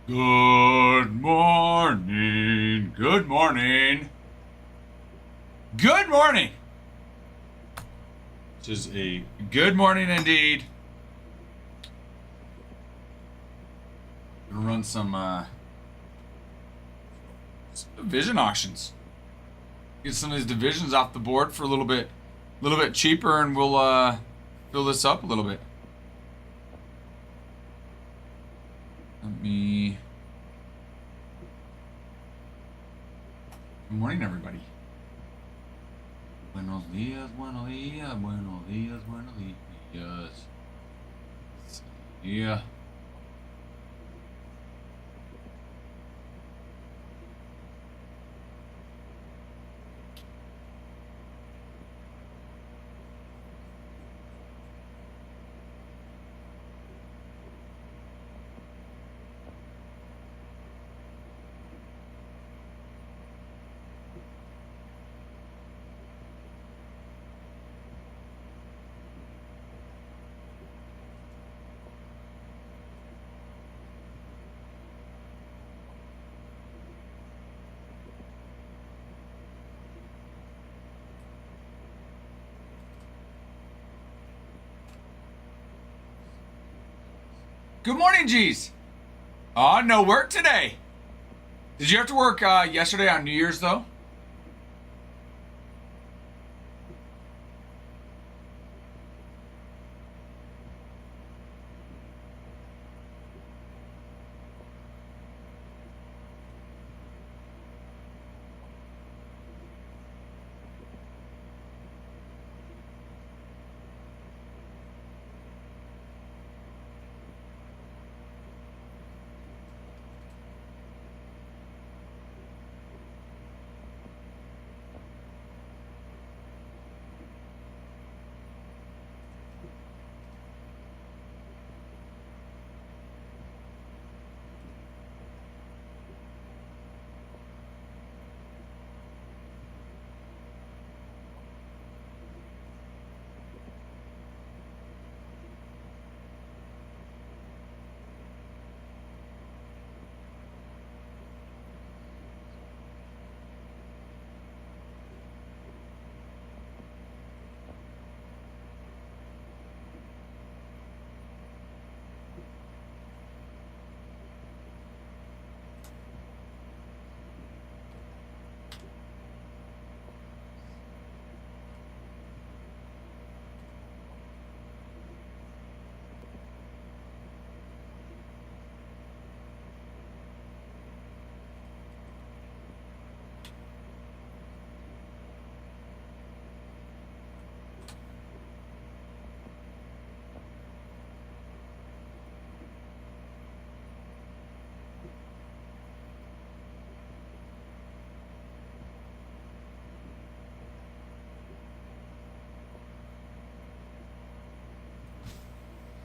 Good morning. Good morning. Good morning. This is a good morning indeed. Gonna run some division auctions. Get some of these divisions off the board for a little bit cheaper, and we'll fill this up a little bit. Let me. Good morning, everybody. Buenos días, buenos días, buenos días, buenos días. Yeah. Good morning, G's. No work today. Did you have to work yesterday on New Year's, though?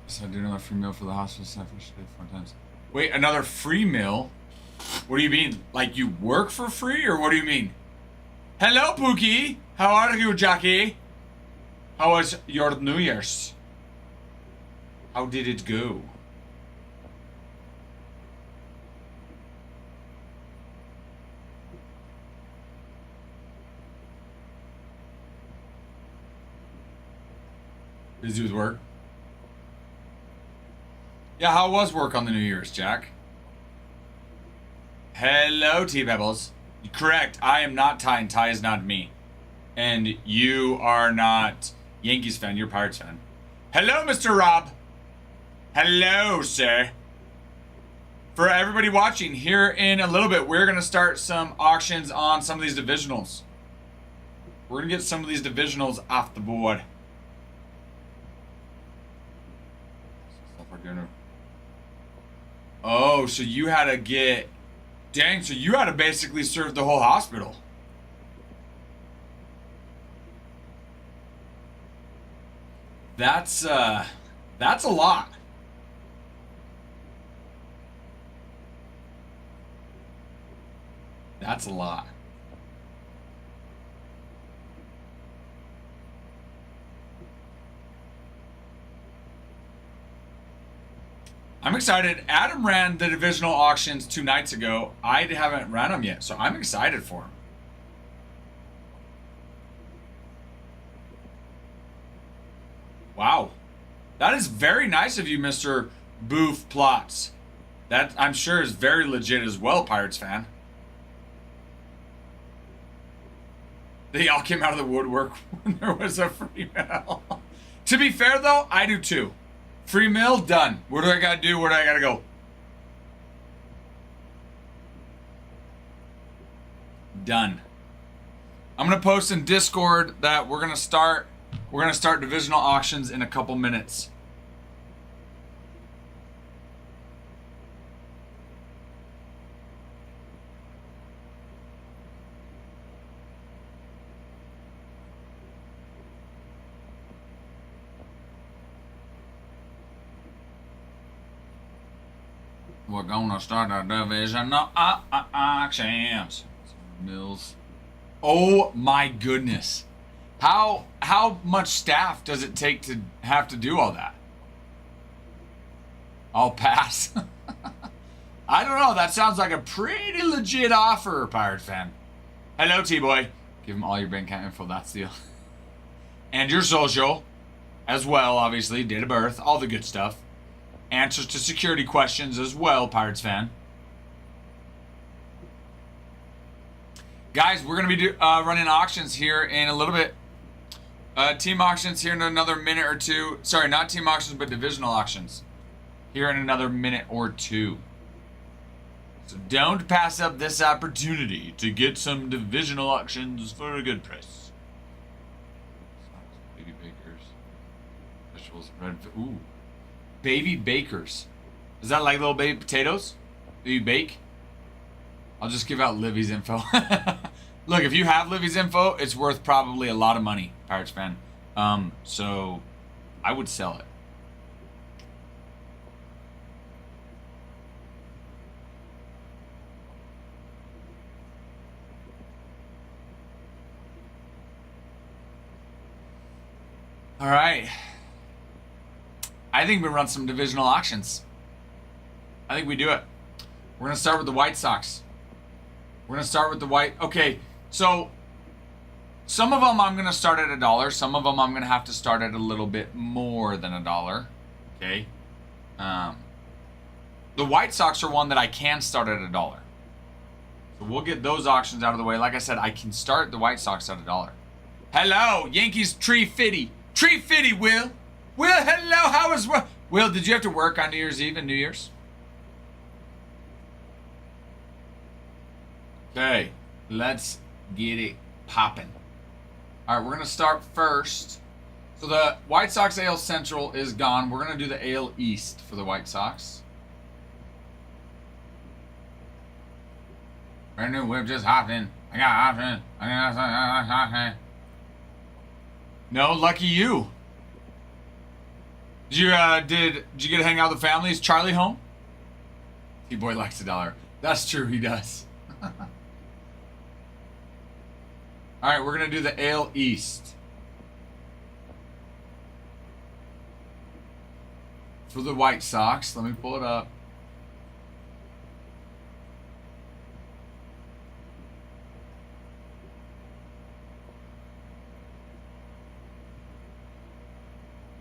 So I do another free meal for the hospital staff. I should pay 4 times. Wait, another free meal? What do you mean? Like you work for free, or what do you mean? Hello, Pookie. How are you, Jackie? How was your New Year's? How did it go? Busy with work? Yeah, how was work on the New Year's, Jack? Hello, T-Pebbles. Correct, I am not Ty, and Ty is not me. And you are not Yankees fan, you're Pirates fan. Hello, Mr. Rob. Hello, sir. For everybody watching, here in a little bit, we're going to start some auctions on some of these divisionals. We're going to get some of these divisionals off the board. Oh, so you had to get... Dang, so you had to basically serve the whole hospital. That's a lot. That's a lot. I'm I'm excited. Adam ran the divisional auctions 2 nights ago. I haven't ran them yet, so I'm excited for him. Wow. That is very nice of you, Mr. Boof Plots. That, I'm sure, is very legit as well, Pirates fan. They all came out of the woodwork when there was a free mail. To be fair, though, I do too. Free mail, done. What do I gotta do? Where do I gotta go? Done. I'm gonna post in Discord that we're gonna start divisional auctions in a couple minutes. We're gonna start our divisional auctions. Mills. Oh my goodness. How much staff does it take to have to do all that? I'll pass. I don't know. That sounds like a pretty legit offer, Pirate fan. Hello, T-Boy. Give him all your bank account info. That's the deal. And your social as well, obviously. Date of birth. All the good stuff. Answers to security questions as well, Pirates fan. Guys, we're going to be running auctions here in a little bit. Team auctions here in another minute or two. Sorry, not team auctions, but divisional auctions. Here in another minute or two. So don't pass up this opportunity to get some divisional auctions for a good price. Baby Bakers. Vegetables, red. Ooh. Baby Bakers. Is that like little baby potatoes that you bake? I'll just give out Livy's info. Look, if you have Livy's info, it's worth probably a lot of money, Pirates fan. So I would sell it. All right. I think we run some divisional auctions. I think we do it. We're going to start with the White Sox. We're going to start with the white. Okay, so some of them I'm going to start at $1. Some of them I'm going to have to start at a little bit more than $1. Okay. The White Sox are one that I can start at $1. So we'll get those auctions out of the way. Like I said, I can start the White Sox at $1. Hello, Yankees Tree Fitty. Tree Fitty, Will. Will, hello, how was work? Will, did you have to work on New Year's Eve and New Year's? Okay, let's get it popping. All right, we're going to start first. So the White Sox AL Central is gone. We're going to do the AL East for the White Sox. Brand new whip just hopped in. I got option. I got option. No, lucky you. Did you get to hang out with the family? Is Charlie home? T-Boy likes $1. That's true, he does. All right, we're going to do the AL East. For the White Sox, let me pull it up.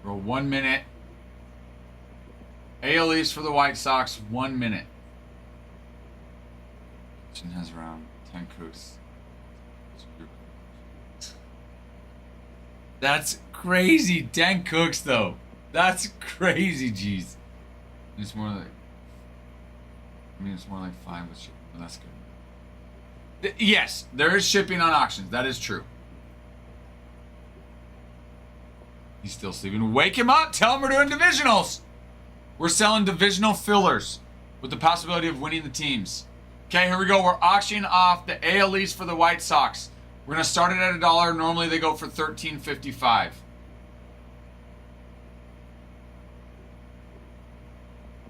For 1 minute. AL East for the White Sox, 1 minute. Kitchen has around 10 cooks. That's crazy. 10 cooks, though. That's crazy, jeez. It's more like... I mean, it's more like 5 with shipping. But that's good. Yes, there is shipping on auctions. That is true. He's still sleeping. Wake him up. Tell him we're doing divisionals. We're selling divisional fillers with the possibility of winning the teams. Okay, here we go. We're auctioning off the AL East for the White Sox. We're going to start it at $1. Normally they go for $13.55.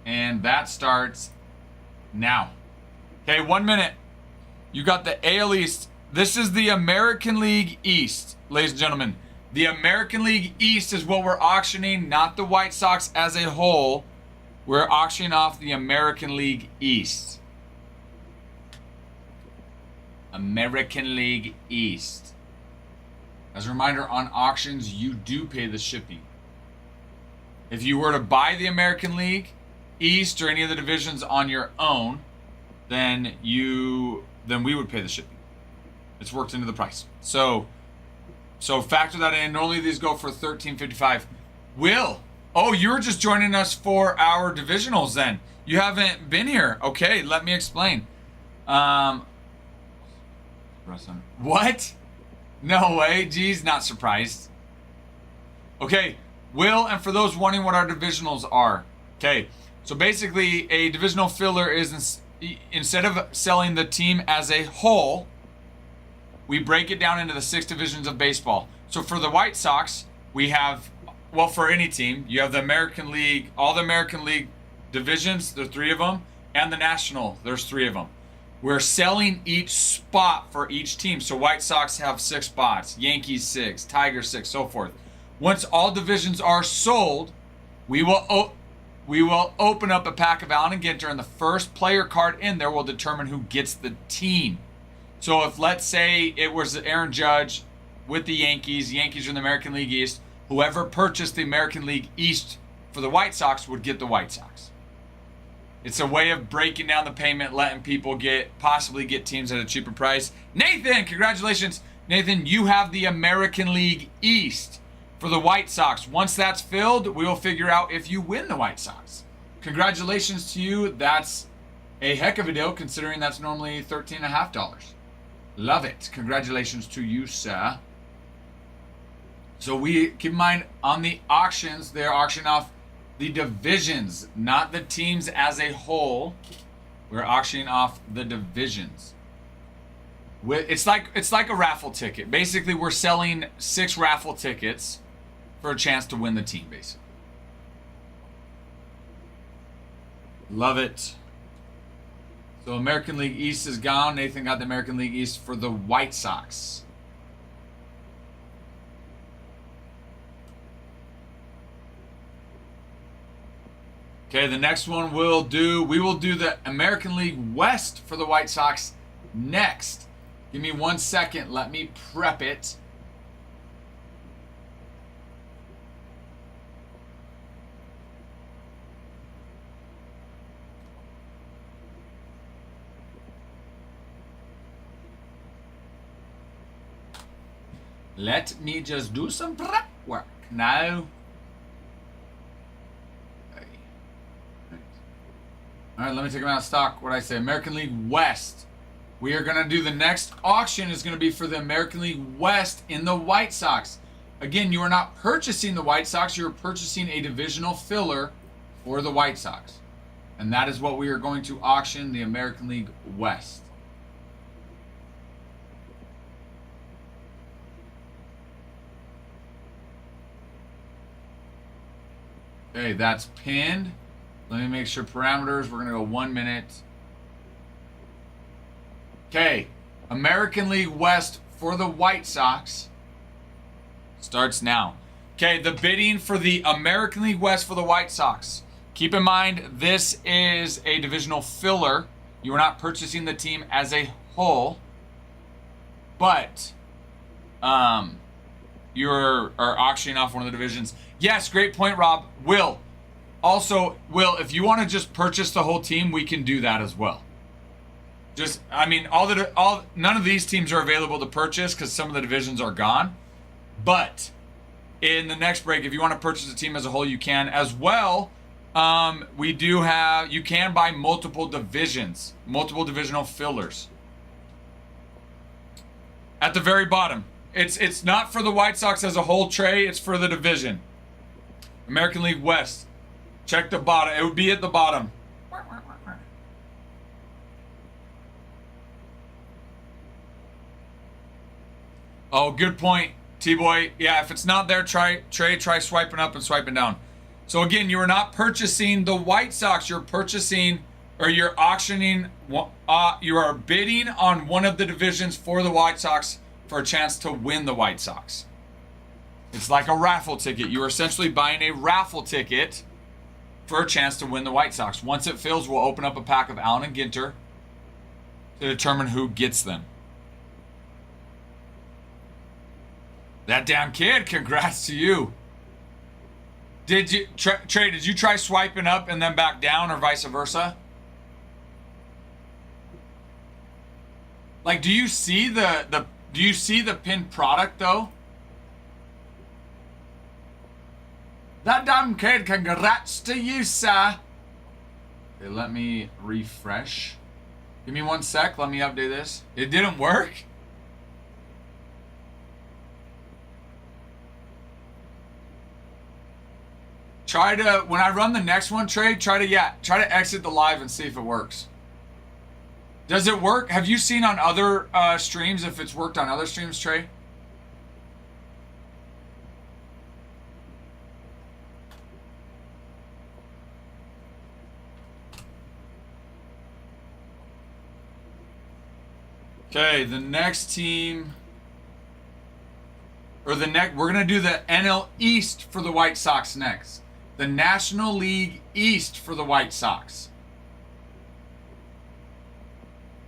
And that starts now. Okay, 1 minute. You got the AL East. This is the American League East, ladies and gentlemen. The American League East is what we're auctioning, not the White Sox as a whole. We're auctioning off the American League East. American League East. As a reminder, on auctions, you do pay the shipping. If you were to buy the American League East or any of the divisions on your own, then we would pay the shipping. It's worked into the price. So factor that in. Normally these go for $13.55. Will, oh, you were just joining us for our divisionals then. You haven't been here. Okay, let me explain. What? No way. Geez, not surprised. Okay, Will, and for those wondering what our divisionals are. Okay, so basically a divisional filler is instead of selling the team as a whole, we break it down into the 6 divisions of baseball. So for the White Sox, we have, well, for any team, you have the American League, all the American League divisions, there are 3 of them, and the National, there's 3 of them. We're selling each spot for each team. So White Sox have 6 spots, Yankees 6, Tigers 6, so forth. Once all divisions are sold, we will open up a pack of Allen and Ginter, and the first player card in there will determine who gets the team. So if, let's say, it was Aaron Judge with the Yankees are in the American League East, whoever purchased the American League East for the White Sox would get the White Sox. It's a way of breaking down the payment, letting people possibly get teams at a cheaper price. Nathan, congratulations. Nathan, you have the American League East for the White Sox. Once that's filled, we will figure out if you win the White Sox. Congratulations to you. That's a heck of a deal considering that's normally $13.50. Love it. Congratulations to you, sir. So we keep in mind on the auctions, they're auctioning off the divisions, not the teams as a whole. We're auctioning off the divisions. It's like a raffle ticket. Basically, we're selling 6 raffle tickets for a chance to win the team, basically. Love it. So American League East is gone. Nathan got the American League East for the White Sox. Okay, the next one we will do the American League West for the White Sox next. Give me 1 second. Let me prep it. Let me just do some prep work now. All right, let me take them out of stock. What did I say? American League West. We are going to do the next auction is going to be for the American League West in the White Sox. Again, you are not purchasing the White Sox. You are purchasing a divisional filler for the White Sox. And that is what we are going to auction, the American League West. Okay, that's pinned. Let me make sure parameters. We're going to go 1 minute. Okay, American League West for the White Sox starts now. Okay, the bidding for the American League West for the White Sox. Keep in mind, this is a divisional filler. You are not purchasing the team as a whole, but you are auctioning off one of the divisions. Yes, great point, Rob. Will, if you want to just purchase the whole team, we can do that as well. None of these teams are available to purchase because some of the divisions are gone. But in the next break, if you want to purchase a team as a whole, you can as well. You can buy multiple divisions, multiple divisional fillers. At the very bottom, it's not for the White Sox as a whole, Trey. It's for the division. American League West. Check the bottom. It would be at the bottom. Oh, good point, T-Boy. Yeah, if it's not there, try swiping up and swiping down. So again, you are not purchasing the White Sox. You're auctioning. You are bidding on one of the divisions for the White Sox for a chance to win the White Sox. It's like a raffle ticket. You are essentially buying a raffle ticket for a chance to win the White Sox. Once it fills, we'll open up a pack of Allen and Ginter to determine who gets them. That damn kid, congrats to you. Did you, Trey, did you try swiping up and then back down or vice versa? Like, do you see the pinned product though? That damn kid, congrats to you, sir. Okay, let me refresh. Give me 1 sec, let me update this. It didn't work? Try to, when I run the next one, Trey, try to exit the live and see if it works. Does it work? Have you seen on other streams if it's worked on other streams, Trey? Okay, the next team, or the next, we're gonna do the NL East for the White Sox next. The National League East for the White Sox.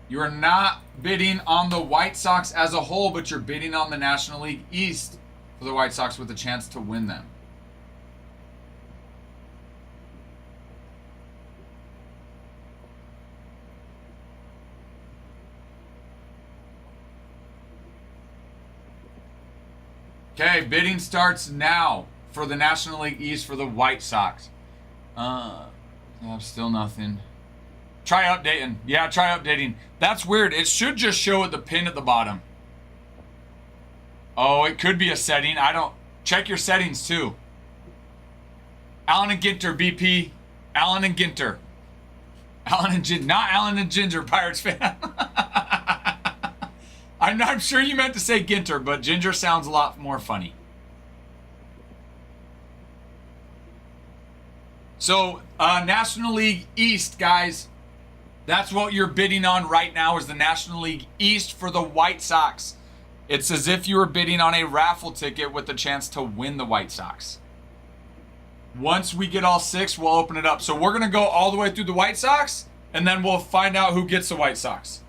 You are not bidding on the White Sox as a whole, but you're bidding on the National League East for the White Sox with a chance to win them. Okay, bidding starts now for the National League East for the White Sox. Still nothing. Try updating. Yeah, try updating. That's weird. It should just show at the pin at the bottom. Oh, it could be a setting. I don't... Check your settings, too. Allen and Ginter, BP. Allen and Ginter. Allen and Ginger. Not Allen and Ginger, Pirates fan. I'm sure you meant to say Ginter, but Ginger sounds a lot more funny. So, National League East, guys. That's what you're bidding on right now is the National League East for the White Sox. It's as if you were bidding on a raffle ticket with the chance to win the White Sox. Once we get all 6, we'll open it up. So we're going to go all the way through the White Sox, and then we'll find out who gets the White Sox.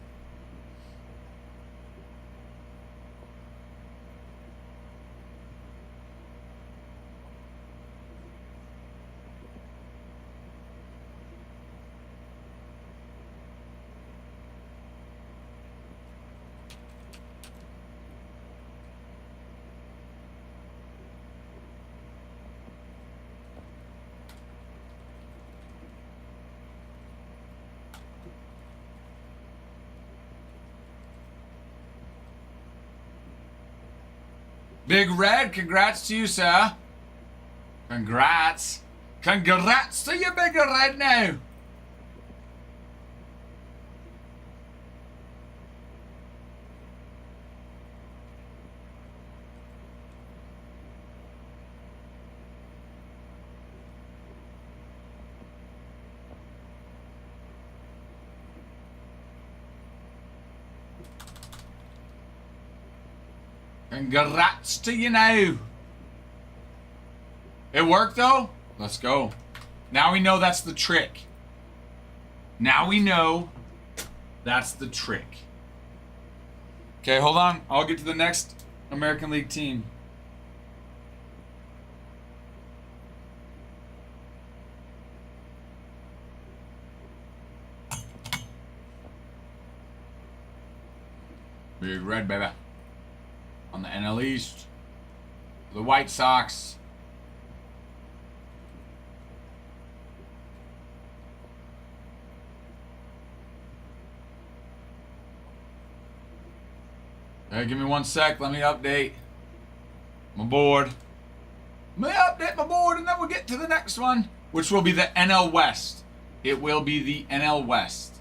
Big Red, congrats to you, sir. Congrats. Congrats to you, Big Red now. Congrats to you now. It worked though? Let's go. Now we know that's the trick. Now we know that's the trick. Okay, hold on. I'll get to the next American League team. Big Red, baby. On the NL East, the White Sox. Okay, give me 1 sec. Let me update my board. Let me update my board, and then we'll get to the next one, which will be the NL West. It will be the NL West.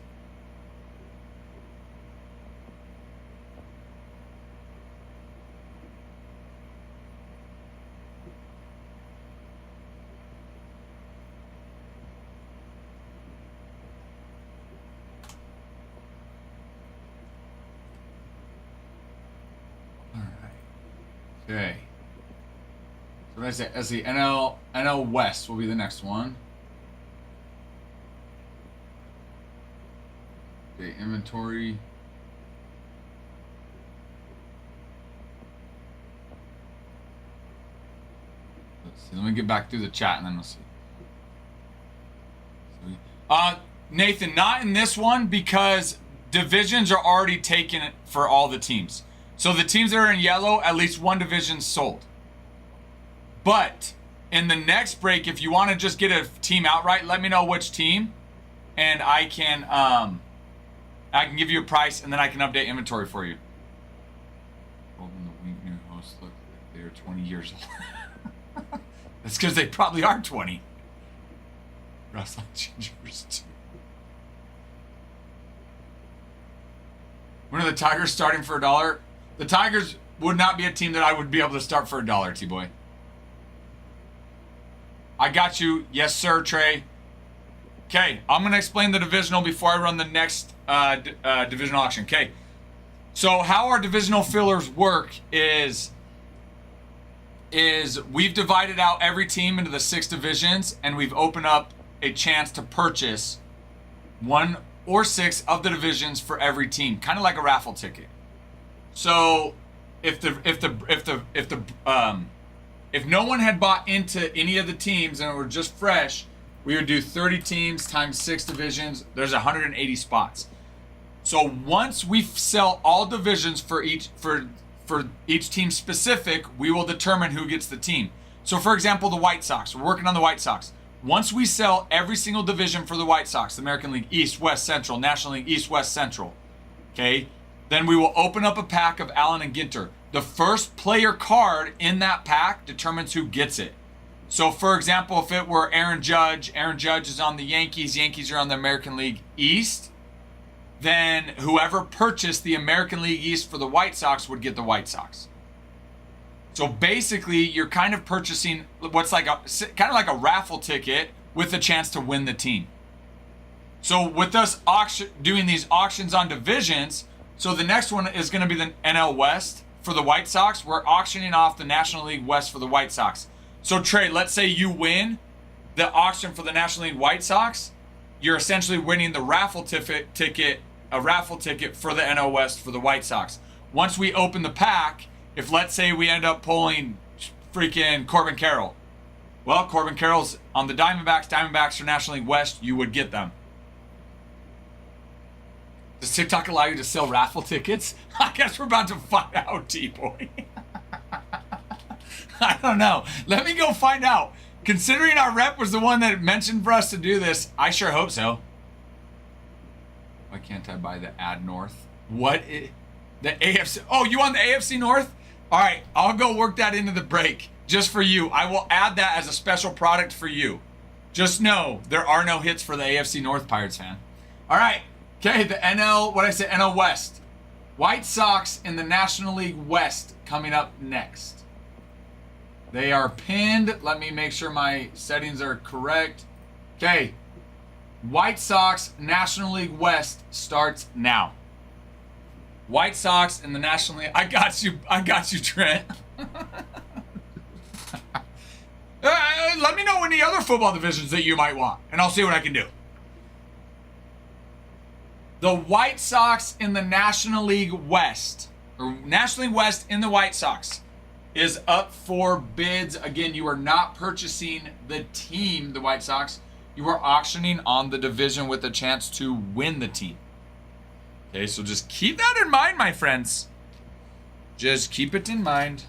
Okay. So as the NL West will be the next one. Okay, inventory. Let's see. Let me get back through the chat and then we'll see. Nathan, not in this one because divisions are already taken for all the teams. So the teams that are in yellow, at least one division's sold. But in the next break, if you want to just get a team outright, let me know which team, and I can give you a price, and then I can update inventory for you. Golden the Wink new hosts look like they are 20 years old. That's because they probably are 20. Wrestling Gingers too. When are the Tigers starting for $1? The Tigers would not be a team that I would be able to start for $1, T-Boy. I got you. Yes, sir, Trey. Okay, I'm going to explain the divisional before I run the next divisional auction. Okay, so how our divisional fillers work is we've divided out every team into the 6 divisions, and we've opened up a chance to purchase 1 or 6 of the divisions for every team, kind of like a raffle ticket. So if no one had bought into any of the teams and it were just fresh, we would do 30 teams times 6 divisions. There's 180 spots. So once we sell all divisions for each team specific, we will determine who gets the team. So for example, the White Sox, we're working on the White Sox. Once we sell every single division for the White Sox, the American League East, West, Central, National League East, West, Central, okay, then we will open up a pack of Allen and Ginter. The first player card in that pack determines who gets it. So for example, if it were Aaron Judge is on the Yankees are on the American League East, then whoever purchased the American League East for the White Sox would get the White Sox. So basically, you're kind of purchasing what's like kind of like a raffle ticket with a chance to win the team. So with us doing these auctions on divisions, so the next one is going to be the NL West for the White Sox. We're auctioning off the National League West for the White Sox. So Trey, let's say you win the auction for the National League White Sox. You're essentially winning the raffle ticket, a raffle ticket for the NL West for the White Sox. Once we open the pack, if let's say we end up pulling freaking Corbin Carroll, well, Corbin Carroll's on the Diamondbacks for National League West, you would get them. Does TikTok allow you to sell raffle tickets? I guess we're about to find out, T-Boy. I don't know. Let me go find out. Considering our rep was the one that mentioned for us to do this, I sure hope so. Why can't I buy the Ad North? The AFC. Oh, you want the AFC North? All right, I'll go work that into the break just for you. I will add that as a special product for you. Just know there are no hits for the AFC North, Pirates fan. All right, okay, the NL West. White Sox in the National League West coming up next. They are pinned. Let me make sure my settings are correct. Okay, White Sox National League West starts now. White Sox in the National League. I got you, Trent. Let me know any other football divisions that you might want, and I'll see what I can do. The White Sox in the National League West, or National League West in the White Sox, is up for bids. Again, you are not purchasing the team, the White Sox. You are auctioning on the division with a chance to win the team. Okay, so just keep that in mind, my friends. Just keep it in mind.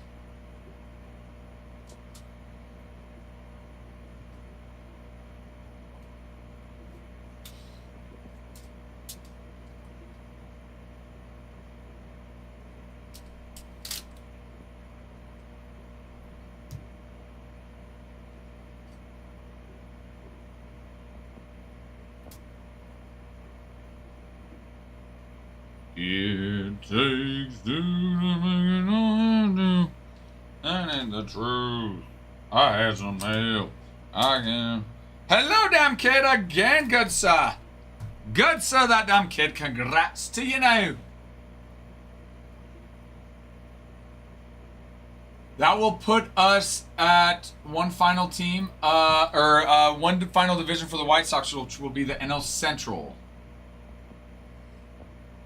It takes two to make it all do. That ain't the truth. I had some help. I can. Hello, damn kid, again, good sir. Good sir, that damn kid. Congrats to you now. That will put us at one final team, one final division for the White Sox, which will be the NL Central.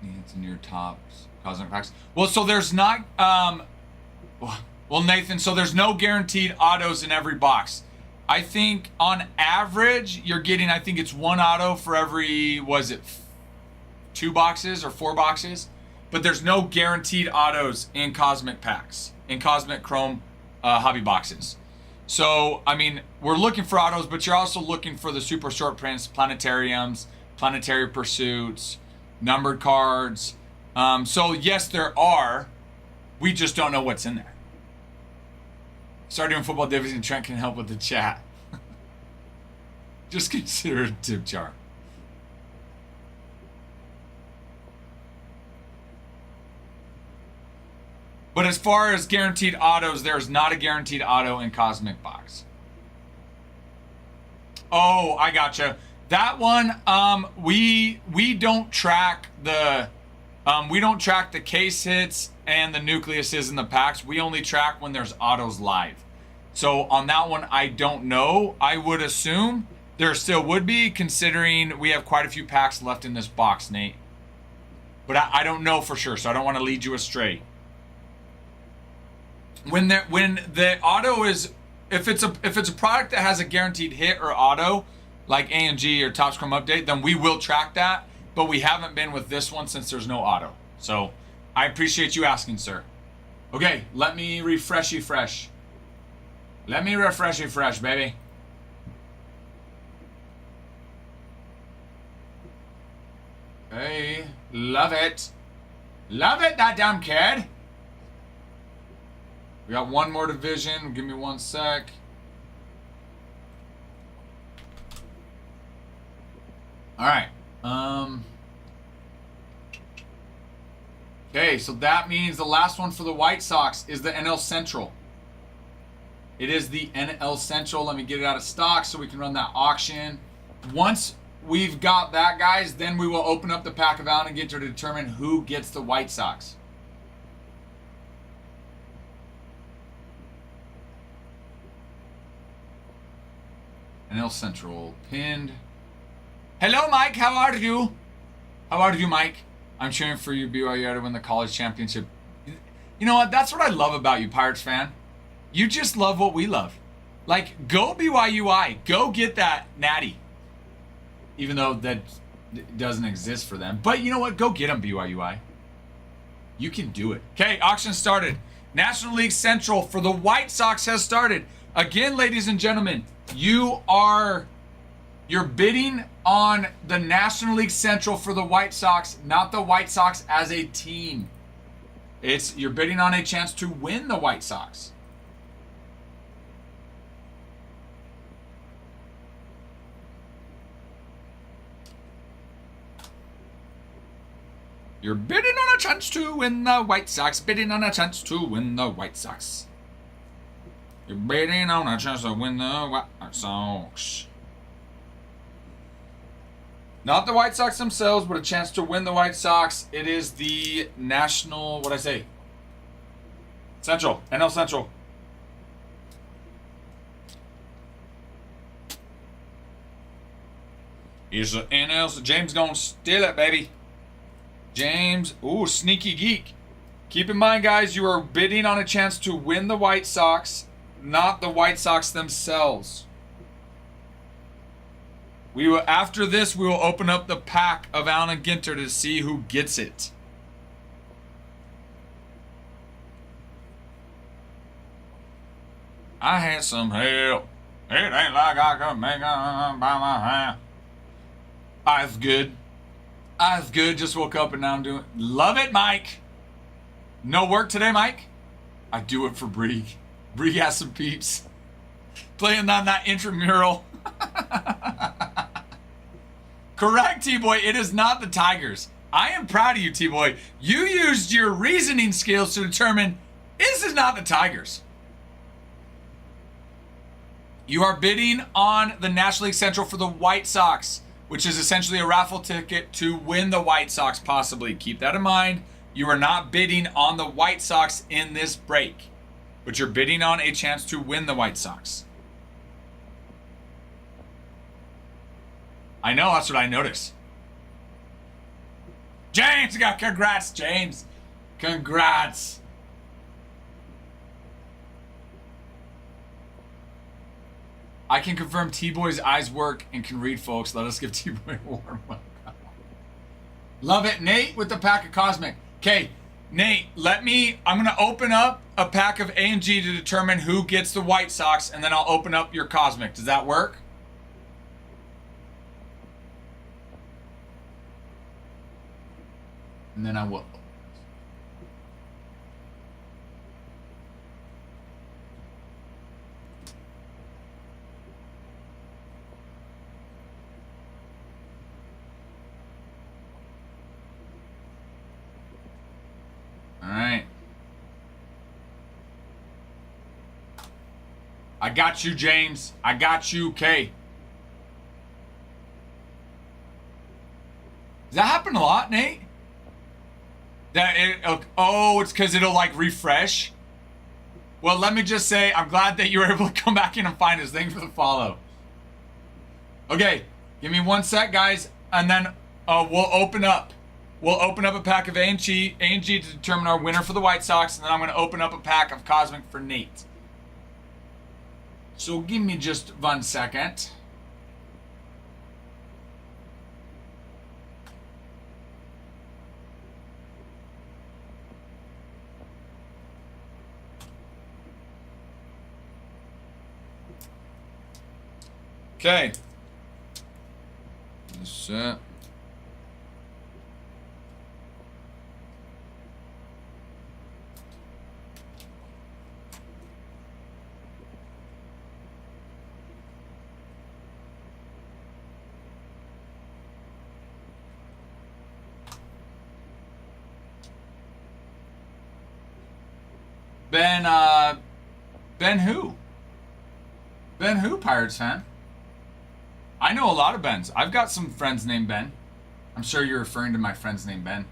It's in your tops cosmic packs. Well, so there's not well, Nathan, so there's no guaranteed autos in every box. I think on average you're getting, I think it's one auto for every, was it 2 boxes or 4 boxes? But there's no guaranteed autos in cosmic packs, in cosmic chrome hobby boxes. So, I mean, we're looking for autos, but you're also looking for the super short prints, planetariums, planetary pursuits, numbered cards. So, yes, there are. We just don't know what's in there. Start doing football division. Trent can help with the chat. Just consider a tip jar. But as far as guaranteed autos, there's not a guaranteed auto in Cosmic Box. Oh, I gotcha. That one, we don't track the case hits and the nucleuses in the packs. We only track when there's autos live. So on that one, I don't know. I would assume there still would be, considering we have quite a few packs left in this box, Nate. But I don't know for sure, so I don't want to lead you astray. When the auto is, if it's a product that has a guaranteed hit or auto, like A&G or Topps Chrome Update, then we will track that. But we haven't been with this one since there's no auto. So I appreciate you asking, sir. Okay, let me refresh you fresh. Let me refresh you fresh, baby. Hey, love it. Love it, that damn kid. We got one more division. Give me 1 sec. All right. Okay, so that means the last one for the White Sox is the NL Central. It is the NL Central. Let me get it out of stock so we can run that auction. Once we've got that, guys, then we will open up the pack of Allen and Ginter to determine who gets the White Sox. NL Central pinned. Hello, Mike. How are you? How are you, Mike? I'm cheering for you, BYU, to win the college championship. You know what? That's what I love about you, Pirates fan. You just love what we love. Like, go BYUI. Go get that natty. Even though that doesn't exist for them. But you know what? Go get them, BYUI. You can do it. Okay, auction started. National League Central for the White Sox has started. Again, ladies and gentlemen, you're bidding on the National League Central for the White Sox, not the White Sox as a team. You're bidding on a chance to win the White Sox. You're bidding on a chance to win the White Sox, bidding on a chance to win the White Sox. You're bidding on a chance to win the White Sox. Not the White Sox themselves, but a chance to win the White Sox. It is the National, what'd I say? Central, NL Central. Here's the NL, James gonna steal it, baby. James, ooh, sneaky geek. Keep in mind, guys, you are bidding on a chance to win the White Sox, not the White Sox themselves. After this, we will open up the pack of Allen and Ginter to see who gets it. I had some help. It ain't like I could make it by my hand. Eyes good. Eyes good. Just woke up and now I'm doing. Love it, Mike. No work today, Mike? I do it for Brig. Brig has some peeps. Playing on that intramural. Correct, T-Boy. It is not the Tigers. I am proud of you, T-Boy. You used your reasoning skills to determine this is not the Tigers. You are bidding on the National League Central for the White Sox, which is essentially a raffle ticket to win the White Sox, possibly. Keep that in mind. You are not bidding on the White Sox in this break, but you're bidding on a chance to win the White Sox. I know, that's what I noticed. James, congrats, James. Congrats. I can confirm T-Boy's eyes work and can read, folks. Let us give T-Boy a warm welcome. Love it. Nate with the pack of Cosmic. Okay, Nate, I'm going to open up a pack of A&G to determine who gets the White Sox, and then I'll open up your Cosmic. Does that work? And then I will. All right. I got you, James. I got you, Kay. Does that happen a lot, Nate? It's because it'll like refresh. Well, let me just say, I'm glad that you were able to come back in and find us. Thanks for the follow. Okay, give me 1 sec, guys, and then we'll open up. We'll open up a pack of A&G to determine our winner for the White Sox, and then I'm going to open up a pack of Cosmic for Nate. So give me just 1 second. Okay. Set. Ben who? Ben who, Pirates fan? I know a lot of Bens. I've got some friends named Ben. I'm sure you're referring to my friends named Ben.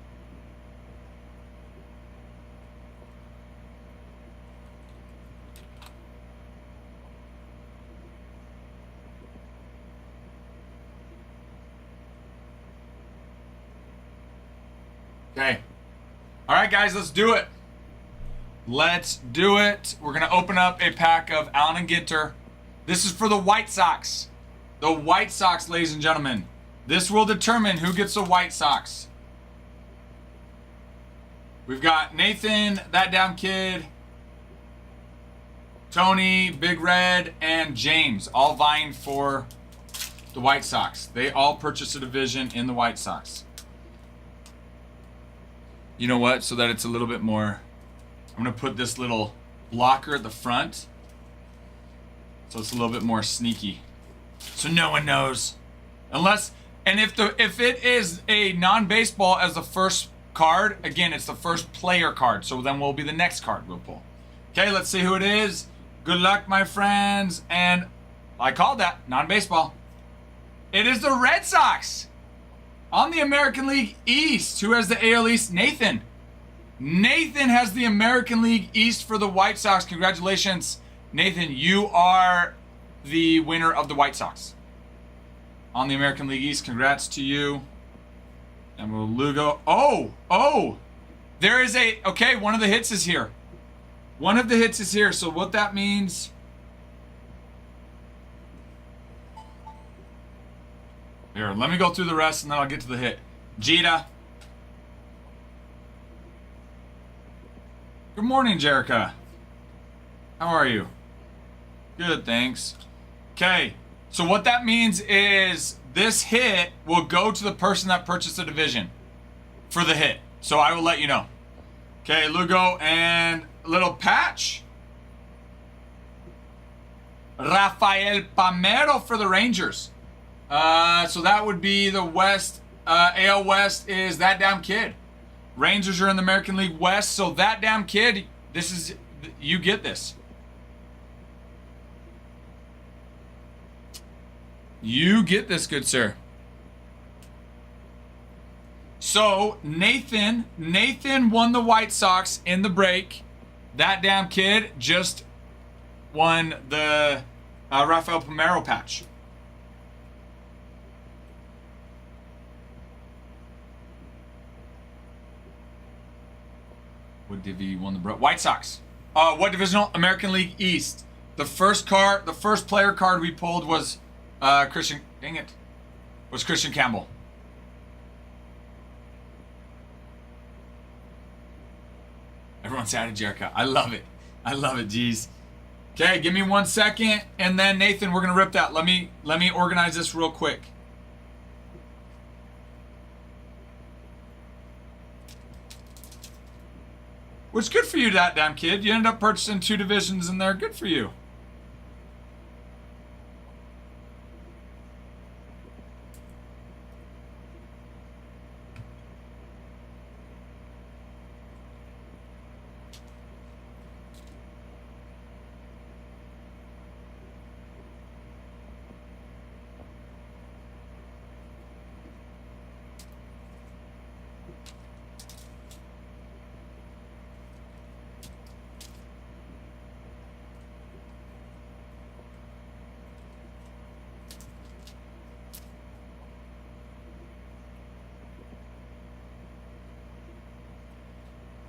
Okay. All right, guys, let's do it. Let's do it. We're going to open up a pack of Allen and Ginter. This is for the White Sox. The White Sox, ladies and gentlemen. This will determine who gets the White Sox. We've got Nathan, That Damn Kid, Tony, Big Red, and James all vying for the White Sox. They all purchased a division in the White Sox. You know what? So that it's a little bit more... I'm going to put this little blocker at the front. So it's a little bit more sneaky. So no one knows. Unless... And if it is a non-baseball as the first card, again, it's the first player card. So then will be the next card we'll pull. Okay, let's see who it is. Good luck, my friends. And I called that non-baseball. It is the Red Sox. On the American League East. Who has the AL East? Nathan. Nathan has the American League East for the White Sox. Congratulations, Nathan. You are the winner of the White Sox. On the American League East, congrats to you. And we'll Lugo. Oh! There is a... Okay, one of the hits is here. One of the hits is here. So what that means... Here, let me go through the rest and then I'll get to the hit. Jita. Good morning, Jerica. How are you? Good, thanks. Okay, so what that means is this hit will go to the person that purchased the division for the hit. So I will let you know. Okay, Lugo and a little patch. Rafael Palmeiro for the Rangers. So that would be the West. AL West is That Damn Kid. Rangers are in the American League West, so That Damn Kid, this is, you get this. You get this, good sir. So, Nathan won the White Sox in the break. That Damn Kid just won the Rafael Palmeiro patch. What divi won the White Sox. What divisional? American League East. The first player card we pulled was Christian. Dang it. Was Christian Campbell. Everyone's out of Jericho. I love it. I love it, geez. Okay, give me 1 second, and then Nathan, we're gonna rip that. Let me organize this real quick. Which good for you, that damn kid. You ended up purchasing 2 divisions in there. Good for you.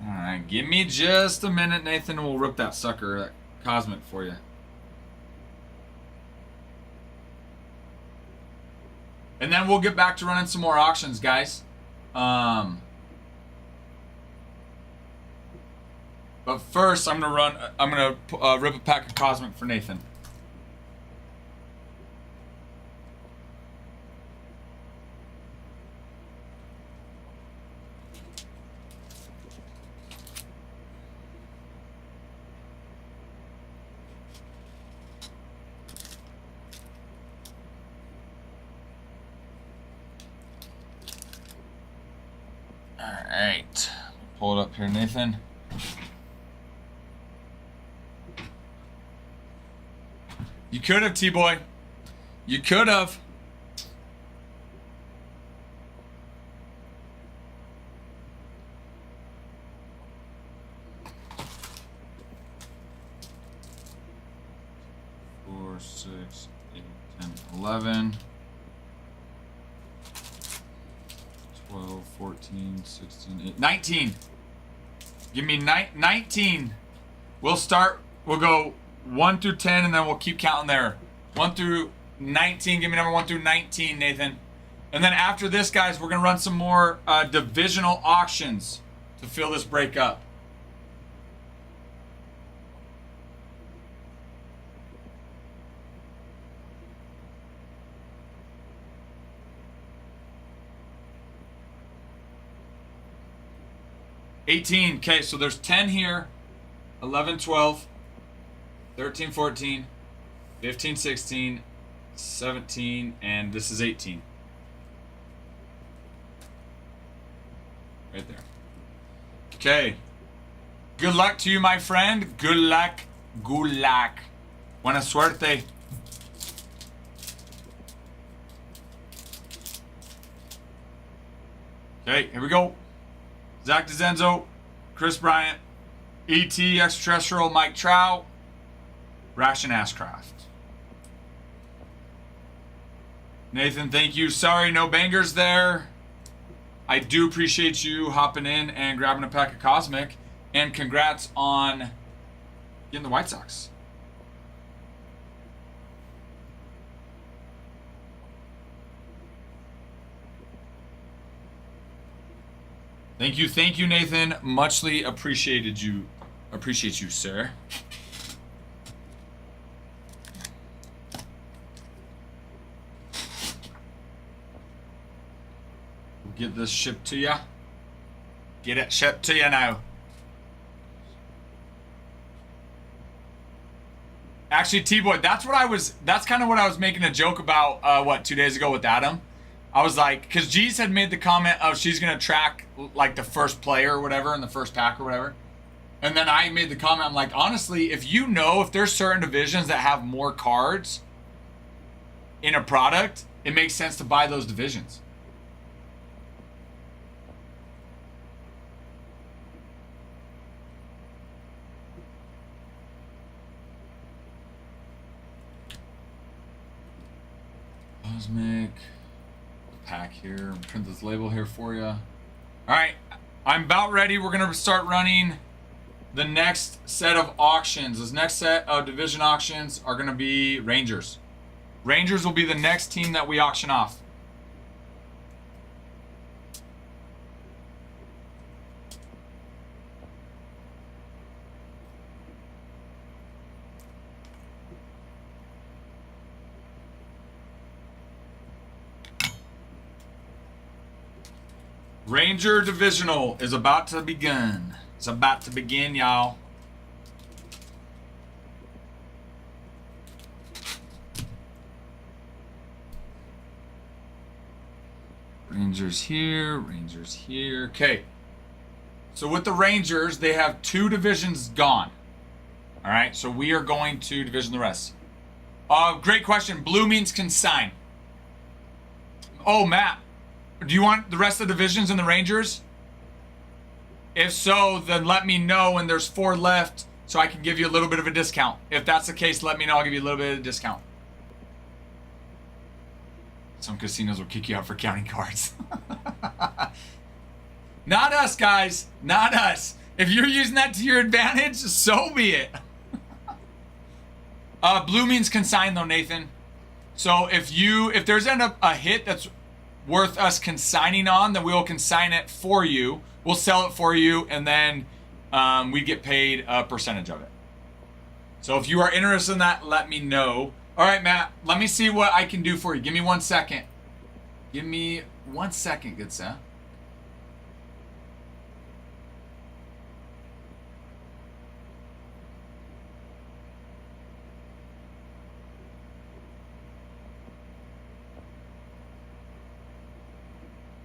Alright, give me just a minute, Nathan, and we'll rip that sucker, that Cosmic, for you. And then we'll get back to running some more auctions, guys. But first, I'm gonna rip a pack of Cosmic for Nathan. Alright. Pull it up here, Nathan. You could have, T-Boy. You could have. Four, 6, 8, 10, 11. 12, 14, 16, 8, 19. Give me 19. We'll go 1 through 10, and then we'll keep counting there. 1 through 19. Give me number 1 through 19, Nathan. And then after this, guys, we're going to run some more divisional auctions to fill this break up. $18. Okay, so there's 10 here. 11, 12, 13, 14, 15, 16, 17, and this is 18. Right there. Okay. Good luck to you, my friend. Good luck. Good luck. Buena suerte. Okay, here we go. Zach DeZenzo, Chris Bryant, E.T. Extraterrestrial, Mike Trout, Ration Ashcraft. Nathan, thank you. Sorry, no bangers there. I do appreciate you hopping in and grabbing a pack of Cosmic. And congrats on getting the White Sox. Thank you, Nathan. Muchly appreciate you, sir. We'll get this shipped to ya. Get it shipped to ya now. Actually, T-Boy, that's kind of what I was making a joke about, 2 days ago with Adam. I was like, because G's had made the comment of she's going to track, like, the first player or whatever in the first pack or whatever. And then I made the comment, I'm like, honestly, if there's certain divisions that have more cards in a product, it makes sense to buy those divisions. Cosmic. Pack here. Print this label here for you. All right, I'm about ready. We're gonna start running the next set of auctions, this next set of division auctions are going to be Rangers. Rangers will be the next team that we auction off. Ranger Divisional is about to begin. It's about to begin, y'all. Rangers here, Rangers here. Okay. So with the Rangers, they have 2 divisions gone. All right, so we are going to division the rest. Great question. Blue means consign. Oh, Matt. Do you want the rest of the divisions in the Rangers? If so, then let me know when there's 4 left so I can give you a little bit of a discount. If that's the case, let me know. I'll give you a little bit of a discount. Some casinos will kick you out for counting cards. Not us, guys. Not us. If you're using that to your advantage, so be it. Blue means consign, though, Nathan. So if there's a hit that's worth us consigning on, then we'll consign it for you. We'll sell it for you, and then we get paid a percentage of it. So if you are interested in that, let me know. All right, Matt, let me see what I can do for you. Give me 1 second. Give me 1 second, good sir.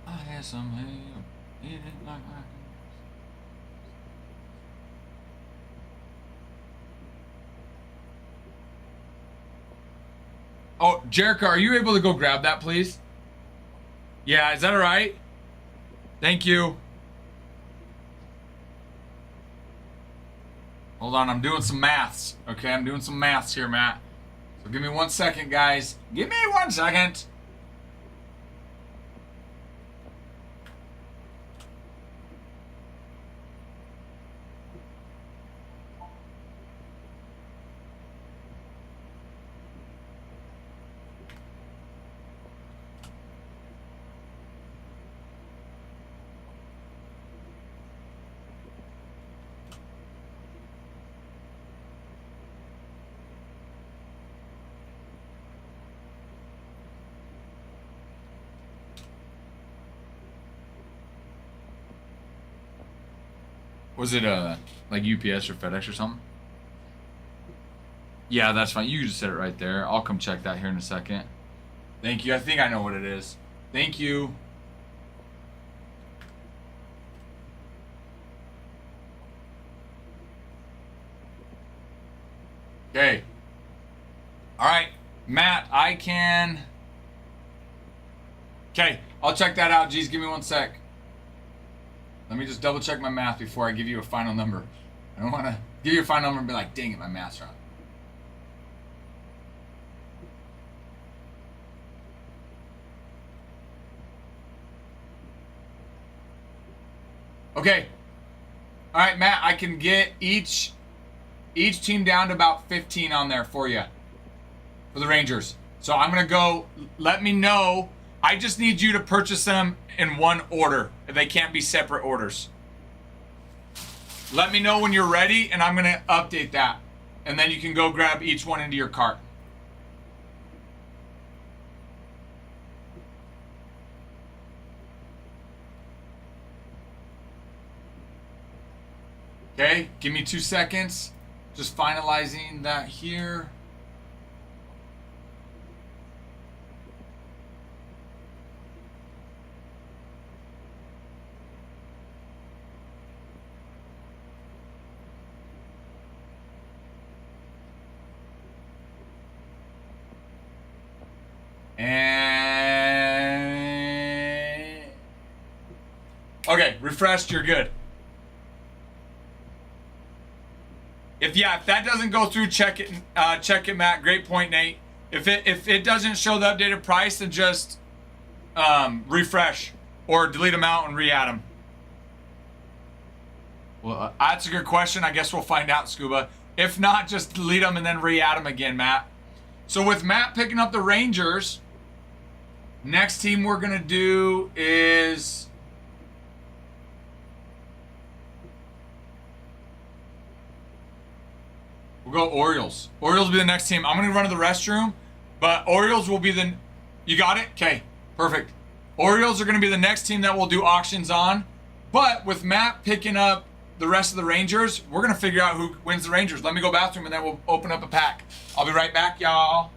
I had some help. It ain't like I can. Oh, Jericho, are you able to go grab that, please? Yeah, is that all right? Thank you. Hold on, I'm doing some maths. Okay, I'm doing some maths here, Matt. So give me 1 second, guys. Give me 1 second. Was it like UPS or FedEx or something? Yeah, that's fine. You just said it right there. I'll come check that here in a second. Thank you. I think I know what it is. Thank you. Okay. All right, Matt, I can. Okay, I'll check that out. Geez, give me 1 sec. Let me just double check my math before I give you a final number. I don't want to give you a final number and be like, dang it, my math's wrong. Okay. All right, Matt, I can get each team down to about 15 on there for you. For the Rangers. So I'm going to go, let me know. I just need you to purchase them in one order. They can't be separate orders. Let me know when you're ready, and I'm going to update that. And then you can go grab each one into your cart. Okay, give me 2 seconds. Just finalizing that here. And okay, refreshed, you're good. If that doesn't go through, check it, Matt. Great point, Nate. If it doesn't show the updated price, then just refresh or delete them out and re-add them. Well, that's a good question. I guess we'll find out, Scuba. If not, just delete them and then re-add them again, Matt. So with Matt picking up the Rangers, next team we're going to do is... we'll go Orioles. Orioles will be the next team. I'm going to run to the restroom, but Orioles will be the... You got it? Okay, perfect. Orioles are going to be the next team that we'll do auctions on. But with Matt picking up the rest of the Rangers, we're going to figure out who wins the Rangers. Let me go bathroom and then we'll open up a pack. I'll be right back, y'all.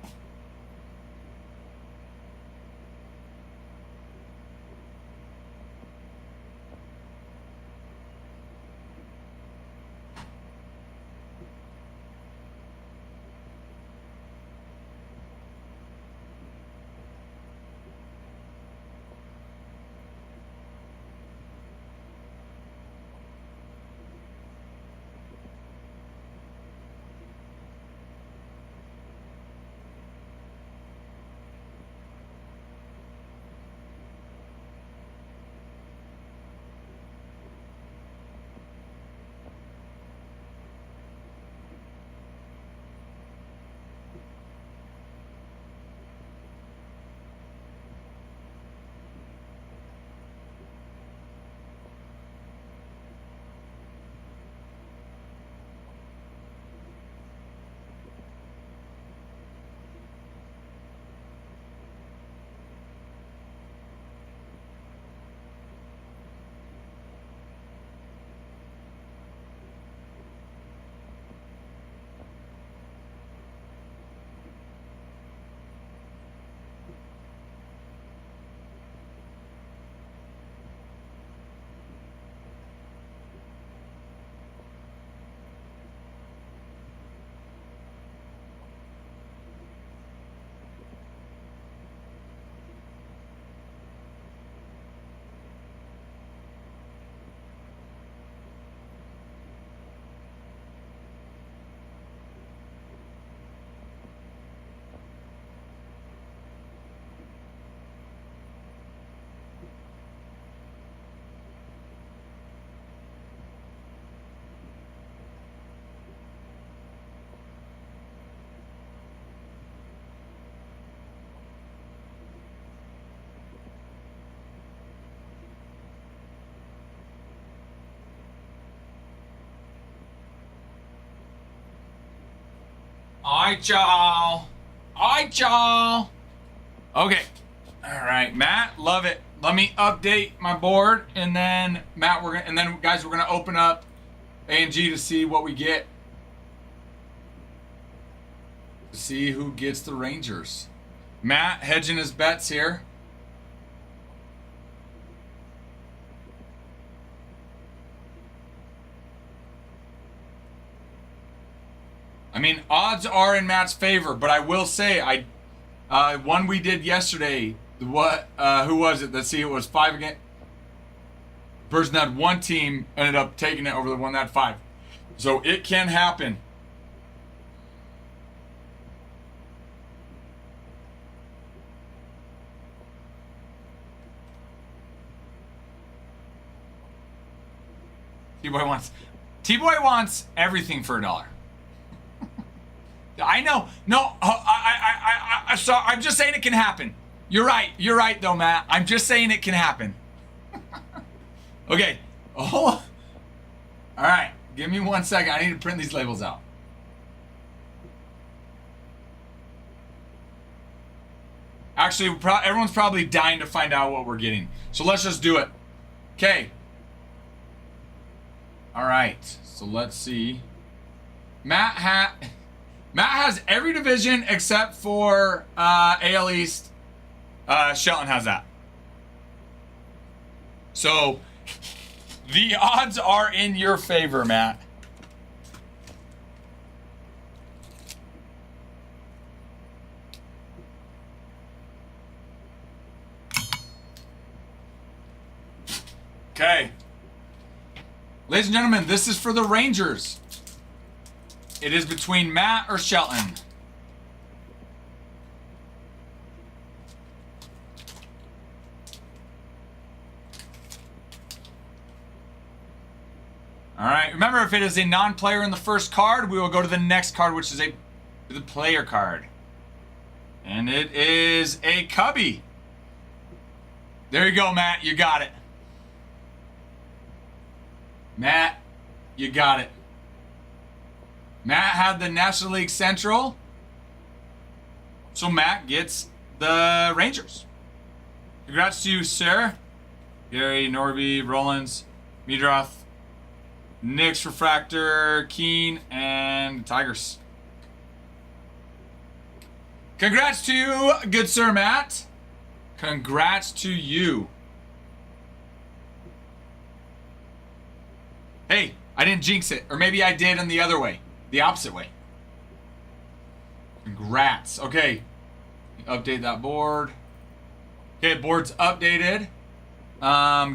Alright, y'all. Alright, y'all. Okay. Alright, Matt, love it. Let me update my board, and then Matt, guys, we're gonna open up A&G to see what we get. To see who gets the Rangers. Matt hedging his bets here. I mean, odds are in Matt's favor, but I will say, one we did yesterday, who was it? Let's see, it was 5 again. The person that had one team ended up taking it over the one that had 5. So it can happen. T-Boy wants everything for $1. I know. No, so I'm just saying it can happen. You're right. You're right, though, Matt. I'm just saying it can happen. Okay. Oh. All right. Give me 1 second. I need to print these labels out. Actually, everyone's probably dying to find out what we're getting. So let's just do it. Okay. All right. So let's see. Matt has every division except for AL East. Shelton has that. So the odds are in your favor, Matt. Okay. Ladies and gentlemen, this is for the Rangers. It is between Matt or Shelton. All right. Remember, if it is a non-player in the first card, we will go to the next card, which is the player card. And it is a Cubby. There you go, Matt. You got it. Matt, you got it. Matt had the National League Central. So Matt gets the Rangers. Congrats to you, sir. Gary, Norby, Rollins, Meadroth, Knicks, Refractor, Keen, and Tigers. Congrats to you, good sir Matt. Congrats to you. Hey, I didn't jinx it. Or maybe I did in the other way. The opposite way. Congrats. Okay. Update that board. Okay, board's updated.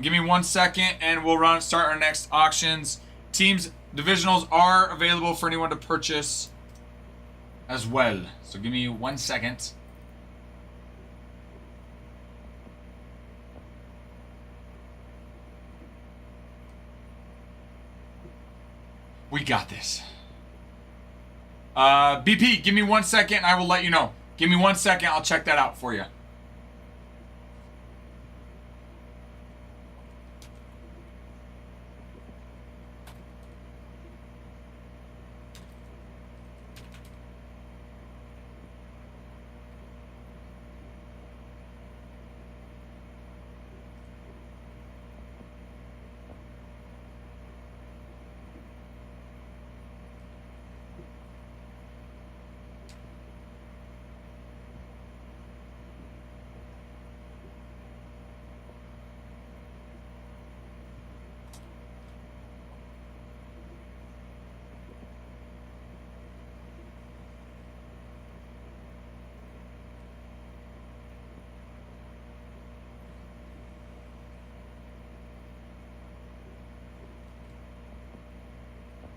Give me 1 second and we'll start our next auctions. Teams divisionals are available for anyone to purchase as well. So give me 1 second. We got this. BP, give me 1 second and I will let you know. Give me 1 second, I'll check that out for you.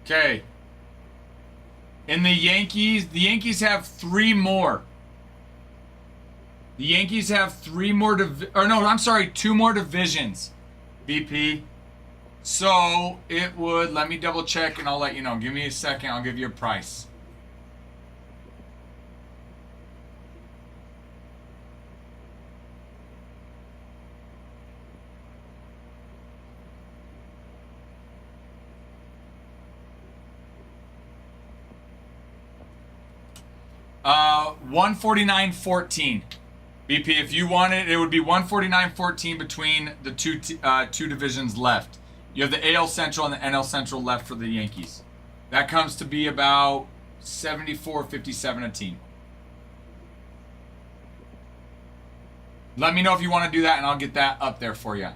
Okay. In the Yankees have 3 more. The Yankees have 2 more divisions. BP. So it would, let me double check and I'll let you know. Give me a second, I'll give you a price. $149.14. BP, if you want it, it would be $149.14 between the two divisions left. You have the AL Central and the NL Central left for the Yankees. That comes to be about $74.57 a team. Let me know if you want to do that and I'll get that up there for you.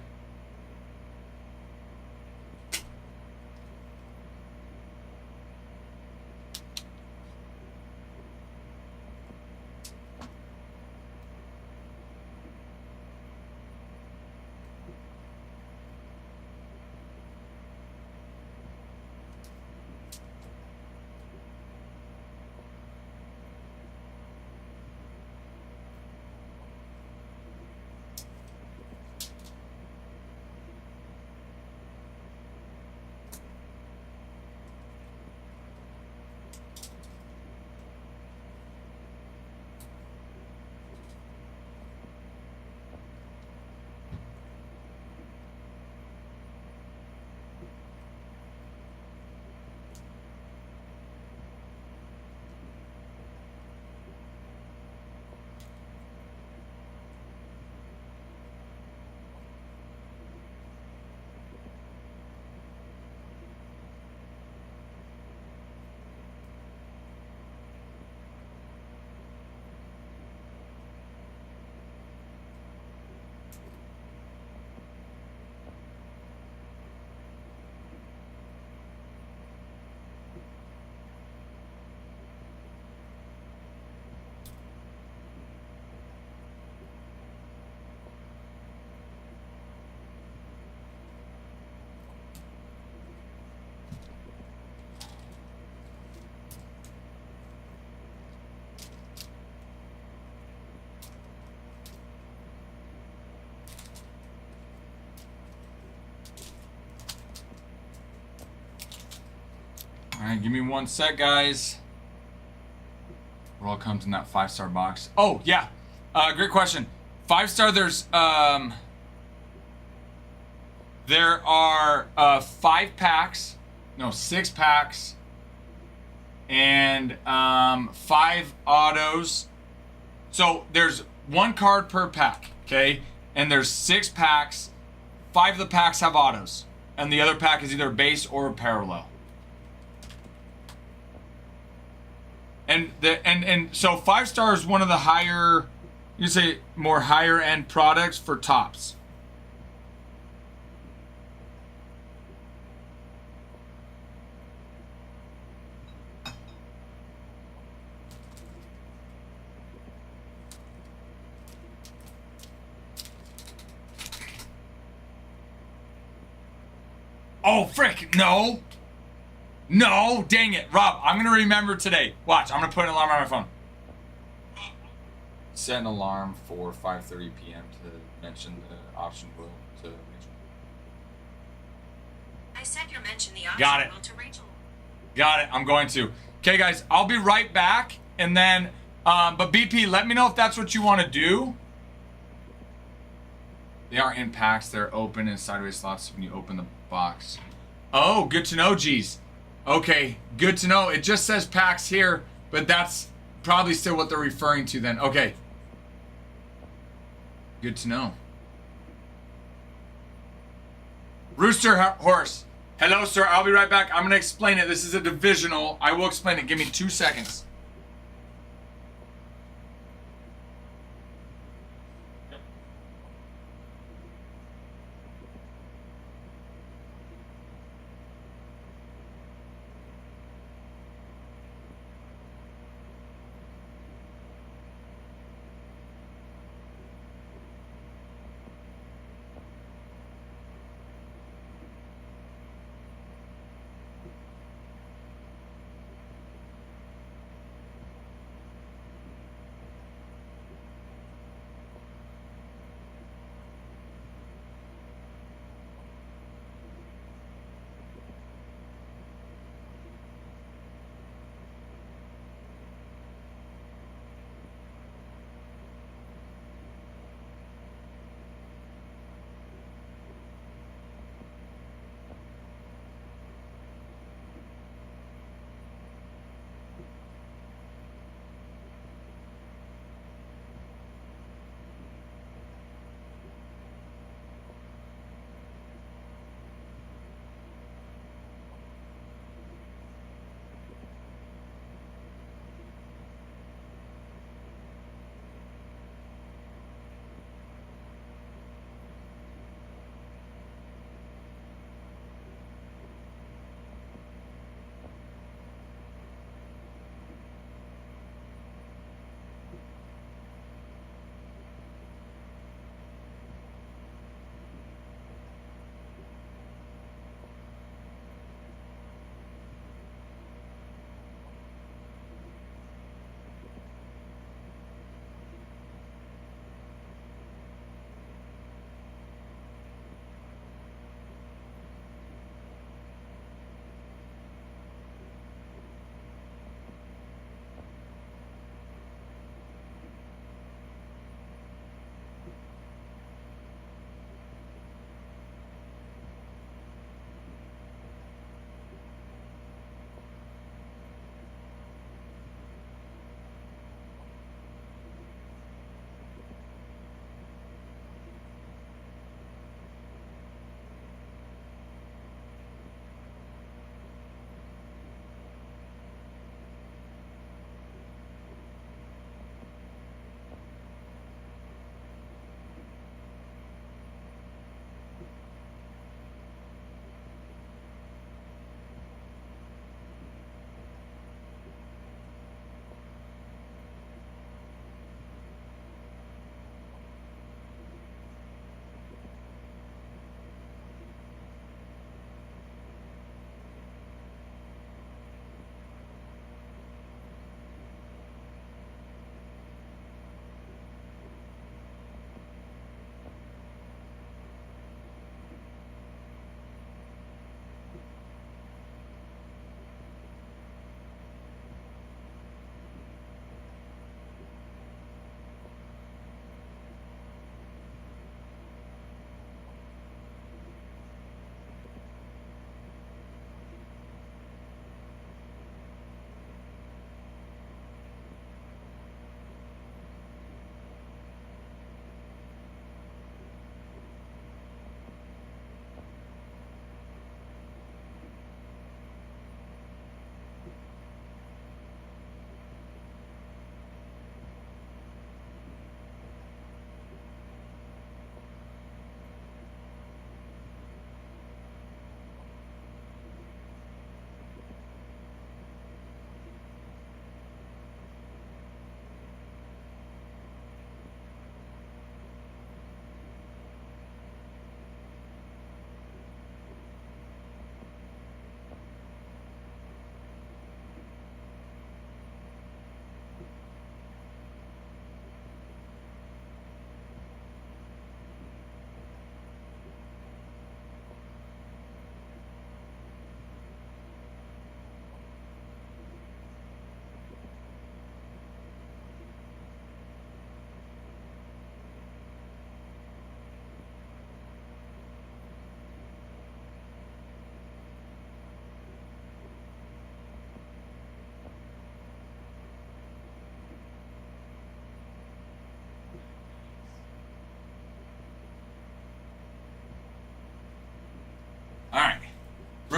All right, give me 1 sec, guys. What all comes in that 5-star box? Oh, yeah. Great question. 5-star, there are 5 packs. No, 6 packs. And 5 autos. So there's 1 card per pack, okay? And there's 6 packs. 5 of the packs have autos. And the other pack is either base or parallel. And so 5-star is one of the higher, you say more higher end products for Topps. Oh, frick, no. No, dang it. Rob, I'm going to remember today. Watch, I'm going to put an alarm on my phone. Set an alarm for 5:30 p.m. to mention the option will to Rachel. I said you're mentioning the option Got it. will to Rachel. Got it, I'm going to. Okay, guys, I'll be right back. And then, but BP, let me know if that's what you want to do. They are in packs. They're open in sideways slots when you open the box. Oh, good to know, geez. Okay, good to know. It just says packs here, but that's probably still what they're referring to then. Okay. Good to know. Rooster Horse. Hello, sir. I'll be right back. I'm going to explain it. This is a divisional. I will explain it. Give me 2 seconds.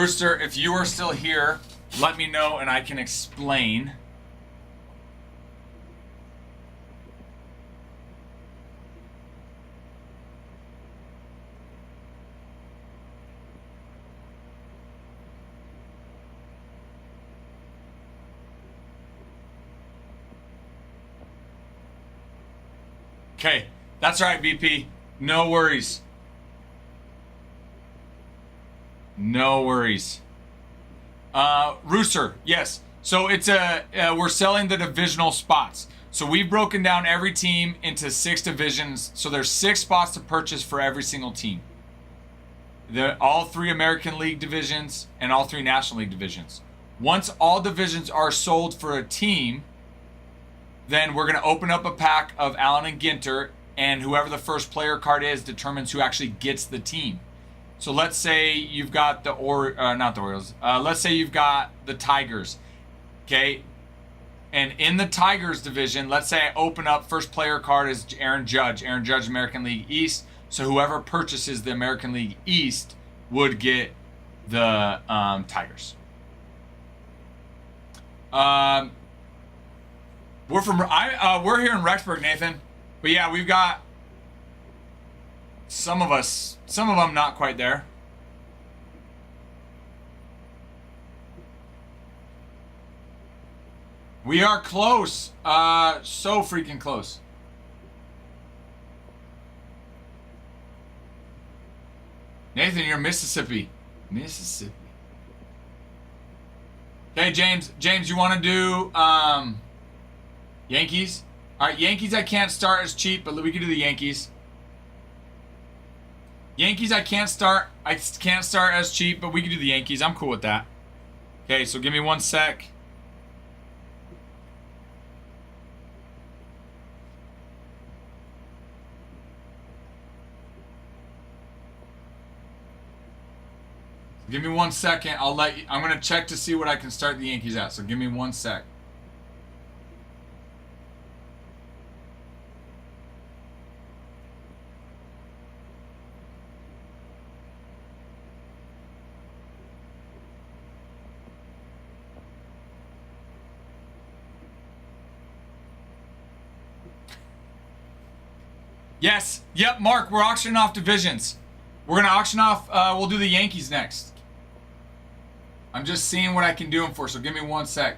Rooster, if you are still here, let me know and I can explain. Okay, that's right, BP. No worries. No worries. Rooster, yes. So it's we're selling the divisional spots. So we've broken down every team into 6 divisions. So there's 6 spots to purchase for every single team. All 3 American League divisions and all 3 National League divisions. Once all divisions are sold for a team, then we're going to open up a pack of Allen and Ginter, and whoever the first player card is determines who actually gets the team. So let's say you've got not the Orioles. Let's say you've got the Tigers, okay? And in the Tigers division, let's say I open up first player card is Aaron Judge, American League East. So whoever purchases the American League East would get the Tigers. We're here in Rexburg, Nathan. But yeah, we've got some of them not quite there. We are close. So freaking close. Nathan, you're Mississippi. Mississippi. Okay, James, you want to do Yankees? All right, Yankees I can't start as cheap, but we can do the Yankees. Yankees I can't start as cheap, but we can do the Yankees. I'm cool with that. Okay, so give me 1 sec. Give me 1 second. I'm gonna check to see what I can start the Yankees at. So give me 1 sec. Yes. Yep, Mark, we're auctioning off divisions. We're going to auction off, we'll do the Yankees next. I'm just seeing what I can do them for, so give me 1 sec.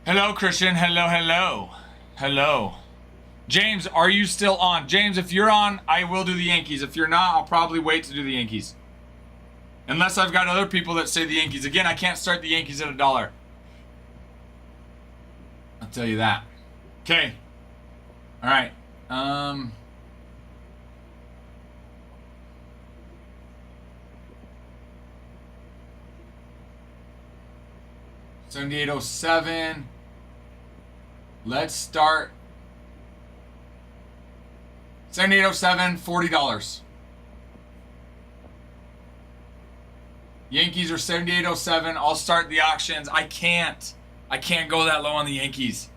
Hello, Christian. Hello. James, are you still on? James, if you're on, I will do the Yankees. If you're not, I'll probably wait to do the Yankees. Unless I've got other people that say the Yankees. Again, I can't start the Yankees at $1. I'll tell you that. Okay. All right. 7807. Let's start. 7807, $40. Yankees are 7807. I'll start the auctions. I can't go that low on the Yankees.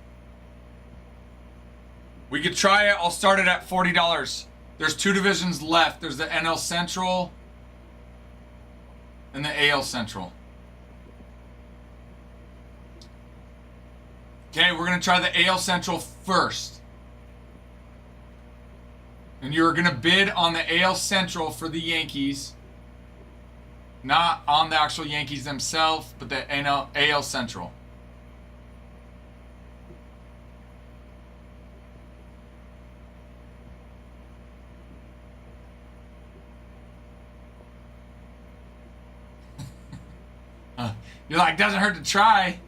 We could try it. I'll start it at $40. There's 2 divisions left. There's the NL Central and the AL Central. Okay, we're going to try the AL Central first. And you're going to bid on the AL Central for the Yankees. Not on the actual Yankees themselves, but the AL Central. You're like, doesn't hurt to try.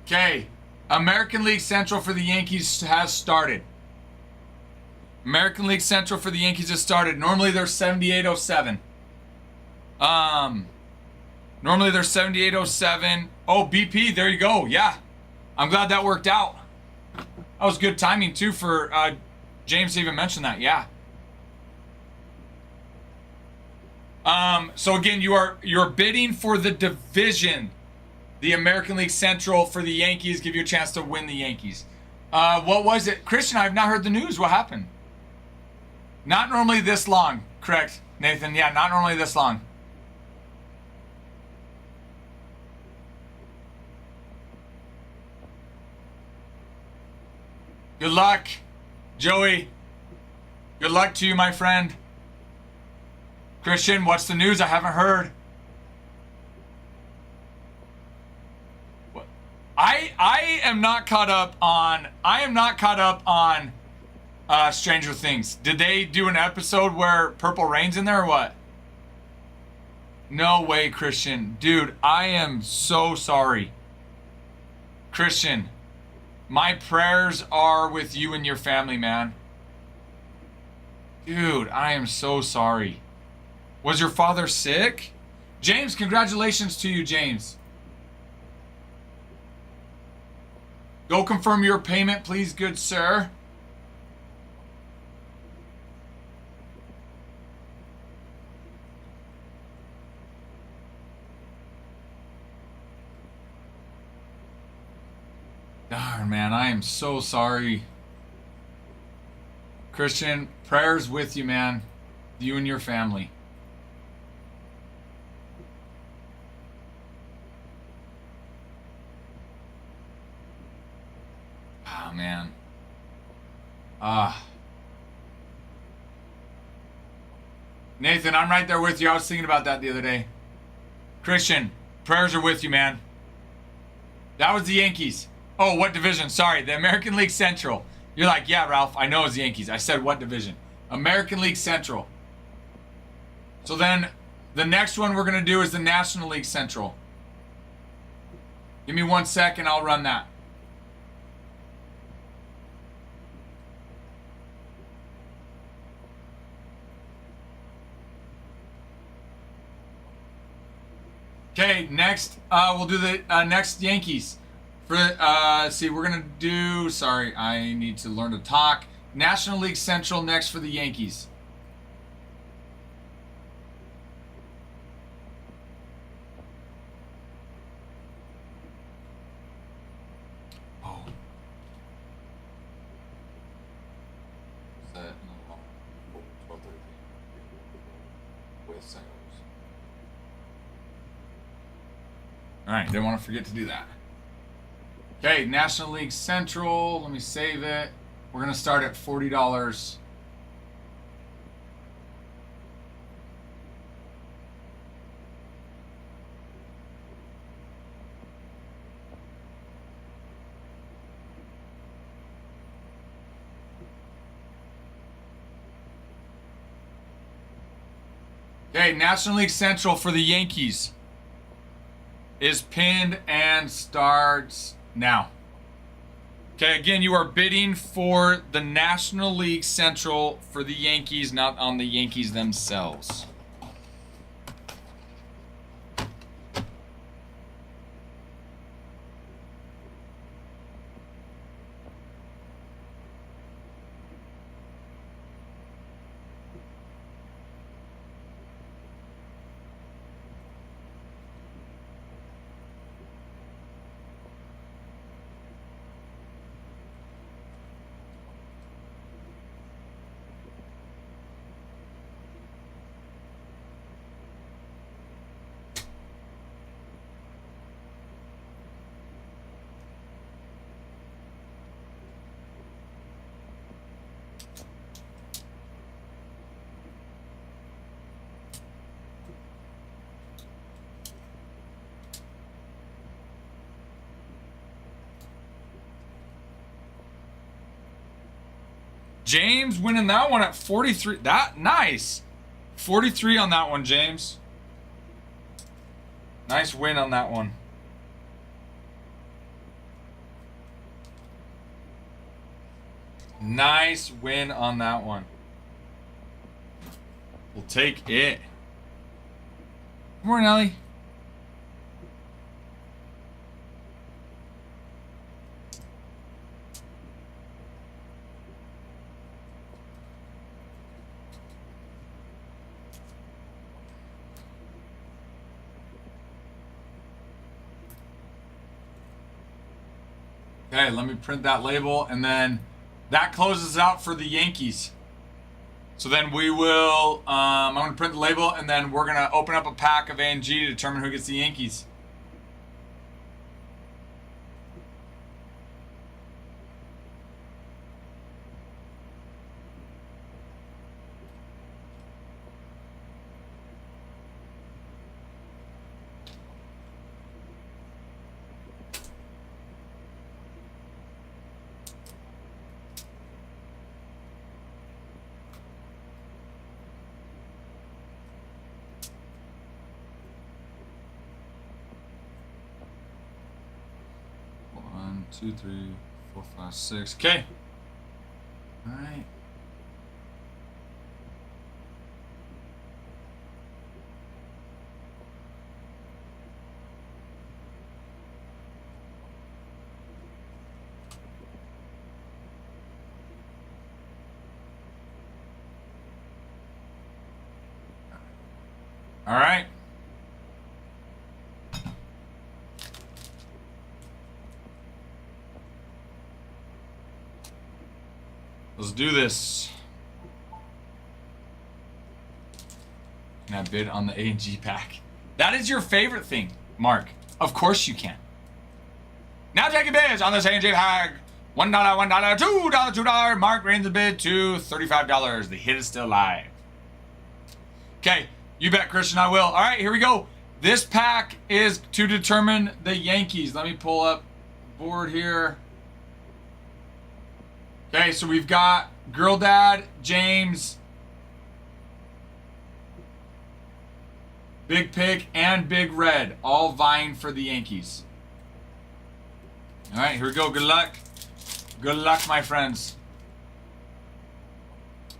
Okay. American League Central for the Yankees has started. American League Central for the Yankees has started. Normally they're 7807. Normally they're 7807. Oh, BP, there you go. Yeah. I'm glad that worked out. That was good timing too for James to even mention that. Yeah. So again, you're bidding for the division. The American League Central for the Yankees, give you a chance to win the Yankees. What was it? Christian, I've not heard the news. What happened? Not normally this long. Correct, Nathan. Yeah, not normally this long. Good luck, Joey. Good luck to you, my friend. Christian, what's the news? I haven't heard. What? I am not caught up on Stranger Things. Did they do an episode where Purple Rain's in there or what? No way, Christian. Dude, I am so sorry. Christian, my prayers are with you and your family, man. Dude, I am so sorry. Was your father sick? James, congratulations to you, James. Go confirm your payment, please, good sir. Darn, man, I am so sorry. Christian, prayers with you, man. You and your family. Oh, man. Nathan, I'm right there with you. I was thinking about that the other day. Christian, prayers are with you, man. That was the Yankees. Oh, what division? Sorry, the American League Central. You're like, yeah, Ralph, I know it's the Yankees. I said what division? American League Central. So then the next one we're going to do is the National League Central. Give me 1 second, I'll run that. Okay, next, we'll do the next Yankees. For see, we're gonna do. Sorry, I need to learn to talk. National League Central next for the Yankees. Oh. All right, didn't want to forget to do that. Okay, National League Central. Let me save it. We're going to start at $40. Okay, National League Central for the Yankees is pinned and starts now. Okay, again, you are bidding for the National League Central for the Yankees, not on the Yankees themselves. James winning that one at 43. That nice. 43 on that one, James. Nice win on that one. Nice win on that one. We'll take it. Good morning, Ellie. Okay, let me print that label, and then that closes out for the Yankees. So then we will, I'm going to print the label, and then we're going to open up a pack of ANG to determine who gets the Yankees. Two, three, 4, 5, 6. Okay. All right. All right. Let's do this. Can I bid on the A&G pack? That is your favorite thing, Mark. Of course you can. Now taking bids on this A&G pack. $1, $1, $2, $2. Mark raises the bid to $35. The hit is still live. Okay, you bet, Christian, I will. All right, here we go. This pack is to determine the Yankees. Let me pull up the board here. Okay, so we've got Girl Dad, James, Big Pig, and Big Red, all vying for the Yankees. All right, here we go. Good luck. Good luck, my friends.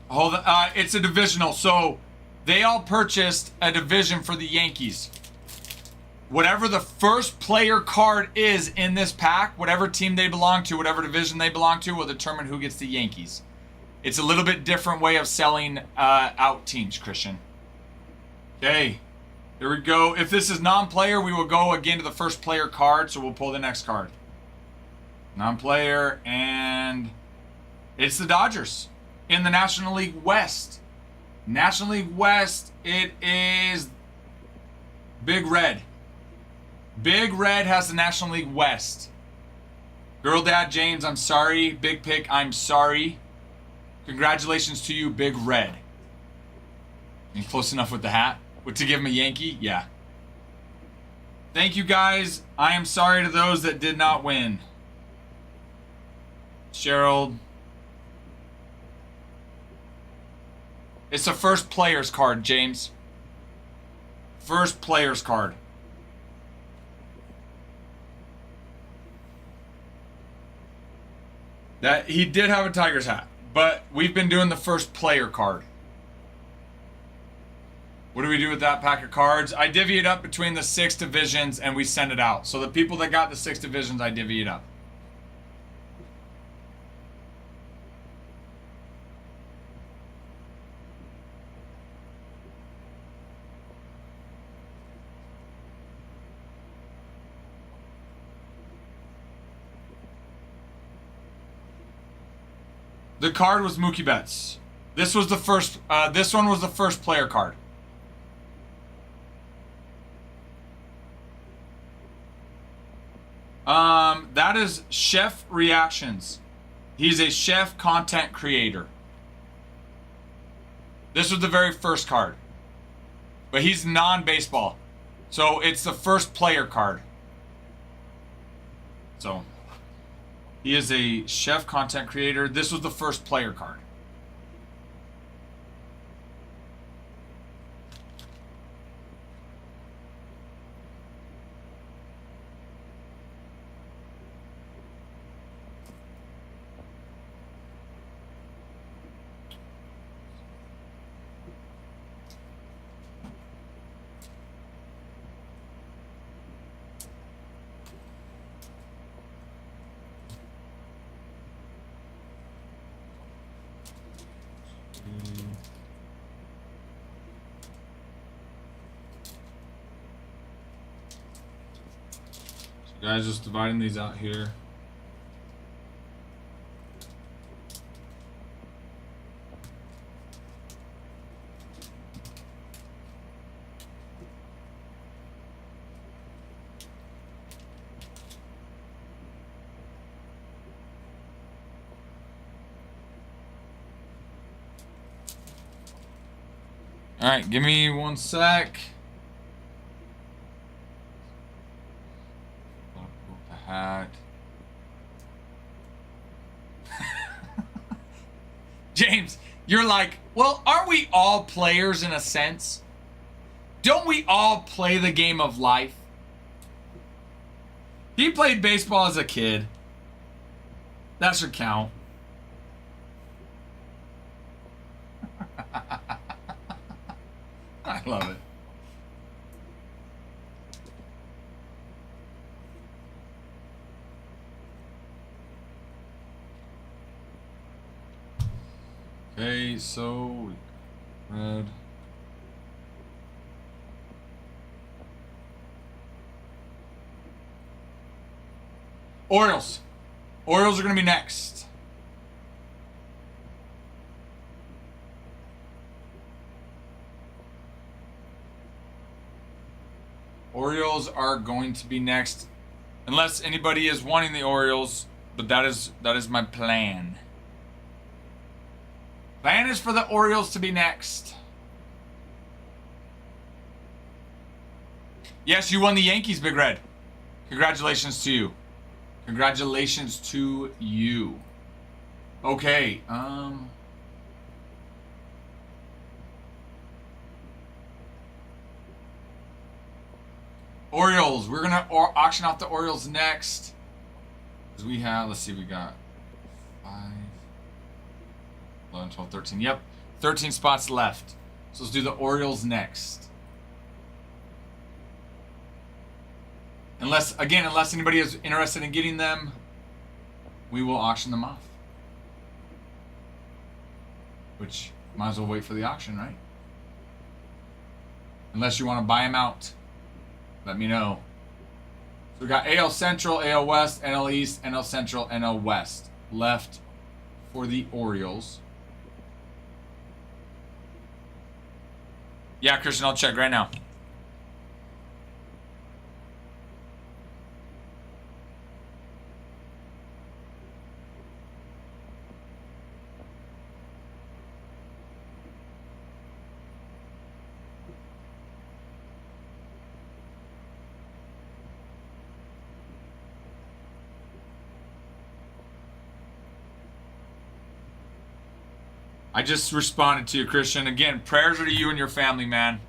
Hold on. It's a divisional, so they all purchased a division for the Yankees. Whatever the first player card is in this pack, whatever team they belong to, whatever division they belong to, will determine who gets the Yankees. It's a little bit different way of selling out teams, Christian. Okay, here we go. If this is non-player, we will go again to the first player card, so we'll pull the next card. Non-player, and it's the Dodgers in the National League West. National League West, it is Big Red. Big Red has the National League West. Girl Dad James, I'm sorry. Big Pick, I'm sorry. Congratulations to you, Big Red. You close enough with the hat? To give him a Yankee? Yeah. Thank you, guys. I am sorry to those that did not win. Cheryl. It's a first player's card, James. First player's card. That he did have a Tigers hat, but we've been doing the first player card. What do we do with that pack of cards? I divvy it up between the 6 divisions and we send it out. So the people that got the 6 divisions, I divvy it up. The card was Mookie Betts. This was the first. This one was the first player card. That is Chef Reactions. He's a chef content creator. This was the very first card, but he's non-baseball, so it's the first player card. So. He is a chef content creator. This was the first player card. Guys, just dividing these out here. All right, give me 1 sec. The hat. James, you're like, well, aren't we all players in a sense? Don't we all play the game of life? He played baseball as a kid. That should count. I love it. Okay, so red. Orioles. Orioles are going to be next. Orioles are going to be next. Unless anybody is wanting the Orioles, but that is my plan. Plan is for the Orioles to be next. Yes, you won the Yankees, Big Red. Congratulations to you. Congratulations to you. Okay, Orioles. We're gonna auction off the Orioles next. Because we have, let's see, we got 5, 11, 12, 13. Yep, 13 spots left. So let's do the Orioles next. Unless anybody is interested in getting them, we will auction them off. Which, might as well wait for the auction, right? Unless you want to buy them out. Let me know. So we got AL Central, AL West, NL East, NL Central, NL West left for the Orioles. Yeah, Christian, I'll check right now. I just responded to you, Christian. Again, prayers are to you and your family, man.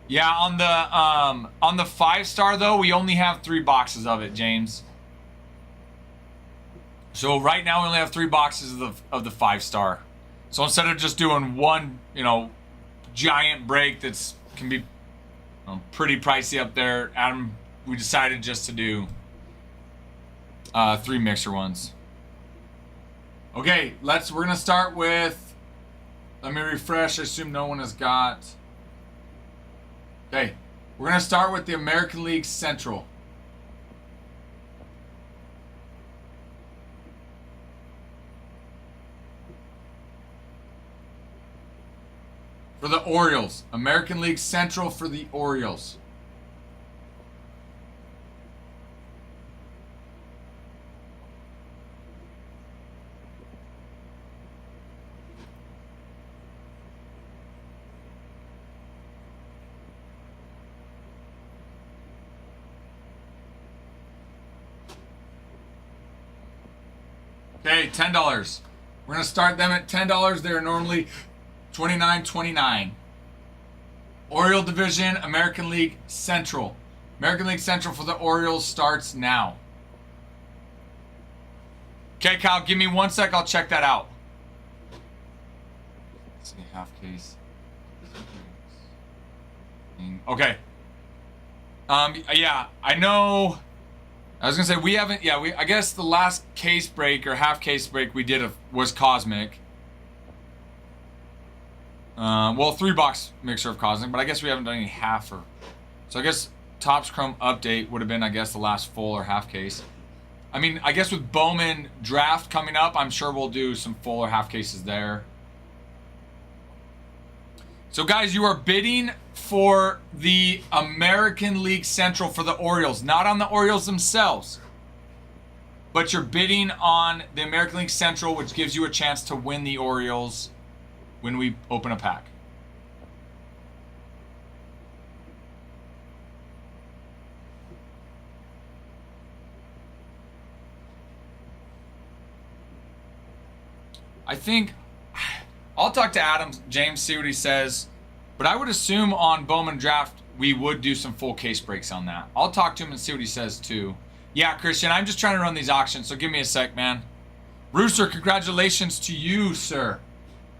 Yeah, on the 5-star though, we only have 3 boxes of it, James. So right now we only have 3 boxes of the 5-star. So instead of just doing one, giant break that's can be pretty pricey up there, Adam, we decided just to do 3 mixer ones. Okay, we're gonna start with, let me refresh, I assume no one has got. Okay, we're gonna start with the American League Central. For the Orioles. American League Central for the Orioles. Okay, $10. We're going to start them at $10. They're normally $29.29. Oriole Division, American League Central. American League Central for the Orioles starts now. Okay, Kyle, give me 1 sec. I'll check that out. Let's see, half case. Okay. Yeah, I know I was gonna say we haven't. Yeah, I guess the last case break or half case break we did was Cosmic. Well, 3-box mixer of Cosmic, but I guess we haven't done any half or. So I guess Topps Chrome update would have been, I guess, the last full or half case. I mean, I guess with Bowman draft coming up, I'm sure we'll do some full or half cases there. So, guys, you are bidding for the American League Central for the Orioles. Not on the Orioles themselves. But you're bidding on the American League Central, which gives you a chance to win the Orioles when we open a pack. I think I'll talk to Adam, James, see what he says. But I would assume on Bowman Draft, we would do some full case breaks on that. I'll talk to him and see what he says too. Yeah, Christian, I'm just trying to run these auctions, so give me a sec, man. Rooster, congratulations to you, sir.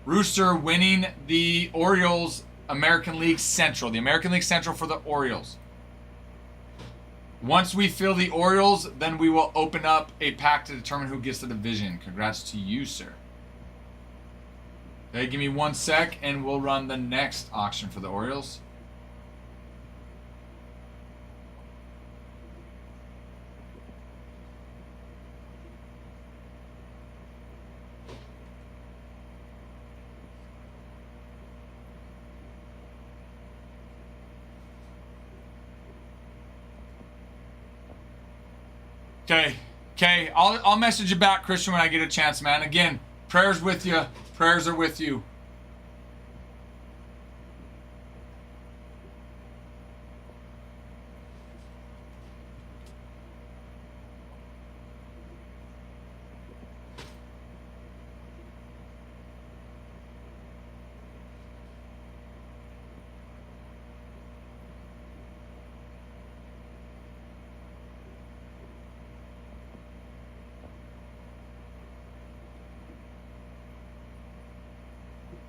Rooster winning the Orioles American League Central. The American League Central for the Orioles. Once we fill the Orioles, then we will open up a pack to determine who gets the division. Congrats to you, sir. Okay, give me 1 sec, and we'll run the next auction for the Orioles. Okay, I'll message you back, Christian, when I get a chance, man. Again, prayers with you. Prayers are with you.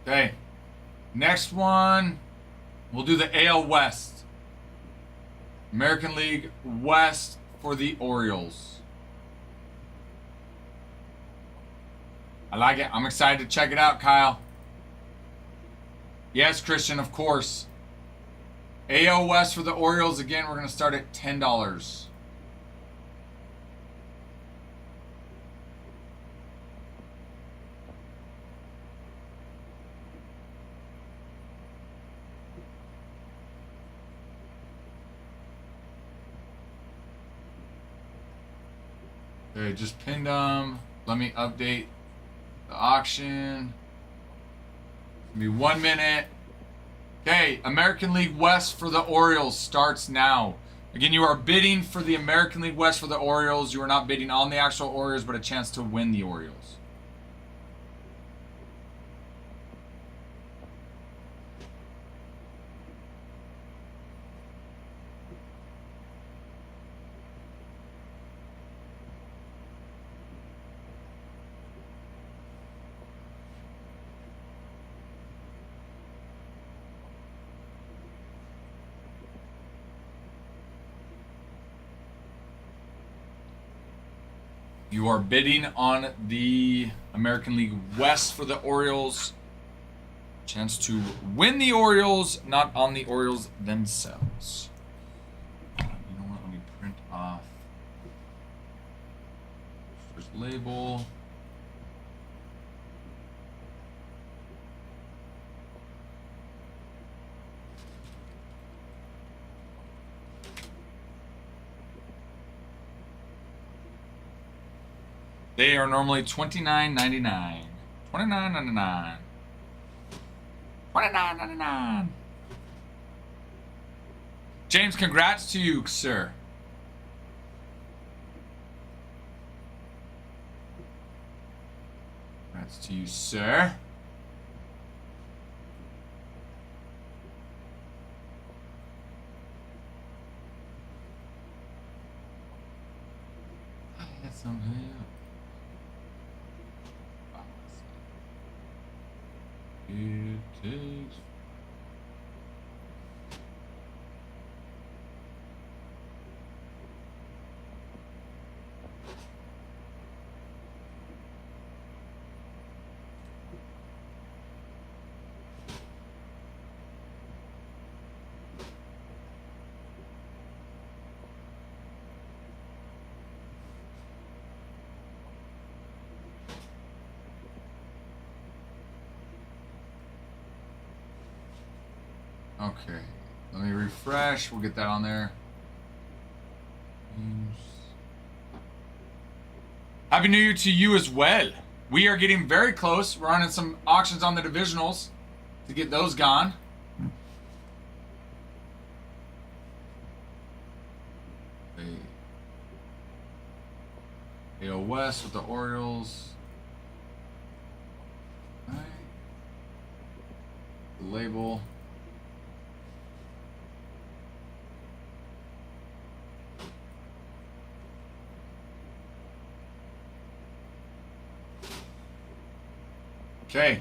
Okay, next one, we'll do the AL West. American League West for the Orioles. I like it. I'm excited to check it out, Kyle. Yes, Christian, of course. AL West for the Orioles. Again, we're going to start at $10. Okay, just pinned them. Let me update the auction. Give me 1 minute. Okay, American League West for the Orioles starts now. Again, you are bidding for the American League West for the Orioles. You are not bidding on the actual Orioles, but a chance to win the Orioles. You are bidding on the American League West for the Orioles. Chance to win the Orioles, not on the Orioles themselves. You know what? Let me print off first label. They are normally $29.99. $29.99. $29.99. James, congrats to you, sir. Congrats to you, sir. That's something. It takes. Okay. Let me refresh. We'll get that on there. Happy New Year to you as well. We are getting very close. We're running some auctions on the divisionals to get those gone. AL West with the Orioles. All right. The label. Okay.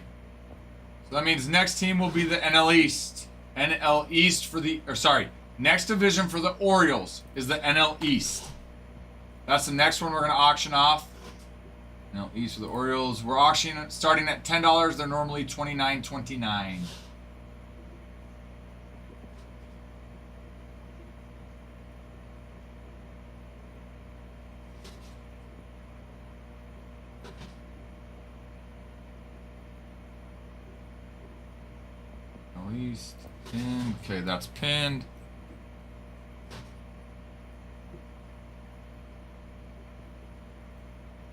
So that means next team will be the NL East. NL East for the, or sorry, next division for the Orioles is the NL East. That's the next one we're going to auction off. NL East for the Orioles. We're auctioning starting at $10. They're normally $29.29. East, pinned. Okay, that's pinned.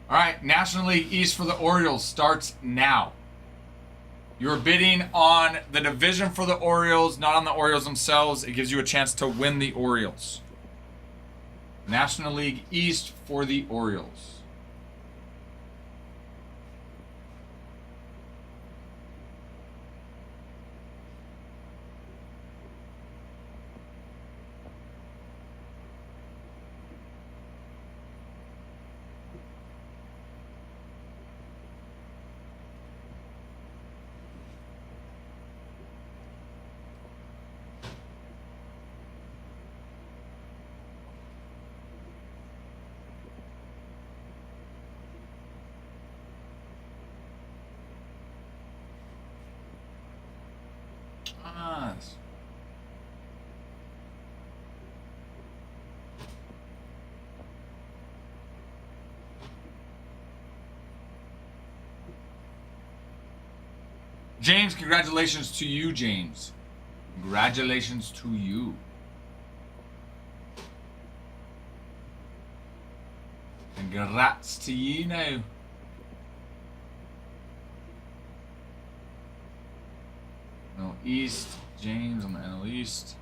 All right, National League East for the Orioles starts now. You're bidding on the division for the Orioles, not on the Orioles themselves. It gives you a chance to win the Orioles. National League East for the Orioles. James, congratulations to you, James. Congratulations to you. Congrats to you now. NL East, James on the NL East.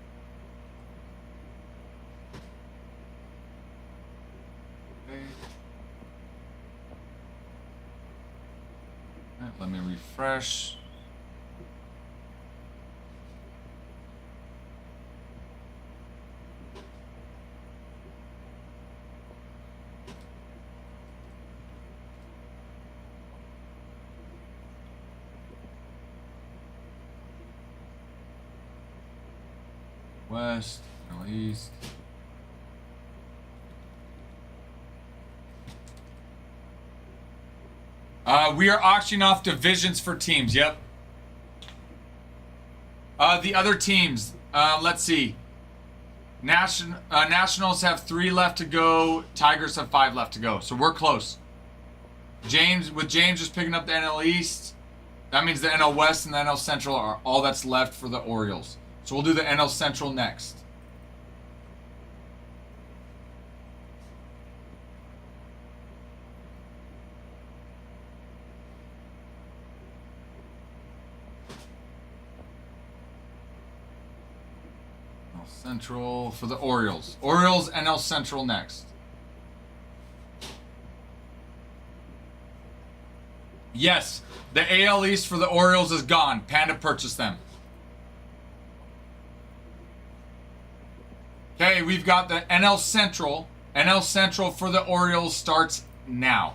Okay. All right, let me refresh. West, NL East. We are auctioning off divisions for teams. Yep. The other teams. Let's see. Nationals have 3 left to go. Tigers have 5 left to go. So we're close. James just picking up the NL East. That means the NL West and the NL Central are all that's left for the Orioles. So we'll do the NL Central next. NL Central for the Orioles. Orioles, NL Central next. Yes, the AL East for the Orioles is gone. Panda purchased them. Okay, we've got the NL Central. NL Central for the Orioles starts now.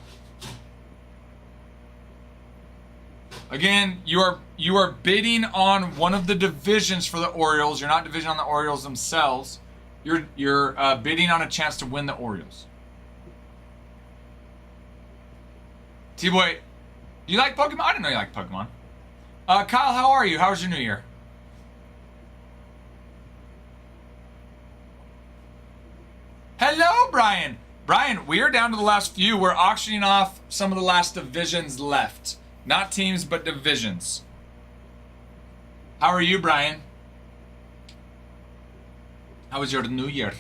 Again, you are bidding on one of the divisions for the Orioles. You're not bidding on the Orioles themselves. You're bidding on a chance to win the Orioles. T-Boy, do you like Pokemon? I didn't know you liked Pokemon. Kyle, how are you? How was your New Year? Hello, Brian. Brian, we are down to the last few. We're auctioning off some of the last divisions left. Not teams, but divisions. How are you, Brian? How was your New Year?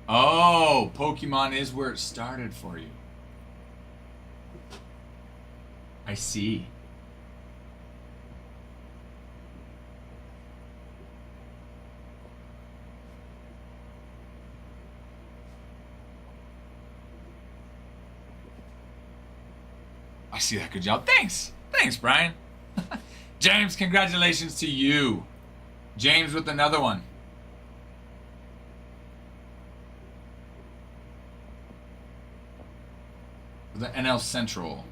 Oh, Pokemon is where it started for you. I see. I see that. Good job. Thanks. Thanks, Brian. James, congratulations to you. James with another one. The NL Central.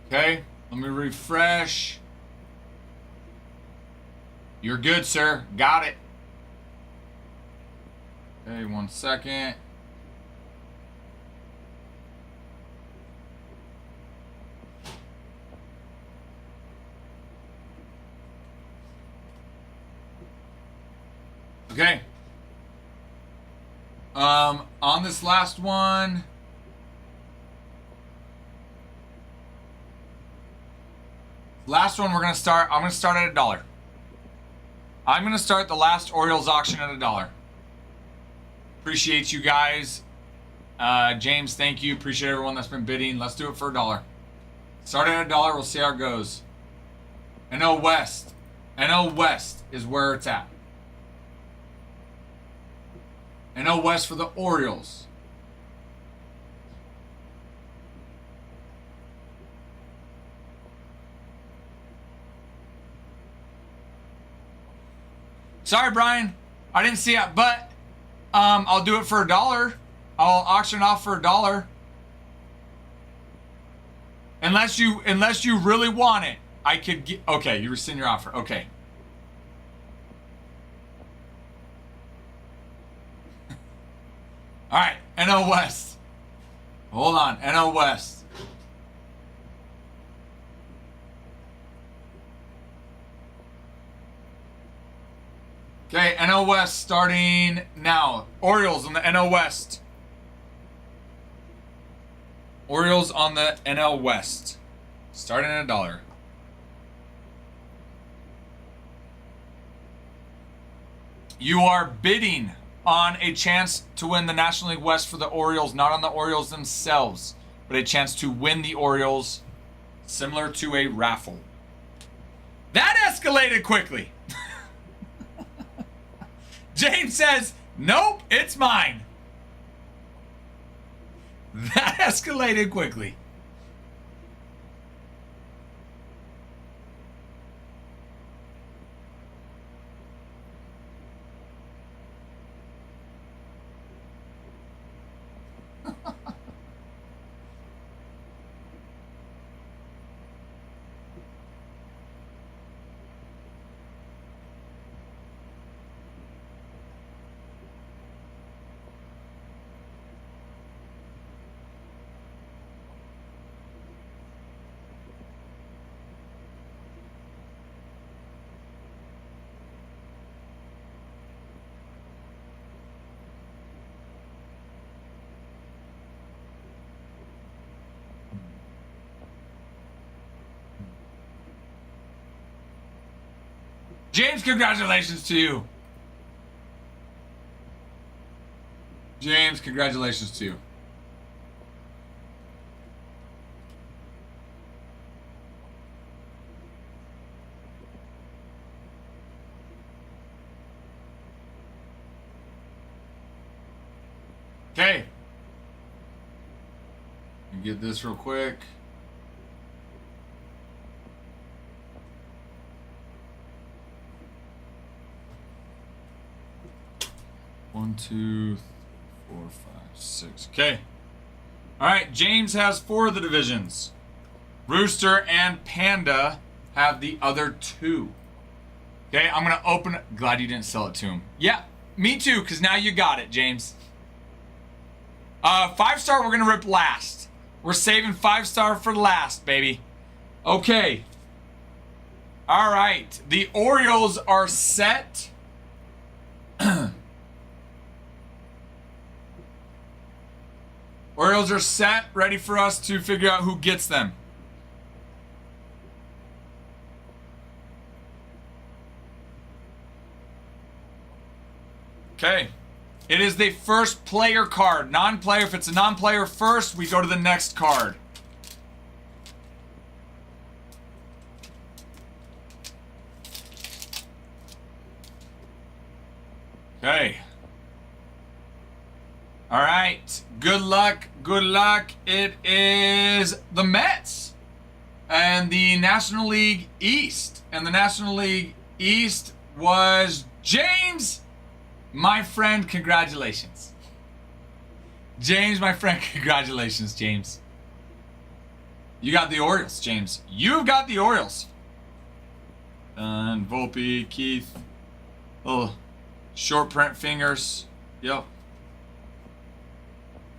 Okay, let me refresh. You're good, sir. Got it. Okay, 1 second. Okay. On this last one. Last one we're gonna start. I'm gonna start at $1. I'm gonna start the last Orioles auction at $1. Appreciate you guys. James, thank you. Appreciate everyone that's been bidding. Let's do it for $1. Start at $1. We'll see how it goes. NL West. NL West is where it's at. NL West for the Orioles. Sorry, Brian. I didn't see it, but I'll do it for $1. I'll auction off for $1. Unless you really want it, I could get. Okay, you rescind your offer. Okay. All right, NL West. Hold on, NL West. Okay, NL West starting now. Orioles on the NL West. Orioles on the NL West. Starting at $1. You are bidding on a chance to win the National League West for the Orioles, not on the Orioles themselves, but a chance to win the Orioles, similar to a raffle. That escalated quickly. James says, nope, it's mine. That escalated quickly. James, congratulations to you. James, congratulations to you. Okay. Get this real quick. One, two, 4, 5, 6. Okay. All right. James has 4 of the divisions. Rooster and Panda have the other 2. Okay. I'm gonna open it. Glad you didn't sell it to him. Yeah, me too. Cause now you got it, James. 5-star. We're gonna rip last. We're saving 5-star for last, baby. Okay. All right. The Orioles are set. Orioles are set, ready for us to figure out who gets them. Okay. It is the first player card. Non-player, if it's a non-player first, we go to the next card. Okay. All right. Good luck. Good luck. It is the Mets and the National League East. And the National League East was James. My friend, congratulations. James, my friend, congratulations, James. You got the Orioles, James. You've got the Orioles. And Volpe, Keith. Oh, short print fingers. Yep.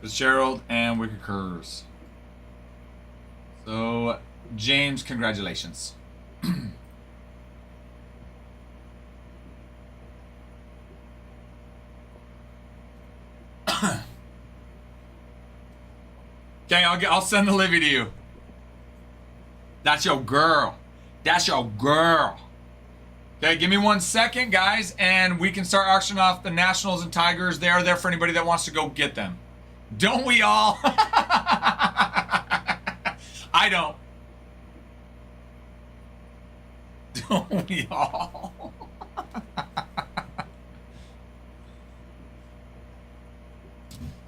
Fitzgerald and Wicked Curves. So, James, congratulations. Okay, I'll send Olivia to you. That's your girl. That's your girl. Okay, give me 1 second, guys, and we can start auctioning off the Nationals and Tigers. They are there for anybody that wants to go get them. Don't we all? I don't. Don't we all?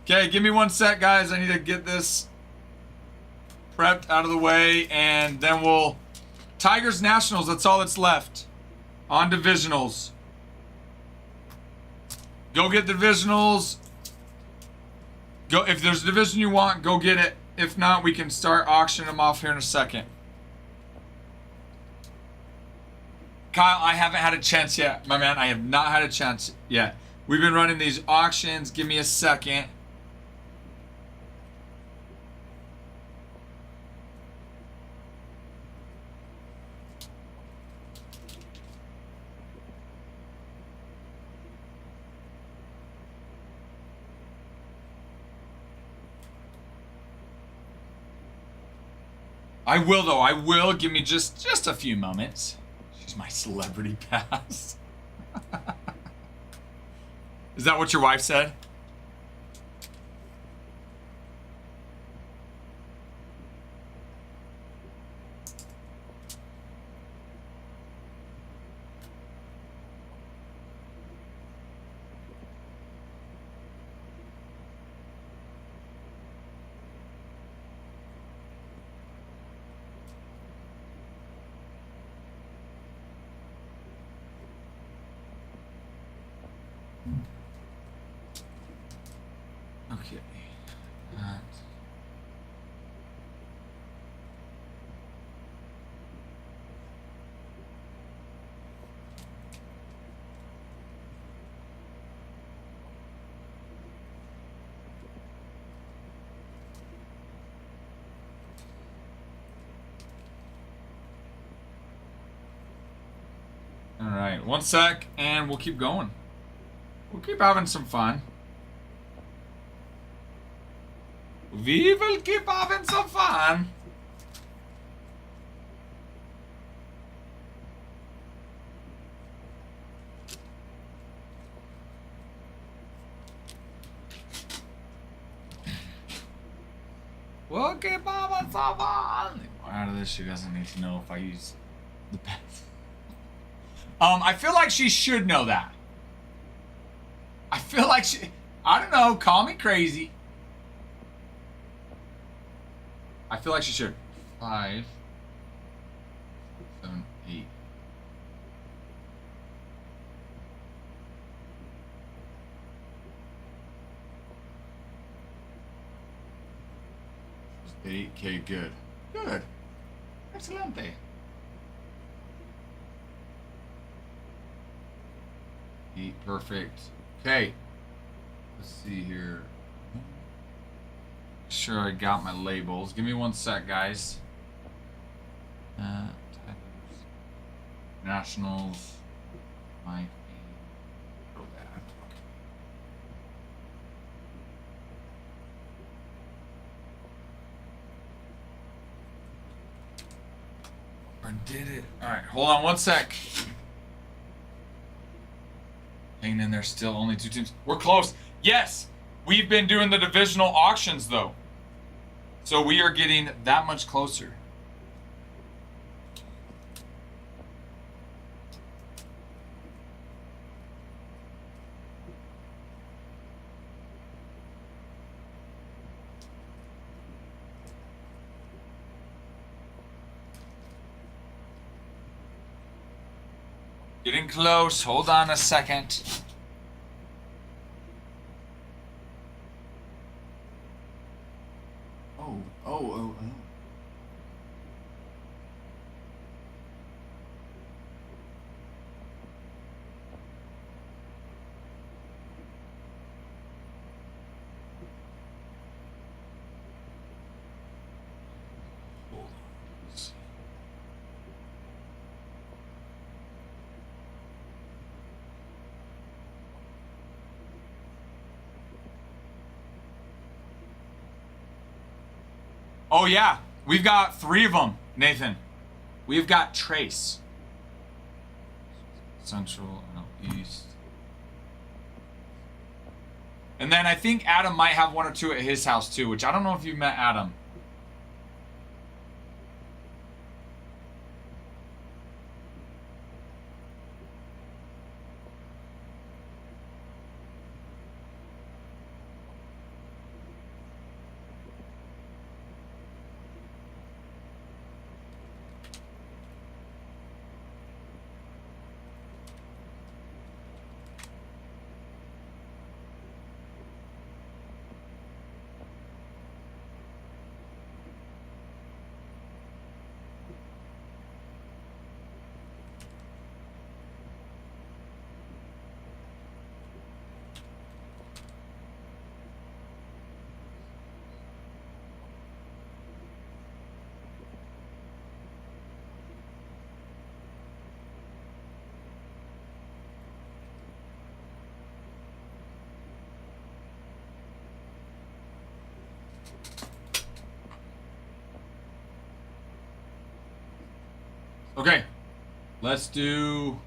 Okay, give me 1 sec, guys. I need to get this prepped out of the way, and then we'll... Tigers, Nationals, that's all that's left. On divisionals. Go get divisionals. Go, if there's a division you want, go get it. If not, we can start auctioning them off here in a second. Kyle, I haven't had a chance yet. My man, I have not had a chance yet. We've been running these auctions. Give me a second. I will, though. I will. Give me just a few moments. She's my celebrity pass. Is that what your wife said? Okay. All right, 1 sec, and we'll keep going. We'll keep having some fun. We will keep having some fun. We'll keep having some fun. Out of this, she doesn't need to know if I use the pen. I feel like she should know that. I feel like she... I don't know. Call me crazy. I feel like she should. 5, 7, 8. Okay, good. Good. Excelente. Perfect. Okay. Let's see here. Sure, I got my labels. Give me 1 sec, guys. Nationals. My go bad. Or did it? All right, hold on one sec. Hanging in there still, only 2 teams. We're close. Yes, we've been doing the divisional auctions though. So we are getting that much closer. Getting close. Hold on a second. Oh. Oh yeah, we've got 3 of them, Nathan. We've got Trace. Central, no, East. And then I think Adam might have 1 or 2 at his house too, which I don't know if you've met Adam. Okay, let's do.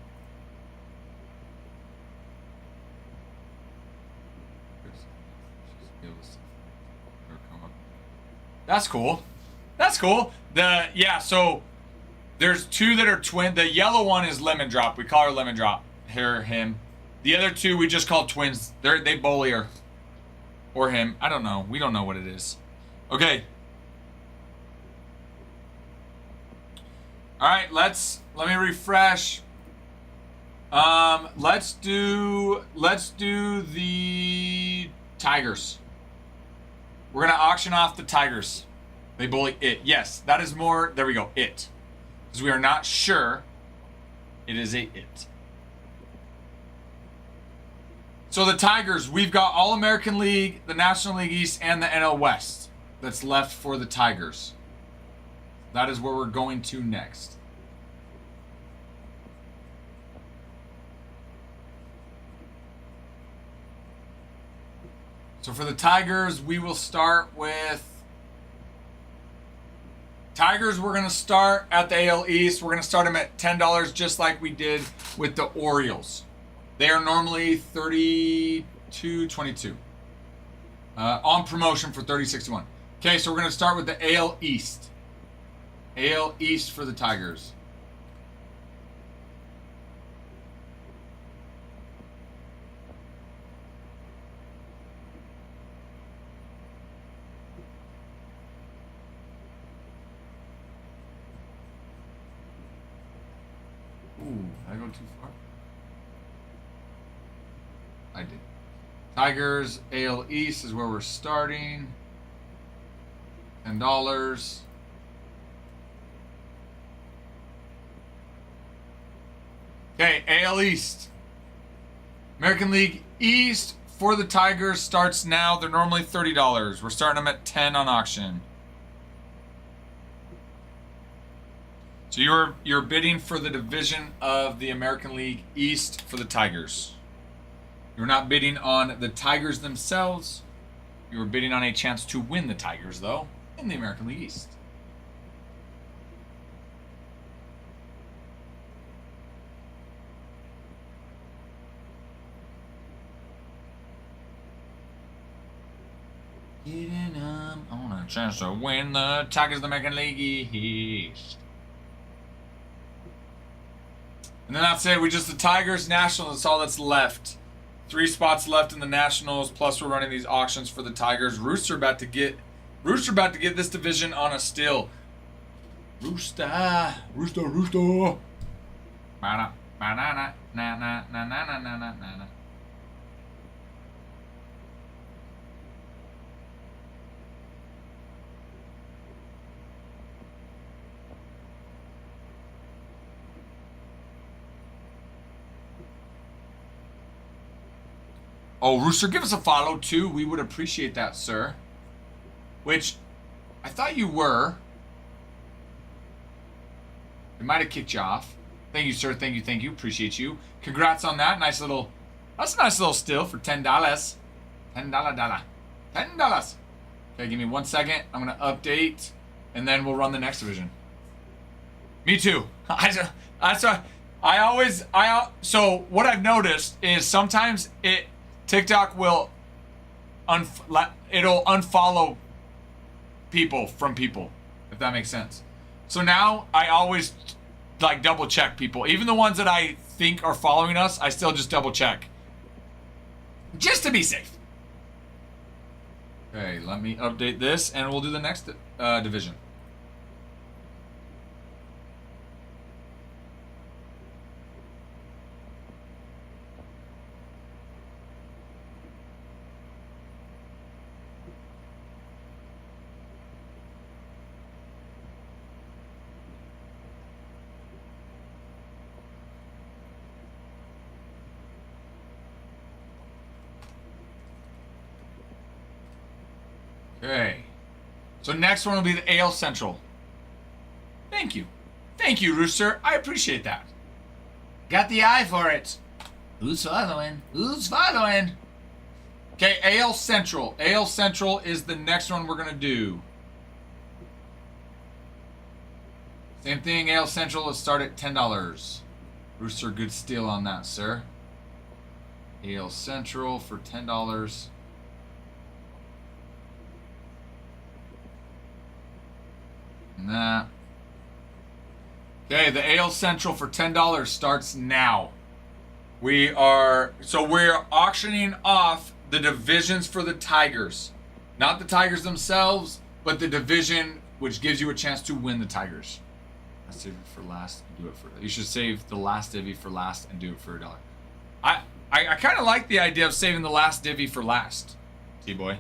That's cool. That's cool. So there's 2 that are twin. The yellow one is Lemon Drop. We call her Lemon Drop. Him. The other 2 we just call twins. They bully her. Or him. I don't know. We don't know what it is. Okay. All right, let me refresh. Let's do the Tigers. We're gonna auction off the Tigers. They bully it. Yes, that is more. There we go. It, because we are not sure. It is a it. So the Tigers, we've got All American League, the National League East, and the NL West. That's left for the Tigers. That is where we're going to next. So for the Tigers, we will start with... Tigers, we're going to start at the AL East. We're going to start them at $10 just like we did with the Orioles. They are normally $32.22. On promotion for $30.61. Okay, so we're going to start with the AL East. AL East for the Tigers. Ooh, did I go too far? I did. Tigers, AL East is where we're starting. $10. Okay, AL East. American League East for the Tigers starts now. They're normally $30. We're starting them at $10 on auction. So you're bidding for the division of the American League East for the Tigers. You're not bidding on the Tigers themselves. You were bidding on a chance to win the Tigers, though, in the American League East. Getting them on a chance to win the Tigers of the American League East. And then that's it. We just the Tigers, Nationals. That's all that's left. 3 spots left in the Nationals. Plus, we're running these auctions for the Tigers. Rooster about to get this division on a steal. Rooster. Banana, banana, na na na na na na na na. Oh, Rooster, give us a follow too. We would appreciate that, sir. Which, I thought you were. It might have kicked you off. Thank you, sir. Thank you. Appreciate you. Congrats on that. That's a nice little steal for $10. $10. Okay, give me 1 second. I'm going to update, and then we'll run the next division. Me too. So what I've noticed is sometimes TikTok will it'll unfollow people from people, if that makes sense. So now I always like double check people, even the ones that I think are following us. I still just double check, just to be safe. Okay, let me update this, and we'll do the next division. Okay. So next one will be the AL Central. Thank you. Thank you, Rooster. I appreciate that. Got the eye for it. Who's following? Okay, AL Central. AL Central is the next one we're going to do. Same thing, AL Central. Let's start at $10. Rooster, good steal on that, sir. AL Central for $10. And that. Okay, the AL Central for $10 starts now. We're auctioning off the divisions for the Tigers. Not the Tigers themselves, but the division which gives you a chance to win the Tigers. Let's save it for last and do it for. You should save the last divvy for last and do it for $1. I kind of like the idea of saving the last divvy for last, T-Boy.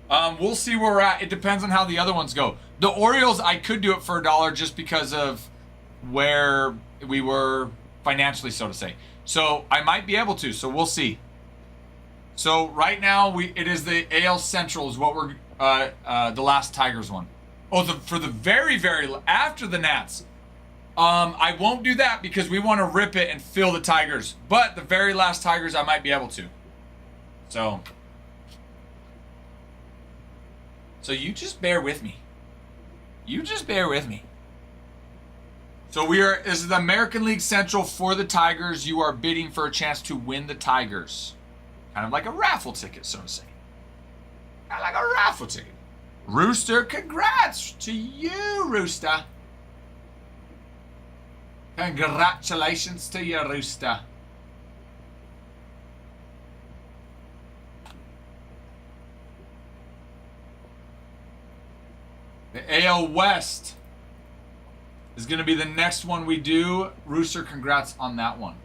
We'll see where we're at. It depends on how the other ones go. The Orioles, I could do it for $1 just because of where we were financially, so to say. So I might be able to. So we'll see. So right now, it is the AL Central is what we're the last Tigers one. Oh, for the very after the Nats. I won't do that because we want to rip it and fill the Tigers. But the very last Tigers, I might be able to. So you just bear with me. So this is the American League Central for the Tigers. You are bidding for a chance to win the Tigers. Kind of like a raffle ticket, so to say. Kind of like a raffle ticket. Rooster, congrats to you, Rooster. Congratulations to you, Rooster. The AL West is going to be the next one we do. Rooster, congrats on that one.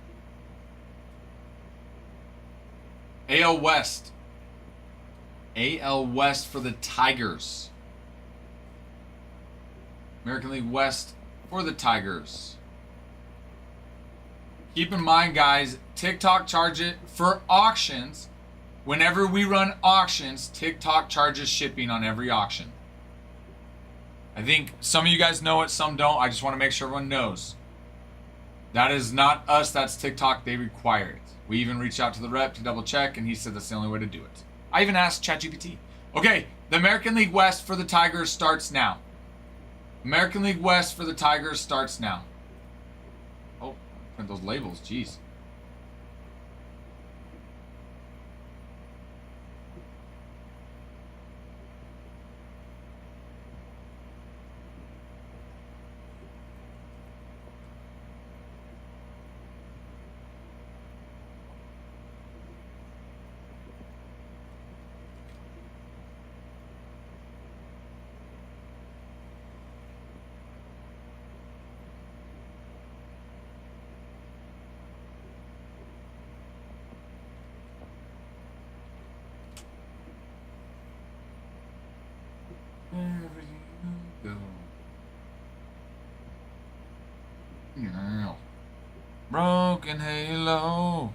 AL West. AL West for the Tigers. American League West for the Tigers. Keep in mind, guys, TikTok charge it for auctions. Whenever we run auctions, TikTok charges shipping on every auction. I think some of you guys know it, some don't. I just want to make sure everyone knows. That is not us, that's TikTok. They require it. We even reached out to the rep to double check, and he said that's the only way to do it. I even asked ChatGPT. Okay, the American League West for the Tigers starts now. American League West for the Tigers starts now. Oh, print those labels, jeez. Wherever you go. Yeah. Broken halo.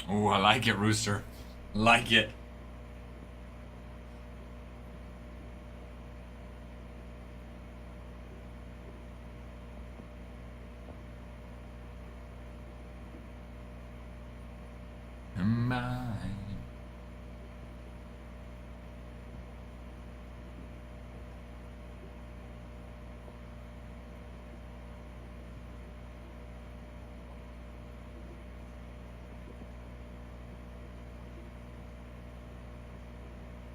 Oh, I like it, Rooster. Like it. Mine.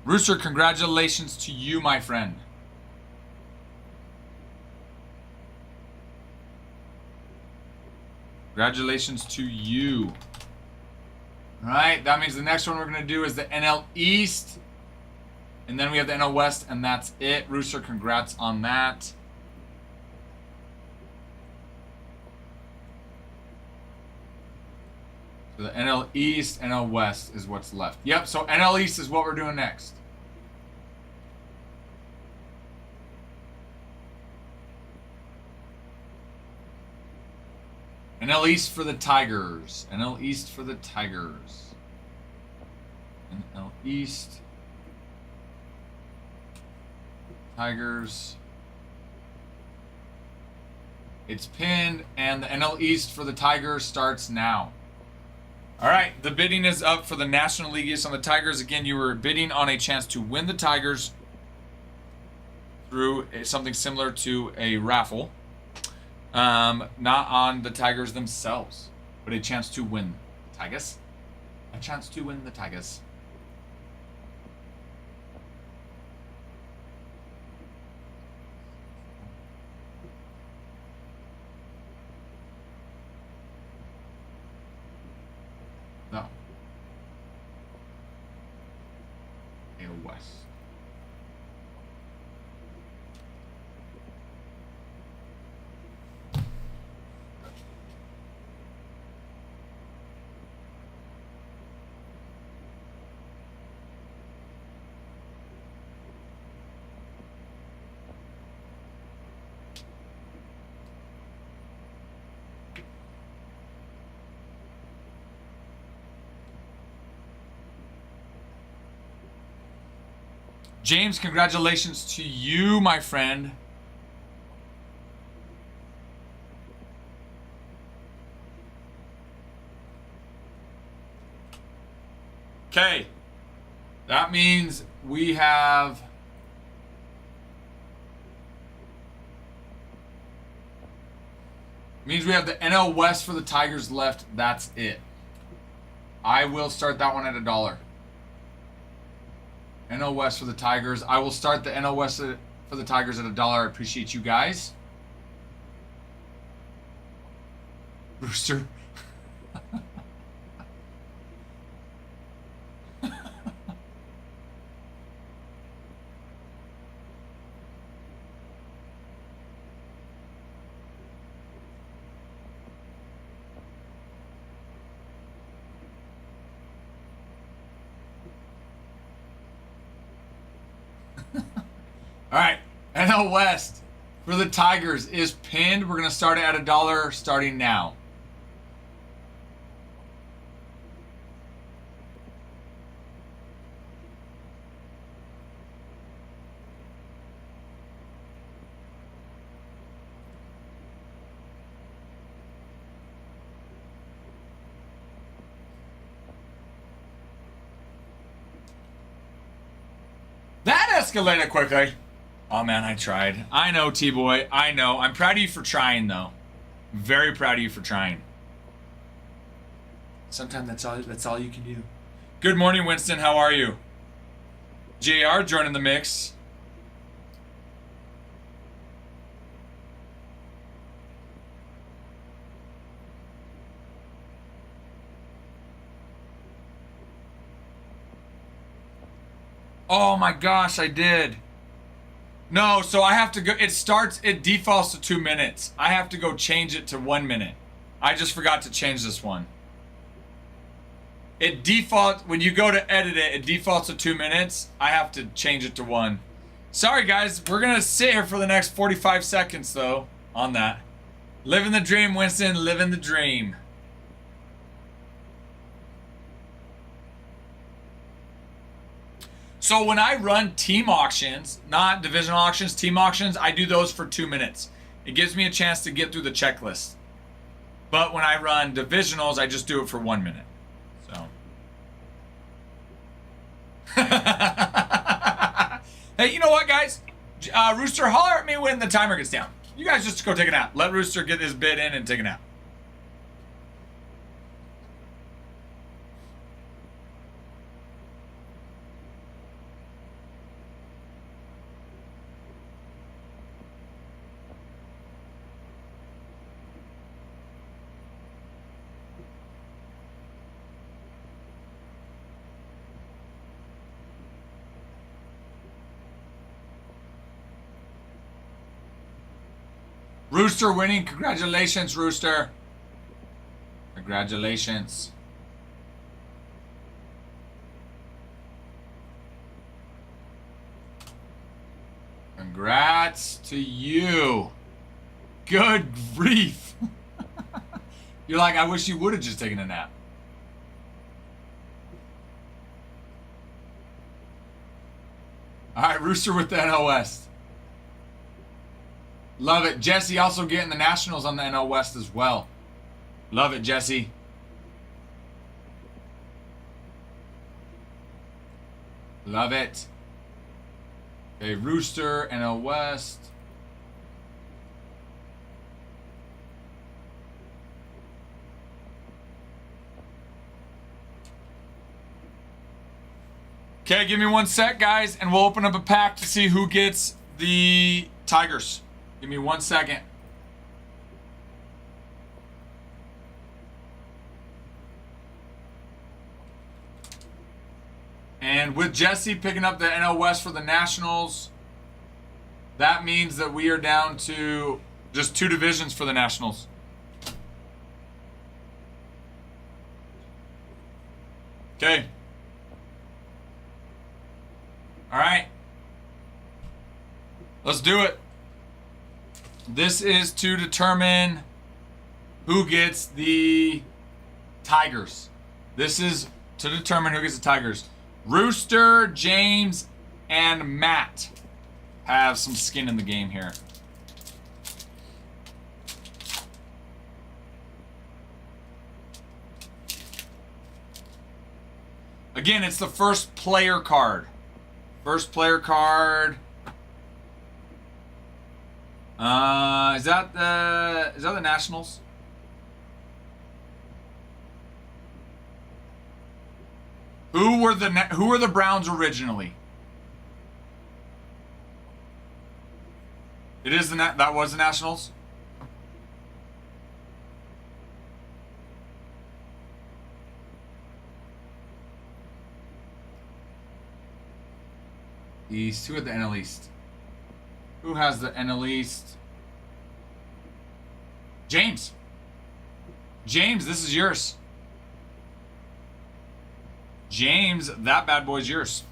Rooster, congratulations to you, my friend. Congratulations to you. All right, that means the next one we're going to do is the NL East. And then we have the NL West, and that's it. Rooster, congrats on that. So the NL East, NL West is what's left. Yep, so NL East is what we're doing next. NL East for the Tigers. NL East for the Tigers. NL East. Tigers. It's pinned, and the NL East for the Tigers starts now. All right, the bidding is up for the National League East on the Tigers. Again, you were bidding on a chance to win the Tigers through something similar to a raffle. Not on the Tigers themselves, but a chance to win the Tigers. A chance to win the Tigers. No. AL West. James, congratulations to you, my friend. Okay. That means we have the NL West for the Tigers left. That's it. I will start that one at $1. NL West for the Tigers. I will start the NL West for the Tigers at $1. I appreciate you guys. Rooster. All right, NL West for the Tigers is pinned. We're going to start it at $1 starting now. That escalated quickly. Oh man, I tried. I know, T-Boy. I know. I'm proud of you for trying, though. Very proud of you for trying. Sometimes that's all you can do. Good morning, Winston. How are you? JR joining the mix. Oh my gosh, I did. No, so I have to go. It defaults to 2 minutes. I have to go change it to 1 minute. I just forgot to change this one. It defaults, when you go to edit it, it defaults to 2 minutes. I have to change it to 1. Sorry guys, we're gonna sit here for the next 45 seconds though on that. Living the dream, Winston, living the dream. So when I run team auctions, not divisional auctions, team auctions, I do those for 2 minutes. It gives me a chance to get through the checklist. But when I run divisionals, I just do it for 1 minute. So. Hey, you know what, guys? Rooster, holler at me when the timer gets down. You guys just go take a nap. Let Rooster get his bid in and take a nap. Rooster winning. Congratulations, Rooster. Congratulations. Congrats to you. Good grief. You're like, I wish you would have just taken a nap. All right, Rooster with the NL West. Love it. Jesse also getting the Nationals on the NL West as well. Love it, Jesse. Love it. Okay, Rooster, NL West. Okay, give me 1 sec, guys, and we'll open up a pack to see who gets the Tigers. Give me 1 second. And with Jesse picking up the NL West for the Nationals, that means that we are down to just 2 divisions for the Nationals. Okay. All right. Let's do it. This is to determine who gets the Tigers. This is to determine who gets the Tigers. Rooster, James, and Matt have some skin in the game here. Again, it's the first player card. First player card. Is that the Nationals? Who were the Browns originally? It is that was the Nationals? East. Who had the NL East? Who has the NL East? James. James, this is yours. James, that bad boy's yours.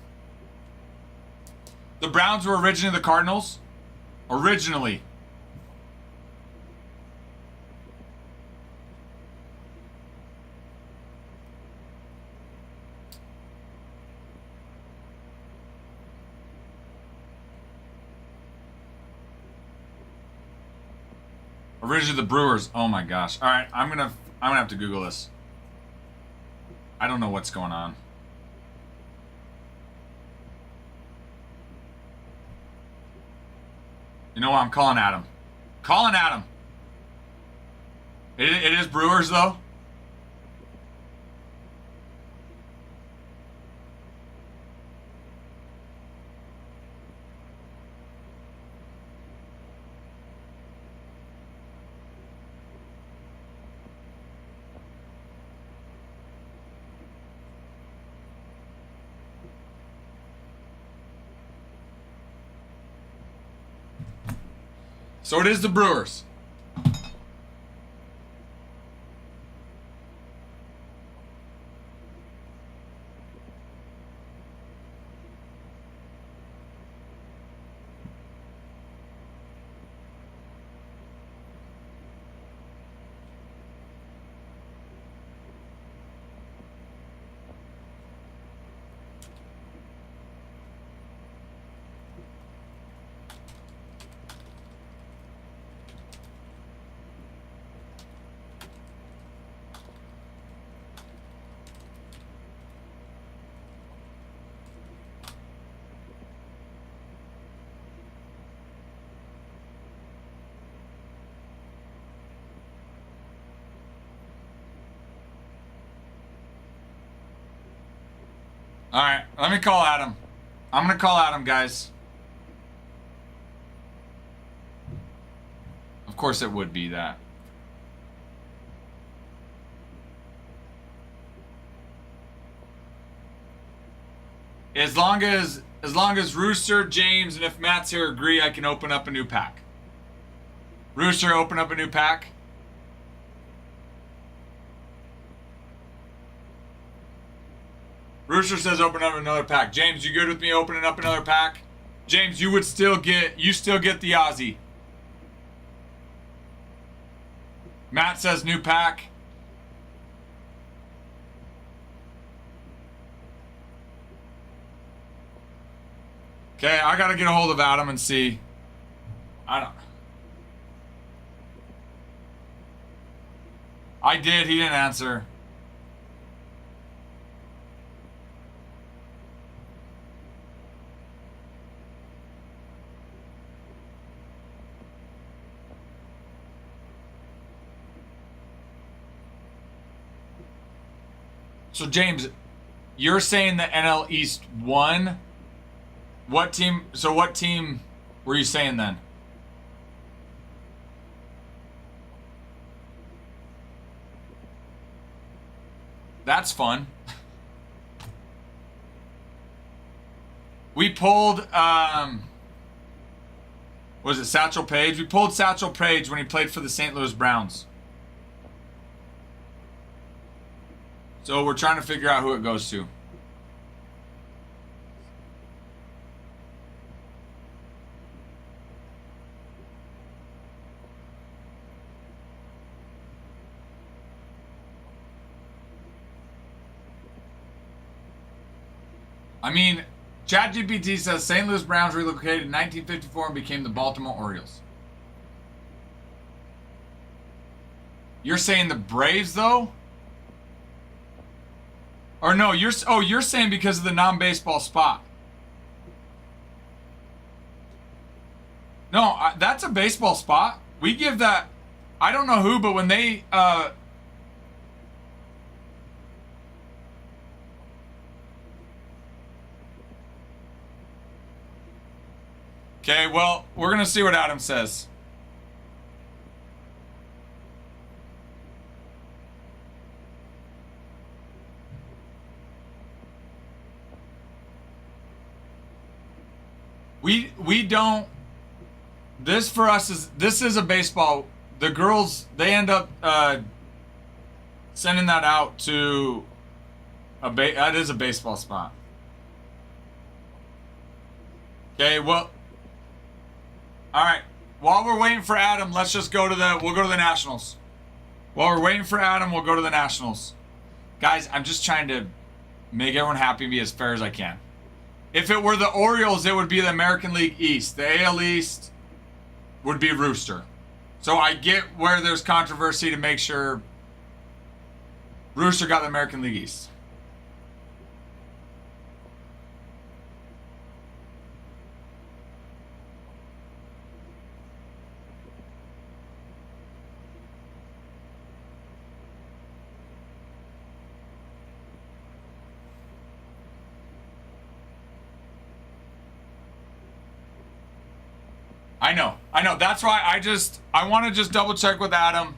The Browns were originally the Cardinals. Originally. Originally the Brewers. Oh my gosh. All right, I'm gonna have to Google this. I don't know what's going on. You know what? I'm calling Adam. Calling Adam. It is Brewers though. So it is the Brewers. All right, let me call Adam. I'm gonna call Adam, guys. Of course, it would be that. As long as Rooster, James, and if Matt's here agree, I can open up a new pack. Rooster, open up a new pack. Rooster says open up another pack. James, you good with me opening up another pack? James, you still get the Aussie. Matt says new pack. Okay, I gotta get a hold of Adam and see. I did, he didn't answer. So James, you're saying the NL East won? What team? So what team were you saying then? That's fun. We pulled, was it Satchel Paige? We pulled Satchel Paige when he played for the St. Louis Browns. So we're trying to figure out who it goes to. I mean, ChatGPT says St. Louis Browns relocated in 1954 and became the Baltimore Orioles. You're saying the Braves, though? Or no, you're saying because of the non-baseball spot. No, that's a baseball spot. We give that. I don't know who, but when they okay, well, we're gonna see what Adam says. We don't. This for us is a baseball. The girls, they end up sending that out to that is a baseball spot. Okay, well, all right. While we're waiting for Adam, let's just we'll go to the Nationals. While we're waiting for Adam, we'll go to the Nationals. Guys, I'm just trying to make everyone happy and be as fair as I can. If it were the Orioles, it would be the American League East. The AL East would be Rooster. So I get where there's controversy to make sure Rooster got the American League East. I know. That's why I want to just double check with Adam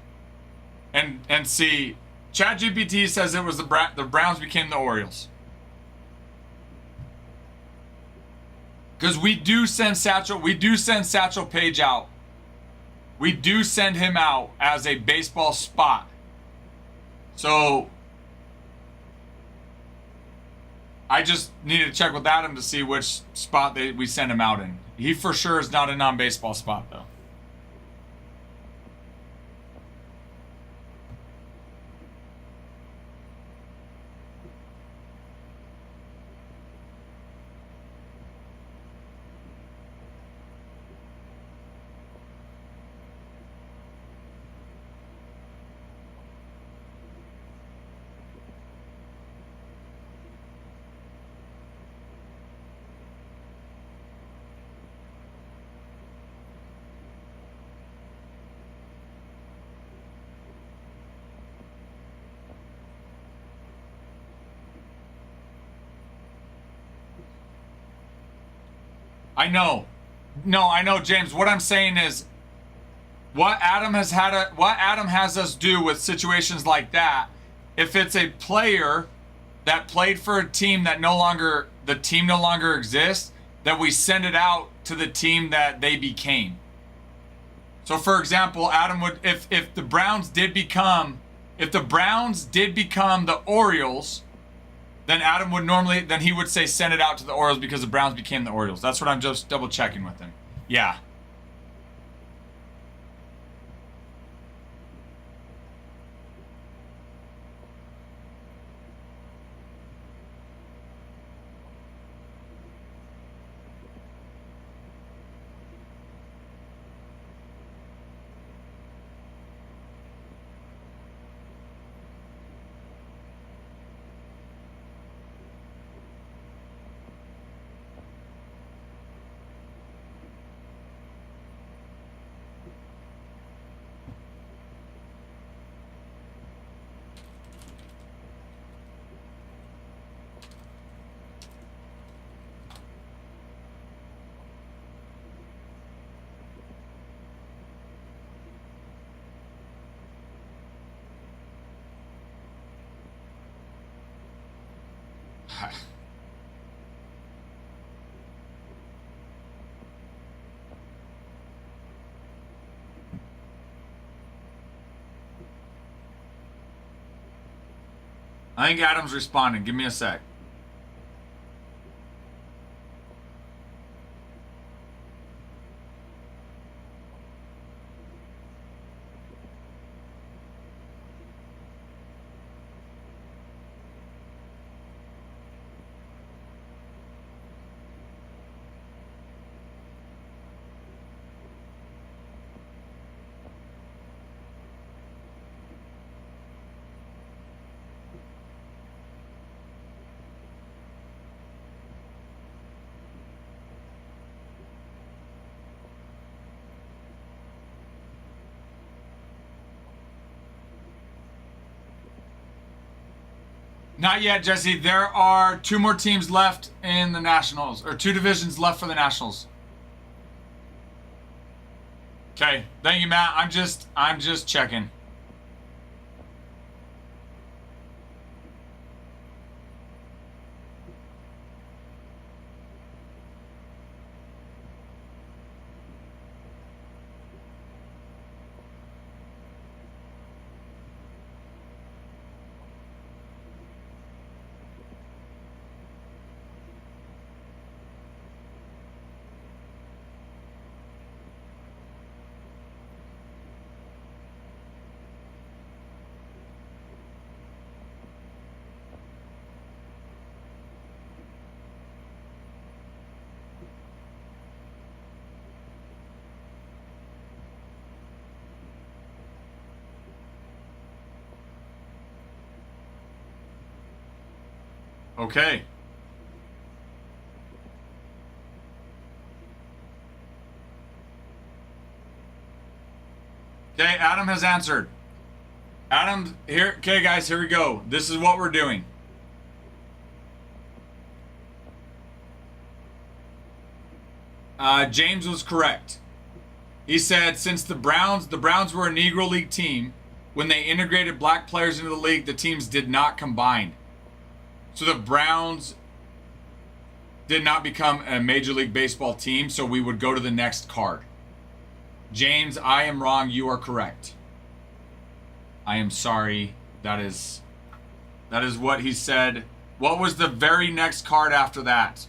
and see. ChatGPT says it was the Browns became the Orioles. Because we do send Satchel Paige out. We do send him out as a baseball spot. So I just need to check with Adam to see which spot we send him out in. He for sure is not a non-baseball spot, though. I know. No, I know, James. What I'm saying is, what Adam has us do with situations like that, if it's a player that played for a team that the team no longer exists, that we send it out to the team that they became. So for example, Adam would, if the Browns did become the Orioles, then Adam would then he would say send it out to the Orioles because the Browns became the Orioles. That's what I'm just double checking with him. Yeah. I think Adam's responding. Give me a sec. Not yet, Jesse. There are 2 more teams left in the Nationals, or 2 divisions left for the Nationals. Okay, thank you, Matt. I'm just checking. Okay. Okay, Adam has answered. Adam, here, okay, guys, here we go. This is what we're doing. James was correct. He said since the Browns were a Negro League team, when they integrated black players into the league, the teams did not combine. So the Browns did not become a Major League Baseball team, so we would go to the next card. James, I am wrong. You are correct. I am sorry. That is what he said. What was the very next card after that?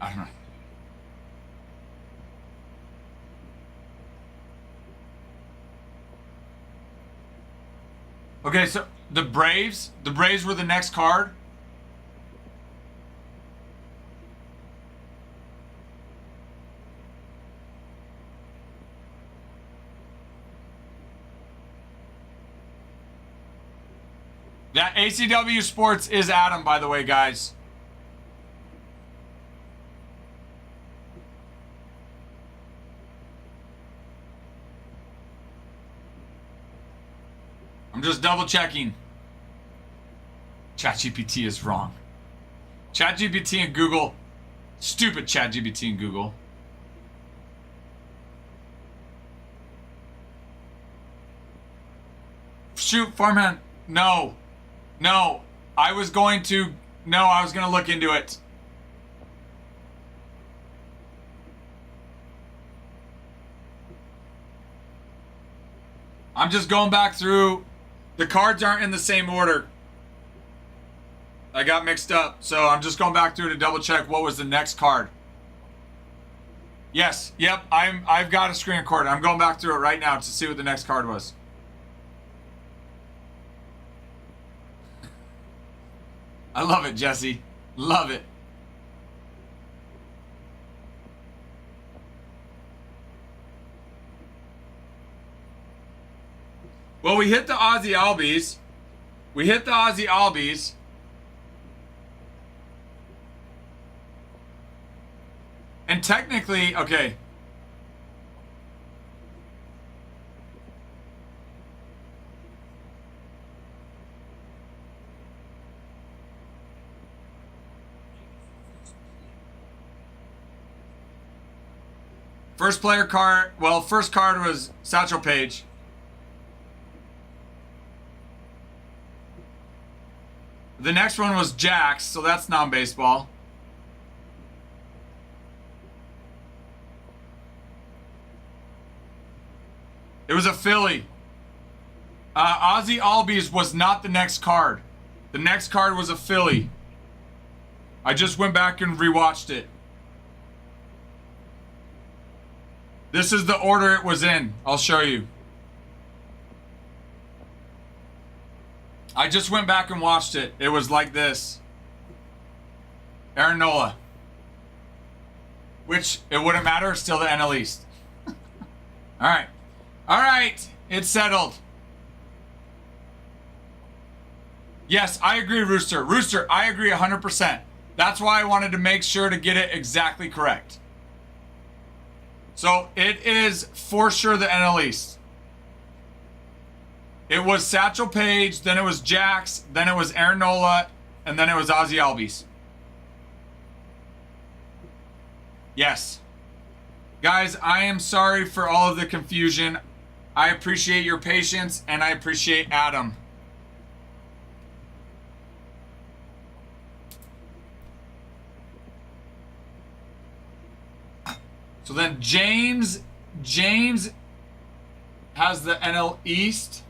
I don't know. Okay, so the Braves were the next card. That ACW Sports is Adam, by the way, guys. I'm just double checking. ChatGPT is wrong. ChatGPT and Google. Stupid ChatGPT and Google. Shoot, Farmhand. No. No. I was going to look into it. I'm just going back through. The cards aren't in the same order. I got mixed up, so I'm just going back through to double check what was the next card. Yes, yep, I've got a screen recorder. I'm going back through it right now to see what the next card was. I love it, Jesse. Love it. Well, we hit the Ozzy Albies. And technically, okay. First player card, well, first card was Satchel Paige. The next one was Jax, so that's non-baseball. It was a Philly. Ozzy Albies was not the next card. The next card was a Philly. I just went back and rewatched it. This is the order it was in. I'll show you. I just went back and watched it. It was like this. Aaron Nola. Which, it wouldn't matter, still the NL East. Alright. Alright, it's settled. Yes, I agree, Rooster. Rooster, I agree 100%. That's why I wanted to make sure to get it exactly correct. So, it is for sure the NL East. It was Satchel Paige, then it was Jax, then it was Aaron Nola, and then it was Ozzy Albies. Yes. Guys, I am sorry for all of the confusion. I appreciate your patience, and I appreciate Adam. So then James has the NL East.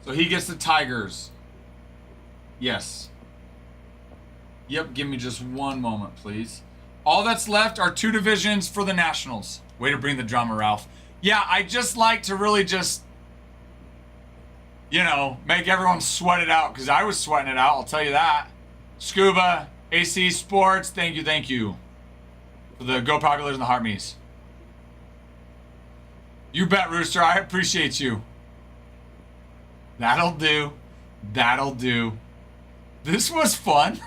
So he gets the Tigers. Yes. Yep, give me just one moment, please. All that's left are 2 divisions for the Nationals. Way to bring the drama, Ralph. Yeah, I just like to really just, you know, make everyone sweat it out, because I was sweating it out, I'll tell you that. Scuba, AC Sports, thank you. For the Go Populars and the Heartme's. You bet, Rooster, I appreciate you. That'll do. That'll do. This was fun.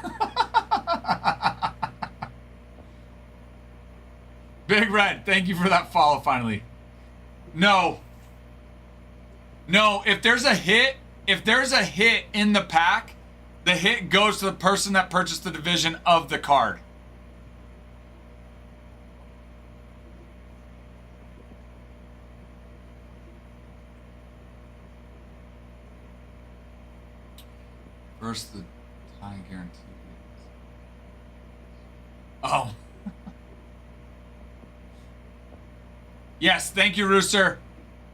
Big Red, thank you for that follow finally. No. No, if there's a hit in the pack, the hit goes to the person that purchased the division of the card. First, the tie guarantee. Oh. Yes, thank you, Rooster.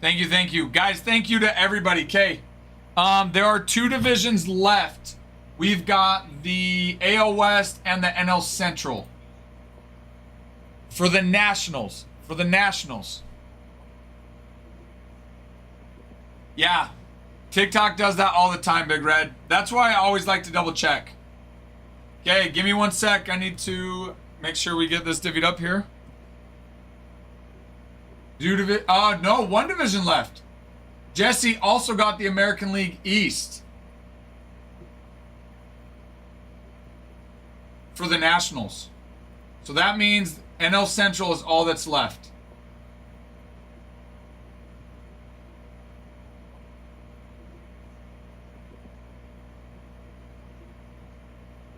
Thank you. Guys, thank you to everybody. Okay. There are 2 divisions left. We've got the AL West and the NL Central. For the Nationals. Yeah. TikTok does that all the time, Big Red. That's why I always like to double check. Okay, give me 1 sec. I need to make sure we get this divvied up here. No, 1 division left. Jesse also got the American League East for the Nationals. So that means NL Central is all that's left.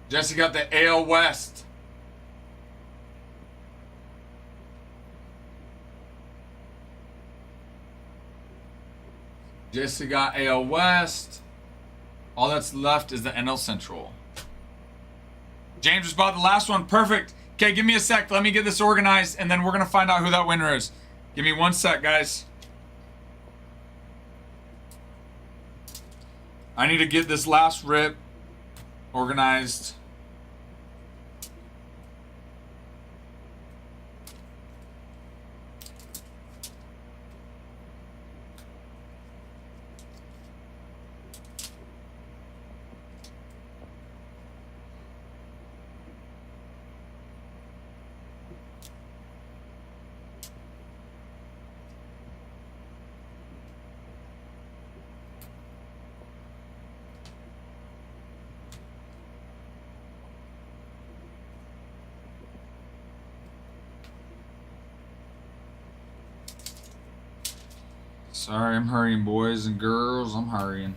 Jesse got the AL West. Jesse got AL West. All that's left is the NL Central. James just bought the last one. Perfect. Okay, give me a sec. Let me get this organized, and then we're going to find out who that winner is. Give me 1 sec, guys. I need to get this last rip organized. Sorry, I'm hurrying, boys and girls. I'm hurrying.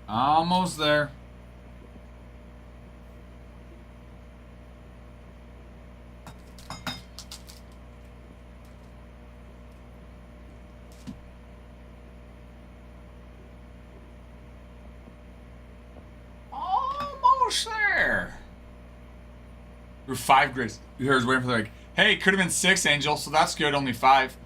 Almost there. Almost there. We're 5 grids. Here's waiting for the like, hey, could have been 6, Angel, so that's good, only 5.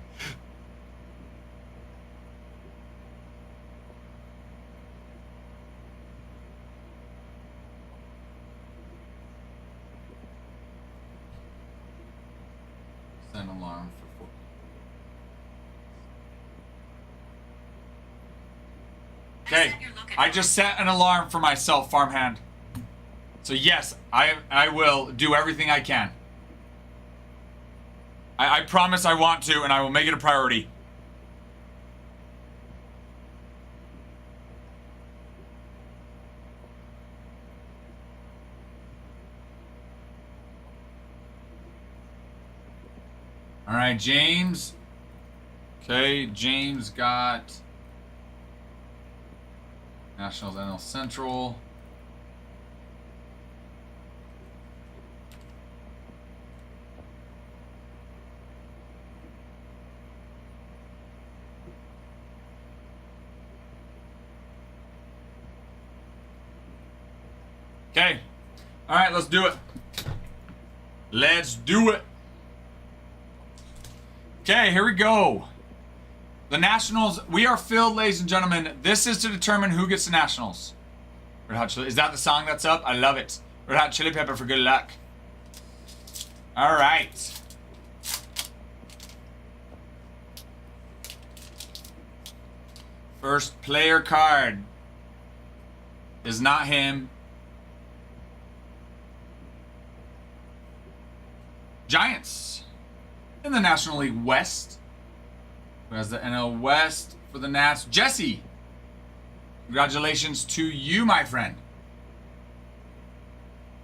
Set an alarm for 4. Okay, I just set an alarm for myself, farmhand. So yes, I will do everything I can. I promise I want to, and I will make it a priority. All right, James. Okay, James got Nationals, NL Central. Okay. All right, let's do it. Let's do it. Okay, here we go. The Nationals, we are filled, ladies and gentlemen. This is to determine who gets the Nationals. Red Hot Chili, is that the song that's up? I love it. Red Hot Chili Pepper for good luck. All right. First player card is not him. Giants in the National League West. Who has the NL West for the Nats? Jesse. Congratulations to you, my friend.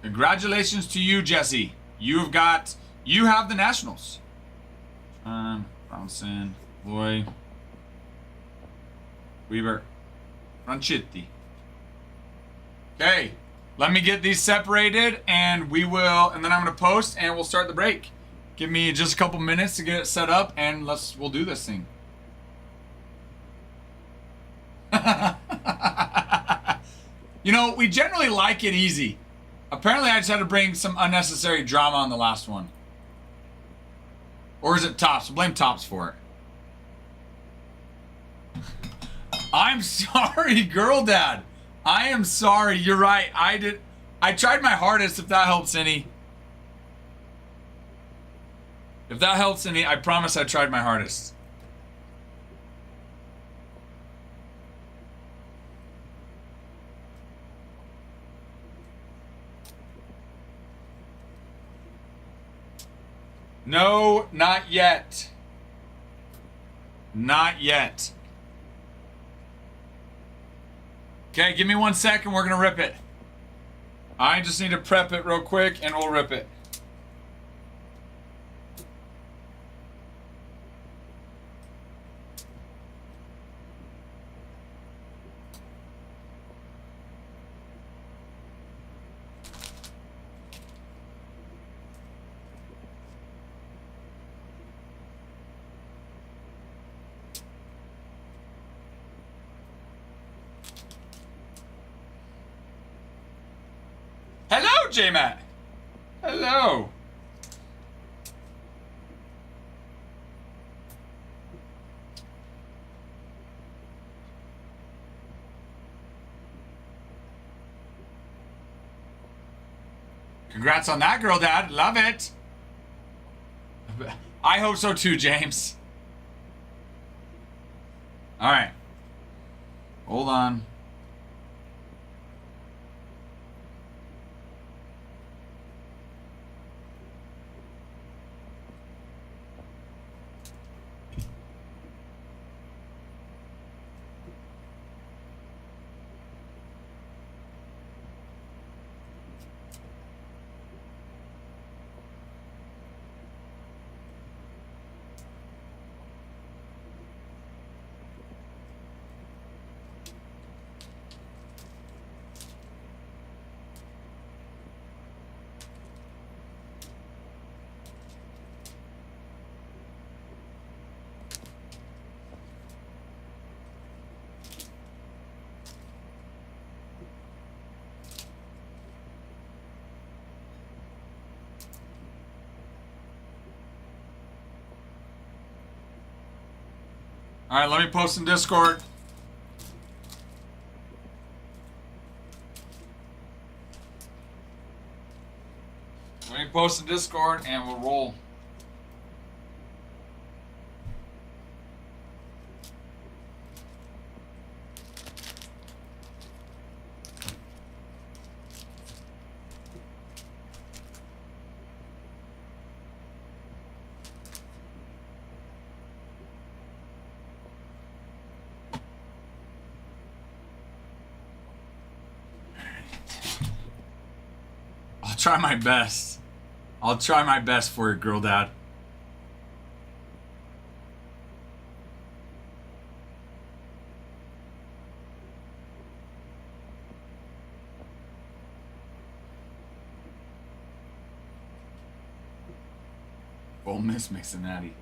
Congratulations to you, Jesse. You have the Nationals. Bronson, Loy, Weaver, Franchitti. Okay, let me get these separated, and then I'm gonna post, and we'll start the break. Give me just a couple minutes to get it set up, and we'll do this thing. You know, we generally like it easy. Apparently, I just had to bring some unnecessary drama on the last one. Or is it Tops? Blame Tops for it. I'm sorry, Girl Dad. I am sorry. You're right. I tried my hardest, if that helps any. If that helps any, I promise I tried my hardest. No, not yet. Not yet. Okay, give me 1 second. We're going to rip it. I just need to prep it real quick, and we'll rip it. Hello, J-Matt. Hello. Congrats on that, Girl Dad. Love it. I hope so too, James. All right. Hold on. All right, let me post in Discord. Let me post in Discord and we'll roll. I'll try my best. I'll try my best for you, Girl Dad. Ole Miss Cincinnati.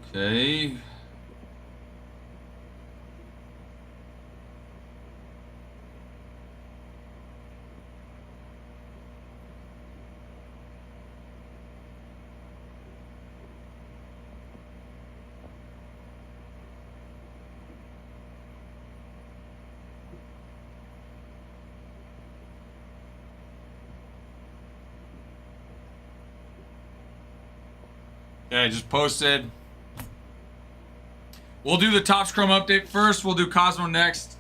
Okay. Okay, just posted. We'll do the Topps Chrome update first. We'll do Cosmo next.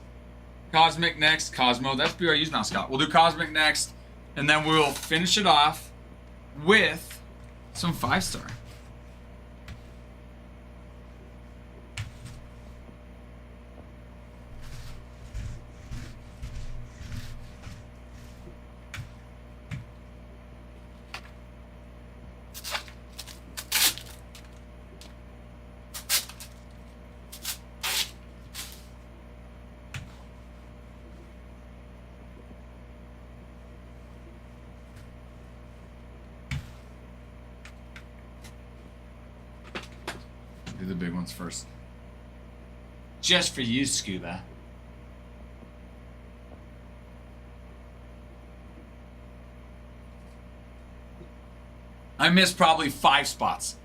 Cosmic next. Cosmo. That's BYU's mascot. We'll do Cosmic next. And then we'll finish it off with some 5-star. Do the big ones first. Just for you, Scuba. I missed probably 5 spots.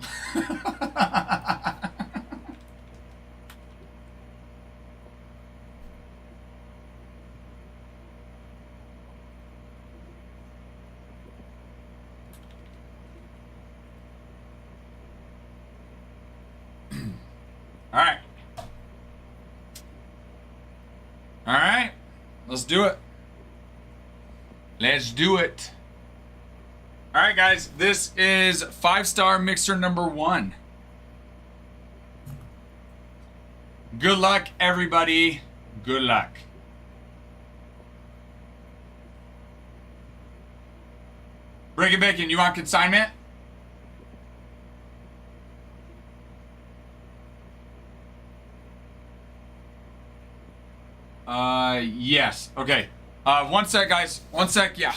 All right. All right. Let's do it. Let's do it. All right, guys. This is 5-star mixer number 1. Good luck, everybody. Good luck. Break it bacon. You want consignment? Yes. Okay. One sec, guys. One sec. Yeah.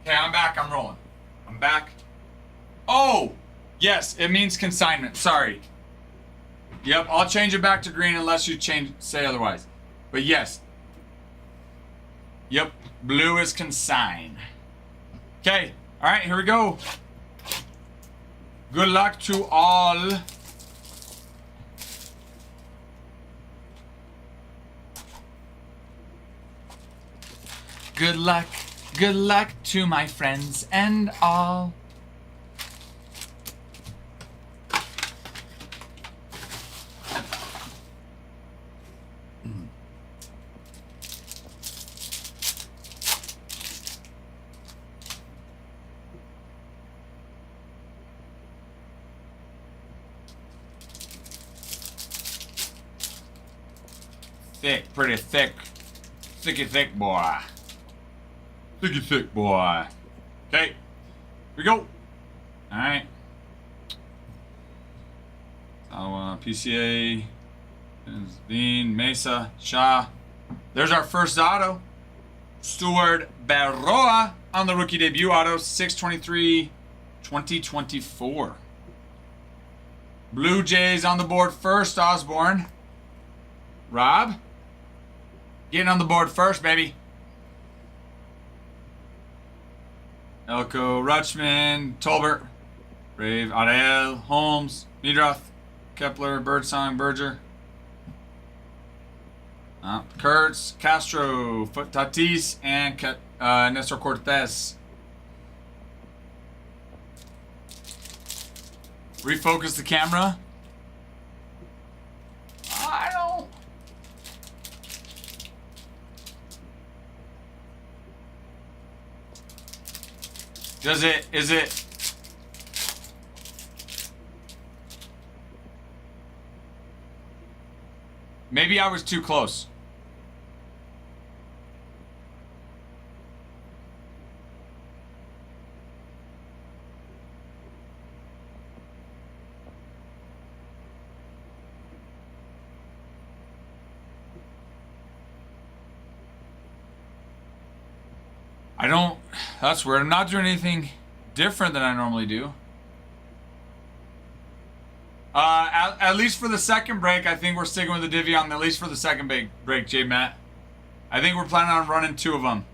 Okay, I'm back. I'm rolling. I'm back. Oh, yes, it means consignment. Sorry. Yep, I'll change it back to green unless you say otherwise. But yes. Yep, blue is consign. Okay, all right, here we go. Good luck to all. Good luck. Good luck to my friends and all. Thick, pretty thick. Thicky thick boy. Thicky thick boy. Okay. Here we go. Alright. So, PCA. Bean, Mesa, Shaw. There's our first auto. Stuart Barroa on the rookie debut auto. 6/23, 2024. Blue Jays on the board first. Osborne. Rob. Getting on the board first, baby. Elko, Rutschman, Tolbert, Brave, Ariel, Holmes, Niedroth, Kepler, Birdsong, Berger, Kurtz, Castro, Tatis, and Nestor Cortez. Refocus the camera. I don't. Is it? Maybe I was too close. That's weird. I'm not doing anything different than I normally do. At least for the second break, I think we're sticking with the divvy on at least for the second break, J Matt. I think we're planning on running 2 of them.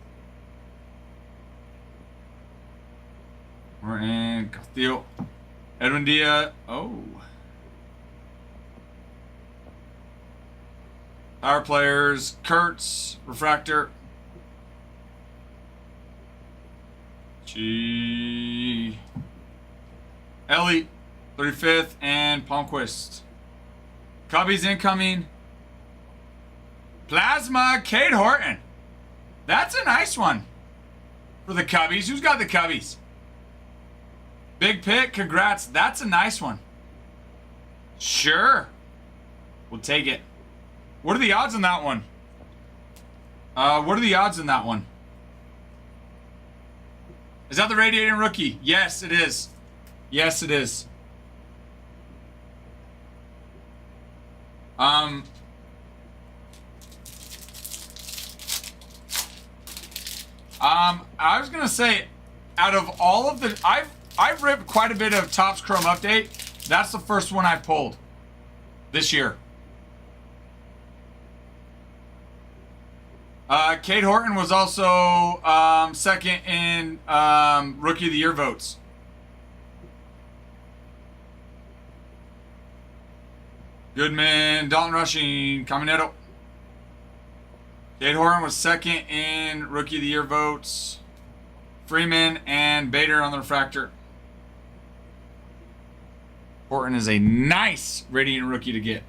We're in Castillo. Edwin Diaz. Oh. Our players, Kurtz, Refractor. Ellie, 35th, and Palmquist. Cubbies incoming. Plasma, Cade Horton. That's a nice one for the Cubbies. Who's got the Cubbies? Big pick, congrats. That's a nice one. Sure. We'll take it. What are the odds on that one? What are the odds in that one? Is that the Radiating Rookie? Yes, it is. Yes, it is. I was gonna say, out of all of the, I've ripped quite a bit of Topps Chrome Update. That's the first one I pulled this year. Cade Horton was also second in Rookie of the Year votes. Goodman, Dalton Rushing, Caminero. Cade Horton was second in Rookie of the Year votes. Freeman and Bader on the refractor. Horton is a nice Radiant Rookie to get.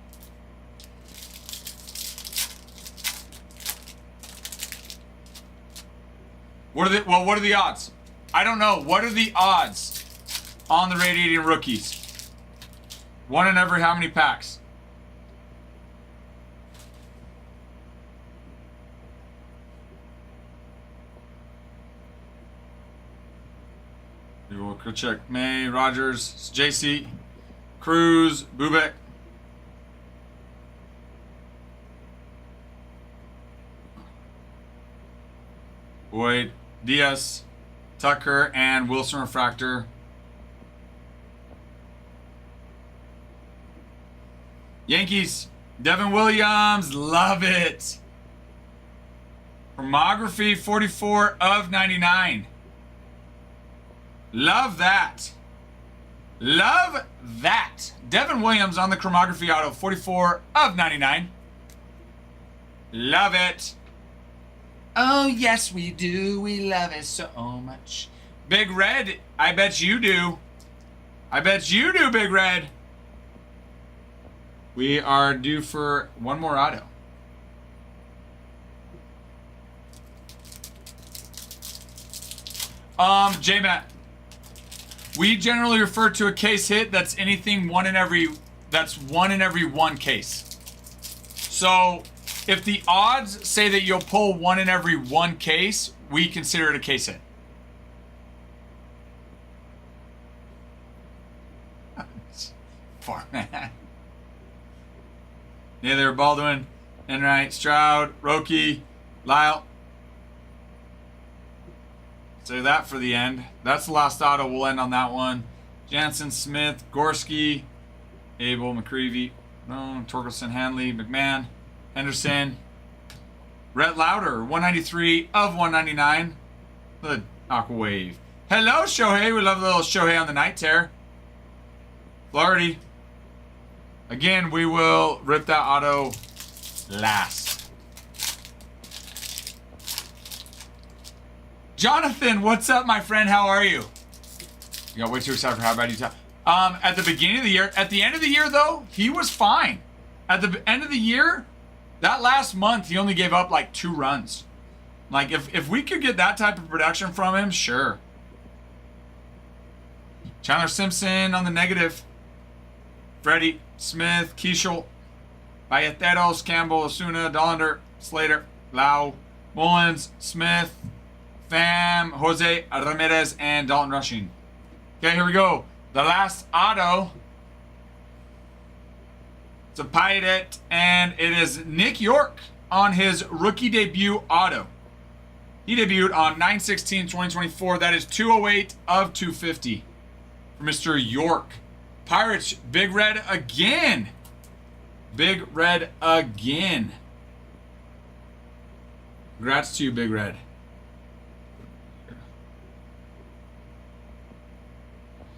What are the odds? I don't know. What are the odds on the Radiating Rookies? One in every how many packs? We'll check. May, Rogers, JC, Cruz, Bubek. Boyd, Diaz, Tucker, and Wilson refractor. Yankees, Devin Williams, love it. Chromography 44 of 99. Love that. Love that. Devin Williams on the Chromography auto 44 of 99. Love it. Oh, yes, we do. We love it so much. Big Red, I bet you do. I bet you do, Big Red. We are due for one more auto. J-Matt. We generally refer to a case hit that's anything one in every one case. So if the odds say that you'll pull one in every one case, we consider it a case hit. Far man. Neither Baldwin, Enright, Stroud, Roki, Lyle. Save that for the end. That's the last auto. We'll end on that one. Jansen, Smith, Gorski, Abel, McCreevy, Torkelson, Hanley, McMahon, Henderson, Rhett Lauder, 193 of 199. The Aqua Wave. Hello, Shohei. We love the little Shohei on the night tear. Flaherty. Again, we will rip that auto last. Jonathan, what's up, my friend? How are you? You got way too excited for how bad you talk. At the beginning of the year, at the end of the year, though, he was fine. At the end of the year, that last month, he only gave up like 2 runs. Like, if we could get that type of production from him, sure. Chandler Simpson on the negative. Freddie, Smith, Keishel, Valleteros, Campbell, Osuna, Dollander, Slater, Lau, Mullins, Smith, Pham, Jose Ramirez, and Dalton Rushing. Okay, here we go. The last auto. It's a Pirate, and it is Nick York on his rookie debut auto. He debuted on 9/16/2024. That is 208 of 250 for Mr. York. Pirates, Big Red again. Big Red again. Congrats to you, Big Red.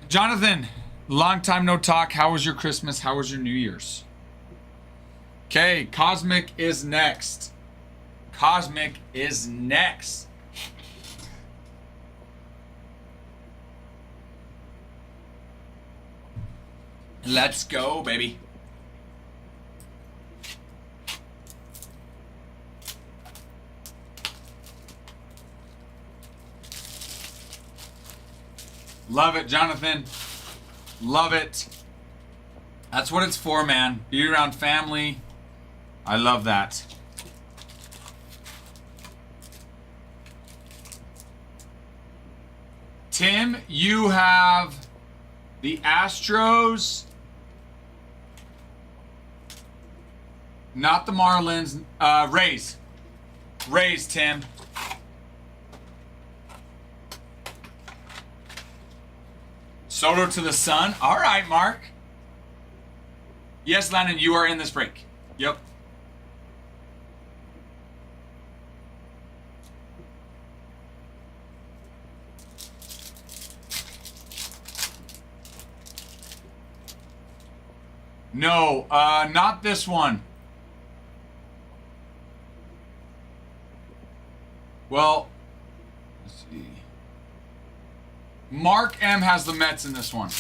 Jonathan, long time no talk. How was your Christmas? How was your New Year's? Okay, Cosmic is next. Cosmic is next. Let's go, baby. Love it, Jonathan. Love it. That's what it's for, man. Be around family. I love that. Tim, you have the Astros, not the Marlins, Rays. Rays, Tim. Soto to the Sun. All right, Mark. Yes, Landon, you are in this break. Yep. No, not this one. Well, let's see. Mark M has the Mets in this one.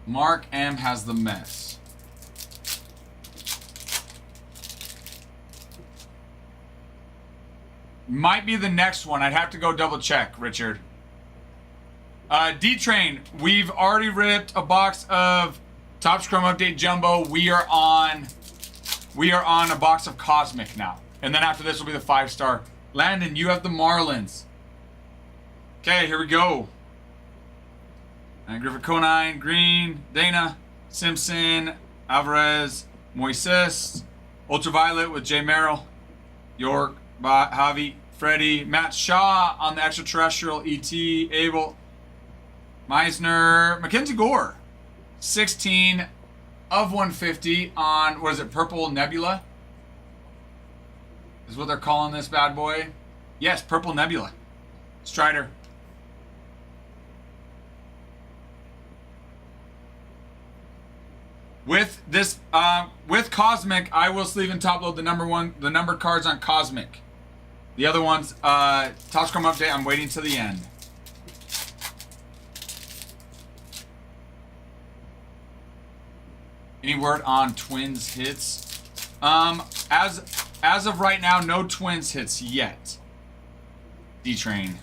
Mark M has the Mets. Might be the next one. I'd have to go double check, Richard. D-Train, we've already ripped a box of Topps Chrome Update Jumbo. We are on a box of Cosmic now. And then after this will be the 5-star. Landon, you have the Marlins. Okay, here we go. And Griffith Conine, Green, Dana, Simpson, Alvarez, Moises, Ultraviolet with Jay Merrill, York, Javi, Freddie, Matt Shaw on the extraterrestrial, E.T., Abel, Meisner, Mackenzie Gore, 16 of 150 on, what is it, Purple Nebula? Is what they're calling this bad boy? Yes, Purple Nebula. Strider. With this, with Cosmic, I will sleeve and top load the number cards on Cosmic. The other ones, Topps Chrome Update, I'm waiting till the end. Any word on Twins hits? As of right now, no Twins hits yet. D-Train.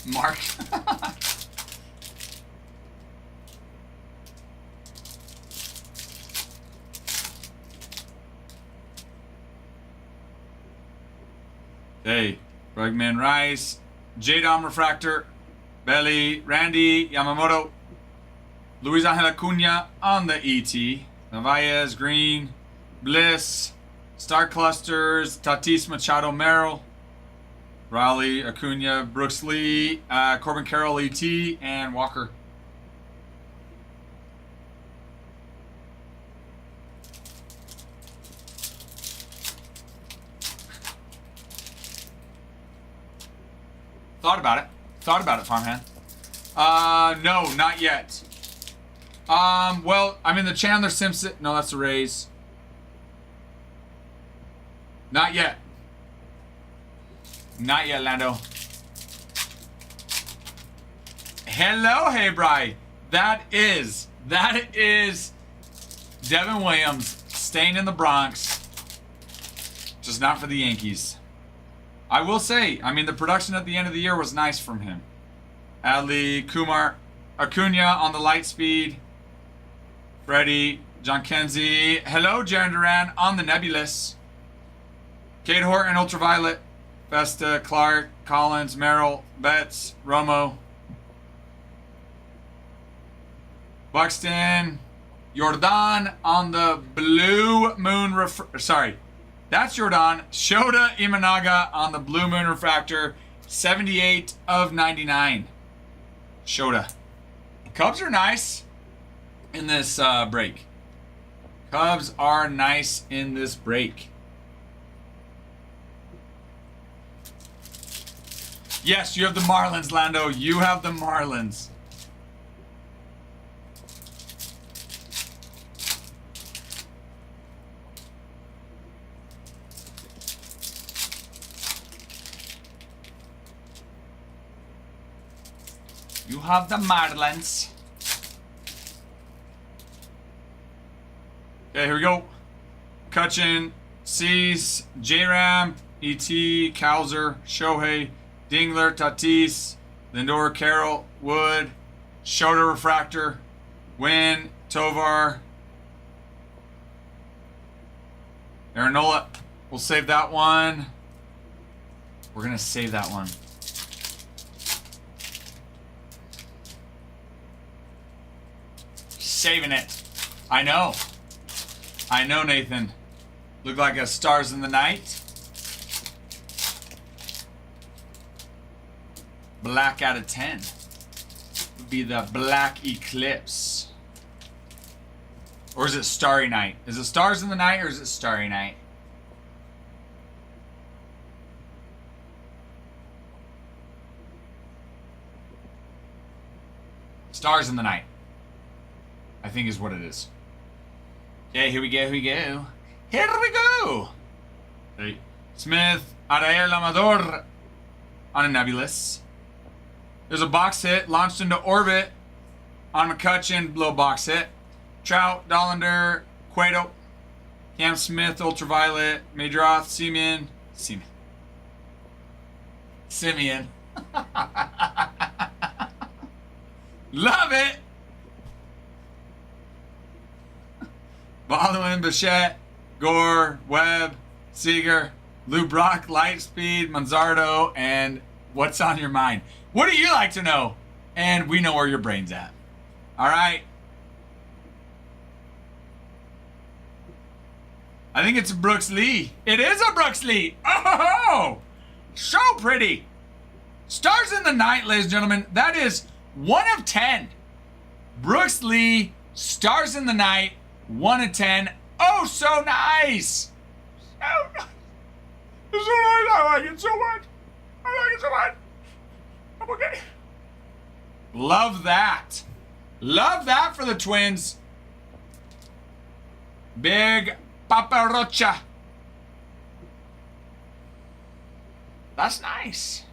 Mark. Hey, Bregman Rice, J-Dom Refractor, Belly, Randy, Yamamoto, Luis Angel Acuna on the ET, Narvaez, Green, Bliss, Star Clusters, Tatis Machado Merrill, Raleigh, Acuna, Brooks Lee, Corbin Carroll ET, and Walker. Thought about it, Farmhand. No, not yet. Well, I mean the Chandler Simpson. No, that's the Rays. Not yet. Not yet, Lando. Hello, hey, Bri. That is Devin Williams staying in the Bronx. Just not for the Yankees. I will say, I mean, the production at the end of the year was nice from him. Adley, Kumar, Acuna on the light speed. Freddie, John Kenzie. Hello, Jaron Duran on the Nebulous. Cade Horton, Ultraviolet. Festa, Clark, Collins, Merrill, Betts, Romo. Buxton, Jordan on the Blue Moon sorry. That's Jordan. Shota Imanaga on the Blue Moon Refractor. 78 of 99. Shota. Cubs are nice in this break. Cubs are nice in this break. Yes, you have the Marlins, Lando. You have the Marlins. You have the Marlins. Okay, here we go. Kutchin, Cease, J-Ram, E.T., Cowser, Shohei, Dingler, Tatis, Lindor, Carroll, Wood, Shoulder Refractor. Win. Tovar. Aranola. We'll save that one. We're going to save that one. Saving it. I know. I know, Nathan. Look like a Stars in the Night. Black out of 10. Would be the Black Eclipse. Or is it Starry Night? Is it Stars in the Night or is it Starry Night? Stars in the Night, I think is what it is. Yeah, here we go, here we go. Here we go! Hey. Smith, Ariel Amador on a Nebulous. There's a box hit, launched into orbit on McCutcheon, low box hit. Trout, Dollander, Cueto, Cam Smith, Ultraviolet, Madroth, Simeon. Love it! Baldwin, Bichette, Gore, Webb, Seager, Lou Brock, Lightspeed, Manzardo, and what's on your mind? What do you like to know? And we know where your brain's at. All right. I think it's a Brooks Lee. It is a Brooks Lee. Oh, so pretty. Stars in the Night, ladies and gentlemen. That is 1 of 10. Brooks Lee, Stars in the Night, 1 of 10. Oh, so nice. So nice. It's so nice. I like it so much. I like it so much. I'm okay. Love that. Love that for the Twins. Big Papa Rocha. That's nice.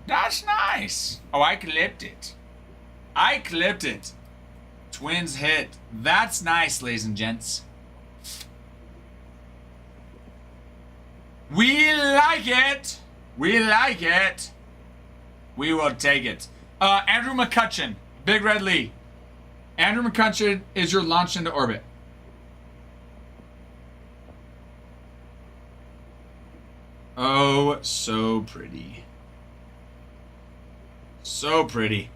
That's nice. Oh, I clipped it. I clipped it. Twins hit. That's nice, ladies and gents. We like it. We like it. We will take it. Andrew McCutcheon. Big Red Lee. Andrew McCutcheon is your launch into orbit. Oh, so pretty. So pretty.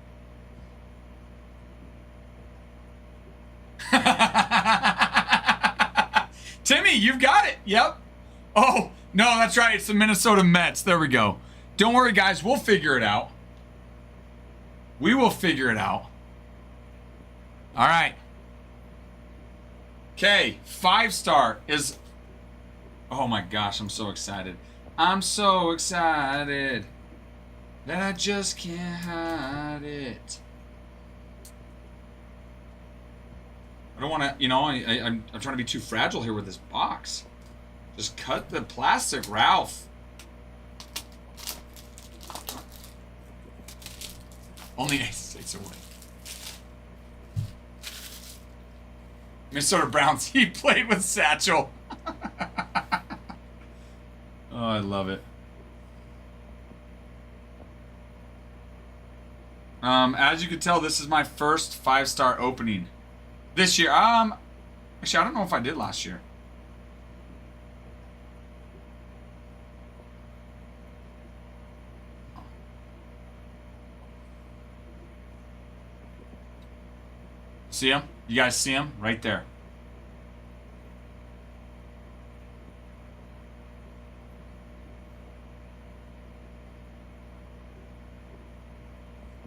Timmy, you've got it. Yep. Oh, no, that's right. It's the Minnesota Mets. There we go. Don't worry, guys. We'll figure it out. We will figure it out. All right. Okay, 5-star is... Oh my gosh, I'm so excited. I'm so excited that I just can't hide it. I don't want to, you know, I'm trying to be too fragile here with this box. Just cut the plastic, Ralph. Only 6 away. Minnesota Browns, he played with Satchel. Oh, I love it. As you can tell, this is my first 5-star opening this year. Actually, I don't know if I did last year. See him? You guys see him? Right there.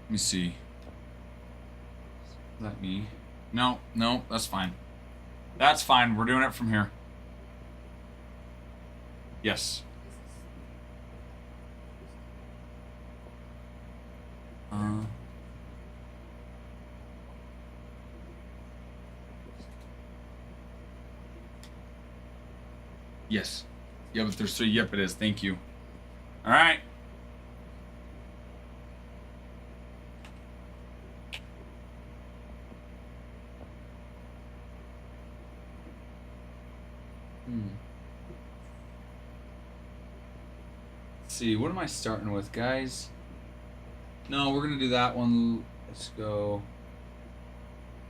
Let me see. Let me... No, that's fine. That's fine. We're doing it from here. Yes. Yes. Yeah, but there's 3. Yep, it is. Thank you. All right. Let's see, what am I starting with, guys? No, we're gonna do that one. Let's go.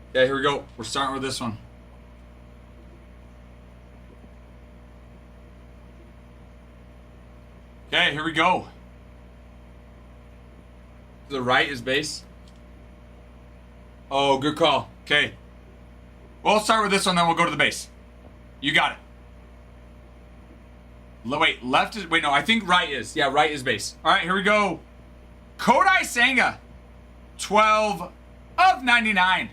Okay, here we go. We're starting with this one. Okay, here we go. To the right is base. Oh, good call. Okay. We'll start with this one, then we'll go to the base. You got it. Wait, left is... Wait, no, I think right is. Yeah, right is base. All right, here we go. Kodai Senga. 12 of 99.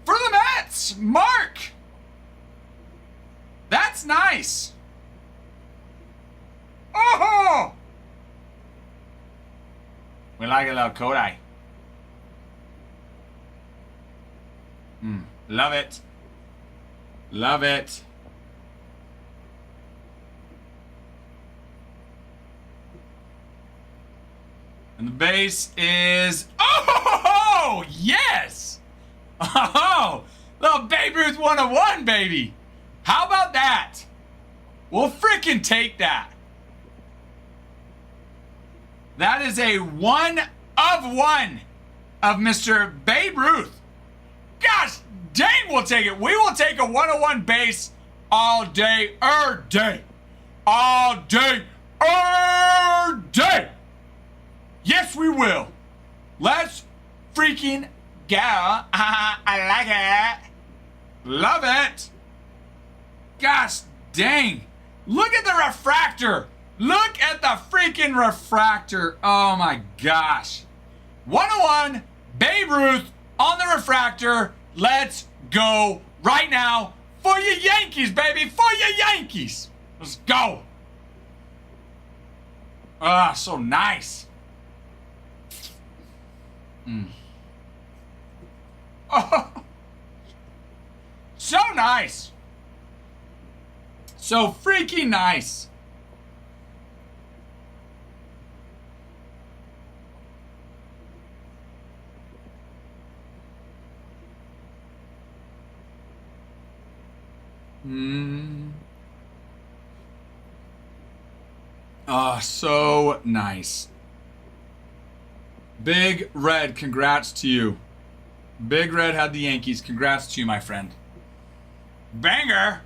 For the Mets, Mark. That's nice. Oh! We like a little Kodai. Love it. Love it. And the base is... Oh, yes! Oh, little Babe Ruth 101, baby. How about that? We'll freaking take that. That is a 1 of 1 of Mr. Babe Ruth. Gosh dang, we'll take it. We will take a 101 base all day, day. All day, day. Yes, we will. Let's freaking go. I like it. Love it. Gosh dang. Look at the refractor. Look at the freaking refractor. Oh my gosh. 101 Babe Ruth on the refractor. Let's go right now for your Yankees, baby. For your Yankees. Let's go. Ah, so nice. Oh, so nice. So freaking nice. So nice. Big Red, congrats to you. Big Red had the Yankees. Congrats to you, my friend. Banger!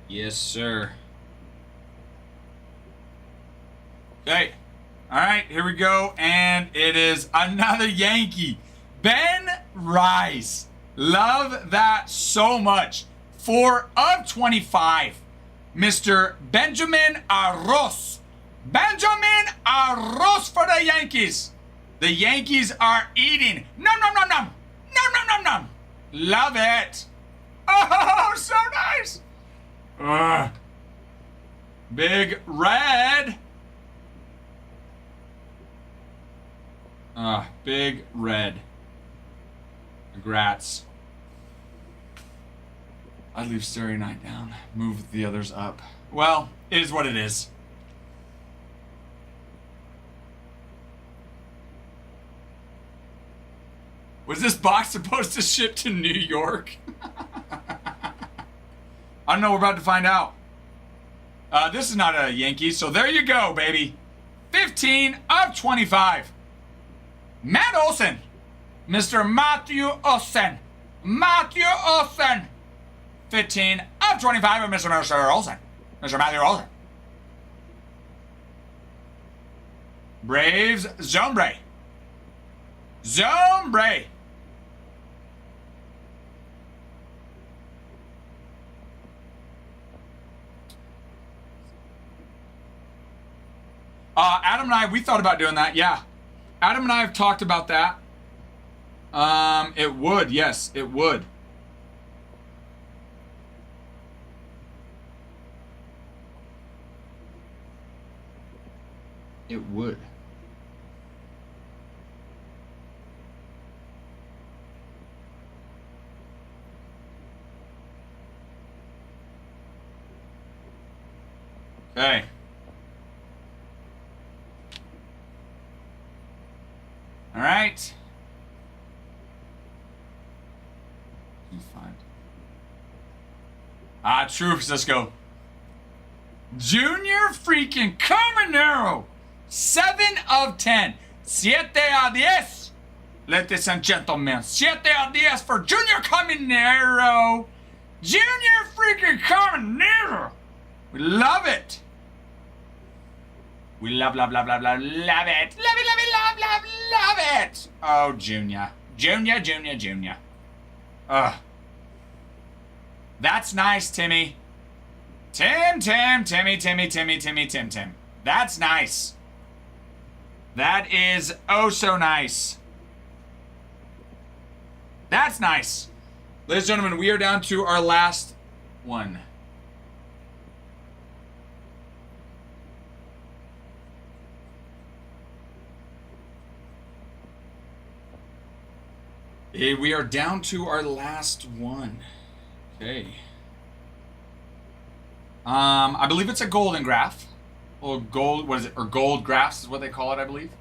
Yes, sir. Okay. All right, here we go. And it is another Yankee. Ben Rice. Love that so much. 4 of 25. Mr. Benjamin Arroz. Benjamin Arroz for the Yankees. The Yankees are eating. Nom, nom, nom, nom. Nom, nom, nom, nom. Love it. Oh, so nice. Big Red. Big Red. Congrats. I'd leave Starry Night down. Move the others up. Well, it is what it is. Was this box supposed to ship to New York? I don't know. We're about to find out. This is not a Yankee, so there you go, baby. 15 of 25. Matt Olson. Mr. Matthew Olson. Matthew Olson. 15 of 25 of Mr. Olson. Mr. Matthew Olson. Braves, Zombre. Zombre. Adam and I, we thought about doing that, yeah. Adam and I have talked about that. It would, yes, it would. It would. Okay. All right. True, Francisco. Junior freaking Caminero. 7 of 10. Siete a 10. Ladies and gentlemen, 7 a 10 for Junior Caminero. Junior freaking Caminero. We love it. We love it. Love it. Oh, Junior. Junior. Ugh. That's nice, Timmy. Tim. That's nice. That is oh so nice. That's nice. Ladies and gentlemen, we are down to our last one. We are down to our last one. Okay. I believe it's a golden graph. Or gold, what is it? Or gold graphs is what they call it, I believe.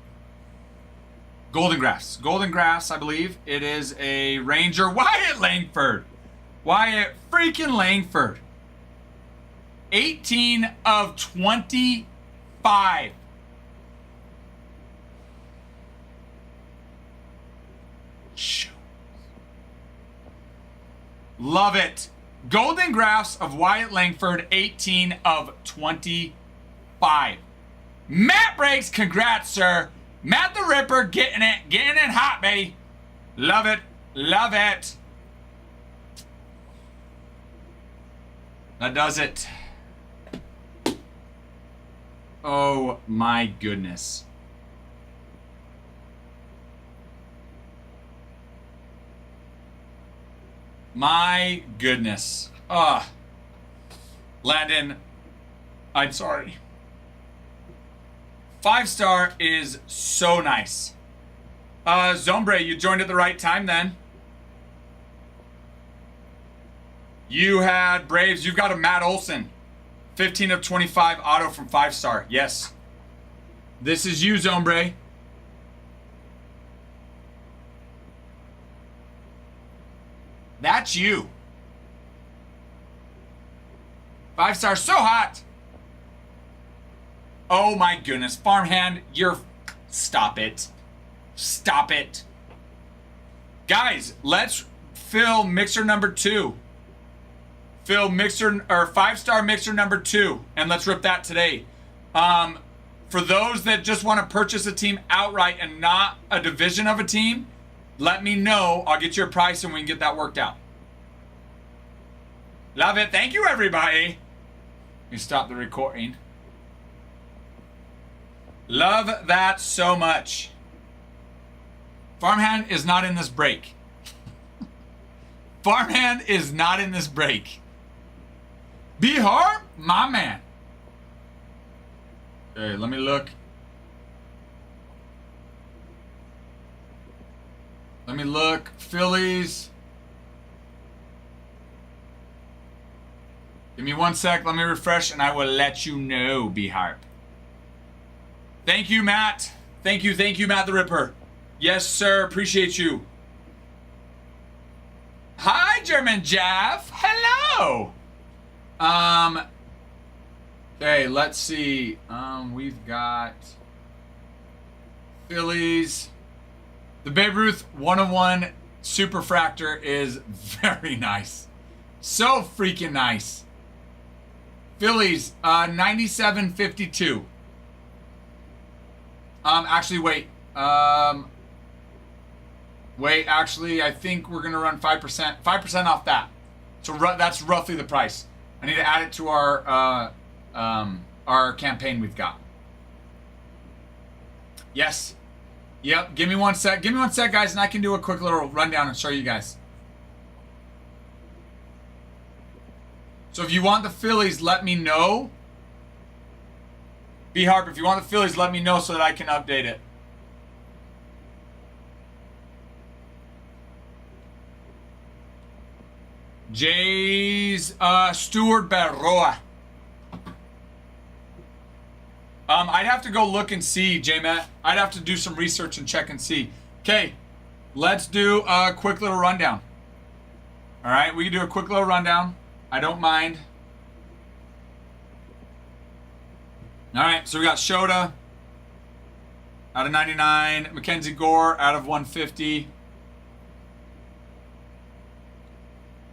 Golden graphs. Golden graphs, I believe. It is a Ranger. Wyatt Langford. Wyatt freaking Langford. 18 of 25. Shoot. Love it. Golden graphs of Wyatt Langford, 18 of 25. Matt Breaks, congrats, sir. Matt the Ripper, getting it hot, baby. Love it. That does it. Oh my goodness. My goodness. Landon, I'm sorry. 5-star is so nice. Zombre, you joined at the right time then. You had Braves. You've got a Matt Olson. 15 of 25 auto from 5-star. Yes. This is you, Zombre. That's you. 5-star, so hot. Oh my goodness. Farmhand, stop it. Stop it. Guys, let's fill mixer number 2. Fill mixer, or 5-star mixer number 2. And let's rip that today. For those that just want to purchase a team outright and not a division of a team, let me know. I'll get you a price and we can get that worked out. Love it. Thank you, everybody. You stop the recording. Love that so much. Farmhand is not in this break. Farmhand is not in this break. B-Harp, my man. Okay, let me look. Let me look. Phillies. Give me 1 sec. Let me refresh and I will let you know, B-Harp. Thank you, Matt. Thank you, Matt the Ripper. Yes, sir. Appreciate you. Hi, German Jeff. Hello. Okay, let's see. We've got Phillies. The Babe Ruth 101 Superfractor is very nice. So freaking nice. Phillies, 97.52. Actually, wait. Actually, I think we're going to run 5%. 5% off that. So that's roughly the price. I need to add it to our campaign we've got. Yes. Yep. Give me 1 sec. Give me 1 sec, guys, and I can do a quick little rundown and show you guys. So if you want the Phillies, let me know. B-Harp, if you want the Phillies, let me know so that I can update it. Jays, Stuart Barroa. I'd have to go look and see, J-Matt. I'd have to do some research and check and see. Okay, let's do a quick little rundown. All right, we can do a quick little rundown. I don't mind. All right, so we got Shota. out of 99. Mackenzie Gore out of 150.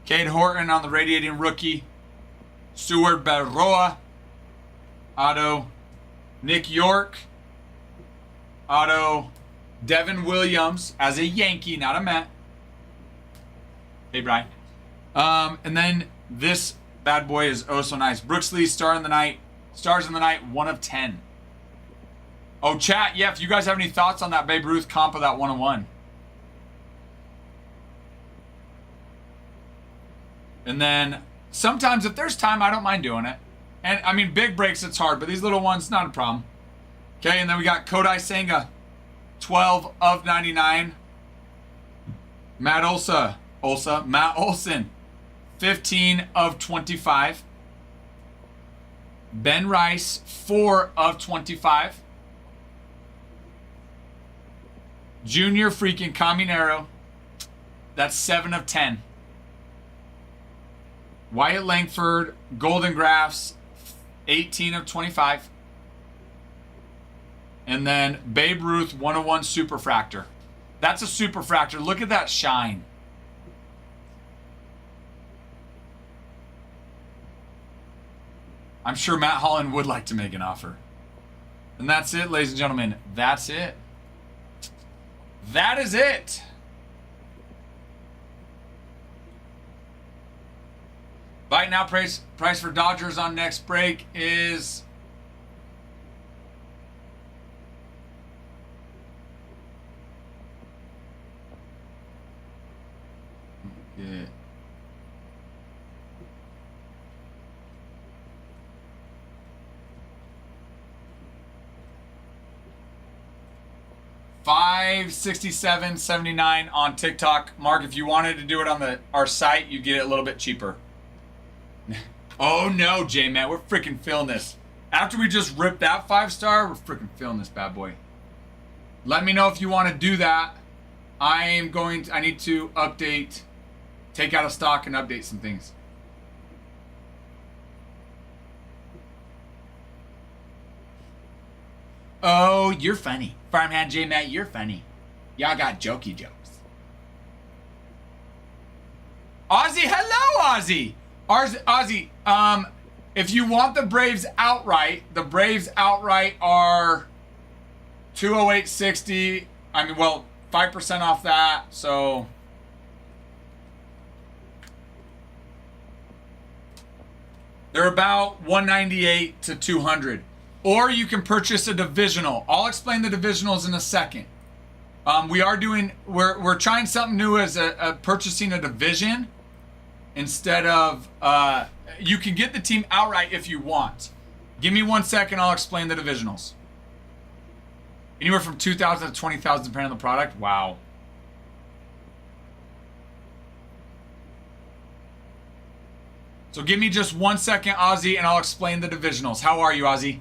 Cade Horton on the radiating rookie. Stuart Barroa. Auto. Nick York. Auto. Devin Williams as a Yankee, not a Met. Hey, Brian. And then this bad boy is oh so nice. Brooks Lee, Stars in the Night, 1 of 10. Oh, chat, yeah, if you guys have any thoughts on that Babe Ruth comp of that 101. And then sometimes if there's time, I don't mind doing it. And I mean, big breaks, it's hard, but these little ones, not a problem. Okay, and then we got Kodai Senga, 12 of 99. Matt Olson, 15 of 25. Ben Rice, 4 of 25. Junior freaking Caminero, that's 7 of 10. Wyatt Langford, Golden Graphs, 18 of 25. And then Babe Ruth, 101 Superfractor. That's a Superfractor. Look at that shine. I'm sure Matt Holland would like to make an offer. And that's it, ladies and gentlemen. That's it. That is it. Right now, price for Dodgers on next break is yeah. $567.79 on TikTok. Mark, if you wanted to do it on our site, you get it a little bit cheaper. Oh no, J-Man, we're freaking feeling this. After we just ripped that 5-star, we're freaking feeling this bad boy. Let me know if you want to do that. I need to update, take out of stock and update some things. Oh, you're funny. Farmhand J-Matt, you're funny. Y'all got jokey jokes. Ozzy, hello, Ozzy. Ozzy, if you want the Braves outright are 208.60. I mean, well, 5% off that, so they're about 198 to 200. Or you can purchase a divisional. I'll explain the divisionals in a second. We're trying something new as purchasing a division. Instead of, you can get the team outright if you want. Give me 1 second, I'll explain the divisionals. Anywhere from 2,000 to 20,000 depending on the product. Wow. So give me just 1 second, Ozzy, and I'll explain the divisionals. How are you, Ozzy?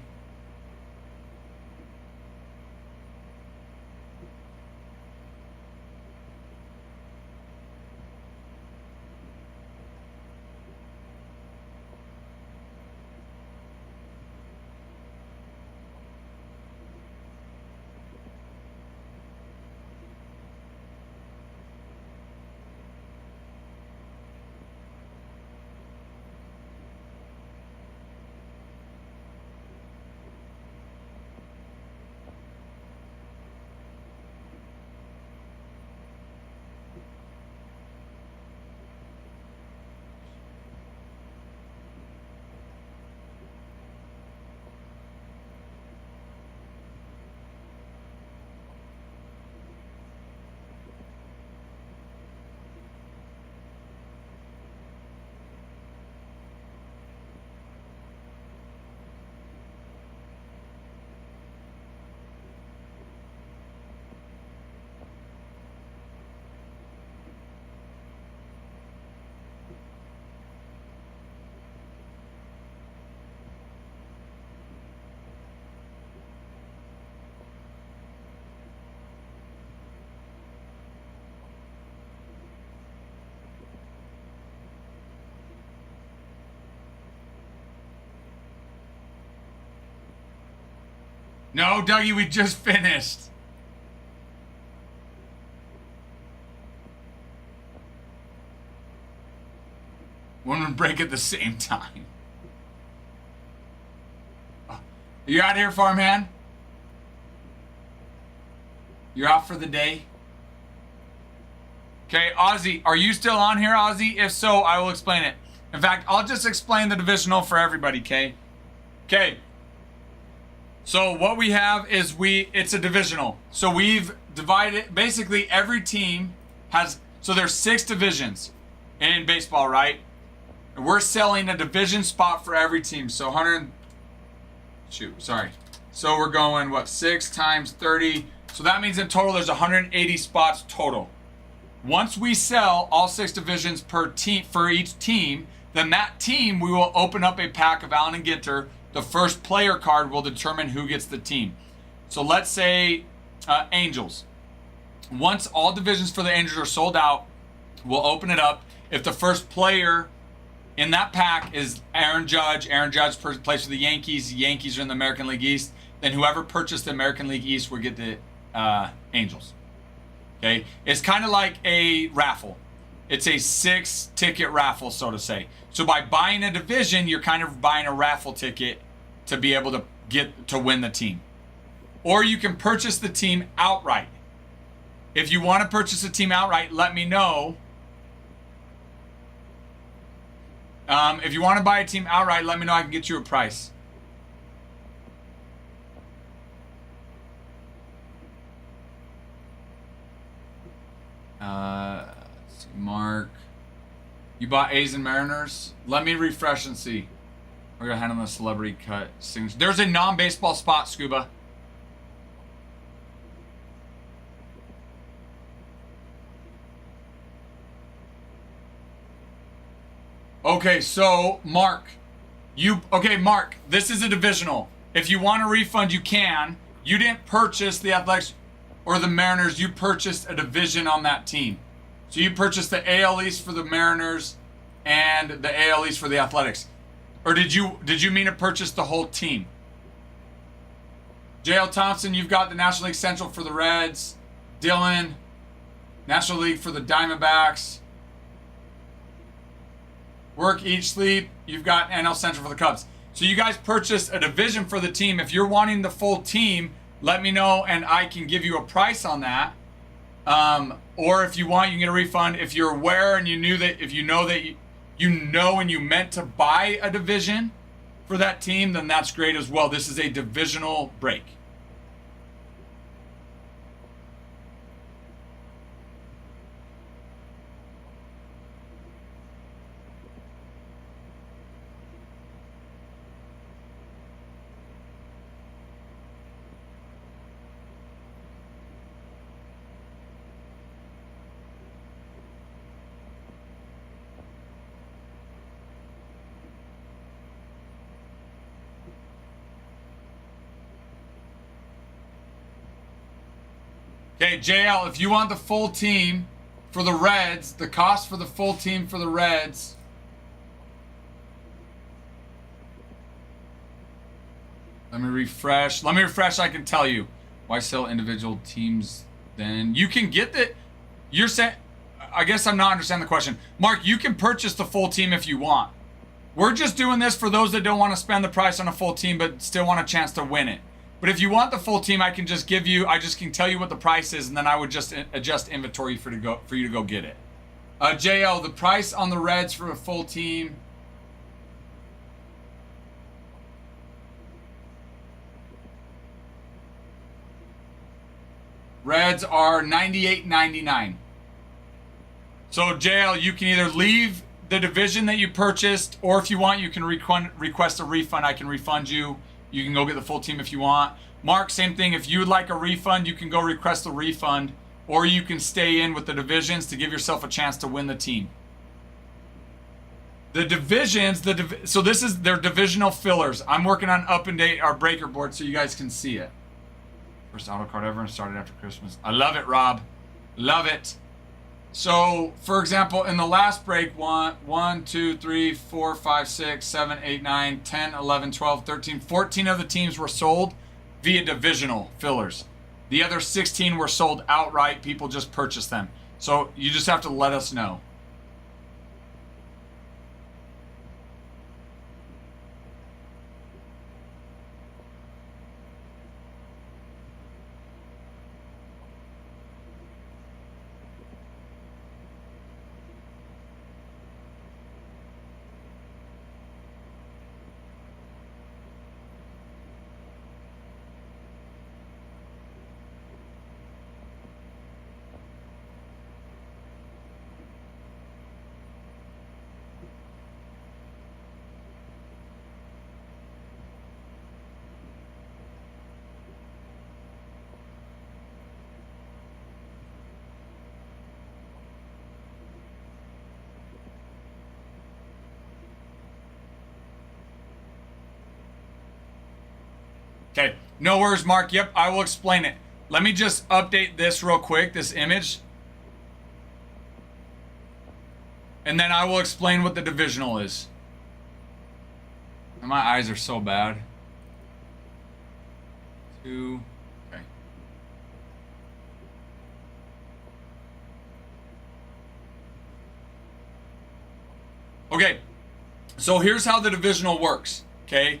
No, Dougie, we just finished. When we break at the same time. You out here, farmhand? You're out for the day? Okay, Ozzy, are you still on here, Ozzy? If so, I will explain it. In fact, I'll just explain the divisional for everybody, okay? Okay. So what we have is it's a divisional. So we've divided, basically every team has, so there's 6 divisions in baseball, right? And we're selling a division spot for every team. So So we're going, what, 6 times 30. So that means in total there's 180 spots total. Once we sell all 6 divisions per team for each team, then that team, we will open up a pack of Allen and Ginter. The first player card will determine who gets the team. So let's say Angels. Once all divisions for the Angels are sold out, we'll open it up. If the first player in that pack is Aaron Judge plays for the Yankees. The Yankees are in the American League East. Then whoever purchased the American League East will get the Angels. Okay, it's kind of like a raffle. It's a 6-ticket raffle, so to say. So by buying a division, you're kind of buying a raffle ticket to be able to win the team. Or you can purchase the team outright. If you want to purchase a team outright, let me know. If you want to buy a team outright, let me know. I can get you a price. Let's see, Mark. You bought A's and Mariners? Let me refresh and see. We're going to handle the celebrity cut. There's a non-baseball spot, Scuba. Okay, so Mark, Mark, this is a divisional. If you want a refund, you can. You didn't purchase the Athletics or the Mariners. You purchased a division on that team. So you purchased the AL East for the Mariners and the AL East for the Athletics. Or did you mean to purchase the whole team? JL Thompson, you've got the National League Central for the Reds. Dylan, National League for the Diamondbacks. Work, eat, sleep. You've got NL Central for the Cubs. So you guys purchased a division for the team. If you're wanting the full team, let me know and I can give you a price on that. Or if you want, you can get a refund. If you're aware and you knew that, if you know that you know and you meant to buy a division for that team, then that's great as well. This is a divisional break. Okay, JL, if you want the full team for the Reds, the cost for the full team for the Reds. Let me refresh. I can tell you. Why sell individual teams then? You can get the... You're saying... I guess I'm not understanding the question. Mark, you can purchase the full team if you want. We're just doing this for those that don't want to spend the price on a full team but still want a chance to win it. But if you want the full team, I can just give you, I just can tell you what the price is, and then I would just adjust inventory for you to go get it. JL, the price on the Reds for a full team. Reds are $98.99. So JL, you can either leave the division that you purchased, or if you want, you can request a refund. I can refund you. You can go get the full team if you want. Mark, same thing. If you would like a refund, you can go request the refund, or you can stay in with the divisions to give yourself a chance to win the team. The divisions, so this is their divisional fillers. I'm working on Up and Date, our breaker board, so you guys can see it. First auto card ever and started after Christmas. I love it, Rob. Love it. So, for example, in the last break, 1, 2, 3, 4, 5, 6, 7, 8, 9, 10, 11, 12, 13, 14 of the teams were sold. via divisional fillers. The other 16 were sold outright. People just purchased them. So you just have to let us know. Okay, no worries, Mark. Yep, I will explain it. Let me just update this real quick, this image. And then I will explain what the divisional is. And my eyes are so bad. 2, okay. Okay, so here's how the divisional works, okay?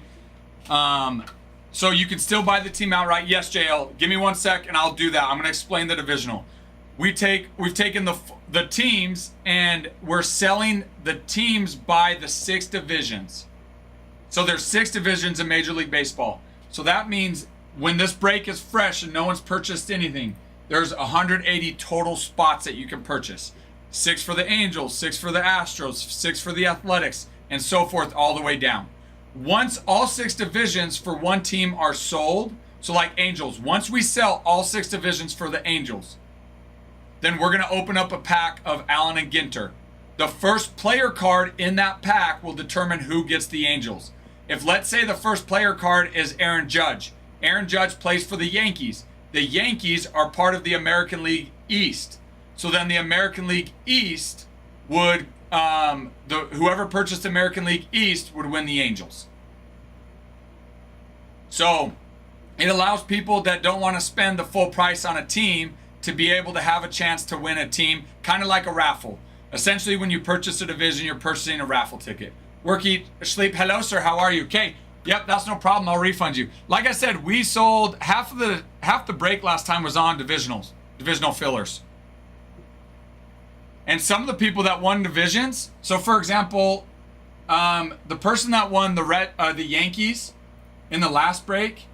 So you can still buy the team outright. Yes, JL, give me 1 sec and I'll do that. I'm gonna explain the divisional. We've taken the teams and we're selling the teams by the 6 divisions. So there's 6 divisions in Major League Baseball. So that means when this break is fresh and no one's purchased anything, there's 180 total spots that you can purchase. 6 for the Angels, 6 for the Astros, 6 for the Athletics, and so forth all the way down. Once all 6 divisions for one team are sold, so like Angels, once we sell all 6 divisions for the Angels, then we're going to open up a pack of Allen and Ginter. The first player card in that pack will determine who gets the Angels. If let's say the first player card is Aaron Judge. Aaron Judge plays for the Yankees. The Yankees are part of the American League East. So then the American League East would whoever purchased American League East would win the Angels. So it allows people that don't want to spend the full price on a team to be able to have a chance to win a team, kind of like a raffle. Essentially, when you purchase a division, you're purchasing a raffle ticket. Work, eat, sleep. Hello, sir. How are you? Okay. Yep, that's no problem. I'll refund you. Like I said, we sold half the break last time was on divisional fillers. And some of the people that won divisions, so for example, the person that won the Yankees in the last break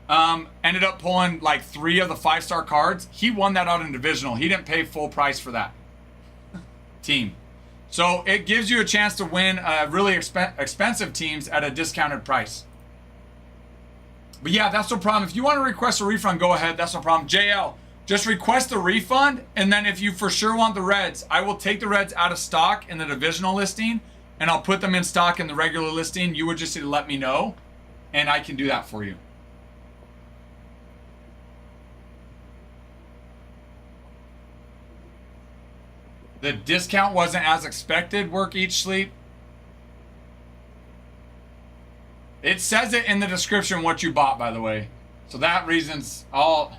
ended up pulling like 3 of the 5-star cards. He won that out in divisional. He didn't pay full price for that team. So it gives you a chance to win really expensive teams at a discounted price. But yeah, that's no problem. If you want to request a refund, go ahead. That's no problem. JL, just request a refund, and then if you for sure want the Reds, I will take the Reds out of stock in the divisional listing, and I'll put them in stock in the regular listing. You would just need to let me know, and I can do that for you. The discount wasn't as expected. Work, eat, sleep. It says it in the description what you bought, by the way. So that reason's all.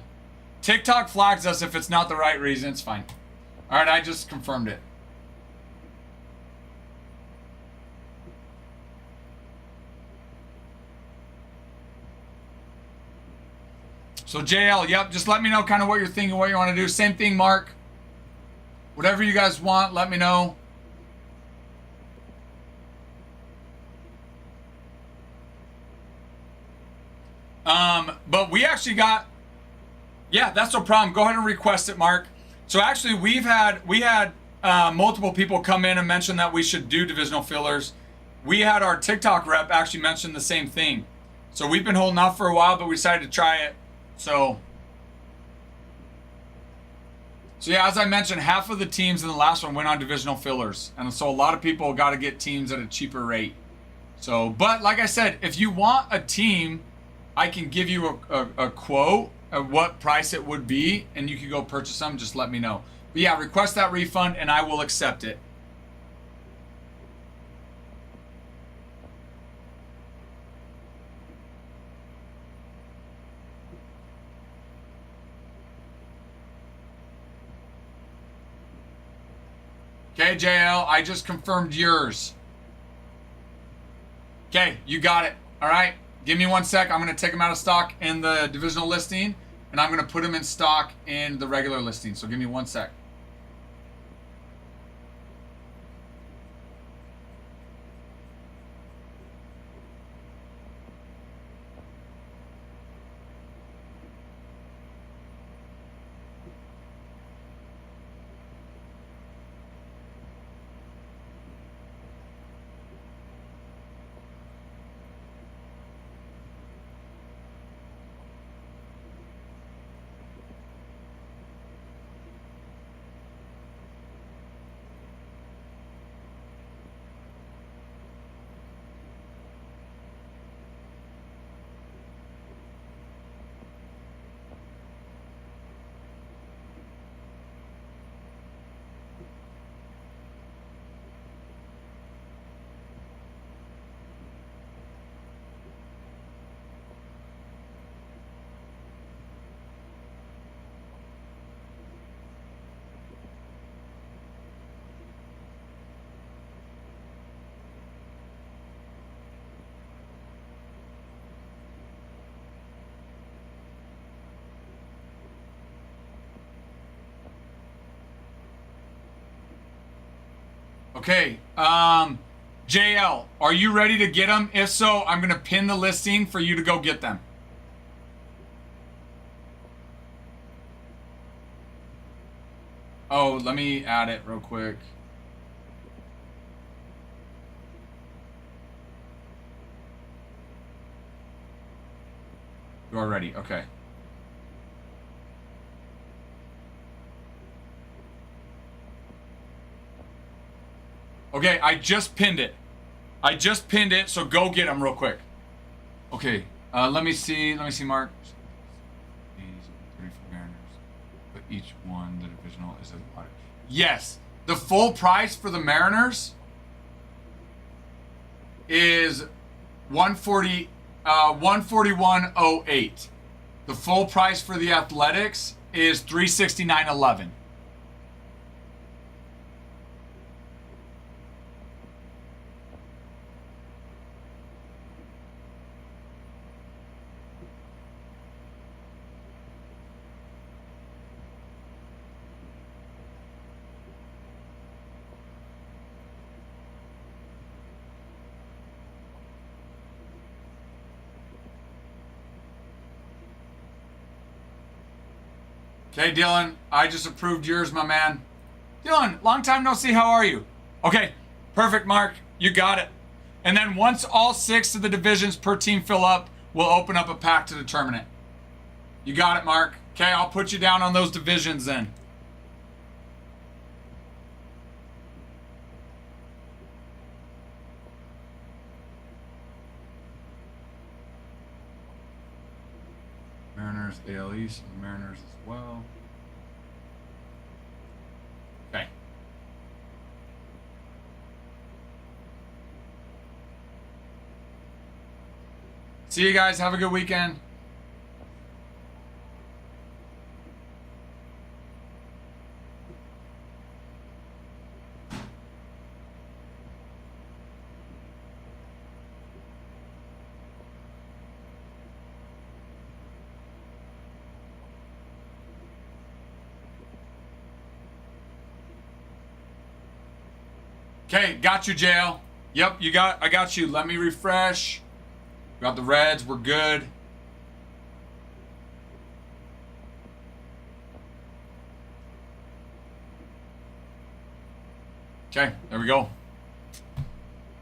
TikTok flags us if it's not the right reason. It's fine. All right, I just confirmed it. So JL, yep, just let me know kind of what you're thinking, what you want to do. Same thing, Mark. Whatever you guys want, let me know. But we actually got, yeah, that's no problem. Go ahead and request it, Mark. So actually, we had multiple people come in and mention that we should do divisional fillers. We had our TikTok rep actually mention the same thing. So we've been holding off for a while, but we decided to try it. So yeah, as I mentioned, half of the teams in the last one went on divisional fillers. And so a lot of people got to get teams at a cheaper rate. So, but like I said, if you want a team, I can give you a quote of what price it would be, and you can go purchase them. Just let me know. But yeah, request that refund, and I will accept it. Okay, JL, I just confirmed yours. Okay, you got it. All right, give me 1 sec. I'm going to take them out of stock in the divisional listing, and I'm going to put them in stock in the regular listing. So give me 1 sec. Okay, JL, are you ready to get them? If so, I'm going to pin the listing for you to go get them. Oh, let me add it real quick. You are ready, okay. Okay, I just pinned it. I just pinned it, so go get them real quick. Okay, let me see, Mark. These 34 Mariners, but each one, the divisional is a lot. Yes, the full price for the Mariners is 141.08. The full price for the Athletics is 369.11. Okay, Dylan, I just approved yours, my man. Dylan, long time no see. How are you? Okay, perfect, Mark. You got it. And then once all 6 of the divisions per team fill up, we'll open up a pack to determine it. You got it, Mark. Okay, I'll put you down on those divisions then. Mariners, AL East, and the Mariners as well. Okay. See you guys. Have a good weekend. Okay, got you, JL. Yep, I got you. Let me refresh. Got the Reds, we're good. Okay, there we go.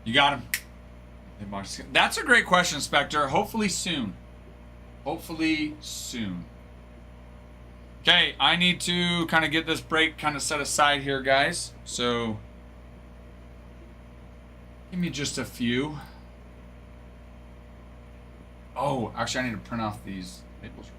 You got him. That's a great question, Spectre. Hopefully soon. Hopefully soon. Okay, I need to kind of get this break kind of set aside here, guys. So give me just a few. Oh, actually, I need to print off these labels real quick.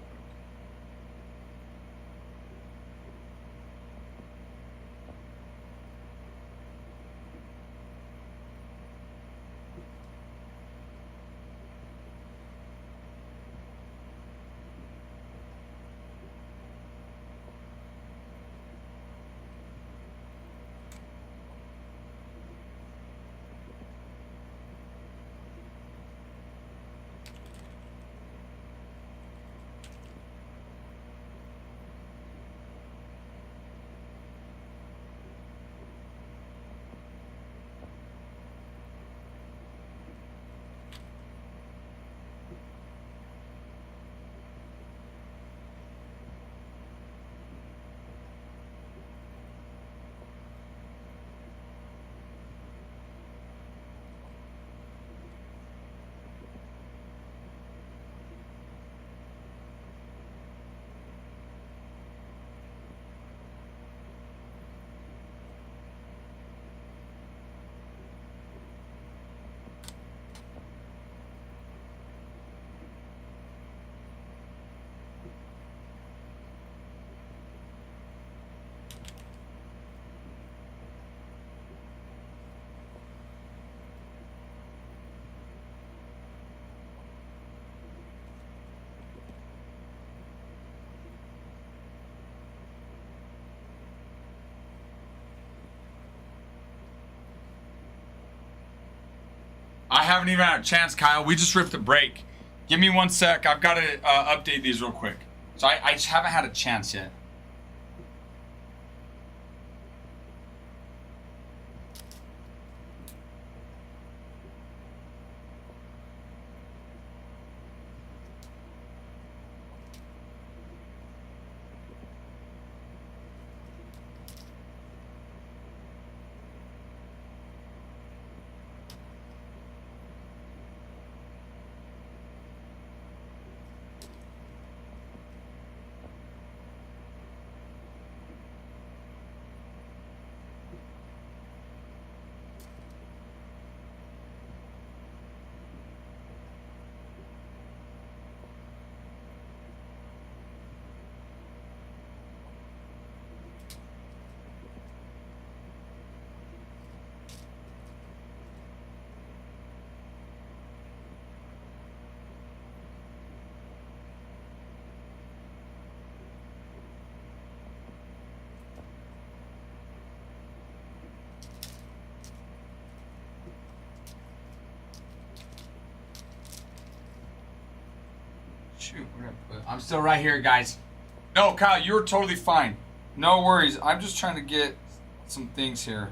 I haven't even had a chance, Kyle. We just ripped a break. Give me 1 sec. I've got to update these real quick. So I just haven't had a chance yet. Shoot, where did I put? I'm still right here, guys. No, Kyle, you're totally fine. No worries. I'm just trying to get some things here.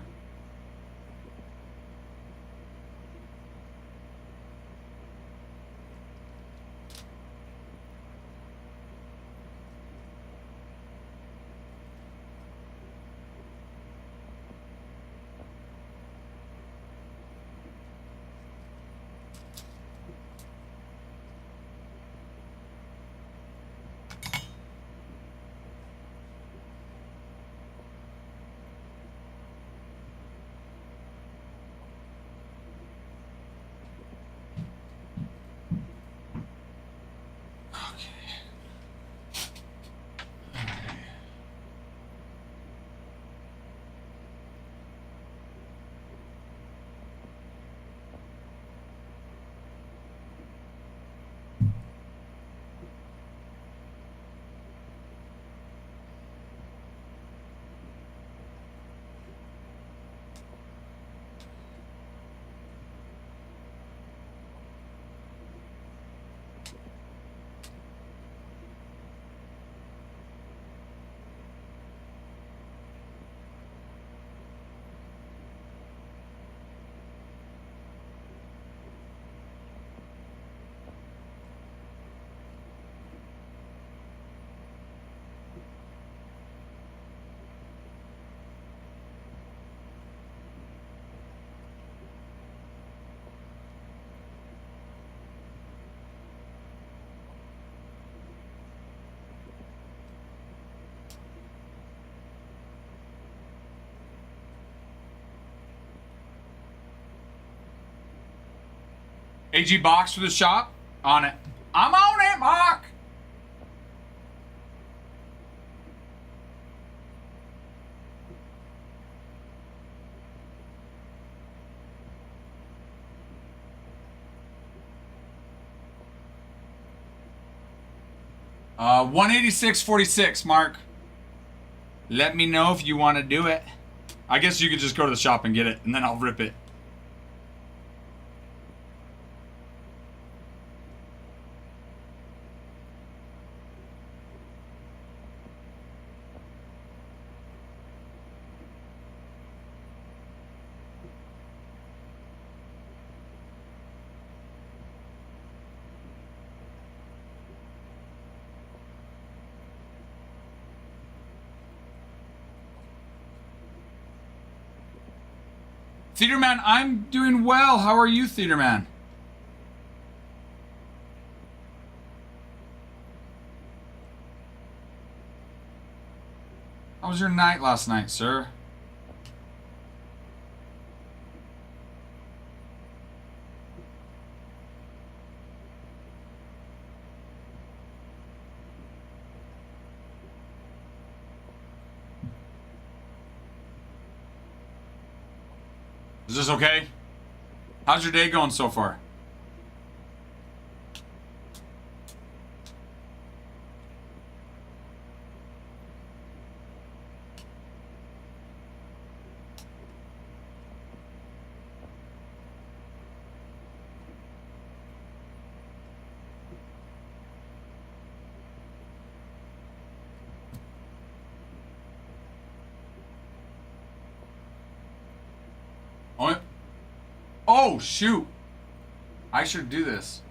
AG box for the shop. On it. I'm on it, Mark. Uh, 186.46, Mark. Let me know if you want to do it. I guess you could just go to the shop and get it, and then I'll rip it. Theater Man, I'm doing well. How are you, Theater Man? How was your night last night, sir? Is this okay? How's your day going so far? Oh, shoot. I should do this.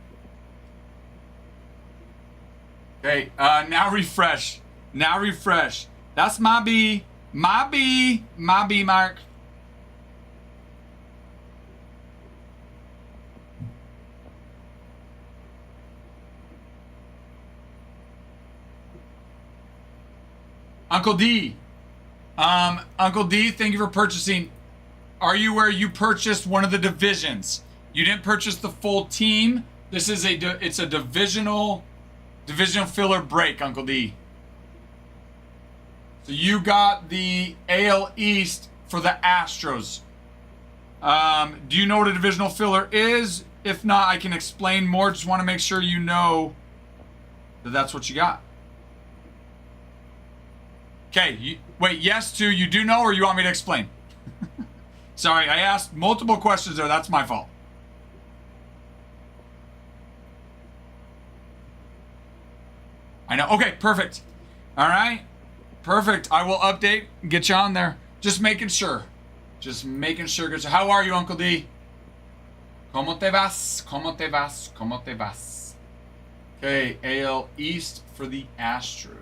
Okay, now refresh. Now refresh. That's my B. My B. My B mark. Uncle D. Uncle D, thank you for purchasing. Are you where you purchased one of the divisions? You didn't purchase the full team. This is it's a divisional filler break, Uncle D. So you got the AL East for the Astros. Do you know what a divisional filler is? If not, I can explain more. Just want to make sure you know that that's what you got. Okay, wait, yes to you do know, or you want me to explain? Sorry, I asked multiple questions there. That's my fault. I know. Okay, perfect. All right. Perfect. I will update, get you on there. Just making sure. Just making sure. How are you, Uncle D? ¿Cómo te vas? ¿Cómo te vas? ¿Cómo te vas? Okay, AL East for the Astros.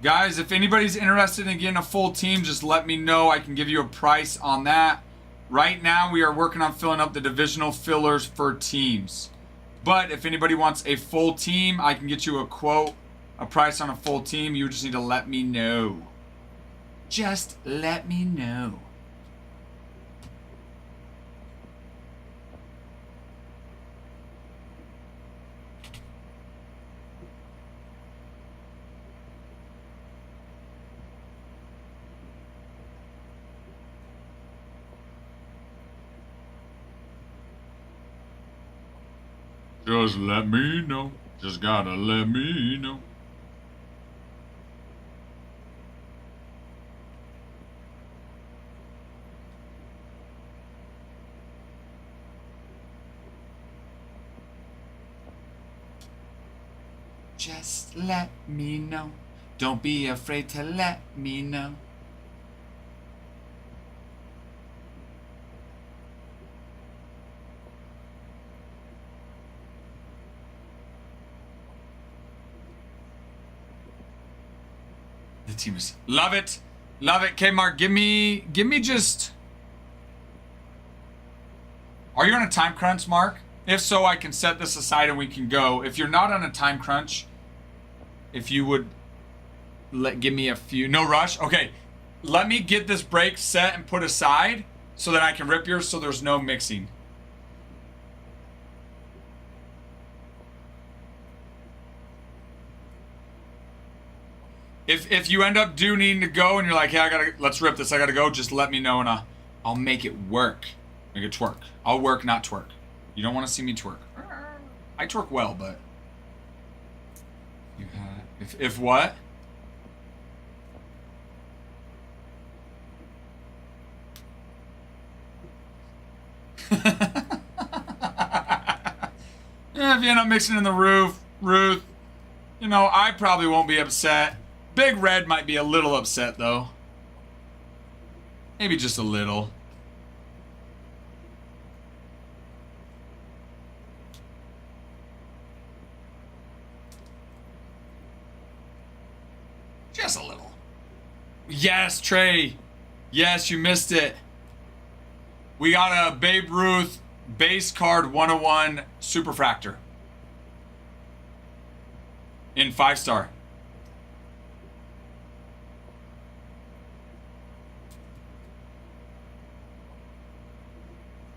Guys, if anybody's interested in getting a full team, just let me know. I can give you a price on that. Right now, we are working on filling up the divisional fillers for teams. But if anybody wants a full team, I can get you a quote, a price on a full team. You just need to let me know. Just let me know. Just let me know. Just gotta let me know. Just let me know. Don't be afraid to let me know. The team is love it. Love it. K Mark, give me just. Are you on a time crunch, Mark? If so, I can set this aside and we can go. If you're not on a time crunch, if you would give me a few. No rush. Okay. Let me get this break set and put aside so that I can rip yours so there's no mixing. If you end up needing to go and you're like, hey, let's rip this, I gotta go, just let me know and I'll make it work. Make it twerk. I'll work, not twerk. You don't want to see me twerk. I twerk well, but if what? Yeah, if you end up mixing in the Ruth, you know, I probably won't be upset. Big Red might be a little upset, though. Maybe just a little. Just a little. Yes, Trey. Yes, you missed it. We got a Babe Ruth base card 101 Superfractor. In 5-star.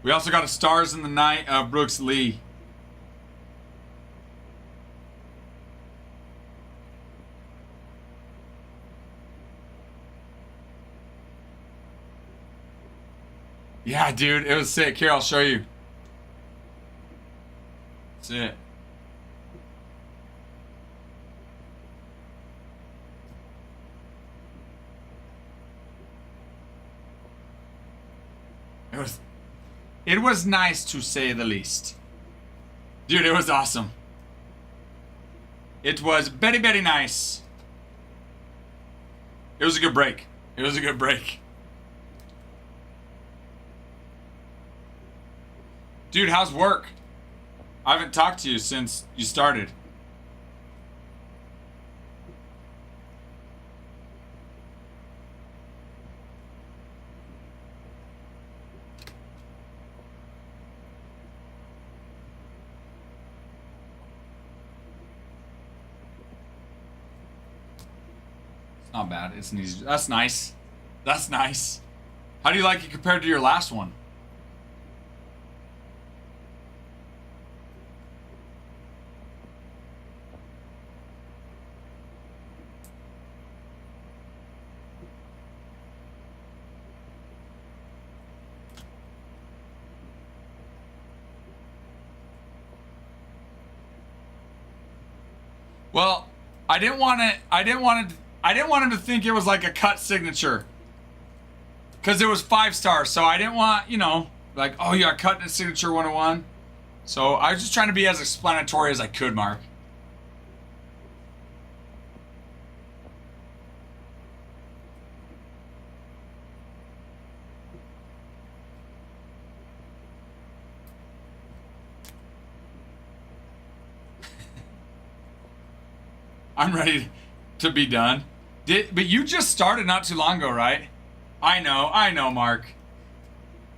We also got a Stars in the Night of Brooks Lee. Yeah, dude, it was sick. Here, I'll show you. That's it. It was nice to say the least. Dude, it was awesome. It was very, very nice. It was a good break. It was a good break. Dude, how's work? I haven't talked to you since you started. It's not bad. It's an easy. That's nice. That's nice. How do you like it compared to your last one? Well, I didn't want him to think it was like a cut signature. Cause it was 5 stars, so I didn't want, like, oh yeah, cut signature 101. So I was just trying to be as explanatory as I could, Mark. I'm ready to be done. But you just started not too long ago, right? I know, Mark.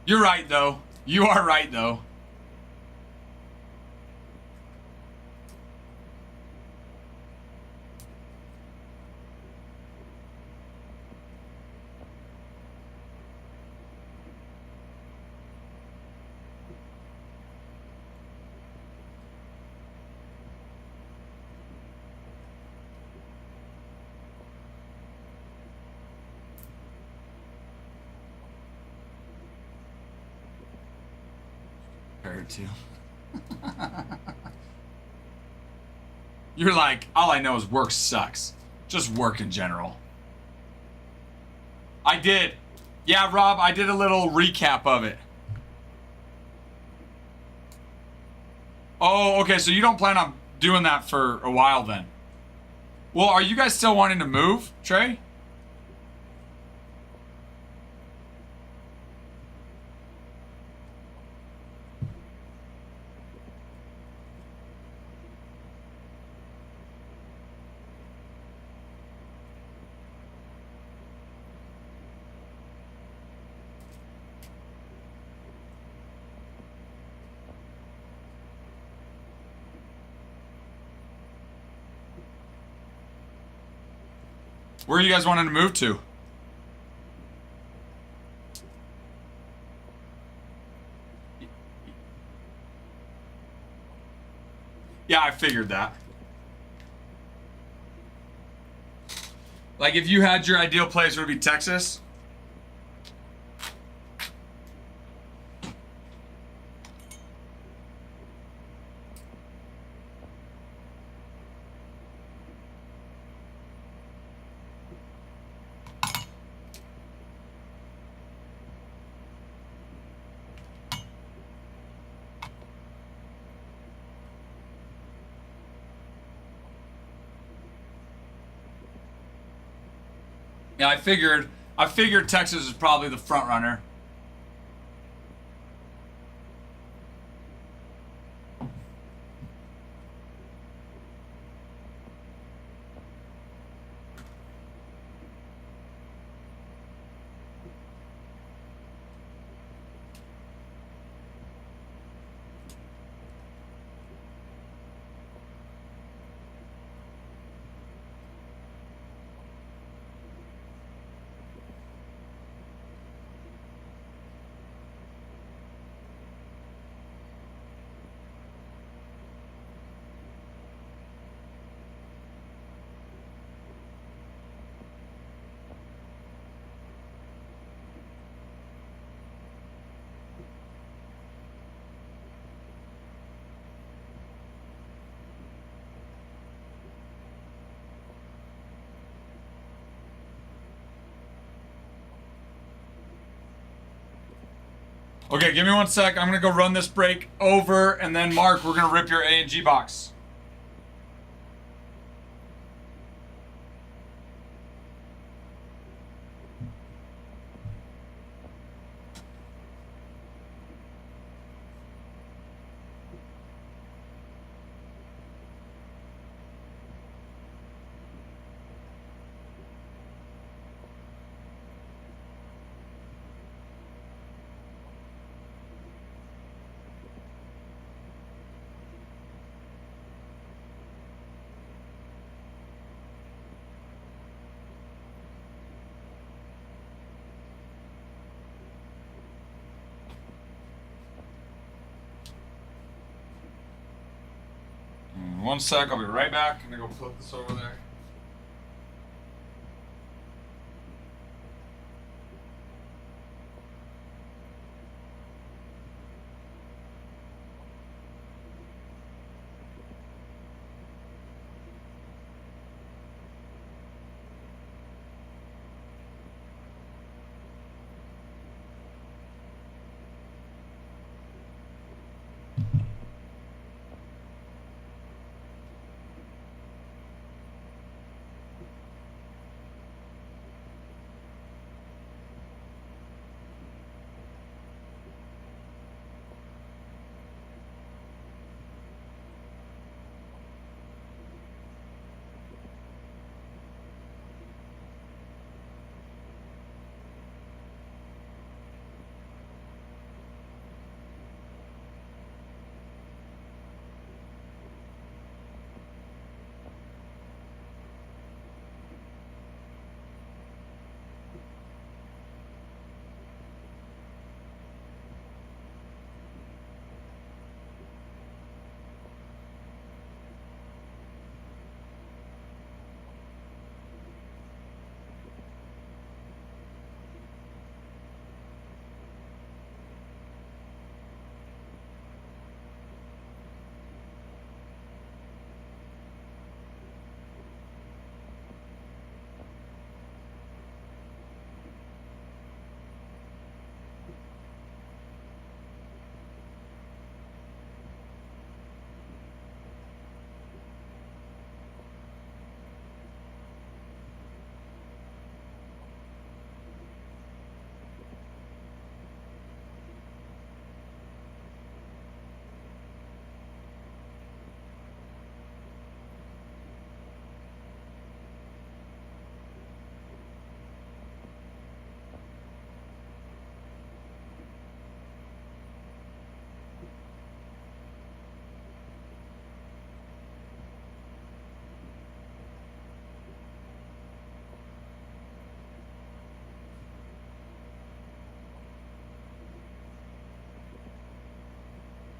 You're right, though. You are right, though. To. You're like, all I know is work sucks. Just work in general. I did. Yeah, Rob, I did a little recap of it. Oh, okay, so you don't plan on doing that for a while then. Well, are you guys still wanting to move, Trey? Where are you guys wanting to move to? Yeah, I figured that. Like, if you had your ideal place, would it be Texas? Yeah, I figured Texas is probably the front runner. Okay, give me 1 sec. I'm gonna go run this break over, and then Mark, we're gonna rip your A and G box. In 1 sec, I'll be right back. I'm gonna go put this over there.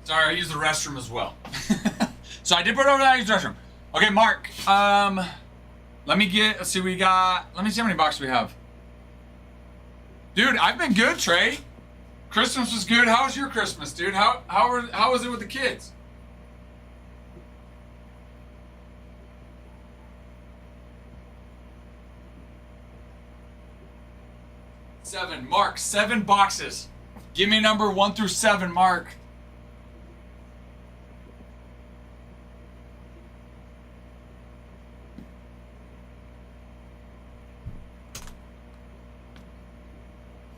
Sorry, I used the restroom as well. So I did put it over there, I used the restroom. Okay, Mark. Let's see what we got. Let me see how many boxes we have. Dude, I've been good, Trey. Christmas was good. How was your Christmas, dude? How was it with the kids? Seven. Mark, 7 boxes. Give me number 1 through 7, Mark.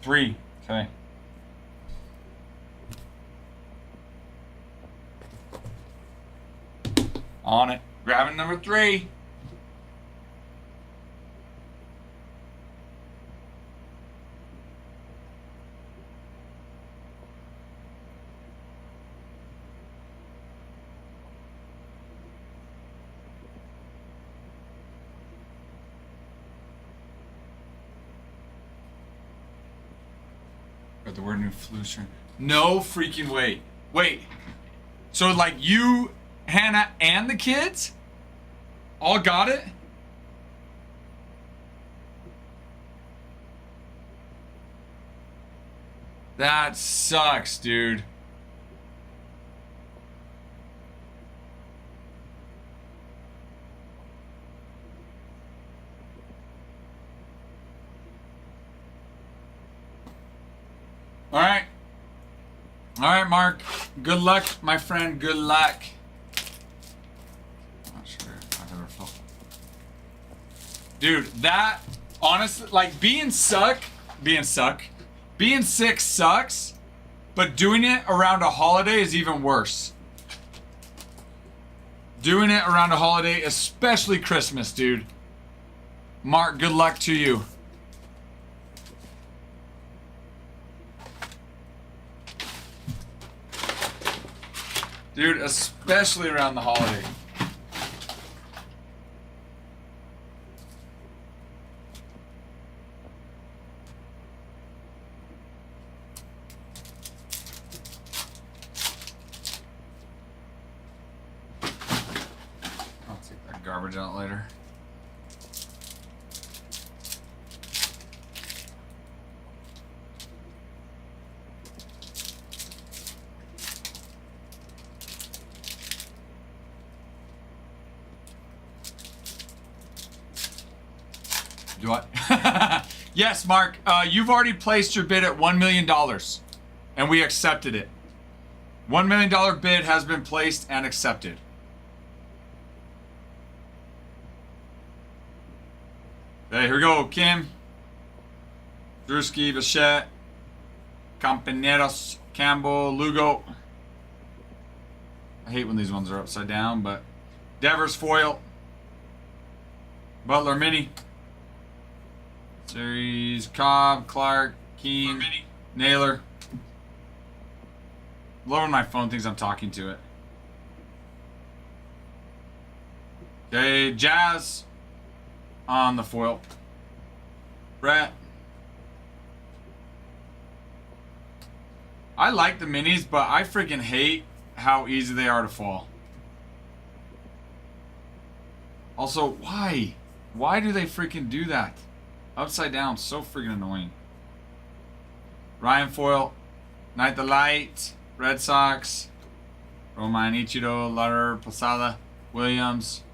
Three. Okay. On it. Grabbing number 3. Got the word new flu strain. No freaking way. Wait. So like you, Hannah, and the kids all got it? That sucks, dude. All right. All right, Mark. Good luck, my friend. Good luck. I'm not sure if I've ever felt. Dude, that honestly, like being sick sucks, but doing it around a holiday is even worse. Doing it around a holiday, especially Christmas, dude. Mark, good luck to you. Dude, especially around the holiday. I'll take that garbage out later. Do I? Yes, Mark. You've already placed your bid at $1 million, and we accepted it. $1 million bid has been placed and accepted. Okay, here we go. Kim, Drewski, Bichette, Campaneros, Campbell, Lugo. I hate when these ones are upside down, but Devers, Foil, Butler, Mini. Series, Cobb, Clark, Keen, Naylor. Love when my phone thinks I'm talking to it. Okay, Jazz on the foil. Brett. I like the minis, but I freaking hate how easy they are to fall. Also, why? Why do they freaking do that? Upside down, so freaking annoying. Ryan Foyle, Night the Light, Red Sox, Roman Ichiro, Lutter, Posada, Williams,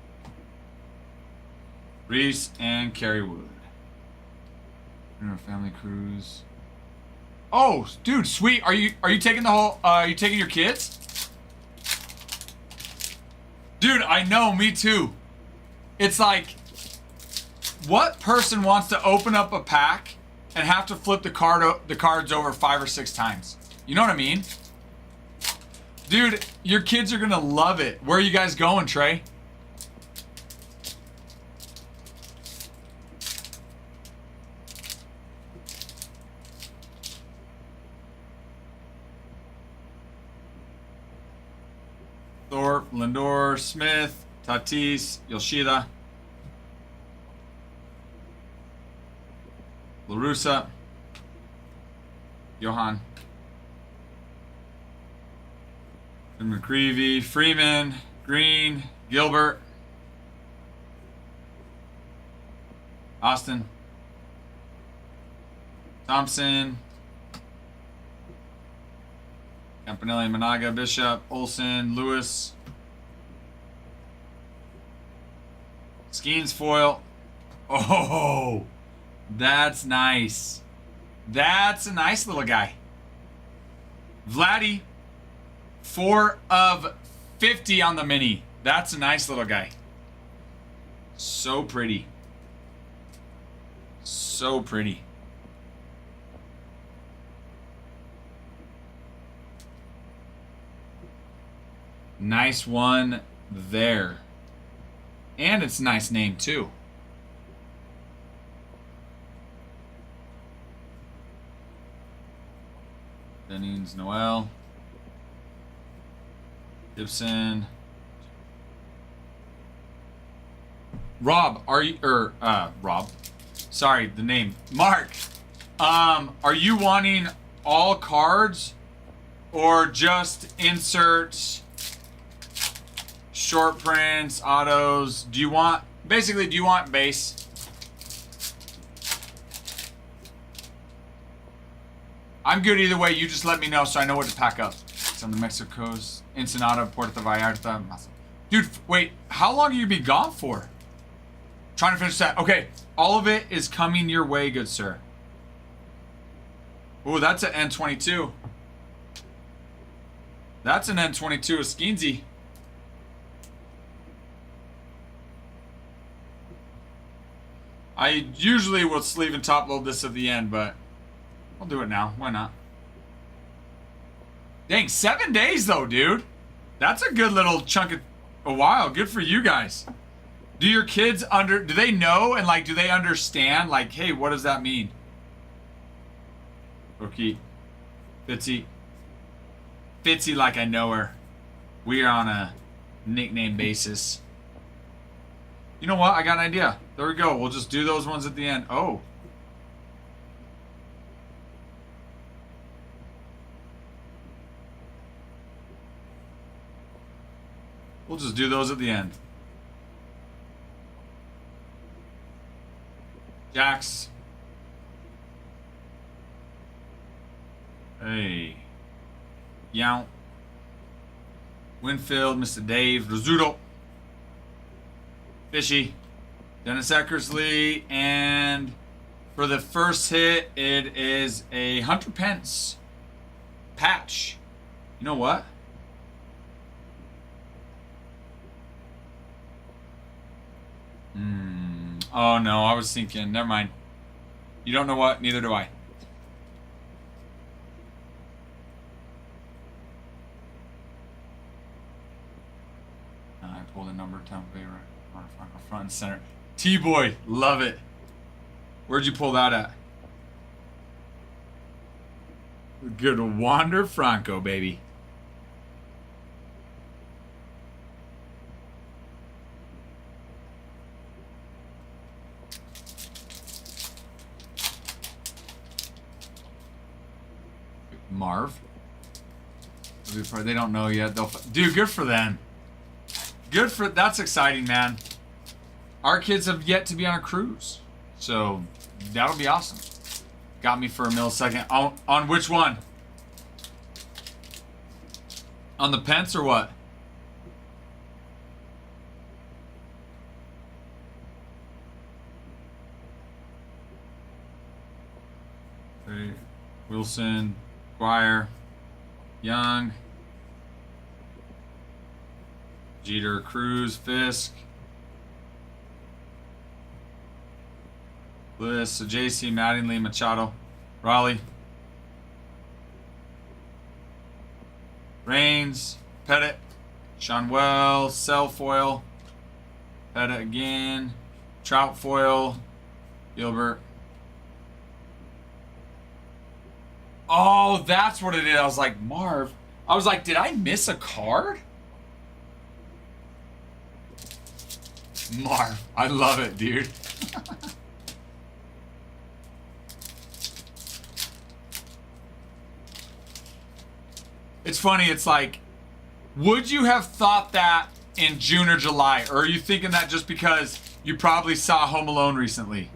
Reese, and Kerry Wood. Family cruise. Oh, dude, sweet. Are you taking the whole? Are you taking your kids? Dude, I know. Me too. It's like, what person wants to open up a pack and have to flip the cards over 5 or 6 times? You know what I mean? Dude, your kids are gonna love it. Where are you guys going, Trey? Thorpe, Lindor, Smith, Tatis, Yoshida, LaRussa, Johan, McCreevy, Freeman, Green, Gilbert, Austin, Thompson, Campanelli, Managa, Bishop, Olson, Lewis, Skeens foil. Oh, that's nice. That's a nice little guy. Vladdy, 4 of 50 on the mini. That's a nice little guy. So pretty. So pretty. Nice one there. And it's a nice name too. Jennings, Noel, Gibson. Rob, are you, Rob, sorry, the name, Mark, are you wanting all cards or just inserts, short prints, autos? Do you want, basically, do you want base? I'm good either way. You just let me know so I know what to pack up. Some of the Mexico's, Ensenada, Puerto Vallarta. Dude, wait, how long will you be gone for? Trying to finish that. Okay, all of it is coming your way, good sir. Ooh, that's an N22. That's an N22 of Skeensy. I usually will sleeve and top load this at the end, but I'll do it now. Why not? Dang, 7 days though, dude. That's a good little chunk of a while. Good for you guys. Do your kids do they know and like, do they understand? Like, hey, what does that mean? Okay. Fitzy. Fitzy like I know her. We are on a nickname basis. You know what? I got an idea. There we go. We'll just do those ones at the end. Oh. We'll just do those at the end. Jax. Hey. Yount. Winfield, Mr. Dave, Rizzuto. Fishy. Dennis Eckersley. And for the first hit, it is a Hunter Pence patch. You know what? Oh no, I was thinking, never mind. You don't know what? Neither do I. I pulled a number, Tom favorite, front and center. T-Boy, love it. Where'd you pull that at? Good Wander Franco, baby. Marv. They don't know yet. Dude, good for them. That's exciting, man. Our kids have yet to be on a cruise, so that'll be awesome. Got me for a millisecond. On which one? On the Pence or what? Okay. Wilson, Guire, Young, Jeter, Cruz, Fisk, Bliss, JC, Mattingly, Machado, Raleigh, Raines, Pettit, Sean Wells, Cellfoil, Pettit again, Trout foil, Gilbert. Oh, that's what it is. I was like, Marv. I was like, did I miss a card? Marv. I love it, dude. It's funny. It's like, would you have thought that in June or July? Or are you thinking that just because you probably saw Home Alone recently?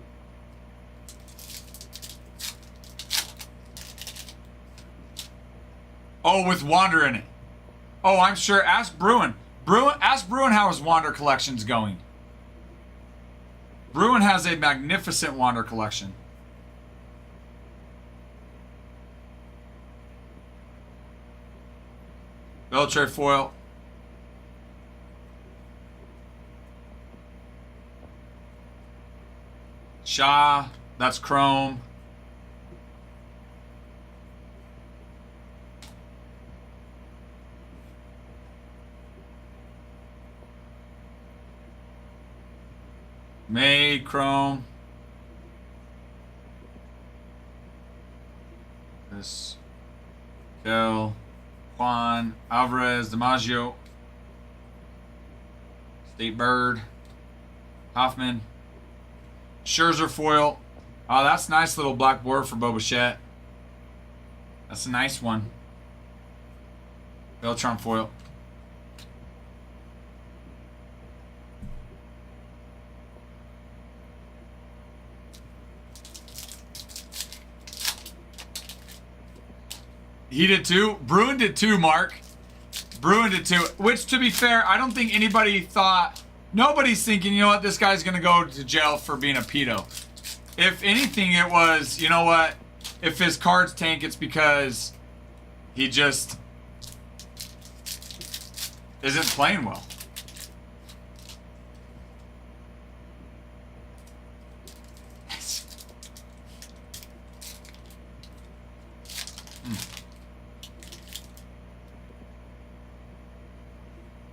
Oh, with Wander in it. Oh, I'm sure. Ask Bruin. Ask Bruin how his Wander collection's going. Bruin has a magnificent Wander collection. Beltre foil. Shaw. That's chrome. May, chrome. This. Kel. Juan. Alvarez. DiMaggio. State Bird. Hoffman. Scherzer foil. Oh, that's a nice little black border for Bo Bichette. That's a nice one. Beltran foil. He did too. Bruin did too, Mark. Bruin did too. Which, to be fair, I don't think anybody thought... Nobody's thinking, you know what, this guy's going to go to jail for being a pedo. If anything, it was, you know what, if his cards tank, it's because he just isn't playing well.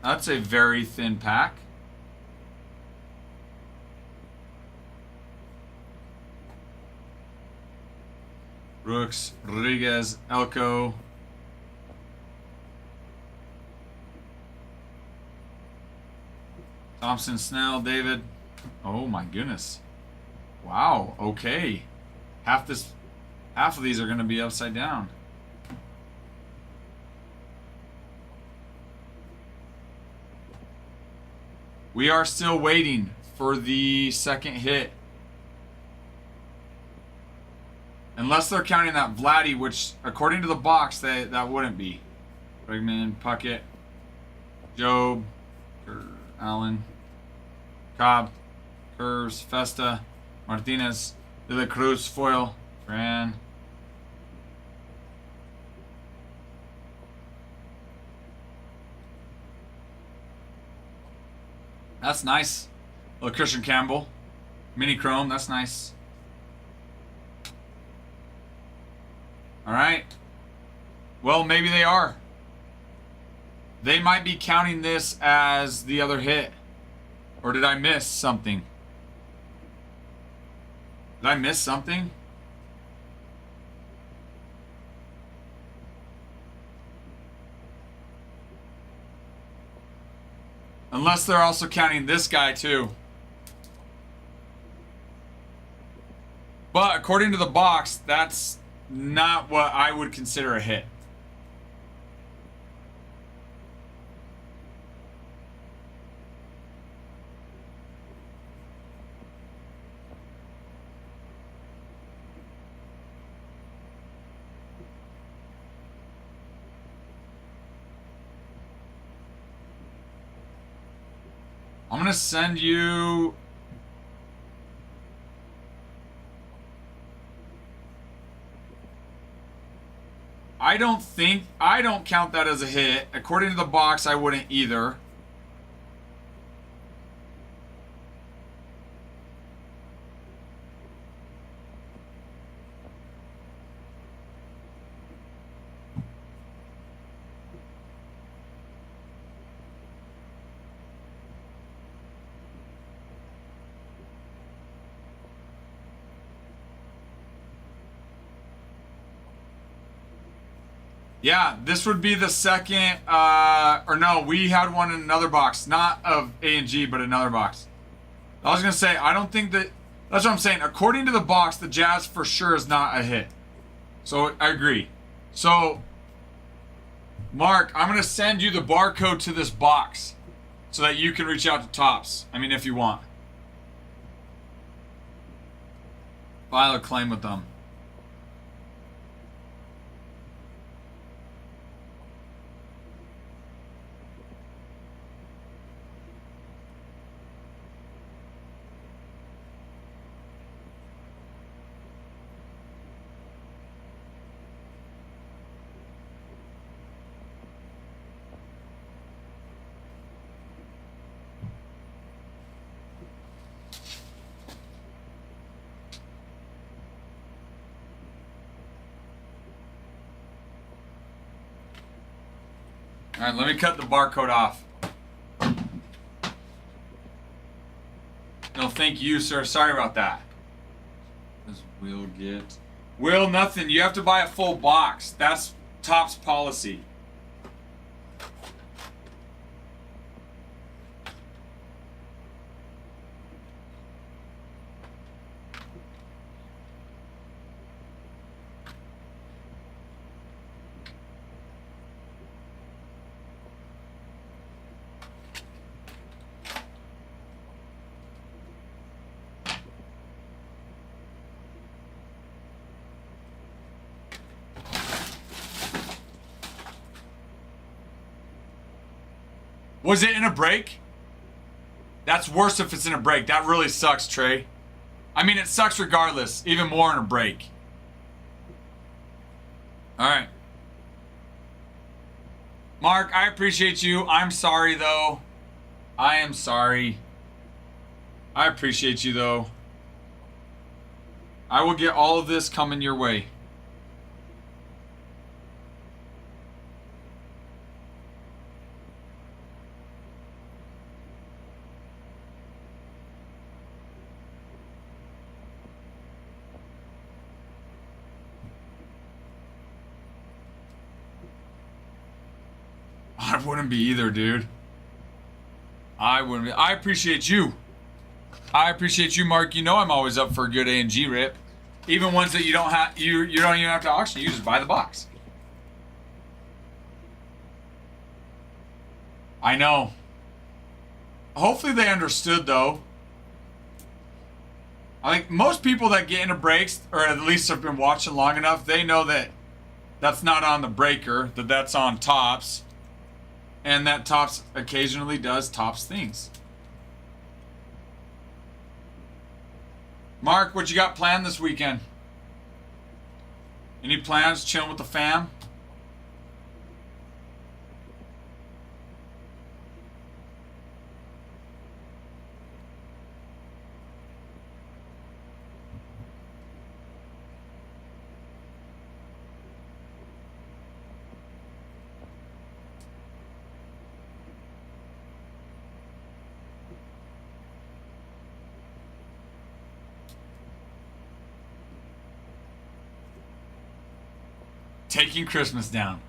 That's a very thin pack. Brooks, Rodriguez, Elko. Thompson, Snell, David. Oh my goodness. Wow, okay. Half of these are going to be upside down. We are still waiting for the second hit. Unless they're counting that Vladdy, which according to the box, that wouldn't be. Bregman, Puckett, Job, Allen, Cobb, Curves, Festa, Martinez, De La Cruz, Foil, Fran. That's nice. Little Christian Campbell. Mini Chrome, that's nice. Alright. Well, maybe they are. They might be counting this as the other hit. Or did I miss something? Did I miss something? Unless they're also counting this guy too. But according to the box, that's not what I would consider a hit. I'm gonna send you. I don't count that as a hit. According to the box, I wouldn't either. Yeah, this would be the second, or no, we had one in another box. Not of A and G, but another box. I was going to say, I don't think that, that's what I'm saying. According to the box, the Jazz for sure is not a hit. So, I agree. So, Mark, I'm going to send you the barcode to this box so that you can reach out to Topps. I mean, if you want. File a claim with them. All right, let me cut the barcode off. No, thank you, sir. Sorry about that. This will get... Will, nothing. You have to buy a full box. That's Topps policy. Was it in a break? That's worse if it's in a break. That really sucks, Trey. I mean, it sucks regardless. Even more in a break. All right. Mark, I appreciate you. I'm sorry, though. I am sorry. I appreciate you, though. I will get all of this coming your way. I wouldn't be either, dude. I wouldn't be. I appreciate you. I appreciate you, Mark. You know I'm always up for a good A&G rip. Even ones that you don't have, you don't even have to auction. You just buy the box. I know. Hopefully they understood, though. I think most people that get into breaks, or at least have been watching long enough, they know that that's not on the breaker, that that's on Topps. And that Topps occasionally does Topps things. Mark, what you got planned this weekend? Any plans? Chilling with the fam? Taking Christmas down.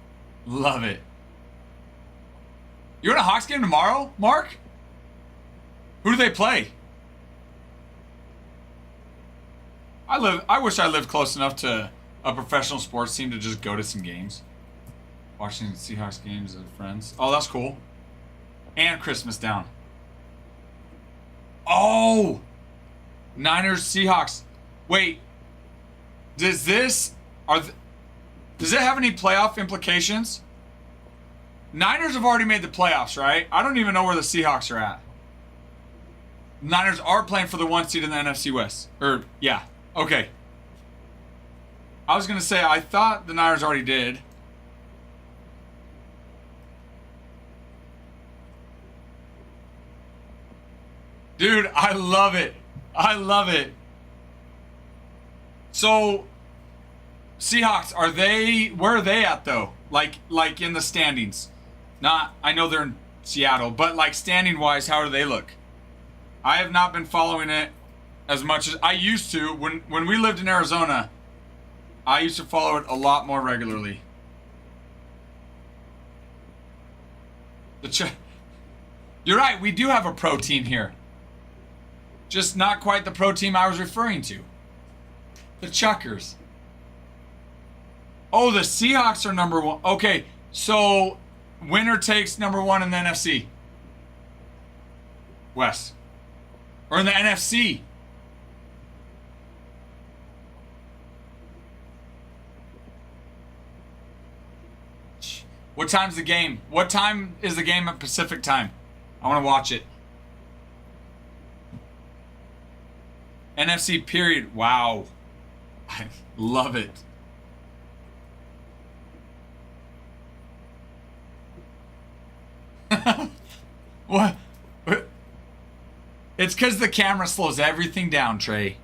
Love it. You're in a Hawks game tomorrow, Mark? Who do they play? I wish I lived close enough to a professional sports team to just go to some games. Watching Seahawks games with friends. Oh, that's cool. And Christmas down. Oh! Niners, Seahawks. Wait. Does this... Does it have any playoff implications? Niners have already made the playoffs, right? I don't even know where the Seahawks are at. Niners are playing for the 1 seed in the NFC West. Yeah. Okay. I was going to say, I thought the Niners already did. Dude, I love it. I love it. So... Seahawks, where are they at though? Like in the standings? Not, I know they're in Seattle, but like standing wise, how do they look? I have not been following it as much as I used to. When we lived in Arizona, I used to follow it a lot more regularly. You're right, we do have a pro team here. Just not quite the pro team I was referring to. The Chuckers. Oh, the Seahawks are number 1. Okay, so winner takes number 1 in the NFC West. Or in the NFC. What time's the game? What time is the game at Pacific time? I want to watch it. NFC period. Wow. I love it. What? It's because the camera slows everything down, Trey.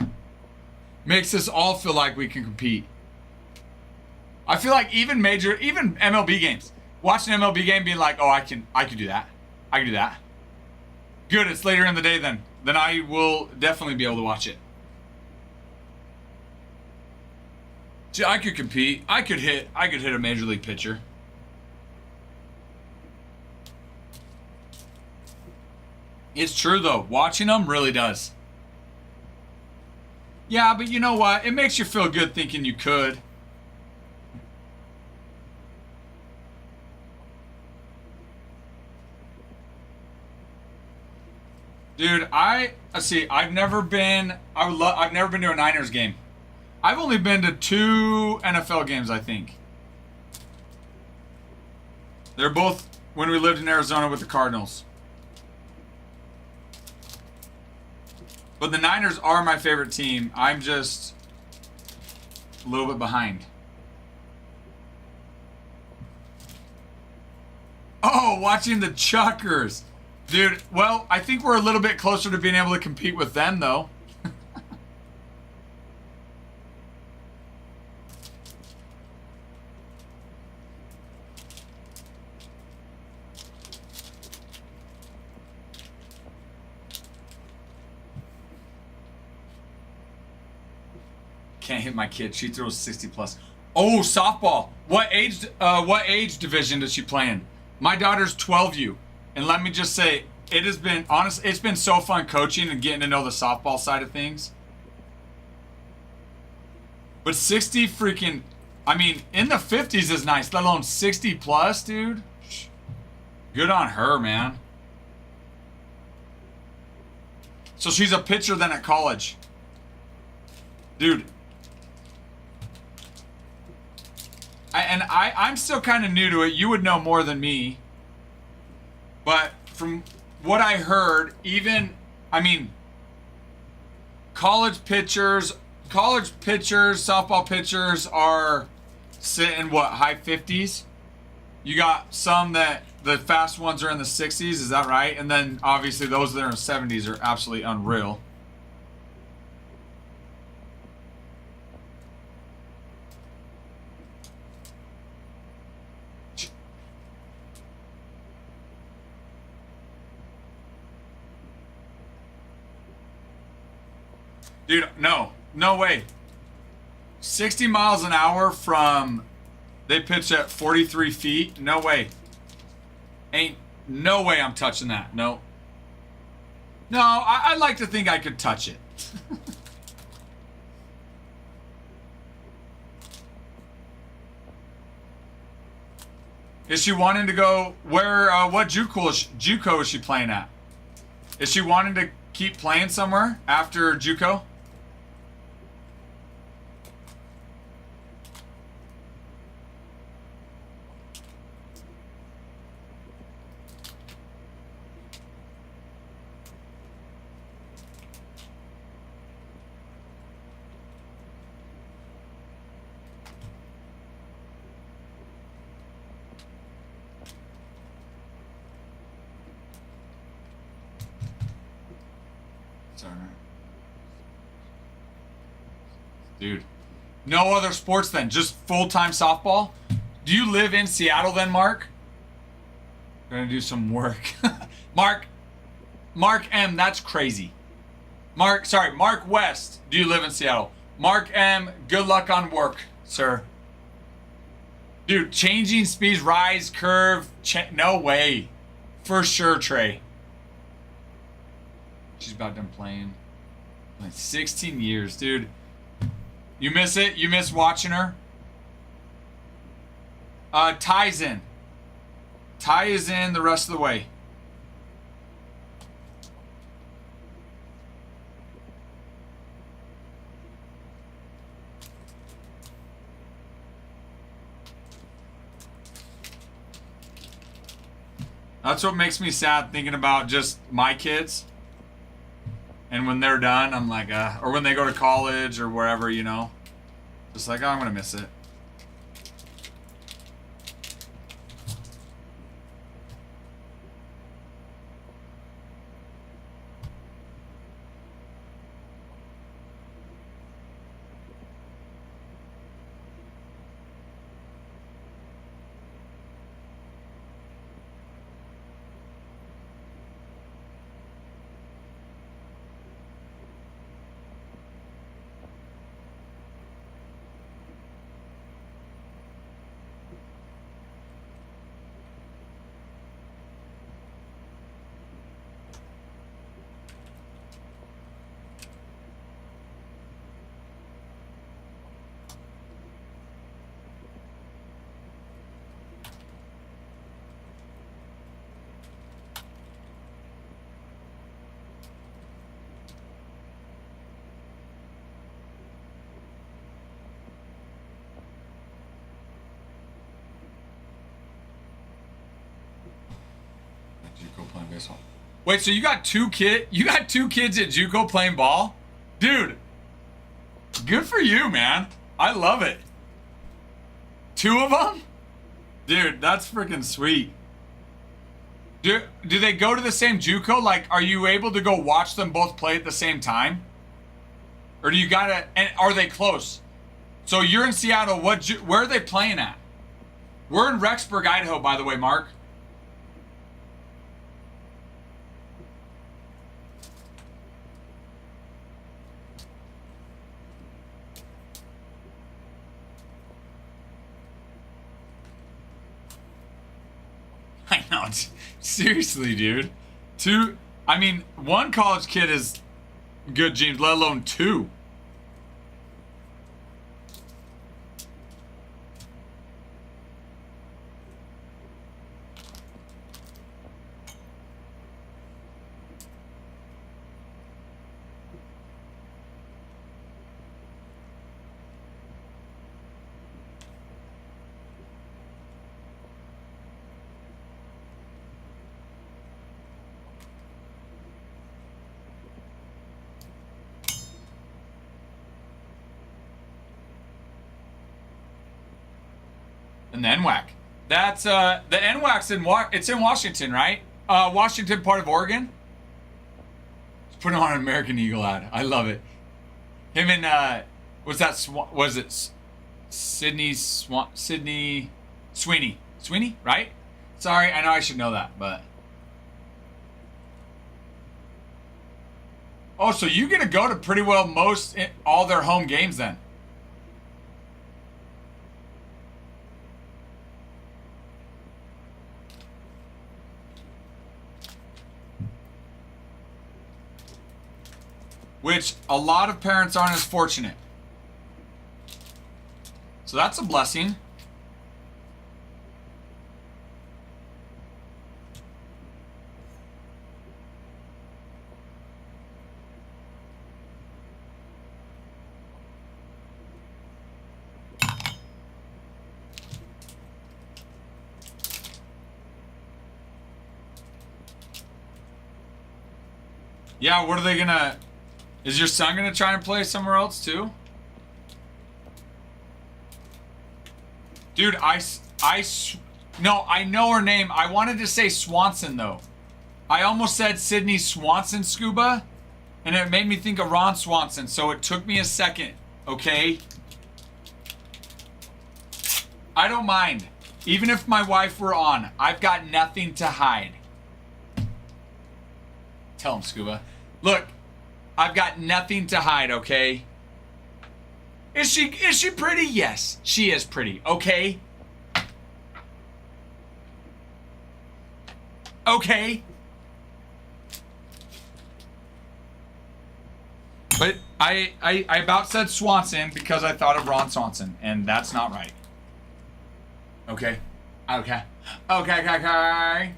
Makes us all feel like we can compete. I feel like even MLB games, watching an MLB game, being like, oh, I can do that. I can do that. Good, it's later in the day then. Then I will definitely be able to watch it. See, I could compete. I could hit a major league pitcher. It's true, though. Watching them really does. Yeah, but you know what? It makes you feel good thinking you could. Dude, I've never been to a Niners game. I've only been to 2 NFL games, I think. They're both when we lived in Arizona with the Cardinals. But the Niners are my favorite team. I'm just a little bit behind. Oh, watching the Chuckers. Dude, well, I think we're a little bit closer to being able to compete with them, though. Can't hit my kid. She throws 60 plus. Oh, softball. What age division does she play in? My daughter's 12U. And let me just say, it has been honest, it's been so fun coaching and getting to know the softball side of things. But 60 freaking, I mean, in the 50s is nice, let alone 60 plus, dude. Good on her, man. So she's a pitcher then at college. Dude. I'm still kind of new to it. You would know more than me. But from what I heard, even, I mean, college pitchers, softball pitchers are sitting, what, high 50s? You got some that, the fast ones are in the 60s, is that right? And then, obviously, those that are in the 70s are absolutely unreal. Dude, no way. 60 miles an hour from, they pitch at 43 feet. No way. Ain't no way I'm touching that. No. No, I like to think I could touch it. Is she wanting to go where? What JUCO is she playing at? Is she wanting to keep playing somewhere after JUCO? Dude, no other sports then, just full-time softball? Do you live in Seattle then, Mark? Gonna do some work. Mark M, that's crazy. Mark West, do you live in Seattle? Mark M, good luck on work, sir. Dude, changing speeds, rise, curve, no way. For sure, Trey. She's about done playing. Like 16 years, dude. You miss it? You miss watching her? Ty's in. Ty is in the rest of the way. That's what makes me sad thinking about just my kids. And when they're done, I'm like, or when they go to college or wherever, you know, just like, oh, I'm going to miss it. JUCO playing baseball. Wait, so you got two kids at JUCO playing ball? Dude, good for you, man. I love it. 2 of them? Dude, that's freaking sweet. Do they go to the same JUCO? Like, are you able to go watch them both play at the same time? Or do you gotta, and are they close? So you're in Seattle, where are they playing at? We're in Rexburg, Idaho, by the way, Mark. I know. Seriously, dude. One college kid is good genes, let alone two. And the NWAC. That's the NWAC's it's in Washington, right? Washington, part of Oregon. Let's put him on an American Eagle ad. I love it. Him and was it Sydney Sweeney, right? Sorry, I know I should know that, but oh, so you get to go to pretty well all their home games then. Which a lot of parents aren't as fortunate. So that's a blessing. Yeah, what are they gonna... Is your son gonna try and play somewhere else too? Dude, no, I know her name. I wanted to say Swanson though. I almost said Sydney Swanson Scuba, and it made me think of Ron Swanson, so it took me a second, okay? I don't mind. Even if my wife were on, I've got nothing to hide. Tell him, Scuba. Look, I've got nothing to hide, okay? Is she pretty? Yes, she is pretty, okay? Okay. But I about said Swanson because I thought of Ron Swanson, and that's not right. Okay. Okay. Okay.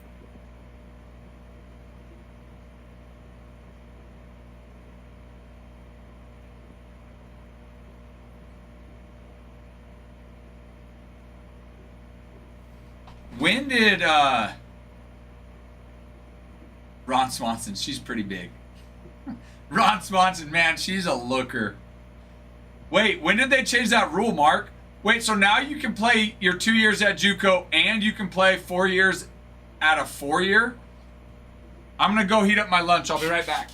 When did Ron Swanson, she's pretty big. Ron Swanson, man, she's a looker. Wait, when did they change that rule, Mark? Wait, so now you can play your 2 years at JUCO and you can play 4 years at a 4-year? I'm gonna go heat up my lunch. I'll be right back.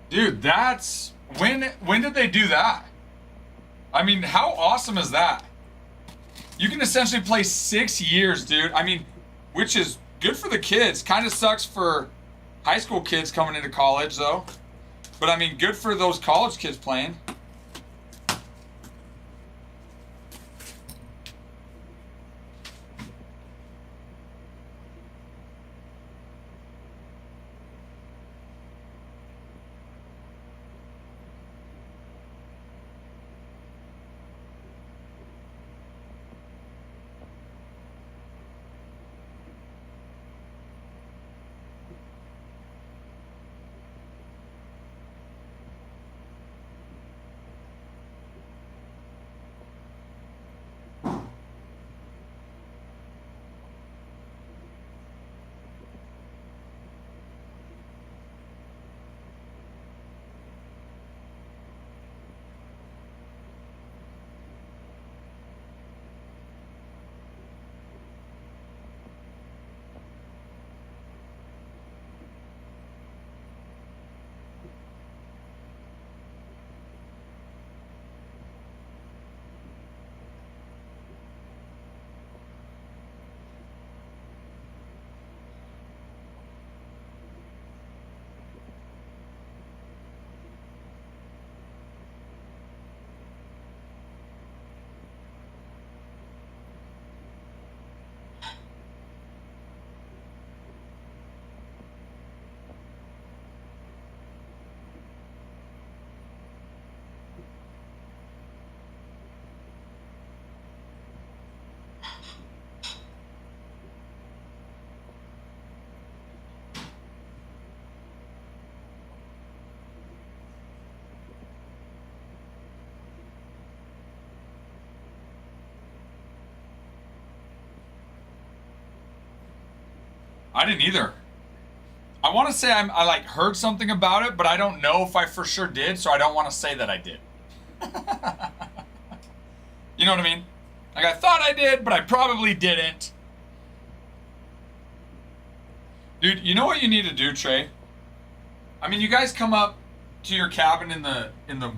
Dude, that's when did they do that? I mean, how awesome is that? You can essentially play 6 years, dude. I mean, which is good for the kids. Kind of sucks for high school kids coming into college, though. But I mean, good for those college kids playing. I didn't either. I want to say I like heard something about it, but I don't know if I for sure did, so I don't want to say that I did. You know what I mean? Like I thought I did, but I probably didn't. Dude, you know what you need to do, Trey? I mean, you guys come up to your cabin in the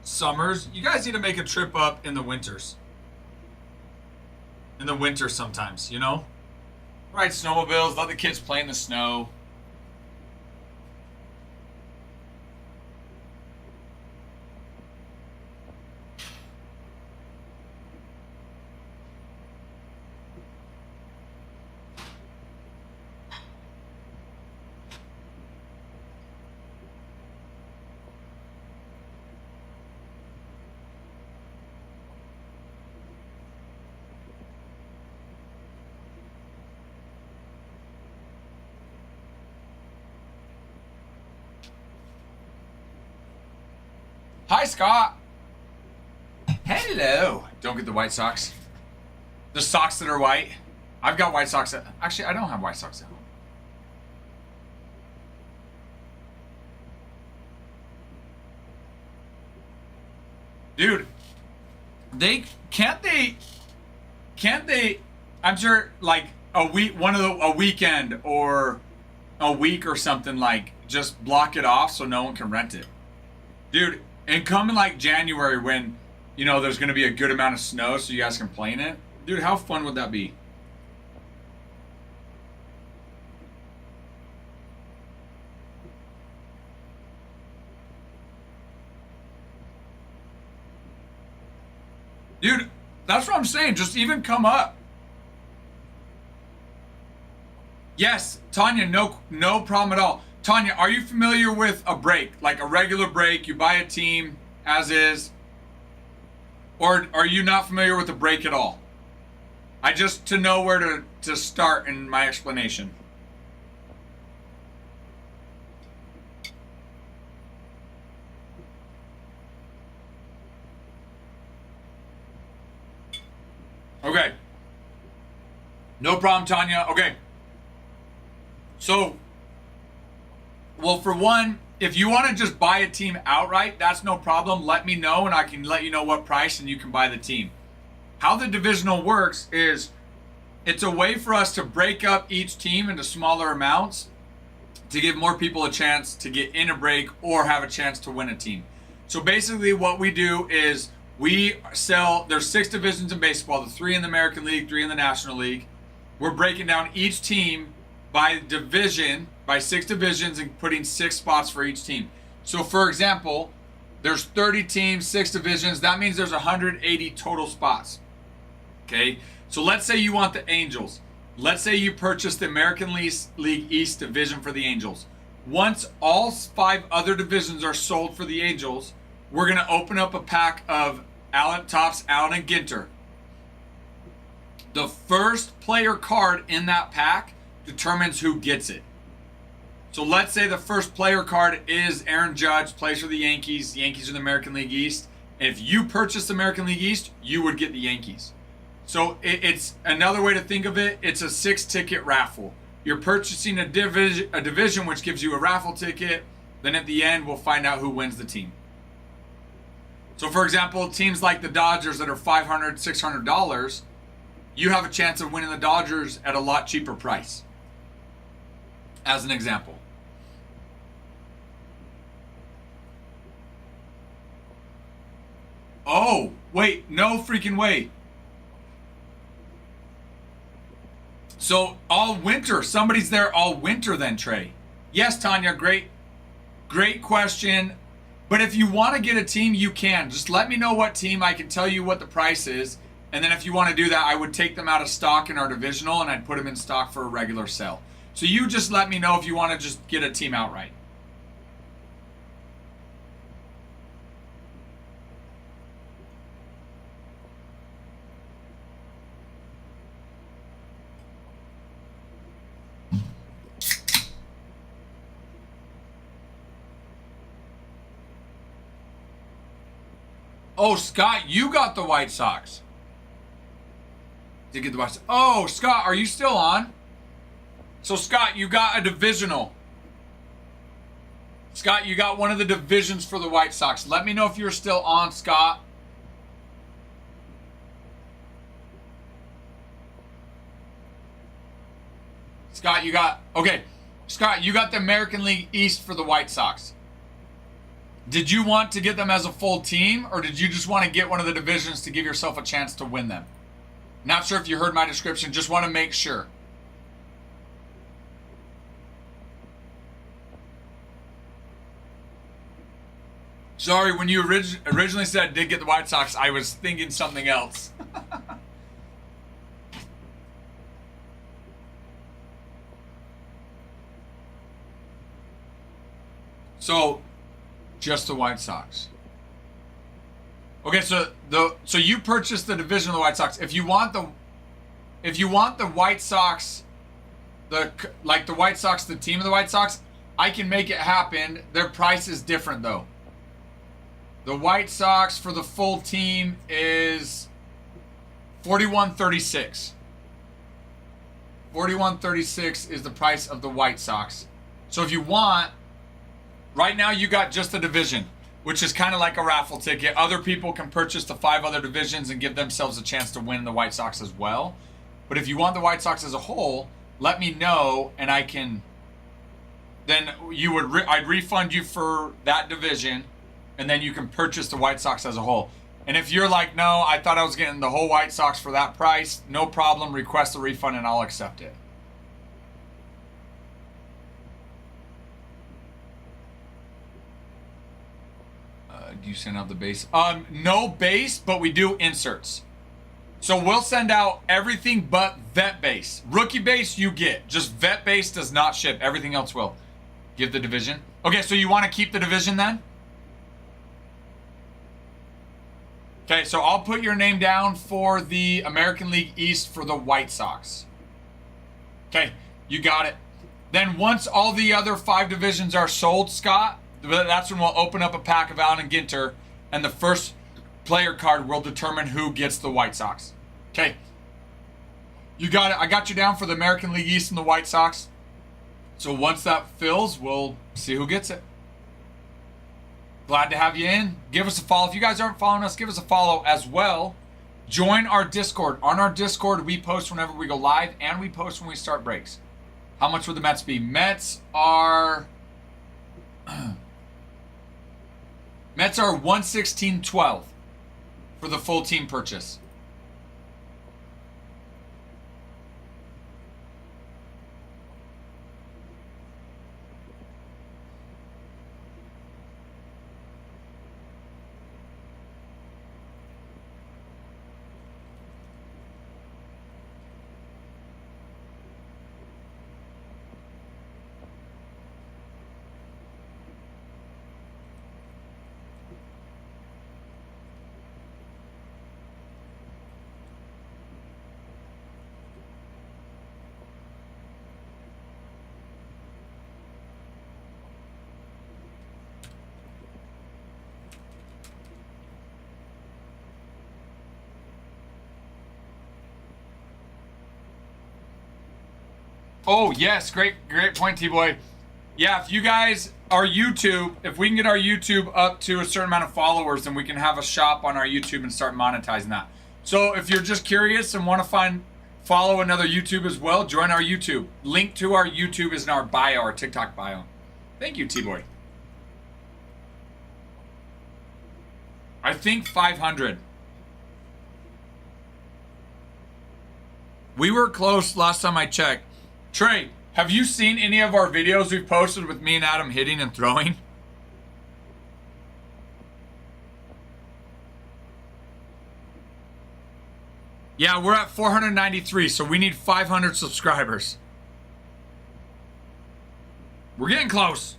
summers. You guys need to make a trip up in the winters. In the winter sometimes, you know? Ride snowmobiles, let the kids play in the snow. Hi, Scott. Hello. Don't get the white socks. The socks that are white. I've got white socks. Actually, I don't have white socks at home. Dude, can't they I'm sure like a weekend or a week or something, like just block it off so no one can rent it. Dude, and come in like January when, you know, there's going to be a good amount of snow so you guys can play in it. Dude, how fun would that be? Dude, that's what I'm saying. Just even come up. Yes, Tanya, no problem at all. Tanya, are you familiar with a break? Like a regular break, you buy a team as is? Or are you not familiar with a break at all? I just to know where to start in my explanation. Okay. No problem, Tanya. Okay. So, well, for one, if you want to just buy a team outright, that's no problem. Let me know and I can let you know what price and you can buy the team. How the divisional works is it's a way for us to break up each team into smaller amounts to give more people a chance to get in a break or have a chance to win a team. So basically what we do is there's 6 divisions in baseball, the 3 in the American League, 3 in the National League. We're breaking down each team by division, by 6 divisions, and putting 6 spots for each team. So for example, there's 30 teams, 6 divisions. That means there's 180 total spots. Okay, so let's say you want the Angels. Let's say you purchase the American League East division for the Angels. Once all 5 other divisions are sold for the Angels, we're going to open up a pack of Topps Allen and Ginter. The first player card in that pack determines who gets it. So let's say the first player card is Aaron Judge, plays for the Yankees. The Yankees are the American League East. And if you purchase the American League East, you would get the Yankees. So it's another way to think of it. It's a 6-ticket raffle. You're purchasing a division, which gives you a raffle ticket. Then at the end, we'll find out who wins the team. So for example, teams like the Dodgers that are $500, $600, you have a chance of winning the Dodgers at a lot cheaper price. As an example. Oh, wait, no freaking way. So all winter, somebody's there all winter then, Trey. Yes, Tanya, great question. But if you want to get a team, you can. Just let me know what team. I can tell you what the price is. And then if you want to do that, I would take them out of stock in our divisional and I'd put them in stock for a regular sale. So you just let me know if you want to just get a team outright. Oh, Scott, you got the White Sox. Did you get the White Sox? Oh, Scott, are you still on? So Scott, you got a divisional. Scott, you got one of the divisions for the White Sox. Let me know if you're still on, Scott. Scott, you got, okay. Scott, you got the American League East for the White Sox. Did you want to get them as a full team, or did you just want to get one of the divisions to give yourself a chance to win them? Not sure if you heard my description, just want to make sure. Sorry, when you originally said did get the White Sox, I was thinking something else. So, just the White Sox. Okay, so you purchased the division of the White Sox. If you want the White Sox, the White Sox, the team of the White Sox, I can make it happen. Their price is different though. The White Sox for the full team is $41.36. $41.36 is the price of the White Sox. So if you want, right now you got just the division, which is kind of like a raffle ticket. Other people can purchase the 5 other divisions and give themselves a chance to win the White Sox as well. But if you want the White Sox as a whole, let me know and I can. Then I'd refund you for that division, and then you can purchase the White Sox as a whole. And if you're like, no, I thought I was getting the whole White Sox for that price, no problem. Request the refund and I'll accept it. Do you send out the base? No base, but we do inserts. So we'll send out everything but vet base. Rookie base you get. Just vet base does not ship. Everything else will. Give the division. Okay, so you want to keep the division then? Okay, so I'll put your name down for the American League East for the White Sox. Okay, you got it. Then once all the other 5 divisions are sold, Scott, that's when we'll open up a pack of Allen and Ginter, and the first player card will determine who gets the White Sox. Okay. You got it. I got you down for the American League East and the White Sox. So once that fills, we'll see who gets it. Glad to have you in. Give us a follow. If you guys aren't following us, give us a follow as well. Join our Discord. On our Discord, we post whenever we go live, and we post when we start breaks. How much would the Mets be? Mets are 116.12 for the full team purchase. Oh, yes. Great point, T-Boy. Yeah, if you guys are YouTube, if we can get our YouTube up to a certain amount of followers, then we can have a shop on our YouTube and start monetizing that. So if you're just curious and want to follow another YouTube as well, join our YouTube. Link to our YouTube is in our bio, our TikTok bio. Thank you, T-Boy. I think 500. We were close last time I checked. Trey, have you seen any of our videos we've posted with me and Adam hitting and throwing? Yeah, we're at 493, so we need 500 subscribers. We're getting close.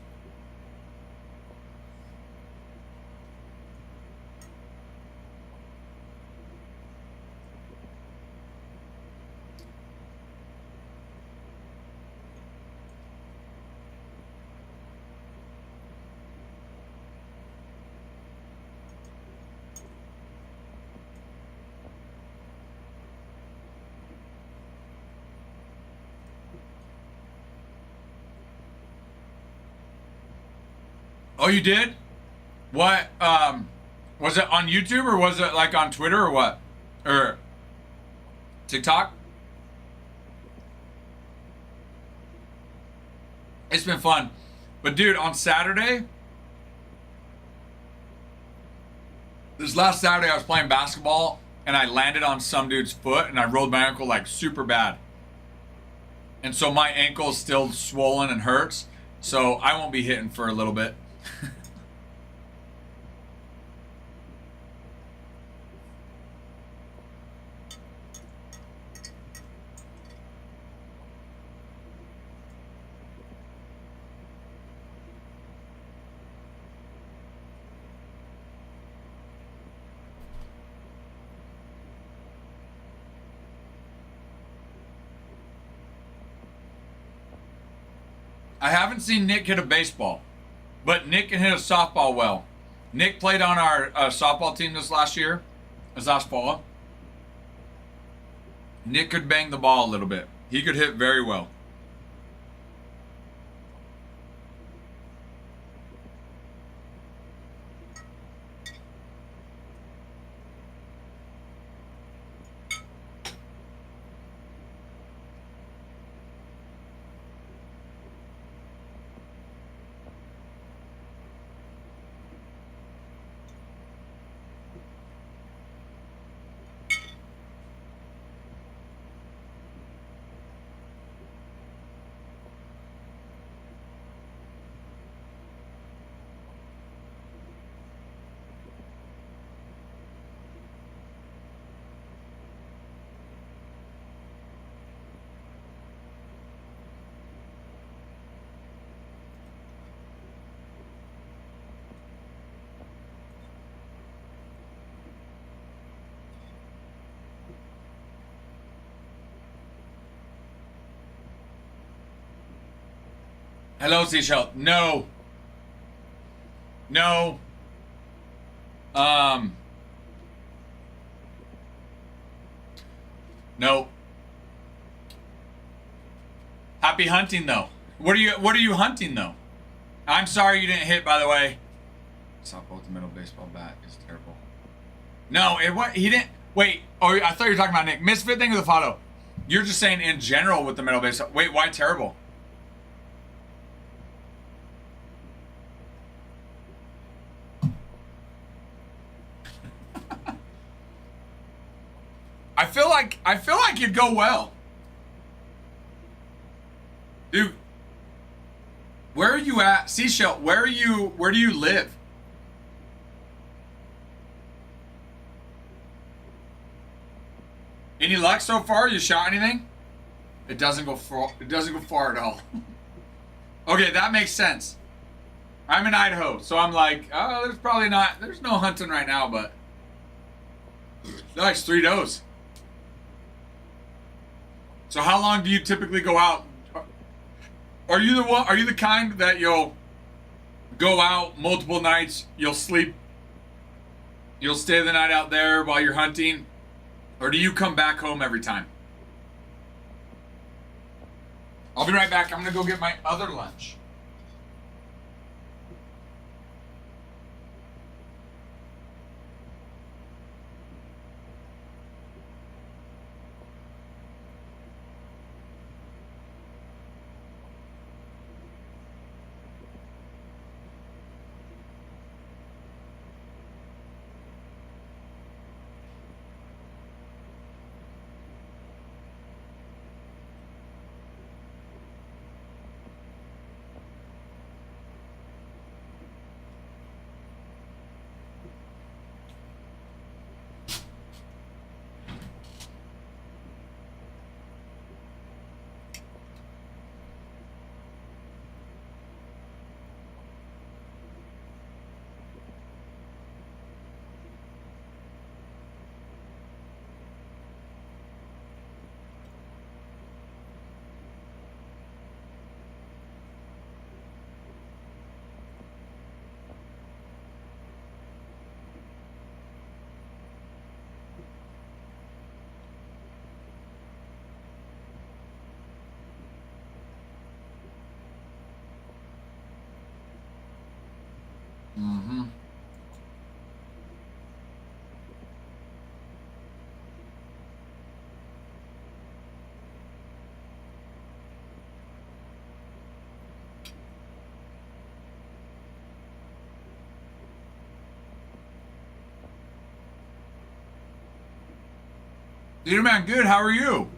Oh, you did? What? Was it on YouTube or was it like on Twitter or what? Or TikTok? It's been fun. But dude, on Saturday, this last Saturday I was playing basketball and I landed on some dude's foot and I rolled my ankle like super bad. And so my ankle is still swollen and hurts. So I won't be hitting for a little bit. I haven't seen Nick hit a baseball, but Nick can hit a softball well. Nick played on our softball team this last fall. Nick could bang the ball a little bit. He could hit very well. Hello, Seashell. No. No. No. Happy hunting though. What are you hunting though? I'm sorry you didn't hit, by the way. Softball with the middle baseball bat is terrible. No, he didn't. Wait. Oh, I thought you were talking about Nick. Misfit thing with the photo. You're just saying in general with the middle baseball. Wait, why terrible? I feel like you'd go well. Dude, where are you at? Seashell, where do you live? Any luck so far? You shot anything? It doesn't go far at all. Okay, that makes sense. I'm in Idaho, so I'm like, oh, there's no hunting right now, but nice 3 does. So how long do you typically go out? Are you the kind that you'll go out multiple nights, you'll sleep, you'll stay the night out there while you're hunting? Or do you come back home every time? I'll be right back. I'm gonna go get my other lunch. Theater man, good. How are you?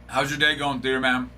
How's your day going, theater man?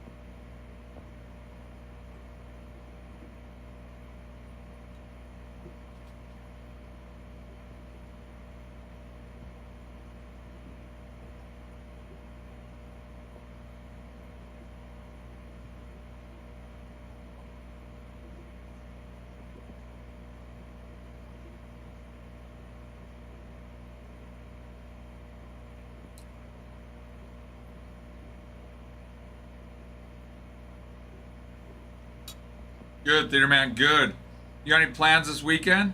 Good, theater man, good. You got any plans this weekend?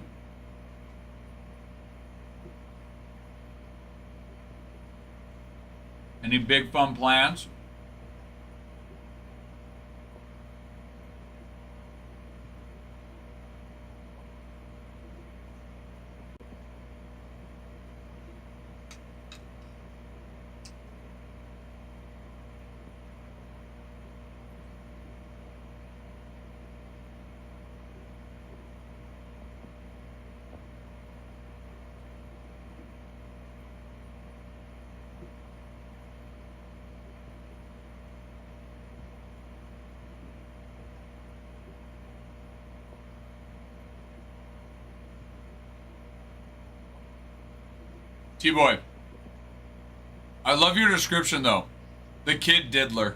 Any big fun plans? T-Boy, I love your description though. The kid diddler.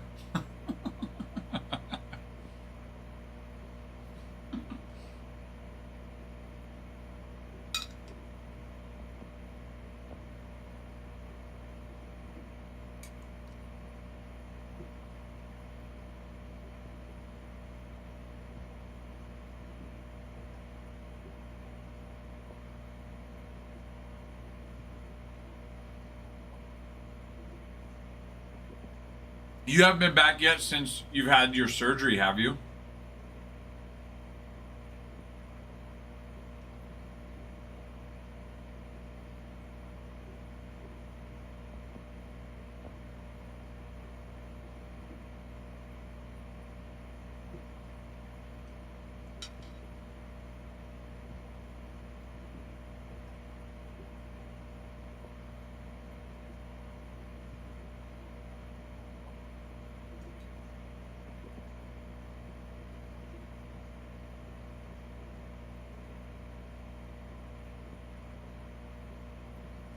You haven't been back yet since you've had your surgery, have you?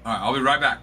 All right, I'll be right back.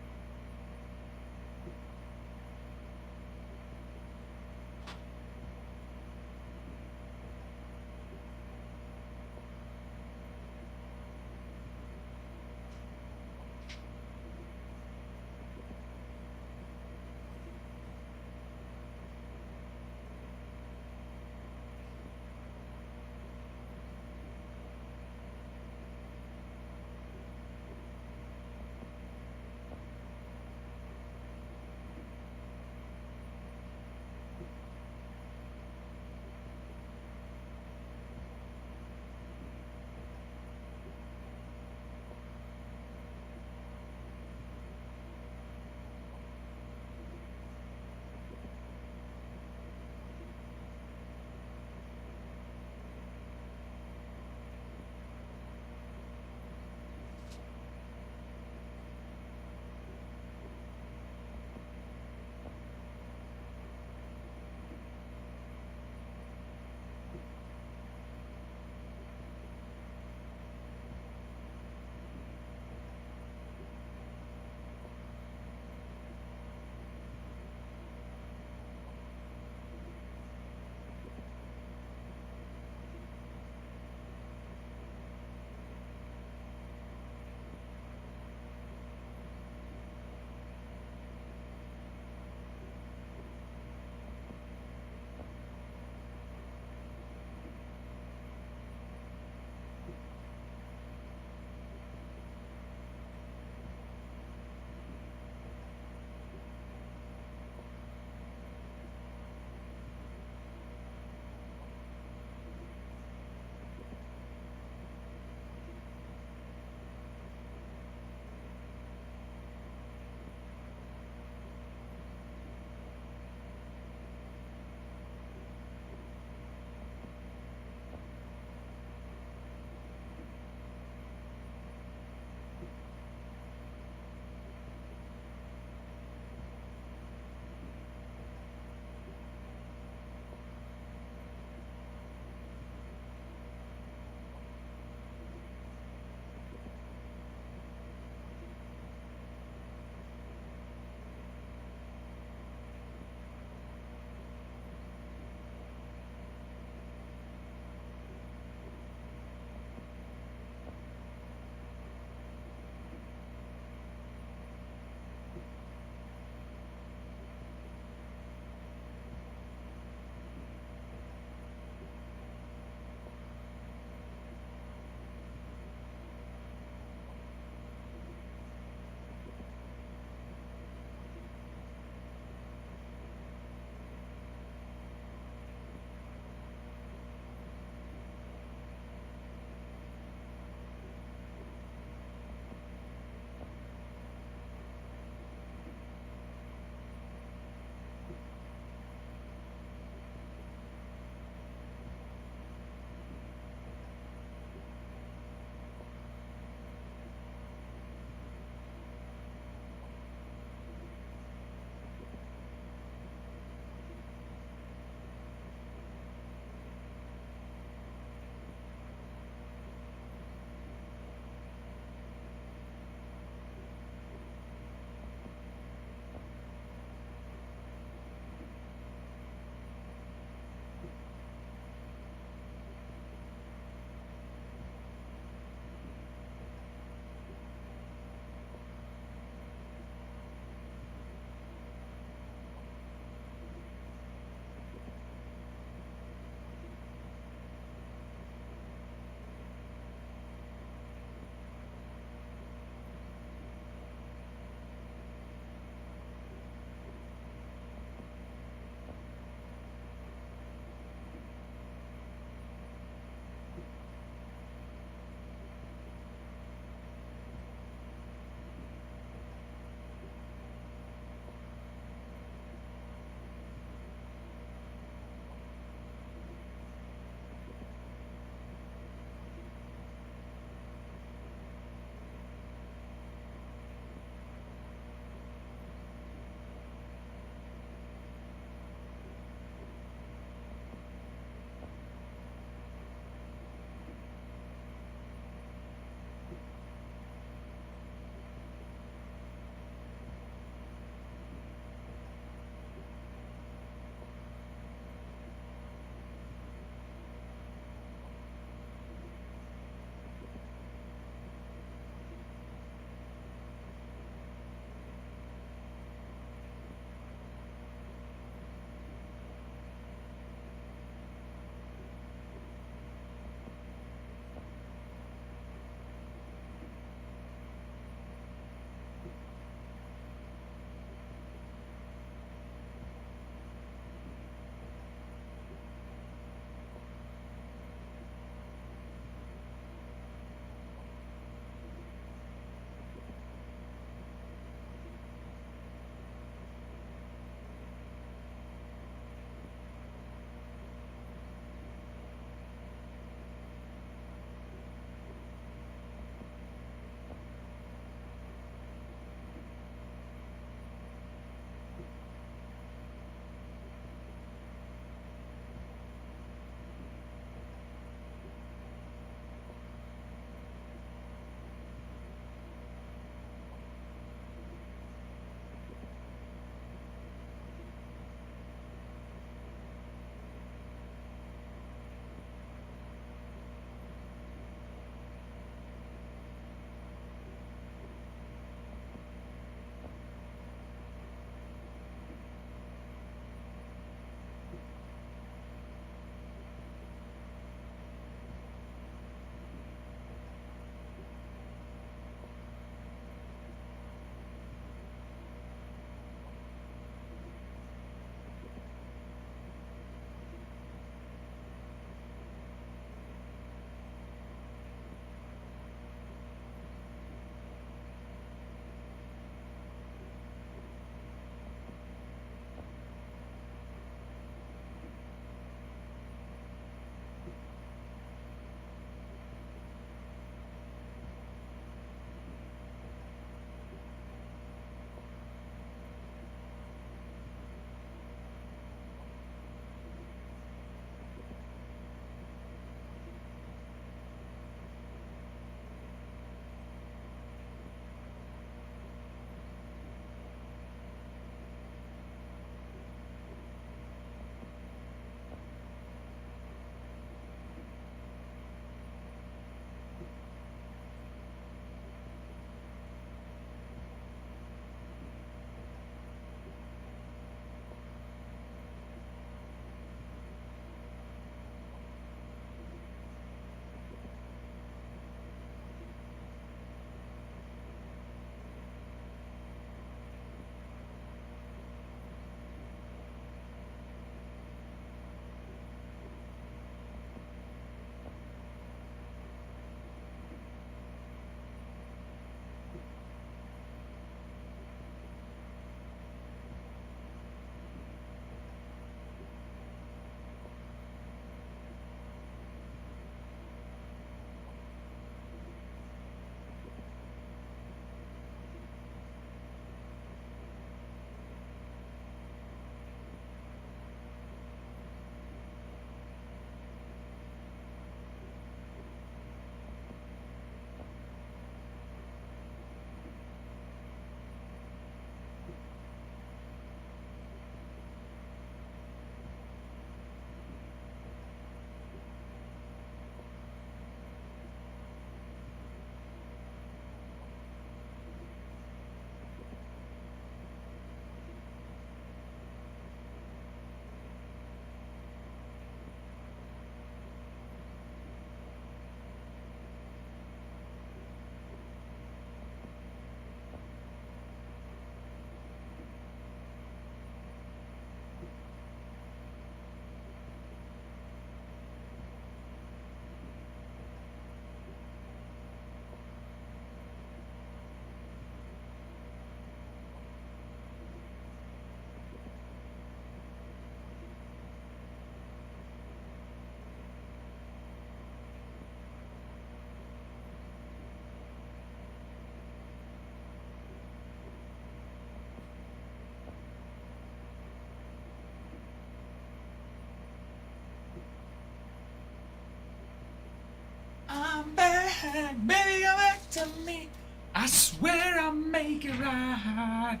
Come back, baby, come back to me. I swear I'll make it right.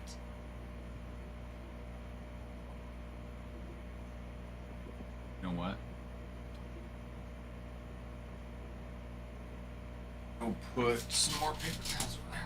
You know what? I'll put some more paper towels over there.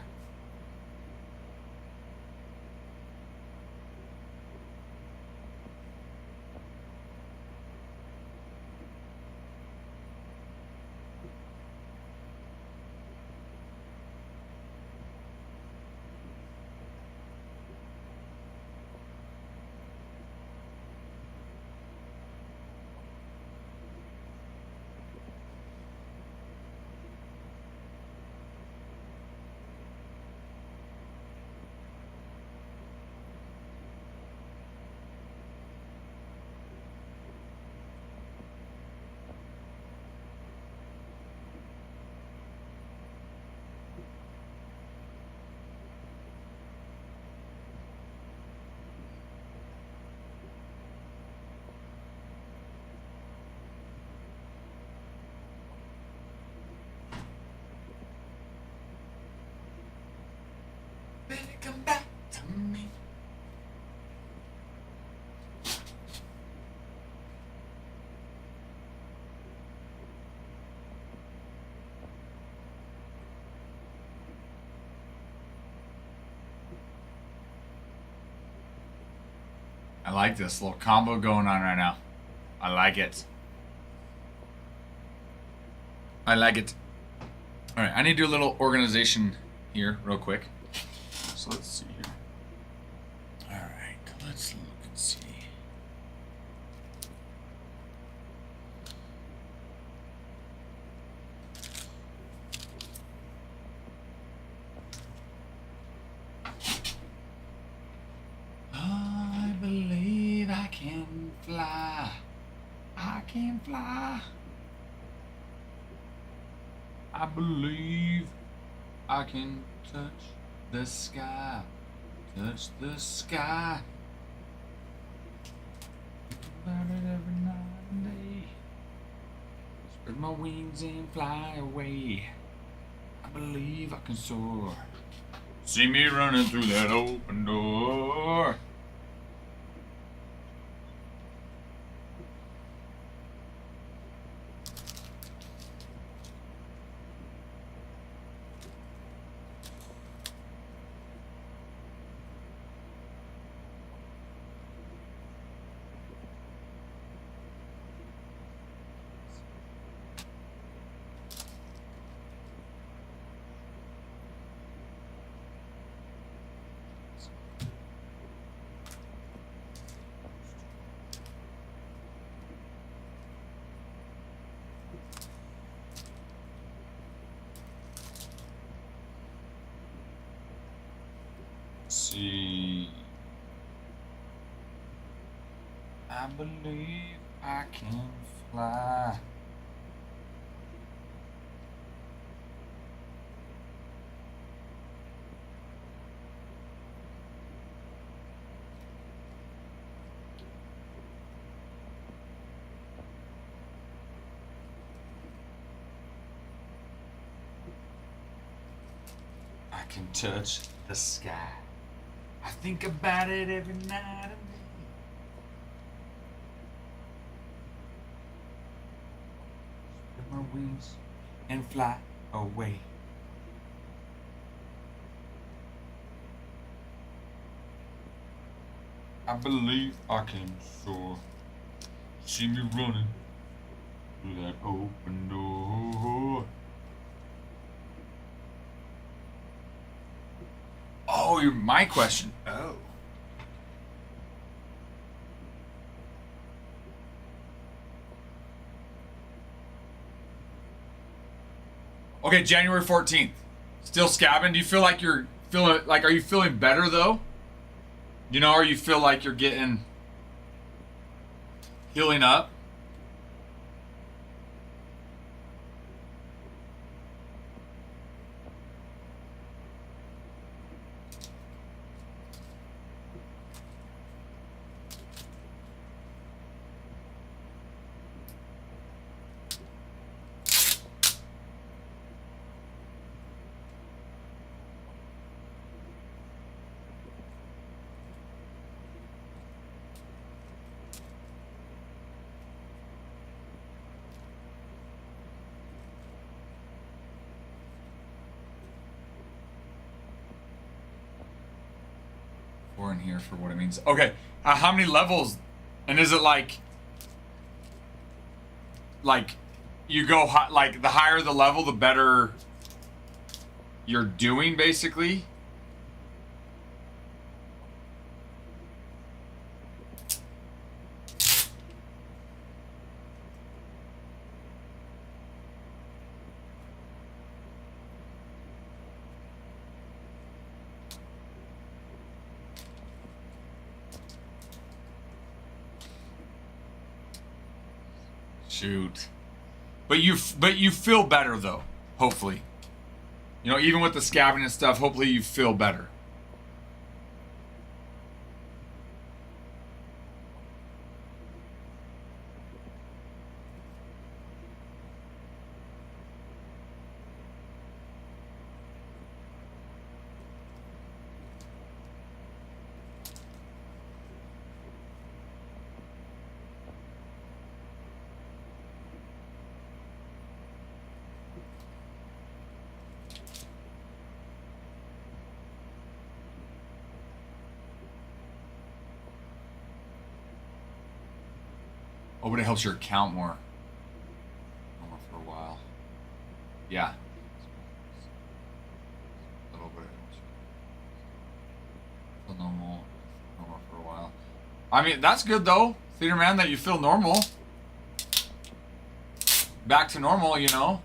Baby, come back to me. I like this little combo going on right now. I like it. I like it. All right, I need to do a little organization here real quick. So let's see here. All right, let's look and see. I believe I can fly. I can fly. I believe I can touch the sky, touch the sky. About it every night and day. Spread my wings and fly away. I believe I can soar. See me running through that open door. See, I believe I can fly. I can touch the sky. I think about it every night and day. Spread my wings and fly away. I believe I can soar. See me running through that open door. Oh, my question. Oh. Okay, January 14th. Still scabbing. Do you feel like are you feeling better though? You know, or you feel like you're getting healing up? Or in here for what it means. Okay, how many levels? And is it like you go like the higher the level, the better you're doing, basically? Shoot. But you feel better though, hopefully. You know, even with the scabbing and stuff, hopefully you feel better. Oh, but it helps your account more. For a while. Yeah. A little bit. Feel normal for a while. I mean, that's good though, Theater Man, that you feel normal. Back to normal, you know.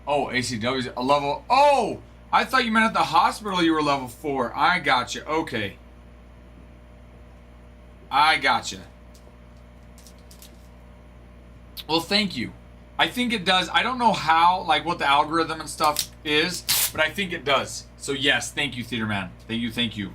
Oh, ACW's a level. Oh, I thought you meant at the hospital you were level 4. I gotcha. Okay. I gotcha. Well, thank you. I think it does. I don't know how, like what the algorithm and stuff is, but I think it does. So yes, thank you, Theater Man. Thank you, thank you.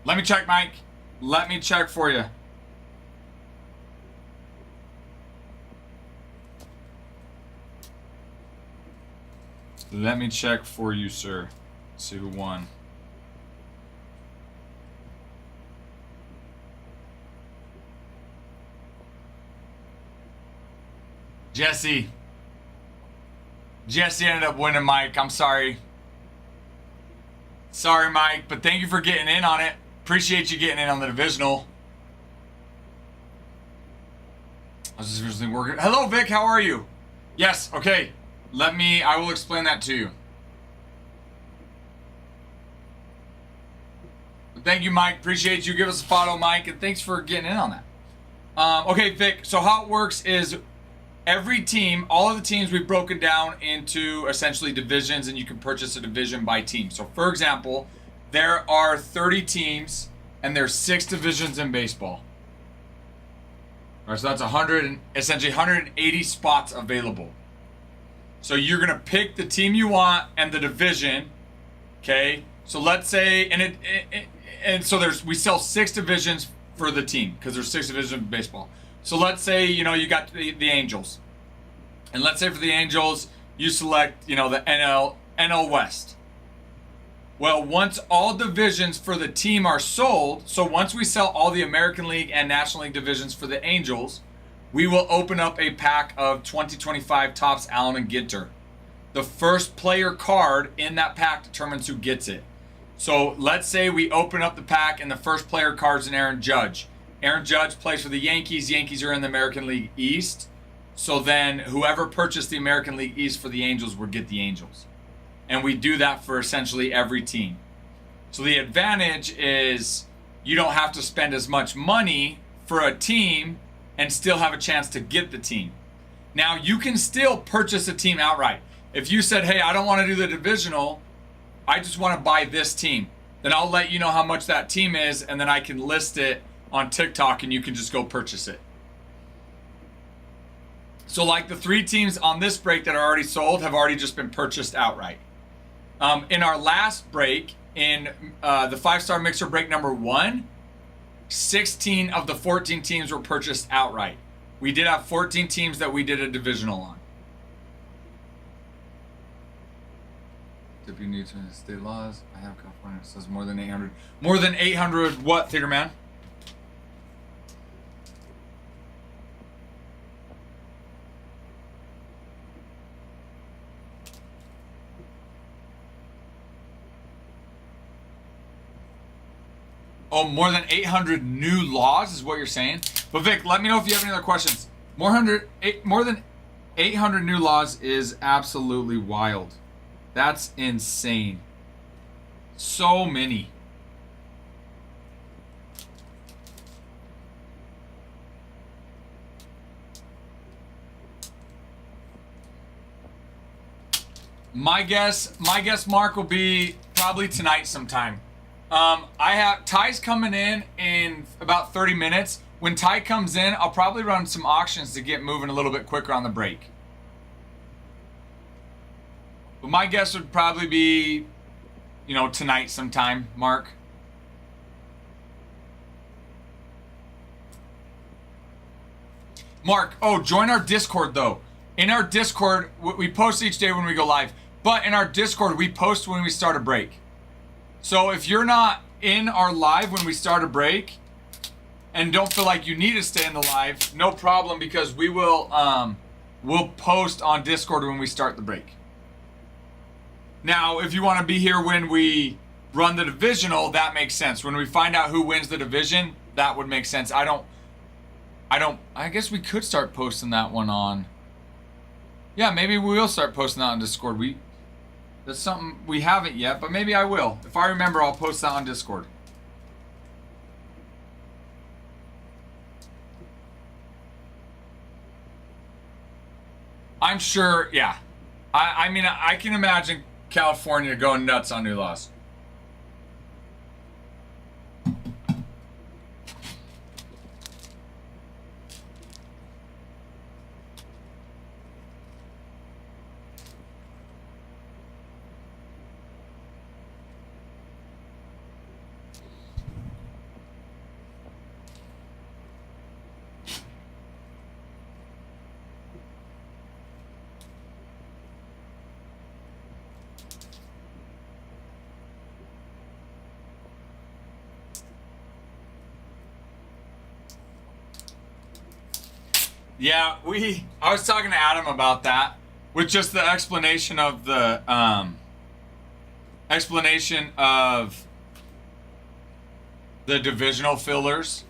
Let me check, Mike. Let me check for you. Let me check for you, sir. Let's see who won. Jesse. Jesse ended up winning, Mike. I'm sorry. Sorry, Mike, but thank you for getting in on it. Appreciate you getting in on the divisional. I was just originally working. Hello, Vic. How are you? Yes. Okay. I will explain that to you. But thank you, Mike. Appreciate you. Give us a follow, Mike, and thanks for getting in on that. Okay, Vic. So how it works is every team, all of the teams we've broken down into essentially divisions, and you can purchase a division by team. So for example, there are 30 teams and there's 6 divisions in baseball. All right, so that's essentially 180 spots available. So you're gonna pick the team you want and the division. Okay. So let's say, and so we sell 6 divisions for the team because there's 6 divisions in baseball. So let's say, you know, you got the Angels. And let's say for the Angels, you select, you know, the NL West. Well, once all divisions for the team are sold, so once we sell all the American League and National League divisions for the Angels, we will open up a pack of 2025 Topps Allen and Ginter. The first player card in that pack determines who gets it. So let's say we open up the pack and the first player card is an Aaron Judge. Aaron Judge plays for the Yankees. Yankees are in the American League East. So then whoever purchased the American League East for the Angels would get the Angels. And we do that for essentially every team. So the advantage is you don't have to spend as much money for a team and still have a chance to get the team. Now, you can still purchase a team outright. If you said, hey, I don't want to do the divisional, I just want to buy this team, then I'll let you know how much that team is, and then I can list it on TikTok and you can just go purchase it. So like the 3 teams on this break that are already sold have already just been purchased outright. In our last break, in the 5-star mixer break number 1, 16 of the 14 teams were purchased outright. We did have 14 teams that we did a divisional on. If you need to state laws, I have California. It says more than 800. More than 800 what, Theater Man? Oh, more than 800 new laws is what you're saying? But Vic, let me know if you have any other questions. More than 800 new laws is absolutely wild. That's insane. So many. My guess, Mark, will be probably tonight sometime. I have Ty's coming in about 30 minutes. When Ty comes in, I'll probably run some auctions to get moving a little bit quicker on the break. But my guess would probably be, you know, tonight sometime, Mark. Mark, oh, join our Discord though. In our Discord, we post each day when we go live. But in our Discord, we post when we start a break. So if you're not in our live when we start a break and don't feel like you need to stay in the live, no problem, because we will we'll post on Discord when we start the break. Now, if you want to be here when we run the divisional, that makes sense. When we find out who wins the division, that would make sense. I guess we could start posting that one on. Yeah, maybe we will start posting that on Discord. That's something we haven't yet, but maybe I will. If I remember, I'll post that on Discord. I'm sure, yeah. I mean, I can imagine California going nuts on new laws. Yeah, I was talking to Adam about that with just the explanation of the divisional fillers.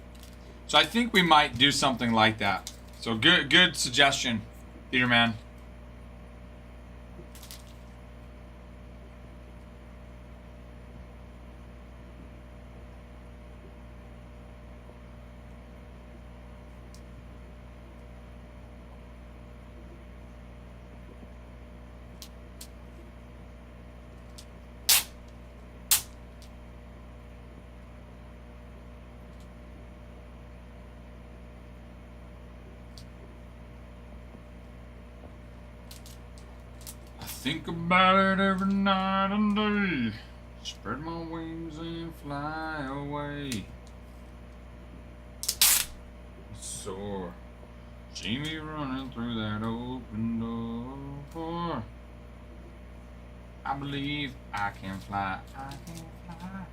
So I think we might do something like that. So good suggestion, Peter Man. Think about it every night and day. Spread my wings and fly away. Soar. See me running through that open door. I believe I can fly. I can fly.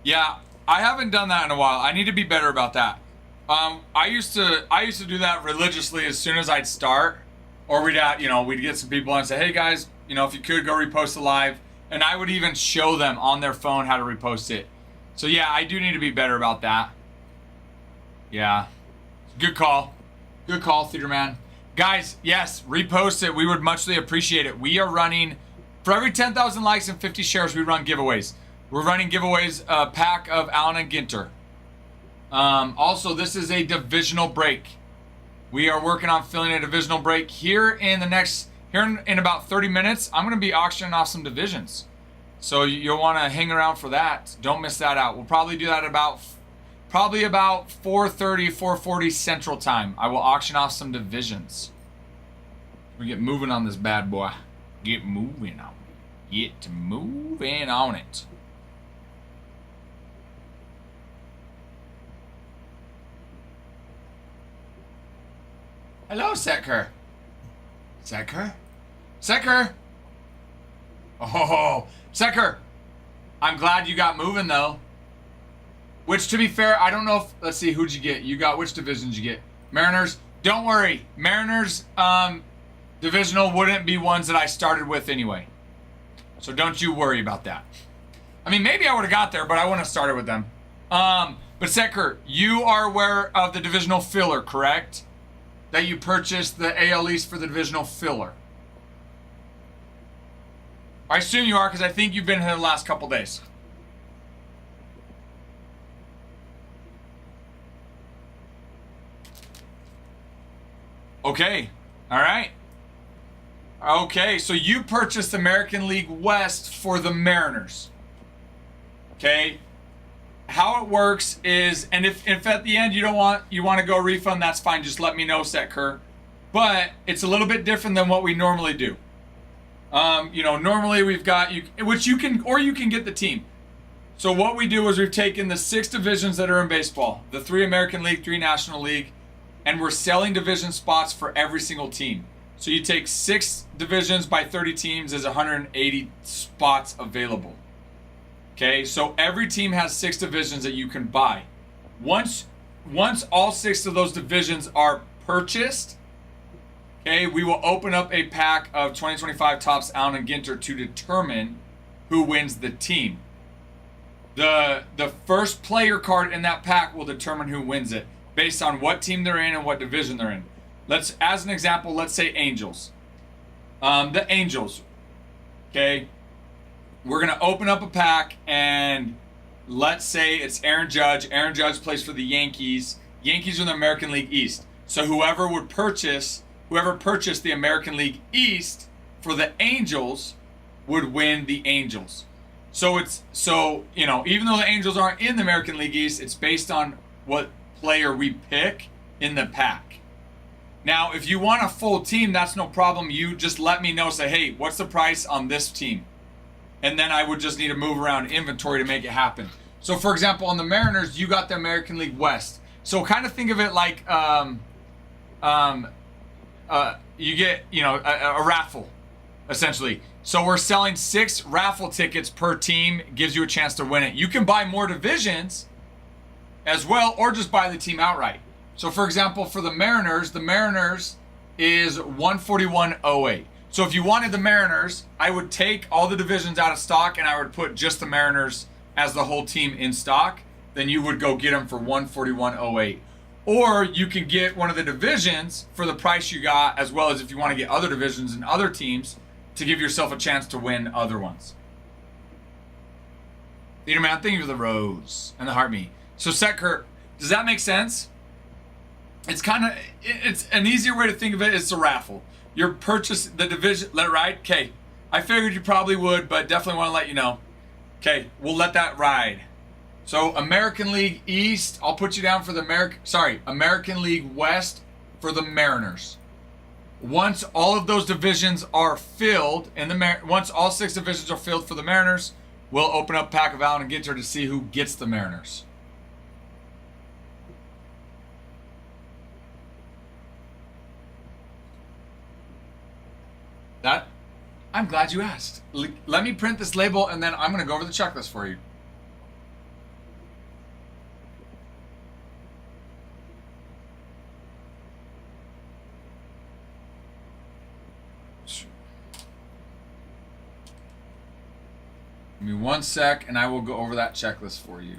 Yeah, I haven't done that in a while. I need to be better about that. I used to do that religiously as soon as I'd start, or we'd get some people and say, hey guys, if you could go repost the live, and I would even show them on their phone how to repost it. So yeah, I do need to be better about that. Yeah, good call, Theater Man. Guys, yes, repost it. We would muchly appreciate it. We are running, for every 10,000 likes and 50 shares, we run giveaways. We're running giveaways, a pack of Allen and Ginter. Also, this is a divisional break. We are working on filling a divisional break here in about 30 minutes. I'm going to be auctioning off some divisions. So you'll want to hang around for that. Don't miss that out. We'll probably do that about 4:30, 4:40 Central Time. I will auction off some divisions. We get moving on this bad boy. Get moving on it. Get moving on it. Hello, Setker. Setker. Oh, Setker. I'm glad you got moving though. Which, to be fair, I don't know if, let's see, who'd you get? You got, which divisions you get? Mariners. Don't worry. Mariners divisional wouldn't be ones that I started with anyway. So don't you worry about that. I mean, maybe I would have got there, but I wouldn't have started with them. But Setker, you are aware of the divisional filler, correct? That you purchased the AL East for the divisional filler. I assume you are, because I think you've been here the last couple days. Okay. All right. Okay, so you purchased American League West for the Mariners. Okay. How it works is, and if at the end you want to go refund, that's fine. Just let me know, Setker. But it's a little bit different than what we normally do. Normally we've got you can get the team. So what we do is we've taken the 6 divisions that are in baseball, the 3 American League, 3 National League, and we're selling division spots for every single team. So you take 6 divisions by 30 teams, is 180 spots available. Okay, so every team has 6 divisions that you can buy. Once all 6 of those divisions are purchased, okay, we will open up a pack of 2025 Topps Allen and Ginter to determine who wins the team. The first player card in that pack will determine who wins it based on what team they're in and what division they're in. As an example, let's say Angels. The Angels, okay? We're going to open up a pack, and let's say it's Aaron Judge. Aaron Judge plays for the Yankees. Yankees are in the American League East. So whoever purchased the American League East for the Angels would win the Angels. So even though the Angels aren't in the American League East, it's based on what player we pick in the pack. Now, if you want a full team, that's no problem. You just let me know, say, hey, what's the price on this team? And then I would just need to move around inventory to make it happen. So, for example, on the Mariners, you got the American League West. So kind of think of it like you get, a raffle, essentially. So we're selling 6 raffle tickets per team. It gives you a chance to win it. You can buy more divisions as well, or just buy the team outright. So, for example, for the Mariners is 141.08. So if you wanted the Mariners, I would take all the divisions out of stock and I would put just the Mariners as the whole team in stock. Then you would go get them for 141.08. Or you can get one of the divisions for the price you got, as well as if you want to get other divisions and other teams to give yourself a chance to win other ones. Theater Man, thank you for the rose and the heart me. So Setker, does that make sense? It's an easier way to think of it. It's a raffle. You're purchasing the division, right? Okay. I figured you probably would, but definitely want to let you know. Okay, we'll let that ride. So American League East, I'll put you down for the American League West for the Mariners. Once all of those divisions are filled, once all 6 divisions are filled for the Mariners, we'll open up Pack of Allen and Ginter to see who gets the Mariners. I'm glad you asked. Let me print this label and then I'm going to go over the checklist for you. Give me 1 sec and I will go over that checklist for you.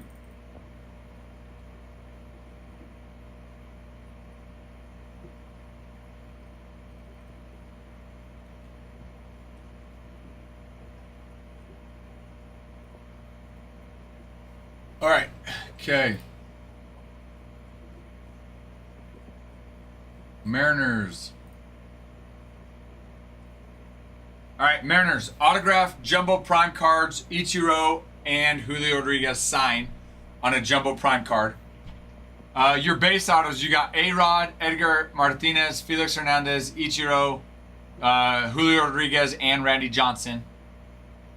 All right. Okay. Mariners. All right, Mariners. Autograph Jumbo Prime cards. Ichiro and Julio Rodriguez sign on a Jumbo Prime card. Your base autos, you got A-Rod, Edgar Martinez, Felix Hernandez, Ichiro, Julio Rodriguez, and Randy Johnson.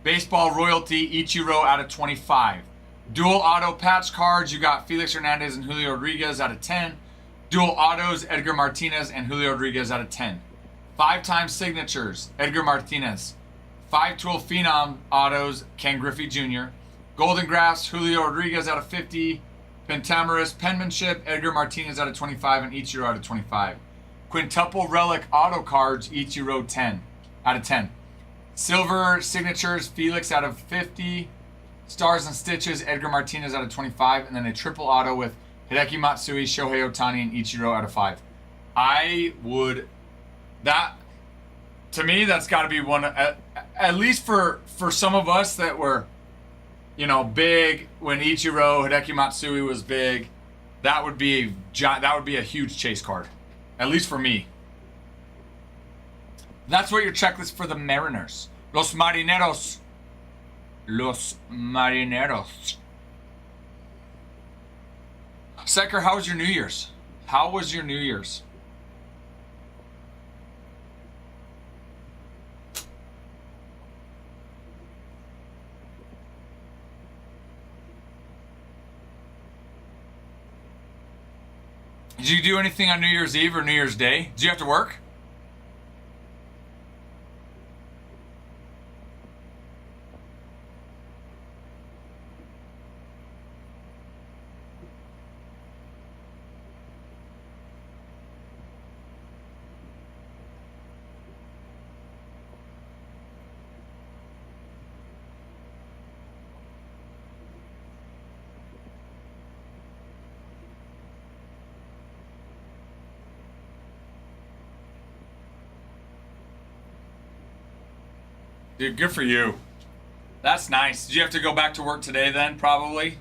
Baseball Royalty, Ichiro out of 25. Dual auto patch cards, you got Felix Hernandez and Julio Rodriguez out of 10. Dual autos, Edgar Martinez and Julio Rodriguez out of 10. 5-time signatures, Edgar Martinez. 5-tool Phenom autos, Ken Griffey Jr. Golden Graphs, Julio Rodriguez out of 50. Pentamerous penmanship, Edgar Martinez out of 25 and Ichiro out of 25. Quintuple relic auto cards, Ichiro 10 out of 10. Silver signatures, Felix out of 50. Stars and Stitches, Edgar Martinez out of 25, and then a triple auto with Hideki Matsui, Shohei Ohtani, and Ichiro out of 5. To me, that's got to be one, at least for some of us that were, big when Ichiro, Hideki Matsui was big. That would be a huge chase card, at least for me. That's what your checklist for the Mariners. Los Marineros. Los Marineros. Secker, how was your New Year's? How was your New Year's? Did you do anything on New Year's Eve or New Year's Day? Did you have to work? Dude, good for you. That's nice. Did you have to go back to work today then, probably?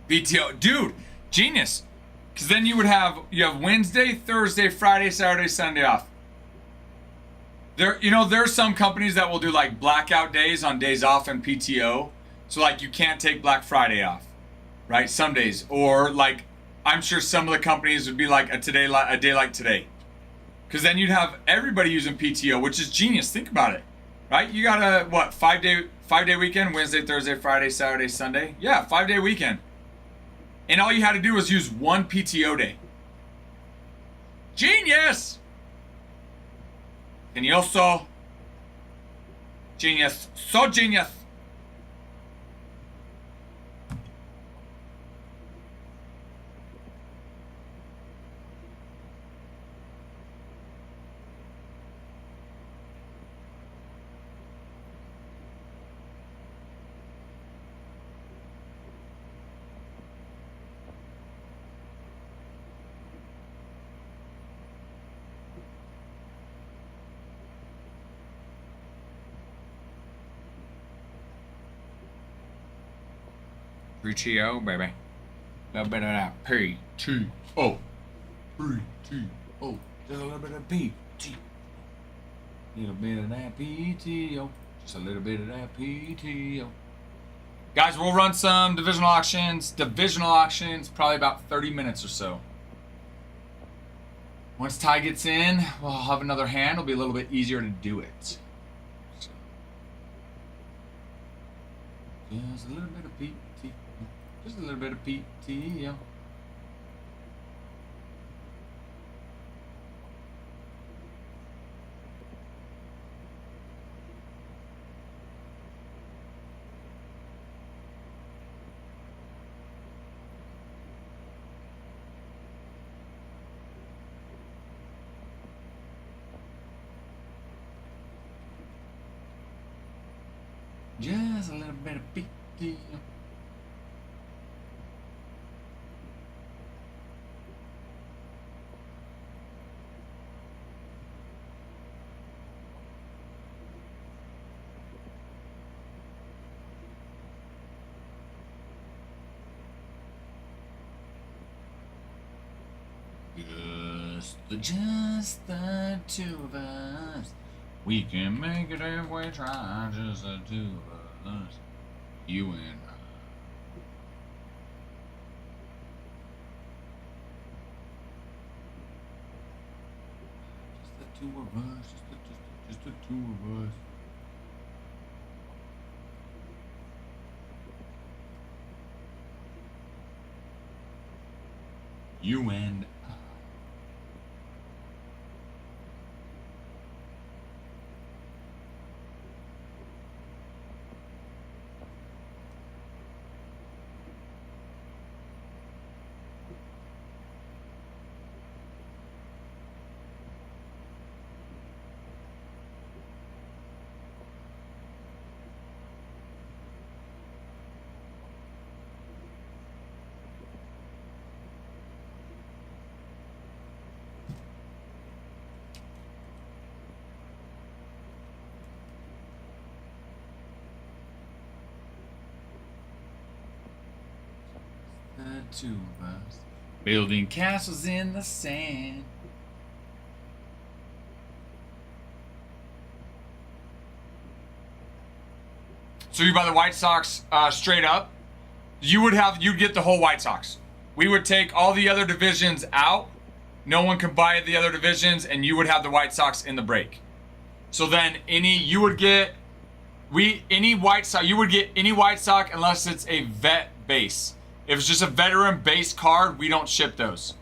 BTO, dude, genius. Because then you have Wednesday, Thursday, Friday, Saturday, Sunday off. There's some companies that will do like blackout days on days off and PTO. So like you can't take Black Friday off, right? Some days, or like I'm sure some of the companies would be like a day like today. Because then you'd have everybody using PTO, which is genius. Think about it, right? You got a 5-day weekend, Wednesday, Thursday, Friday, Saturday, Sunday. Yeah, 5-day weekend. And all you had to do was use one PTO day. Genius! Genioso. Genius. So genius. PTO, baby. A little bit of that PTO. PTO. Just a little bit of PTO. Little bit of that PTO. Just a little bit of that PTO. Guys, we'll run some divisional auctions. Divisional auctions, probably about 30 minutes or so. Once Ty gets in, we'll have another hand. It'll be a little bit easier to do it. So, just a little bit of PTO. Just a little bit of PTO. Just a little bit of PTO. Just the two of us. We can make it if we try. Just the two of us. You and I. Just the two of us. Just the two of us. You and I. The two of us. Building castles in the sand. So you buy the White Sox straight up. You'd get the whole White Sox. We would take all the other divisions out. No one could buy the other divisions, and you would have the White Sox in the break. So then you would get any White Sox unless it's a vet base. If it's just a veteran base card, we don't ship those.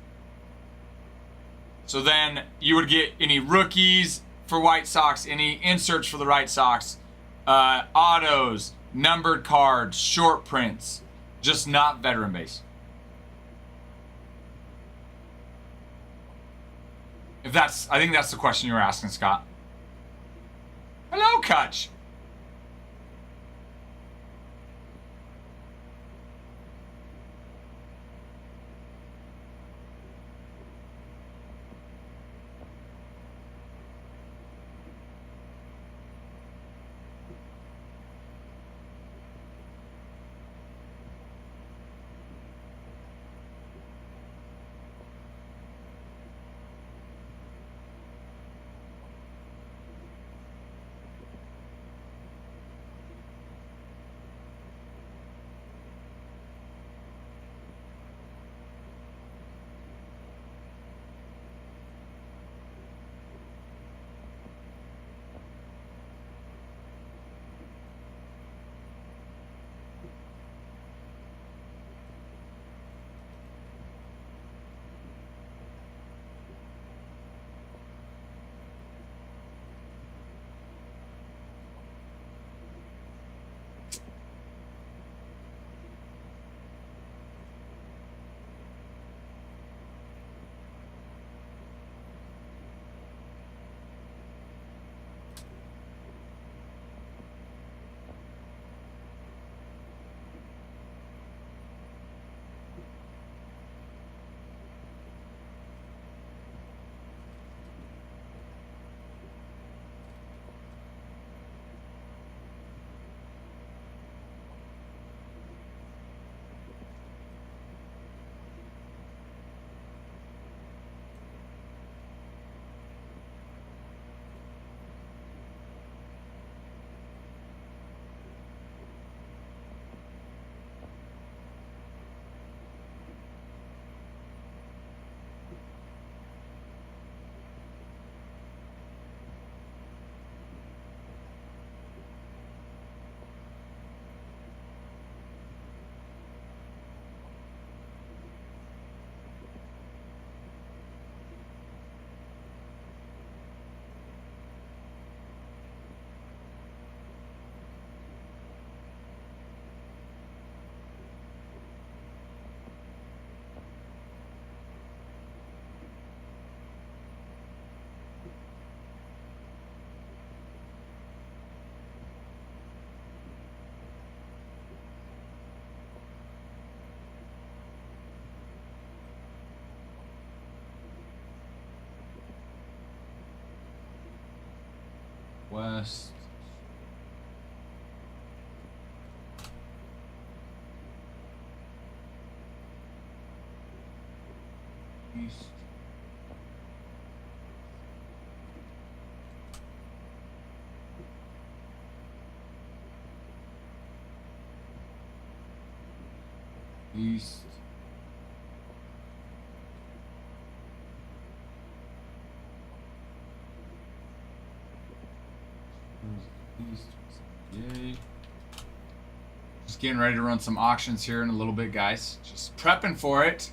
So then you would get any rookies for White Sox, any inserts for the White Sox, autos, numbered cards, short prints, just not veteran base. I think that's the question you were asking, Scott. Hello, Kutch. West. East. East. East. Yay. Just getting ready to run some auctions here in a little bit, guys. Just prepping for it.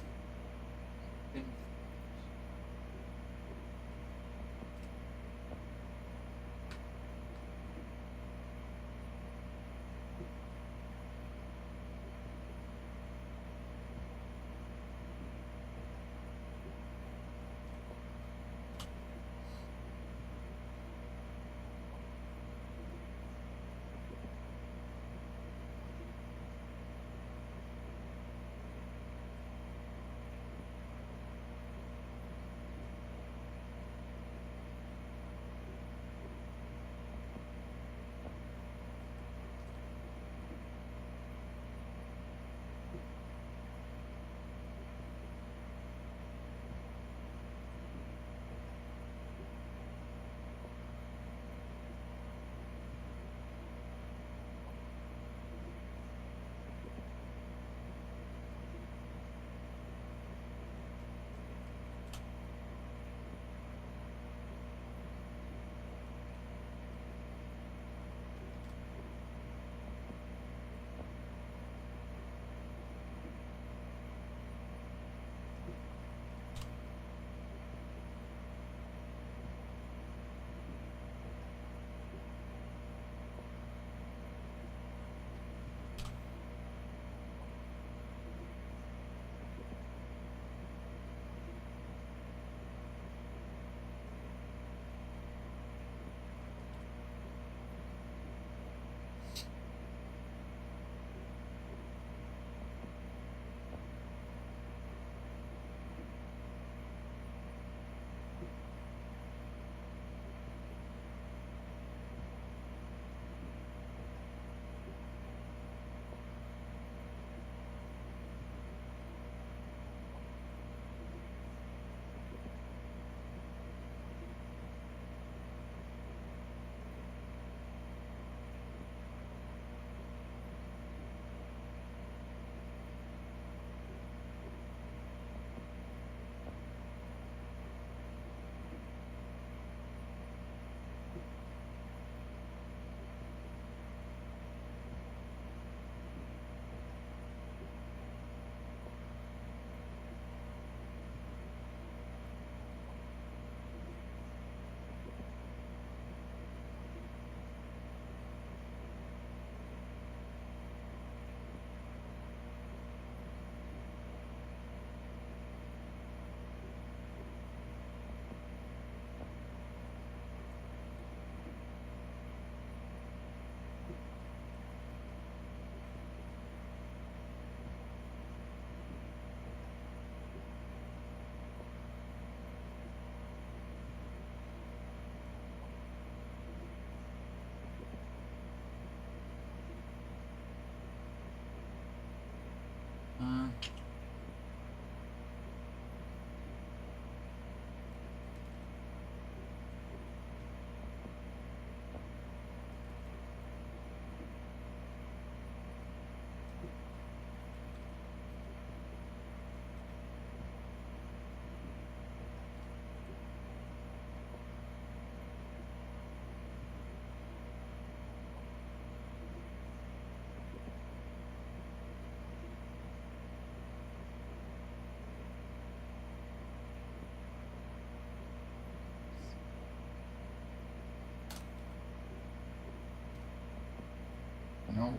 No.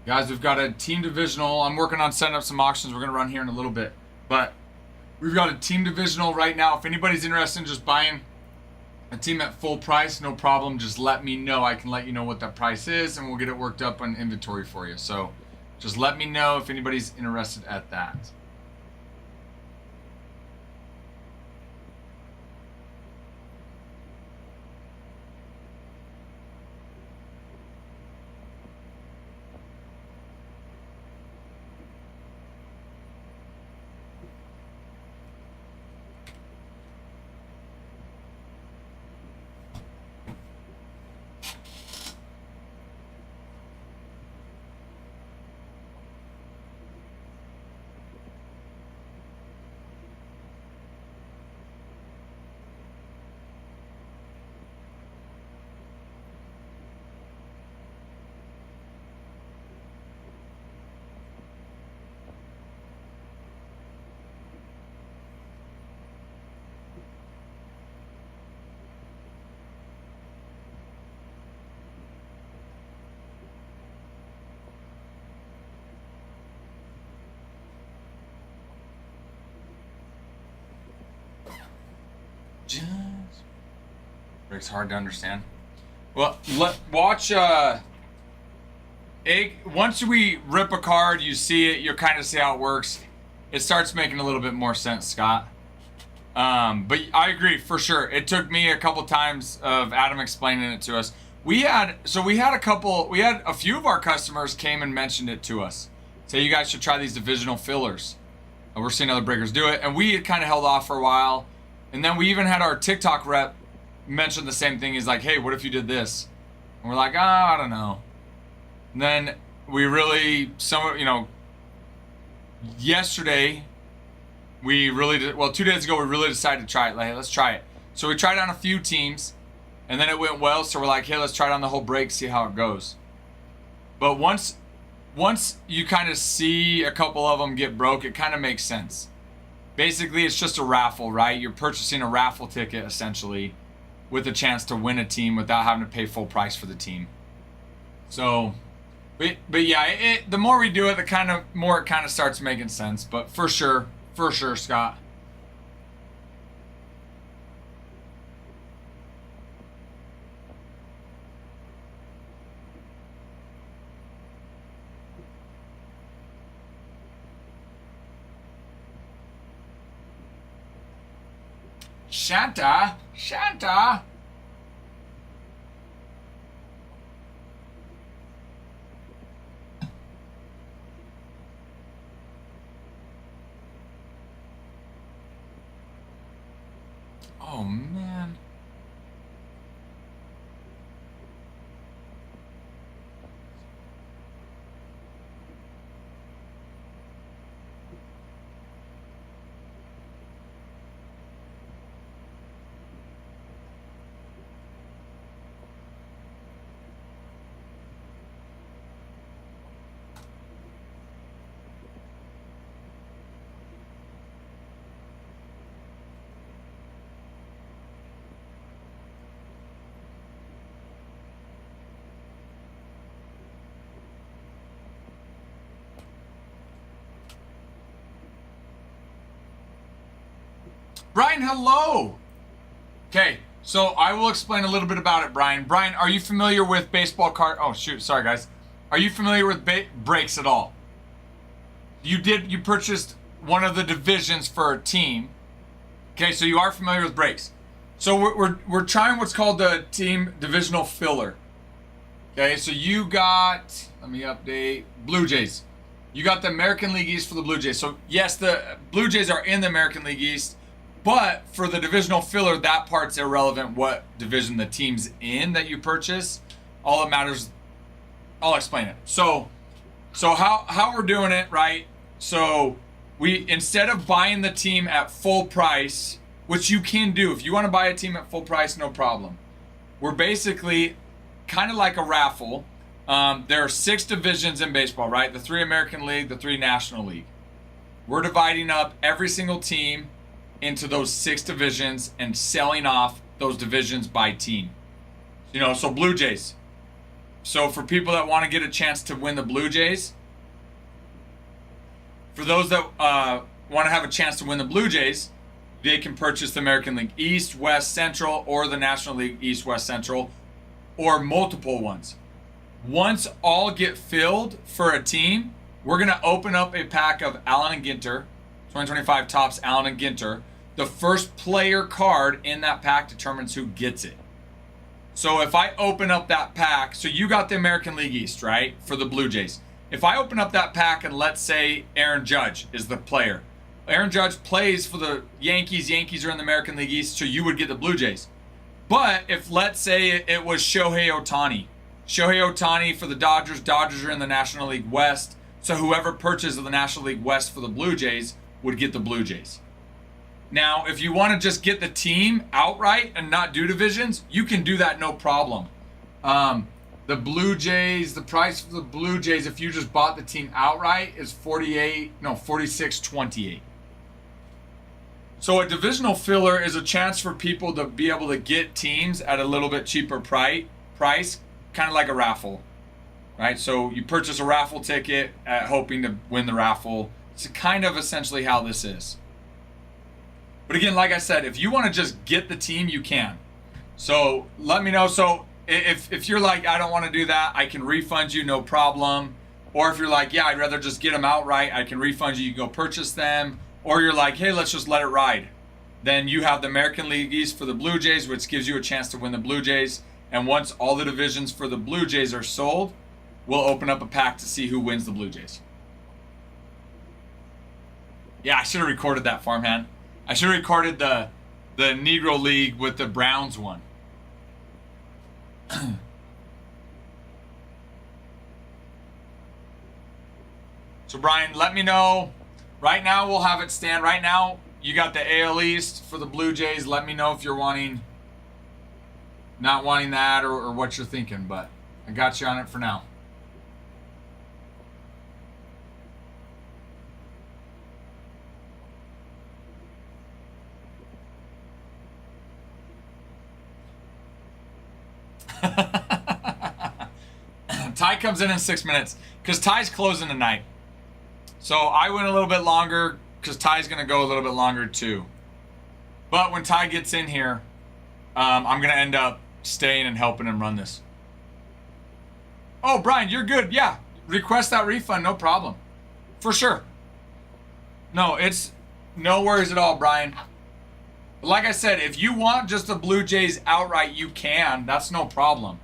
Guys, we've got a team divisional. I'm working on setting up some auctions we're going to run here in a little bit. But we've got a team divisional right now. If anybody's interested in just buying a team at full price, no problem. Just let me know. I can let you know what that price is, and we'll get it worked up on inventory for you. So just let me know if anybody's interested at that. It's hard to understand. Well, watch. Once we rip a card, you see it. You kind of see how it works. It starts making a little bit more sense, Scott. But I agree for sure. It took me a couple times of Adam explaining it to us. We had a few of our customers came and mentioned it to us. Say you guys should try these divisional fillers. And we're seeing other breakers do it, and we had kind of held off for a while. And then we even had our TikTok rep mention the same thing. He's like, hey, what if you did this? And we're like, I don't know. And then we really, yesterday, 2 days ago, we really decided to try it. Like, hey, let's try it. So we tried on a few teams, and then it went well. So we're like, hey, let's try it on the whole break, see how it goes. But once you kind of see a couple of them get broke, it kind of makes sense. Basically, it's just a raffle, right? You're purchasing a raffle ticket, essentially, with a chance to win a team without having to pay full price for the team. So, but yeah, the more we do it, the more it kind of starts making sense. But for sure, Scott. Shanta. Oh, man. Brian, hello. Okay, so I will explain a little bit about it, Brian. Brian, are you familiar with baseball card? Oh, shoot. Sorry, guys. Are you familiar with breaks at all? You purchased one of the divisions for a team. Okay, so you are familiar with breaks. So we're trying what's called the team divisional filler. Okay, so you got, let me update, Blue Jays. You got the American League East for the Blue Jays. So yes, the Blue Jays are in the American League East. But for the divisional filler, that part's irrelevant what division the team's in that you purchase. All that matters, I'll explain it. So how we're doing it, right? So we, instead of buying the team at full price, which you can do. If you want to buy a team at full price, no problem. We're basically kind of like a raffle. There are 6 divisions in baseball, right? The 3 American League, the 3 National League. We're dividing up every single team into those 6 divisions and selling off those divisions by team. So Blue Jays, So for people that want to get a chance to win the Blue Jays, for those that want to have a chance to win the Blue Jays, they can purchase the American League East, West, Central, or the National League East, West, Central, or multiple ones. Once all get filled for a team, we're going to open up a pack of Allen and Ginter, 2025 Topps Allen and Ginter. The first player card in that pack determines who gets it. So if I open up that pack, so you got the American League East, right, for the Blue Jays. If I open up that pack and let's say Aaron Judge is the player. Aaron Judge plays for the Yankees. Yankees are in the American League East, so you would get the Blue Jays. But if let's say it was Shohei Ohtani for the Dodgers. Dodgers are in the National League West. So whoever purchases the National League West for the Blue Jays would get the Blue Jays. Now, if you want to just get the team outright and not do divisions, you can do that no problem. The Blue Jays, the price for the Blue Jays, if you just bought the team outright, is $46.28. So a divisional filler is a chance for people to be able to get teams at a little bit cheaper price, kind of like a raffle, right? So you purchase a raffle ticket hoping to win the raffle. It's kind of essentially how this is. But again, like I said, if you want to just get the team, you can. So let me know. So if you're like, I don't want to do that, I can refund you, no problem. Or if you're like, yeah, I'd rather just get them outright, I can refund you, you can go purchase them. Or you're like, hey, let's just let it ride. Then you have the American League East for the Blue Jays, which gives you a chance to win the Blue Jays. And once all the divisions for the Blue Jays are sold, we'll open up a pack to see who wins the Blue Jays. Yeah, I should have recorded that, farmhand. I should have recorded the Negro League with the Browns one. So Brian, let me know. Right now we'll have it stand. Right now you got the AL East for the Blue Jays. Let me know if you're not wanting that or what you're thinking, but I got you on it for now. Ty comes in 6 minutes because Ty's closing tonight. So I went a little bit longer because Ty's going to go a little bit longer too. But when Ty gets in here, I'm going to end up staying and helping him run this. Oh, Brian, you're good. Yeah, request that refund, no problem. For sure. No, it's no worries at all, Brian. Like I said, if you want just the Blue Jays outright, you can. That's no problem.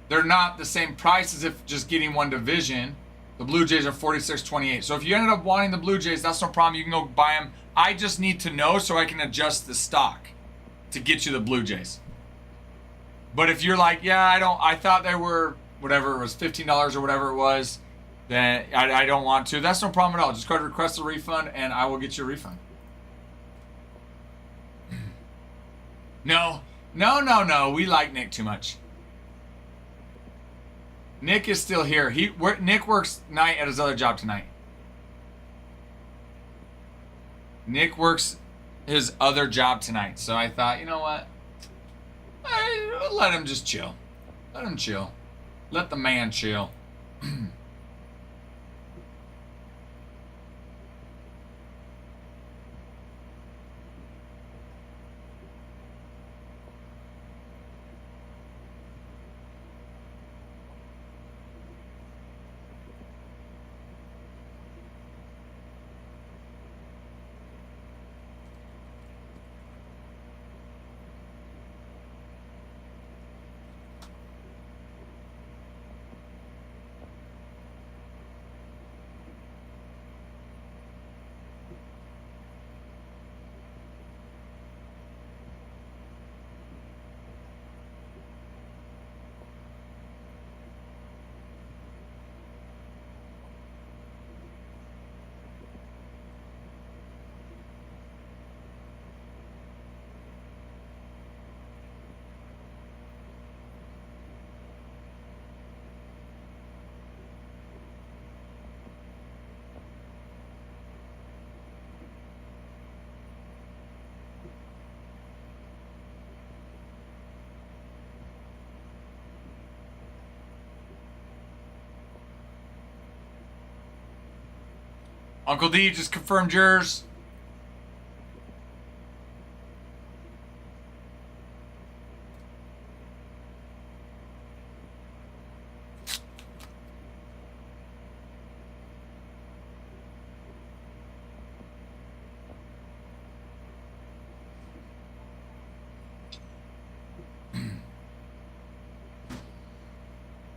They're not the same price as if just getting one division. The Blue Jays are $46.28. So if you ended up wanting the Blue Jays, that's no problem. You can go buy them. I just need to know so I can adjust the stock to get you the Blue Jays. But if you're like, yeah, I thought they were, whatever, it was $15 or whatever it was, then I don't want to. That's no problem at all. Just go to request a refund and I will get you a refund. No. We like Nick too much. Nick is still here. Nick works night at his other job tonight. Nick works his other job tonight. So I thought, you know what? Let him just chill. Let him chill. Let the man chill. Uncle D just confirmed yours.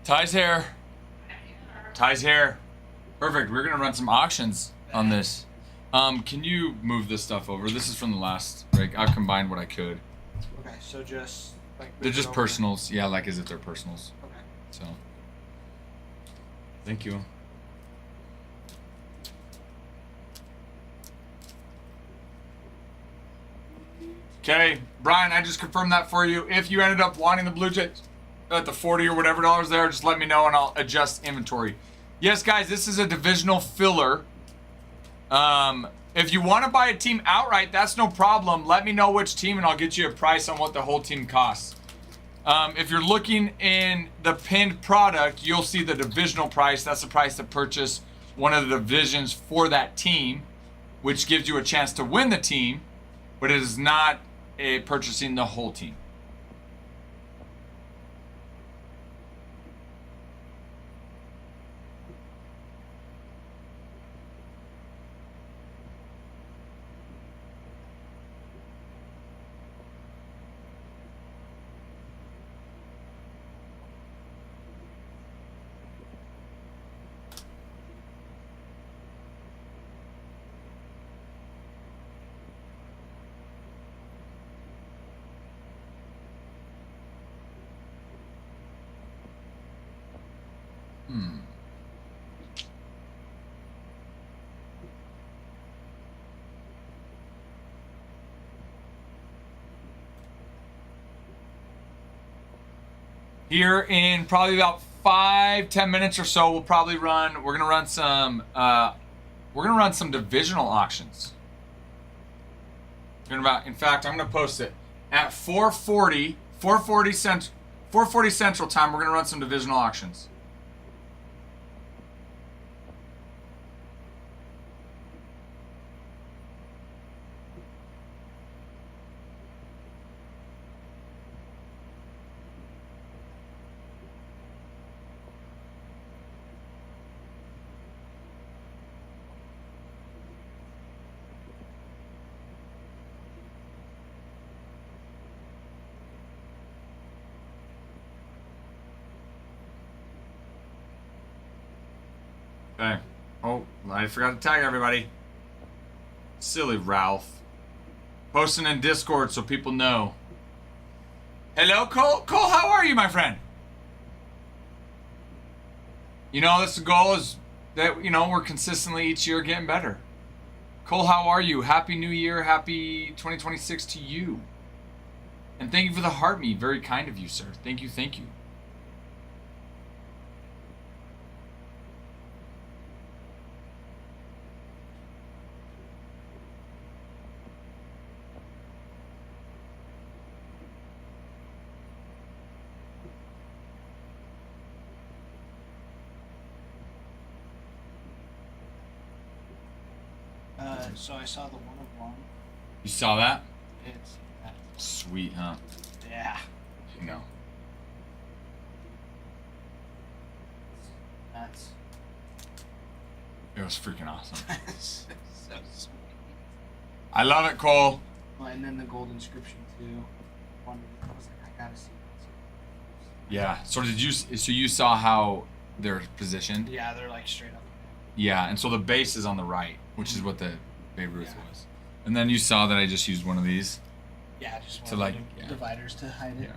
Ty's here. Ty's here. Perfect. We're gonna run some auctions on this. Can you move this stuff over? This is from the last break. I've combined what I could. Okay, so just like They're move just it over. personals. Yeah, like as if they're personals. Okay. So. Thank you. Okay, Brian, I just confirmed that for you. If you ended up wanting the Blue Jays at the 40 or whatever dollars there, just let me know and I'll adjust inventory. Yes, guys, this is a divisional filler. If you want to buy a team outright, that's no problem. Let me know which team and I'll get you a price on what the whole team costs. If you're looking in the pinned product, you'll see the divisional price. That's the price to purchase one of the divisions for that team, which gives you a chance to win the team, but it is not purchasing the whole team. Here in probably about 5-10 minutes or so, we're gonna run some divisional auctions. In fact, I'm gonna post it at 4:40 Central Time. We're gonna run some divisional auctions. Okay. Oh, I forgot to tag everybody. Silly Ralph. Posting in Discord so people know. Hello, Cole. Cole, how are you, my friend? You know, this goal is that, we're consistently each year getting better. Cole, how are you? Happy New Year. Happy 2026 to you. And thank you for the heart me. Very kind of you, sir. Thank you, thank you. So I saw the 1 of 1. You saw that? It's Sweet, huh? yeah. No. That's It was freaking awesome. so sweet. I love it, Cole. Well, and then the gold inscription too. I was like, I gotta see that. Yeah. So you saw how they're positioned? Yeah, they're like straight up. Yeah, and so the base is on the right, which is what the Babe Ruth Yeah. was. And then you saw that I just used one of these. Yeah, just To, one like, of the yeah. dividers to hide it. Yeah.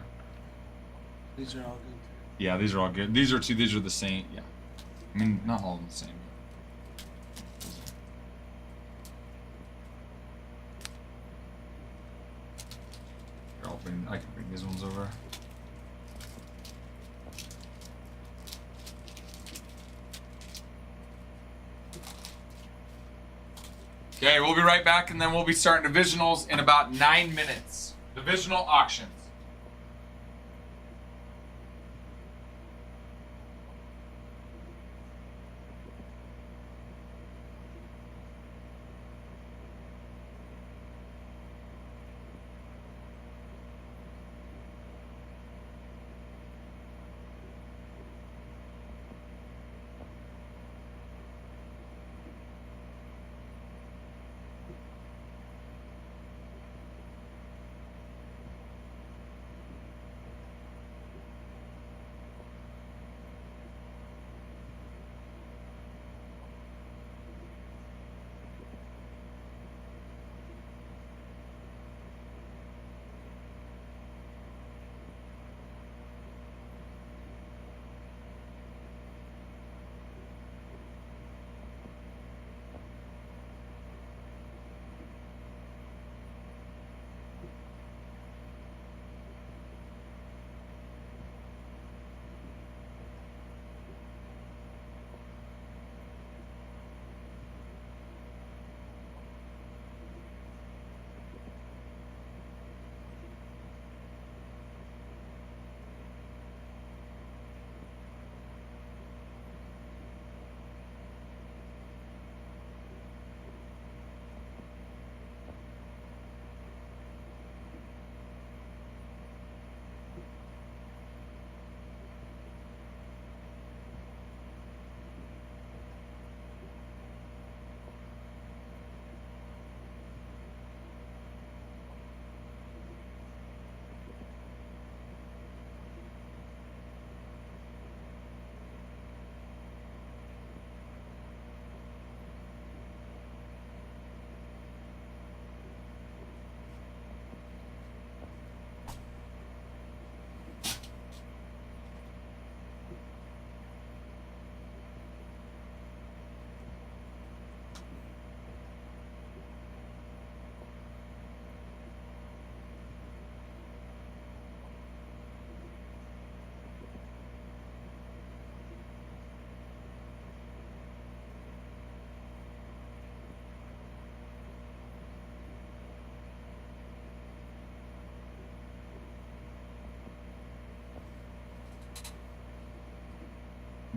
These are all good. Yeah, these are all good. These are the same. Yeah. I mean, not all the same. Here, I can bring these ones over. Okay, we'll be right back, and then we'll be starting divisionals in about 9 minutes. Divisional auctions.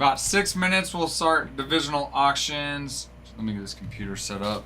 About 6 minutes, we'll start divisional auctions. Let me get this computer set up.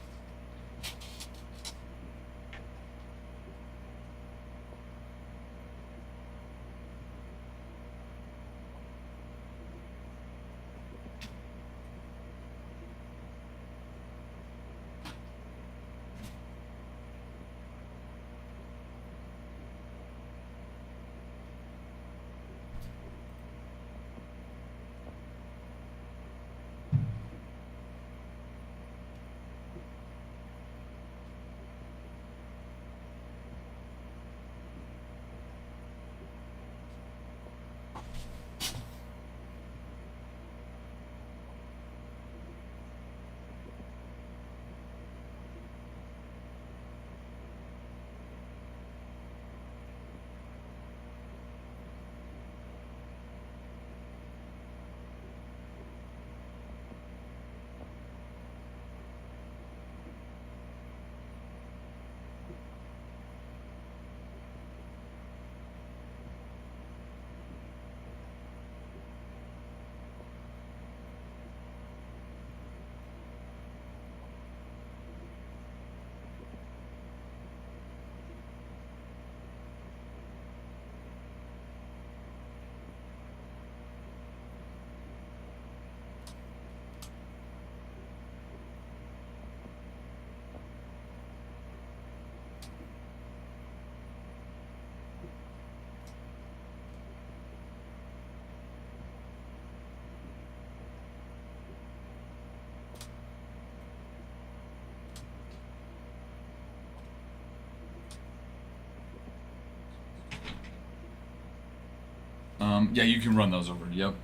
Yeah, you can run those over. Yep.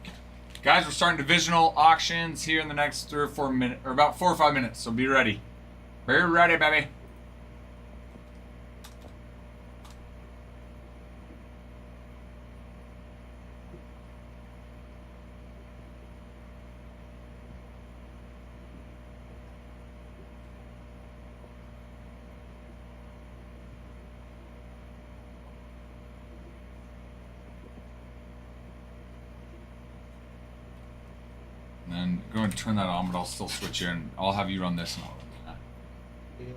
Guys, we're starting divisional auctions here in the next 3 or 4 minutes, or about 4 or 5 minutes. So be ready. Be ready, baby. And then go and turn that on, but I'll still switch in. I'll have you run this and I'll run that. Deal.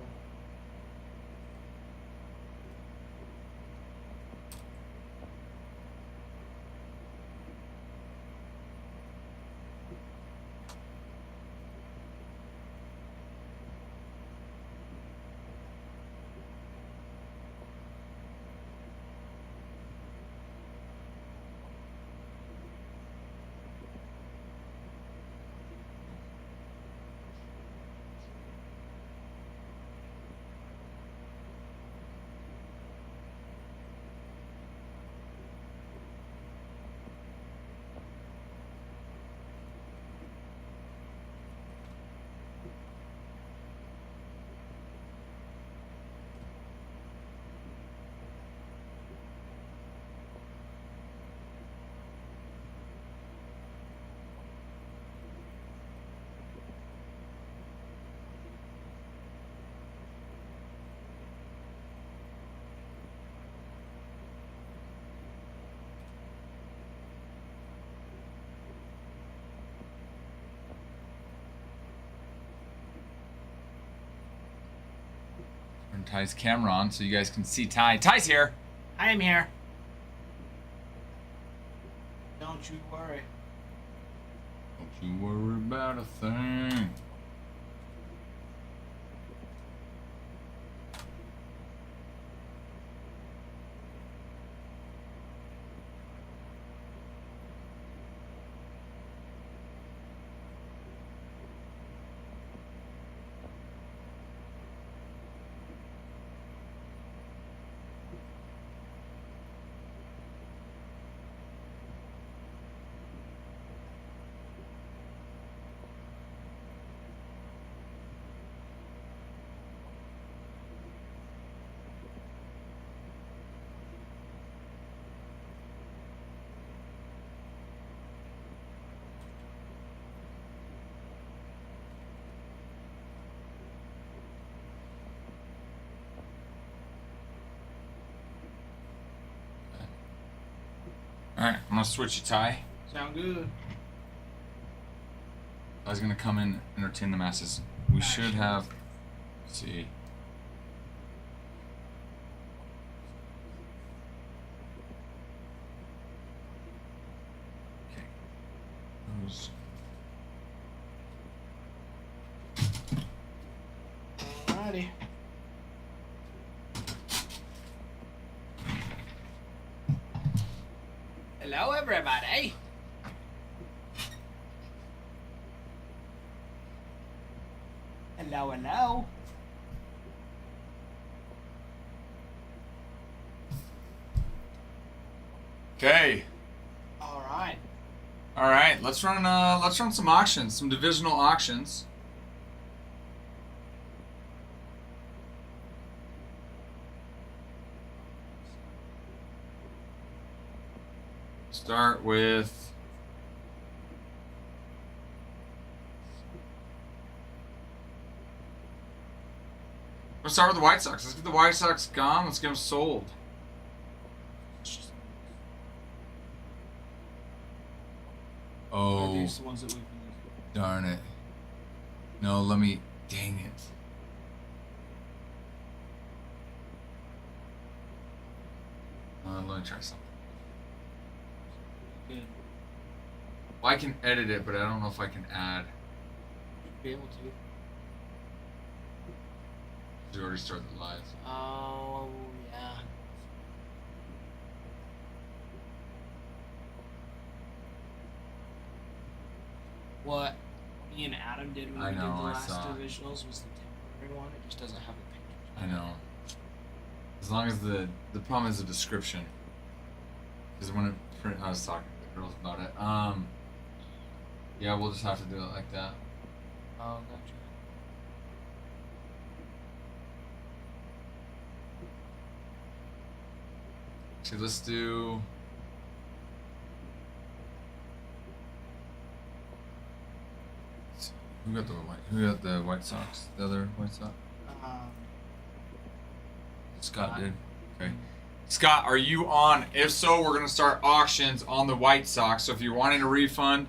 Turn Ty's camera on so you guys can see Ty. Ty's here. I am here. Don't you worry. Don't you worry about a thing. Alright, I'm gonna switch you, Ty. Sound good. I was gonna come in, entertain the masses. We should have. Let's see. Okay. Those- Alrighty. Hello, everybody. Hello, hello. Okay. All right. All right. Let's run some auctions, some divisional auctions. Start with. Let's start with the White Sox. Let's get the White Sox gone. Let's get them sold. Are Oh, these the ones that we've been using? darn it. No, let me. Dang it. Let me try something. Good. Well, I can edit it, but I don't know if I can add. Be able to. We already started the live. Oh yeah. What me and Adam did when I we did know, the I last saw. divisionals was the temporary one. It just doesn't have a picture. I know. As long as the problem is the description. Because when I was talking to the girls about it. Yeah, we'll just have to do it like that. Oh, gotcha. Okay, let's do. Who got the White Sox? The other White Sox? Um, Scott did. Okay. Scott, are you on? If so, we're gonna start auctions on the White Sox. So if you're wanting a refund,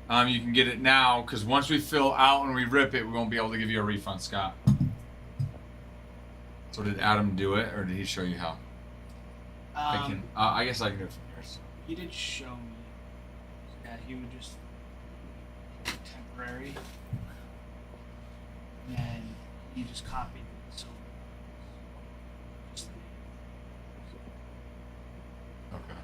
you can get it now. Because once we fill out and we rip it, we won't be able to give you a refund, Scott. So did Adam do it, or did he show you how? I can. I guess I can do it from here. So. He did show me. Yeah, he would just temporary, and then he just copied it. So just the name. Okay.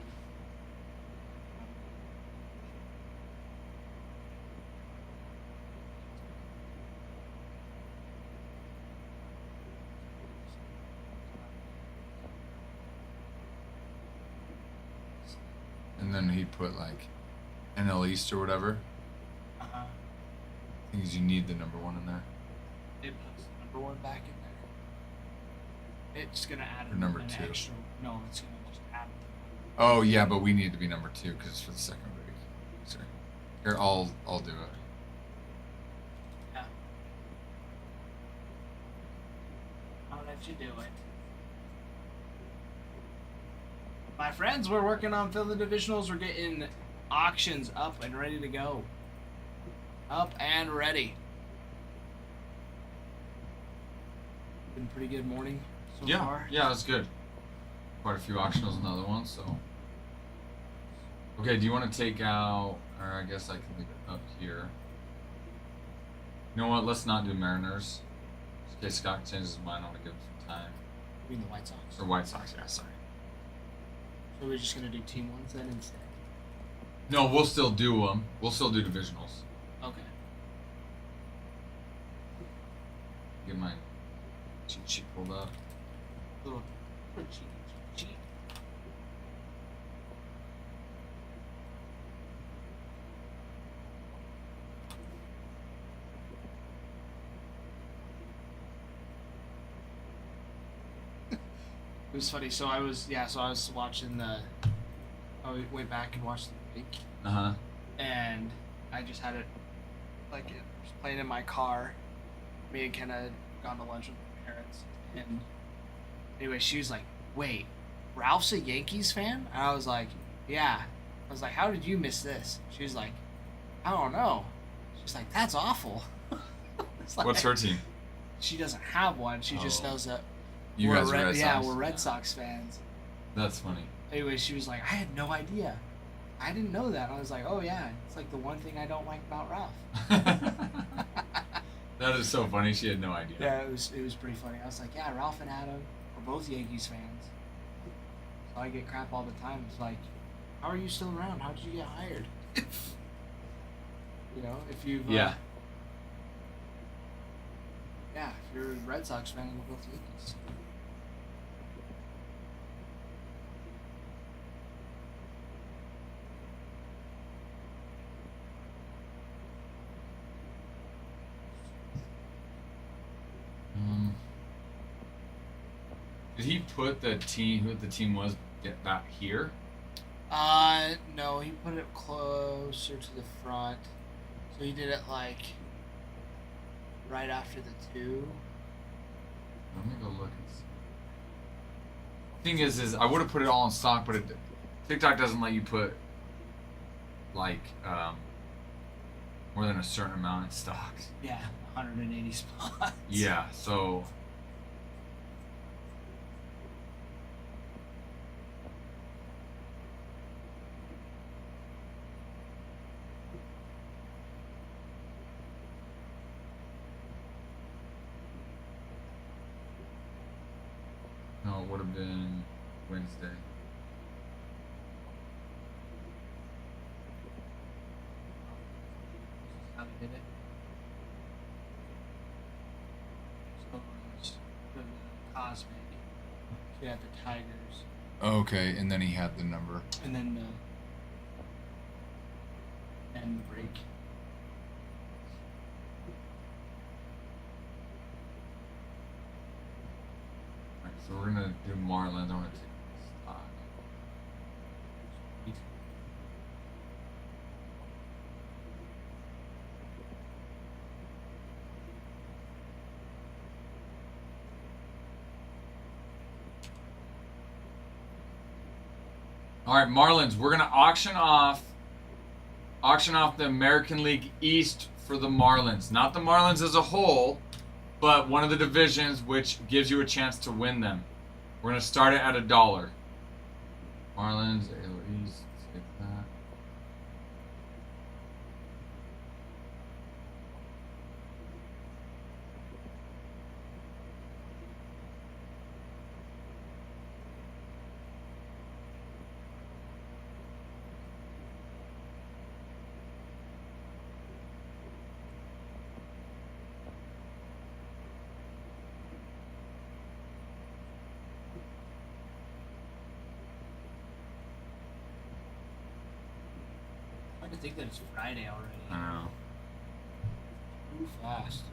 And then he put like NL East or whatever. Uh-huh. Things you need the number one in there. It puts the number one back in there. It's gonna add Or number an two. extra. No, it's gonna just add the Oh yeah, but we need to be number 2 because it's for the second break. Sorry. Here, I'll do it. Yeah. I'll let you do it. My friends, we're working on filling the divisionals. We're getting auctions up and ready to go. Up and ready. Been a pretty good morning so Yeah, far. yeah, it's good. Quite a few auctionals and other ones, so. Okay, do you want to take out, or I guess I can leave it up here. You know what? Let's not do Mariners. In case Scott changes his mind, I want to give him some time. I mean the White Sox. Or White Sox, yeah, sorry. So we're just gonna do team ones then instead. No, we'll still do them. We'll still do divisionals. Okay. Get my cheat sheet pulled up. Little cheat. It was funny. So I was watching the. I went back and watched the break, Uh huh. and I just had it like it was playing in my car. Me and Ken had gone to lunch with my parents, and anyway, she was like, "Wait, Ralph's a Yankees fan?" And I was like, "Yeah." I was like, "How did you miss this?" She was like, "I don't know." She's like, that's awful. It's like, What's her team? She doesn't have one. She just knows that You we're guys are Red Sox. Yeah, we're Red Sox fans. That's funny. Anyway, she was like, I had no idea. I didn't know that. I was like, oh yeah, it's like the one thing I don't like about Ralph. That is so funny. She had no idea. Yeah, it was pretty funny. I was like, yeah, Ralph and Adam are both Yankees fans. So I get crap all the time. It's like, how are you still around? How did you get hired? You know, if you've Yeah. Yeah, if you're a Red Sox fan, you're both Yankees. Did he put the team, who the team was, get that here? No, he put it closer to the front. So he did it like right after the 2. Let me go look and see. Thing is I would have put it all in stock, but TikTok doesn't let you put like more than a certain amount in stocks. Yeah, 180 spots. Yeah, so no, it would have been Wednesday. How they did it. So it was the Cosmic. So you had the Tigers, Okay, and then he had the number. and then the break. Alright, so we're gonna do Marlins. I'm gonna take stock. All right, Marlins. We're gonna auction off the American League East for the Marlins. Not the Marlins as a whole, but one of the divisions, which gives you a chance to win them. We're gonna start it at $1. Marlins, AL East, take that. Hard to think that it's Friday already. I know. Too fast.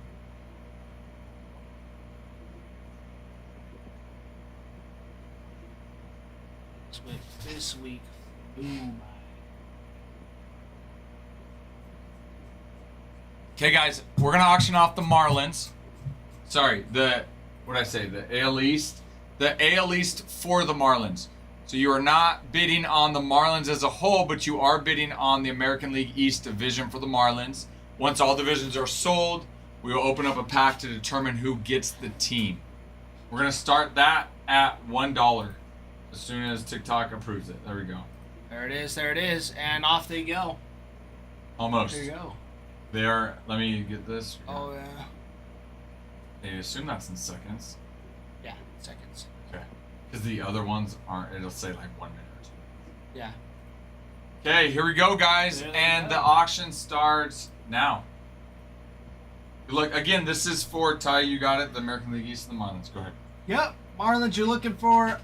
This week flew by. Okay, guys, we're gonna auction off the Marlins. Sorry, the AL East. The AL East for the Marlins. So you are not bidding on the Marlins as a whole, but you are bidding on the American League East division for the Marlins. Once all divisions are sold, we will open up a pack to determine who gets the team. We're gonna start that at $1 as soon as TikTok approves it. There we go. There it is, and off they go. Almost. There you go. There. Let me get this. Oh yeah. I assume that's in seconds. Yeah, seconds. Okay. Because the other ones aren't. It'll say like 1 minute or 2 Yeah. Okay, here we go, guys. There they And go. the auction starts now. Look, again, this is for Ty. You got it. The American League East and the Marlins. Go ahead. Yep. Marlins, you're looking for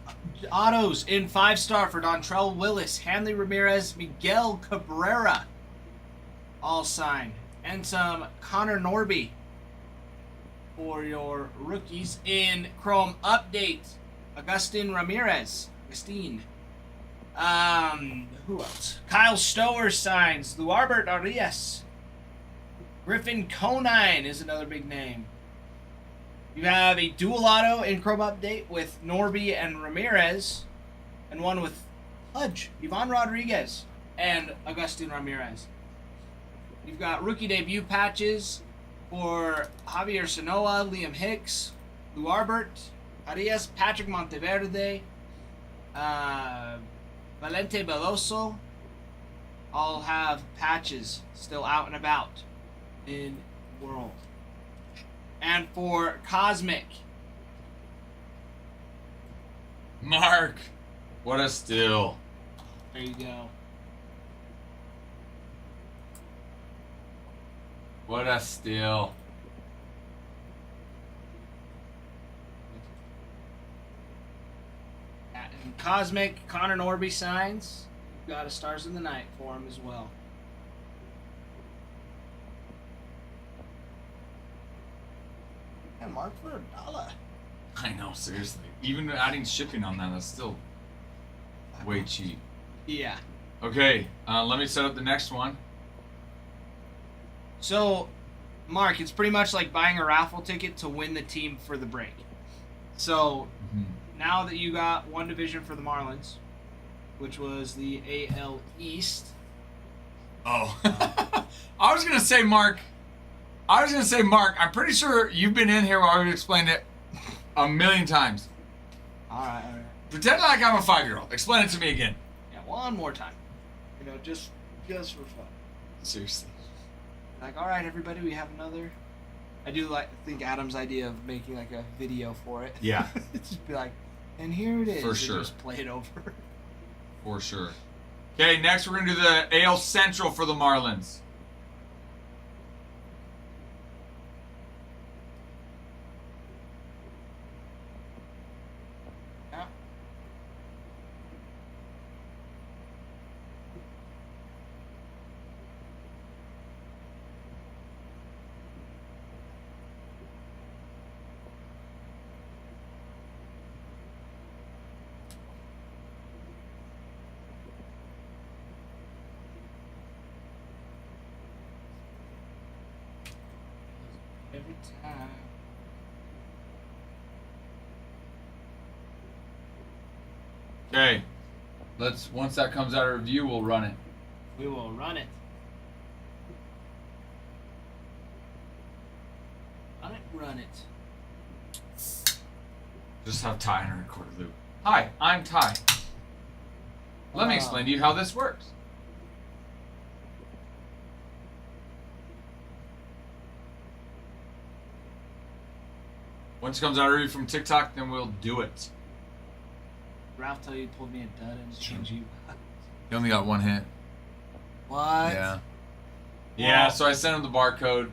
autos in 5-star for Dontrell Willis, Hanley Ramirez, Miguel Cabrera. All signed. And some Connor Norby for your rookies in Chrome Update. Agustin Ramirez. Who else? Kyle Stower signs. Luarbert Arias. Griffin Conine is another big name. You have a dual auto in Chrome Update with Norby and Ramirez, and one with Pudge, Ivan Rodriguez, and Agustin Ramirez. You've got rookie debut patches for Javier Sanoa, Liam Hicks, Lou Arbert, Arias, Patrick Monteverde, Valente Beloso. All have patches still out and about in the world. And for Cosmic, Mark, what a steal. there you go. What a steal. And Cosmic, Connor Norby signs. You've got a Stars in the Night for him as well. And Mark for $1. I know, seriously. Even adding shipping on that, that's still way cheap. Yeah. Okay, let me set up the next one. So, Mark, it's pretty much like buying a raffle ticket to win the team for the break. So, now that you got one division for the Marlins, which was the AL East. Oh. I was going to say, Mark, I'm pretty sure you've been in here while we've explained it a million times. All right. Pretend like I'm a 5-year-old. Explain it to me again. Yeah, one more time. You know, just for fun. Seriously. Like, all right, everybody, we have another. I do think Adam's idea of making like a video for it. Yeah. Just be like, and here it is. For and sure. Just play it over. For sure. Okay, next we're going to do the AL Central for the Marlins. Yeah. Every time. Okay. Once that comes out of review, we'll run it. We will run it. Run it. Just have Ty in a recorded loop. Hi, I'm Ty. Let me explain to you how this works. Once it comes out of review from TikTok, then we'll do it. Ralph tell you he pulled me a dud and change you. You only got one hit. What? Yeah. Yeah, so I sent him the barcode.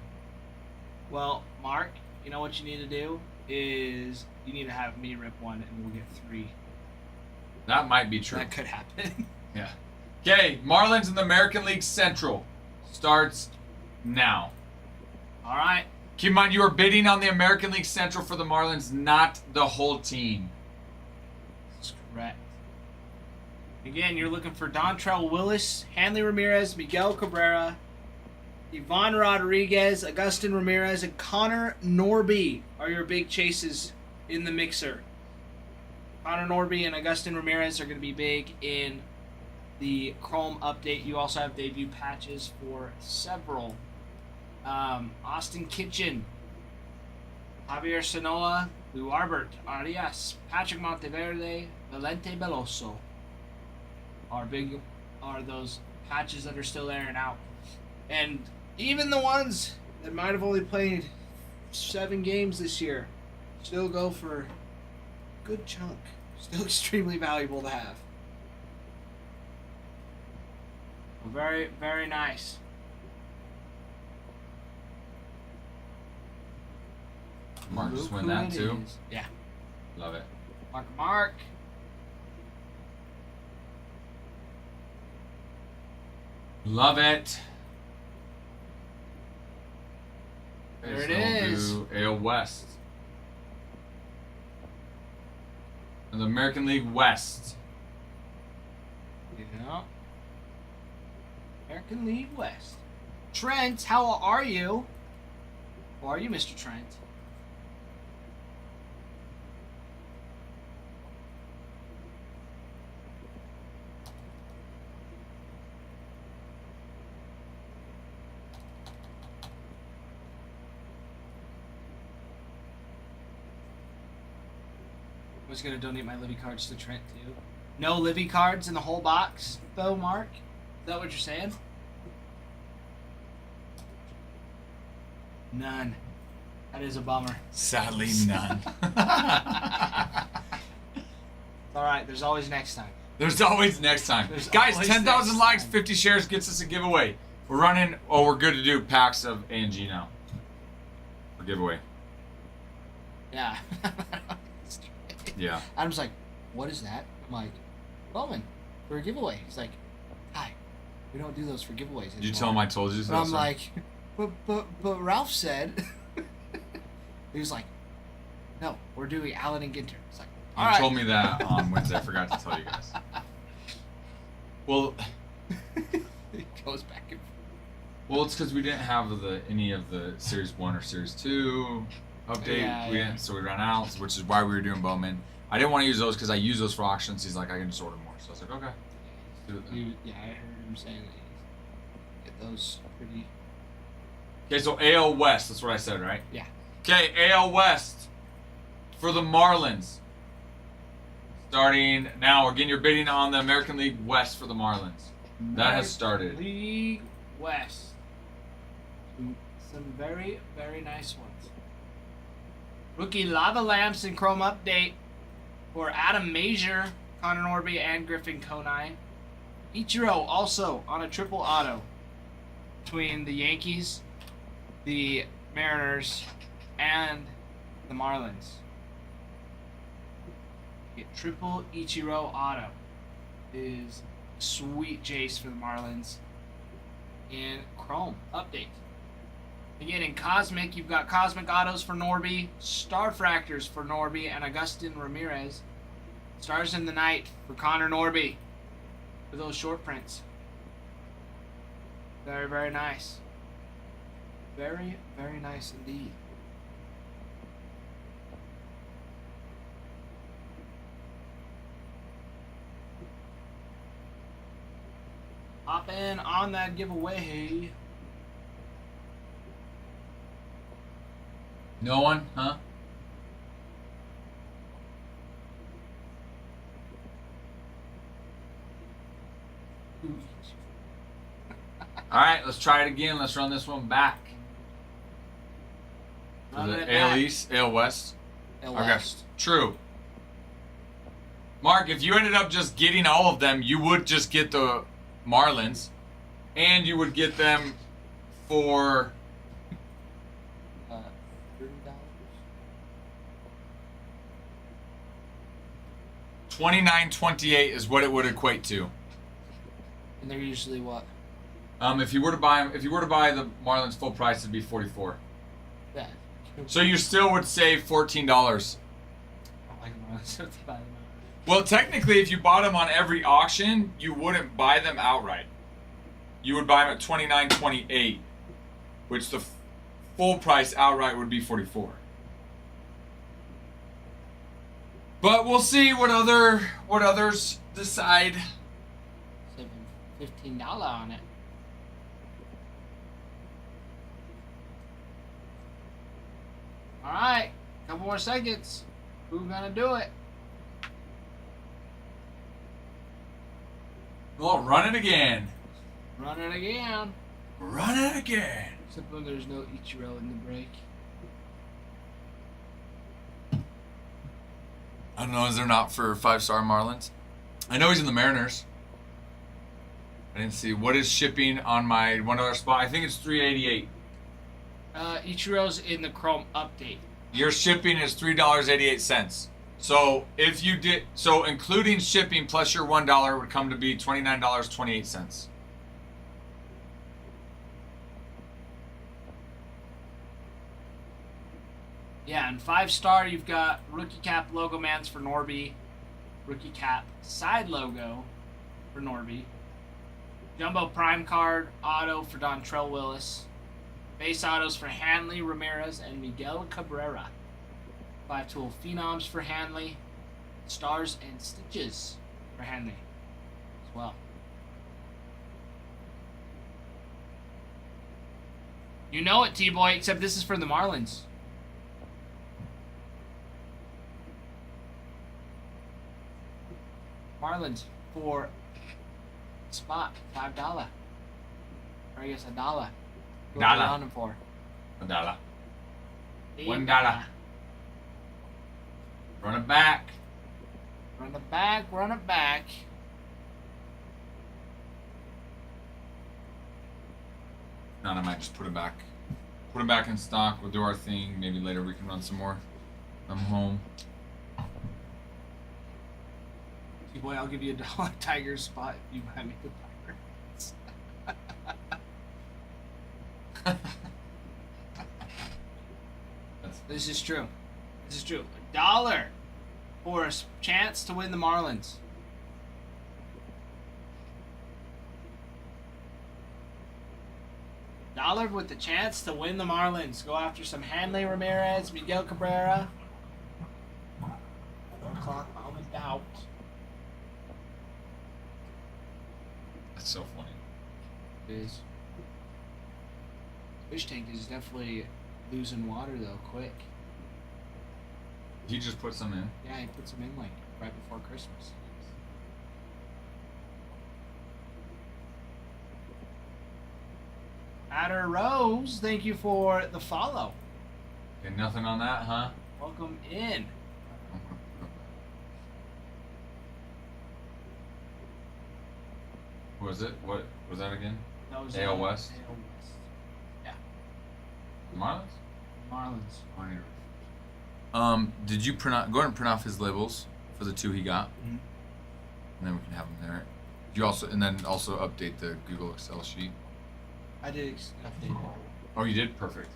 Well, Mark, you know what you need to do is you need to have me rip one and we'll get 3. That might be true. That could happen. Yeah. Okay, Marlins in the American League Central starts now. All right. Keep in mind, you are bidding on the American League Central for the Marlins, not the whole team. That's correct. Again, you're looking for Dontrell Willis, Hanley Ramirez, Miguel Cabrera, Ivan Rodriguez, Agustin Ramirez, and Connor Norby are your big chases in the mixer. Connor Norby and Agustin Ramirez are going to be big in the Chrome update. You also have debut patches for several. Austin Kitchen, Javier Sanoa, Lou Arbert, Arias, Patrick Monteverde, Valente Beloso are those patches that are still there and out. And even the ones that might have only played 7 games this year still go for a good chunk. Still extremely valuable to have. Very, very nice. Mark just Look win who that it too. is. Yeah. Love it. Mark. Love it. There Okay, it so we'll do AL West. And the American League West. Yeah. American League West. Trent, how are you? How are you, Mr. Trent? was gonna donate my Livy cards to Trent too. No Livy cards in the whole box, though, Mark. Is that what you're saying? None. That is a bummer. Sadly, none. All right. There's always next time. There's always next time. There's Guys, always 10,000 next likes, time. 50 shares gets us a giveaway. We're running. Oh, we're good to do packs of A and G now. For giveaway. Yeah. Yeah. Adam's like, what is that? I'm like, Bowman, for a giveaway. He's like, hi, we don't do those for giveaways anymore. Did you tell him I told you so? And I'm sir? like, but Ralph said. He was like, no, we're doing Allen and Ginter. It's like, all You right. told me that on Wednesday. I forgot to tell you guys. Well, It goes back and forth. it's because we didn't have any of the Series 1 or Series 2 update. Yeah, we yeah. didn't, so we ran out, which is why we were doing Bowman. I didn't want to use those because I use those for auctions. He's like, I can just order more. So I was like, okay. let's do it then. Yeah, I heard him saying that he get those pretty. Okay, so AL West. That's what I said, right? Yeah. Okay, AL West for the Marlins. Starting now, again, you're bidding on the American League West for the Marlins. That has started. League West. Some very, very nice ones. Rookie Lava Lamps and Chrome update for Adam Major, Connor Norby, and Griffin Konai. Ichiro also on a triple auto between the Yankees, the Mariners, and the Marlins. Get triple Ichiro auto is sweet Jace for the Marlins. In Chrome update. Again, in Cosmic, you've got Cosmic Autos for Norby, Star Fractors for Norby, and Agustin Ramirez. Stars in the Night for Connor Norby. For those short prints. Very, very nice. Very, very nice indeed. Hop in on that giveaway. No one, huh? All right, let's try it again. Let's run this one back. For Run the it AL back. East, AL West. El Okay, West. true. Mark, if you ended up just getting all of them, you would just get the Marlins, and you would get them for $30. $29.28 is what it would equate to. And they're usually what? If you were to buy them, if you were to buy the Marlins full price, it'd be $44. Yeah. So you still would save $14. I don't like them on so buy them Well, technically, if you bought them on every auction, you wouldn't buy them outright. You would buy them at $29.28, which the full price outright would be $44. But we'll see what others decide. Saving $15 on it. All right, couple more seconds. Who's gonna do it? Well, run it again. Run it again. Run it again. Except when there's no Ichiro in the break. I don't know, is there not for 5-star Marlins? I know he's in the Mariners. I didn't see. What is shipping on my $1 spot? I think it's $3.88. Ichiro's in the Chrome update. Your shipping is $3.88. So if you did, so including shipping plus your $1 would come to be $29.28. Yeah, and 5-star, you've got Rookie Cap Logo Mans for Norby, Rookie Cap Side Logo for Norby, Jumbo Prime Card Auto for Dontrell Willis, Base Autos for Hanley Ramirez and Miguel Cabrera, 5-tool Phenoms for Hanley, Stars and Stitches for Hanley as well. You know it, T-Boy, except this is for the Marlins. Marlins for spot $5. Or I guess $1. What are Dollar. you on them for? $1. $1. $1. Run it back. Run it back, run it back. No, I might just put it back. Put it back in stock. We'll do our thing. Maybe later we can run some more. I'm home. Hey, boy, I'll give you $1 Tiger spot if you buy me the Pirates. This is true. This is true. $1 for a chance to win the Marlins. $1 with the chance to win the Marlins. Go after some Hanley Ramirez, Miguel Cabrera. 4 o'clock, I'm in doubt. That's so funny. It is. Fish tank is definitely losing water though, quick. Did you just put some in? Yeah, he put some in like right before Christmas. Adder Rose, thank you for the follow. Okay, nothing on that, huh? Welcome in. What was it? What was that again? That was AL West? AL West. Yeah, The Marlins? Marlins. Did you print out? Go ahead and print off his labels for the 2 he got, Mhm. and then we can have them there. You also, and then also update the Google Excel sheet. I did update it. Oh, you did? Perfect.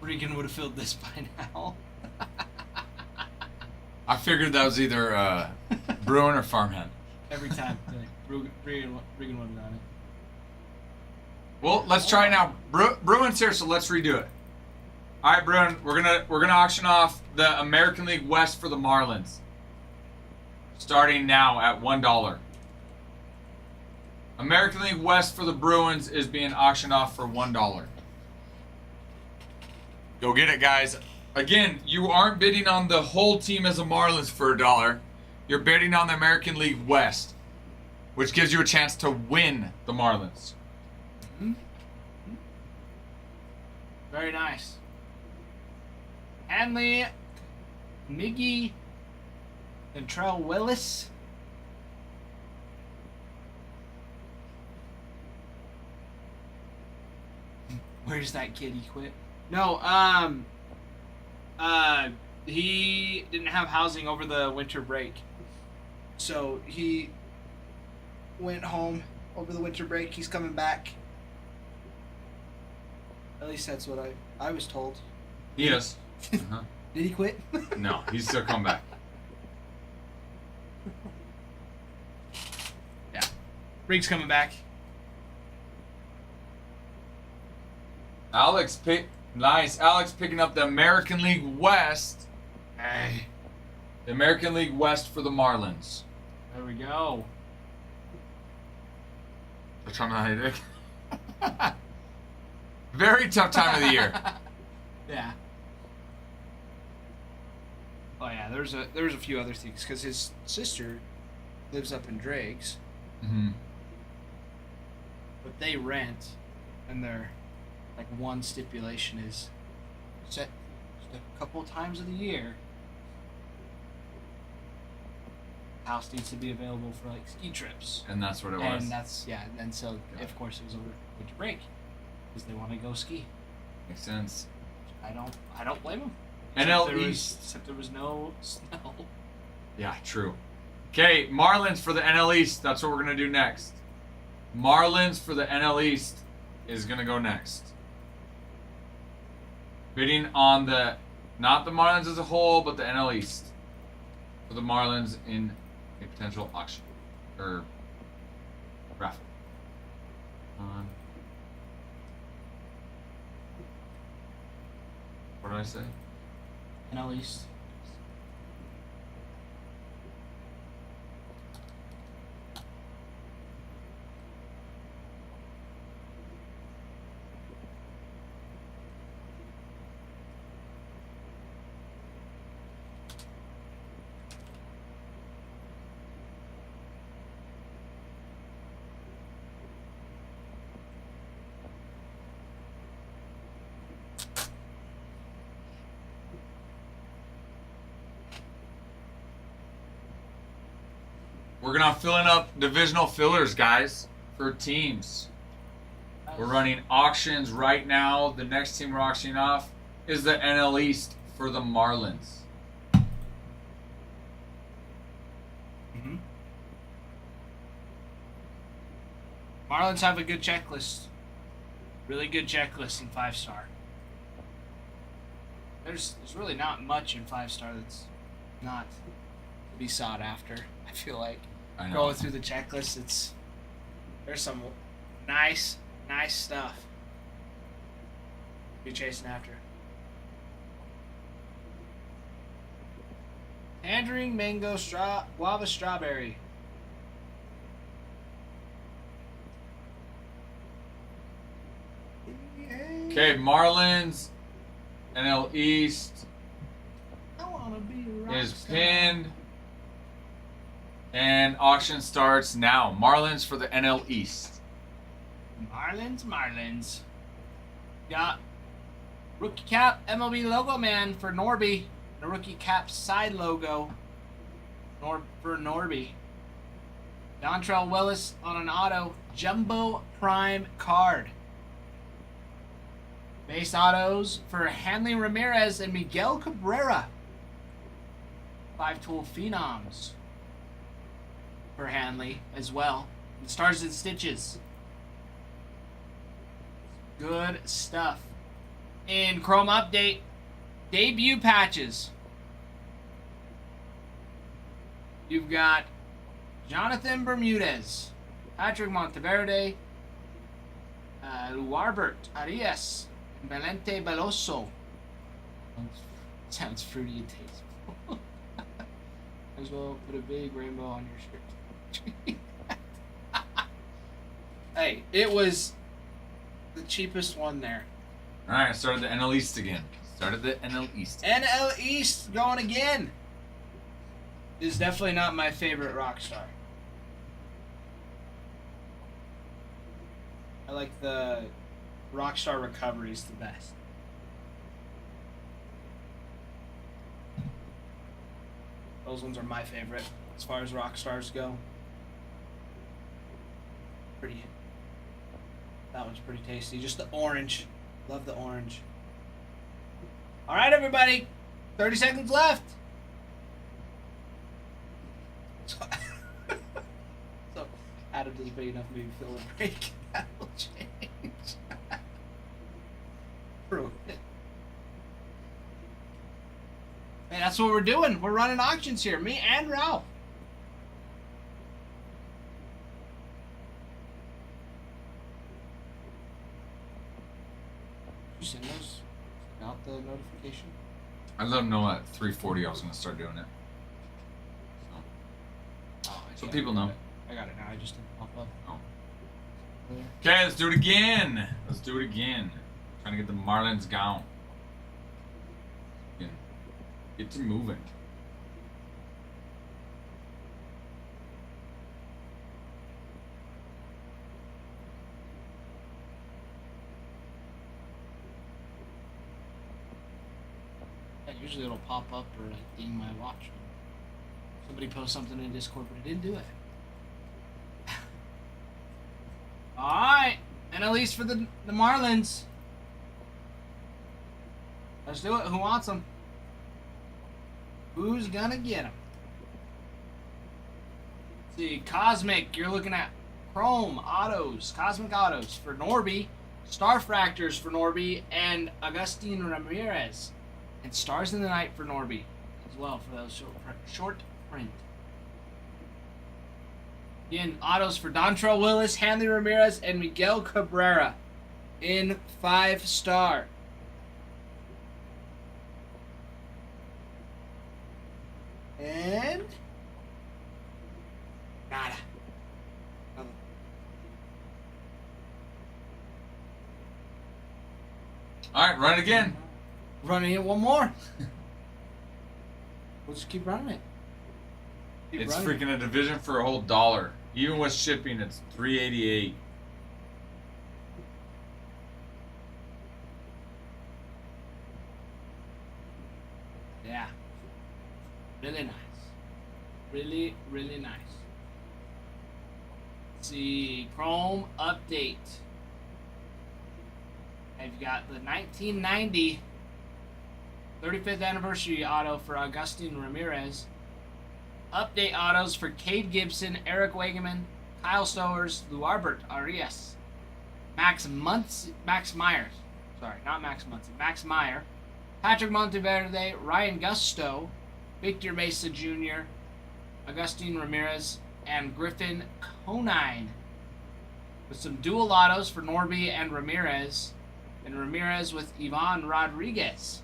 Regan would have filled this by now. I figured that was either Bruin or Farmhand. Every time. Regan would have done it. Well, let's try it now. Bruin's here, so let's redo it. All right, Bruin, we're gonna auction off the American League West for the Marlins, starting now at $1. American League West for the Bruins is being auctioned off for $1. Go get it, guys. Again, you aren't bidding on the whole team as a Marlins for $1. You're bidding on the American League West, which gives you a chance to win the Marlins. Very nice. Hanley, Miggy, and Trell Willis. Where's that kid? He quit. No, he didn't have housing over the winter break, so he went home over the winter break. He's coming back. At least that's what I was told. Yes. Uh-huh. Did he quit? No, he's still come back. Yeah. Riggs coming back. Nice. Alex picking up the American League West. Hey. The American League West for the Marlins. There we go. They're trying to hide it. Very tough time of the year. Yeah. Oh yeah, there's a few other things because his sister lives up in Drake's, Mm-hmm. but they rent, and their like one stipulation is set just a couple times of the year. House needs to be available for like ski trips. And that's what it was. And that's and so of course it was over winter break because they want to go ski. Makes sense. I don't blame them. NL East. Except there was no snow. Yeah, true. Okay, Marlins for the NL East. That's what we're gonna do next. Marlins for the NL East is gonna go next. Bidding on not the Marlins as a whole, but the NL East for the Marlins in a potential auction or raffle. What did I say? And at least We're gonna filling up divisional fillers, guys, for teams. We're running auctions right now. The next team we're auctioning off is the NL East for the Marlins. Mm-hmm. Marlins have a good checklist. Really good checklist in 5-star. There's really not much in 5-star that's not to be sought after. I feel like I know. going through the checklist, there's some nice stuff to be chasing after. Tangerine, mango, guava, strawberry. Okay, Marlins, NL East I wanna be a rock is star. pinned. And auction starts now. Marlins for the NL East. Marlins. Got rookie cap MLB logo man for Norby. The rookie cap side logo for Norby. Dontrell Willis on an auto jumbo prime card. Base autos for Hanley Ramirez and Miguel Cabrera. 5-tool phenoms for Hanley as well. And Stars and Stitches. Good stuff. In Chrome Update, debut patches. You've got Jonathan Bermudez, Patrick Monteverde, Luarbert Arias, and Valente Beloso. Sounds fruity and tasteful. As well, put a big rainbow on your shirt. Hey, it was the cheapest one there. All right, started the NL East again. Started the NL East. NL East going again. Is definitely not my favorite rock star. I like the Rockstar Recoveries the best. Those ones are my favorite as far as rock stars go. Pretty. That one's pretty tasty. Just the orange. Love the orange. All right, everybody. 30 seconds left. So Adam doesn't pay enough, maybe fill a break. That'll change. Prove it. Man, that's what we're doing. We're running auctions here. Me and Ralph. Did you send those out the notification? I let them know at 3:40 I was going to start doing it. So Yeah, people I got know. it. I got it now. I just didn't pop up. Oh. Okay, let's do it again. Let's do it again. Trying to get the Marlins going. Get to moving. Yeah, usually it'll pop up or like ding my watch. Somebody posts something in Discord, but it didn't do it. Alright, and at least for the Marlins. Let's do it. Who wants them? Who's gonna get them? See, Cosmic, you're looking at Chrome Autos, Cosmic Autos for Norby, Star Fractors for Norby, and Agustin Ramirez. And Stars in the Night for Norby as well for those short print. Again, autos for Dontrell Willis, Hanley Ramirez, and Miguel Cabrera in 5-star. And nada. Nothing. All right, run it again. Running it one more. We'll just keep running it. Keep It's running. freaking a division for a whole $1. Even with shipping, it's $3.88. Yeah. Really nice. Really, really nice. Let's see. Chrome update. I've got the 1990 35th anniversary auto for Agustin Ramirez. Update autos for Cade Gibson, Eric Wageman, Kyle Stowers, Luarbert Arias, Max Myers. Sorry, not Max Muncy. Max Meyer, Patrick Monteverde, Ryan Gusto, Victor Mesa Jr., Agustin Ramirez, and Griffin Conine. With some dual autos for Norby and Ramirez with Ivan Rodriguez.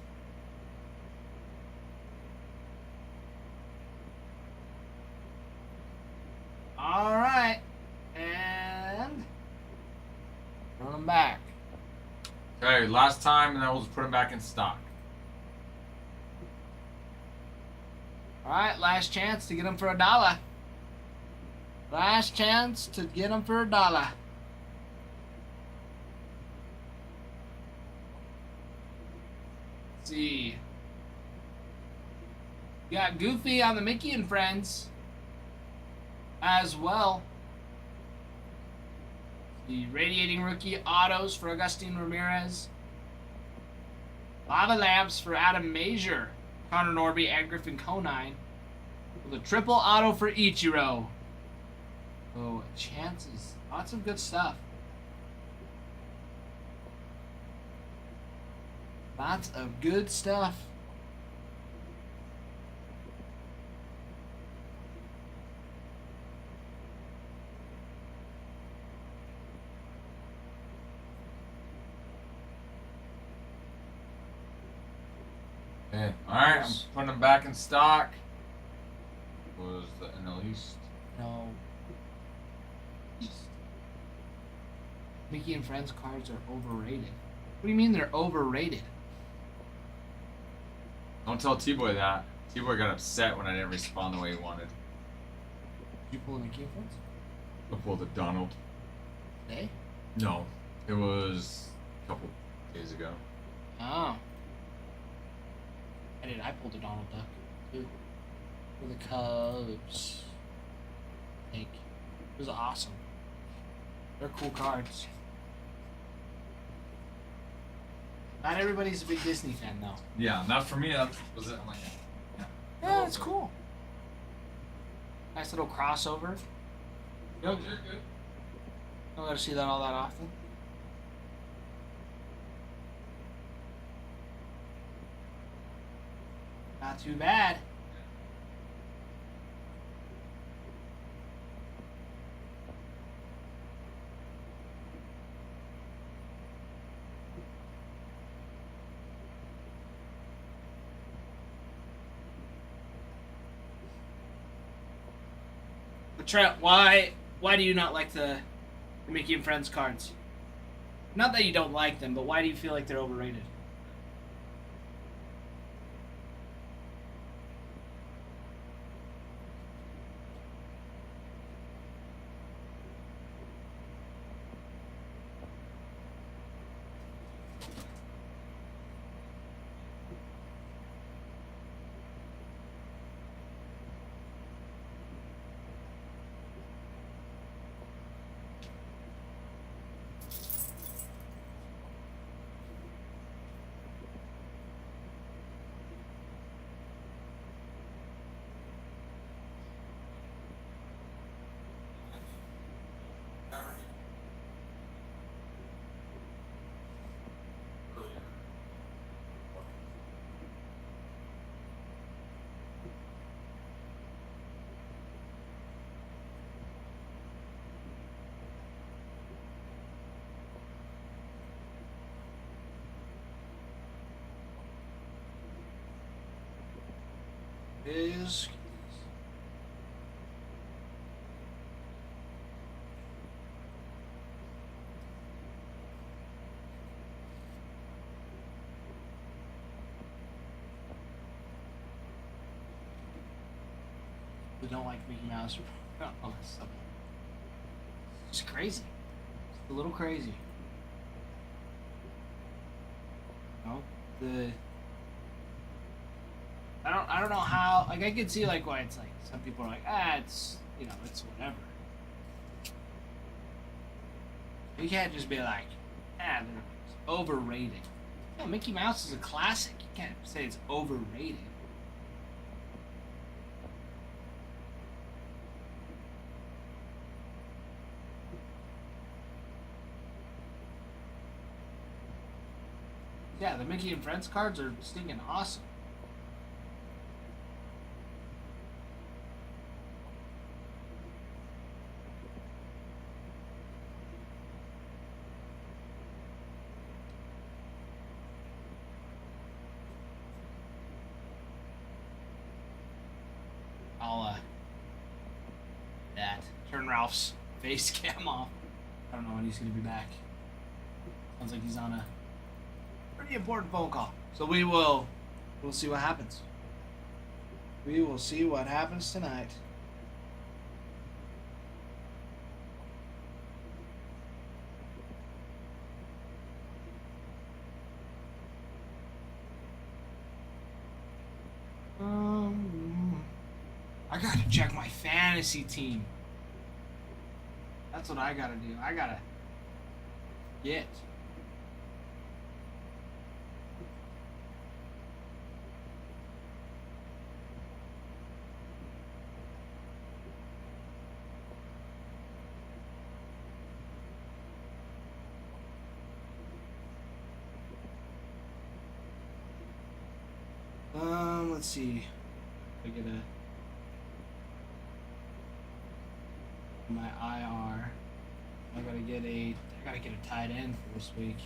All right, and run them back. Okay, last time, and then we'll just put them back in stock. All right, last chance to get them for $1. Last chance to get them for $1. Let's see. You got Goofy on the Mickey and Friends as well. The Radiating Rookie autos for Agustin Ramirez. Lava Lamps for Adam Major, Connor Norby, and Griffin Conine. With a triple auto for Ichiro. Oh, chances. Lots of good stuff. Lots of good stuff. Okay, alright, I'm putting them back in stock. What was the NL East? No. Mickey and Friends cards are overrated. What do you mean they're overrated? Don't tell T-Boy that. T-Boy got upset when I didn't respond the way he wanted. Did you pull a Mickey and Friends? I pulled a Donald. Today? No, it was a couple days ago. Oh. I pulled a Donald Duck too. For the Cubs. I think. It was awesome. They're cool cards. Not everybody's a big Disney fan though. Yeah, not for me. That was it. I'm like, yeah. Yeah, it's cool. Nice little crossover. No, you're good. Don't get to see that all that often. Not too bad. But Trent, why do you not like the Mickey and Friends cards? Not that you don't like them, but why do you feel like they're overrated? Is we don't like Mickey Mouse or all this stuff. It's crazy. It's a little crazy. No, I don't know how, like, I could see like why it's like some people are like, it's, you know, it's whatever. You can't just be like, they're overrated. No, Mickey Mouse is a classic. You can't say it's overrated. Yeah, the Mickey and Friends cards are stinking awesome. I'll turn Ralph's face cam off. I don't know when he's gonna be back. Sounds like he's on a pretty important phone call. So we'll see what happens. We will see what happens tonight. I gotta check my fantasy team. That's what I gotta do. I gotta get. Let's see. I get my IR. I gotta get a tight end for this week.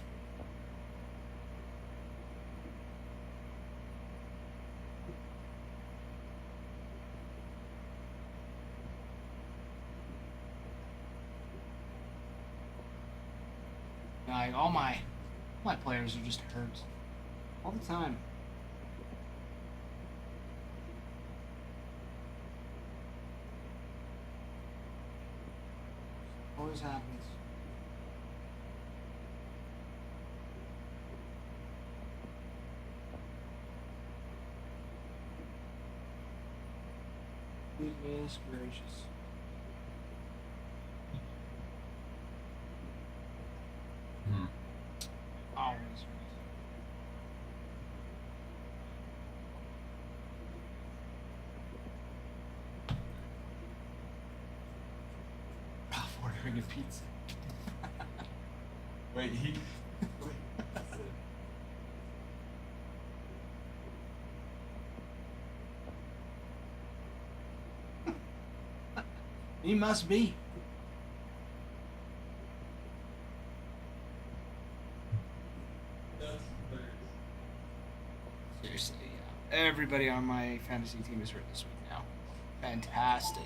Like all my players are just hurt all the time. Always happens. Goodness gracious. Always. Ordering a pizza. Wait, he. He must be. Seriously, yeah. Everybody on my fantasy team is hurt this week now. Fantastic.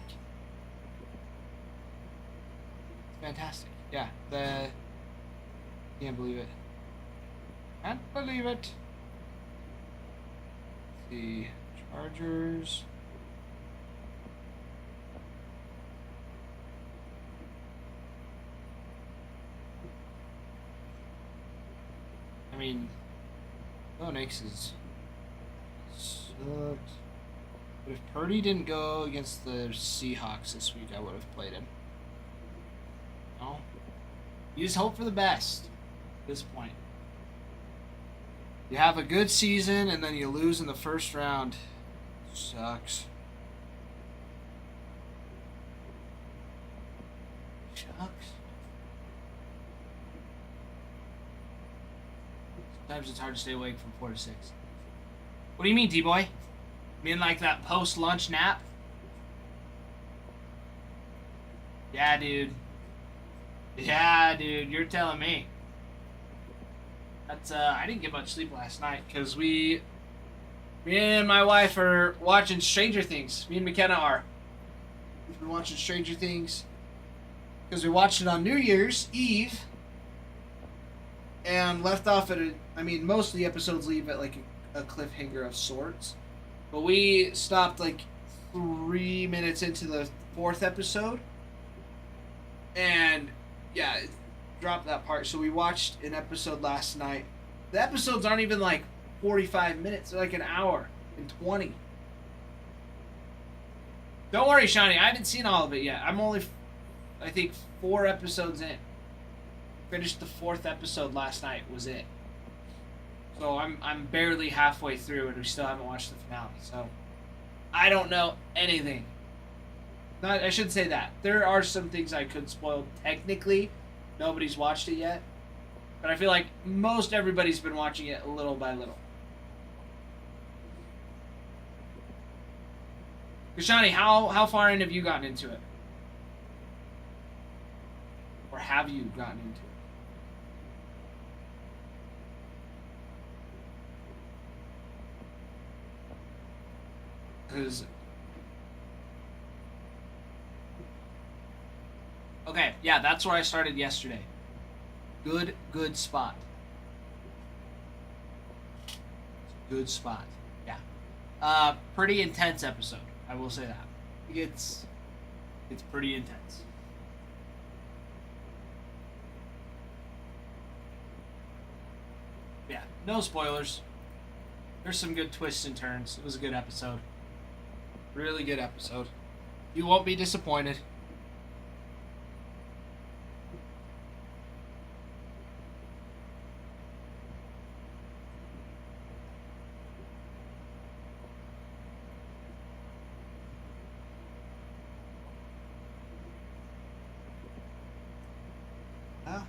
Fantastic. Yeah. Can't believe it. Can't believe it. Let's see. Chargers. I mean, Bo Nix is sucked. But if Purdy didn't go against the Seahawks this week, I would have played him. No. You just hope for the best at this point. You have a good season and then you lose in the first round. Sucks. Shucks. Sometimes it's hard to stay awake from 4 to 6. What do you mean, D-boy? You mean like that post-lunch nap? Yeah, dude. Yeah, dude, you're telling me. That's I didn't get much sleep last night because me and my wife are watching Stranger Things. Me and McKenna are. We've been watching Stranger Things because we watched it on New Year's Eve and left off at most of the episodes leave at like a cliffhanger of sorts. But we stopped like 3 minutes into the 4th episode. And yeah, it dropped that part. So we watched an episode last night. The episodes aren't even like 45 minutes. They're like an hour and 20. Don't worry, Shawnee. I haven't seen all of it yet. I'm only, I think, 4 episodes in. Finished the 4th episode last night. Was it? So I'm barely halfway through, and we still haven't watched the finale. So I don't know anything. Not, I should say that there are some things I could spoil. Technically, nobody's watched it yet, but I feel like most everybody's been watching it little by little. Kashani, how far in have you gotten into it? Or have you gotten into it? Because... Okay, yeah, that's where I started yesterday. Good spot. Good spot. Yeah. Pretty intense episode. I will say that. It's pretty intense. Yeah, no spoilers. There's some good twists and turns. It was a good episode. Really good episode. You won't be disappointed. Huh?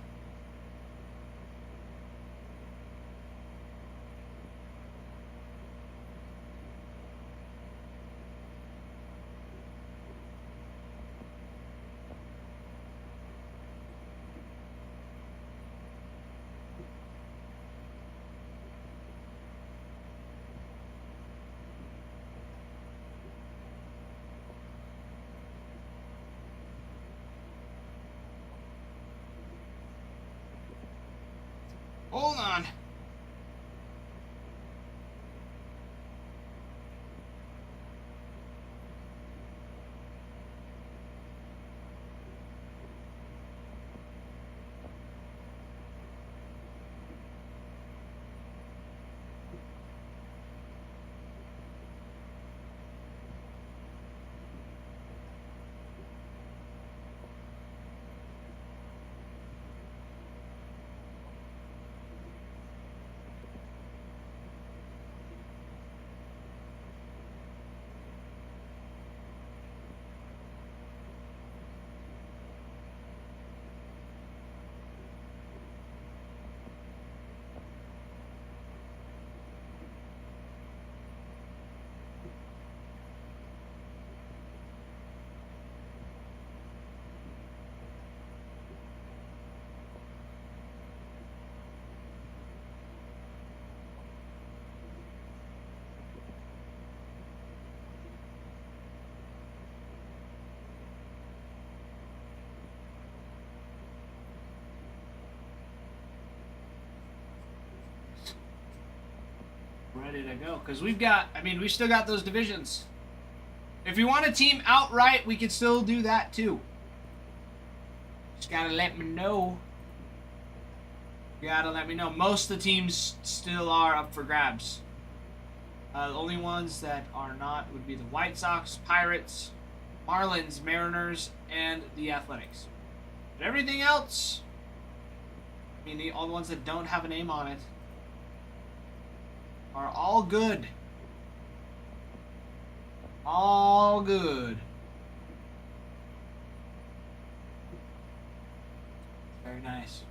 Hold on. Ready to go, because we've still got those divisions. If you want a team outright, we could still do that too. Just gotta let me know. You gotta let me know. Most of the teams still are up for grabs. The only ones that are not would be the White Sox, Pirates, Marlins, Mariners, and the Athletics. But everything else, all the ones that don't have a name on it, are all good. All good. Very nice.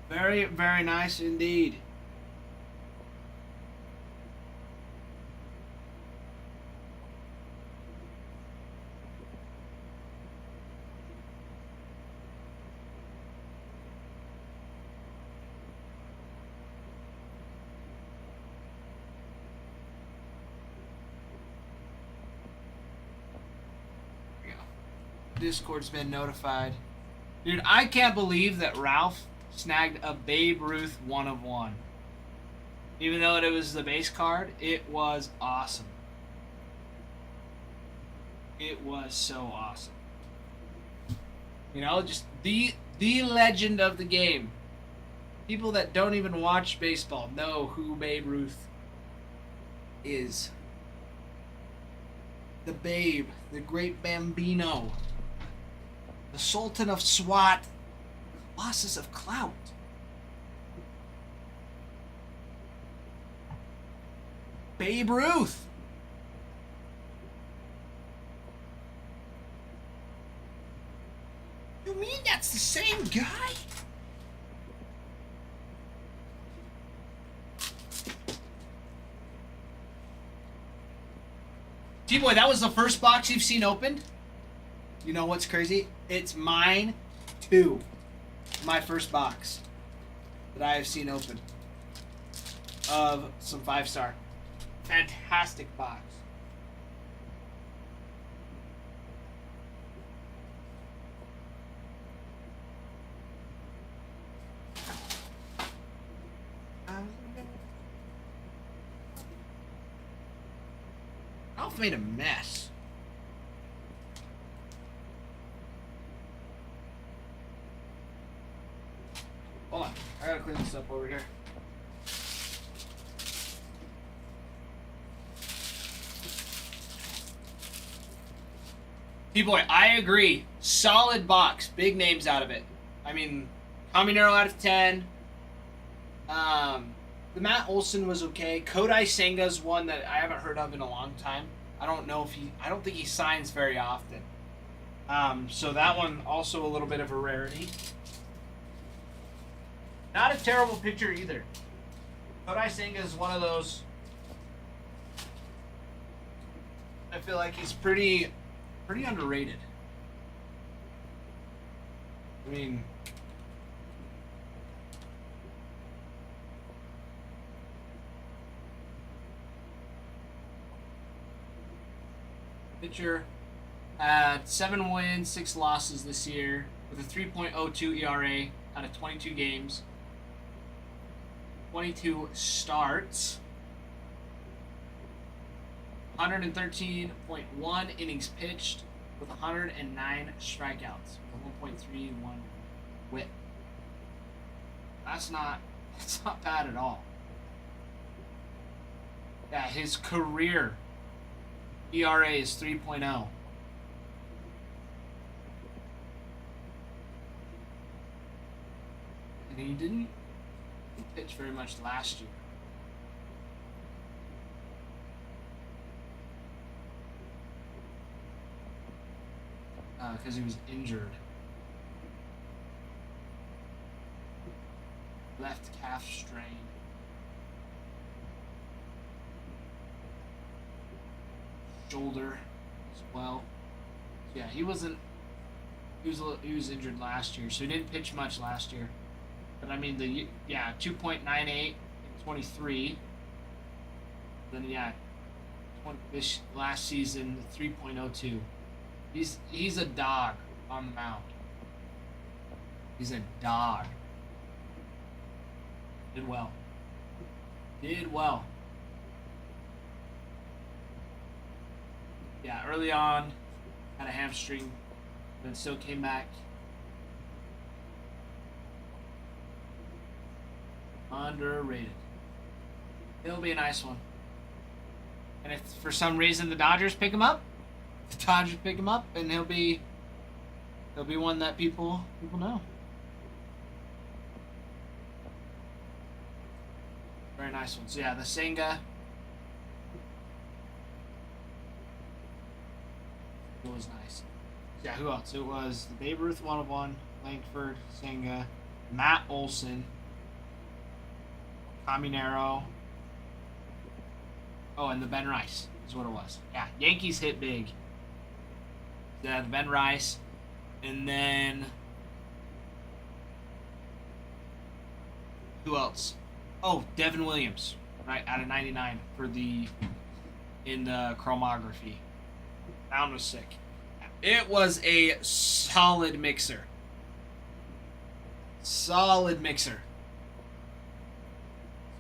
Very, very nice indeed. Discord's been notified. Dude, I can't believe that Ralph snagged a Babe Ruth 1/1. Even though it was the base card, it was awesome. It was so awesome. Just the legend of the game. People that don't even watch baseball know who Babe Ruth is. The Babe, the great Bambino. The Sultan of SWAT, Losses of clout. Babe Ruth. You mean that's the same guy? T-Boy, that was the first box you've seen opened? You know what's crazy? It's mine, too. My first box that I have seen open of some 5-star. Fantastic box. Alf made a mess. Hold on. I gotta clean this up over here. T-Boy, I agree. Solid box. Big names out of it. I mean, Caminero out of 10. The Matt Olson was okay. Kodai Senga's one that I haven't heard of in a long time. I don't think he signs very often. So that one also a little bit of a rarity. Not a terrible picture either. Kodai Senga is one of those. I feel like he's pretty underrated. I mean, pitcher had 7 wins, 6 losses this year with a 3.02 ERA out of 22 games, 22 starts, 113.1 innings pitched with 109 strikeouts with a 1.31 WHIP. That's not bad at all. Yeah, his career ERA is 3.0. And he didn't pitch very much last year. Because he was injured. Left calf strain. Shoulder as well. Yeah, he was injured last year, so he didn't pitch much last year. But I mean 2.98 in 23. Then this last season 3.02. He's a dog on the mound. He's a dog. Did well. Yeah, early on, had a hamstring, but still came back. Underrated. It'll be a nice one. And if for some reason the Dodgers pick him up, and he'll be one that people know. Very nice one. So yeah, the Senga. It was nice. Yeah, who else? It was the Babe Ruth 101, Langford, Senga, Matt Olson, Caminero. Oh, and the Ben Rice is what it was. Yeah, Yankees hit big. Yeah, the Ben Rice. And then who else? Oh, Devin Williams, right, out of 99 in the chromography. That one was sick. It was a solid mixer. So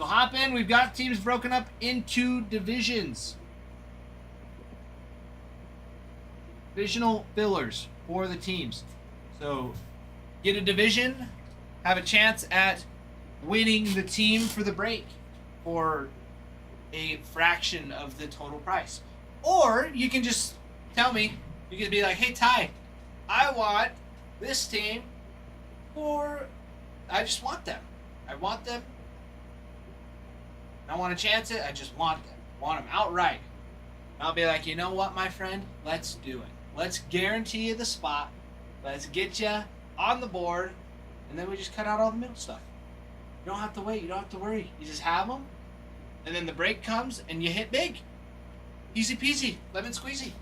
hop in. We've got teams broken up into divisions. Divisional fillers for the teams. So get a division, have a chance at winning the team for the break for a fraction of the total price. Or you can just tell me, you can be like, hey Ty, I want this team or I just want them. I want them. I don't want to chance it. I just want them. I want them outright. I'll be like, you know what, my friend? Let's do it. Let's guarantee you the spot. Let's get you on the board, and then we just cut out all the middle stuff. You don't have to wait. You don't have to worry. You just have them, and then the break comes, and you hit big. Easy peasy, lemon squeezy.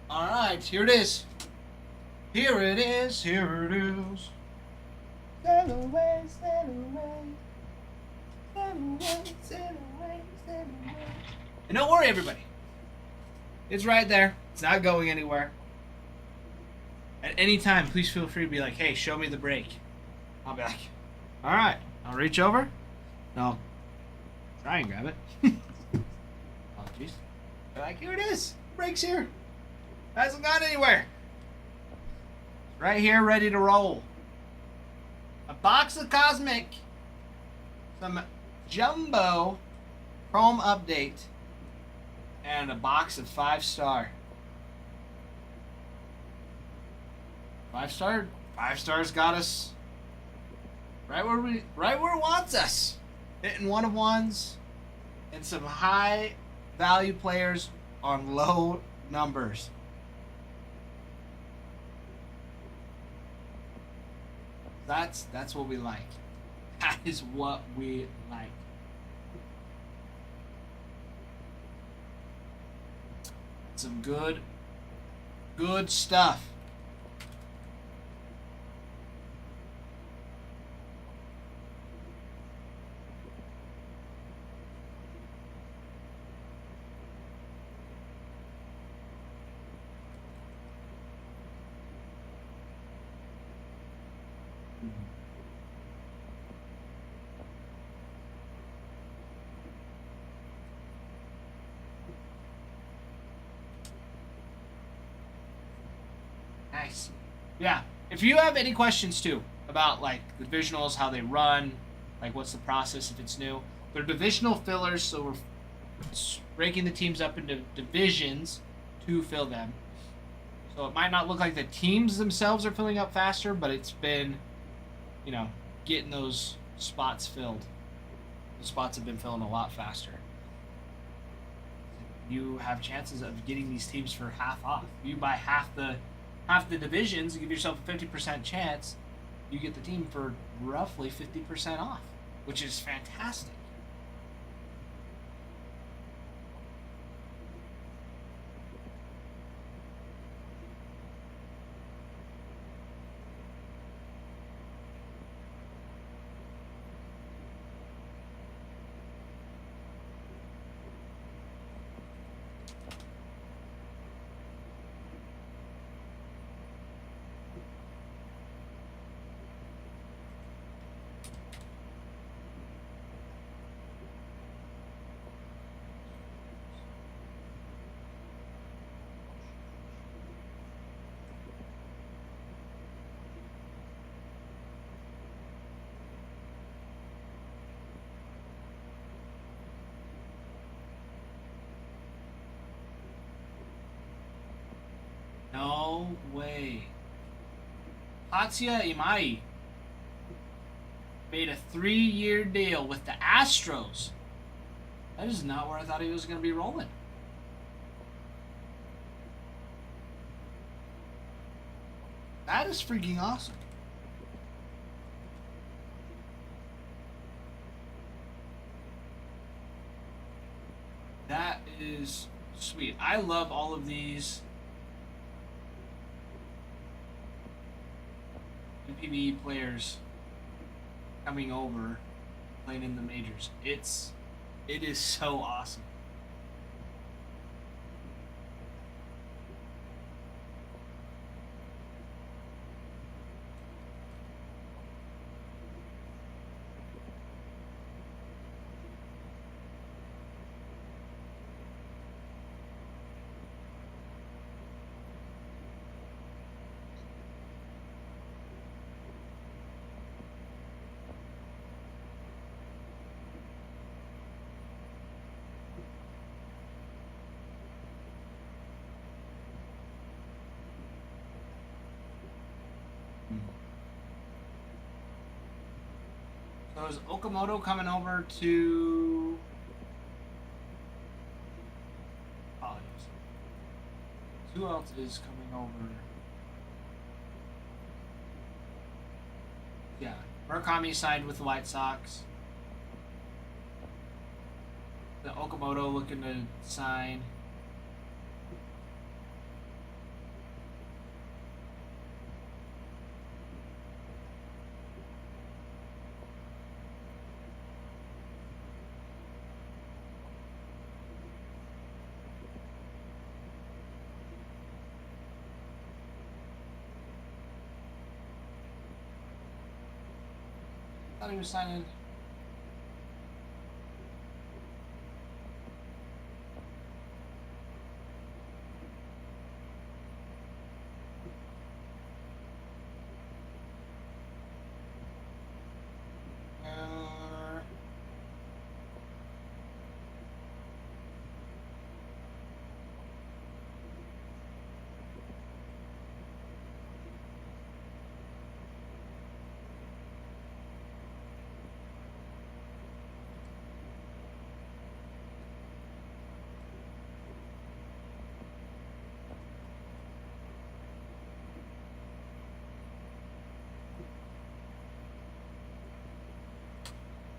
Alright, here it is. Here it is, here it is. Sail away, sail away. Sail away, sail away, sail away. And don't worry, everybody. It's right there. It's not going anywhere. At any time, please feel free to be like, hey, show me the break. I'll be like, alright. I'll reach over. I'll try and grab it. Apologies. Be like, here it is. The break's here. Hasn't gone anywhere. Right here, ready to roll. A box of Cosmic. Some Jumbo Chrome Update. And a box of 5-star. 5-star? 5 stars got us right where it wants us. Hitting 1-of-1s and some high value players on low numbers. That's what we like. That is what we like. Some good stuff. Nice. Yeah. If you have any questions too about like the divisionals, how they run, like what's the process if it's new, they're divisional fillers, so we're breaking the teams up into divisions to fill them. So it might not look like the teams themselves are filling up faster, but it's been, getting those spots filled. The spots have been filling a lot faster. You have chances of getting these teams for half off. You buy half the divisions, you give yourself a 50% chance, you get the team for roughly 50% off, which is fantastic. No way. Tatsuya Imai made a 3-year deal with the Astros. That is not where I thought he was going to be rolling. That is freaking awesome. That is sweet. I love all of these UPB players coming over, playing in the majors. It is so awesome. So is Okamoto coming over to? Apologies. Who else is coming over? Yeah, Murakami signed with the White Sox. The Okamoto looking to sign. I thought he was signing.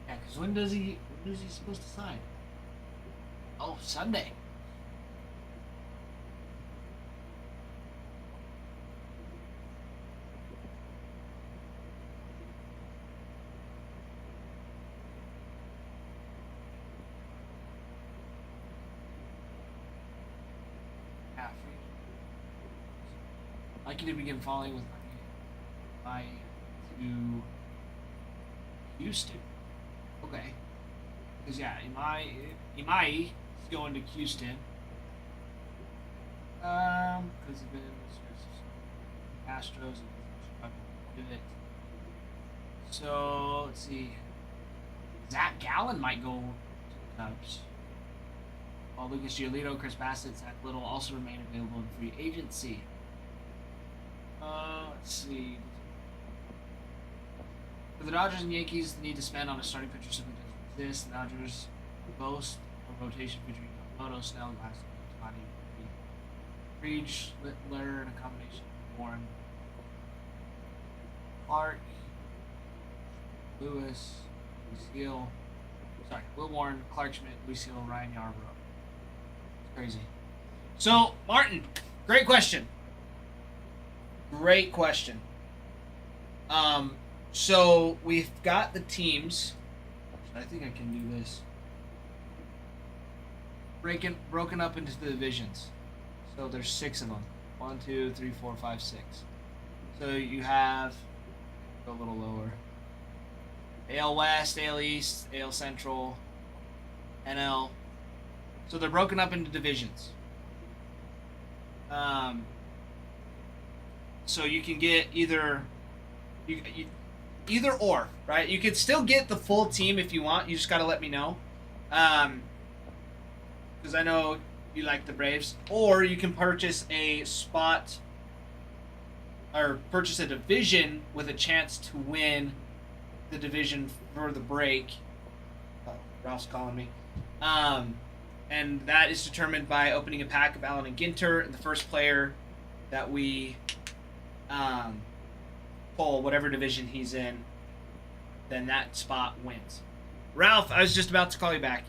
Yeah, because when is he supposed to sign? Oh, Sunday. Yeah, likely to begin falling with my to Houston. Okay. Because, yeah, Imai is going to Houston. Because of Astros and do it. So, let's see. Zach Gallen might go to the Cubs. While Lucas Giolito, Chris Bassett, Zach Little also remain available in free agency. Let's see. For the Dodgers and Yankees, the need to spend on a starting pitcher simply doesn't exist. The Dodgers boast a rotation featuring Yamamoto, Snell, Glasnow, Tani, Reach, Littler, and a combination of Warren, Clark, Lewis, Lucille. Sorry, Will Warren, Clark Schmidt, Lucille, Ryan Yarbrough. It's crazy. So, Martin, great question. Great question. So we've got the teams. I think I can do this. Broken up into the divisions. So there's 6 of them. 1, 2, 3, 4, 5, 6. So you have go a little lower. AL West, AL East, AL Central, NL. So they're broken up into divisions. So you can get either either or, right? You could still get the full team if you want. You just got to let me know. Because I know you like the Braves. Or you can purchase a spot or purchase a division with a chance to win the division for the break. Oh, Ralph's calling me. And that is determined by opening a pack of Allen and Ginter, and the first player that we pull, whatever division he's in, then that spot wins. Ralph, I was just about to call you back.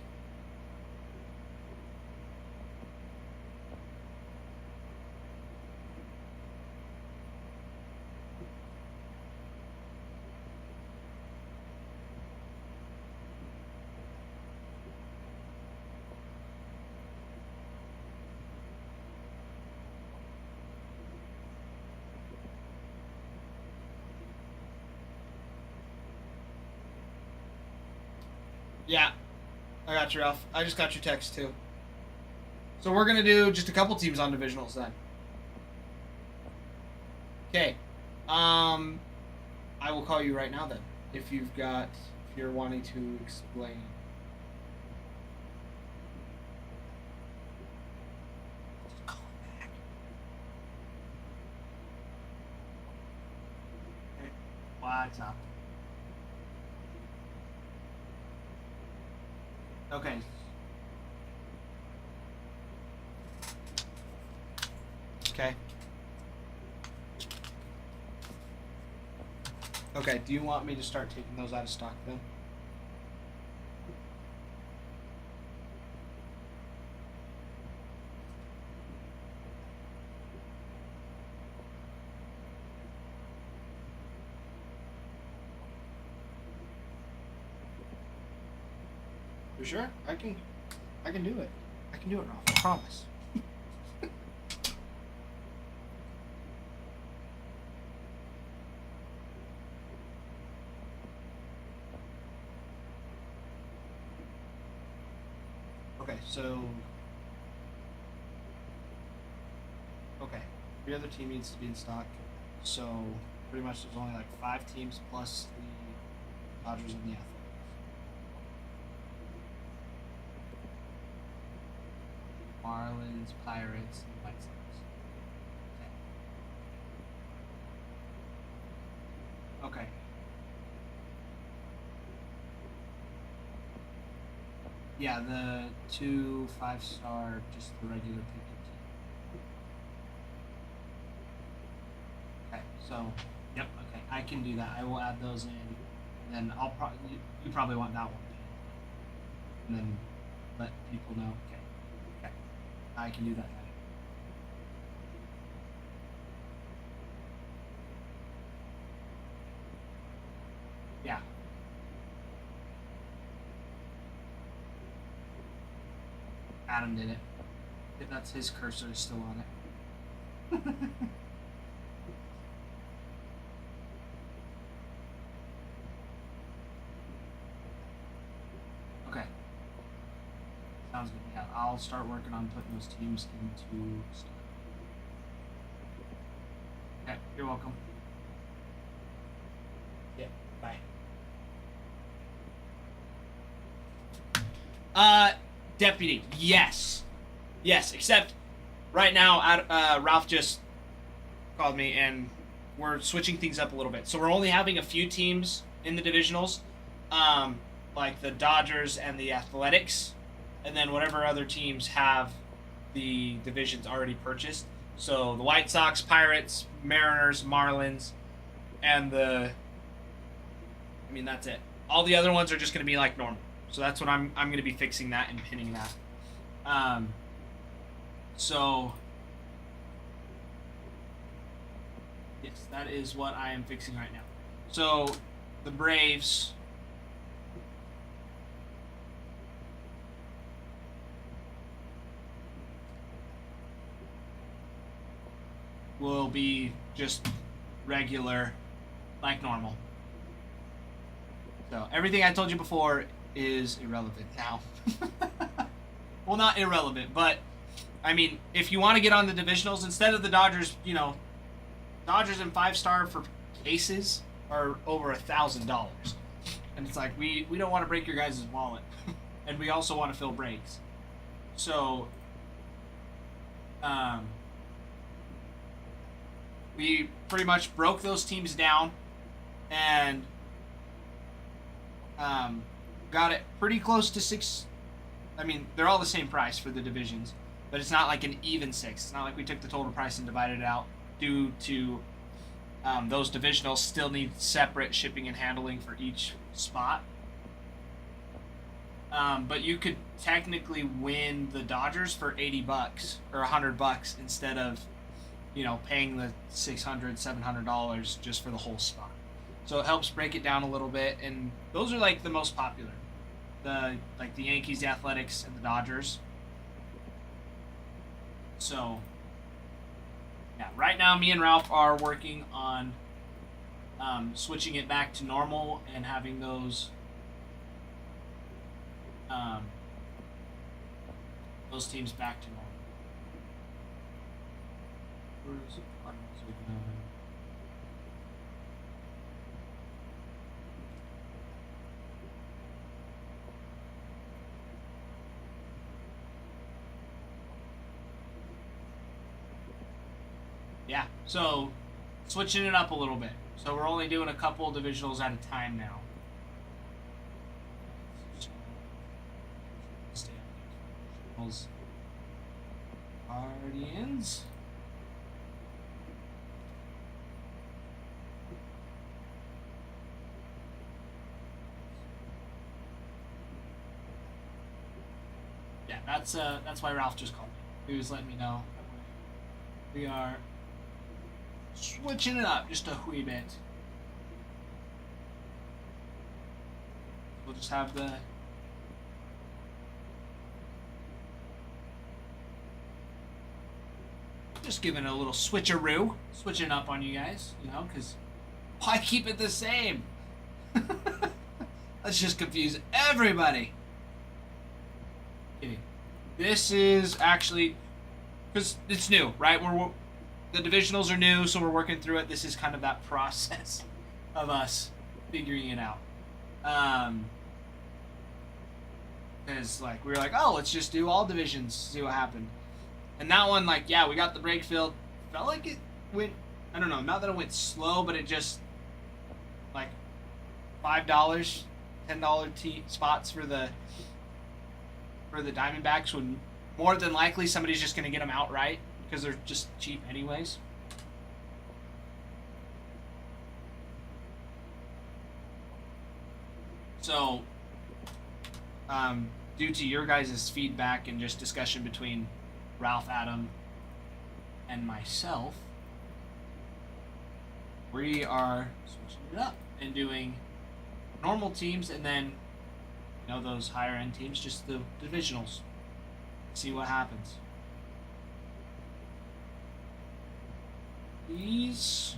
Yeah, I got you, Ralph. I just got your text, too. So we're going to do just a couple teams on divisionals, then. Okay. I will call you right now, then, if you're wanting to explain. Just call back. Okay. What's up? Okay. Okay. Okay, do you want me to start taking those out of stock then? For sure? I can do it. I can do it, Ralph. I promise. Okay, so... Okay, every other team needs to be in stock. So, pretty much there's only like 5 teams plus the Dodgers and the Athletics. Marlins, Pirates, and White Sox. Okay. Okay. Yeah, the 2 5-star, just the regular picket team. Okay, so, yep, okay, I can do that. I will add those in, and then I'll probably, you probably want that one, and then let people know. Okay, okay, I can do that. Yeah. Adam did it. If that's his cursor is still on it. Okay. Sounds good. Yeah, I'll start working on putting those teams into stock. Okay, you're welcome. Yeah, bye. Deputy, yes. Yes, except right now, Ralph just called me and we're switching things up a little bit. So we're only having a few teams in the divisionals, like the Dodgers and the Athletics, and then whatever other teams have the divisions already purchased. So the White Sox, Pirates, Mariners, Marlins, and that's it. All the other ones are just going to be like normal. So that's what I'm going to be fixing that and pinning that. So yes, that is what I am fixing right now. So the Braves will be just regular, like normal. So everything I told you before is irrelevant now. Well, not irrelevant, but I mean, if you want to get on the divisionals instead of the Dodgers, Dodgers and 5-star for cases are over $1,000, and it's like we don't want to break your guys' wallet, and we also want to fill breaks. So, we pretty much broke those teams down, and got it pretty close to 6. I mean, they're all the same price for the divisions, but it's not like an even 6. It's not like we took the total price and divided it out due to those divisionals still need separate shipping and handling for each spot. But you could technically win the Dodgers for $80 or $100 instead of, paying the $600, $700 just for the whole spot. So it helps break it down a little bit, and those are like the most popular. The Yankees, the Athletics, and the Dodgers. So yeah, right now me and Ralph are working on switching it back to normal and having those teams back to normal. Where's the Cardinals again? Yeah, so switching it up a little bit. So we're only doing a couple divisionals at a time now. Cardinals. Guardians. Yeah, that's why Ralph just called me. He was letting me know. We are switching it up just a wee bit. We'll just have the just giving a little switcheroo, switching up on you guys, you know, because why keep it the same? Let's just confuse everybody. Kidding. This is actually because it's new, right? The divisionals are new, so we're working through it. This is kind of that process of us figuring it out. Because like we were like, oh, let's just do all divisions, see what happened. And that one, like, yeah, we got the break filled. Felt like it went, I don't know, not that it went slow, but it just like $5, $10 spots for the Diamondbacks when more than likely somebody's just gonna get them outright because they're just cheap anyways. So, due to your guys' feedback and just discussion between Ralph, Adam, and myself, we are switching it up and doing normal teams and then, you know, those higher end teams, just the divisionals. See what happens. These.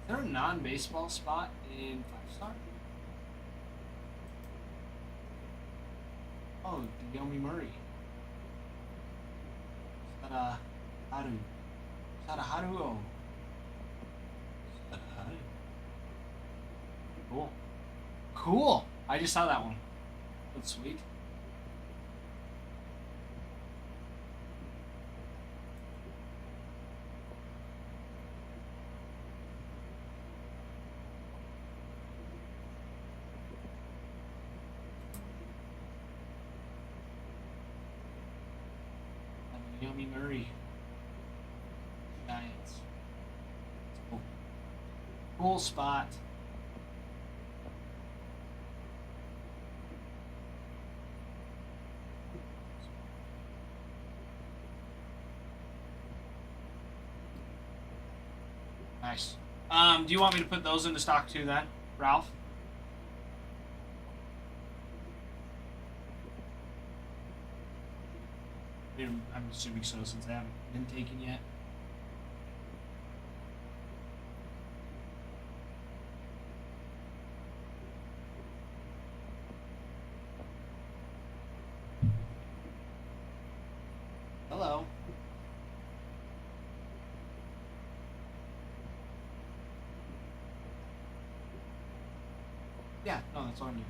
Is there a non-baseball spot in 5-star? Oh, Yomi Murray. Is that a Haru? Is that a Haru? Oh. Is that a Haru? Cool. Cool! I just saw that one. That's sweet. Yomi Murray. Giants. Cool. Cool spot. Nice. Do you want me to put those into stock too then, Ralph? I'm assuming so since they haven't been taken yet. Hello. Yeah, no, that's all I'm doing.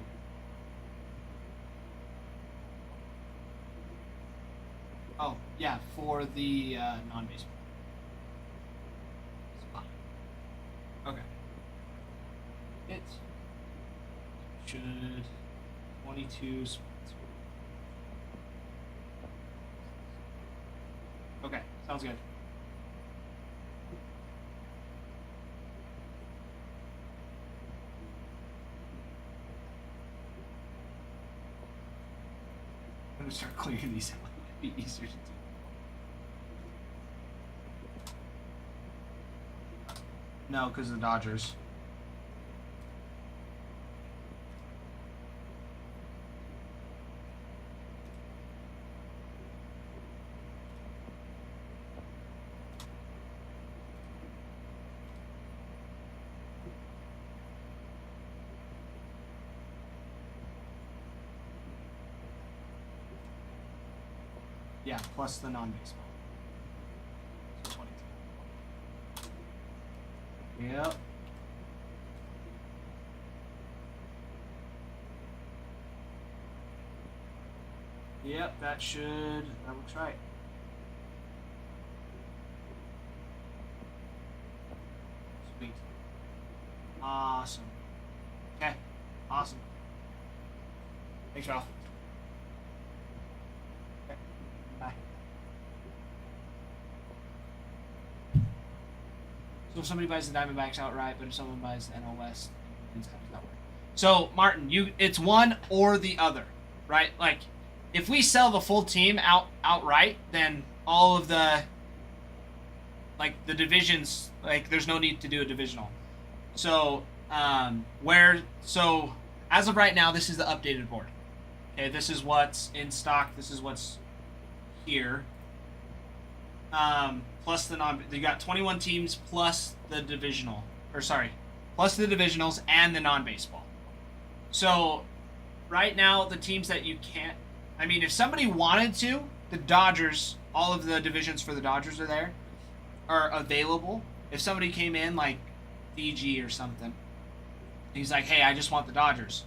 Oh, yeah, for the non-baseball. Okay. It should 22 spots. Okay, sounds good. I'm gonna start clearing these out. It'd be easier to do. No, because of the Dodgers. Yeah, plus the non-baseball. So 22. Yep. Yep, that looks right. Sweet. Awesome. Okay, awesome. Thanks, Ralph. Okay, bye. So if somebody buys the Diamondbacks outright, but if someone buys the NL West, how does that work? So, Martin, it's one or the other, right? Like, if we sell the full team outright, then all of the divisions, like, there's no need to do a divisional. So as of right now, this is the updated board. Okay, this is what's in stock. This is what's here. Plus you got 21 teams plus the divisional, plus the divisionals and the non-baseball. So right now, the teams that you can't. I mean, if somebody wanted to, the Dodgers, all of the divisions for the Dodgers are available. If somebody came in like DG or something, he's like, hey, I just want the Dodgers,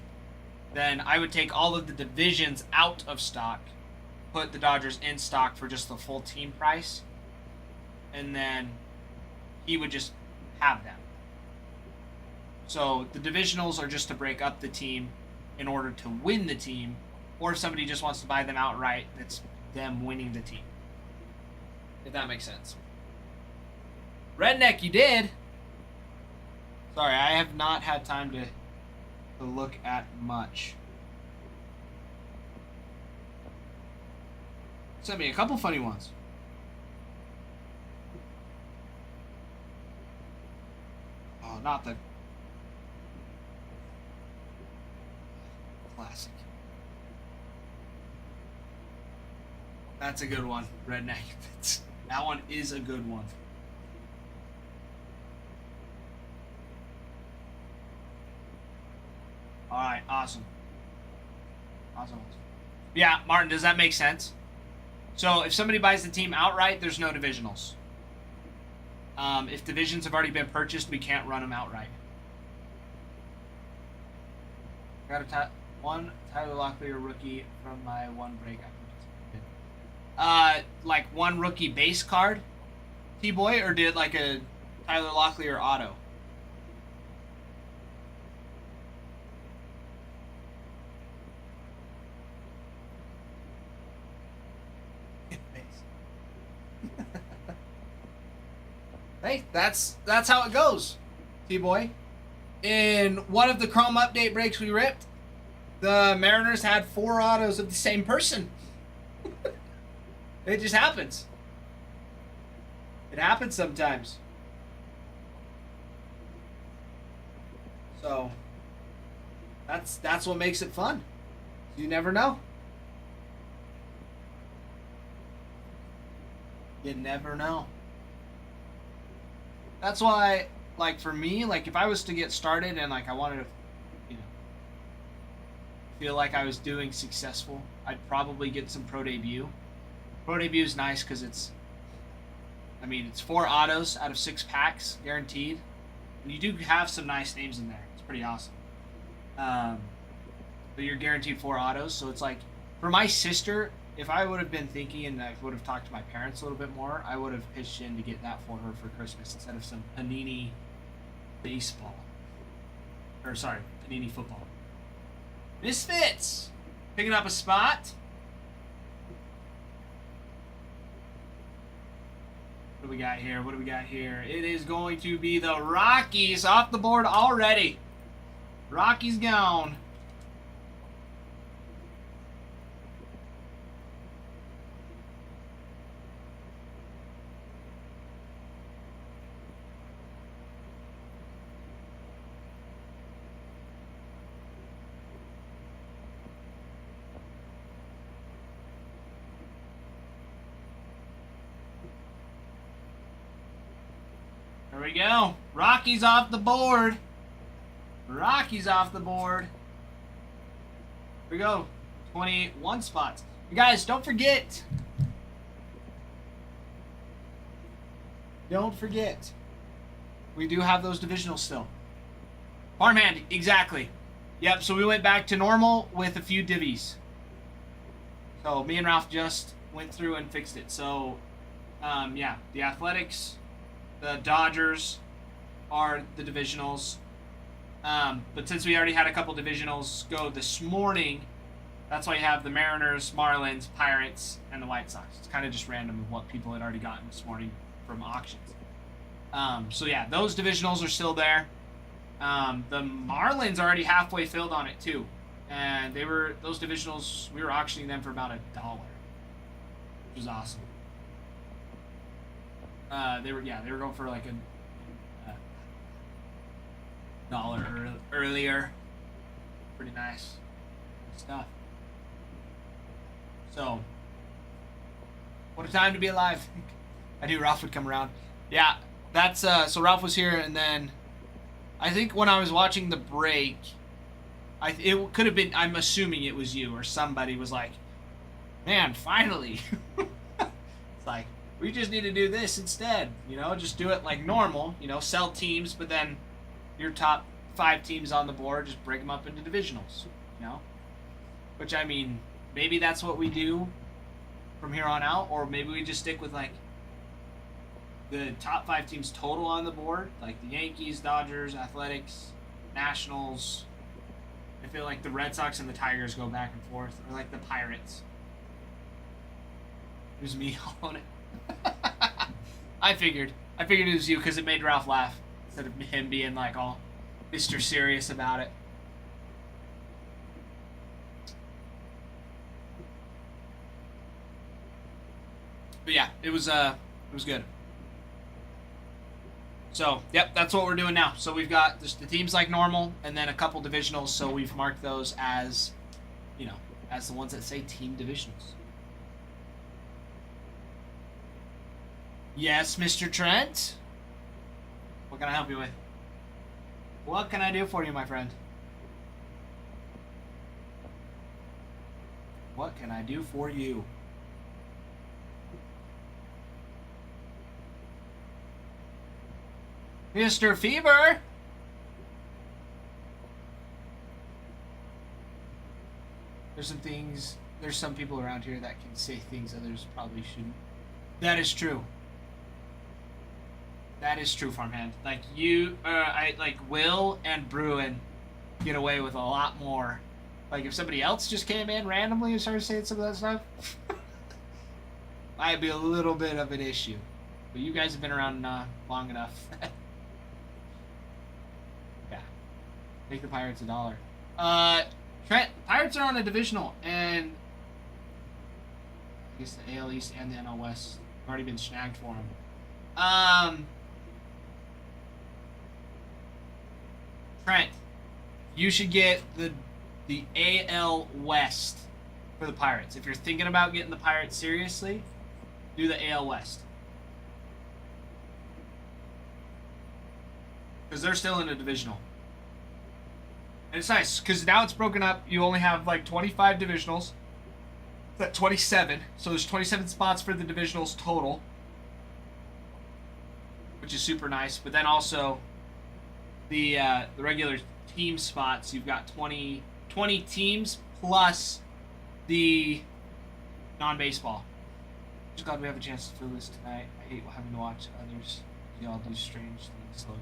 then I would take all of the divisions out of stock, put the Dodgers in stock for just the full team price, and then he would just have them. So the divisionals are just to break up the team in order to win the team. Or if somebody just wants to buy them outright, that's them winning the team. If that makes sense. Redneck, you did. Sorry, I have not had time to look at much. Sent me a couple funny ones. Oh, not the classic. That's a good one, Redneck. That one is a good one. Alright, awesome. Awesome. Yeah, Martin, does that make sense? So if somebody buys the team outright, there's no divisionals. If divisions have already been purchased, we can't run them outright. Got one Tyler Locklear rookie from my one break. Like one rookie base card, T-Boy, or did like a Tyler Locklear auto? Hey, that's how it goes, T-Boy. In one of the Chrome update breaks we ripped, the Mariners had 4 autos of the same person. It just happens. It happens sometimes. So that's what makes it fun. You never know. You never know. That's why, like, for me, like, if I was to get started and, like, I wanted to, feel like I was doing successful, I'd probably get some Pro Debut. Pro Debut is nice because it's 4 autos out of 6 packs, guaranteed. And you do have some nice names in there. It's pretty awesome. But you're guaranteed 4 autos, so it's like, for my sister, if I would have been thinking and I would have talked to my parents a little bit more, I would have pitched in to get that for her for Christmas instead of some Panini baseball. Or, sorry, Panini football. Misfits! Picking up a spot. What do we got here? What do we got here? It is going to be the Rockies off the board already. Rockies gone. There we go. Rockies off the board. Rockies off the board. Here we go. 21 spots. You guys, don't forget. Don't forget. We do have those divisionals still. Farmhand, exactly. Yep, so we went back to normal with a few divvies. So me and Ralph just went through and fixed it. So, yeah, the Athletics, the Dodgers are the divisionals. But since we already had a couple divisionals go this morning, that's why you have the Mariners, Marlins, Pirates, and the White Sox. It's kind of just random of what people had already gotten this morning from auctions. So yeah, those divisionals are still there. The Marlins are already halfway filled on it too, and those divisionals, we were auctioning them for about $1, which was awesome. They were going for like a $1 earlier. Pretty nice stuff. So, what a time to be alive. I knew Ralph would come around. Yeah, that's so Ralph was here, and then I think when I was watching the break, it could have been, I'm assuming it was you or somebody was like, man, finally. It's like, we just need to do this instead, just do it like normal, sell teams, but then your top 5 teams on the board, just break them up into divisionals, which, I mean, maybe that's what we do from here on out, or maybe we just stick with like the top 5 teams total on the board, like the Yankees, Dodgers, Athletics, Nationals. I feel like the Red Sox and the Tigers go back and forth, or like the Pirates. It was me on it. I figured it was you because it made Ralph laugh instead of him being like all Mr. Serious about it. But yeah, it was good. So, yep, that's what we're doing now. So we've got just the teams like normal, and then a couple divisionals. So we've marked those as, as the ones that say team divisionals. Yes, Mr. Trent? What can I help you with? What can I do for you, my friend? What can I do for you? Mr. Fever! There's some people around here that can say things others probably shouldn't. That is true. That is true, Farmhand. Like Will and Bruin get away with a lot more. Like if somebody else just came in randomly and started saying some of that stuff, might be a little bit of an issue. But you guys have been around long enough. Yeah. Make the Pirates $1. Trent, Pirates are on a divisional, and I guess the AL East and the NL West have already been snagged for them. Trent, you should get the AL West for the Pirates. If you're thinking about getting the Pirates seriously, do the AL West. Because they're still in a divisional. And it's nice, because now it's broken up. You only have like 25 divisionals. That's 27. So there's 27 spots for the divisionals total, which is super nice. But then also the regular team spots, you've got 20 teams plus the non-baseball. Just glad we have a chance to fill this tonight. I hate having to watch others. They all do strange things slowly.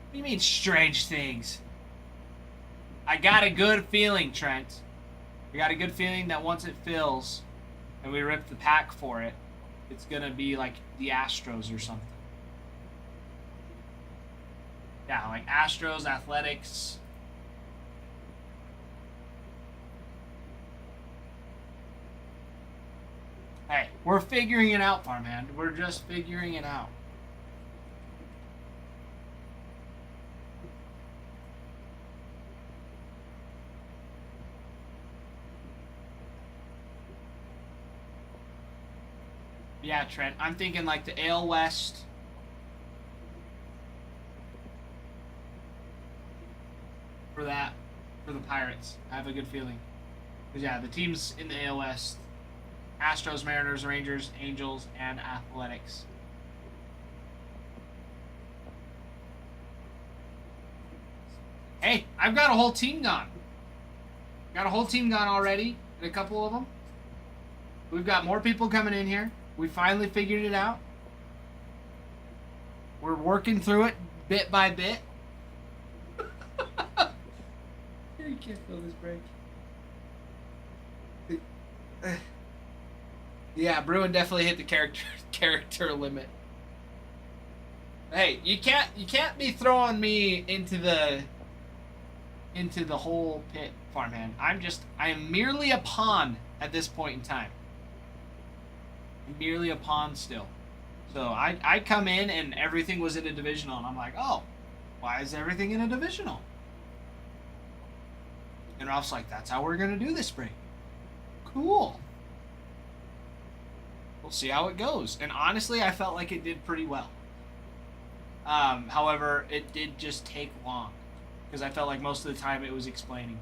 What do you mean strange things? I got a good feeling, Trent. I got a good feeling that once it fills and we rip the pack for it, it's gonna be like the Astros or something. Yeah, like Astros, Athletics. Hey, we're figuring it out, Farmhand. We're just figuring it out. Yeah, Trent. I'm thinking like the AL West. For the Pirates. I have a good feeling. Because, yeah, the teams in the AL West Astros, Mariners, Rangers, Angels, and Athletics. Hey, I've got a whole team gone. Got a whole team gone already, and a couple of them. We've got more people coming in here. We finally figured it out. We're working through it bit by bit. You can't feel this break. Yeah, Bruin definitely hit the character limit. Hey, you can't be throwing me into the whole pit, farmhand. I am merely a pawn at this point in time. I'm merely a pawn still. So I come in and everything was in a divisional, and I'm like, oh, why is everything in a divisional? And Ralph's like, that's how we're gonna do this break. Cool. We'll see how it goes. And honestly, I felt like it did pretty well. However, it did just take long, because I felt like most of the time it was explaining.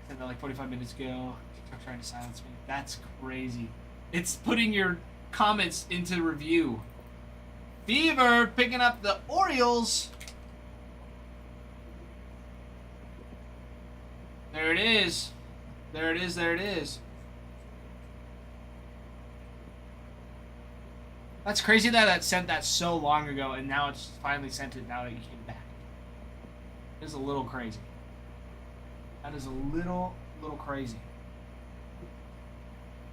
Said that like 45 minutes ago. TikTok trying to silence me. That's crazy. It's putting your comments into review. Fever picking up the Orioles. There it is. There it is. There it is. That's crazy that that sent that so long ago, and now it's finally sent it now that you came back. It is a little crazy. That is a little crazy.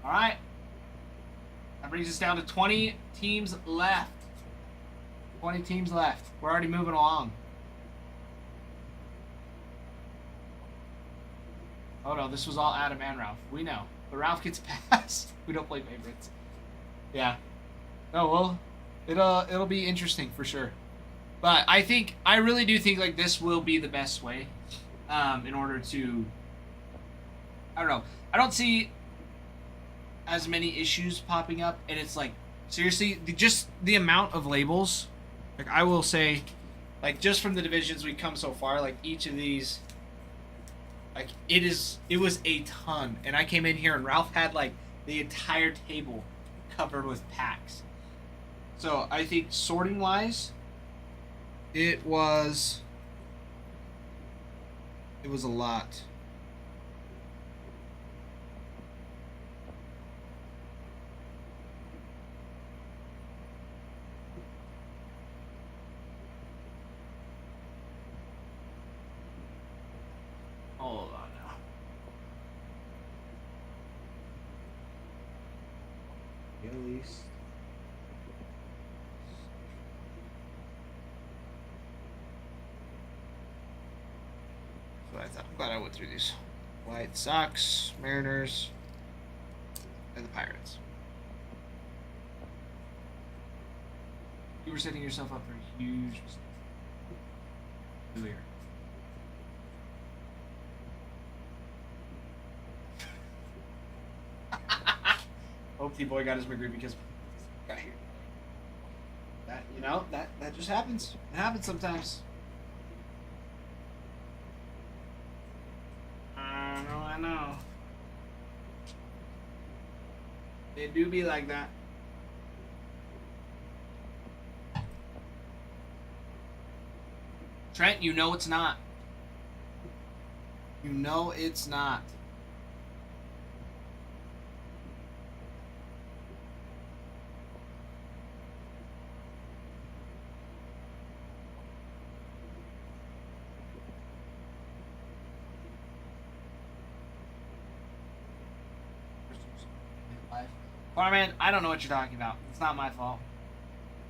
All right. That brings us down to 20 teams left. 20 teams left. We're already moving along. Oh no, this was all Adam and Ralph. We know. But Ralph gets passed. We don't play favorites. Yeah. Oh well, it'll be interesting for sure. But I really do think like this will be the best way, in order to. I don't know. I don't see as many issues popping up, and it's like seriously, just the amount of labels. Like I will say, like just from the divisions we've come so far, like each of these. Like it was a ton, and I came in here and Ralph had like the entire table covered with packs. So I think sorting wise, it was a lot. Hold on now. At least. So I thought. I'm glad I went through these. White Sox, Mariners, and the Pirates. You were setting yourself up for a huge mistake. Earlier. Hope T-Boy got his McGree because got here. That that just happens. It happens sometimes. I know. They do be like that. Trent, you know it's not. You know it's not. Farman, I don't know what you're talking about. It's not my fault.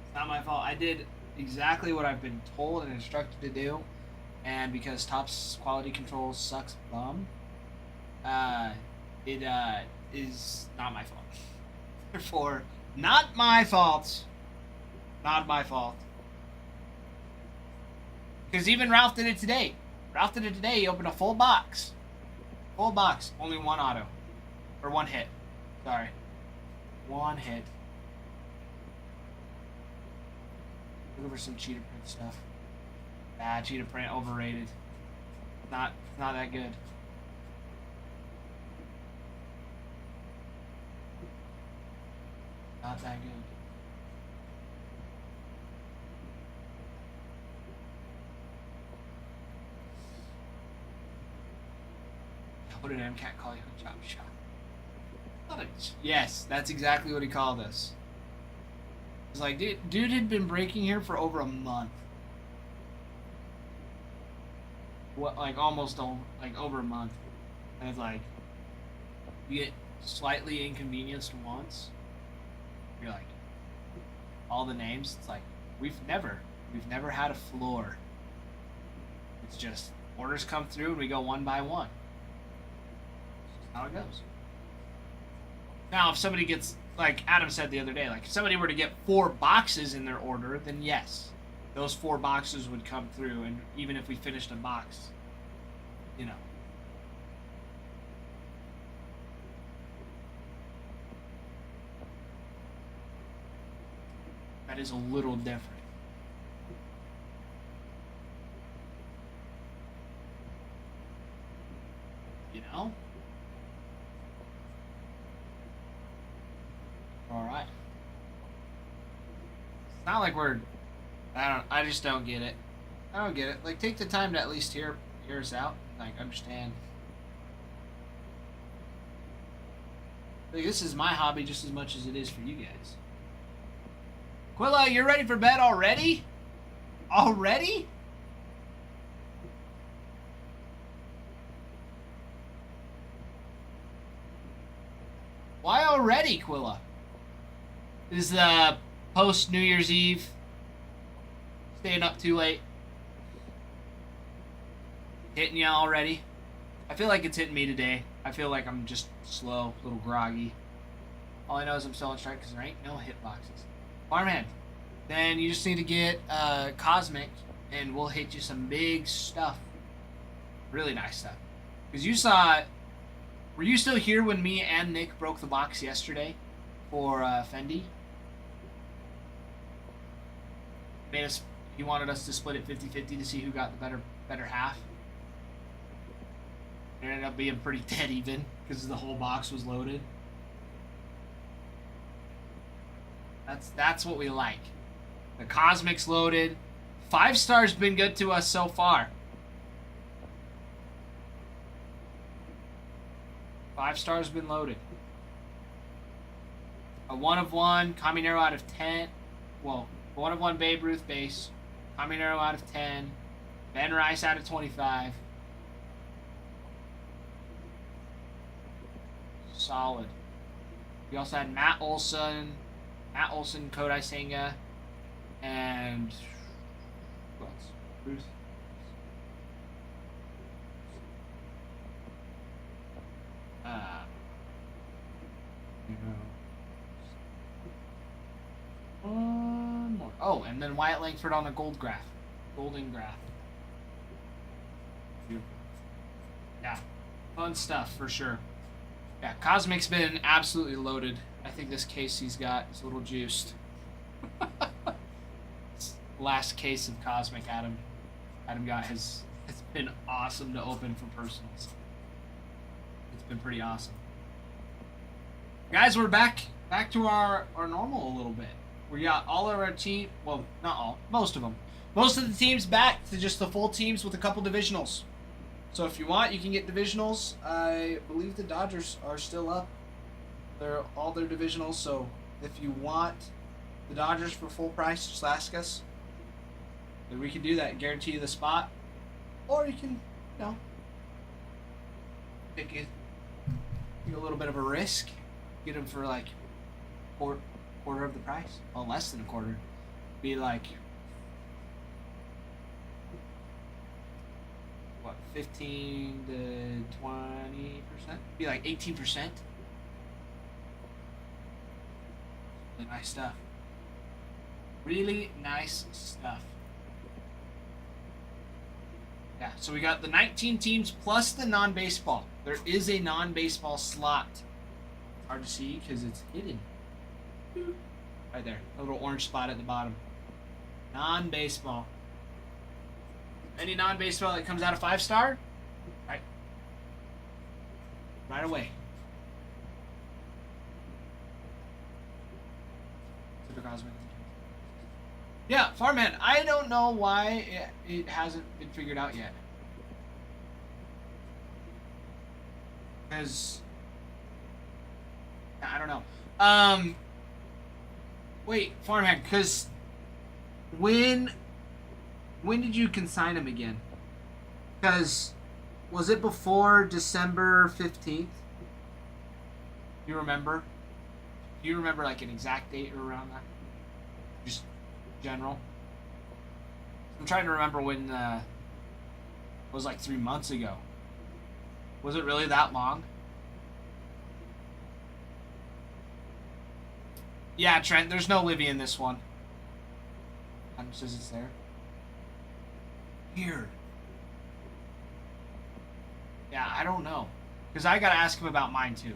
It's not my fault. I did exactly what I've been told and instructed to do, and because Topps quality control sucks bum, it is not my fault. Therefore, not my fault. Not my fault. Because even Ralph did it today. Ralph did it today. He opened a full box. Full box. Only one auto. Or one hit. Sorry. One hit. Look over some cheetah print stuff. Bad cheetah print, overrated. Not Not that good. Not that good. What did MCAT call you? Chop shop. Yes, that's exactly what he called us. It's like, dude had been breaking here for over a month. What, like almost over a month. And it's like, you get slightly inconvenienced once. You're like, all the names. It's like, we've never had a floor. It's just orders come through and we go one by one. That's how it goes. Now, if somebody gets, like Adam said the other day, like if somebody were to get 4 boxes in their order, then yes, those 4 boxes would come through, and even if we finished a box, you know. That is a little different. You know? Alright. It's not like we're... I just don't get it. I don't get it. Like, take the time to at least hear us out. Like, understand. Like, this is my hobby just as much as it is for you guys. Quilla, you're ready for bed already? Already? Why already, Quilla? Is the post New Year's Eve staying up too late? Hitting you already? I feel like it's hitting me today. I feel like I'm just slow, a little groggy. All I know is I'm still on strike because there ain't no hitboxes. Farmhand, then you just need to get Cosmic and we'll hit you some big stuff. Really nice stuff. Because you saw... Were you still here when me and Nick broke the box yesterday for Fendi? He wanted us to split it 50-50 to see who got the better half. It ended up being pretty dead even because the whole box was loaded. That's what we like. The Cosmic's loaded. 5-star's been good to us so far. 5-star's been loaded. A 1 of 1, Caminero out of 10. Well, 1 of 1 Babe Ruth base. Caminero out of 10. Ben Rice out of 25. Solid. We also had Matt Olson, Kodai Senga, and who else? Ruth. One more. Oh, and then Wyatt Langford on a golden graph. Yeah, fun stuff for sure. Yeah, Cosmic's been absolutely loaded. I think this case he's got is a little juiced. Last case of Cosmic Adam got has been awesome to open for personals. It's been pretty awesome. Guys, we're back to our normal a little bit. We got all of our team, well, not all, most of them. Most of the teams back to just the full teams with a couple divisionals. So if you want, you can get divisionals. I believe the Dodgers are still up. They're all their divisionals, so if you want the Dodgers for full price, just ask us. And we can do that, guarantee you the spot. Or you can, take a little bit of a risk. Get them for like quarter of the price. Well, less than a quarter. Be like, what, 15 to 20%? Be like 18%. Really nice stuff. Really nice stuff. Yeah, so we got the 19 teams plus the non-baseball. There is a non-baseball slot. Hard to see because it's hidden. Right there. A little orange spot at the bottom. Non-baseball. Any non-baseball that comes out of 5-star, right away. Super Cosmic. Yeah, Farmhand. I don't know why it hasn't been figured out yet. Because I don't know. Wait, Farmhand. Because when did you consign him again? Because was it before December 15th? You remember? Do you remember like an exact date or around that? Just general. I'm trying to remember when it was like 3 months ago. Was it really that long? Yeah, Trent, there's no Livy in this one. Adam says it's there. Weird. Yeah, I don't know. Because I gotta ask him about mine too.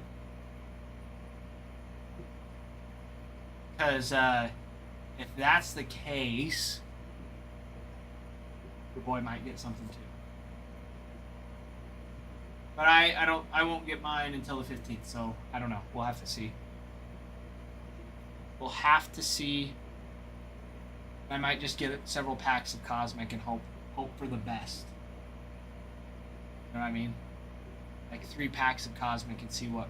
Because if that's the case, your boy might get something too. But I won't get mine until the 15th, so I don't know. We'll have to see. We'll have to see. I might just get several packs of Cosmic and hope for the best. You know what I mean? Like 3 packs of Cosmic and see what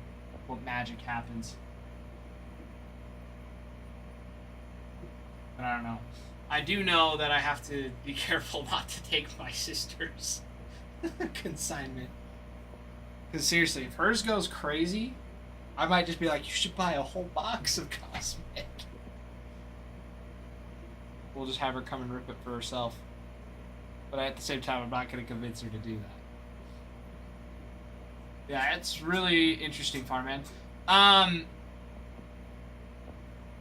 magic happens. But I don't know. I do know that I have to be careful not to take my sister's consignment. Because seriously, if hers goes crazy, I might just be like, you should buy a whole box of Cosmic. We'll just have her come and rip it for herself. But at the same time, I'm not going to convince her to do that. Yeah, it's really interesting, Farmman.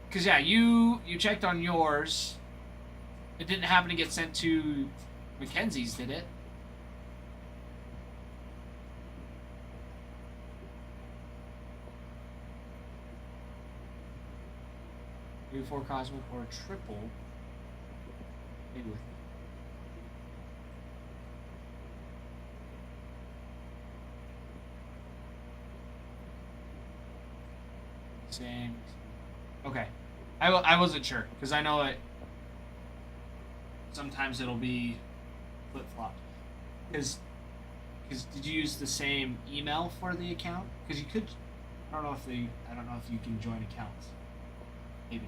Because, yeah, you checked on yours. It didn't happen to get sent to Mackenzie's, did it? Maybe 4 Cosmic or a triple. Maybe with same. Okay. I wasn't sure, because I know it. Sometimes it'll be flip-flopped. Because did you use the same email for the account? Because you could. I don't know if you can join accounts. Maybe.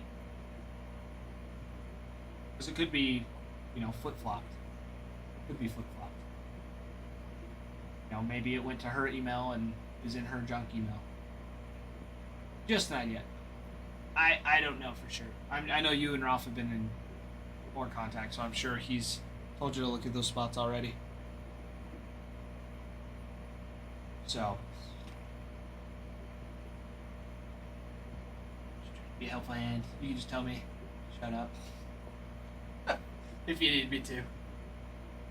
Because it could be, flip-flopped. Could be flip-flopped. Maybe it went to her email and is in her junk email. Just an idea. I don't know for sure. I know you and Ralph have been in more contact, so I'm sure he's told you to look at those spots already. So. Be a helpful hand. You can just tell me. Shut up. If you need me to.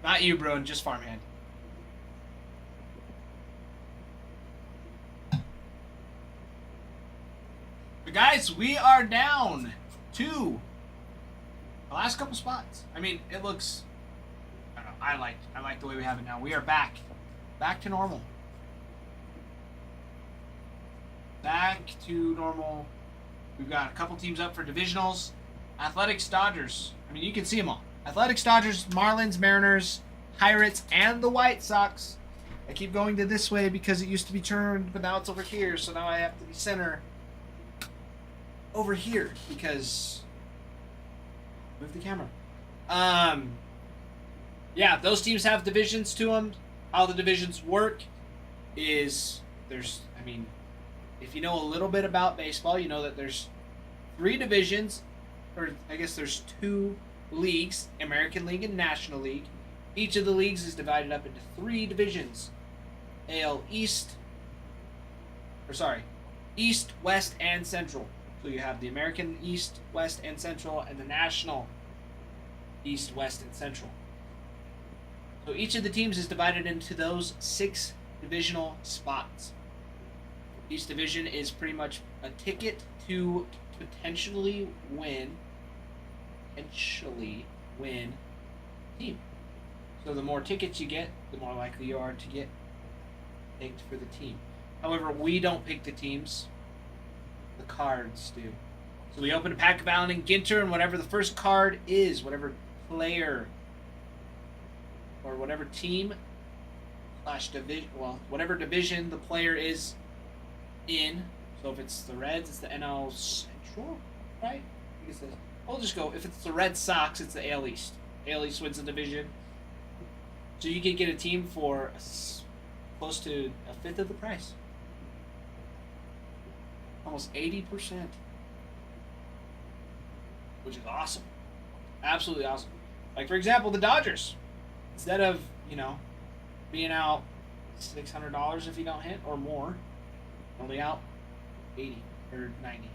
Not you, bro, just Farmhand. But guys, we are down to the last couple spots. I mean, it looks. I don't know. I like the way we have it now. We are back to normal. Back to normal. We've got a couple teams up for divisionals. Athletics, Dodgers. I mean, you can see them all. Athletics, Dodgers, Marlins, Mariners, Pirates, and the White Sox. I keep going to this way because it used to be turned, but now it's over here, so now I have to be center over here because move the camera. Yeah, those teams have divisions to them. How the divisions work is if you know a little bit about baseball, you know that there's 3 divisions, or I guess there's 2 leagues, American League and National League. Each of the leagues is divided up into 3 divisions. East, West, and Central. So you have the American East, West, and Central, and the National East, West, and Central. So each of the teams is divided into those 6 divisional spots. Each division is pretty much a ticket to potentially win team. So the more tickets you get, the more likely you are to get picked for the team. However, we don't pick the teams. The cards do. So we open a pack of Allen and Ginter, and whatever the first card is, whatever player or whatever team / division, well, whatever division the player is in. So if it's the Reds, it's the NL Central, right? I guess I'll just go. If it's the Red Sox, it's the AL East. AL East wins the division. So you can get a team for close to a fifth of the price. Almost 80%. Which is awesome. Absolutely awesome. Like, for example, the Dodgers. Instead of, being out $600 if you don't hit or more, only out 80 or 90.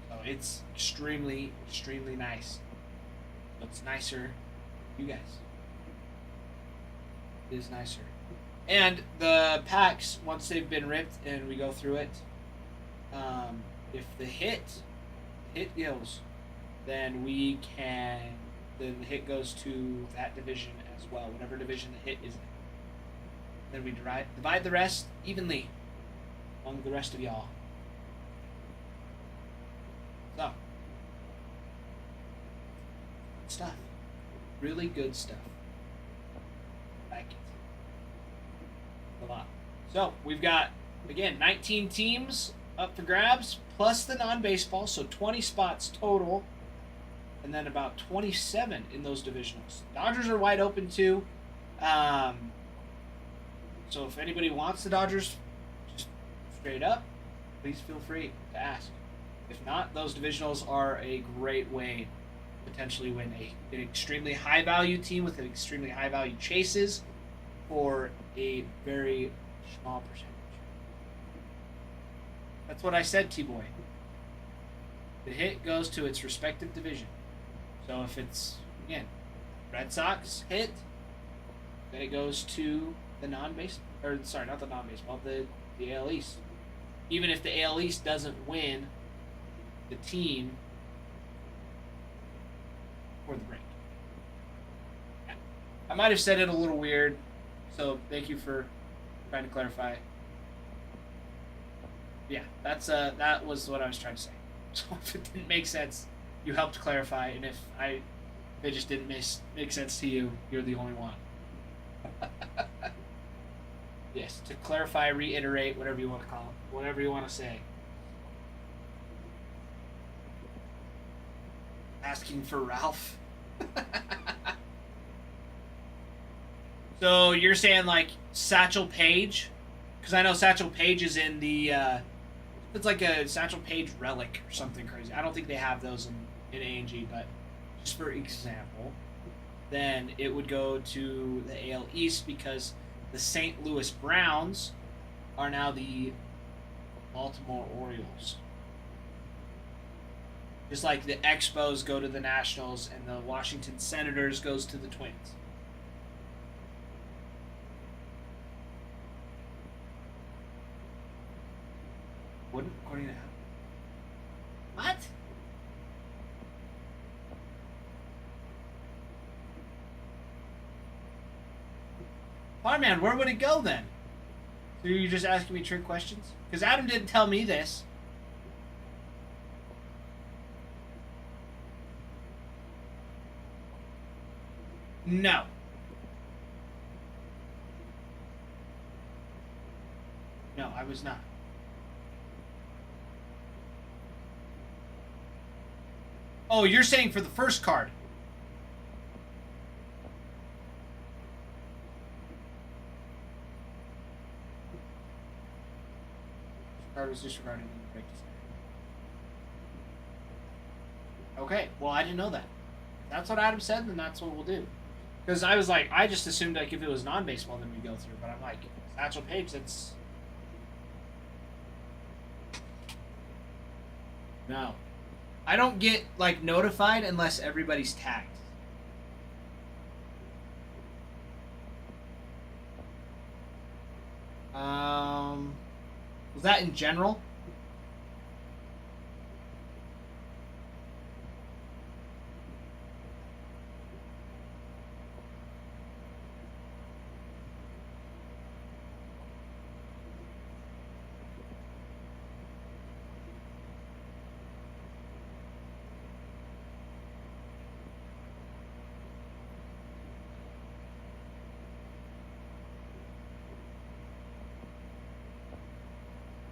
So it's extremely, extremely nice. But it's nicer for you guys. It is nicer. And the packs, once they've been ripped and we go through it, if the hit goes, then the hit goes to that division as well, whatever division the hit is in. Then we divide the rest evenly among the rest of y'all. So, good stuff. Really good stuff. Like it. A lot. So, we've got, again, 19 teams up for grabs, plus the non-baseball, so 20 spots total, and then about 27 in those divisionals. Dodgers are wide open too. So if anybody wants the Dodgers, just straight up, please feel free to ask. If not, those divisionals are a great way to potentially win an extremely high value team with an extremely high value chases for a very small percentage. That's what I said, T-Boy. The hit goes to its respective division. So if it's, again, Red Sox hit, then it goes to the non-baseball, or sorry, not the non-baseball, the AL East. Even if the AL East doesn't win the team for the break. I might have said it a little weird, so thank you for trying to clarify. Yeah, that was what I was trying to say. So if it didn't make sense, you helped clarify, and if it just didn't make sense to you, you're the only one. Yes, to clarify, reiterate, whatever you want to call it, whatever you want to say. Asking for Ralph. So you're saying like Satchel Paige? Because I know Satchel Paige is in the. It's like a Satchel Paige relic or something crazy. I don't think they have those in A&G, but just for example, then it would go to the AL East because the St. Louis Browns are now the Baltimore Orioles. Just like the Expos go to the Nationals and the Washington Senators goes to the Twins. Wouldn't, according to what? Fireman, where would it go then? So you're just asking me trick questions? Because Adam didn't tell me this. No. No, I was not. Oh, you're saying for the first card. Card was disregarded in the break. Okay, well I didn't know that. If that's what Adam said, then that's what we'll do. Because I was like, I just assumed like if it was non-baseball, then we go through. But I'm like, Satchel Paige, that's no. I don't get like notified unless everybody's tagged. Was that in general?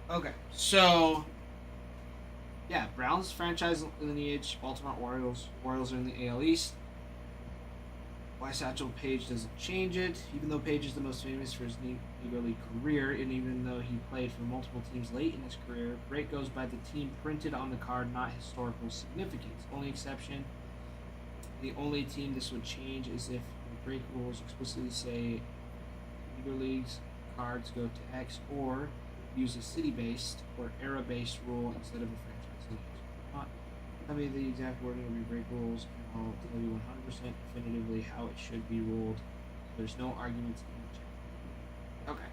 Okay, so yeah, Browns franchise lineage, Baltimore Orioles. Orioles are in the AL East. Why Satchel Paige doesn't change it, even though Paige is the most famous for his Negro League career, and even though he played for multiple teams late in his career, Break goes by the team printed on the card, not historical significance. Only exception, the only team this would change is if the Break rules explicitly say Negro League's cards go to X, or use a city-based or era-based rule instead of a franchise lineage. Tell me the exact wording of your break rules, and I'll tell you 100% definitively how it should be ruled. So there's no arguments in the chat. Okay.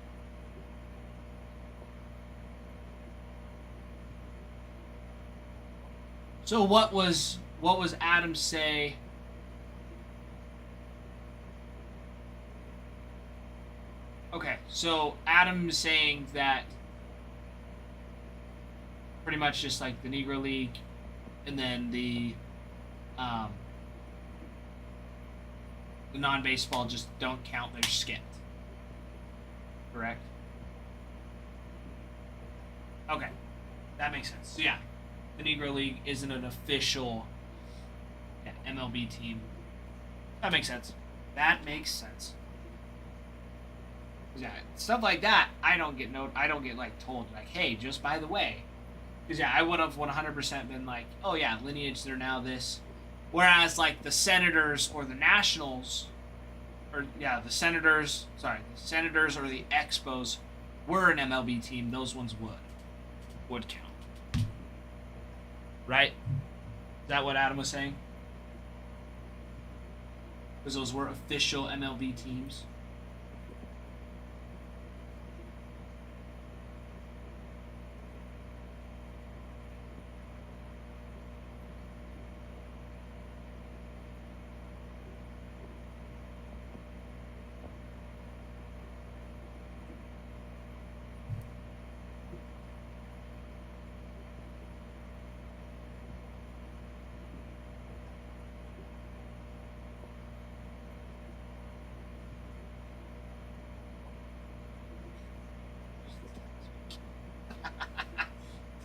So what was Adam say? Okay, so Adam is saying that pretty much just like the Negro League, and then the non-baseball just don't count, they're skipped. Correct? Okay, that makes sense. So yeah, the Negro League isn't an official MLB team. That makes sense. That makes sense. Yeah, stuff like that, I don't get like told like, hey, just by the way. Because yeah, I would have 100% been like, oh yeah, lineage, they're now this. Whereas like the Senators or the Nationals, or yeah, the Senators or the Expos were an MLB team, those ones would count. Right? Is that what Adam was saying? Because those were official MLB teams.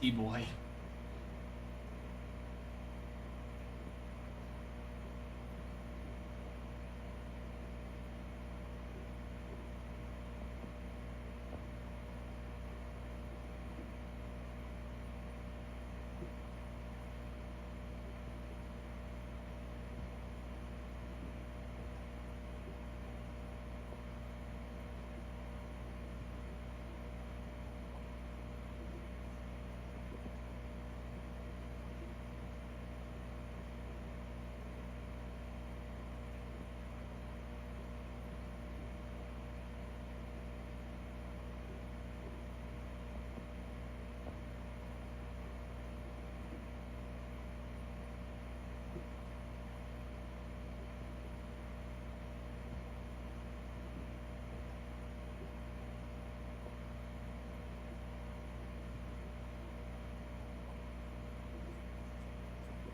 T-boy.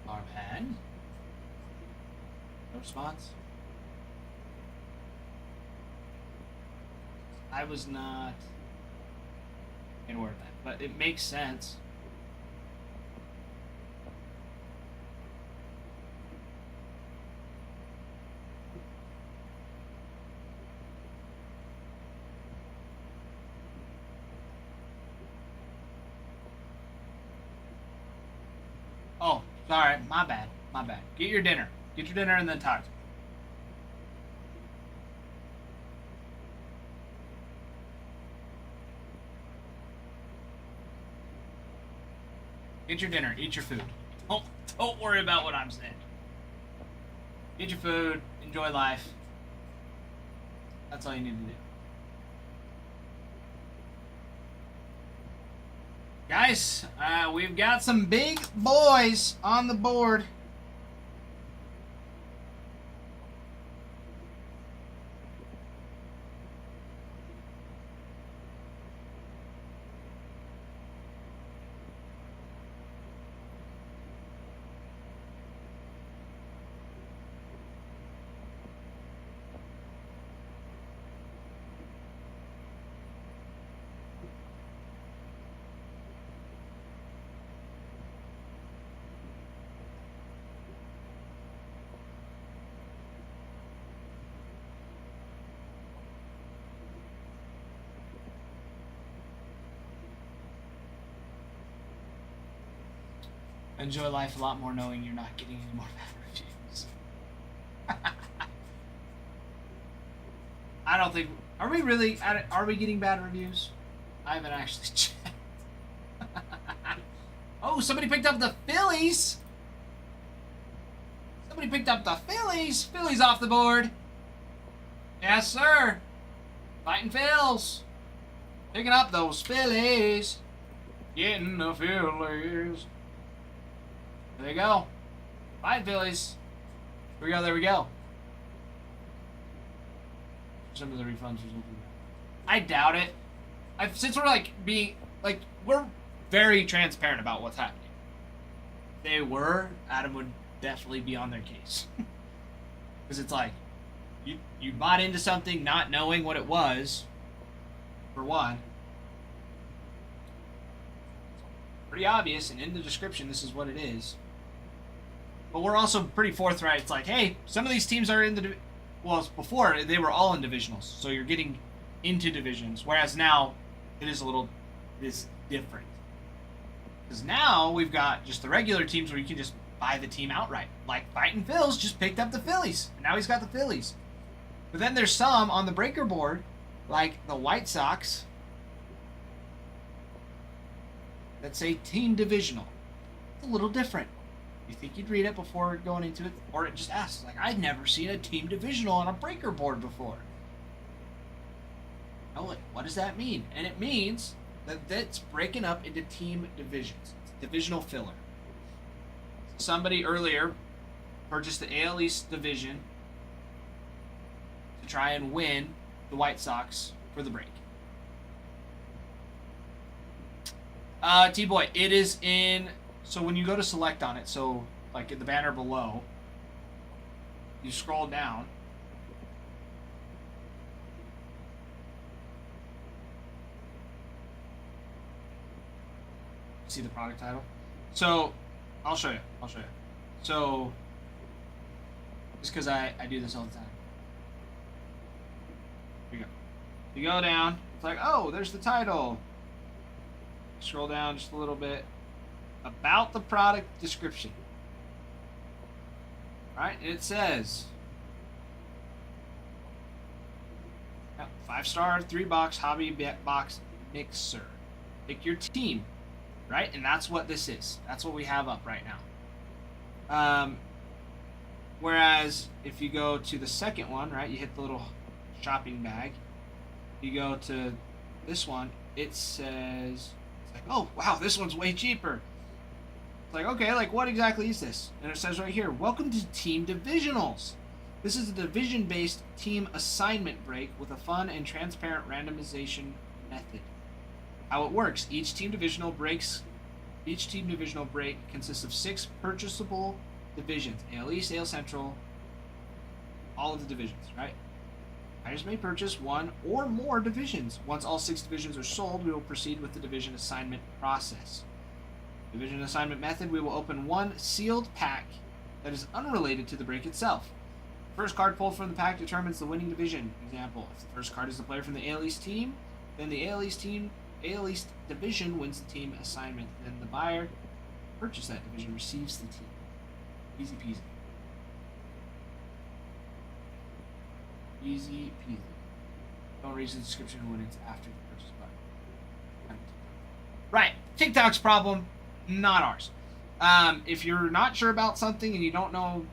Armand? No response? I was not in word that, but it makes sense. Oh, sorry, my bad. Get your dinner. And then talk to me. Get your dinner. Eat your food. Don't worry about what I'm saying. Get your food. Enjoy life. That's all you need to do. Guys, we've got some big boys on the board. enjoy life a lot more knowing you're not getting any more bad reviews. I don't think. Are we really? Are we getting bad reviews? I haven't actually checked. Oh, somebody picked up the Phillies. Somebody picked up the Phillies. Phillies off the board. Yes, sir. Fighting Phils. Picking up those Phillies. Getting the Phillies. There you go. Fighting Phillies. Here we go. There we go. Some of the refunds or something. I doubt it. Since we're we're very transparent about what's happening. If they were, Adam would definitely be on their case. Because it's like, you bought into something not knowing what it was, for one. Pretty obvious, and in the description, this is what it is. But we're also pretty forthright. It's like, hey, some of these teams are in the... Well, before, they were all in divisionals. So you're getting into divisions. Whereas now, it is different. Because now, we've got just the regular teams where you can just buy the team outright. Like, Fightin' Phil's just picked up the Phillies. And now he's got the Phillies. But then there's some on the breaker board, like the White Sox, that say team divisional. It's a little different. You think you'd read it before going into it, or it just asks, like, I've never seen a team divisional on a breaker board before. Oh, what does that mean? And it means that that's breaking up into team divisions. It's a divisional filler. Somebody earlier purchased the AL East division to try and win the White Sox for the break. T-Boy, it is in... So when you go to select on it, so like in the banner below, you scroll down. See the product title? So, I'll show you. So, just because I do this all the time. Here you go. You go down, it's like, oh, there's the title. Scroll down just a little bit. About the product description. Alright, and it says 5-star 3-box hobby box mixer. Pick your team. Right? And that's what this is. That's what we have up right now. Whereas if you go to the second one, right, you hit the little shopping bag. You go to this one, it says, it's like, oh wow, this one's way cheaper. Like, okay, like what exactly is this? And it says right here, welcome to Team Divisionals. This is a division-based team assignment break with a fun and transparent randomization method. How it works, each team divisional break consists of 6 purchasable divisions. AL East, AL Central, all of the divisions, right? Players may purchase 1 or more divisions. Once all 6 divisions are sold, we will proceed with the division assignment process. Division assignment method, we will open 1 sealed pack that is unrelated to the break itself. The first card pulled from the pack determines the winning division. Example, if the first card is the player from the AL East team, then the AL East division wins the team assignment. Then the buyer purchase that division receives the team. Easy peasy. Easy peasy. Don't read the description when it's after the purchase button. Right. TikTok's problem, not ours. If you're not sure about something and you don't know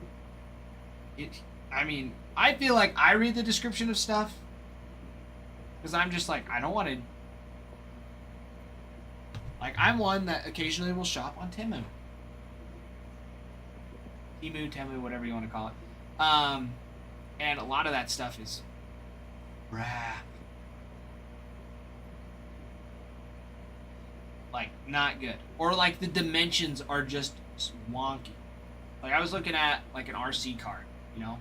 it, I mean, I feel like I read the description of stuff because I'm just like, I don't want to. Like, I'm one that occasionally will shop on Temu. Temu, whatever you want to call it. And a lot of that stuff is crap. Like, not good. Or, like, the dimensions are just wonky. Like, I was looking at, like, an RC card, you know?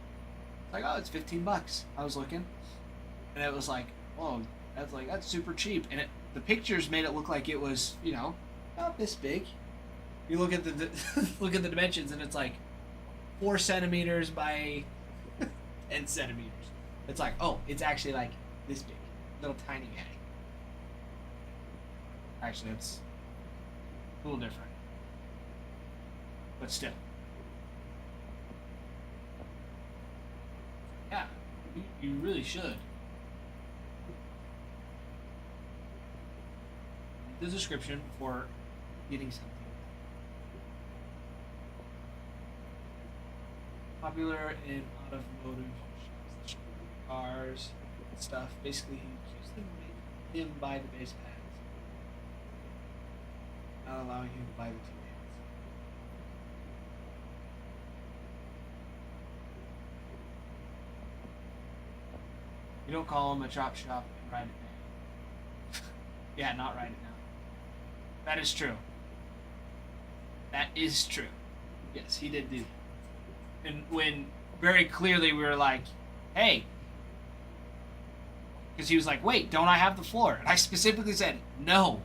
Like, oh, it's $15. I was looking. And it was like, whoa, that's super cheap. And the pictures made it look like it was, you know, about this big. You look at the look at the dimensions, and it's like 4 centimeters by 10 centimeters. It's like, oh, it's actually like this big, little tiny guy. Actually, it's a little different. but still. Yeah, you really should. The description for getting something. Popular in automotive shops, cars, stuff. Basically, he accused them of making him buy the base packs, not allowing him to buy the 2 hits. You don't call him a chop shop and write it down. Yeah, not write it down. That is true. That is true. Yes, he did do that. And when very clearly we were like, hey, because he was like, wait, don't I have the floor? And I specifically said, no,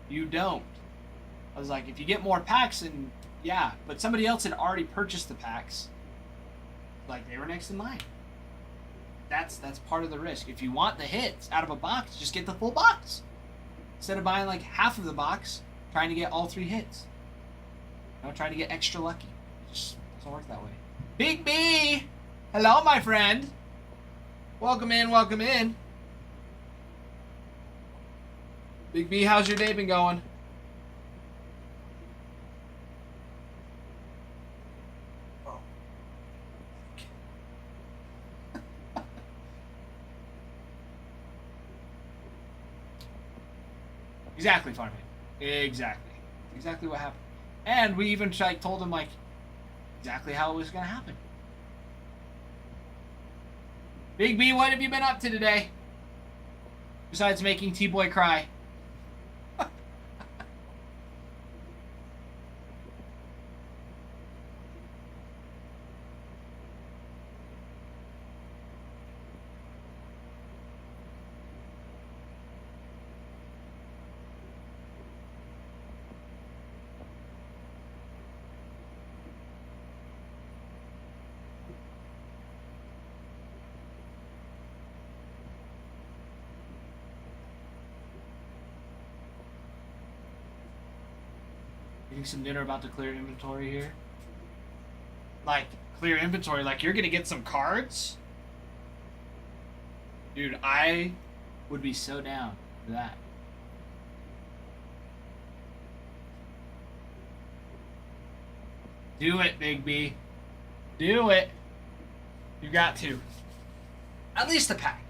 you don't. I was like, if you get more packs, and yeah, but somebody else had already purchased the packs. Like, they were next in line. That's part of the risk. If you want the hits out of a box, just get the full box. Instead of buying like half of the box, trying to get all 3 hits. You know, trying to get extra lucky. It just doesn't work that way. Big B! Hello, my friend. Welcome in, welcome in. Big B, how's your day been going? Oh. Exactly, Farming. Exactly. Exactly what happened. And we even told him, like, exactly how it was going to happen. Big B, what have you been up to today? Besides making T-Boy cry. Eating some dinner, about to clear inventory here. Like, clear inventory, like you're gonna get some cards? Dude, I would be so down for that. Do it, Big B. Do it. You got to. At least a pack.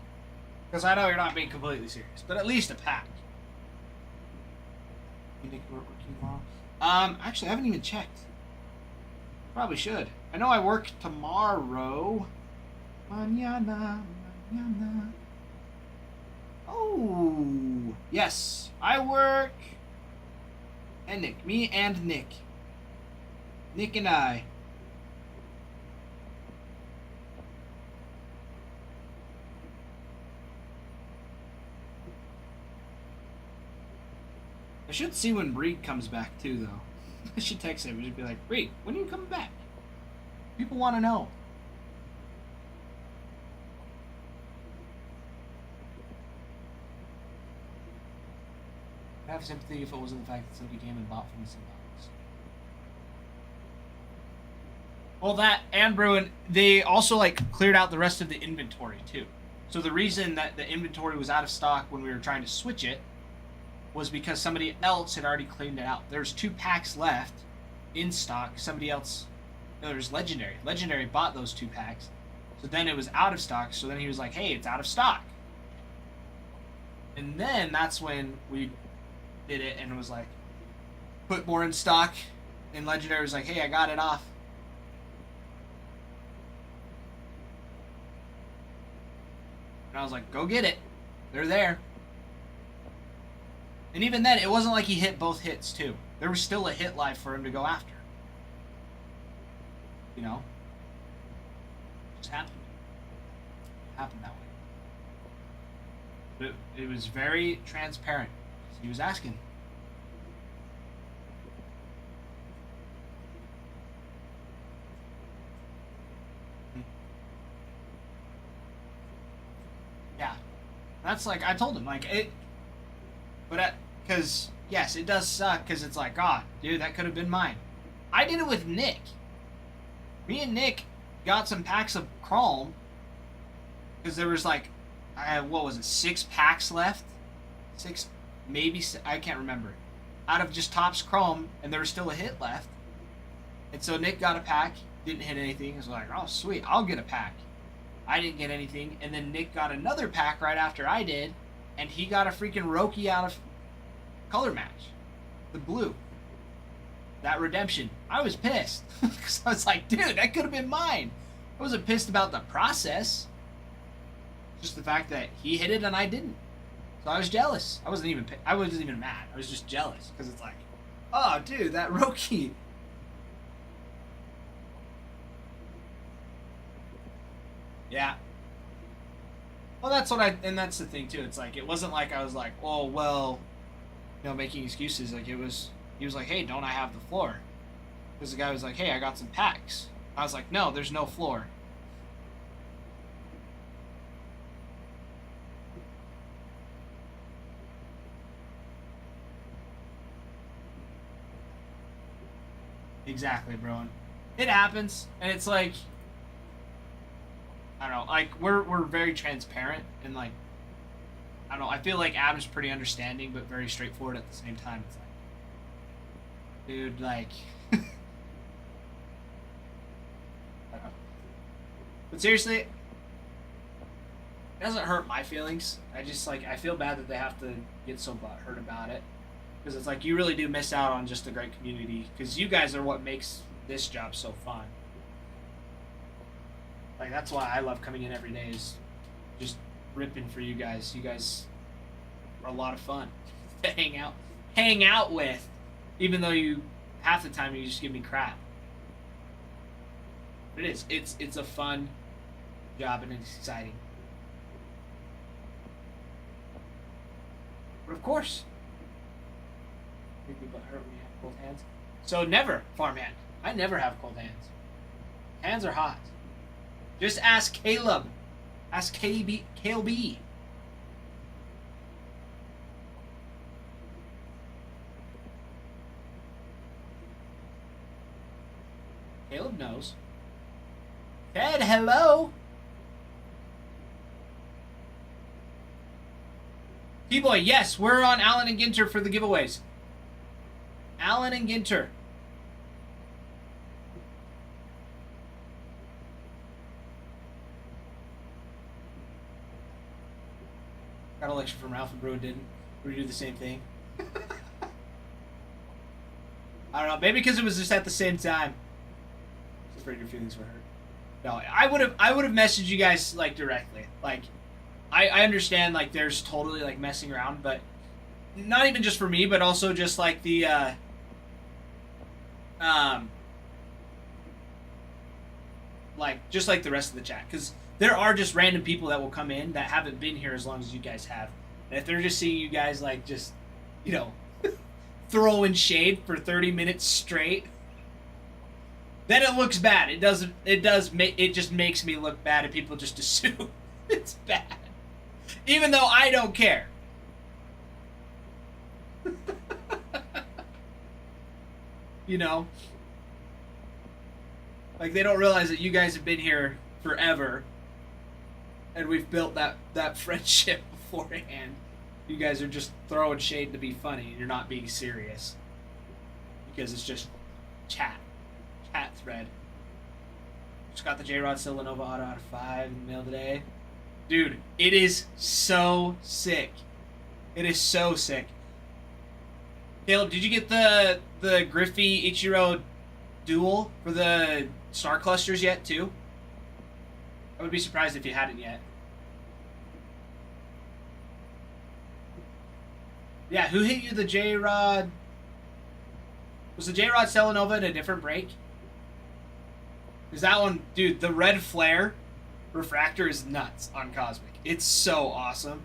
Because I know you're not being completely serious, but at least a pack. You think we're working tomorrow? Actually, I haven't even checked. Probably should. I know I work tomorrow. Mañana, mañana. Oh, yes. I work. And Nick. Me and Nick. Nick and I. I should see when Breed comes back too, though. I should text him and just be like, Breed, when are you coming back? People want to know. I'd have sympathy if it wasn't the fact that somebody came and bought from the box. Well, that and Bruin, they also like cleared out the rest of the inventory too. So the reason that the inventory was out of stock when we were trying to switch it was because somebody else had already cleaned it out. There's 2 packs left in stock. Somebody else, no, there's Legendary. Legendary bought those 2 packs. So then it was out of stock. So then he was like, hey, it's out of stock. And then that's when we did it and it was like, put more in stock. And Legendary was like, hey, I got it off. And I was like, go get it. They're there. And even then, it wasn't like he hit both hits, too. There was still a hit live for him to go after. You know? It just happened. It happened that way. But it was very transparent. He was asking. Yeah. That's like, I told him, like, it... But, because, yes, it does suck, because it's like, dude, that could have been mine. I did it with Nick. Me and Nick got some packs of Chrome because there was like, what was it, 6 packs left? 6, maybe, I can't remember. Out of just Topps Chrome, and there was still a hit left. And so Nick got a pack, didn't hit anything. He was like, oh, sweet, I'll get a pack. I didn't get anything. And then Nick got another pack right after I did, and he got a freaking Roki out of Color Match, the blue. That redemption. I was pissed. Because I was like, dude, that could have been mine. I wasn't pissed about the process. Just the fact that he hit it and I didn't. So I was jealous. I wasn't even mad. I was just jealous. Because it's like, oh, dude, that Roki. Yeah. Well, that's the thing too. It's like, it wasn't like I was like, oh, well, making excuses. Like, he was like, hey, don't I have the floor? Because the guy was like, hey, I got some packs. I was like, no, there's no floor. Exactly, bro. It happens, and it's like, I don't know, like, we're very transparent, and like, I don't know, I feel like Adam's pretty understanding, but very straightforward at the same time. It's like, dude, like, I don't know. But seriously, it doesn't hurt my feelings. I just, like, I feel bad that they have to get so butthurt about it. Because it's like, you really do miss out on just a great community. Because you guys are what makes this job so fun. Like, that's why I love coming in every day, is just ripping for you guys. You guys are a lot of fun to hang out with. Even though half the time you just give me crap. It is. It's a fun job and it's exciting. But of course, make me butthurt when you have cold hands. So never, farmhand. I never have cold hands. Hands are hot. Just ask Caleb. Ask KLB. Caleb knows. Ted, hello. T-Boy, yes, we're on Allen and Ginter for the giveaways. Allen and Ginter. Got a lecture from Ralph and Brew didn't. We do the same thing. I don't know, maybe because it was just at the same time. I'm afraid your feelings were hurt. No, I would have messaged you guys like directly. Like, I understand like there's totally like messing around, but not even just for me, but also just like the like just like the rest of the chat, because there are just random people that will come in that haven't been here as long as you guys have, and if they're just seeing you guys like just throwing shade for 30 minutes straight, then it looks bad. It just makes me look bad, and people just assume it's bad, even though I don't care. Like, they don't realize that you guys have been here forever, and we've built that friendship beforehand. You guys are just throwing shade to be funny, and you're not being serious, because it's just chat thread. Just got the J-Rod Sillanova auto out of 5 in the mail today. Dude, it is so sick. It is so sick. Caleb, did you get the Griffey Ichiro duel for the Star Clusters yet, too? I would be surprised if you hadn't yet. Yeah, who hit you the J-Rod? Was the J-Rod Selenova in a different break? Because that one, dude, the red flare refractor is nuts on Cosmic. It's so awesome.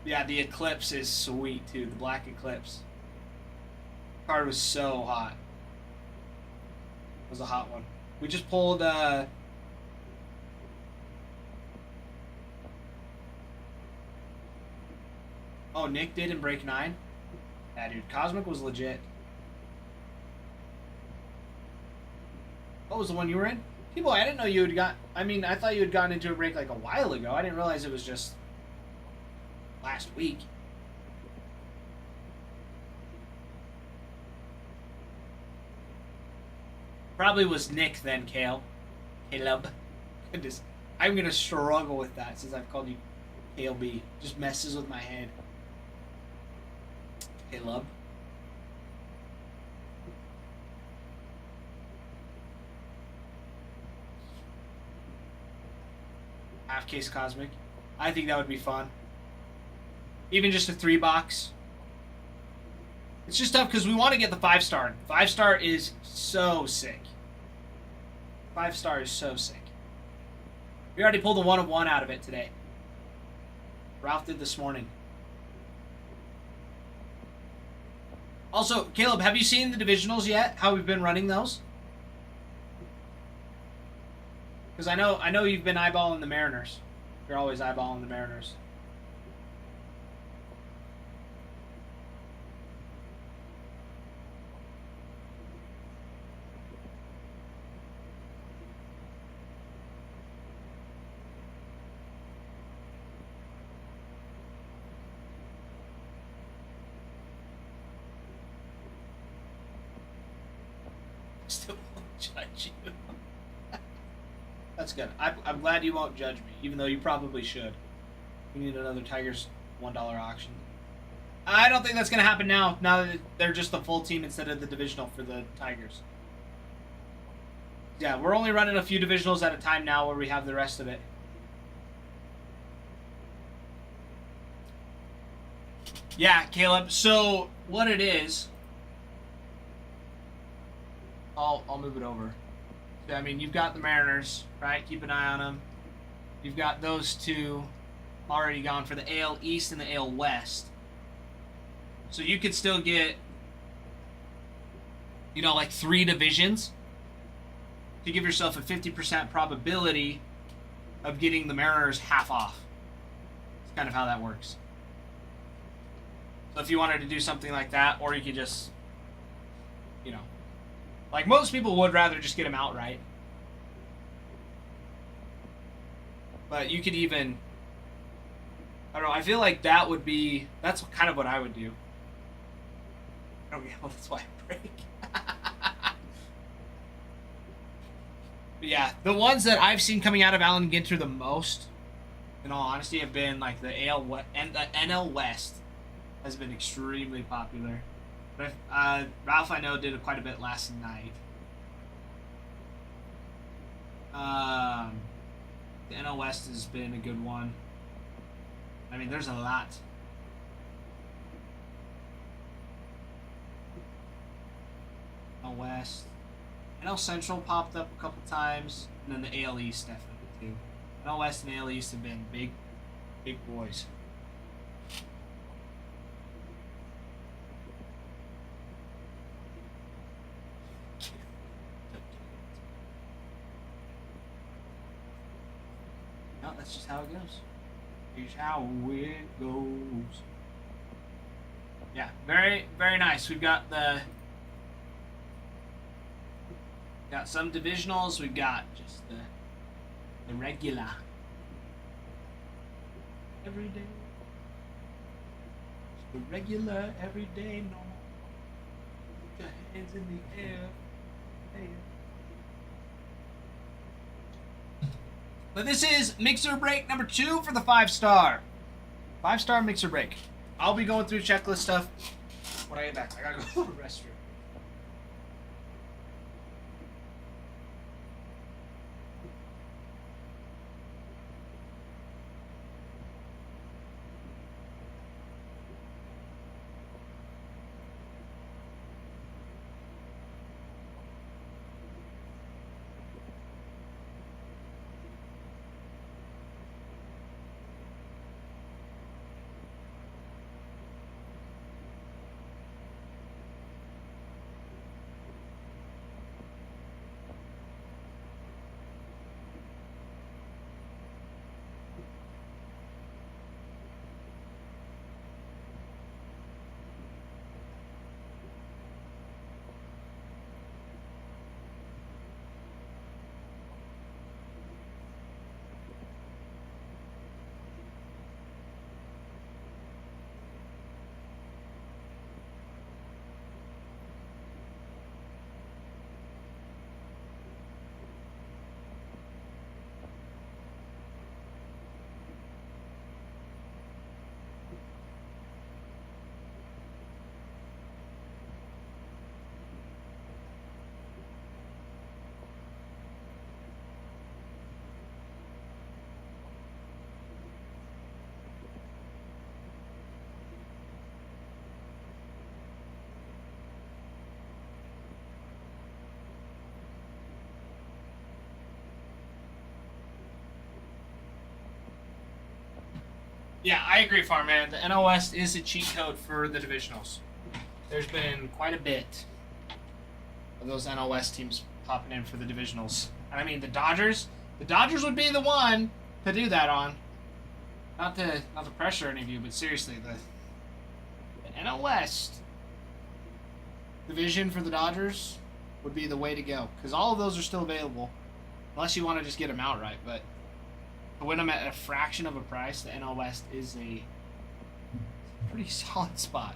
Yeah, the Eclipse is sweet, too. The Black Eclipse. Card was so hot. It was a hot one. We just pulled, Oh, Nick did in break 9? Yeah, dude, Cosmic was legit. was the one you were in? People, I didn't know you had got. I mean, I thought you had gotten into a break like a while ago. I didn't realize it was just last week. Probably was Nick then, Caleb. Goodness, I'm gonna struggle with that since I've called you KLB. Just messes with my head. Caleb. Half case cosmic. I think that would be fun. Even just a 3-box. It's just tough because we want to get the 5-star. 5-star is so sick. 5-star is so sick. We already pulled a 1 of 1 out of it today. Ralph did this morning. Also, Caleb, have you seen the divisionals yet? How we've been running those? Because I know you've been eyeballing the Mariners. You're always eyeballing the Mariners. Still won't judge you. That's good. I'm glad you won't judge me, even though you probably should. We need another Tigers $1 auction. I don't think that's going to happen now that they're just the full team instead of the divisional for the Tigers. Yeah, we're only running a few divisionals at a time now where we have the rest of it. Yeah, Caleb. So, what it is... I'll move it over. I mean, you've got the Mariners, right? Keep an eye on them. You've got those two already gone for the AL East and the AL West. So you could still get, like 3 divisions to give yourself a 50% probability of getting the Mariners half off. That's kind of how that works. So if you wanted to do something like that, or you could just, like most people would rather just get them outright. But you could even, I don't know, I feel like that's kind of what I would do. I don't get, well, that's why I break. But yeah, the ones that I've seen coming out of Allen Ginter the most, in all honesty, have been like the AL West, and the NL West has been extremely popular. But Ralph, I know, did quite a bit last night. The NL West has been a good one. I mean, there's a lot. NL West. NL Central popped up a couple times. And then the AL East definitely, too. NL West and AL East have been big boys. No, that's just how it goes. Here's how it goes. Yeah, very, very nice. We've got some divisionals. We've got just the regular. Every day. Just the regular, everyday, normal. Put your hands in the air. Hey. But this is Mixer Break number 2 for the 5-star. 5-star Mixer Break. I'll be going through checklist stuff when I get back. I gotta go to the restroom. Yeah, I agree, Farman. The NL West is a cheat code for the divisionals. There's been quite a bit of those NL West teams popping in for the divisionals. I mean, the Dodgers would be the one to do that on. Not to pressure any of you, but seriously, the NL West division for the Dodgers would be the way to go, because all of those are still available, unless you want to just get them outright. But to win them at a fraction of a price, the NL West is a pretty solid spot.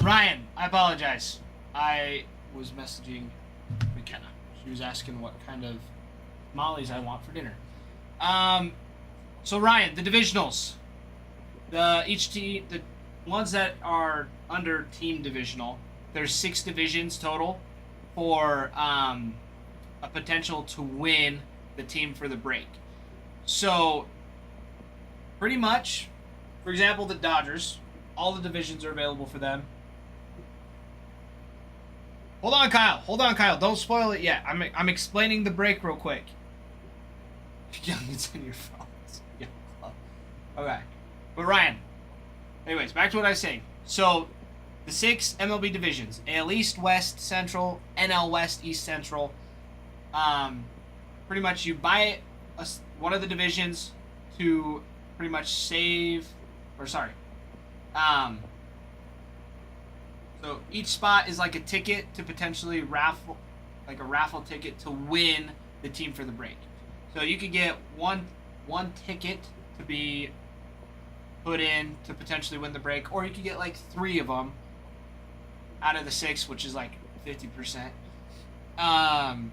Ryan, I apologize. I was messaging McKenna. She was asking what kind of tamales I want for dinner. So Ryan, the divisionals. Each team, the ones that are under team divisional, there's 6 divisions total for a potential to win the team for the break. So pretty much, for example, the Dodgers, all the divisions are available for them. Hold on, Kyle. Don't spoil it yet. I'm explaining the break real quick. Young, it's in your phone. Okay. But Ryan, anyways, back to what I was saying. So, the 6 MLB divisions: AL East, West, Central, NL West, East, Central. Pretty much you buy one of the divisions to pretty much save, or sorry. So each spot is like a ticket to potentially raffle, like a raffle ticket to win the team for the break. So you could get one ticket to be put in to potentially win the break, or you could get like 3 of them out of the 6, which is like 50%. And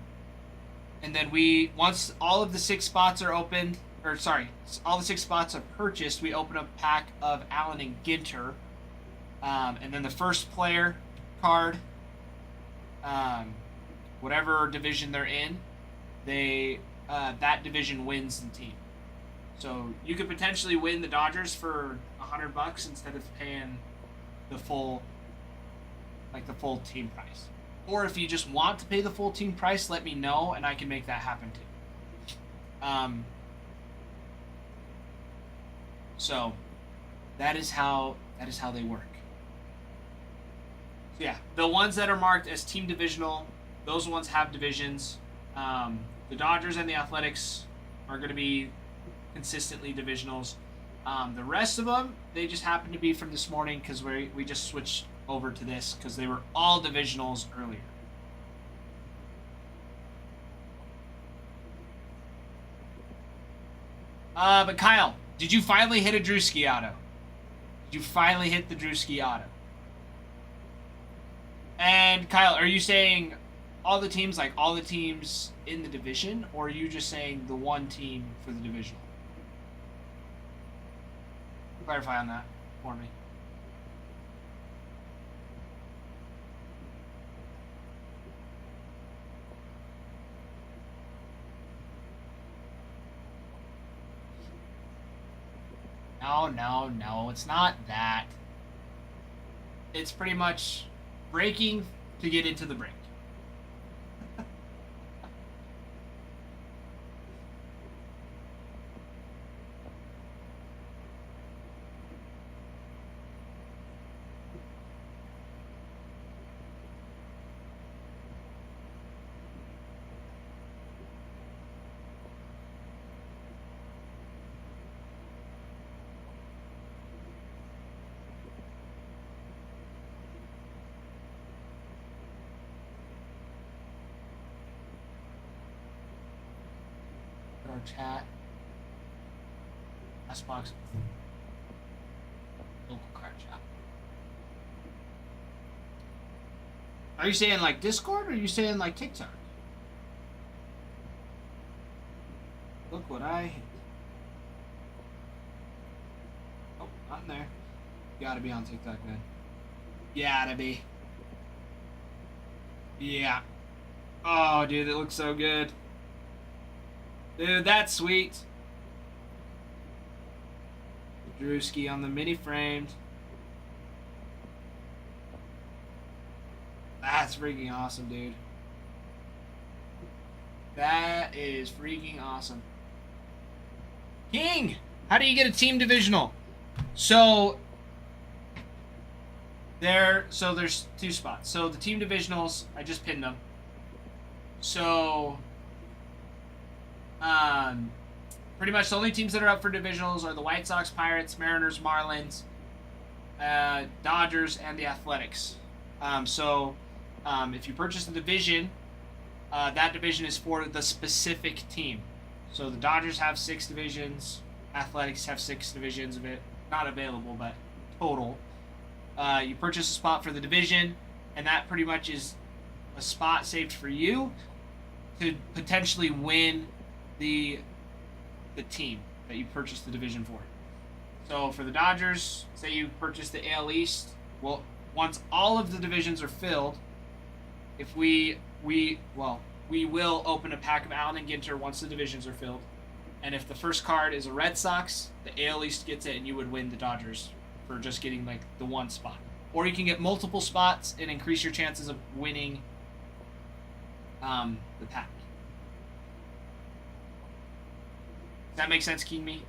then once all of the 6 spots are opened, or sorry, all the 6 spots are purchased, we open up a pack of Allen and Ginter. And then the first player card, whatever division they're in, that division wins the team. So you could potentially win the Dodgers for $100 instead of paying the full team price. Or if you just want to pay the full team price, let me know and I can make that happen too. So that is how they work. So yeah, the ones that are marked as team divisional, those ones have divisions. The Dodgers and the Athletics are going to be consistently divisionals. The rest of them, they just happen to be from this morning because we just switched over to this because they were all divisionals earlier. But Kyle, did you finally hit a Drewski auto? Did you finally hit the Drewski auto? And Kyle, are you saying all the teams in the division, or are you just saying the one team for the divisional? Clarify on that for me. No, it's not that. It's pretty much breaking to get into the break. Our chat. Last box. Local card shop. Are you saying like Discord or are you saying like TikTok? Look what I hit. Oh, not in there. You gotta be on TikTok then. Gotta be. Yeah. Oh, dude, it looks so good. Dude, that's sweet. Drewski on the mini framed. That's freaking awesome, dude. That is freaking awesome. King! How do you get a team divisional? So there's two spots. So the team divisionals, I just pinned them. So pretty much the only teams that are up for divisionals are the White Sox, Pirates, Mariners, Marlins, Dodgers, and the Athletics. If you purchase the division, that division is for the specific team. So the Dodgers have 6 divisions, Athletics have 6 divisions of it, not available, but total. You purchase a spot for the division, and that pretty much is a spot saved for you to potentially win the team that you purchased the division for. So for the Dodgers, say you purchased the AL East, well, once all of the divisions are filled, if we will open a pack of Allen and Ginter once the divisions are filled. And if the first card is a Red Sox, the AL East gets it and you would win the Dodgers for just getting like the one spot. Or you can get multiple spots and increase your chances of winning the pack. Does that make sense, King Me?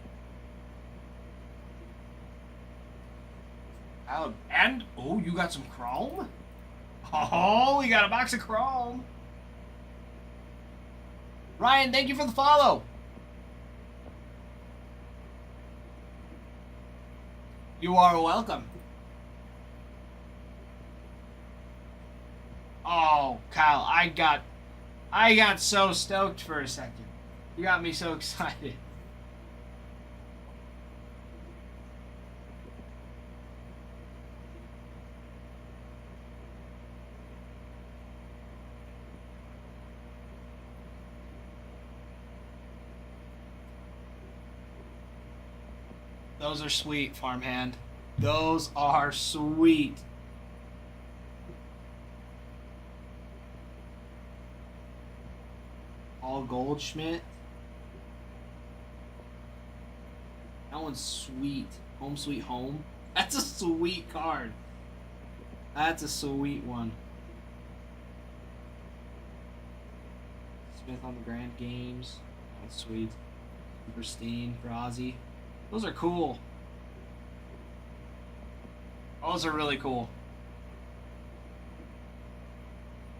Oh, and you got some Chrome? Oh, we got a box of Chrome. Ryan, thank you for the follow. You are welcome. Oh, Kyle, I got so stoked for a second. You got me so excited. Those are sweet, Farmhand. Those are sweet. All Goldschmidt. That one's sweet. Home Sweet Home. That's a sweet card. That's a sweet one. Smith on the Grand Games. That's sweet. Pristine for Ozzy. Those are cool. Those are really cool.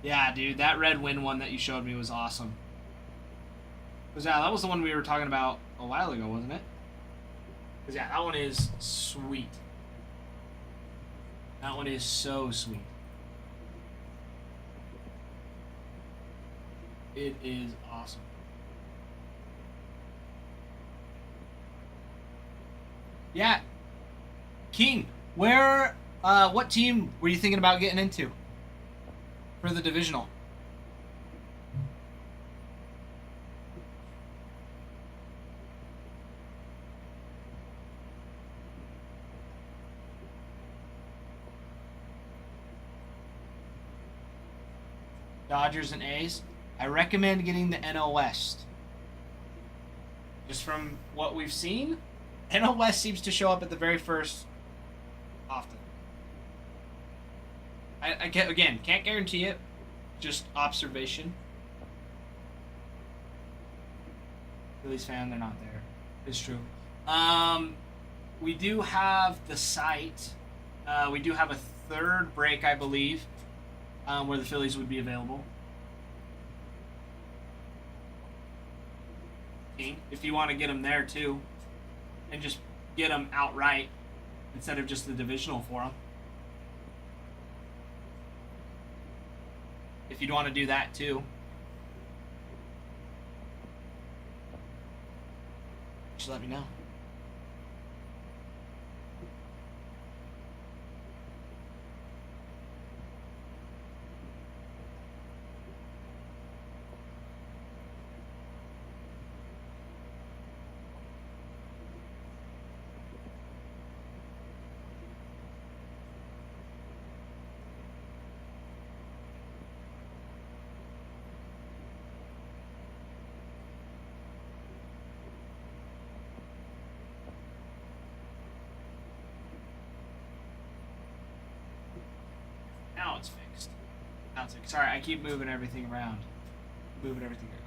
Yeah, dude, that Red Wind one that you showed me was awesome. Because, yeah, that was the one we were talking about a while ago, wasn't it? Because, yeah, that one is sweet. That one is so sweet. It is awesome. Yeah. King, what team were you thinking about getting into for the divisional? Dodgers and A's. I recommend getting the NL West. Just from what we've seen, NL West seems to show up at the very first often. Again, can't guarantee it. Just observation. Phillies fan, they're not there. It's true. We do have the site. We do have a third break, I believe, where the Phillies would be available. If you want to get them there too, and just get them outright instead of just the divisional for them. If you'd want to do that too. Just let me know. Now it's fixed. Now it's fixed. Sorry, I keep moving everything around. Moving everything around.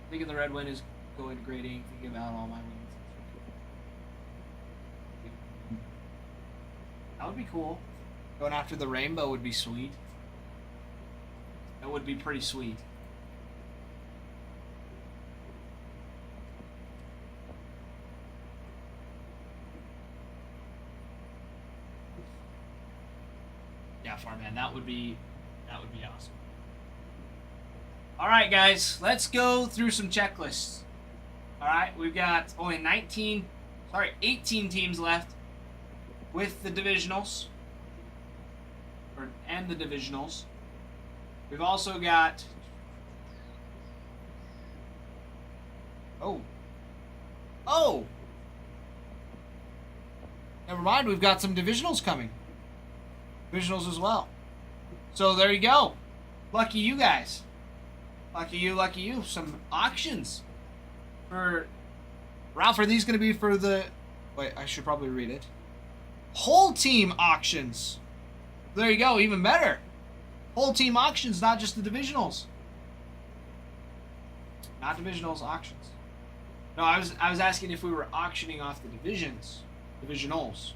Thinking the red win is going to grade 8. Thinking about all my wins. That would be cool. Going after the rainbow would be sweet. That would be pretty sweet. Yeah, Farman, that would be awesome. All right, guys, let's go through some checklists. All right, we've got only 18 teams left with the divisionals, and the divisionals. We've also got never mind, we've got some divisionals coming. Divisionals as well. So there you go. Lucky you guys. Lucky you. Some auctions for Ralph. Are these going to be for the? Wait, I should probably read it. Whole team auctions. There you go. Even better. Whole team auctions, not just the divisionals. Not divisionals, auctions. No, I was asking if we were auctioning off the divisions, divisionals,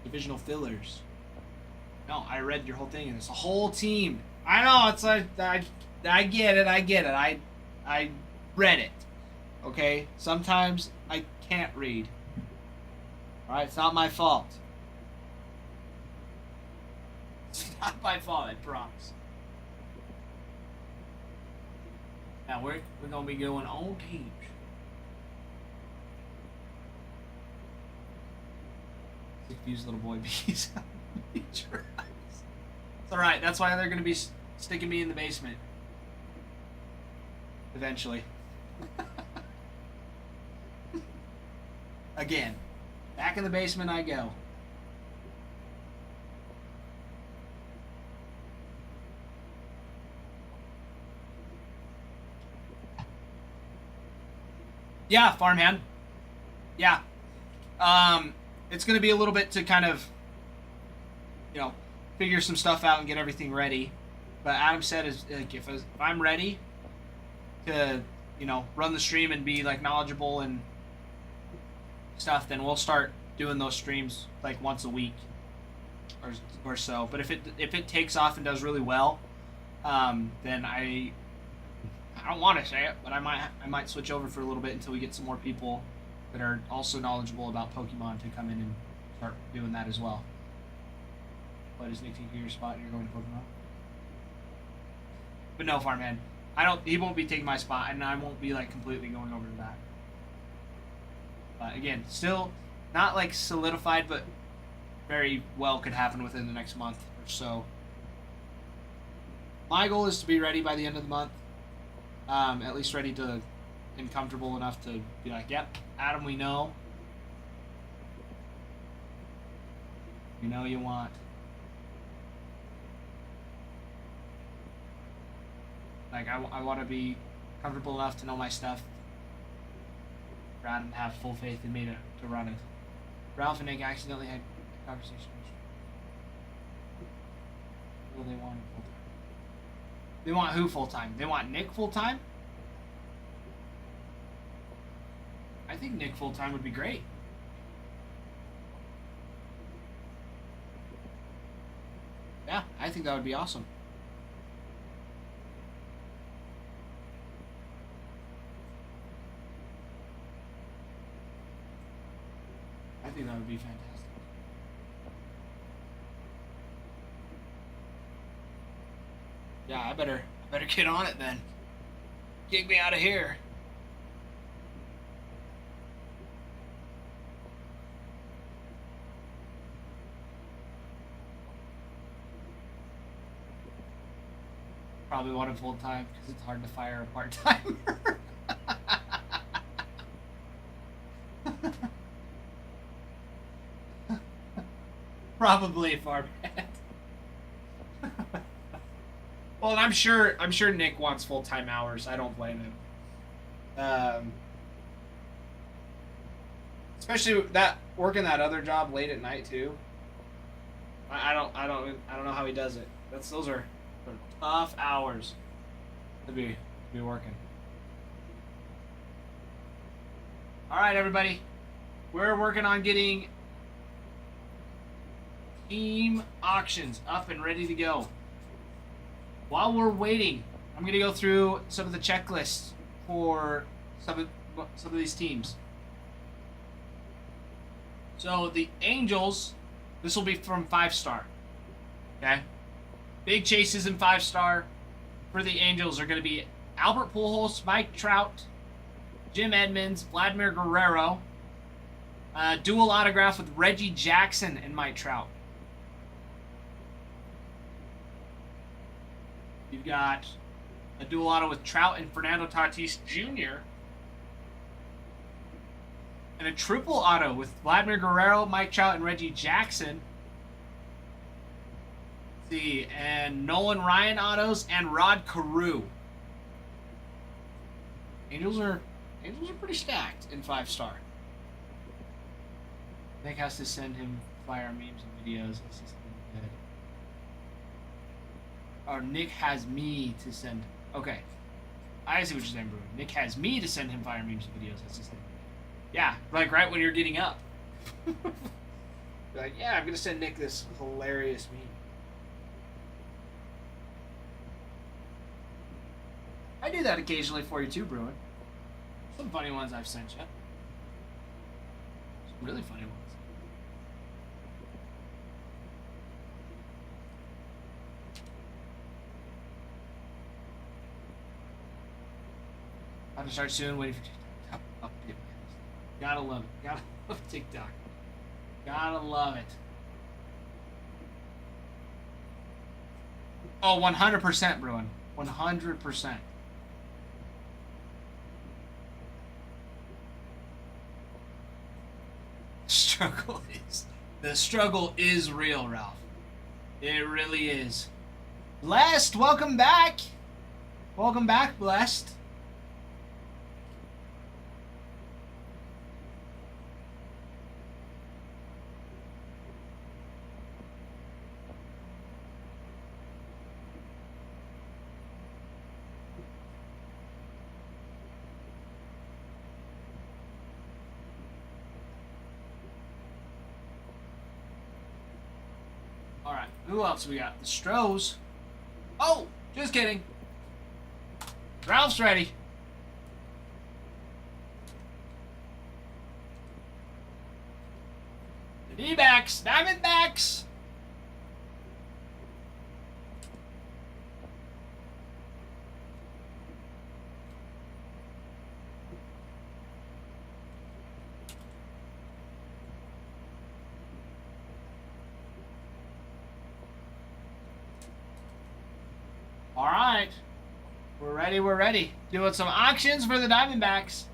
divisional fillers. No, I read your whole thing, and it's a whole team. I know, it's like, I get it. I read it. Okay? Sometimes I can't read. Alright, it's not my fault. It's not my fault, I promise. Now, we're going to be going on teams. These little boy bees. It's alright, that's why they're going to be sticking me in the basement. Eventually. Again. Back in the basement I go. Yeah, farmhand. Yeah. It's going to be a little bit to kind of, figure some stuff out and get everything ready. But Adam said, is like, if I'm ready to, run the stream and be like knowledgeable and stuff, then we'll start doing those streams like once a week or so. But if it takes off and does really well, then I don't want to say it, but I might switch over for a little bit until we get some more people that are also knowledgeable about Pokemon to come in and start doing that as well. What is Nick taking your spot and you're going to Pokemon? But no, Farmhand. He won't be taking my spot, and I won't be like completely going over to that. But again, still not like solidified, but very well could happen within the next month or so. My goal is to be ready by the end of the month. At least ready to and comfortable enough to be like, yep, Adam, we know. We know you want. Like, I want to be comfortable enough to know my stuff. For Adam to have full faith in me to run it. Ralph and Nick accidentally had a conversation. What do they want full time? They want who full time? They want Nick full time? I think Nick full time would be great. Yeah, I think that would be awesome. I think that would be fantastic. Yeah, I better get on it then. Get me out of here. Probably want him full time because it's hard to fire a part timer. Probably far bad. Well, and I'm sure Nick wants full time hours. I don't blame him. Especially that working that other job late at night too. I don't know how he does it. Those are tough hours to be working. All right, everybody, we're working on getting team auctions up and ready to go. While we're waiting, I'm gonna go through some of the checklists for some of these teams. So the Angels, this will be from 5-star. Okay. Big chases in 5-star for the Angels are going to be Albert Pujols, Mike Trout, Jim Edmonds, Vladimir Guerrero. Dual autograph with Reggie Jackson and Mike Trout. You've got a dual auto with Trout and Fernando Tatis Jr. And a triple auto with Vladimir Guerrero, Mike Trout, and Reggie Jackson. Let's see, and Nolan Ryan autos and Rod Carew. Angels are pretty stacked in 5-star. Nick has to send him fire memes and videos. This is good. Or Nick has me to send. Okay, I see what you're saying, bro. Nick has me to send him fire memes and videos. That's just like, yeah, like right when you're getting up. You're like, yeah, I'm gonna send Nick this hilarious meme. I do that occasionally for you too, Bruin. Some funny ones I've sent you. Some really funny ones. I have to start soon. Waiting for TikTok. Update. Gotta love it. Gotta love TikTok. Gotta love it. Oh, 100%, Bruin. 100%. The struggle is real, Ralph. It really is. Blessed, welcome back. Welcome back, Blessed. Alright, who else we got? The Stros. Oh, just kidding. Ralph's ready. The D-backs, Diamondbacks. All right, we're ready. Doing some auctions for the Diamondbacks.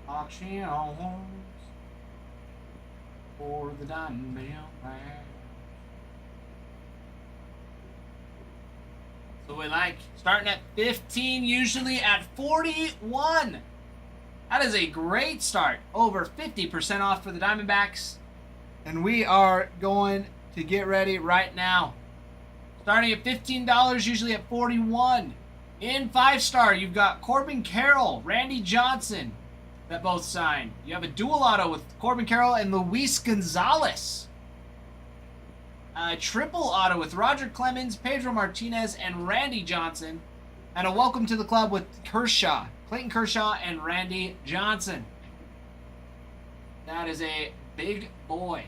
Auctions for the Diamondbacks. So we like starting at 15, usually at 41. That is a great start. Over 50% off for the Diamondbacks. And we are going to get ready right now. Starting at $15, usually at 41. In 5-star, you've got Corbin Carroll, Randy Johnson that both signed. You have a dual auto with Corbin Carroll and Luis Gonzalez. A triple auto with Roger Clemens, Pedro Martinez, and Randy Johnson. And a welcome to the club with Kershaw, Clayton Kershaw, and Randy Johnson. That is a big boy.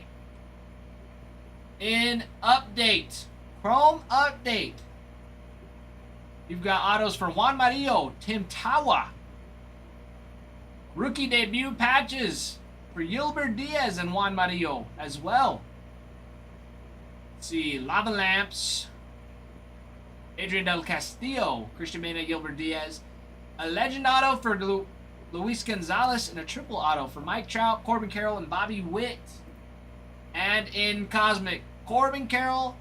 In update, Chrome update, you've got autos for Juan Mario, Tim Tawa. Rookie debut patches for Yilbert Diaz and Juan Mario as well. Let's see, Lava Lamps, Adrian Del Castillo, Christian Mena, Yilbert Diaz. A legend auto for Luis Gonzalez and a triple auto for Mike Trout, Corbin Carroll, and Bobby Witt. And in Cosmic, Corbin Carroll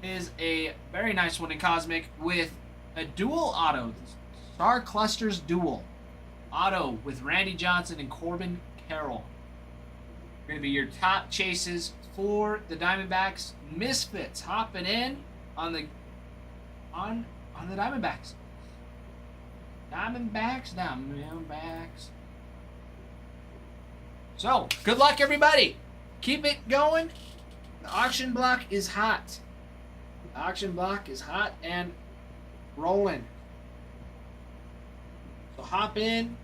is a very nice one in Cosmic with a dual auto, Star Clusters dual auto with Randy Johnson and Corbin Carroll. Going to be your top chases for the Diamondbacks. Misfits hopping in on the Diamondbacks. Diamondbacks. So, good luck, everybody. Keep it going. The auction block is hot. The auction block is hot and rolling. So hop in.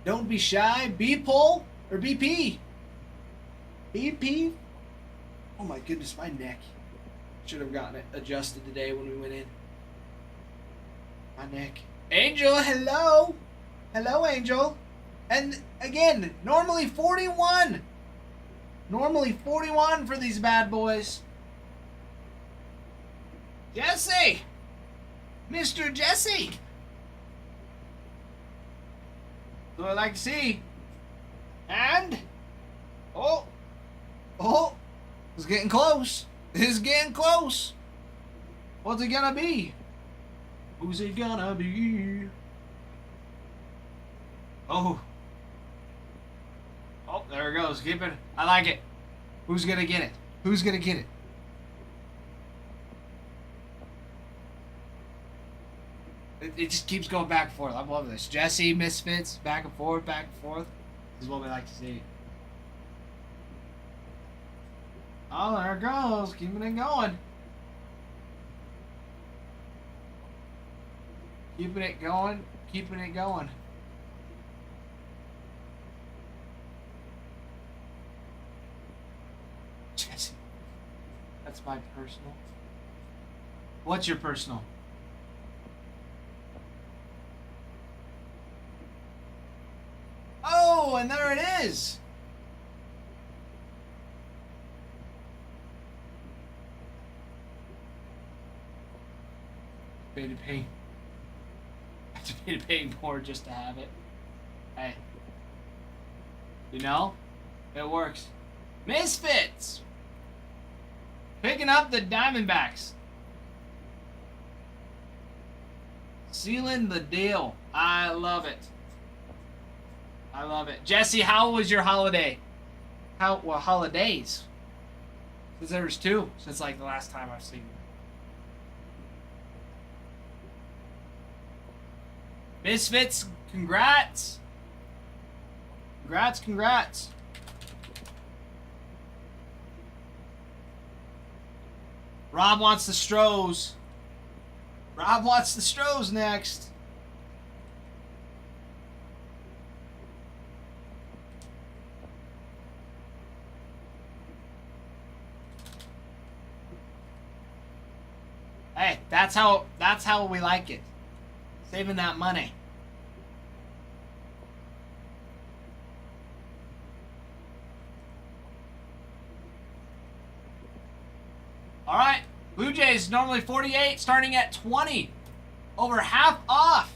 Don't be shy. B-pull or BP. BP. Oh my goodness, my neck. Should have gotten it adjusted today when we went in. My neck. Angel, hello. Hello, Angel. And again, normally 41. Normally 41 for these bad boys. Jesse. Mr. Jesse. So I'd like to see. And. Oh. It's getting close. It's getting close. What's it gonna be? Who's it gonna be? Oh, there it goes. Keep it. I like it. Who's gonna get it? Who's gonna get it? It just keeps going back and forth. I love this. Jesse, Misfits, back and forth, back and forth. This is what we like to see. Oh, there it goes. Keeping it going. Keeping it going. Keeping it going. Jesse. That's my personal. What's your personal? Oh, and there it is. Pay to pay. I have to pay to pay more just to have it. Hey. You know? It works. Misfits! Picking up the Diamondbacks. Sealing the deal. I love it. I love it. Jesse, how was your holiday? Holidays? Since there was 2. Since like the last time I've seen you. Misfits, congrats. Congrats. Rob wants the Stros. Rob wants the Stros next. Hey, that's how we like it. Saving that money. All right, Blue Jays normally 48, starting at 20, over half off.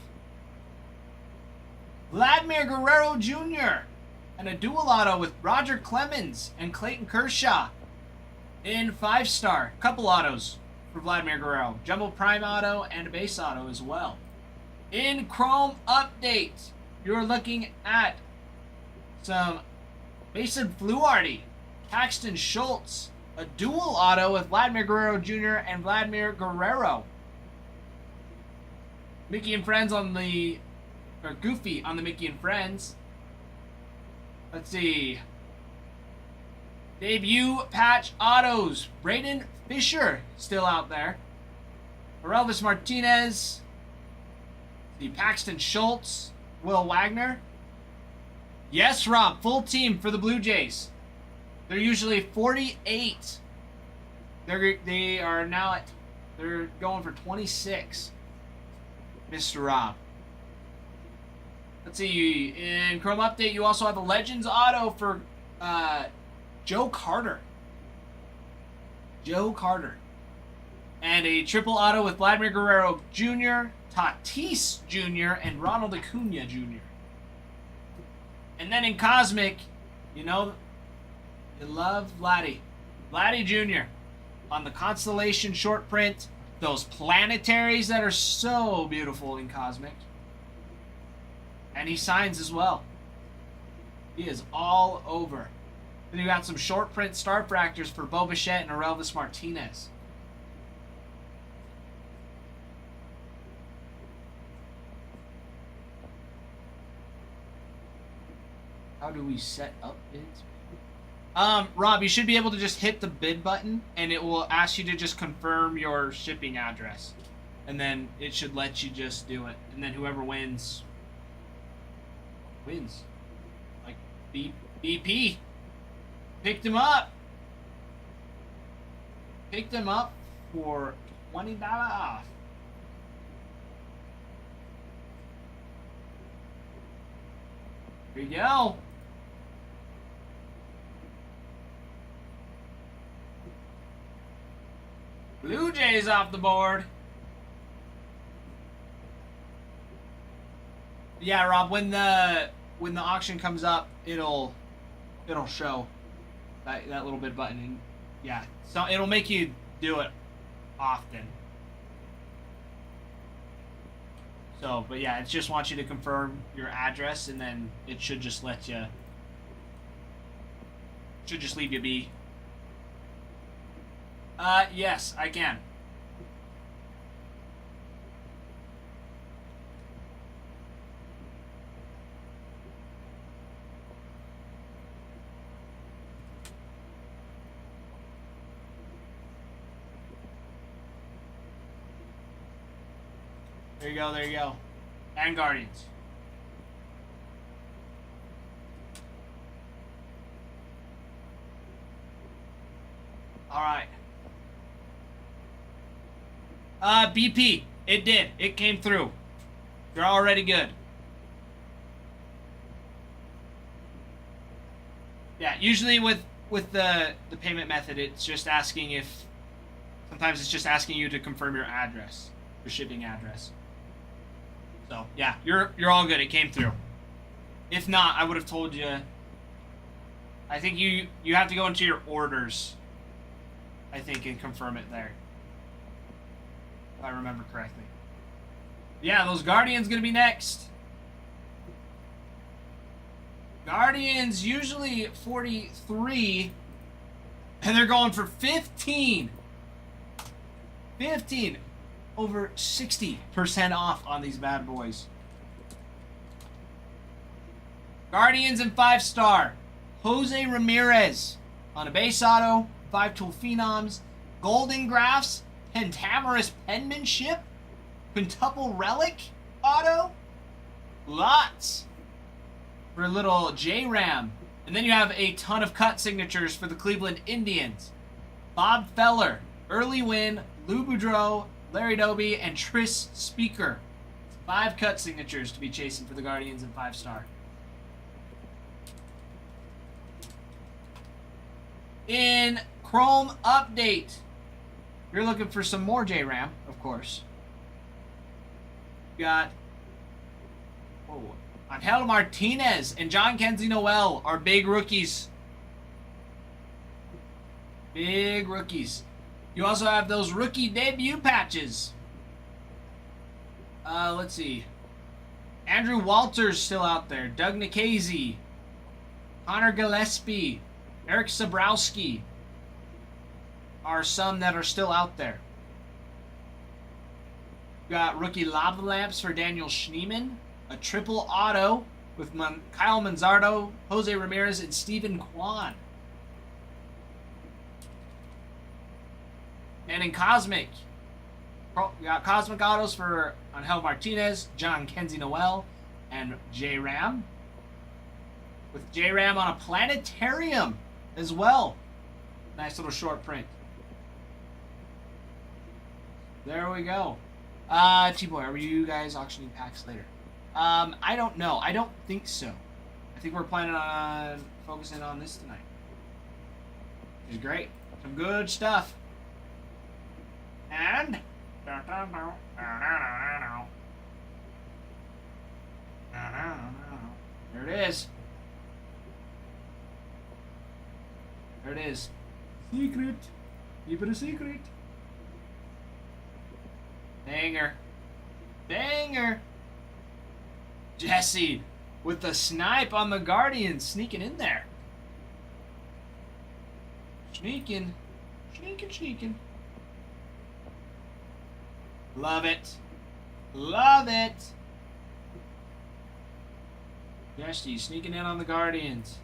Vladimir Guerrero Jr. and a dual auto with Roger Clemens and Clayton Kershaw in 5-star. Couple autos for Vladimir Guerrero. Jumbo Prime Auto and a base auto as well. In Chrome Update, you're looking at some Mason Fluharty, Paxton Schultz, a dual auto with Vladimir Guerrero Jr. and Vladimir Guerrero. Mickey and Friends on the, or Goofy on the Mickey and Friends. Let's see. Debut patch autos. Braden Fisher still out there. Orelvis Martinez. The Paxton Schultz. Will Wagner. Yes, Rob. Full team for the Blue Jays. They're usually 48. They are now at, they're going for 26. Mr. Rob. Let's see. In Chrome Update, you also have a Legends auto for Joe Carter. Joe Carter. And a triple auto with Vladimir Guerrero Jr., Tatis Jr., and Ronald Acuna Jr. And then in Cosmic, you know, you love Vladdy. Vladdy Jr. on the Constellation short print. Those planetaries that are so beautiful in Cosmic. And he signs as well. He is all over. Then you got some short print Starfractors for Bo Bichette and Orelvis Martinez. How do we set up bids? Rob, you should be able to just hit the bid button and it will ask you to just confirm your shipping address. And then it should let you just do it. And then whoever wins, wins. Like BP. Picked him up. Picked him up for $20 off. Here you go. Blue Jays off the board. Yeah, Rob, when the auction comes up, it'll show that little bit button, and yeah, so it'll make you do it often. So, but yeah, it just wants you to confirm your address, and then it should just let you. Should just leave you be. Yes, I can. There you go, there you go. And Guardians. Alright. BP. It did. It came through. You're already good. Yeah, usually with the payment method, it's just asking if... Sometimes it's just asking you to confirm your address. Your shipping address. So, yeah, you're all good. It came through. If not, I would have told you... I think you have to go into your orders, I think, and confirm it there. If I remember correctly. Yeah, those Guardians gonna be next. Guardians usually 43, and they're going for 15. 15. Over 60% off on these bad boys. Guardians and 5-star. Jose Ramirez on a base auto. 5-tool Phenoms. Golden Graphs. Pentamerous Penmanship. Quintuple Relic auto. Lots for a little J-Ram. And then you have a ton of cut signatures for the Cleveland Indians. Bob Feller. Early Win. Lou Boudreau. Larry Doby, and Tris Speaker. 5 cut signatures to be chasing for the Guardians and 5-star. In Chrome Update, you're looking for some more J-Ram, of course. You got Angel Martinez and John Kenzie Noel are big rookies. Big rookies. You also have those rookie debut patches. Let's see. Andrew Walters still out there. Doug Nikhazy. Connor Gillespie. Eric Sabrowski are some that are still out there. Got rookie lava lamps for Daniel Schneemann. A triple auto with Kyle Manzardo, Jose Ramirez, and Steven Kwan. And in Cosmic, we got Cosmic Autos for Angel Martinez, John Kenzie Noel, and J-Ram. With J-Ram on a planetarium as well. Nice little short print. There we go. T-Boy, are you guys auctioning packs later? I don't know. I don't think so. I think we're planning on focusing on this tonight. Which is great. Some good stuff. And there it is. There it is. Secret. Keep it a secret. Banger. Banger. Jesse with the snipe on the Guardians, sneaking in there. Sneaking. Sneaking, sneaking. Love it. Love it. Jesse sneaking in on the Guardians.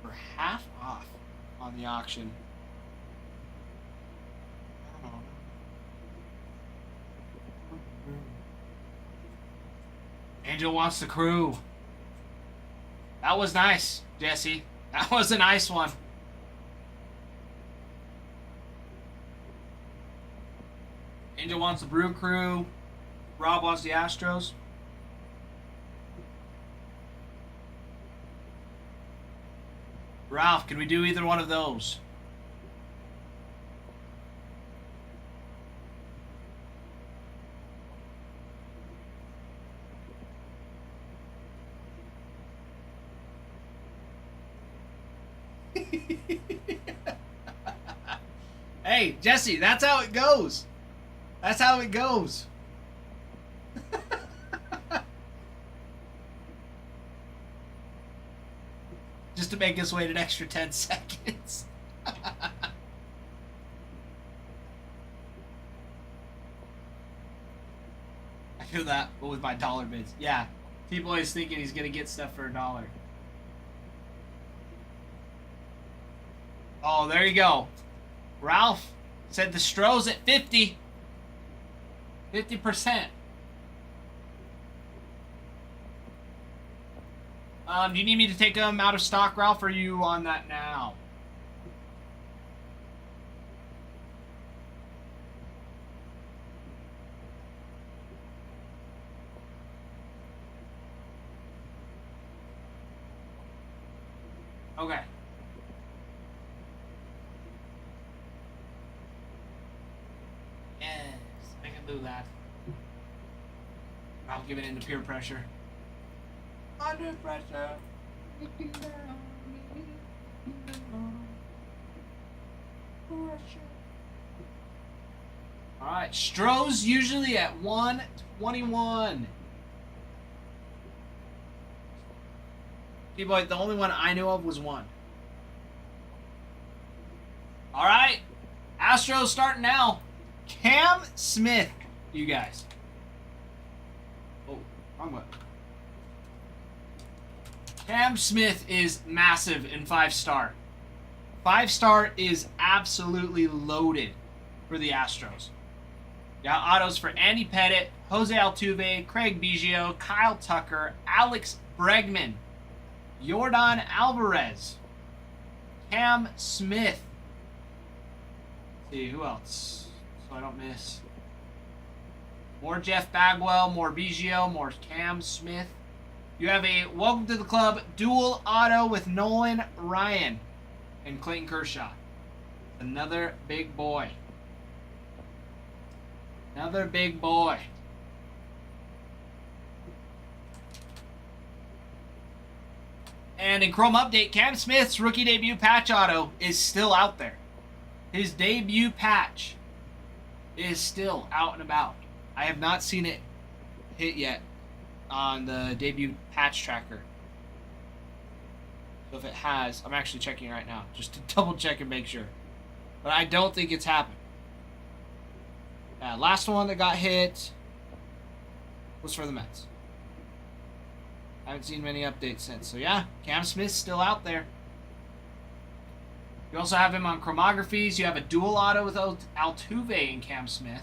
For half off on the auction. Angel wants the crew. That was nice, Jesse. That was a nice one. Angel wants the Brew Crew. Rob wants the Astros. Ralph, can we do either one of those? Hey, Jesse, that's how it goes. That's how it goes. Just to make us wait an extra 10 seconds. I feel that, but with my dollar bids. Yeah, T-Boy is thinking he's going to get stuff for $1. Oh, there you go. Ralph said the Stros at 50. 50%. Do you need me to take them out of stock, Ralph, or are you on that now? Okay. Yes, I can do that. I'll give it into peer pressure. Under pressure. Alright, Stroh's usually at 121. T-Boy, the only one I knew of was 1. Alright, Astros starting now. Cam Smith, you guys. Oh, wrong button. Cam Smith is massive in 5-star. 5-star is absolutely loaded for the Astros. Got autos for Andy Pettit, Jose Altuve, Craig Biggio, Kyle Tucker, Alex Bregman, Yordan Alvarez, Cam Smith. Let's see, who else? So I don't miss. More Jeff Bagwell, more Biggio, more Cam Smith. You have a welcome to the club dual auto with Nolan Ryan and Clayton Kershaw. Another big boy. Another big boy. And in Chrome Update, Cam Smith's rookie debut patch auto is still out there. His debut patch is still out and about. I have not seen it hit yet on the debut patch tracker. So if it has, I'm actually checking right now just to double check and make sure. But I don't think it's happened. Last one that got hit was for the Mets. I haven't seen many updates since. So yeah, Cam Smith's still out there. You also have him on chromographies. You have a dual auto with Altuve and Cam Smith.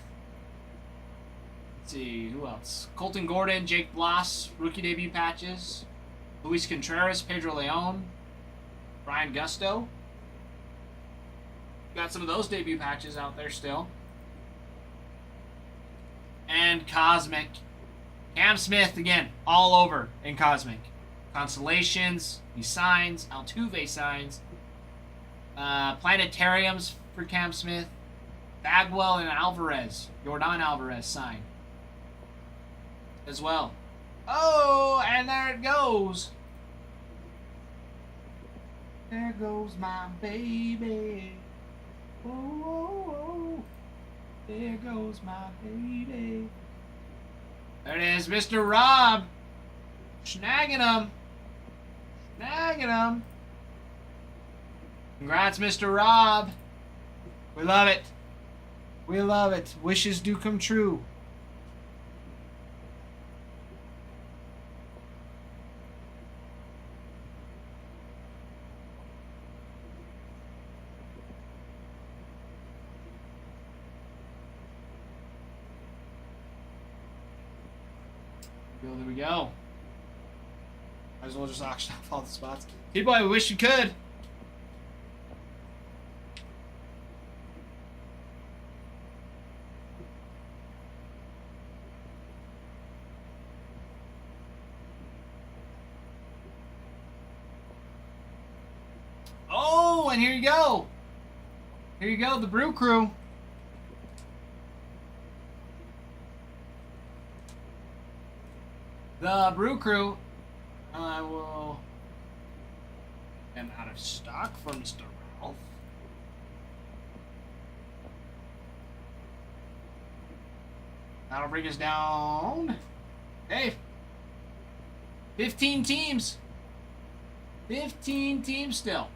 Let's see, who else? Colton Gordon, Jake Bloss, rookie debut patches. Luis Contreras, Pedro Leon, Brian Gusto. Got some of those debut patches out there still. And Cosmic. Cam Smith, again, all over in Cosmic. Constellations, he signs. Altuve signs. Planetariums for Cam Smith. Bagwell and Alvarez. Yordan Alvarez sign. As well. Oh, and there it goes. There goes my baby. Oh, oh, oh. There goes my baby. There it is, Mr. Rob. Snagging him. Snagging him. Congrats, Mr. Rob. We love it. We love it. Wishes do come true. There we go. Might as well just auction off all the spots. People, I wish you could. Oh, and here you go. Here you go, the Brew Crew. The Brew Crew, I will. Am out of stock for Mr. Ralph. That'll bring us down. Hey, 15 teams. 15 teams still.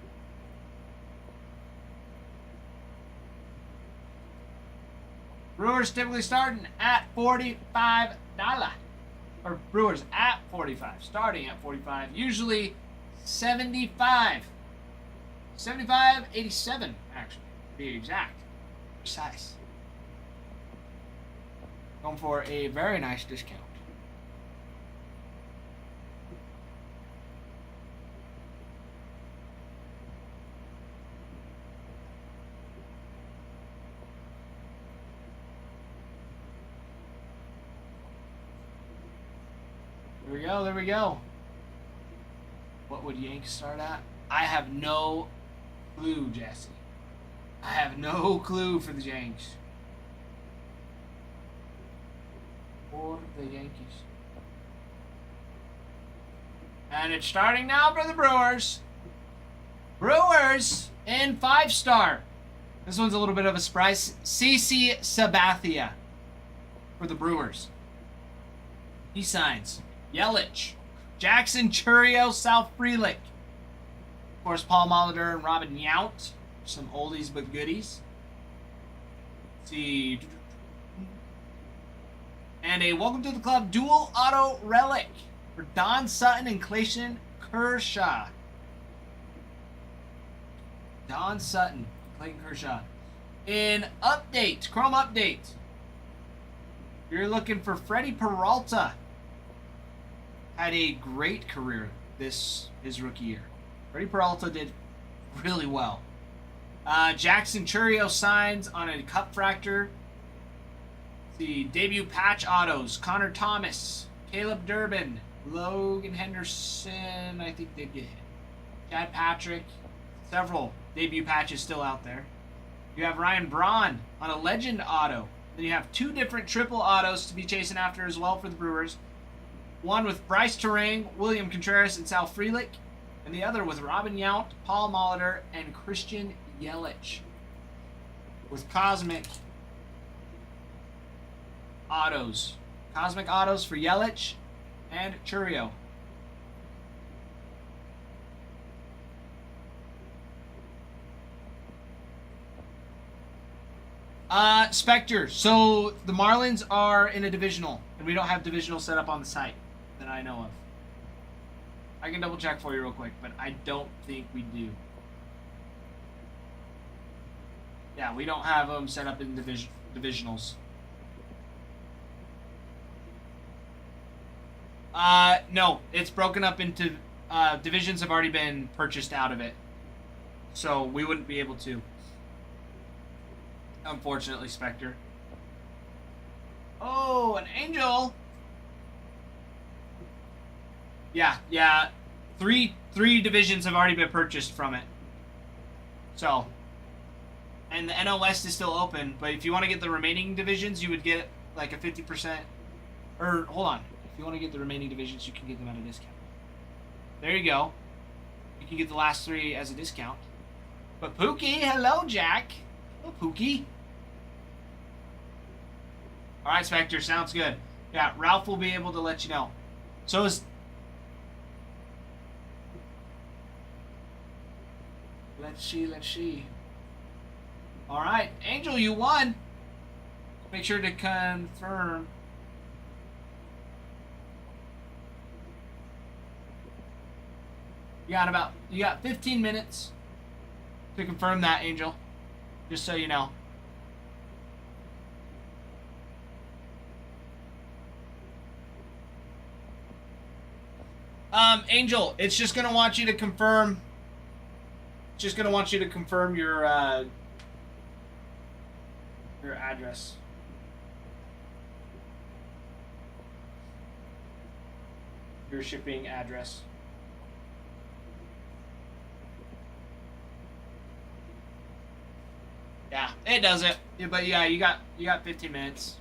Brewers typically starting at $45. Or Brewers at 45, starting at 45, usually 75. 75.87, actually, to be exact. Precise. Going for a very nice discount. There we go, there we go. What would Yanks start at? I have no clue, Jesse. I have no clue for the Yanks. For the Yankees. And it's starting now for the Brewers. Brewers in 5-star. This one's a little bit of a surprise. CC Sabathia for the Brewers. He signs. Yelich, Jackson Chourio, Sal Frelick. Of course, Paul Molitor and Robin Yount. Some oldies but goodies. Let's see. And a welcome to the club dual auto relic for Don Sutton and Clayton Kershaw. Don Sutton, Clayton Kershaw. In update, Chrome update. You're looking for Freddie Peralta. Had a great career his rookie year. Freddie Peralta did really well. Jackson Chourio signs on a cup fractor. The debut patch autos: Connor Thomas, Caleb Durbin, Logan Henderson. I think they did hit. Chad Patrick. Several debut patches still out there. You have Ryan Braun on a legend auto. Then you have 2 different triple autos to be chasing after as well for the Brewers. One with Bryce Terang, William Contreras, and Sal Frelick. And the other with Robin Yount, Paul Molitor, and Christian Yelich. with Cosmic Autos. Cosmic Autos for Yelich and Churio. Spectre. So the Marlins are in a divisional, and we don't have divisional set up on the site that I know of. I can double check for you real quick, but I don't think we do. Yeah, we don't have them set up in divisionals. No, it's broken up into divisions have already been purchased out of it, so we wouldn't be able to. Unfortunately, Spectre. Oh, an Angel. Yeah. Three divisions have already been purchased from it. So, and the NL West is still open, but if you want to get the remaining divisions, you would get like a 50%. Or hold on, if you want to get the remaining divisions, you can get them at a discount. There you go. You can get the last 3 as a discount. But Pookie, hello, Jack. Hello, Pookie. All right, Spectre, sounds good. Yeah, Ralph will be able to let you know. So is. Let's see. All right, Angel, you won. Make sure to confirm. You got 15 minutes to confirm that, Angel. Just so you know. Angel, it's just gonna want you to confirm. Just gonna want you to confirm your address. Your shipping address. Yeah, it does it. Yeah, but yeah, you got 15 minutes.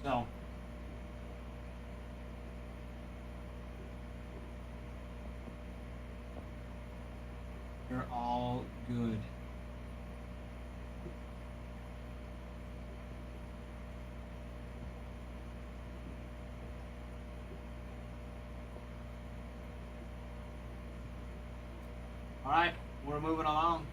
So. You're all good. All right, we're moving along.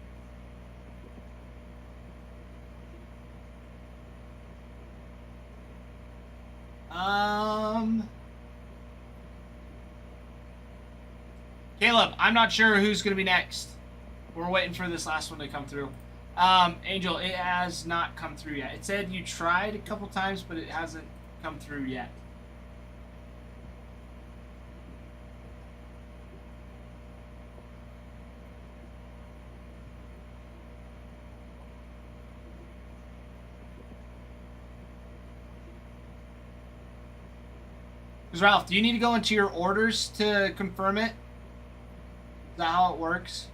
Caleb, I'm not sure who's going to be next. We're waiting for this last one to come through. Angel, it has not come through yet. It said you tried a couple times, but it hasn't come through yet. Because Ralph, do you need to go into your orders to confirm it? Is that how it works?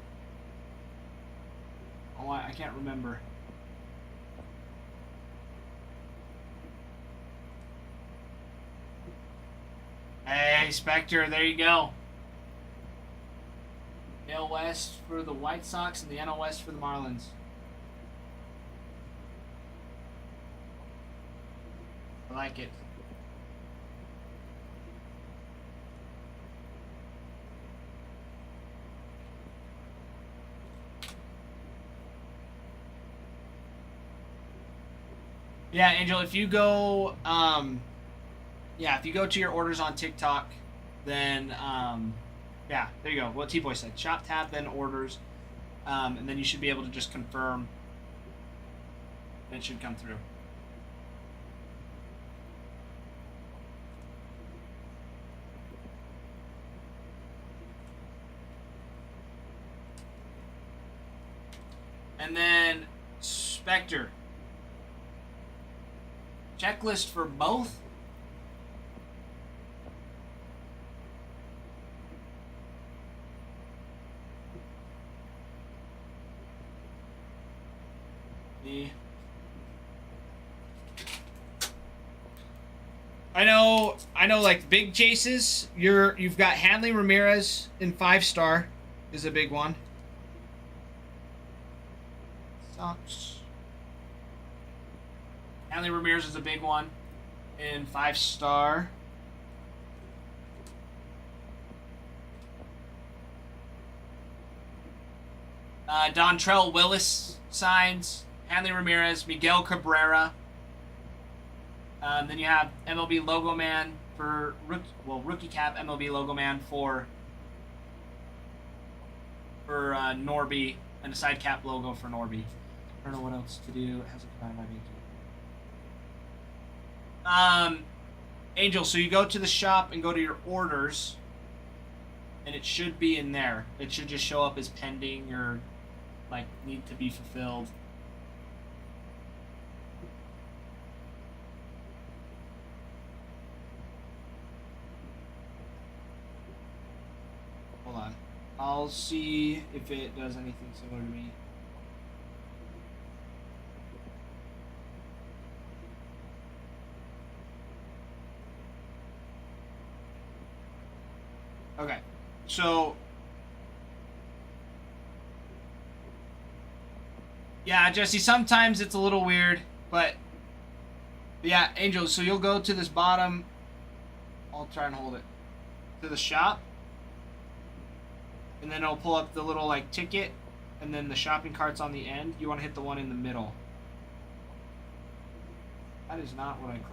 Oh, I can't remember. Hey, Spectre, there you go. AL West for the White Sox and the NL West for the Marlins. I like it. Yeah, Angel, if you go, if you go to your orders on TikTok, then, yeah, there you go. What T-Boy said. Shop tab, then orders, and then you should be able to just confirm. And it should come through. And then, Spectre. Checklist for both. I know like big chases, you've got Hanley Ramirez in 5-star is a big one. Sucks. Hanley Ramirez is a big one in 5-star. Dontrell Willis signs. Hanley Ramirez, Miguel Cabrera. Then you have MLB Logo Man for rookie cap MLB Logo Man for Norby, and a side cap logo for Norby. I don't know what else to do. It has a combined my Angel, so you go to the shop and go to your orders, and it should be in there. It should just show up as pending or like need to be fulfilled. Hold on. I'll see if it does anything similar to me. Okay, so yeah, Jesse, sometimes it's a little weird, but yeah, Angel, so you'll go to this bottom, I'll try and hold it, to the shop, and then it'll pull up the little like ticket, and then the shopping cart's on the end. You want to hit the one in the middle. That is not what I clicked.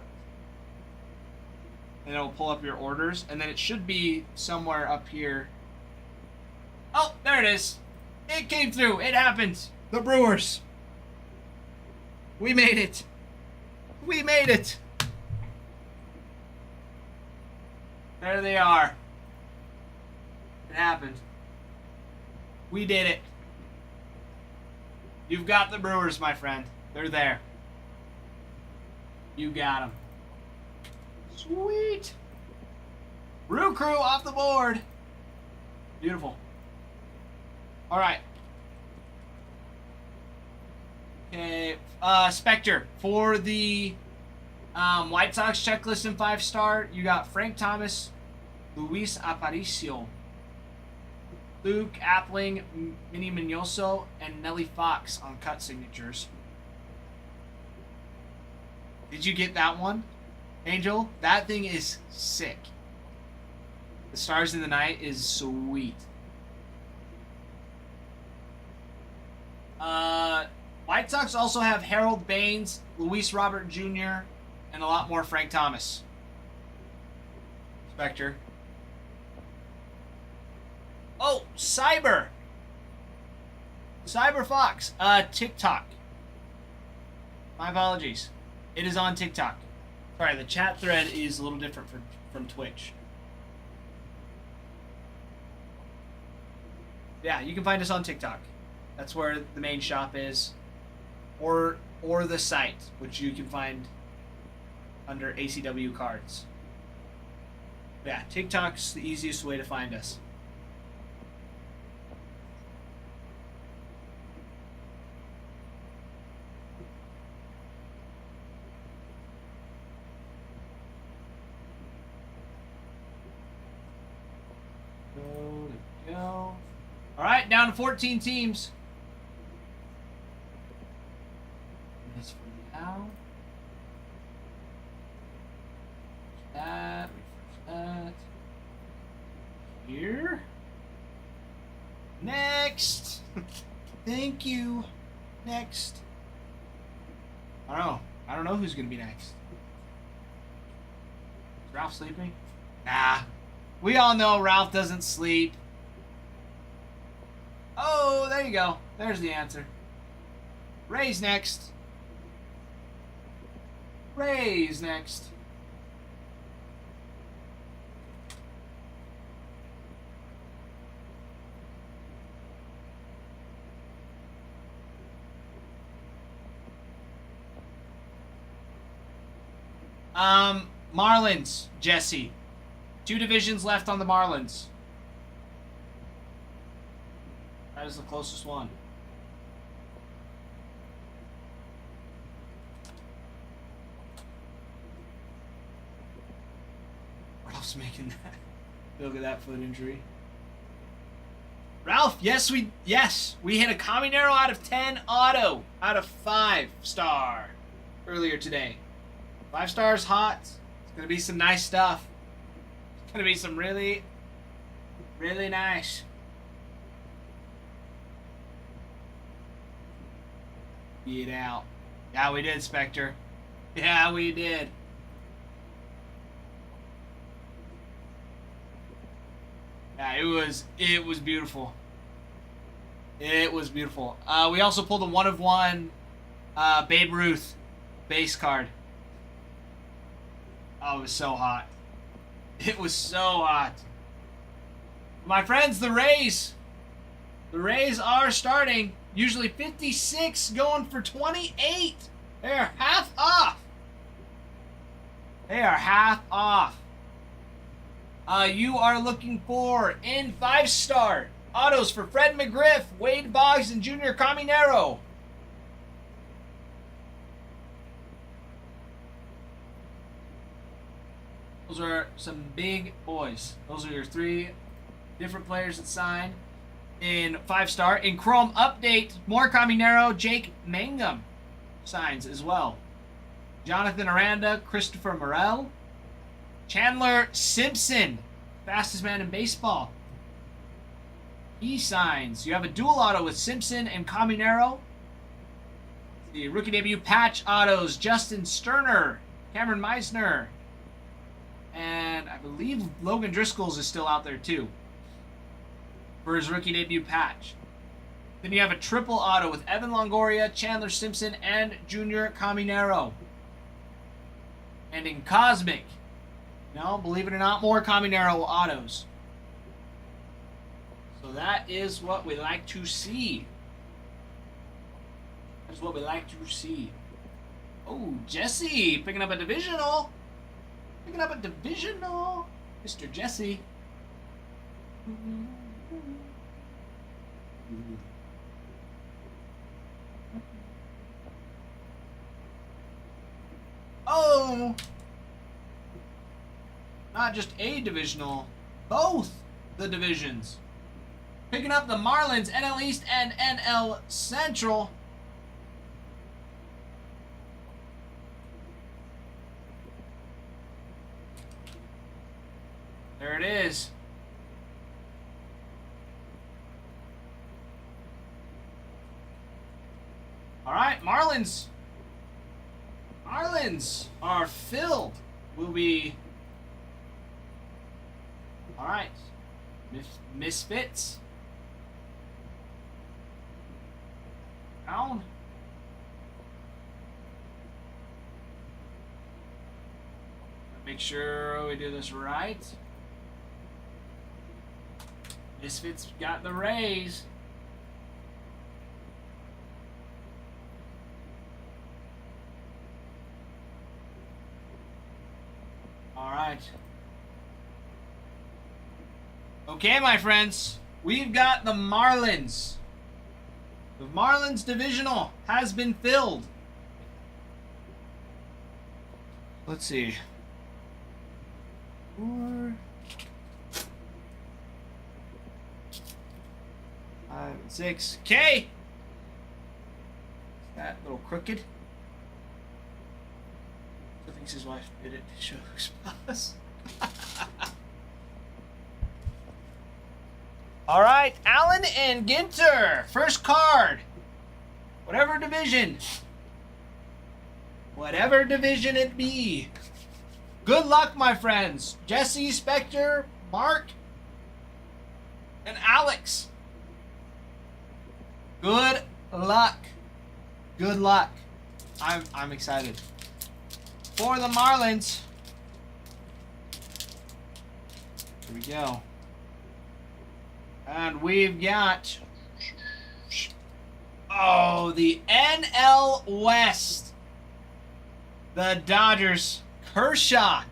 And it'll pull up your orders, and then it should be somewhere up here. Oh, there it is. It came through. It happened. The Brewers. We made it. We made it. There they are. It happened. We did it. You've got the Brewers, my friend. They're there. You got them. Sweet. Brew Crew off the board. Beautiful. All right. Okay. Spectre, for the White Sox checklist in 5-star, you got Frank Thomas, Luis Aparicio, Luke Appling, Minnie Minoso, and Nelly Fox on cut signatures. Did you get that one, Angel? That thing is sick. The Stars in the Night is sweet. White Sox also have Harold Baines, Luis Robert Jr., and a lot more Frank Thomas. Spectre. Oh, Cyber Fox. TikTok. My apologies. It is on TikTok. Sorry, the chat thread is a little different from Twitch. Yeah, you can find us on TikTok. That's where the main shop is. Or the site, which you can find under ACW cards. Yeah, TikTok's the easiest way to find us. There we go. All right, down to 14 teams. This for now. That. Refresh that. Here. Next. Thank you. Next. I don't know who's gonna be next. Is Ralph sleeping? Nah. We all know Ralph doesn't sleep. Oh, there you go. There's the answer. Ray's next. Ray's next. Marlins, Jesse. 2 divisions left on the Marlins. That is the closest one. Ralph's making that. Look at that foot injury. Ralph, yes, we hit a Caminero out of 10 auto out of 5-star. earlier today. 5 stars hot. It's gonna be some nice stuff. It's gonna be some really, really nice. Get out. Yeah, we did, Spectre. Yeah, we did. Yeah, it was beautiful. It was beautiful. We also pulled a 1 of 1 Babe Ruth base card. Oh, it was so hot. It was so hot. My friends, the Rays. The Rays are starting. Usually 56 going for 28. They are half off. They are half off. You are looking for in 5-star autos for Fred McGriff, Wade Boggs, and Junior Caminero. Those are some big boys. Those are your 3 different players that signed in 5-star. In Chrome Update, more Caminero, Jake Mangum signs as well. Jonathan Aranda, Christopher Morel, Chandler Simpson, fastest man in baseball. He signs. You have a dual auto with Simpson and Caminero. The rookie debut patch autos, Justin Sterner, Cameron Meisner, and I believe Logan Driscoll's is still out there too for his rookie debut patch. Then you have a triple auto with Evan Longoria, Chandler Simpson, and Junior Caminero. And in Cosmic, no, believe it or not, more Caminero autos. So that is what we like to see. That's what we like to see. Oh, Jesse picking up a divisional. Picking up a divisional. Mr. Jesse. Oh! Not just a divisional, both the divisions. Picking up the Marlins, NL East and NL Central. There it is. All right, Marlins. Marlins are filled. Will be. All right. Misfits. Down. Make sure we do this right. Misfits got the Rays. All right. Okay, my friends, we've got the Marlins. The Marlins divisional has been filled. Let's see. 4, 5, and 6. Okay. That little crooked. I think his wife did it to show who's boss. All right, Allen and Ginter. First card. Whatever division. Whatever division it be. Good luck, my friends. Jesse, Spectre, Mark, and Alex. Good luck. Good luck. I'm excited. For the Marlins. Here we go. And we've got, oh, the NL West. The Dodgers. Kershaw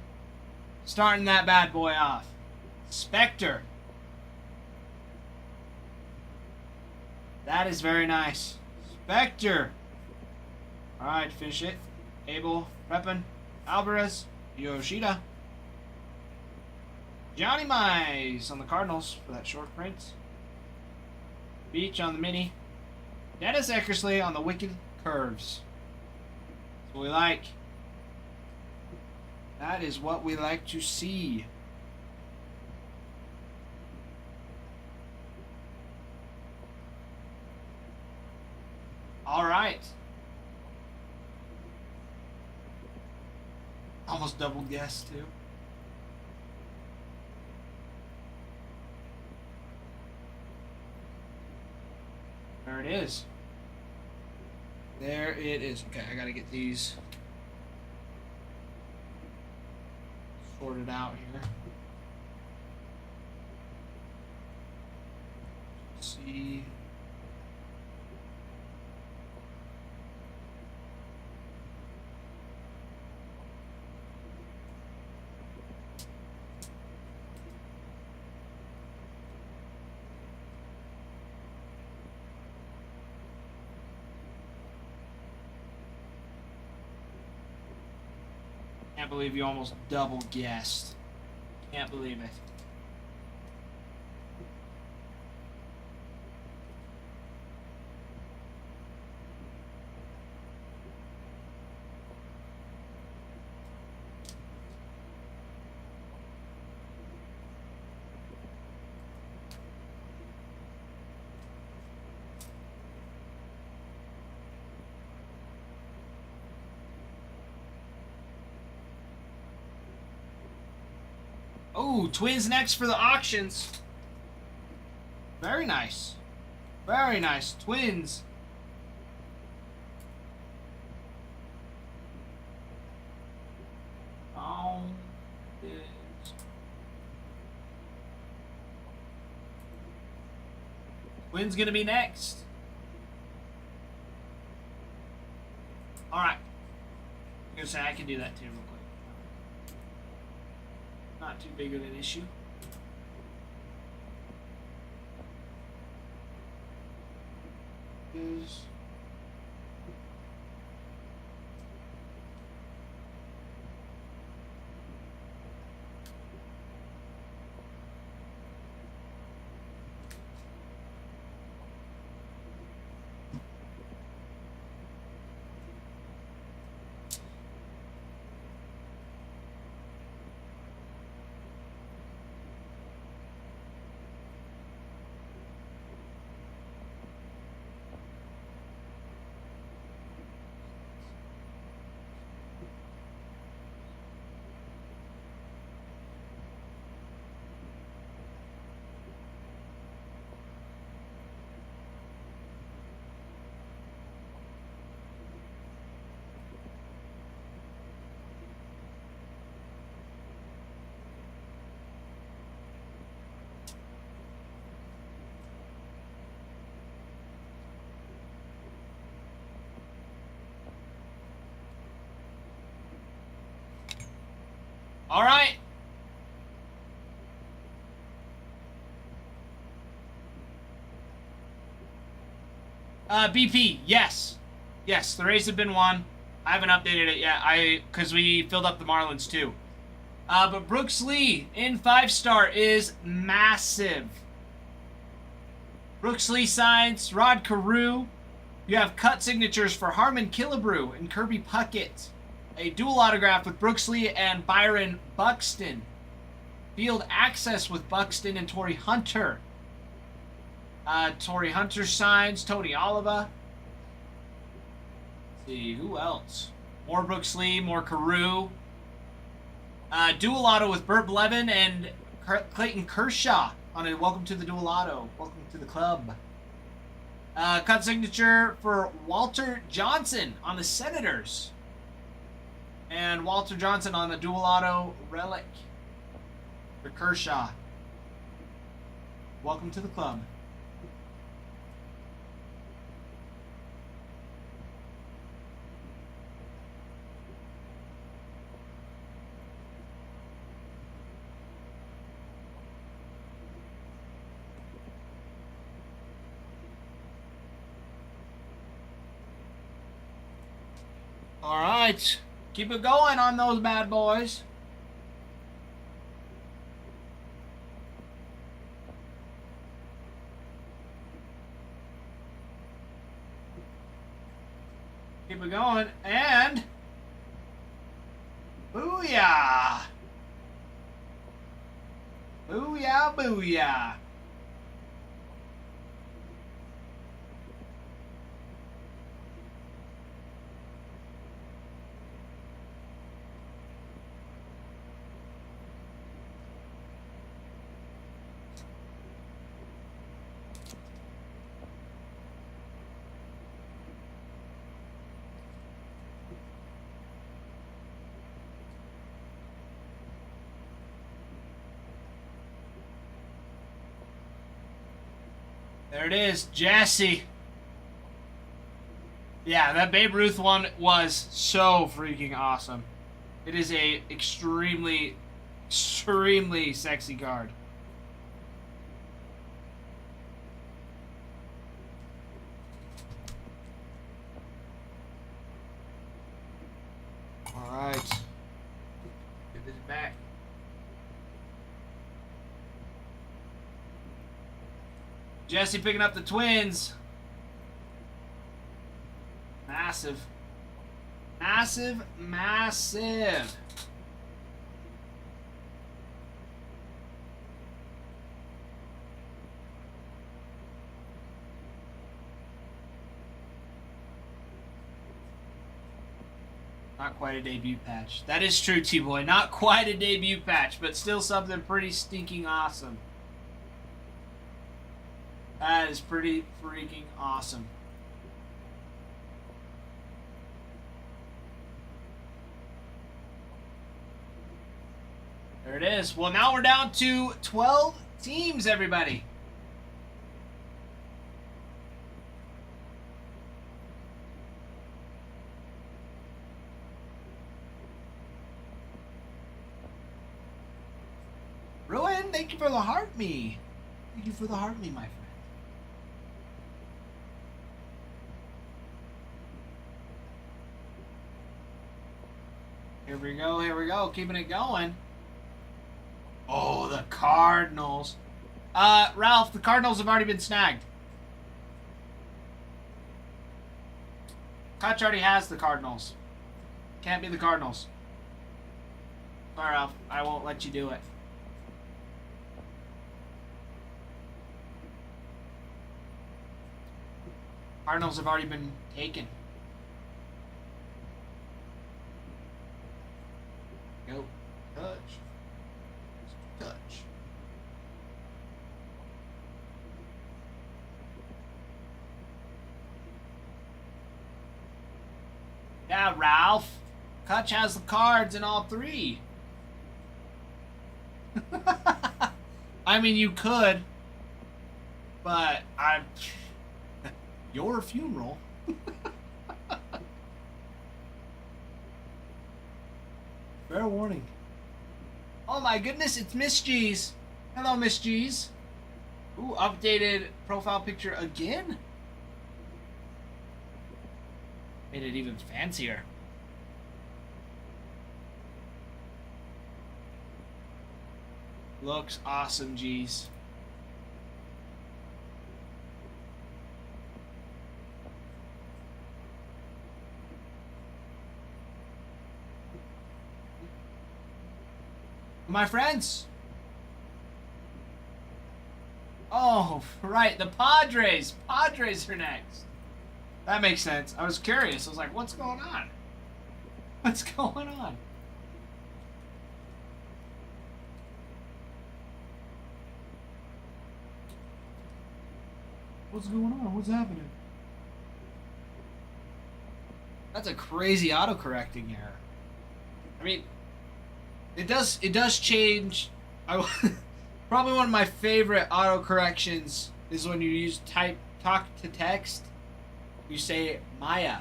starting that bad boy off. Spectre. That is very nice. Spectre. All right, finish it. Abel, Pepin, Alvarez, Yoshida. Johnny Mize on the Cardinals for that short print. Beach on the mini. Dennis Eckersley on the Wicked Curves. what we like. That is what we like to see. All right. Almost double guess too. There it is. There it is. Okay, I gotta get these sorted out here. Let's see. Can't believe you almost double guessed. Can't believe it. Oh, Twins next for the auctions. Very nice. Very nice. Twins. Oh, Twins gonna be next. Alright. I'm gonna say I can do that too real quick. Not too big of an issue. Is all right. BP, yes. Yes, the Rays have been won. I haven't updated it yet. Because we filled up the Marlins too. But Brooks Lee in 5-star is massive. Brooks Lee signs Rod Carew. You have cut signatures for Harmon Killebrew and Kirby Puckett. A dual autograph with Brooks Lee and Byron Buxton. Field access with Buxton and Torrey Hunter. Torrey Hunter signs Tony Oliva. Let's see, who else? More Brooks Lee, more Carew. Dual auto with Burt Blevin and Clayton Kershaw on a welcome to the dual auto. Welcome to the club. Cut signature for Walter Johnson on the Senators. And Walter Johnson on the dual auto relic for Kershaw. Welcome to the club. All right. Keep it going on those bad boys. Keep it going. And Booyah! Booyah, booyah. There it is, Jesse. Yeah, that Babe Ruth one was so freaking awesome. It is a extremely sexy card. All right. Get this back. Jesse picking up the Twins. Massive. Massive, massive. Not quite a debut patch. That is true, T-Boy. Not quite a debut patch, but still something pretty stinking awesome. That is pretty freaking awesome. There it is. Well, now we're down to 12 teams, everybody. Ruin, thank you for the heart me. Thank you for the heart me, my friend. Here we go, keeping it going. Oh, the Cardinals. Ralph, the Cardinals have already been snagged. Kutch already has the Cardinals. Can't be the Cardinals. Sorry, Ralph, I won't let you do it. Cardinals have already been taken. Go. Touch. Touch. Yeah, Ralph. Kutch has the cards in all three. I mean, you could, but I'm your funeral. Fair warning. Oh my goodness, it's Miss G's. Hello, Miss G's. Ooh, updated profile picture again? Made it even fancier. Looks awesome, G's. My friends. Oh, right, the Padres. Padres are next. That makes sense. I was curious. I was like, what's going on? What's going on? What's going on? What's happening? That's a crazy autocorrecting error. I mean, it does change. Probably one of my favorite autocorrections is when you use talk to text. You say Maya.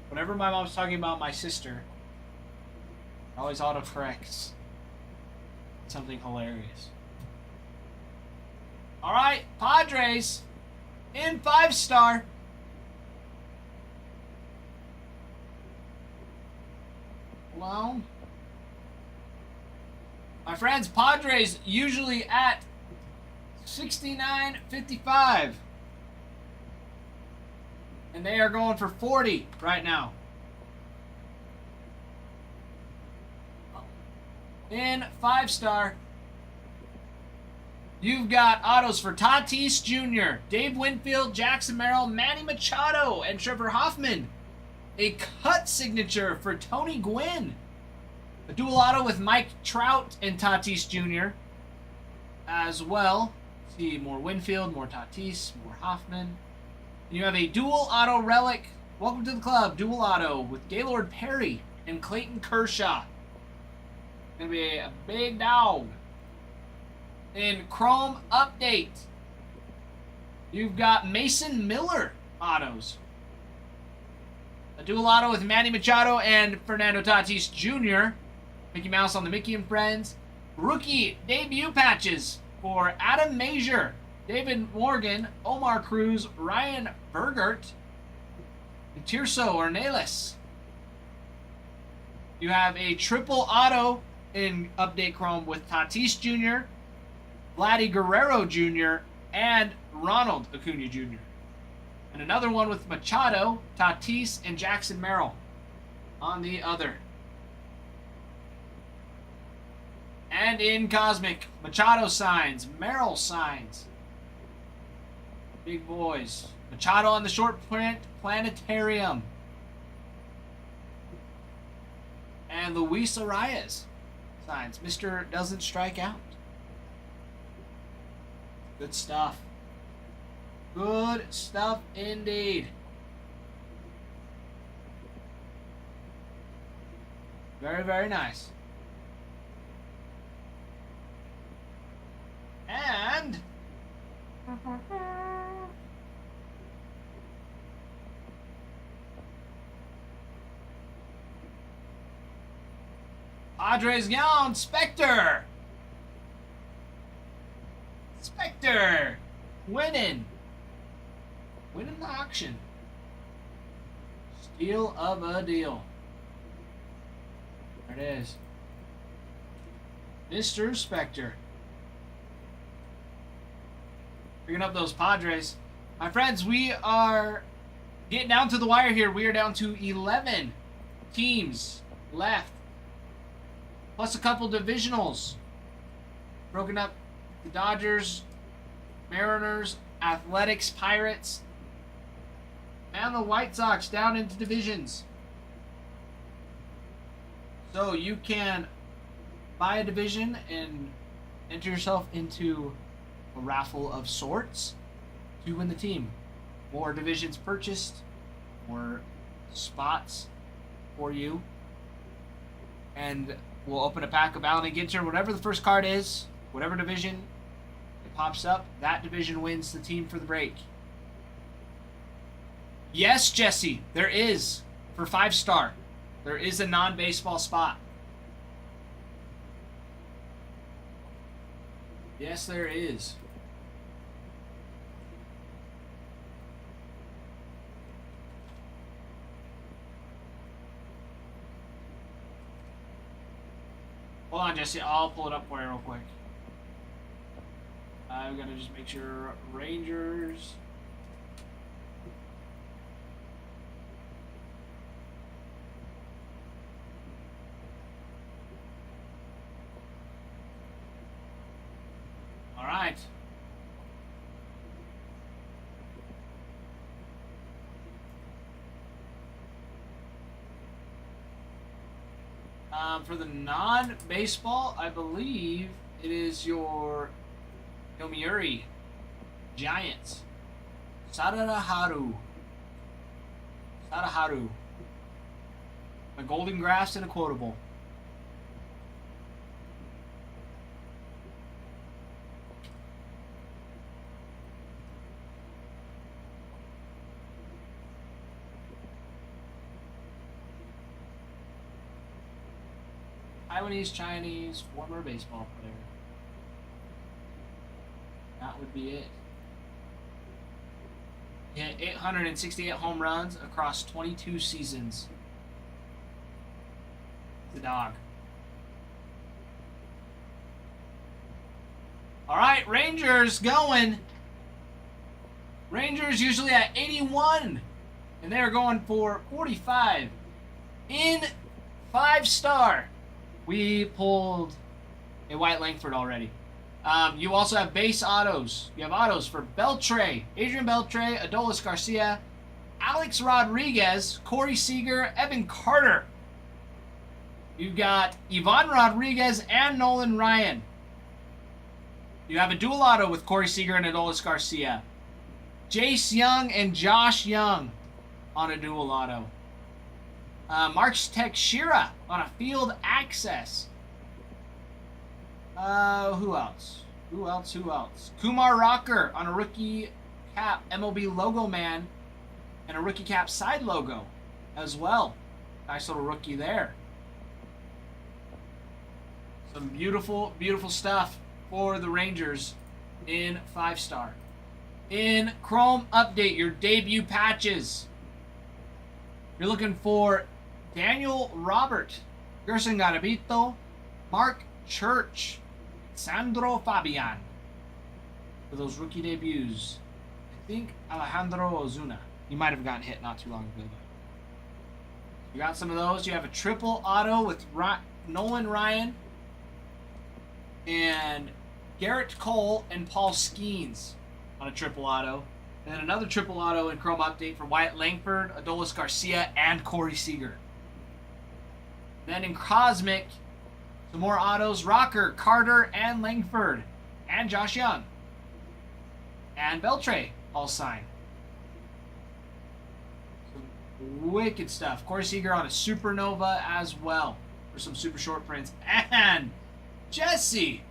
Whenever my mom's talking about my sister, it always autocorrects. Something hilarious. All right, Padres in 5-star. Hello. My friends, Padres usually at 69.55. And they are going for 40 right now. In 5-star, you've got autos for Tatis Jr., Dave Winfield, Jackson Merrill, Manny Machado, and Trevor Hoffman. A cut signature for Tony Gwynn. A dual auto with Mike Trout and Tatis Jr. as well. See, more Winfield, more Tatis, more Hoffman. And you have a dual auto relic. Welcome to the club. Dual auto with Gaylord Perry and Clayton Kershaw. Gonna be a big dog. In Chrome Update, you've got Mason Miller autos. A dual auto with Manny Machado and Fernando Tatis Jr. Mickey Mouse on the Mickey and Friends. Rookie debut patches for Adam Major, David Morgan, Omar Cruz, Ryan Bergert, and Tirso Ornelas. You have a triple auto in Update Chrome with Tatis Jr., Vladdy Guerrero Jr., and Ronald Acuna Jr. And another one with Machado, Tatis, and Jackson Merrill on the other. And in Cosmic, Machado signs, Merrill signs. Big boys. Machado on the short print, Planetarium. And Luis Arias signs, Mr. Doesn't Strike Out. Good stuff. Good stuff indeed. Very, very nice. And Padres Gown, Spectre. Spectre winning the auction. Steal of a deal. There it is. Mr. Spectre. Picking up those Padres. My friends, we are getting down to the wire here. We are down to 11 teams left. Plus a couple divisionals. Broken up the Dodgers, Mariners, Athletics, Pirates, and the White Sox down into divisions. So you can buy a division and enter yourself into a raffle of sorts to win the team. More divisions purchased, more spots for you. And we'll open a pack of Bounty Ginter, whatever the first card is, whatever division it pops up, that division wins the team for the break. Yes, Jesse, there is. For 5-star, there is a non-baseball spot. Yes, there is. Hold on, Jesse. I'll pull it up for you real quick. I've got to just make sure Rangers. All right. For the non-baseball, I believe it is your Yomiuri Giants. Sadaharu. A golden grass and a quotable. Taiwanese, Chinese, former baseball player. That would be it. He hit 868 home runs across 22 seasons. The dog. All right, Rangers going. Rangers usually at 81, and they're going for 45 in 5-star. We pulled a White Langford already. You also have base autos. You have autos for Beltre, Adrian Beltre, Adolis Garcia, Alex Rodriguez, Corey Seager, Evan Carter. You've got Ivan Rodriguez and Nolan Ryan. You have a dual auto with Corey Seager and Adolis Garcia. Jace Young and Josh Young on a dual auto. Marks Teixeira on a field access. Who else? Who else? Kumar Rocker on a rookie cap MLB logo man and a rookie cap side logo as well. Nice little rookie there. Some beautiful, beautiful stuff for the Rangers in 5-star. In Chrome Update, your debut patches. You're looking for Daniel Robert, Gerson Garavito, Mark Church, Sandro Fabian for those rookie debuts. I think Alejandro Ozuna. He might have gotten hit not too long ago. You got some of those. You have a triple auto with Nolan Ryan and Garrett Cole and Paul Skeens on a triple auto. And then another triple auto in Chrome Update for Wyatt Langford, Adolis Garcia, and Corey Seager. Then in Cosmic, some more autos, Rocker, Carter, and Langford, and Josh Young. And Beltre, all signed. Some wicked stuff. Corey Seager on a Supernova as well for some super short prints. And Jesse,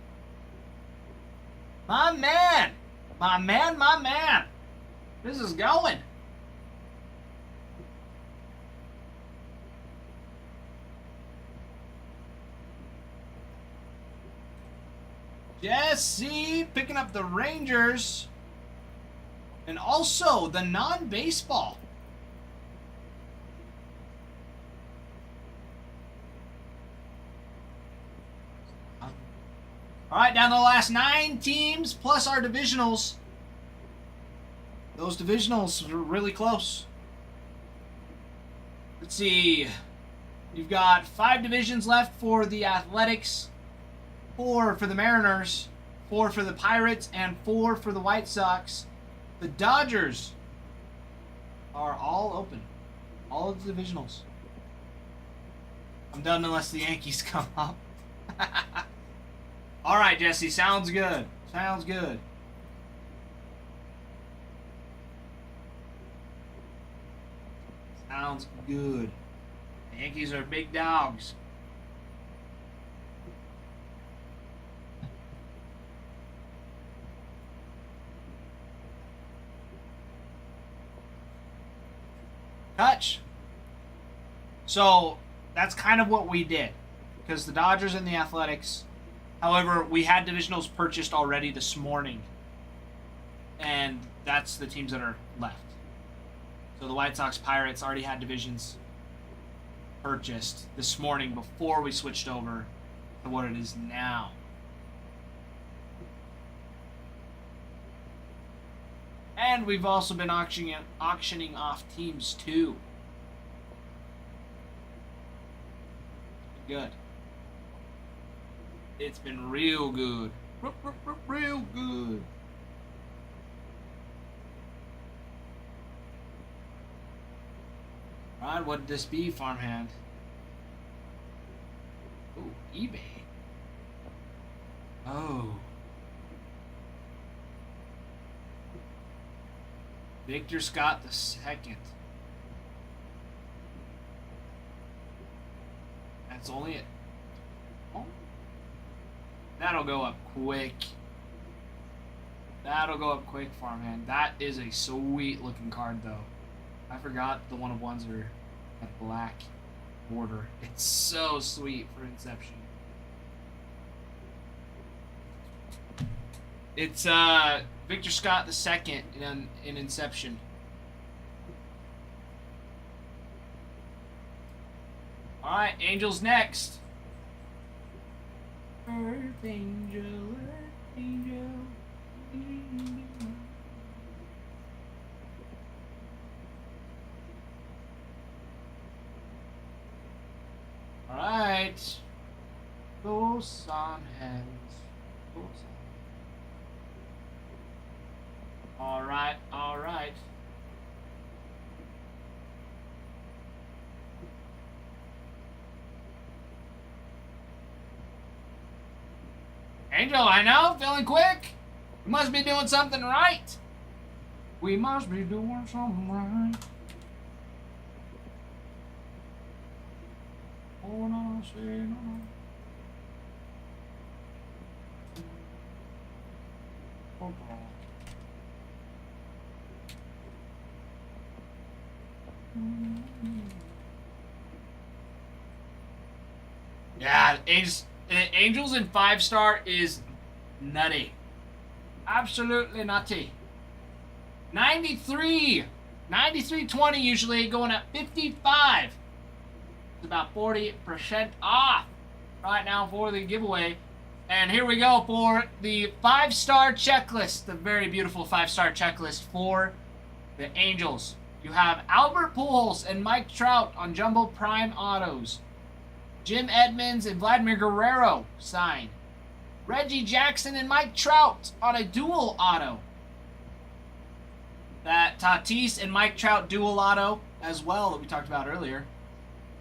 my man. This is going. Jesse picking up the Rangers and also the non-baseball. All right, down to the last 9 teams plus our divisionals. Those divisionals are really close. Let's see. You've got 5 divisions left for the Athletics, 4 for the Mariners, 4 for the Pirates, and 4 for the White Sox. The Dodgers are all open. All of the divisionals. I'm done unless the Yankees come up. All right, Jesse. Sounds good. Sounds good. Sounds good. The Yankees are big dogs. Touch. So that's kind of what we did, because the Dodgers and the Athletics. However, we had divisionals purchased already this morning, and that's the teams that are left. So the White Sox, Pirates already had divisions purchased this morning before we switched over to what it is now. And we've also been auctioning off teams too. Good. It's been real good. Real good. Alright, what did this be, farmhand? Oh, eBay. Oh. Victor Scott the second. That's only it. Oh. That'll go up quick. That'll go up quick, farmhand. That is a sweet looking card, though. I forgot the one of ones are that black border. It's so sweet for Inception. It's Victor Scott the second in Inception. All right, Angels next. Earth Angel, Earth Angel. All right. Close on hands. Close on. All right, all right. Angel, I know, feeling quick. We must be doing something right. We must be doing something right. Oh, no, say no. Oh, yeah, Angels in 5-star is nutty. Absolutely nutty. 93. 93.20 usually, going at 55. It's about 40% off right now for the giveaway. And here we go for the 5-star checklist. The very beautiful 5-star checklist for the Angels. You have Albert Pujols and Mike Trout on Jumbo Prime Autos. Jim Edmonds and Vladimir Guerrero signed. Reggie Jackson and Mike Trout on a dual auto. That Tatis and Mike Trout dual auto as well that we talked about earlier.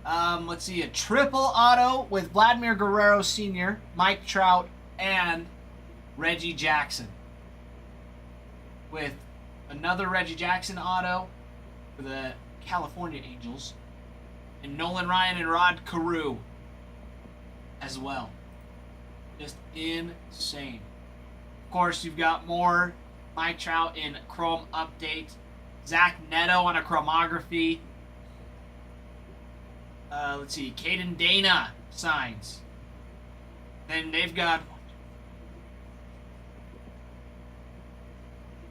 Let's see, a triple auto with Vladimir Guerrero Sr., Mike Trout, and Reggie Jackson. With another Reggie Jackson auto for the California Angels. And Nolan Ryan and Rod Carew as well. Just insane. Of course, you've got more Mike Trout in Chrome Update. Zach Neto on a Chromography. Let's see, Caden Dana signs. Then they've got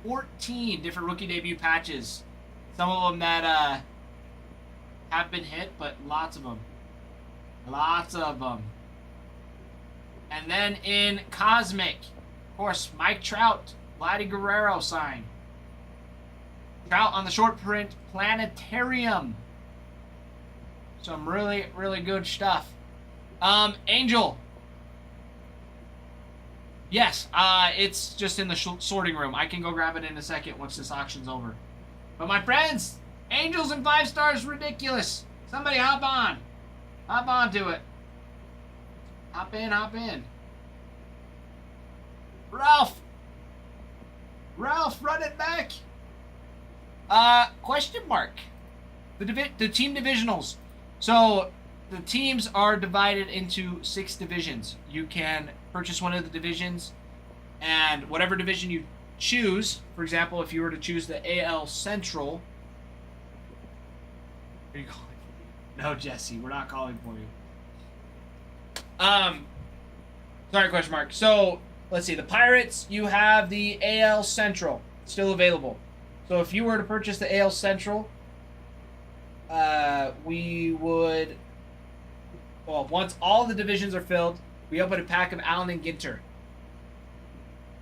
14 different rookie debut patches. Some of them that have been hit, but lots of them. Lots of them. And then in Cosmic, of course, Mike Trout, Vladdy Guerrero signed. Trout on the short print Planetarium. Some really, really good stuff. Angel. Yes, it's just in the sorting room. I can go grab it in a second once this auction's over. But my friends, Angels and 5-stars ridiculous. Somebody hop on. Hop on to it. Hop in, hop in. Ralph! Ralph, run it back! Question mark. The team divisionals. So, the teams are divided into 6 divisions. You can purchase one of the divisions, and whatever division you choose, for example, if you were to choose the AL Central... Are you calling? No, Jesse, we're not calling for you. Sorry, question mark. So, let's see. The Pirates, you have the AL Central still available. So, if you were to purchase the AL Central, we would... Well, once all the divisions are filled, we open a pack of Allen and Ginter.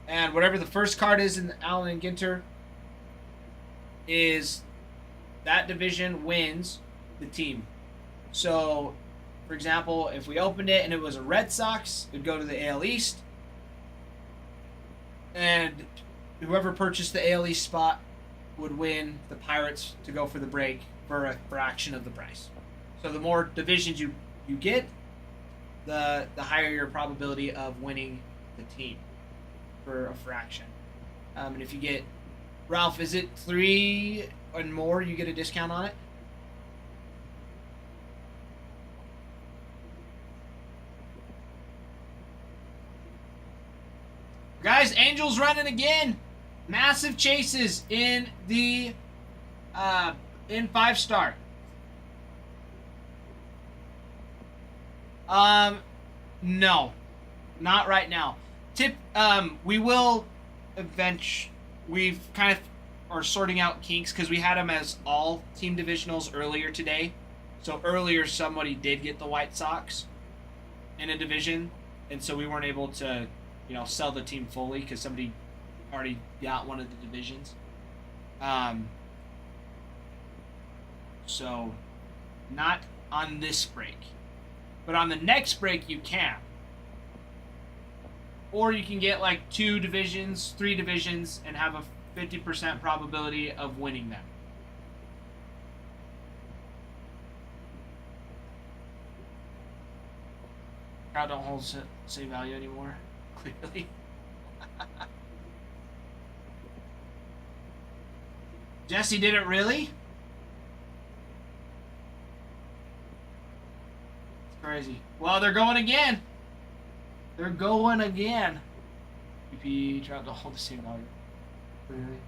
And whatever the first card is in Allen and Ginter is that division wins the team. So, for example, if we opened it and it was a Red Sox, it would go to the AL East. And whoever purchased the AL East spot would win the Pirates to go for the break for a fraction of the price. So the more divisions you get, the higher your probability of winning the team for a fraction. And if you get, Ralph, is it 3 and more, you get a discount on it? Guys, Angels running again. Massive chases in the in 5-star. No, not right now. We will eventually. We've kind of are sorting out kinks because we had them as all team divisionals earlier today. So earlier somebody did get the White Sox in a division, and so we weren't able to, sell the team fully because somebody already got one of the divisions. So not on this break, but on the next break you can. or you can get like 2 divisions, 3 divisions, and have a 50% probability of winning them. Crowd don't hold same value anymore, clearly. Jesse did it really? It's crazy. Well, they're going again. They're going again. PP tried to hold the same value. Clearly.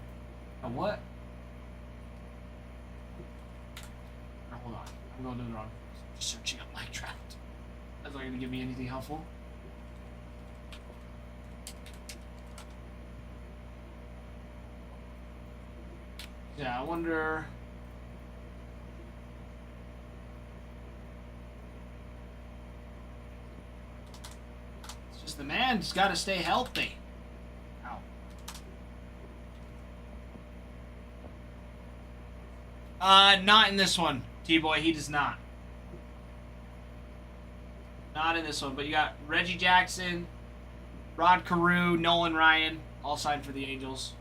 A what? No, hold on. I'm going to do it wrong. Just searching up Mike Trout. That's not going to give me anything helpful. Yeah, I wonder. It's just the man just got to stay healthy. Ow. Not in this one, T-Boy. He does not. Not in this one, but you got Reggie Jackson, Rod Carew, Nolan Ryan, all signed for the Angels.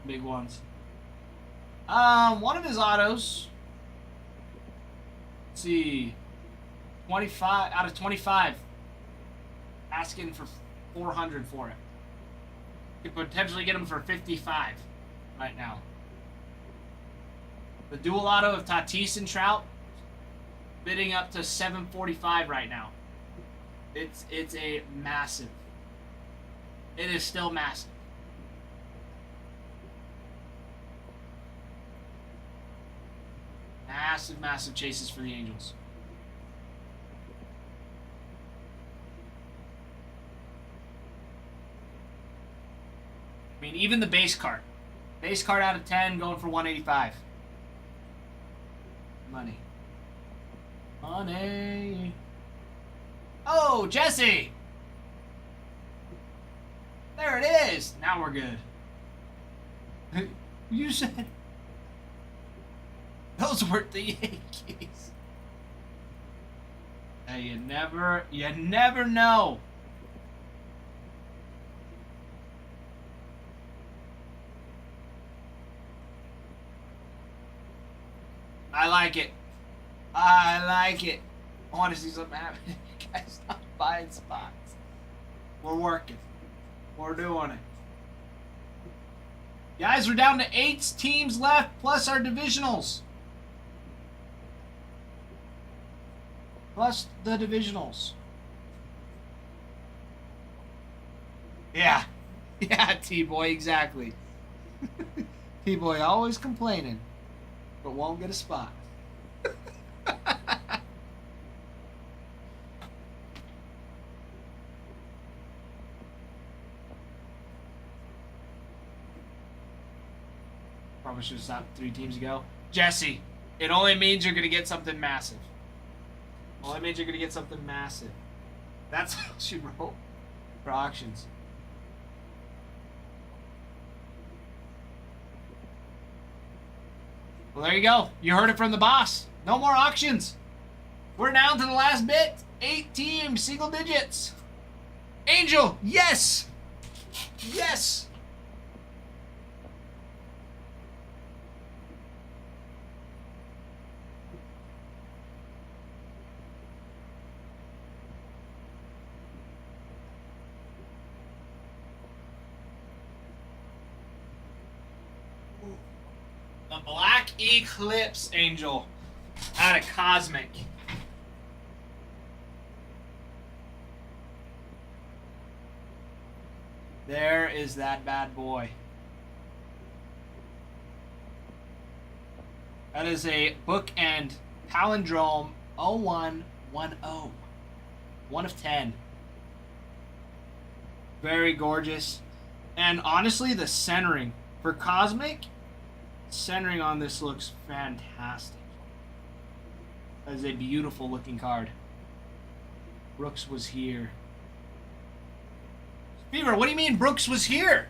Big ones. One of his autos. Let's see. 25 out of 25. Asking for 400 for it. Could potentially get him for 55 right now. The dual auto of Tatis and Trout bidding up to 745 right now. It's a massive. It is still massive. Massive, massive chases for the Angels. I mean, even the base card. Base card out of 10 going for 185. Money. Money. Oh, Jesse! There it is! Now we're good. You said... Those weren't the Yankees. Hey, you never know. I like it. I like it. I want to see something happen. You guys stop buying spots. We're working. We're doing it. Guys, we're down to 8 teams left, plus our divisionals. Plus the divisionals. Yeah. Yeah, T-Boy, exactly. T-Boy always complaining, but won't get a spot. Probably should have stopped 3 teams ago. Jesse, it only means you're going to get something massive. Only means you're going to get something massive. That's how she wrote for auctions. Well, there you go. You heard it from the boss. No more auctions. We're down to the last bit. 8 teams, single digits. Angel, yes. Yes. The Black Eclipse Angel out of Cosmic. There is that bad boy. That is a bookend palindrome 0110. 1 of 10. Very gorgeous. And honestly, the centering for Cosmic, centering on this looks fantastic. That is a beautiful looking card. Brooks was here. Beaver, what do you mean Brooks was here?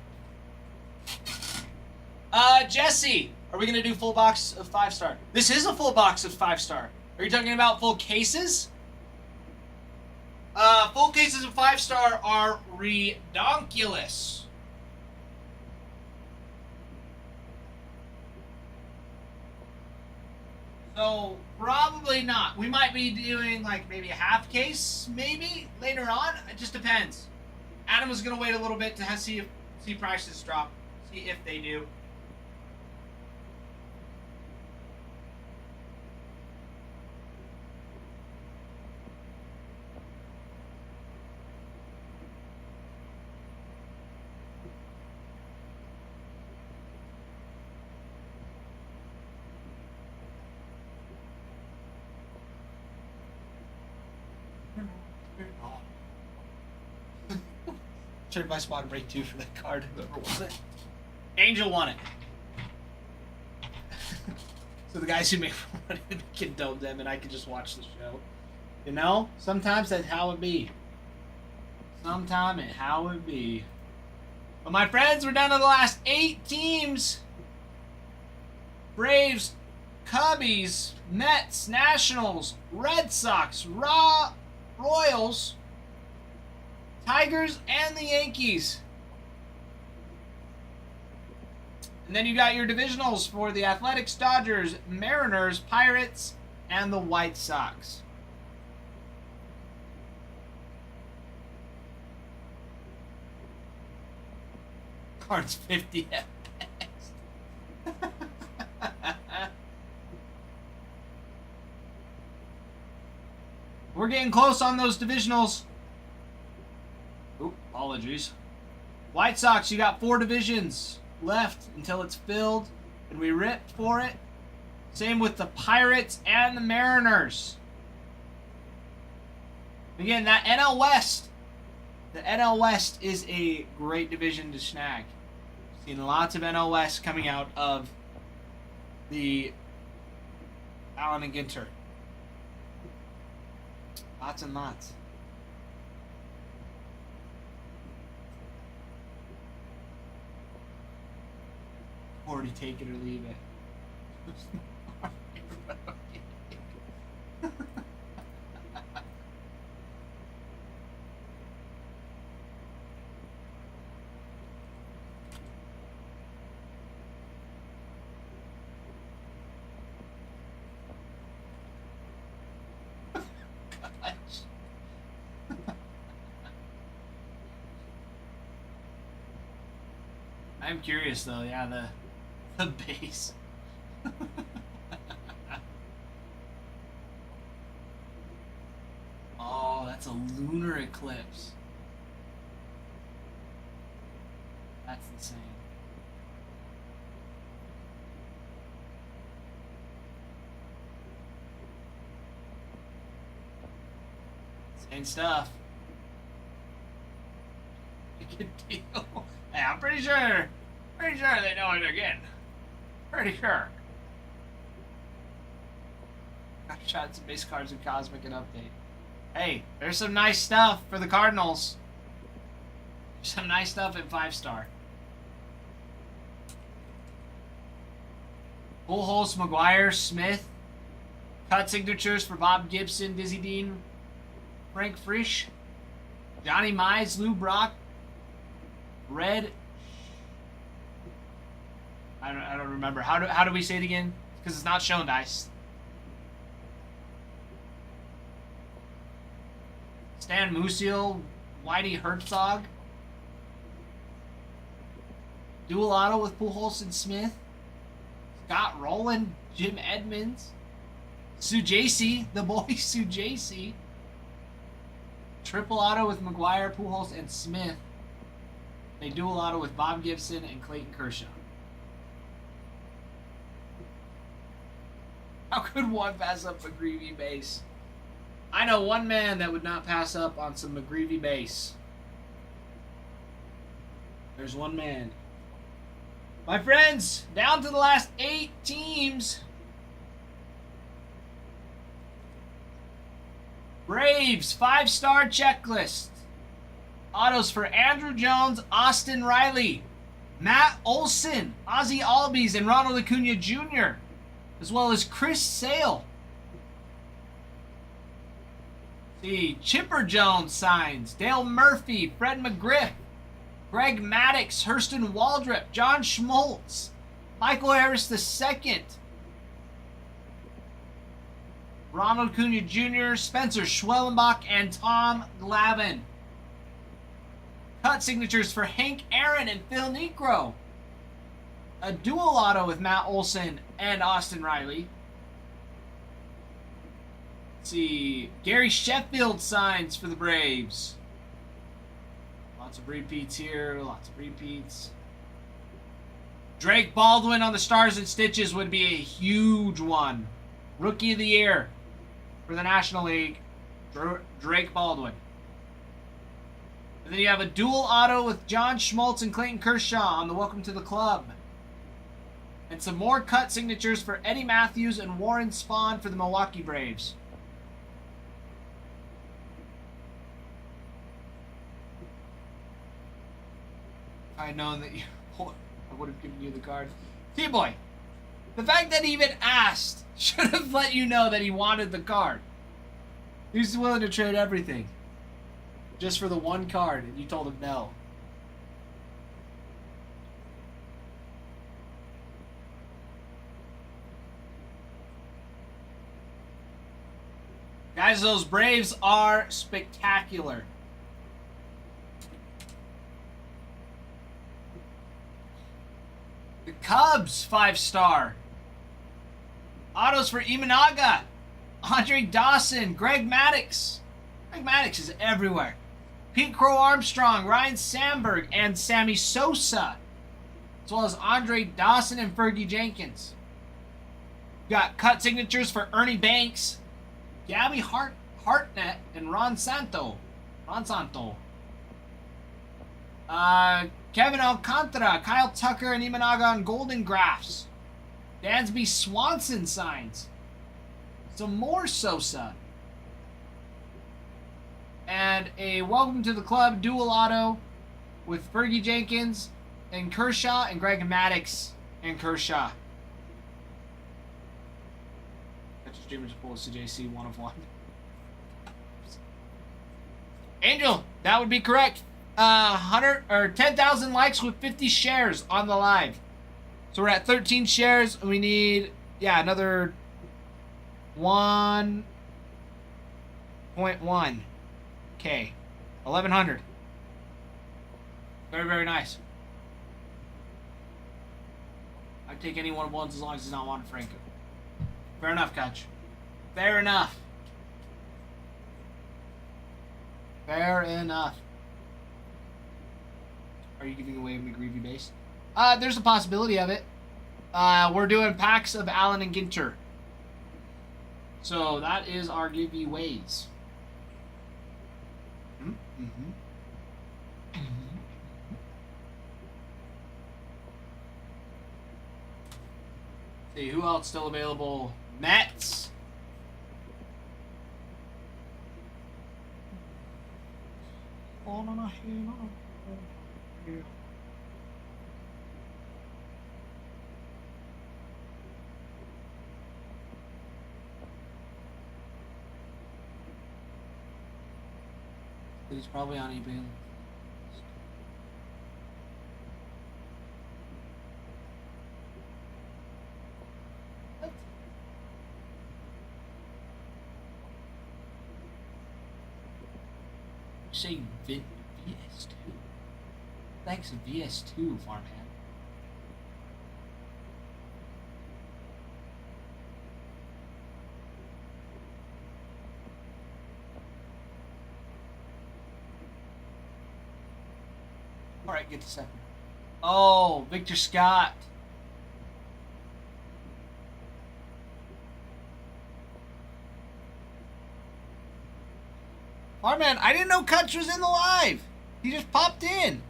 Jesse, are we gonna do full box of 5-star? This is a full box of 5-star. Are you talking about full cases? Full cases of 5-star are redonkulous. So probably not. We might be doing like maybe a half case, maybe later on. It just depends. Adam is gonna wait a little bit to see prices drop, see if they do. Turned my spot and break 2 for that card. Whoever won it. Angel won it. So the guys who make money can dome them and I can just watch the show. You know? Sometimes that's how it be. Sometime it how it be. But my friends, we're down to the last 8 teams. Braves, Cubbies, Mets, Nationals, Red Sox, Royals, Tigers, and the Yankees. And then you got your divisionals for the Athletics, Dodgers, Mariners, Pirates, and the White Sox. Cards 50 at best. We're getting close on those divisionals. Oop, apologies. White Sox, you got 4 divisions left until it's filled, and we ripped for it. Same with the Pirates and the Mariners. Again, that NL West. The NL West is a great division to snag. Seen lots of NL West coming out of the Allen and Ginter. Lots and lots. Already take it or leave it. I'm curious though, yeah, the base. Oh, that's a lunar eclipse. That's insane. Insane stuff. Good deal. Hey, I'm pretty sure they know it again. Pretty sure. Got shot some base cards in Cosmic and Update. Hey, there's some nice stuff for the Cardinals. There's some nice stuff in 5-star. Pujols, McGuire, Smith. Cut signatures for Bob Gibson, Dizzy Dean, Frank Frisch, Johnny Mize, Lou Brock, Red. I don't remember. How do we say it again? Because it's not shown dice. Stan Musial, Whitey Herzog. Dual auto with Pujols and Smith. Scott Rowland, Jim Edmonds. Sue JC, the boy Sue JC. Triple auto with McGuire, Pujols, and Smith. They dual auto with Bob Gibson and Clayton Kershaw. How could one pass up McGreevy base? I know one man that would not pass up on some McGreevy base. There's one man. My friends, down to the last 8 teams. Braves, 5-star checklist. Autos for Andrew Jones, Austin Riley, Matt Olson, Ozzie Albies, and Ronald Acuna Jr., as well as Chris Sale. See, Chipper Jones signs. Dale Murphy, Fred McGriff, Greg Maddox, Hurston Waldrop, John Schmaltz, Michael Harris II, Ronald Cunha Jr., Spencer Schwellenbach, and Tom Glavine. Cut signatures for Hank Aaron and Phil Necro. A dual auto with Matt Olson and Austin Riley. Let's see. Gary Sheffield signs for the Braves. Lots of repeats here. Lots of repeats. Drake Baldwin on the Stars and Stitches would be a huge one. Rookie of the Year for the National League. Drake Baldwin. And then you have a dual auto with John Schmaltz and Clayton Kershaw on the Welcome to the Club. And some more cut signatures for Eddie Matthews and Warren Spahn for the Milwaukee Braves. If I had known that you... I would have given you the card. T-Boy, the fact that he even asked should have let you know that he wanted the card. He was willing to trade everything just for the one card, and you told him no. Guys, those Braves are spectacular. The Cubs, 5-star. Autos for Imanaga, Andre Dawson, Greg Maddox. Greg Maddox is everywhere. Pete Crow Armstrong, Ryan Sandberg, and Sammy Sosa. As well as Andre Dawson and Fergie Jenkins. Got cut signatures for Ernie Banks, Gabby Hartnett, and Ron Santo. Kevin Alcantara, Kyle Tucker, and Imanaga on Golden Graphs. Dansby Swanson signs. Some more Sosa. And a Welcome to the Club dual auto with Fergie Jenkins and Kershaw and Greg Maddox and Kershaw. That's your streamers full of CJC 1 of 1. Angel, that would be correct. 100 or 10,000 likes with 50 shares on the live. So we're at 13 shares and we need another 1.1. Okay. 1,100. Very, very nice. I'd take any one of ones as long as it's not Juan Franco. Fair enough, Kutch. Fair enough. Fair enough. Are you giving away a McGreevy base? There's a possibility of it. We're doing packs of Allen and Ginter. So that is our giveaways. See who else still available. Mets. He's probably on eBay. What? You say VS2? Thanks, VS2, Farmhand. Alright, get to second. Oh, Victor Scott. Farman, I didn't know Kutch was in the live. He just popped in.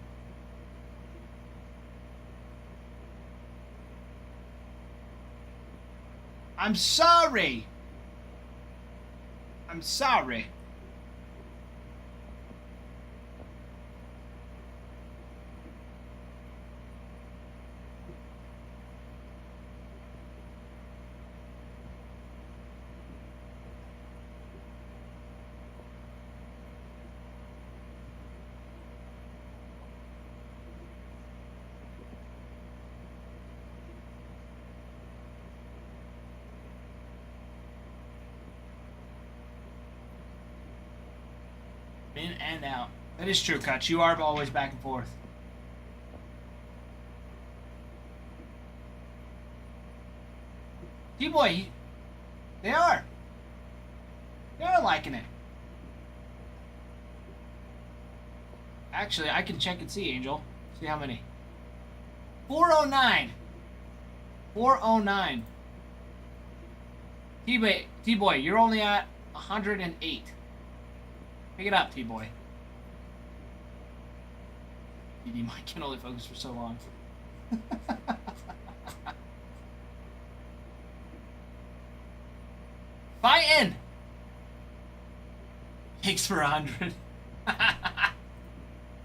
I'm sorry. I'm sorry. In and out. That is true, Kutch. You are always back and forth. T-Boy, they are. They are liking it. Actually, I can check and see, Angel. See how many. 409. 409. T-Boy, you're only at 108. Pick it up, T-Boy. DD Mike can only focus for so long. Fighting! Takes for 100.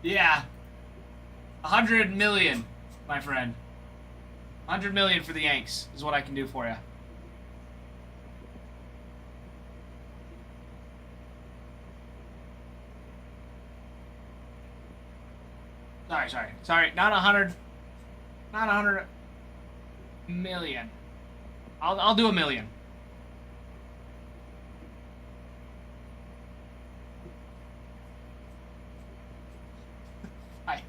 Yeah. 100 million, my friend. 100 million for the Yanks is what I can do for you. Sorry. Not 100. Not 100 million. I'll do a million. Hi.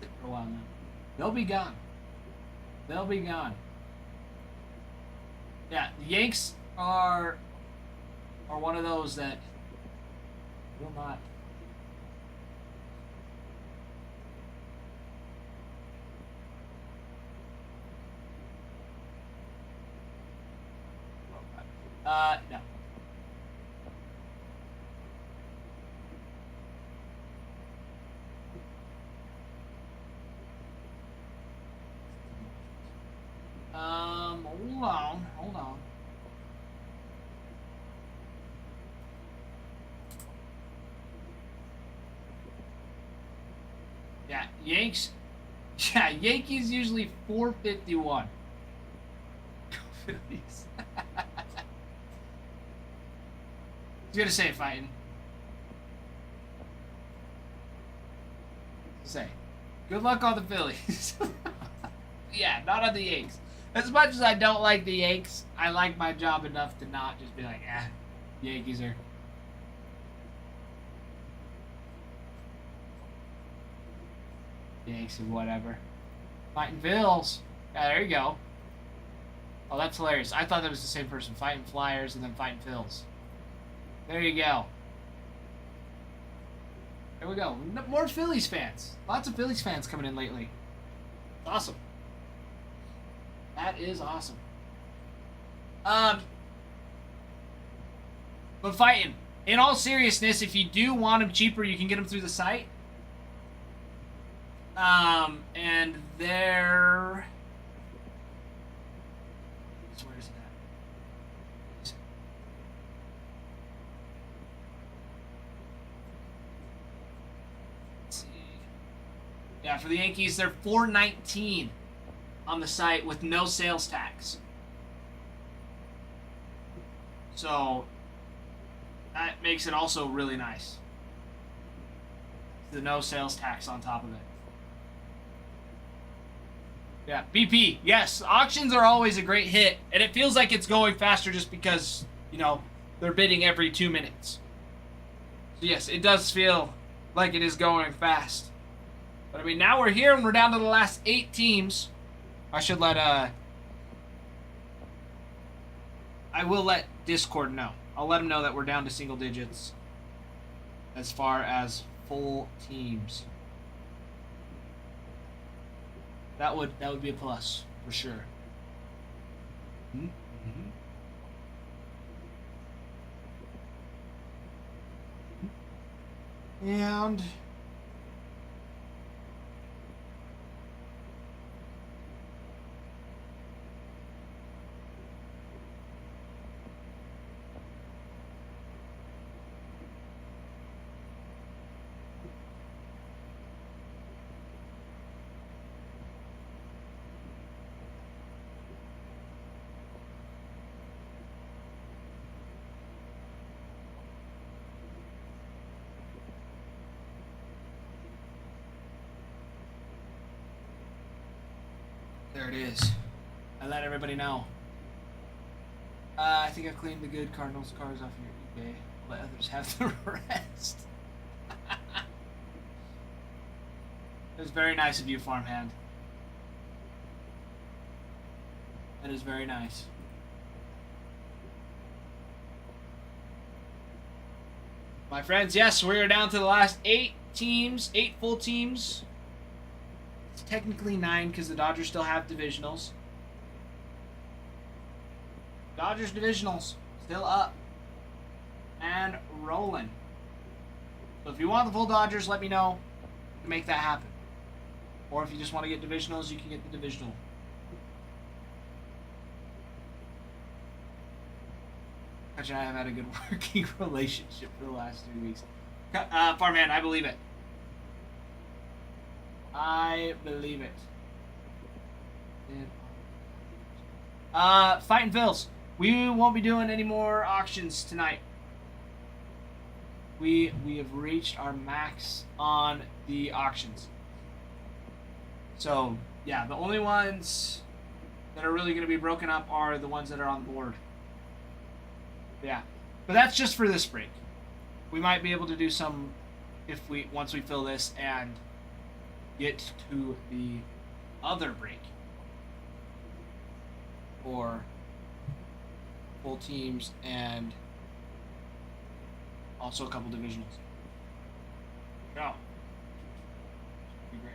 Sit for a while now. They'll be gone. They'll be gone. Yeah, the Yanks are one of those that will not. No. Hold on. Yeah, Yanks. Yeah, Yankees usually 451. Go Phillies. I was gonna say fighting. Say, good luck on the Phillies. Yeah, not on the Yanks. As much as I don't like the Yanks, I like my job enough to not just be like, Yankees are. Yanks or whatever. Fighting Phils. Yeah, there you go. Oh, that's hilarious. I thought that was the same person. Fighting Flyers and then fighting Phils. There you go. There we go. More Phillies fans. Lots of Phillies fans coming in lately. Awesome. That is awesome. But fighting. In all seriousness, if you do want them cheaper, you can get them through the site. And they're... Where is it at? Let's see. Yeah, for the Yankees, they're $4.19 on the site with no sales tax. So that makes it also really nice. The no sales tax on top of it. Yeah, BP. Yes, auctions are always a great hit, and it feels like it's going faster just because, you know, they're bidding every 2 minutes. So yes, it does feel like it is going fast. But I mean, now we're here and we're down to the last 8 teams. I should let I will let Discord know. I'll let them know that we're down to single digits as far as full teams. That would be a plus for sure. Mm-hmm. And there it is. I let everybody know. I think I've cleaned the good Cardinals cars off your eBay. Let others have the rest. It was very nice of you, farmhand. That is very nice. My friends, yes, we are down to the last 8 teams, 8 full teams. It's technically 9 because the Dodgers still have divisionals. Dodgers divisionals still up and rolling. So if you want the full Dodgers, let me know to make that happen. Or if you just want to get divisionals, you can get the divisional. Hutch and I have had a good working relationship for the last 3 weeks. Farmhand, I believe it. I believe it. Fighting Phils. We won't be doing any more auctions tonight. We have reached our max on the auctions. So, yeah, the only ones that are really going to be broken up are the ones that are on the board. Yeah. But that's just for this break. We might be able to do some once we fill this and get to the other break. Or full teams and also a couple divisionals. Yeah. Be great.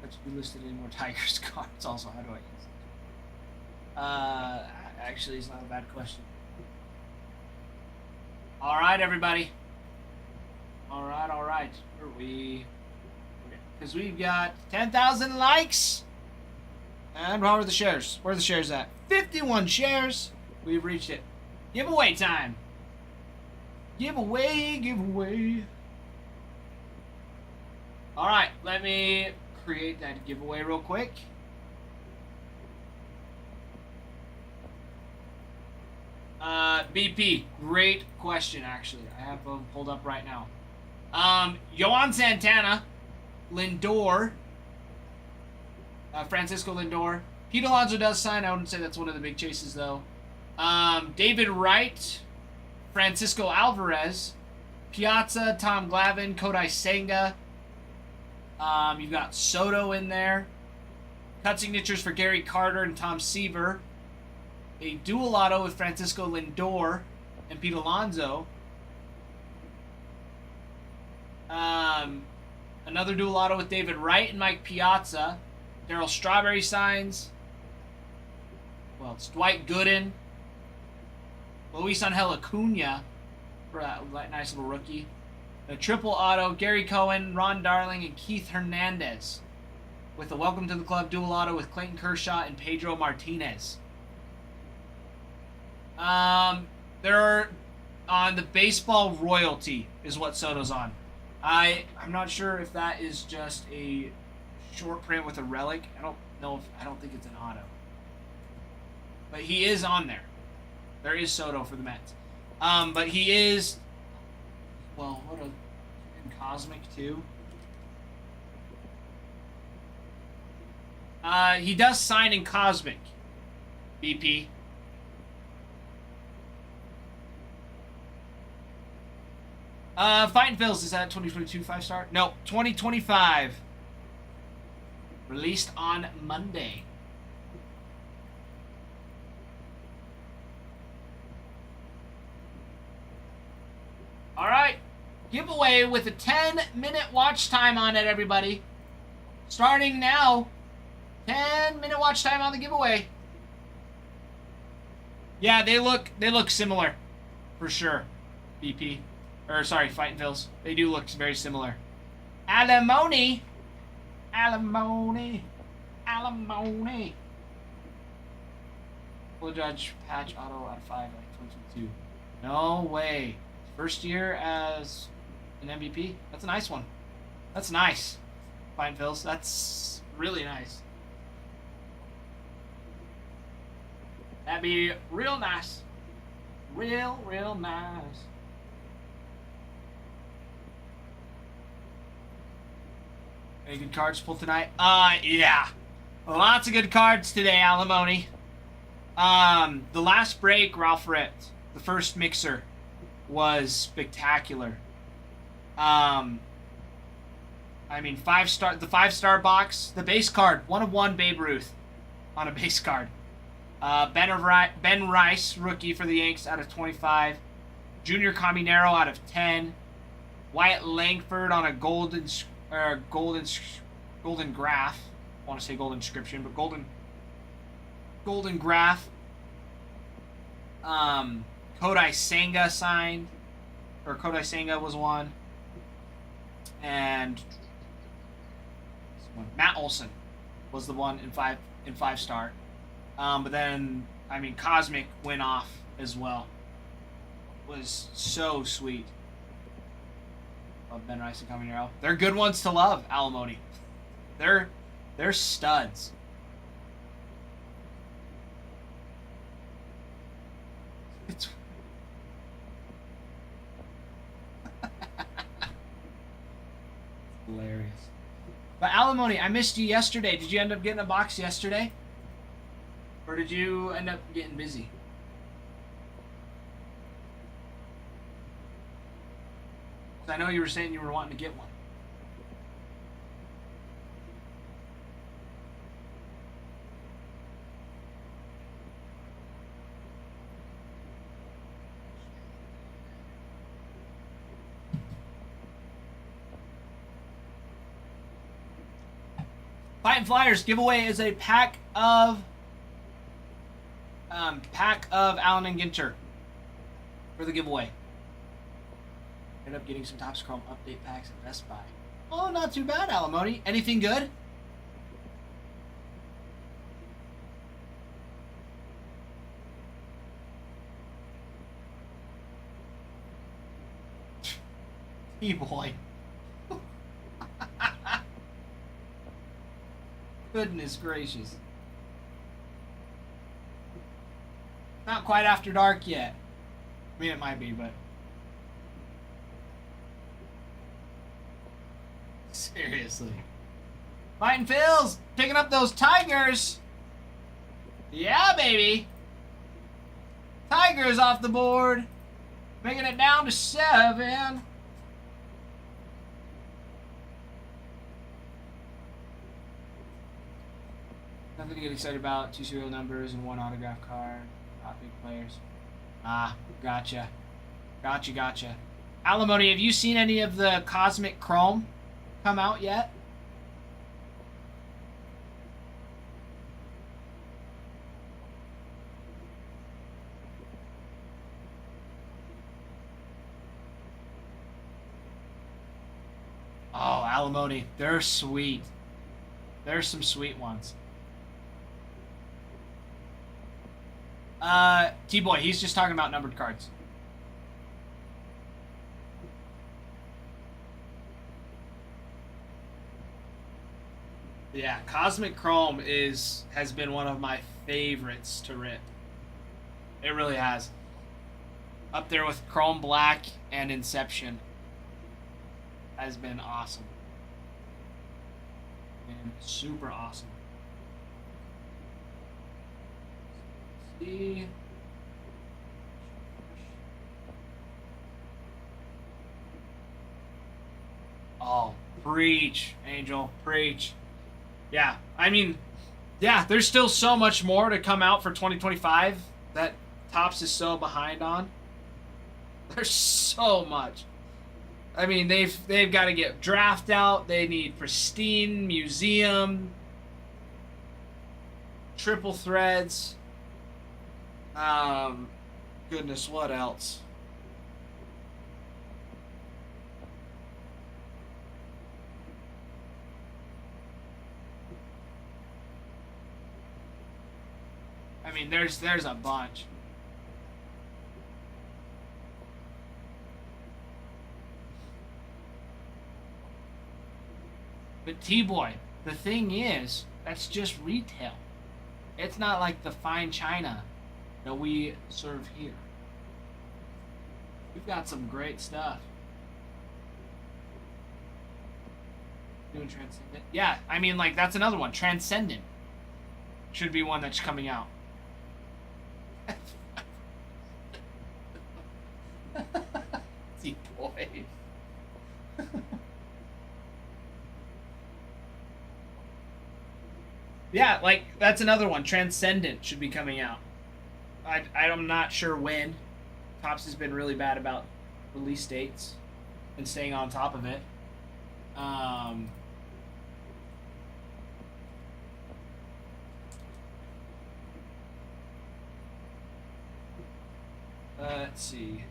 Let's be listed any more Tigers cards also. How do I use it? Actually, it's not a bad question. Alright, everybody. Alright. Where are we? Because we've got 10,000 likes. And how are the shares? Where are the shares at? 51 shares. We've reached it. Giveaway time. Giveaway. Alright, let me create that giveaway real quick. BP, great question, actually. I have them pulled up right now. Yohan Santana, Lindor, Francisco Lindor. Pete Alonso does sign. I wouldn't say that's one of the big chases, though. David Wright, Francisco Alvarez, Piazza, Tom Glavine, Kodai Senga. You've got Soto in there. Cut signatures for Gary Carter and Tom Seaver. A dual auto with Francisco Lindor and Pete Alonso. Another dual auto with David Wright and Mike Piazza. Darryl Strawberry signs. Well, it's Dwight Gooden. Luis Angel Acuna for that nice little rookie. A triple auto, Gary Cohen, Ron Darling, and Keith Hernandez. With a welcome to the club dual auto with Clayton Kershaw and Pedro Martinez. They're on the baseball royalty is what Soto's on. I'm not sure if that is just a short print with a relic. I don't think it's an auto. But he is on there. There is Soto for the Mets. But he is, well, what a Cosmic too. He does sign in Cosmic. BP. Fighting Phils, is that 2022 5-star? No, 2025. Released on Monday. Alright. Giveaway with a 10-minute watch time on it, everybody. Starting now. 10-minute watch time on the giveaway. Yeah, they look similar. For sure. BP. Or, sorry, Fighting Phils. They do look very similar. Alimony. Full Judge patch auto out of 5 like 2022. No way. First year as an MVP. That's a nice one. That's nice. Fighting Phils. That's really nice. That'd be real nice. Real nice. Any good cards pulled tonight? Yeah. Lots of good cards today, Alimony. The last break, Ralph Ritt, the first mixer, was spectacular. I mean, 5-star, the 5-star box, the base card, 1 of 1 Babe Ruth on a base card. Ben Rice, rookie for the Yanks out of 25. Junior Caminero out of 10. Wyatt Langford on a golden graph. I want to say golden inscription, but golden graph. Kodai Senga signed, or Kodai Senga was one, and Matt Olson was the one in 5-star. But then, I mean, Cosmic went off as well. Was so sweet. Love Ben Rice and Caminero. They're good ones to love, Alimony. They're studs. It's hilarious. But Alimony, I missed you yesterday. Did you end up getting a box yesterday? Or did you end up getting busy? I know you were saying you were wanting to get one. Fighting Flyers giveaway is a pack of Allen and Ginter for the giveaway. Ended up getting some Topps Chrome update packs at Best Buy. Oh, not too bad, Alimony. Anything good? T-boy. Goodness gracious. Not quite after dark yet. I mean, it might be, but... Seriously. Fighting Phils, picking up those Tigers. Yeah, baby. Tigers off the board. Making it down to 7. Nothing to get excited about. 2 serial numbers and 1 autograph card. Not big players. Ah, gotcha. Gotcha. Alimony, have you seen any of the Cosmic Chrome come out yet? Oh, Alimony, they're sweet. There's some sweet ones. T-Boy, he's just talking about numbered cards. Yeah, Cosmic Chrome has been one of my favorites to rip. It really has. Up there with Chrome Black and Inception. Has been awesome. Been super awesome. Let's see. Oh, preach, Angel, preach. Yeah, I mean, yeah, there's still so much more to come out for 2025 that Topps is so behind on. There's so much. I mean, they've got to get draft out. They need pristine museum, triple threads. Goodness, what else? I mean, there's a bunch. But T-Boy, the thing is, that's just retail. It's not like the fine china that we serve here. We've got some great stuff. Doing Transcendent. Yeah, I mean, like, that's another one. Transcendent should be one that's coming out. T-Boy. Yeah, like that's another one. Transcendent should be coming out. I'm not sure when. Topps has been really bad about release dates and staying on top of it. Let's see.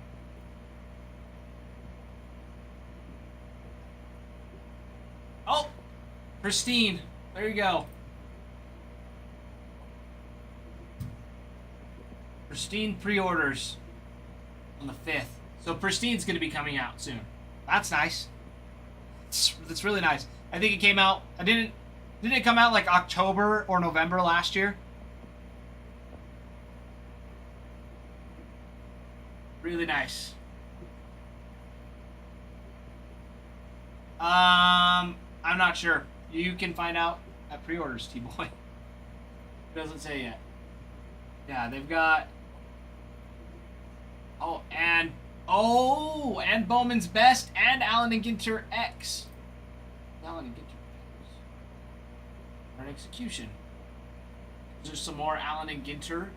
Oh, Pristine. There you go. Pristine pre-orders on the 5th. So Pristine's going to be coming out soon. That's nice. That's really nice. I think it came out. Didn't it come out like October or November last year? Really nice. I'm not sure. You can find out at pre-orders, T-Boy. It doesn't say yet. Yeah, they've got. And Bowman's Best and Allen and Ginter X. Allen and Ginter X. Or an execution. There's some more Allen and Ginter.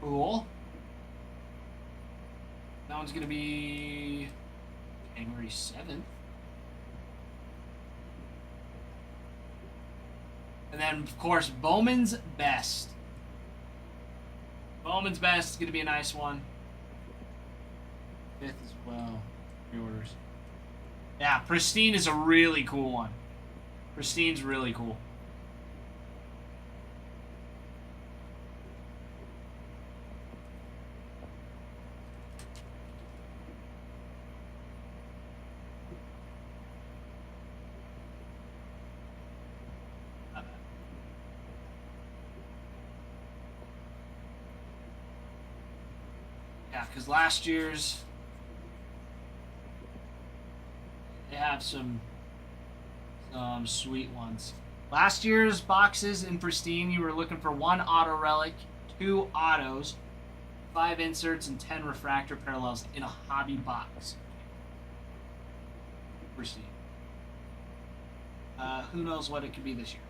Cool. That one's gonna be January 7th. And then, of course, Bowman's Best. Bowman's Best is going to be a nice one. 5th as well. Pre-orders. Yeah, Pristine is a really cool one. Pristine's really cool. Yeah, because last year's they have some sweet ones. Last year's boxes in Pristine, you were looking for 1 auto relic, 2 autos, 5 inserts, and 10 refractor parallels in a hobby box. Pristine. Who knows what it could be this year?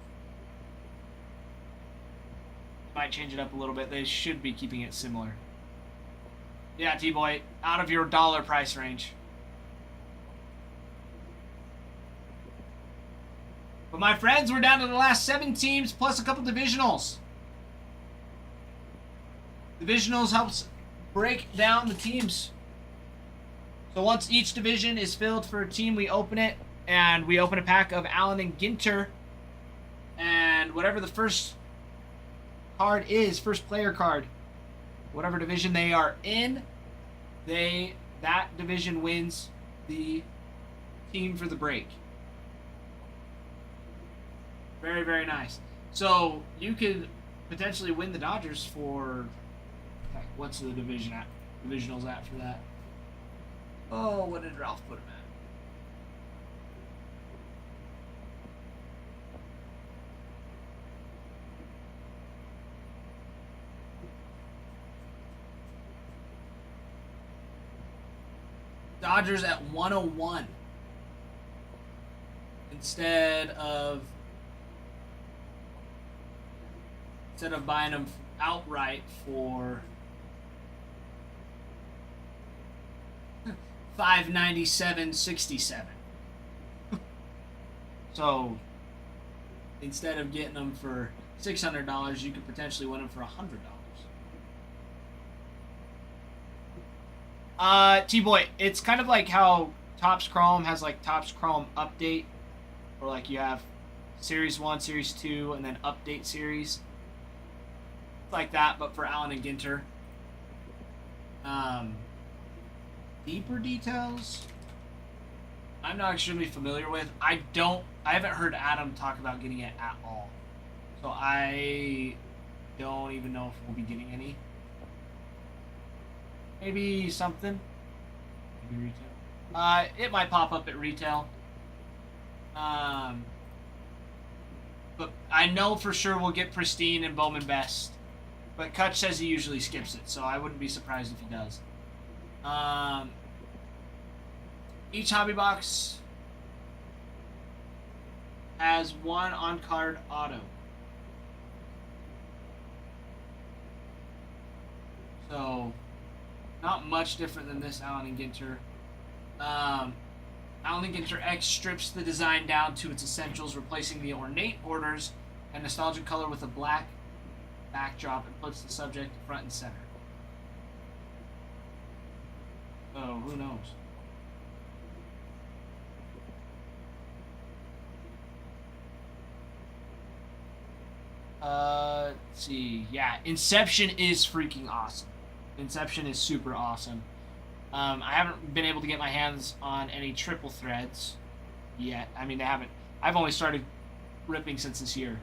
Might change it up a little bit. They should be keeping it similar. Yeah, T-Boy, out of your dollar price range. But my friends, we're down to the last 7 teams plus a couple divisionals. Divisionals helps break down the teams. So once each division is filled for a team, we open it, and we open a pack of Allen and Ginter. And whatever the first card is, first player card, whatever division they are in, that division wins the team for the break. Very, very nice. So you could potentially win the Dodgers for, what's the division at? Divisionals at for that? Oh, what did Ralph put him at? Dodgers at 101 instead of buying them outright for $597.67. So instead of getting them for $600, you could potentially win them for $100. T-Boy, it's kind of like how Topps Chrome has like Topps Chrome Update, or like you have Series 1, Series 2, and then Update Series. It's like that, but for Allen and Ginter. Deeper details, I'm not extremely familiar with. I haven't heard Adam talk about getting it at all. So I don't even know if we'll be getting any. Maybe something. Maybe retail. It might pop up at retail. But I know for sure we'll get Pristine and Bowman Best. But Kutch says he usually skips it, so I wouldn't be surprised if he does. Each hobby box has one on-card auto. So, not much different than this Allen and Ginter. Allen and Ginter X strips the design down to its essentials, replacing the ornate borders and nostalgic color with a black backdrop and puts the subject front and center. Oh, who knows? Let's see. Yeah, Inception is freaking awesome. Inception is super awesome. I haven't been able to get my hands on any triple threads yet. I mean, they haven't. I've only started ripping since this year.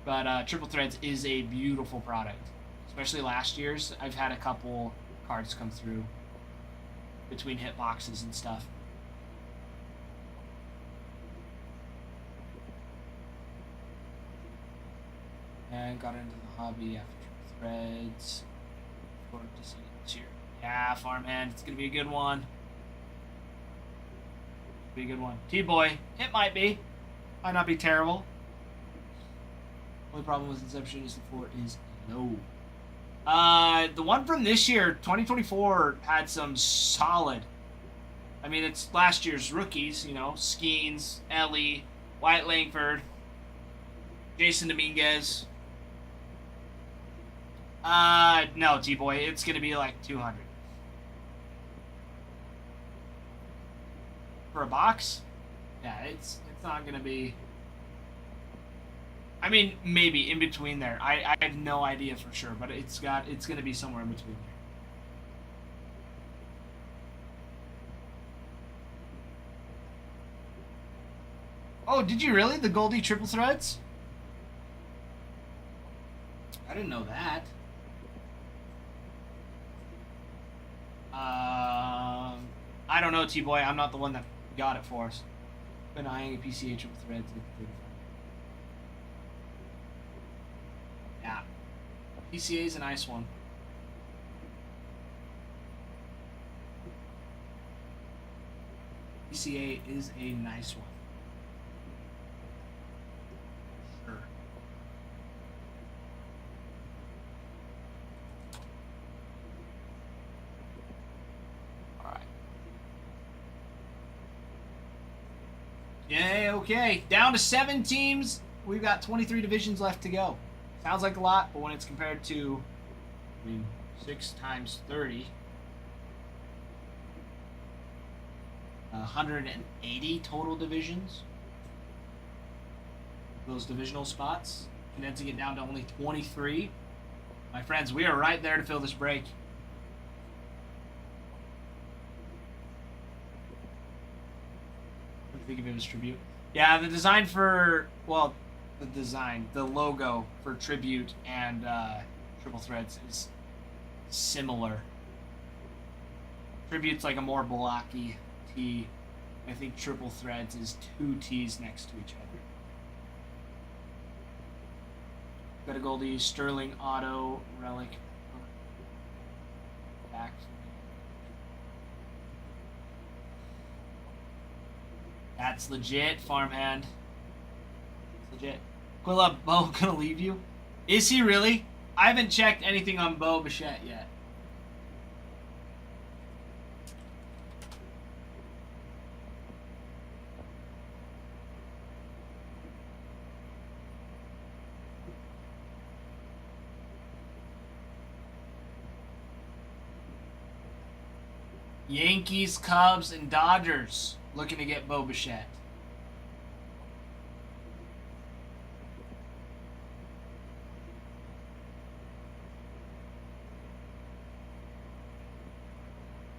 But triple threads is a beautiful product, especially last year's. I've had a couple cards come through between hit boxes and stuff. And got into the hobby after triple threads. Forward to see it this year. Yeah, Farmhand, it's gonna be a good one. Be a good one. T-Boy, it might be. Might not be terrible. Only problem with Inception is the floor is low. The one from this year, 2024, had some solid. I mean, it's last year's rookies, you know, Skeens, Ellie, Wyatt Langford, Jason Dominguez. No, T-Boy, it's gonna be like 200. For a box? Yeah, it's not gonna be... I mean, maybe in between there. I have no idea for sure, but it's gonna be somewhere in between there. Oh, did you really? The Goldie triple threads? I didn't know that. I don't know, T-Boy. I'm not the one that got it for us. Been eyeing a PCA triple threads. Yeah. PCA is a nice one. PCA is a nice one. Sure. Alright. Yay, okay. Down to 7 teams. We've got 23 divisions left to go. Sounds like a lot, but when it's compared to, I mean, 6 times 30, 180 total divisions. Those divisional spots, condensing it down to only 23. My friends, we are right there to fill this break. What do you think of it as tribute? Yeah, the design for, well, the logo for Tribute and Triple Threads is similar. Tribute's like a more blocky T. I think Triple Threads is 2 T's next to each other. Got a Goldie, Sterling Auto, Relic. Back. That's legit, Farmhand. Legit. Quilla, Bo gonna leave you? Is he really? I haven't checked anything on Bo Bichette yet. Yankees, Cubs, and Dodgers looking to get Bo Bichette.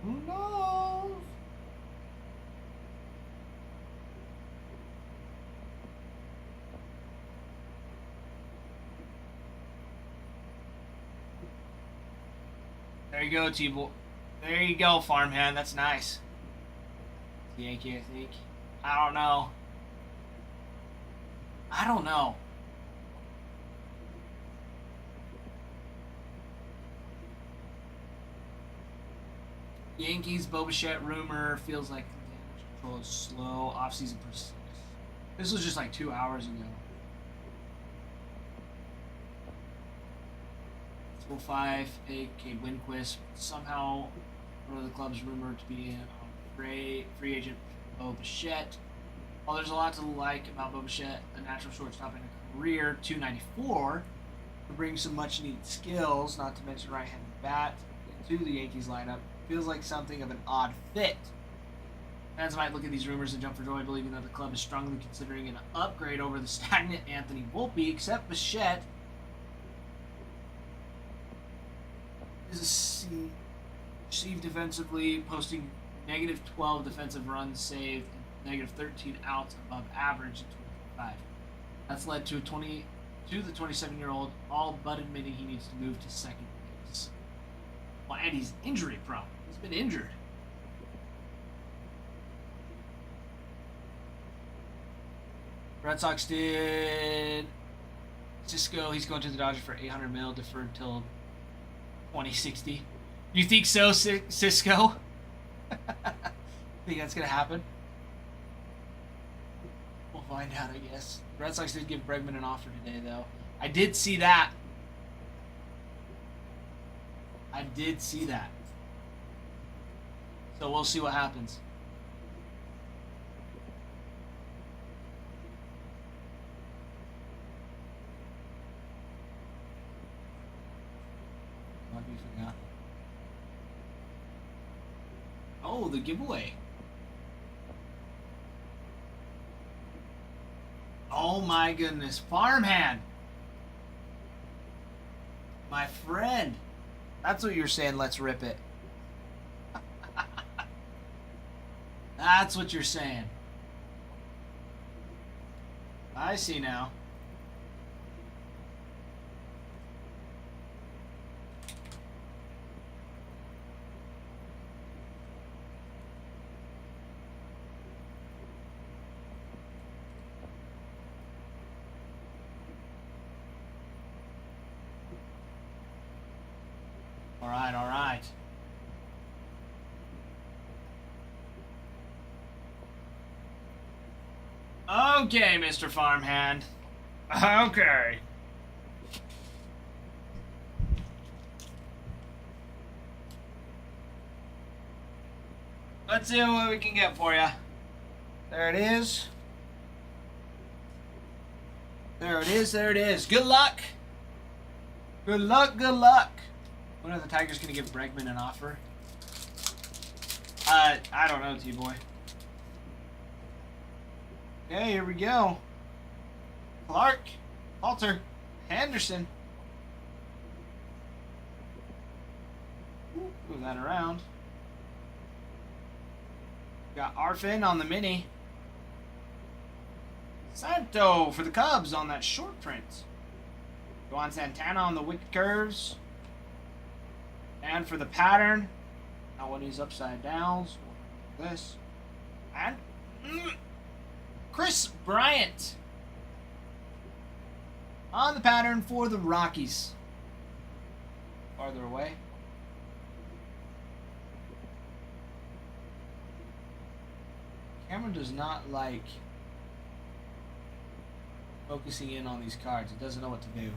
Who knows? There you go, T-Boy. There you go, Farmhand. That's nice. Yankee, I think. I don't know. I don't know. Yankees, Bo Bichette rumor feels like damage control is slow. Offseason persists. This was just like 2 hours ago. School 5, Cade Winquist. Somehow, one of the club's rumored to be free agent Bo Bichette. While there's a lot to like about Bo Bichette, a natural shortstop in a career .294, to bring some much needed skills, not to mention right-handed bat, into the Yankees lineup, feels like something of an odd fit. Fans might look at these rumors and jump for joy, believing that the club is strongly considering an upgrade over the stagnant Anthony Volpe, except Bichette is received defensively, posting negative 12 defensive runs saved and negative 13 outs above average in 2025. That's led to the 27-year-old all but admitting he needs to move to second base. Well, and he's injury prone. He's been injured. Red Sox did Cisco. He's going to the Dodgers for $800 million, deferred till 2060. You think so, Cisco? Think that's gonna happen? We'll find out, I guess. Red Sox did give Bregman an offer today, though. I did see that. So we'll see what happens. Might be forgotten. Oh, the giveaway. Oh my goodness. Farmhand. My friend. That's what you're saying, let's rip it. That's what you're saying. I see now. All right. Okay, Mr. Farmhand. Okay. Let's see what we can get for you. There it is. There it is. Good luck. Good luck. When are the Tigers going to give Bregman an offer? I don't know, T-Boy. Okay, here we go. Clark, Halter, Henderson. Move that around. Got Arfin on the mini. Santo for the Cubs on that short print. Juan Santana on the wicket curves. And for the pattern, now when he's upside down, so like this. And Chris Bryant on the pattern for the Rockies. Farther away. Camera does not like focusing in on these cards. It doesn't know what to do.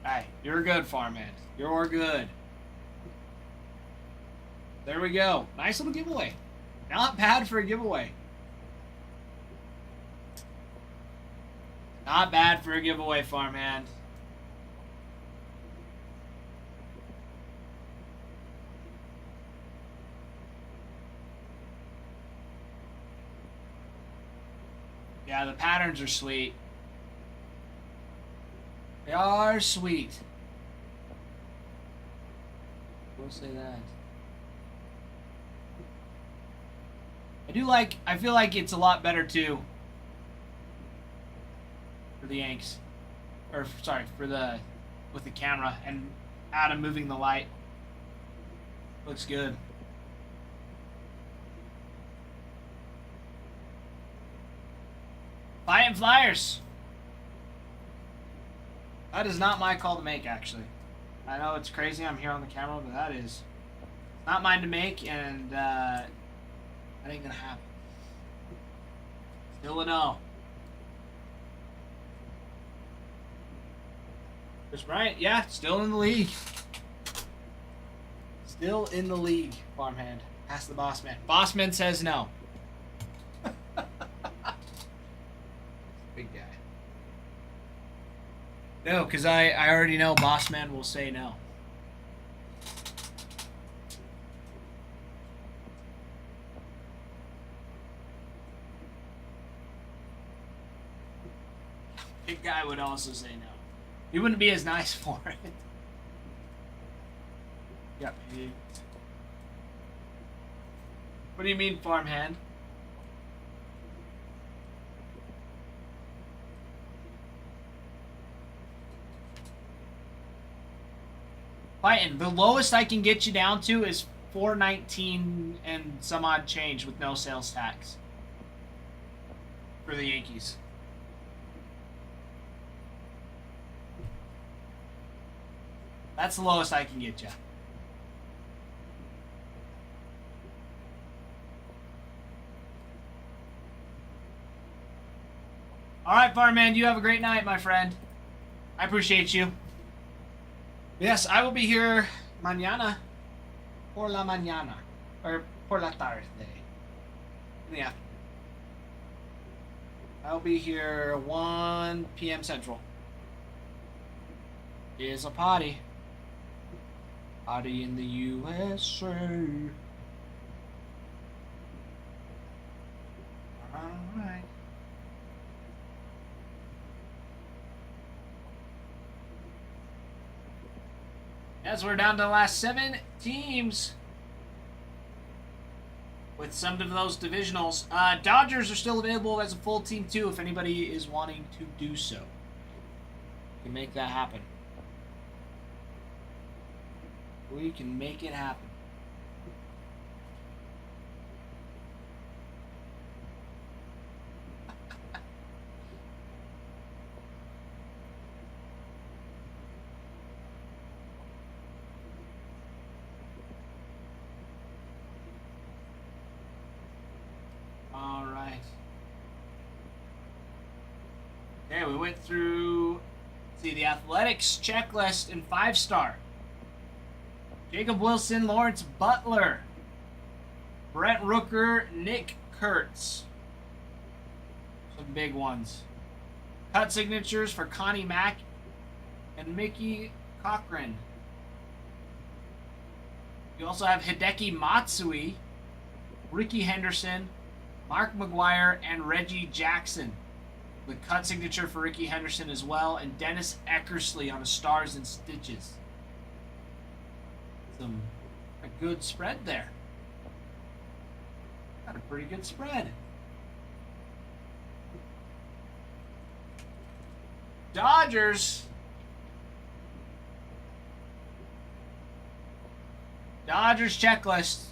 Hey, you're good, Farmhand. You're good. There we go. Nice little giveaway. Not bad for a giveaway. Not bad for a giveaway, Farmhand. Yeah, the patterns are sweet. They are sweet. We'll say that. I feel like it's a lot better too for the Yanks. Or sorry, with the camera and Adam moving the light. Looks good. Fighting Flyers. That is not my call to make, actually. I know it's crazy I'm here on the camera, but that is Not mine to make, and that ain't gonna happen. Still a no. Chris Bryant, yeah, still in the league. Still in the league, farmhand. Ask the boss man. Boss man says no. Big guy. No, because I already know boss man will say no. Big guy would also say no. He wouldn't be as nice for it. Yep. What do you mean, farmhand? Fighting. The lowest I can get you down to is 419 and some odd change with no sales tax for the Yankees. That's the lowest I can get you. All right, Farmman, you have a great night, my friend. I appreciate you. Yes, I will be here mañana por la mañana or por la tarde in the afternoon. I'll be here 1 p.m. Central. Is a party. Party in the USA. Alright. As we're down to the last 7 teams. With some of those divisionals. Dodgers are still available as a full team too if anybody is wanting to do so. You can make that happen. We can make it happen. All right. Okay, we went through, see, the athletics checklist in 5-star. Jacob Wilson, Lawrence Butler, Brent Rooker, Nick Kurtz. Some big ones. Cut signatures for Connie Mack and Mickey Cochran. You also have Hideki Matsui, Ricky Henderson, Mark McGuire, and Reggie Jackson. The cut signature for Ricky Henderson as well, and Dennis Eckersley on a Stars and Stitches. A good spread there. Got a pretty good spread. Dodgers. Dodgers checklist.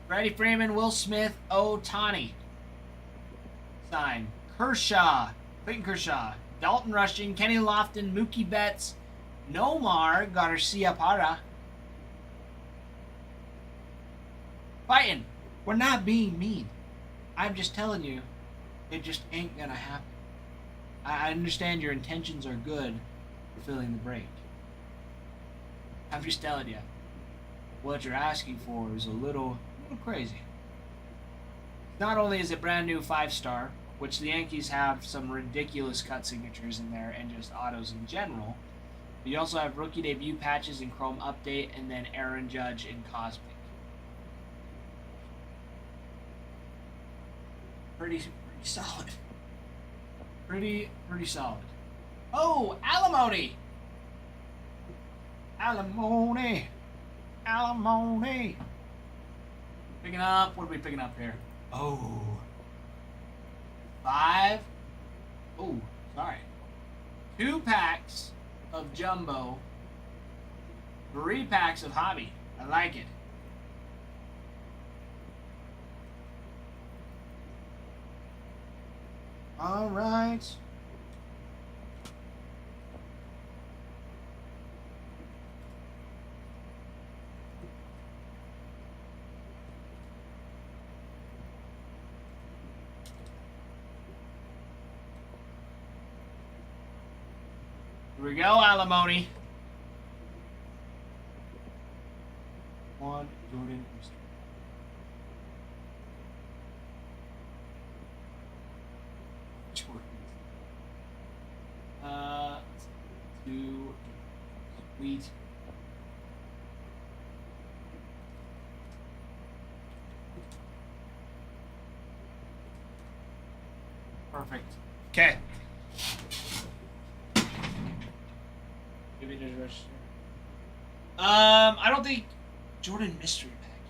Freddie Freeman, Will Smith, Ohtani. Sign. Kershaw. Clayton Kershaw. Dalton Rushing, Kenny Lofton, Mookie Betts, Nomar Garciaparra. Fighting. We're not being mean. I'm just telling you, it just ain't gonna happen. I understand your intentions are good for filling the break. I'm just telling you, what you're asking for is a little crazy. Not only is it brand new 5-star, which the Yankees have some ridiculous cut signatures in there and just autos in general, but you also have rookie debut patches in Chrome Update and then Aaron Judge in Cosmic. Pretty solid. Pretty solid. Oh, alimony! Alimony! Alimony! Picking up, what are we picking up here? Oh. 5. Oh, sorry. 2 packs of Jumbo. 3 packs of Hobby. I like it. All right. Here we go, alimony. One Jordan mystery. Two. Sweet. Perfect. Okay. Maybe there's register. I don't think Jordan mystery pack.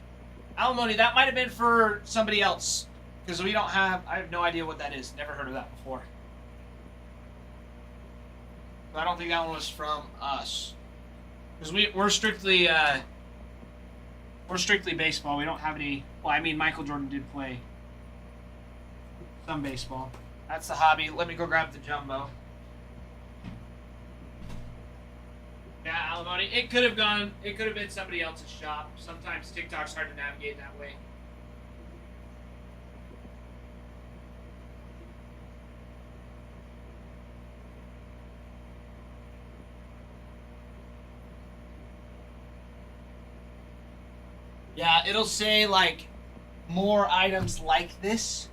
Alimony, that might have been for somebody else. Because we don't have, I have no idea what that is. Never heard of that before. But I don't think that one was from us. Because we're strictly baseball. We don't have any, well, I mean, Michael Jordan did play some baseball. That's the hobby. Let me go grab the jumbo. Yeah, alimony. It could have been somebody else's shop. Sometimes TikTok's hard to navigate that way. Yeah, it'll say like more items like this.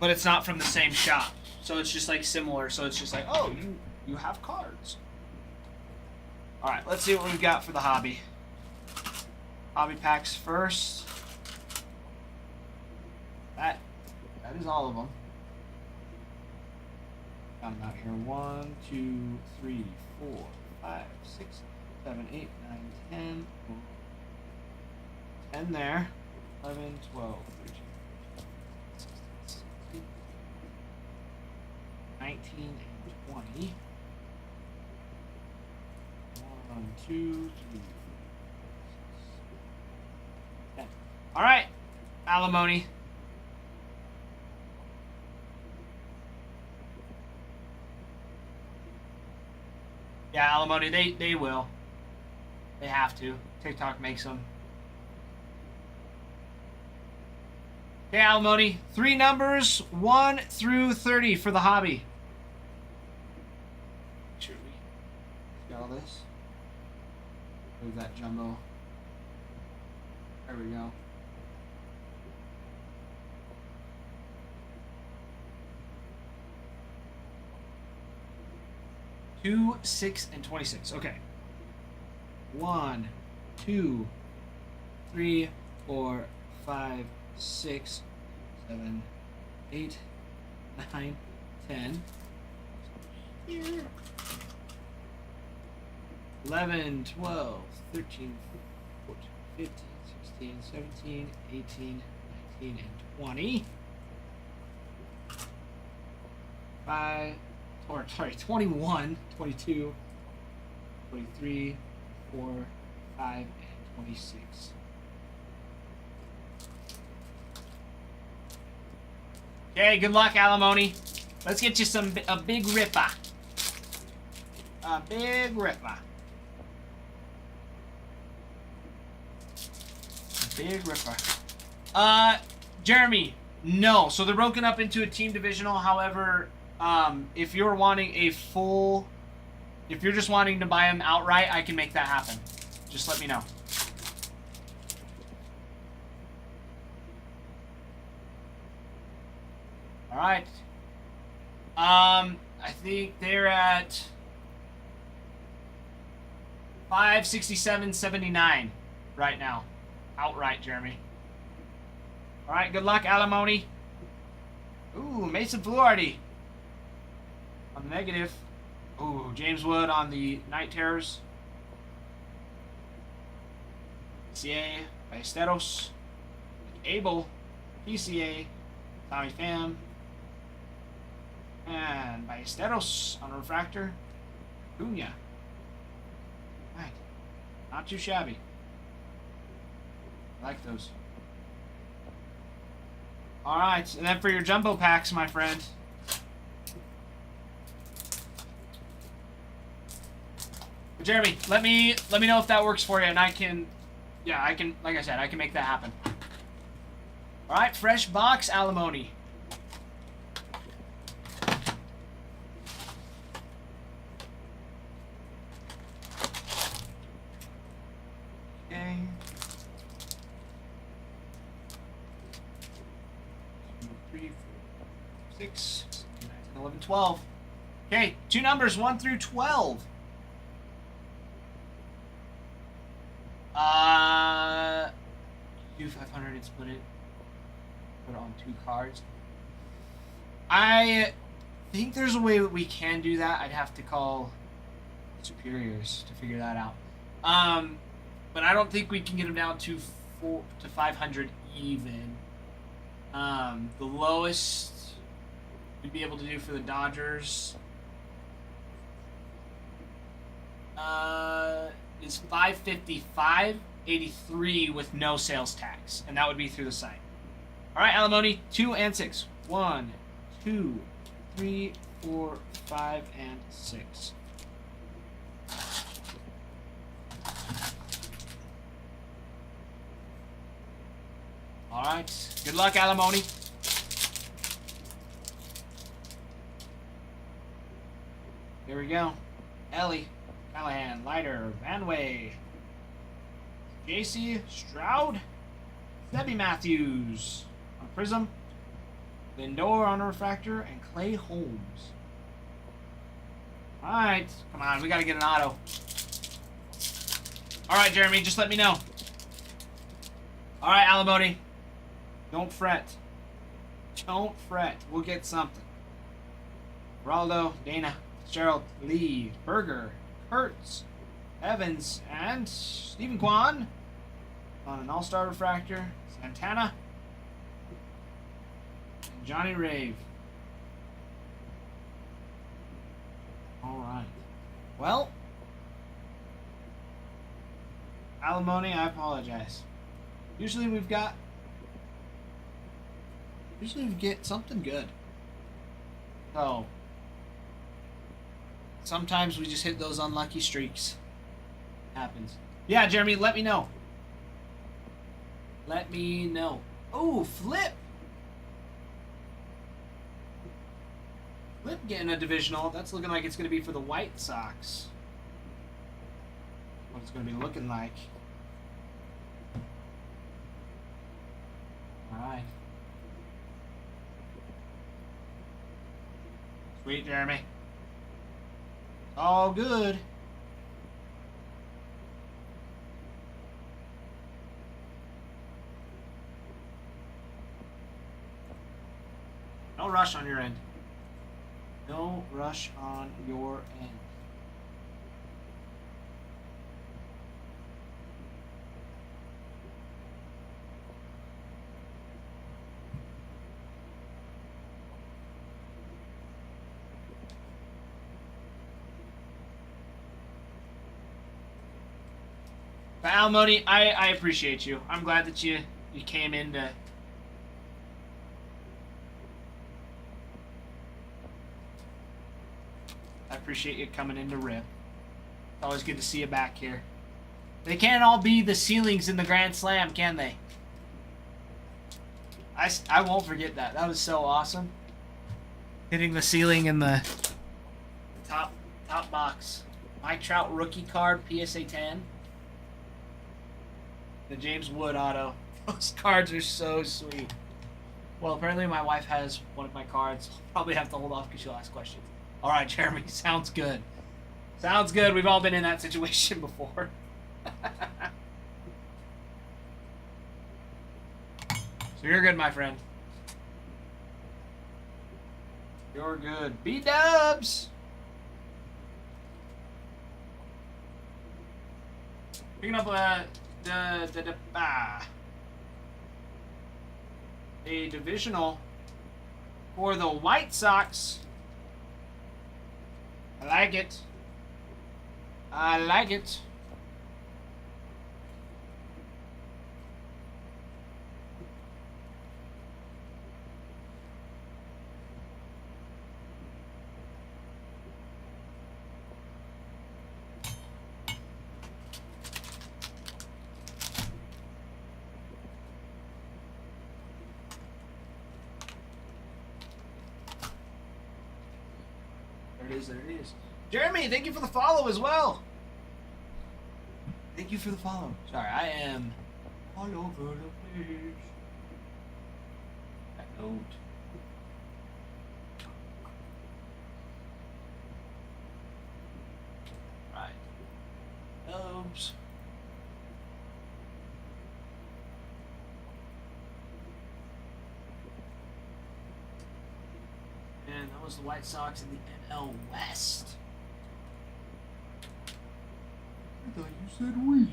But it's not from the same shop. So it's just like similar. So it's just like, oh, you have cards. All right, let's see what we've got for the hobby. Hobby packs first. That is all of them. Got them out here. 1, 2, 3, 4, 5, 6, 7, 8, 9, 10. 10 there. 11, 12, 13, 16, 19, and 20. 1, 2, 3, 10. All right, alimony. Yeah, alimony. They will. They have to. TikTok makes them. Okay, alimony. 3 numbers, 1 through 30 for the hobby. Make sure we got all this. Move that jumbo. There we go. Two, 6, and 26. Okay. 1, 2, 3, 4, 5, 6, 7, 8, 9, 10. 11, 12, 13, 14, 15, 16, 17, 18, 19, and 20. 21, 22, 23, 4, 5, and 26. Okay, good luck, alimony. Let's get you a big ripper. A big ripper. A big ripper. Jeremy, no. So they're broken up into a team divisional. However, if you're wanting a full, if you're just wanting to buy them outright, I can make that happen. Just let me know. All right. I think they're at 567.79 right now, outright, Jeremy. All right. Good luck, alimony. Ooh, Mason Fluharty on the negative. Ooh, James Wood on the Night Terrors. PCA, Ballesteros, Abel, PCA, Tommy Pham, and Ballesteros on a refractor. Cunha. Right. Not too shabby. I like those. Alright, and then for your jumbo packs, my friend. Jeremy, let me know if that works for you, and I can, yeah, I can, like I said, I can make that happen. All right, fresh box, alimony. 3, 4, 6, 7, 8, 9, 10, 11, 12. Okay, two numbers 1 through 12. Do 500 and split it. Put it on 2 cards. I think there's a way that we can do that. I'd have to call superiors to figure that out. But I don't think we can get them down to 500 even. The lowest we'd be able to do for the Dodgers is 555.83 with no sales tax, and that would be through the site. All right, alimony 2 and 6. 1, 2, 3, 4, 5, and 6. All right. Good luck, alimony. Here we go. Ellie, Callahan, Leiter, Vanway, JC, Stroud, Debbie Matthews on Prism, Lindor on a refractor, and Clay Holmes. Alright, come on, we gotta get an auto. Alright, Jeremy, just let me know. Alright, alimony. Don't fret. Don't fret. We'll get something. Geraldo, Dana, Gerald, Lee, Berger, Kurtz, Evans, and Stephen Kwan on an all-star refractor. Santana and Johnny Rave. Alright. Well, alimony, I apologize. Usually we get something good. So sometimes we just hit those unlucky streaks. Happens. Yeah, Jeremy, let me know. Let me know. Oh, Flip. Flip getting a divisional. That's looking like it's going to be for the White Sox. What it's going to be looking like. Alright. Sweet, Jeremy. All good. No rush on your end. No rush on your end. But alimony, I appreciate you. I'm glad that you came in to. I appreciate you coming in to rip. It's always good to see you back here. They can't all be the ceilings in the Grand Slam, can they? I won't forget that. That was so awesome. Hitting the ceiling in the top box. Mike Trout rookie card, PSA 10. The James Wood auto. Those cards are so sweet. Well, apparently my wife has one of my cards. I'll probably have to hold off because she'll ask questions. All right, Jeremy. Sounds good. Sounds good. We've all been in that situation before. So you're good, my friend. You're good. B-dubs! Picking up a divisional for the White Sox. I like it. I like it. There it is. Jeremy, thank you for the follow as well. Thank you for the follow. Sorry, I am all over the page. Note. Right. Oops. And that was the White Sox in the NL West. I thought you said Weiss.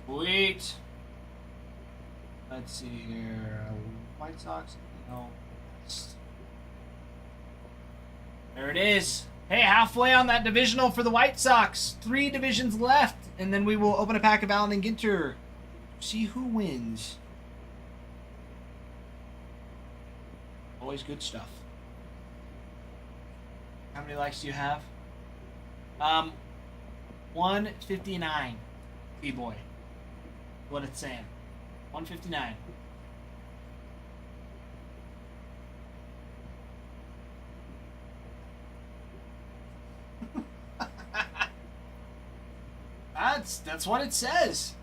Sweet. Let's see here. White Sox. No. There it is. Hey, halfway on that divisional for the White Sox. 3 divisions left, and then we will open a pack of Allen and Ginter. See who wins. Always good stuff. How many likes do you have? 159. B-boy. What it's saying. 159. That's what it says.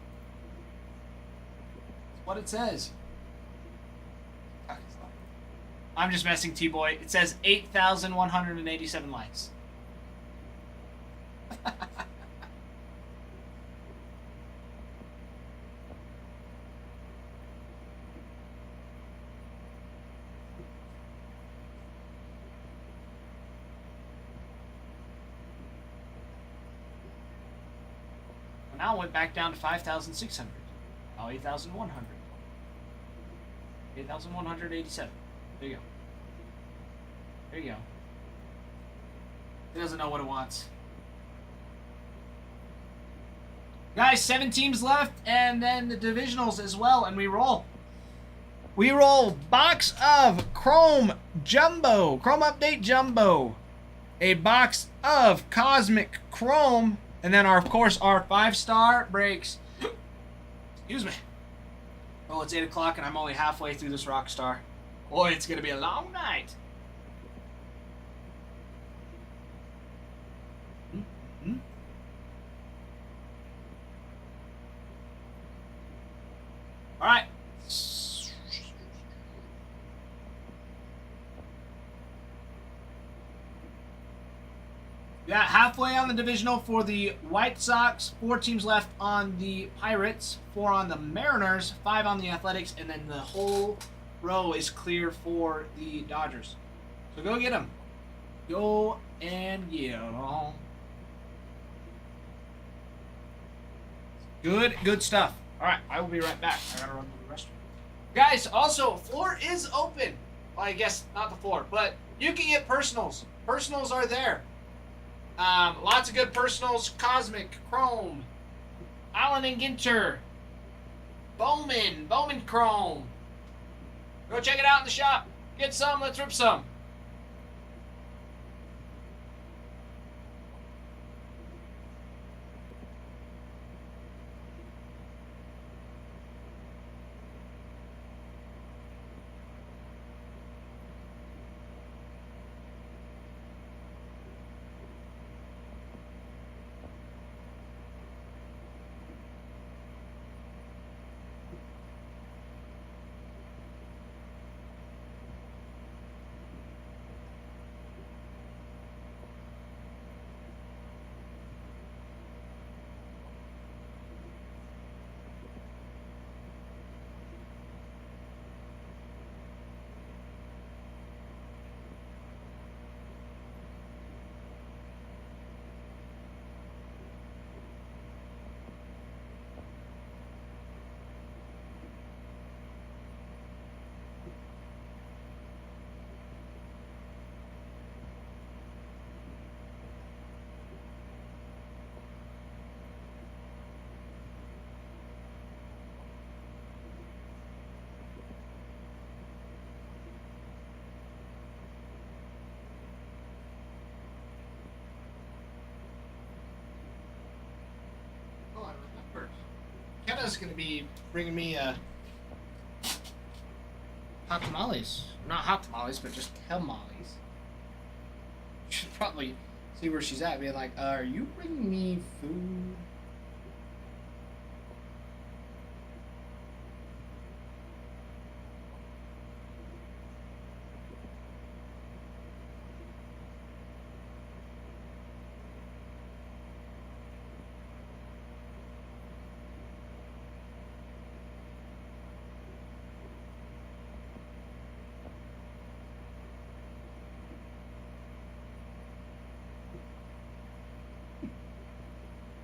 That's what it says. I'm just messing, T-boy. It says 8,187 likes. Now it went back down to 5,600. Now 8,100. 8,187. There you go. There you go. It doesn't know what it wants. Guys, 7 teams left, and then the divisionals as well, and we roll. We roll box of Chrome Jumbo, Chrome Update Jumbo, a box of Cosmic Chrome, and then of course our 5-star breaks. Excuse me. Oh, it's 8 o'clock and I'm only halfway through this Rockstar. Boy, it's gonna be a long night. All right. Yeah, halfway on the divisional for the White Sox. 4 teams left on the Pirates, 4 on the Mariners, 5 on the Athletics, and then the whole row is clear for the Dodgers. So go get them. Go and get them. Good stuff. All right, I will be right back. I gotta run to the restroom. Guys, also, floor is open. Well, I guess not the floor, but you can get personals. Personals are there. Lots of good personals. Cosmic, Chrome, Allen and Ginter, Bowman Chrome. Go check it out in the shop. Get some, let's rip some. Kenna's gonna be bringing me hot tamales. Not hot tamales, but just tamales. Should probably see where she's at, being like, are you bringing me food?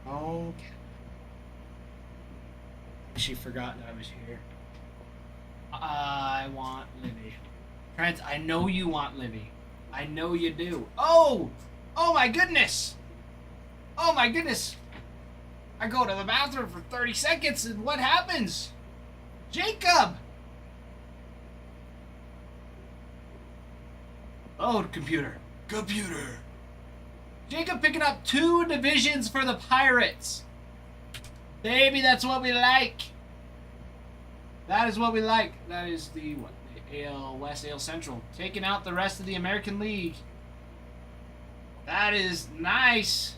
Okay. She forgot I was here. I want Livy. Trent, I know you want Livy. I know you do. Oh! Oh my goodness! Oh my goodness! I go to the bathroom for 30 seconds and what happens? Jacob! Oh, computer. Computer. Jacob picking up 2 divisions for the Pirates. Baby, that's what we like. That is what we like. That is the, what? The AL West, AL Central. Taking out the rest of the American League. That is nice.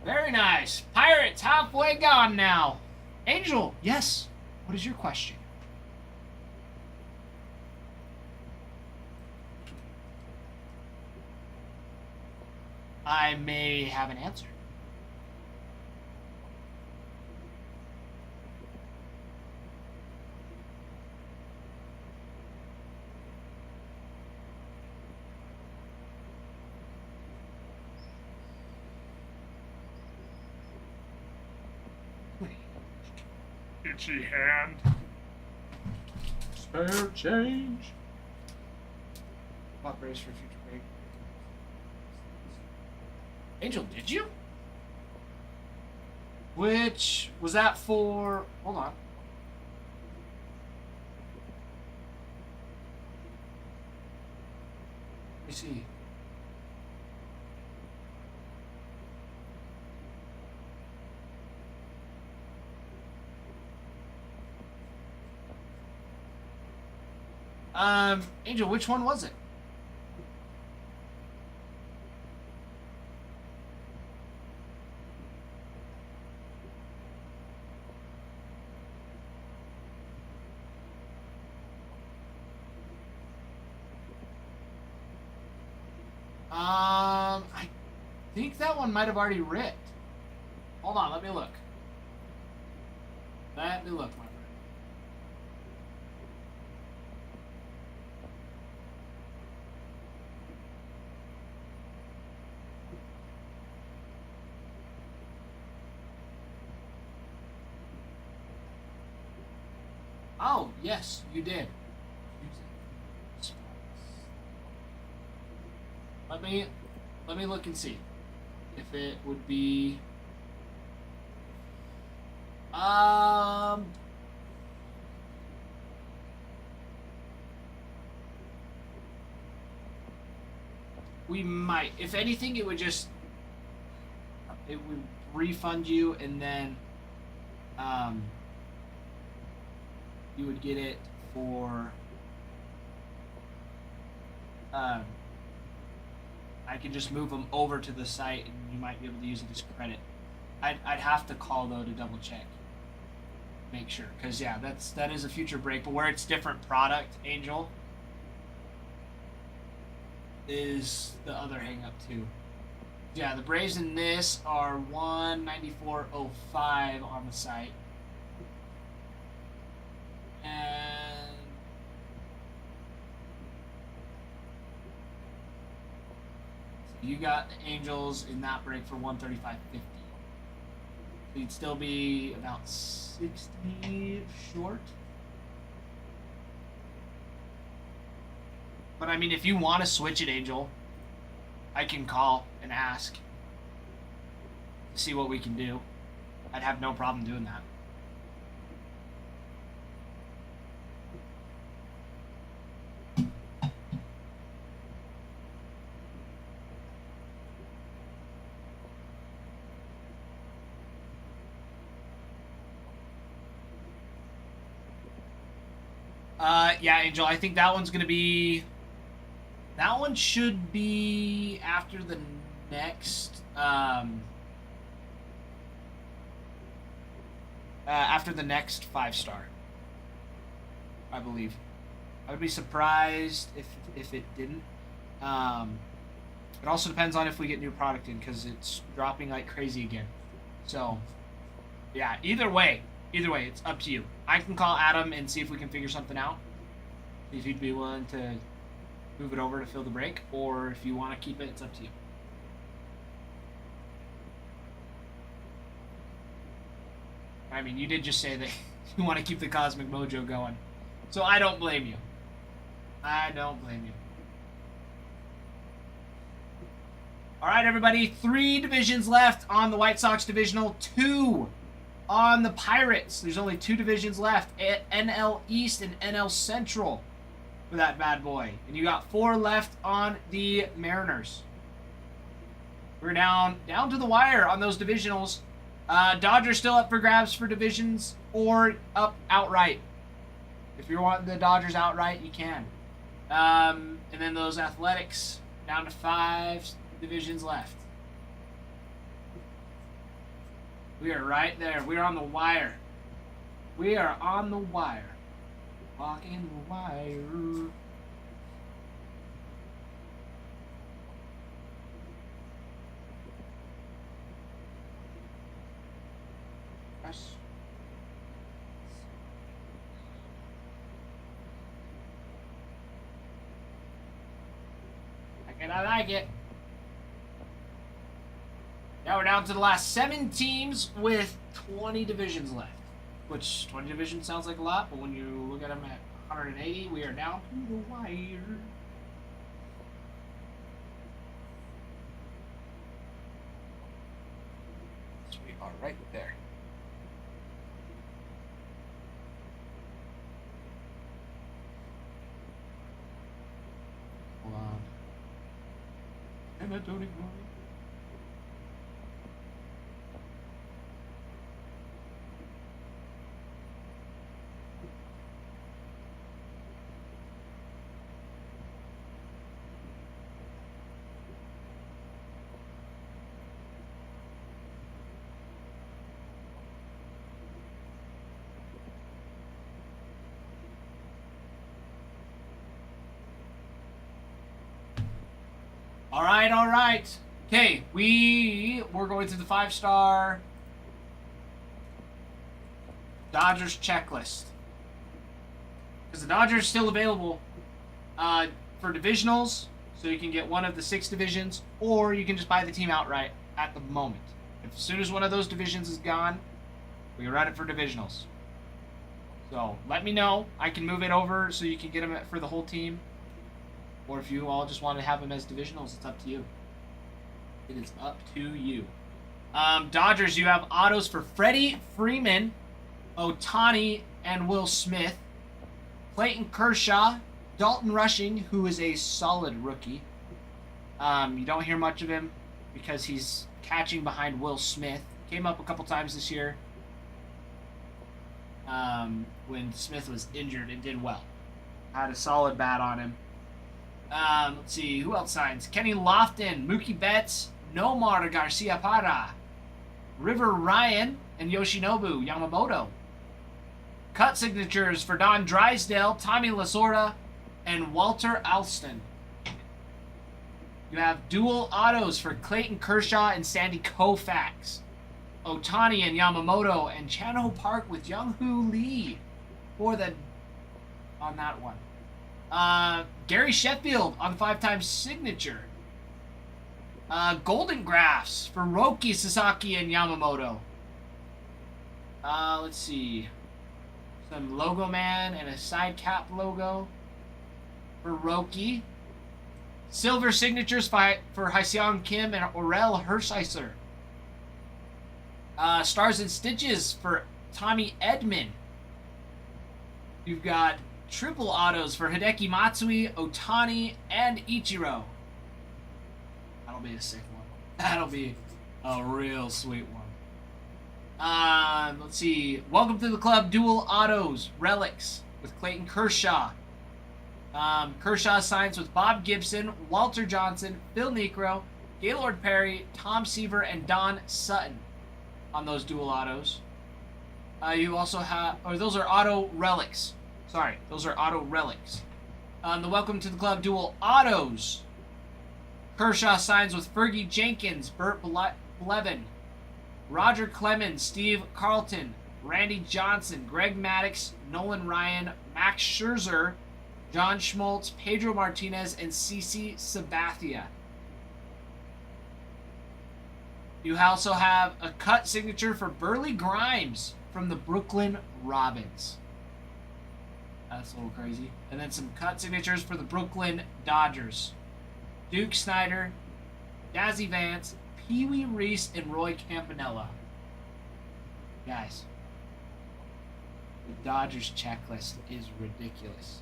Very nice. Pirates halfway gone now. Angel, yes. What is your question? I may have an answer. Itchy hand. Spare change. Clock race for future break. Angel, did you? Which was that for? Hold on. Let me see. Angel, which one was it? I think that one might have already ripped. Hold on, let me look. Let me look, my friend. Oh, yes, you did. Let me look and see if it would be we might. If anything, it would refund you and then you would get it for I could just move them over to the site and you might be able to use it as credit. I'd have to call though to double check. Make sure. Because yeah, that is a future break, but where it's different product, Angel, is the other hang up too. Yeah, the Braves in this are 194.05 on the site. And you got the Angels in that break for 135.50. So you'd still be about 60 short. But I mean, if you want to switch it, Angel, I can call and ask to see what we can do. I'd have no problem doing that. Yeah, Angel, I think that one's going to be... That one should be after the next... after the next 5-star, I believe. I would be surprised if it didn't. It also depends on if we get new product in, because it's dropping like crazy again. So, yeah, either way, it's up to you. I can call Adam and see if we can figure something out. See if he'd be willing to move it over to fill the break, or if you want to keep it, it's up to you. I mean, you did just say that you want to keep the Cosmic Mojo going. So I don't blame you. I don't blame you. All right, everybody. 3 divisions left on the White Sox divisional. 2 on the Pirates. There's only 2 divisions left. NL East and NL Central for that bad boy. And you got 4 left on the Mariners. We're down to the wire on those divisionals. Dodgers still up for grabs for divisions, or up outright. If you're wanting the Dodgers outright, you can. And then those Athletics down to 5 divisions left. We are right there. We are on the wire. We are on the wire. Walking the wire. I like it. Now we're down to the last 7 teams with 20 divisions left. Which 20 divisions sounds like a lot, but when you look at them at 180, we are down to the wire. So we are right there. Hold on. And I don't ignore it. All right. Okay, we're going through the 5-star Dodgers checklist. Because the Dodgers is still available for divisionals, so you can get one of the 6 divisions, or you can just buy the team outright at the moment. As soon as one of those divisions is gone, we run it for divisionals. So let me know. I can move it over so you can get them for the whole team. Or if you all just want to have them as divisionals, it's up to you. It is up to you. Dodgers, you have autos for Freddie Freeman, Ohtani, and Will Smith. Clayton Kershaw, Dalton Rushing, who is a solid rookie. You don't hear much of him because he's catching behind Will Smith. Came up a couple times this year when Smith was injured and did well. Had a solid bat on him. Let's see, who else signs? Kenny Lofton, Mookie Betts, Nomar Garciaparra, River Ryan, and Yoshinobu Yamamoto. Cut signatures for Don Drysdale, Tommy Lasorda, and Walter Alston. You have dual autos for Clayton Kershaw and Sandy Koufax. Ohtani and Yamamoto, and Chano Park with Young-Hoo Lee for the on that one. Gary Sheffield on the 5-time signature. Golden Graphs for Roki, Sasaki, and Yamamoto. Let's see. Some Logo Man and a side cap logo for Roki. Silver signatures for Hyeseong Kim and Orel Hershiser. Stars and Stitches for Tommy Edman. You've got triple autos for Hideki Matsui, Ohtani, and Ichiro. That'll be a sick one. That'll be a real sweet one. Let's see. Welcome to the club, dual autos, relics with Clayton Kershaw. Kershaw signs with Bob Gibson, Walter Johnson, Phil Niekro, Gaylord Perry, Tom Seaver, and Don Sutton on those dual autos. You also have, or those are auto relics. Sorry, those are auto relics. The Welcome to the Club dual autos. Kershaw signs with Fergie Jenkins, Burt Blevin, Roger Clemens, Steve Carlton, Randy Johnson, Greg Maddux, Nolan Ryan, Max Scherzer, John Schmaltz, Pedro Martinez, and CC Sabathia. You also have a cut signature for Burley Grimes from the Brooklyn Robins. That's a little crazy. And then some cut signatures for the Brooklyn Dodgers. Duke Snyder, Dazzy Vance, Pee Wee Reese, and Roy Campanella. Guys, the Dodgers checklist is ridiculous.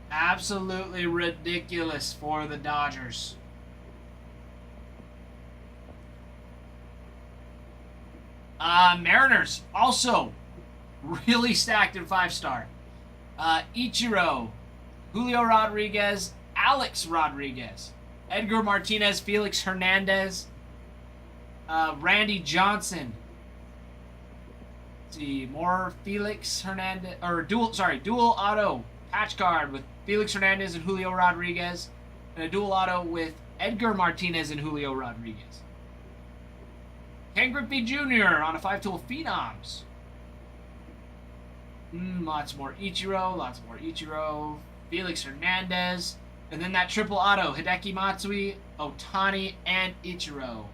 Absolutely ridiculous for the Dodgers. Mariners also really stacked in 5-star. Ichiro, Julio Rodriguez, Alex Rodriguez, Edgar Martinez, Felix Hernandez, Randy Johnson. Let's see, more Felix Hernandez, or dual auto patch card with Felix Hernandez and Julio Rodriguez, and a dual auto with Edgar Martinez and Julio Rodriguez. Ken Griffey Jr. on a 5-tool Phenoms. Lots more Ichiro. Felix Hernandez. And then that triple auto, Hideki Matsui, Otani, and Ichiro.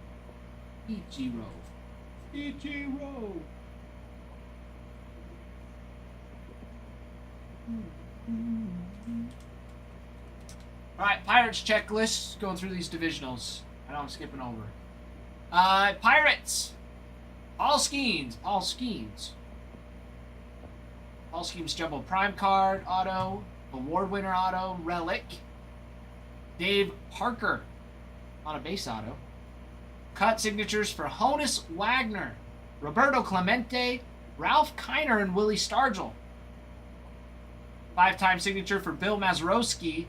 Alright, Pirates checklist. Going through these divisionals. I know I'm skipping over. Pirates. Paul Skeens. Paul Skeens Jumbo Prime Card Auto. Award Winner Auto. Relic. Dave Parker on a base auto. Cut signatures for Honus Wagner, Roberto Clemente, Ralph Kiner, and Willie Stargell. 5-time signature for Bill Mazeroski.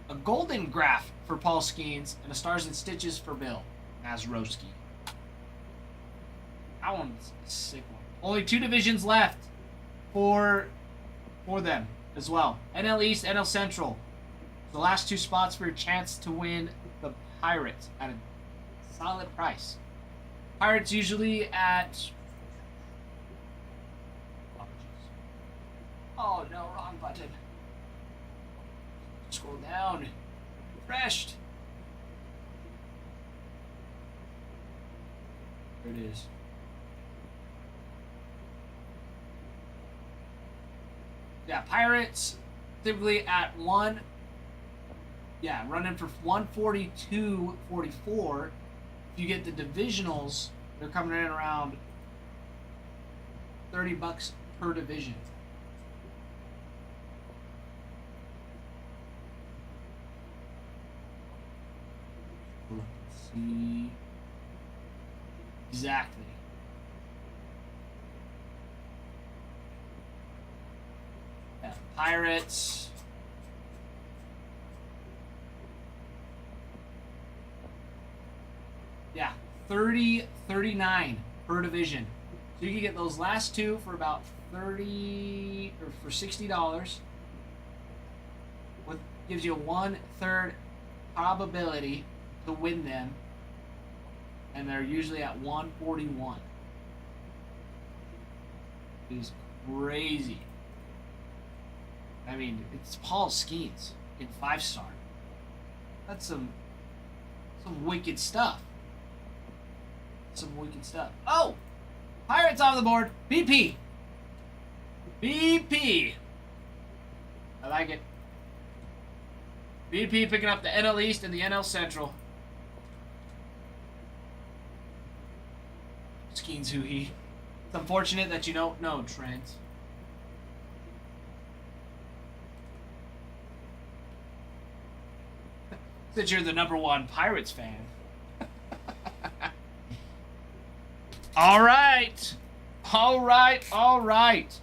A golden graph for Paul Skeens, and a Stars and Stitches for Bill Mazeroski. That one's a sick one. Only 2 divisions left for them as well. NL East, NL Central. The last 2 spots for your chance to win the Pirates at a solid price. Pirates usually at... Oh no, wrong button. Scroll down. Refreshed. There it is. Yeah, Pirates typically at one. Yeah, running for 142.44. If you get the divisionals, they're coming in around $30 per division. Let's see. Exactly. Yeah, Pirates. Yeah, 30.39 per division. So you can get those last 2 for about $30 or for $60. What gives you a 1/3 probability to win them, and they're usually at 141. It is crazy. I mean, it's Paul Skeens in 5-star. That's some wicked stuff. Oh! Pirates off the board. BP. I like it. BP picking up the NL East and the NL Central. Skeens who he. It's unfortunate that you don't know, Trent. Since you're the #1 Pirates fan. All right. All right. All right.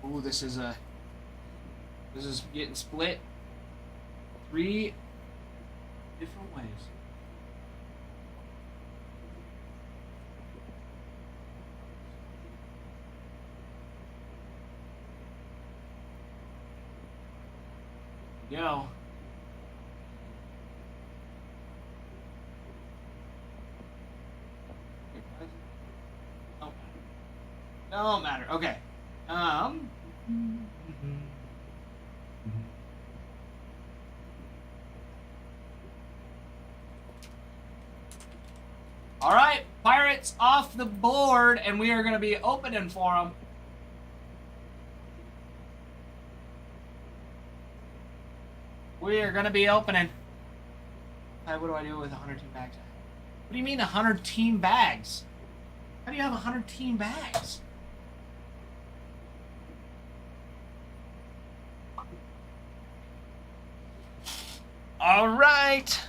Ooh, this is getting split 3 different ways. Go. Oh, don't matter. Okay. All right, Pirates off the board, and we are going to be opening for them. We are going to be opening. What do I do with 100 team bags? What do you mean 100 team bags? How do you have 100 team bags? All right.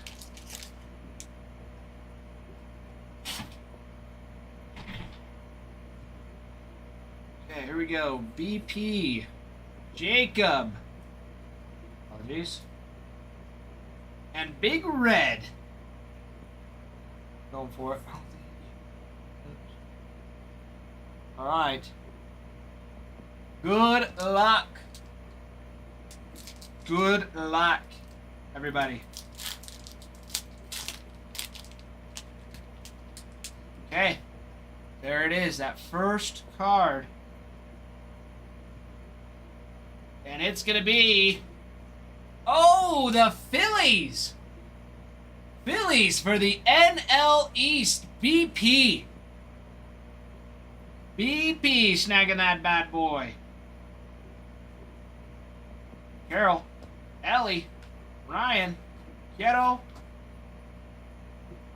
Okay, here we go. BP. Jacob. Apologies. And Big Red. Going for it. All right. Good luck. Good luck, everybody. Okay. There it is, that first card. And it's going to be... Oh, the Phillies! Phillies for the NL East. BP. BP snagging that bad boy. Carol, Ellie, Ryan, Kieto,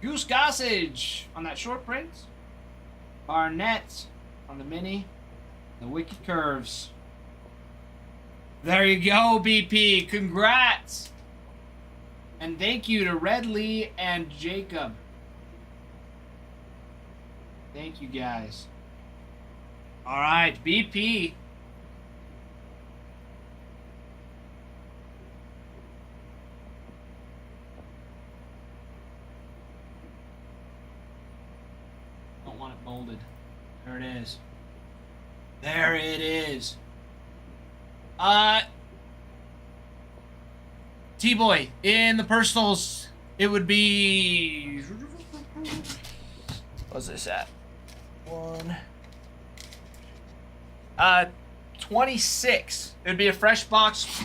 Goose Gossage on that short print. Barnett on the mini. The Wicked Curves. There you go, BP. Congrats. And thank you to Red Lee and Jacob. Thank you, guys. All right, BP. Don't want it bolded. There it is. There it is. T-Boy, in the personals, it would be... What's this at? 26. It would be a fresh box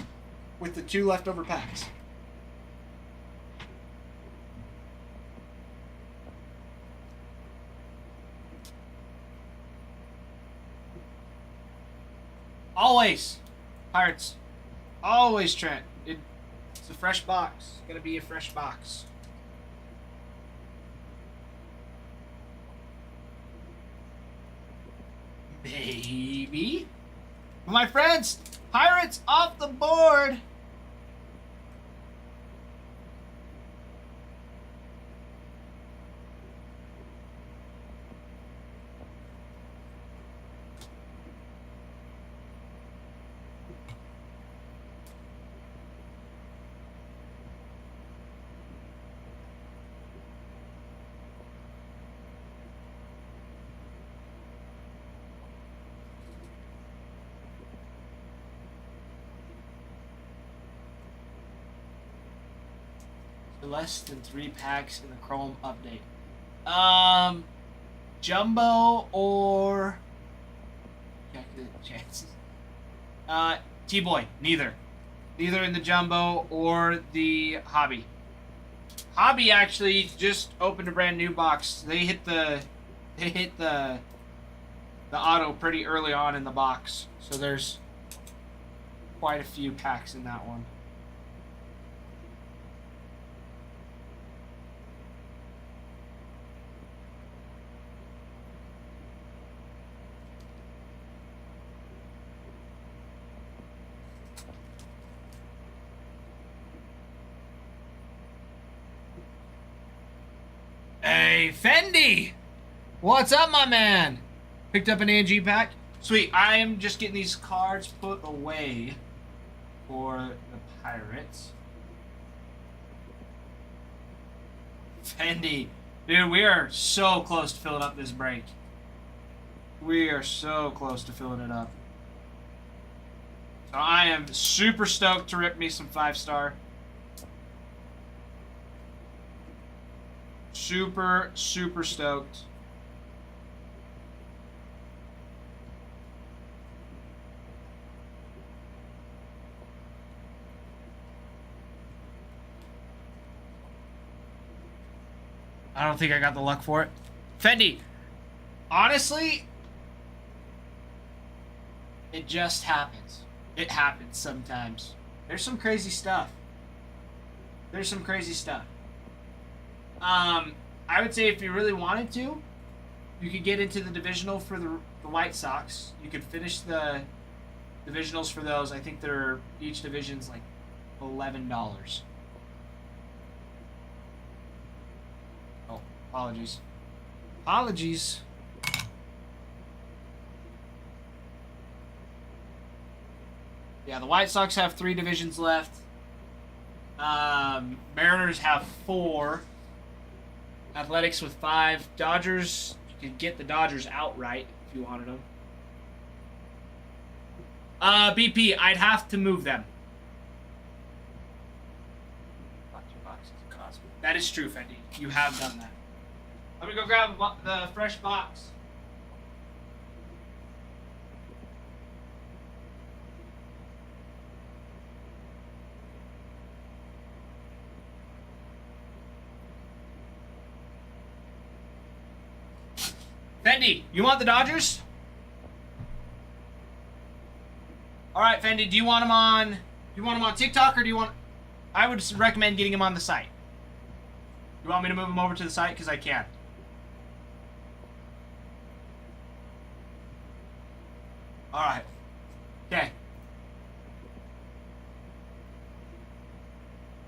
with the 2 leftover packs. Always. Pirates. Always, Trent. It's a fresh box. It's gonna be a fresh box. Baby. My friends, Pirates off the board. Less than 3 packs in the Chrome update. Jumbo or calculate the chances. T-Boy, neither. Neither in the Jumbo or the Hobby. Hobby actually just opened a brand new box. They hit the auto pretty early on in the box. So there's quite a few packs in that one. Hey, Fendi! What's up, my man? Picked up an ANG pack? Sweet, I am just getting these cards put away for the Pirates. Fendi. Dude, we are so close to filling up this break. We are so close to filling it up. So I am super stoked to rip me some 5-star. Super, super stoked. I don't think I got the luck for it. Fendi, honestly, it just happens. It happens sometimes. There's some crazy stuff. There's some crazy stuff. I would say if you really wanted to, you could get into the divisional for the White Sox. You could finish the divisionals for those. I think they're each division's like $11. Oh, apologies. Apologies. Yeah, the White Sox have 3 divisions left. Mariners have 4. Athletics with 5. Dodgers, you could get the Dodgers outright if you wanted them. BP, I'd have to move them. That is true, Fendi. You have done that. I'm gonna go grab the fresh box. Fendi, you want the Dodgers? All right, Fendi, do you want them on TikTok, or do you want? I would recommend getting them on the site. You want me to move them over to the site? Because I can. All right. Okay.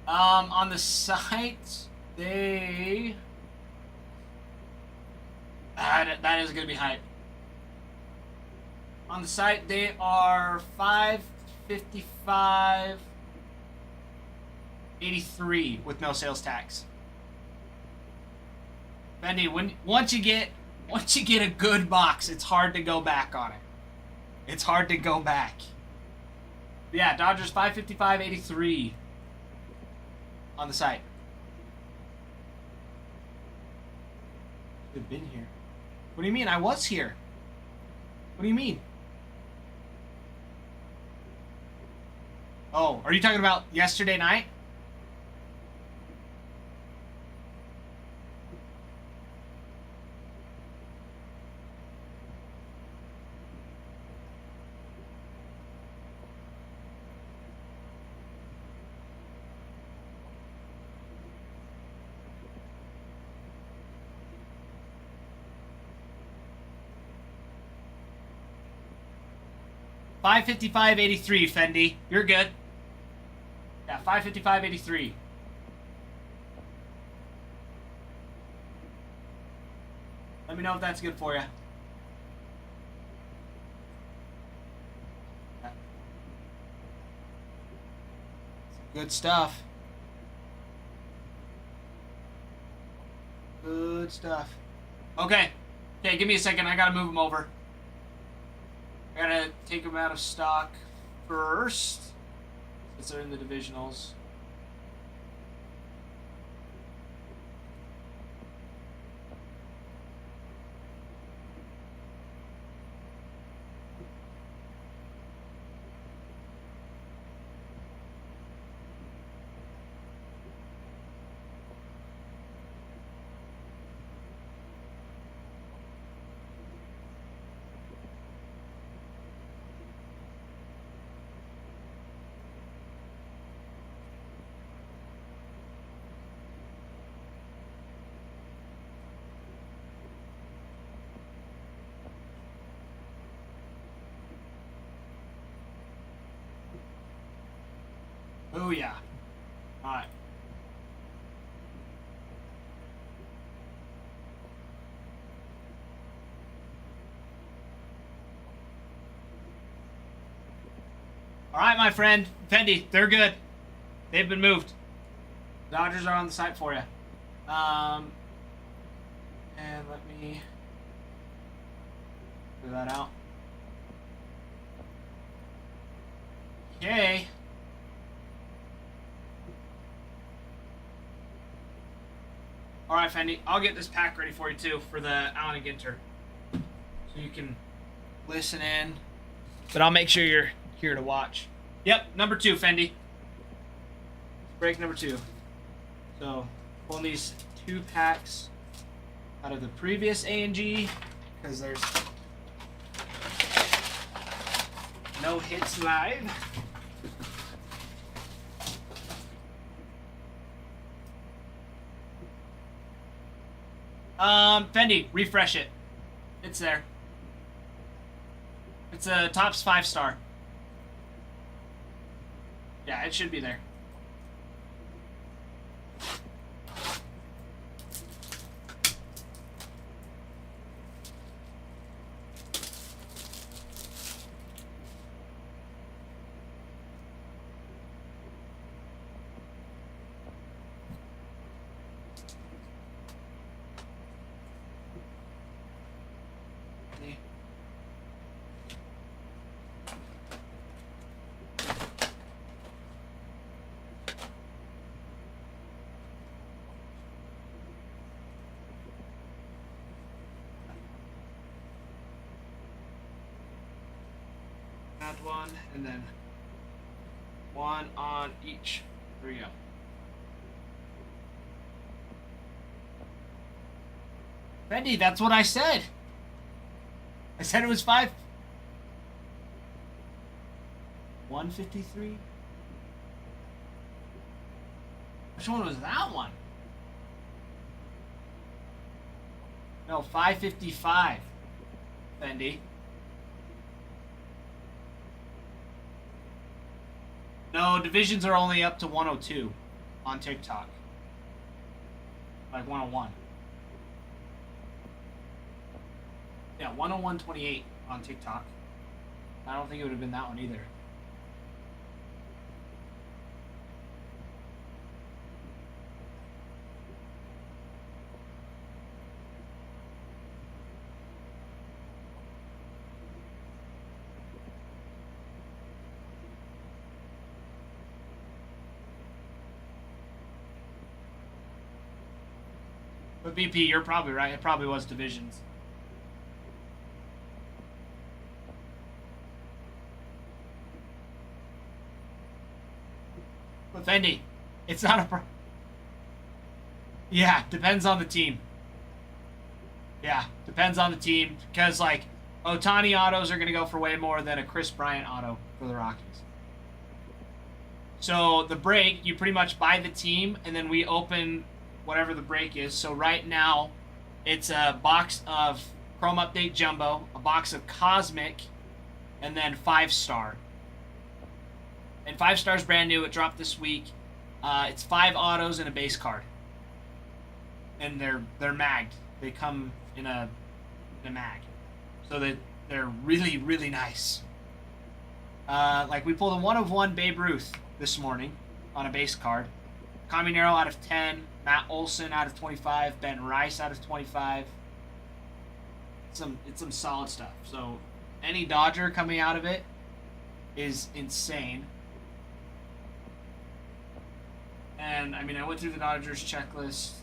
On the site, they. That is going to be hype. On the site, they are $555.83 with no sales tax. Fendi, once you get a good box, it's hard to go back on it. It's hard to go back. But yeah, Dodgers $555.83 on the site. They've been here. What do you mean? I was here. What do you mean? Oh, are you talking about yesterday night? $555.83, Fendi. You're good. Yeah, $555.83. Let me know if that's good for you. Good stuff. Good stuff. Okay. Okay, give me a second. I gotta move them over. I gotta take them out of stock first, since they're in the divisionals. Oh yeah. Alright. All right, my friend. Fendi, they're good. They've been moved. Dodgers are on the site for you. And let me figure that out. Okay. All right, Fendi. I'll get this pack ready for you too for the Allen and Ginter, so you can listen in. But I'll make sure you're here to watch. Yep, number 2, Fendi. Break number 2. So, pulling these 2 packs out of the previous A&G because there's no hits live. Fendi, refresh it. It's there. It's a Topps 5-star. Yeah, it should be there. Add one, and then one on each. There we go. Fendi, that's what I said. I said it was 153. Which one was that one? No, 555. Fendi. No, divisions are only up to 102 on TikTok. Like 101. Yeah, 101.28 on TikTok. I don't think it would have been that one either. But VP, you're probably right. It probably was divisions. But Fendi, it's not a yeah, depends on the team. Yeah, depends on the team. Because, like, Ohtani autos are going to go for way more than a Chris Bryant auto for the Rockies. So, the break, you pretty much buy the team, and then we open whatever the break is. So right now, it's a box of Chrome Update Jumbo, a box of Cosmic, and then 5-star. And 5-star's brand new. It dropped this week. It's 5 autos and a base card. And they're magged. They come in a mag. So they're really, really nice. Like we pulled a 1/1 Babe Ruth this morning on a base card. Caminero out of 10. Matt Olson out of 25, Ben Rice out of 25. It's some solid stuff. So any Dodger coming out of it is insane. And I mean, I went through the Dodgers checklist.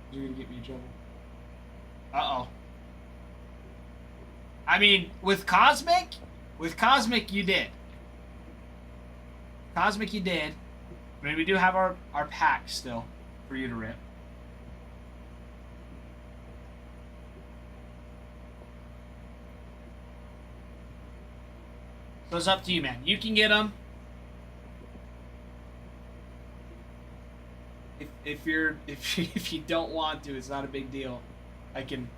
You're gonna get me in trouble. Uh-oh. I mean, with Cosmic, you did. Cosmic, you did. I mean, we do have our pack still for you to rip. So it's up to you, man. You can get them. if you don't want to, it's not a big deal. I can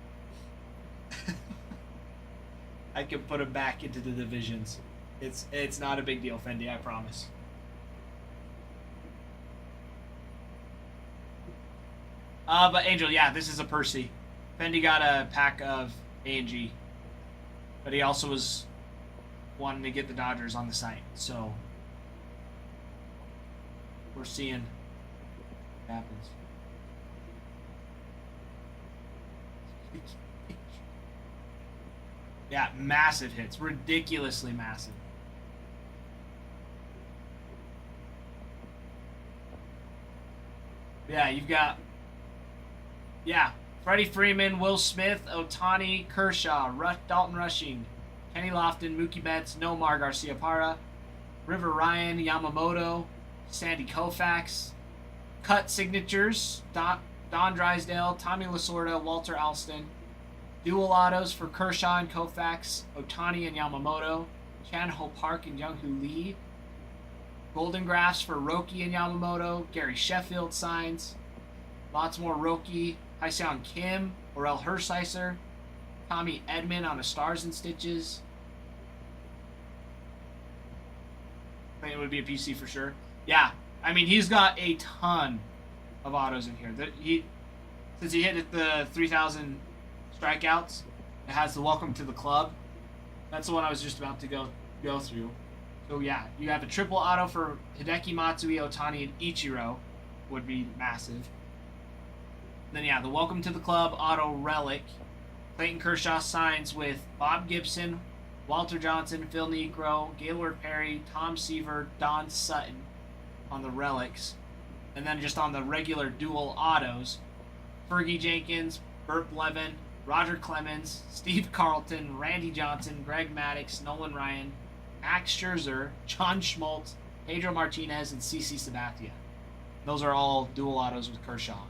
I can put them back into the divisions. It's not a big deal, Fendi, I promise. But Angel, yeah, this is a Percy. Fendi got a pack of A&G, but he also was wanting to get the Dodgers on the site, so we're seeing what happens. Yeah, massive hits, ridiculously massive. Yeah, you've got, yeah, Freddie Freeman, Will Smith, Otani, Kershaw, Dalton Rushing, Kenny Lofton, Mookie Betts, Nomar Garciaparra, River Ryan, Yamamoto, Sandy Koufax, cut signatures, Don Drysdale, Tommy Lasorda, Walter Alston, dual autos for Kershaw and Koufax, Otani and Yamamoto, Chan Ho Park and Young-Hoo Lee, Golden Graphs for Roki and Yamamoto, Gary Sheffield signs, lots more Roki, Hyseon Kim, Orel Hershiser, Tommy Edman on a Stars and Stitches. I think it would be a PC for sure. Yeah, I mean, he's got a ton of autos in here. Since he hit the 3,000 strikeouts, it has the welcome to the club. That's the one I was just about to go through. So yeah, you have a triple auto for Hideki Matsui, Otani, and Ichiro, would be massive. Then yeah, the welcome to the club auto relic. Clayton Kershaw signs with Bob Gibson, Walter Johnson, Phil Niekro, Gaylord Perry, Tom Seaver, Don Sutton on the relics. And then just on the regular dual autos, Fergie Jenkins, Burt Blevin, Roger Clemens, Steve Carlton, Randy Johnson, Greg Maddux, Nolan Ryan, Max Scherzer, John Schmaltz, Pedro Martinez, and CC Sabathia. Those are all dual autos with Kershaw.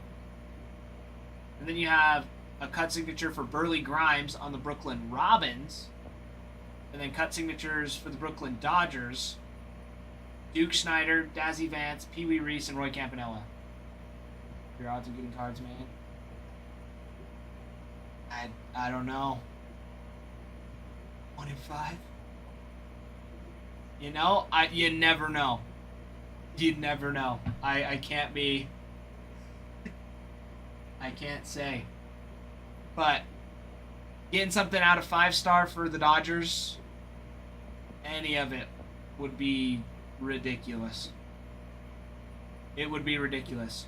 And then you have a cut signature for Burley Grimes on the Brooklyn Robins. And then cut signatures for the Brooklyn Dodgers. Duke Schneider, Dazzy Vance, Pee Wee Reese, and Roy Campanella. Your odds of getting cards, man? I don't know. 1 in 5? You know, you never know. You never know. I can't be... I can't say. But getting something out of 5-star for the Dodgers, any of it would be ridiculous. It would be ridiculous.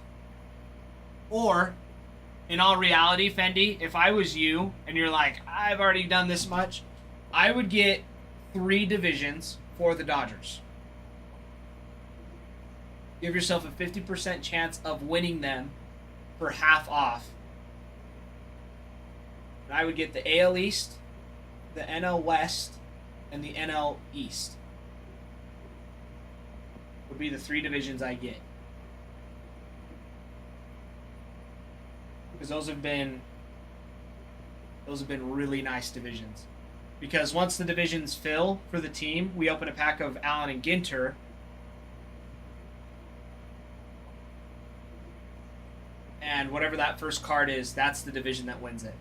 Or, in all reality, Fendi, if I was you and you're like, I've already done this much, I would get 3 divisions for the Dodgers. Give yourself a 50% chance of winning them for half off. And I would get the AL East, the NL West, and the NL East. Would be the 3 divisions I get. Because those have been really nice divisions. Because once the divisions fill for the team, we open a pack of Allen and Ginter. And whatever that first card is, that's the division that wins it.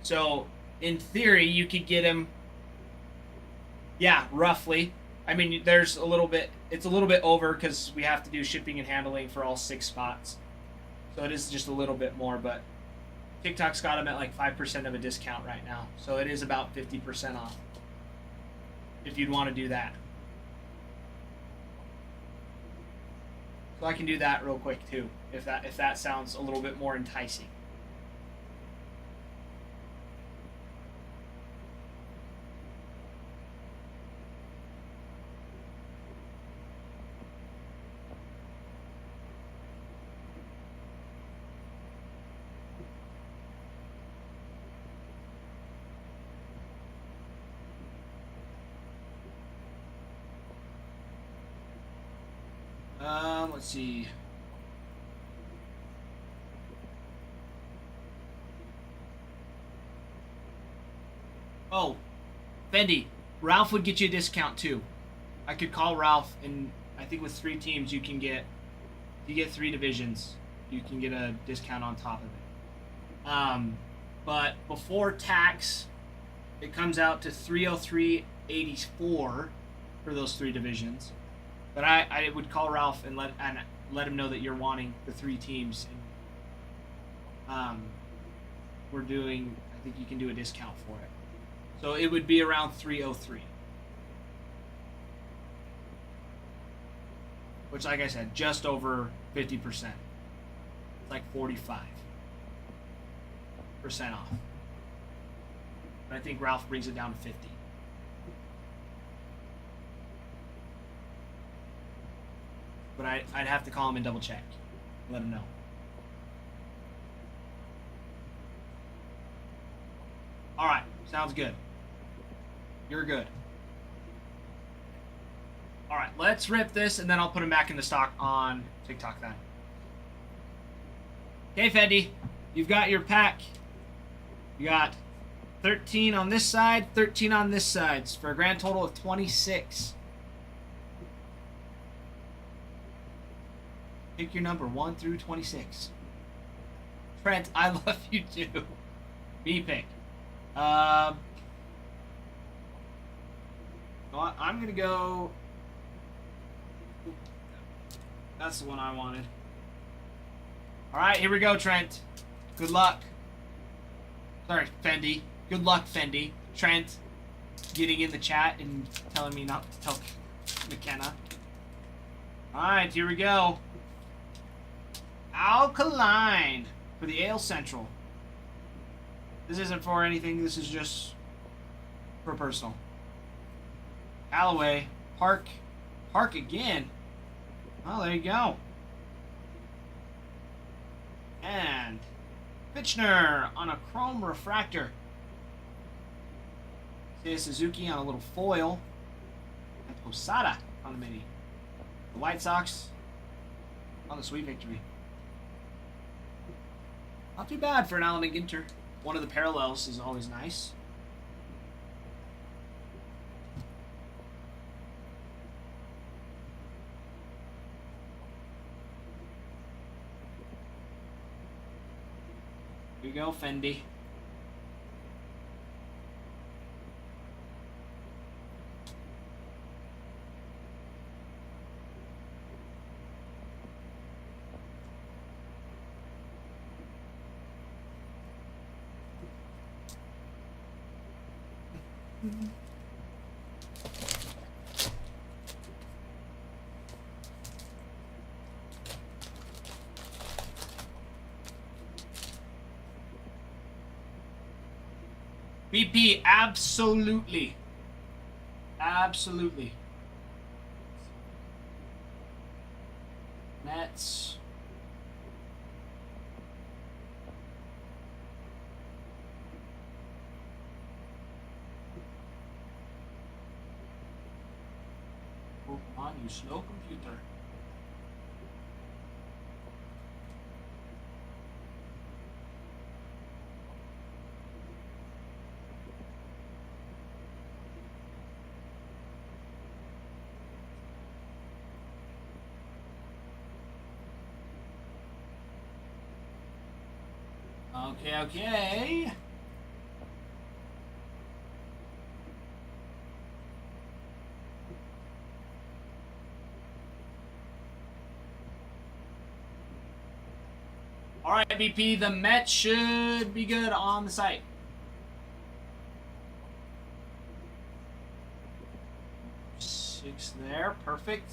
So, in theory, you could get him, yeah, roughly. I mean, there's a little bit, it's a little bit over because we have to do shipping and handling for all 6 spots. So it is just a little bit more, but TikTok's got him at like 5% of a discount right now. So it is about 50% off if you'd want to do that. So I can do that real quick too, if that sounds a little bit more enticing. Let's see. Oh, Fendi, Ralph would get you a discount too. I could call Ralph, and I think with 3 teams, you get 3 divisions, you can get a discount on top of it. But before tax, it comes out to $303.84 for those 3 divisions. But I would call Ralph and let him know that you're wanting the 3 teams. And, we're doing. I think you can do a discount for it. So it would be around 303. Which, like I said, just over 50%. It's like 45% off. But I think Ralph brings it down to 50. But I'd have to call him and double check. Let him know. Alright, sounds good. You're good. Alright, let's rip this, and then I'll put him back in the stock on TikTok then. Okay, Fendi, you've got your pack. You got 13 on this side, 13 on this side, for a grand total of 26. Pick your number, 1 through 26. Trent, I love you too. Me pick. I'm gonna go. That's the one I wanted. Alright, here we go, Trent. Good luck. Sorry, Fendi. Good luck, Fendi. Trent getting in the chat and telling me not to tell McKenna. Alright, here we go. Alkaline for the Ale Central. This isn't for anything, this is just for personal. Alloway. Park again. Oh, there you go. And Fitchner on a chrome refractor. Seiya Suzuki on a little foil. And Posada on the mini. The White Sox on the sweet victory. Not too bad for an Alan McGinter. One of the parallels is always nice. Here you go, Fendi. BP, absolutely. Absolutely. Mets. Pokemon, you slow computer. Okay. All right, BP, the Mets should be good on the site. Six there, perfect.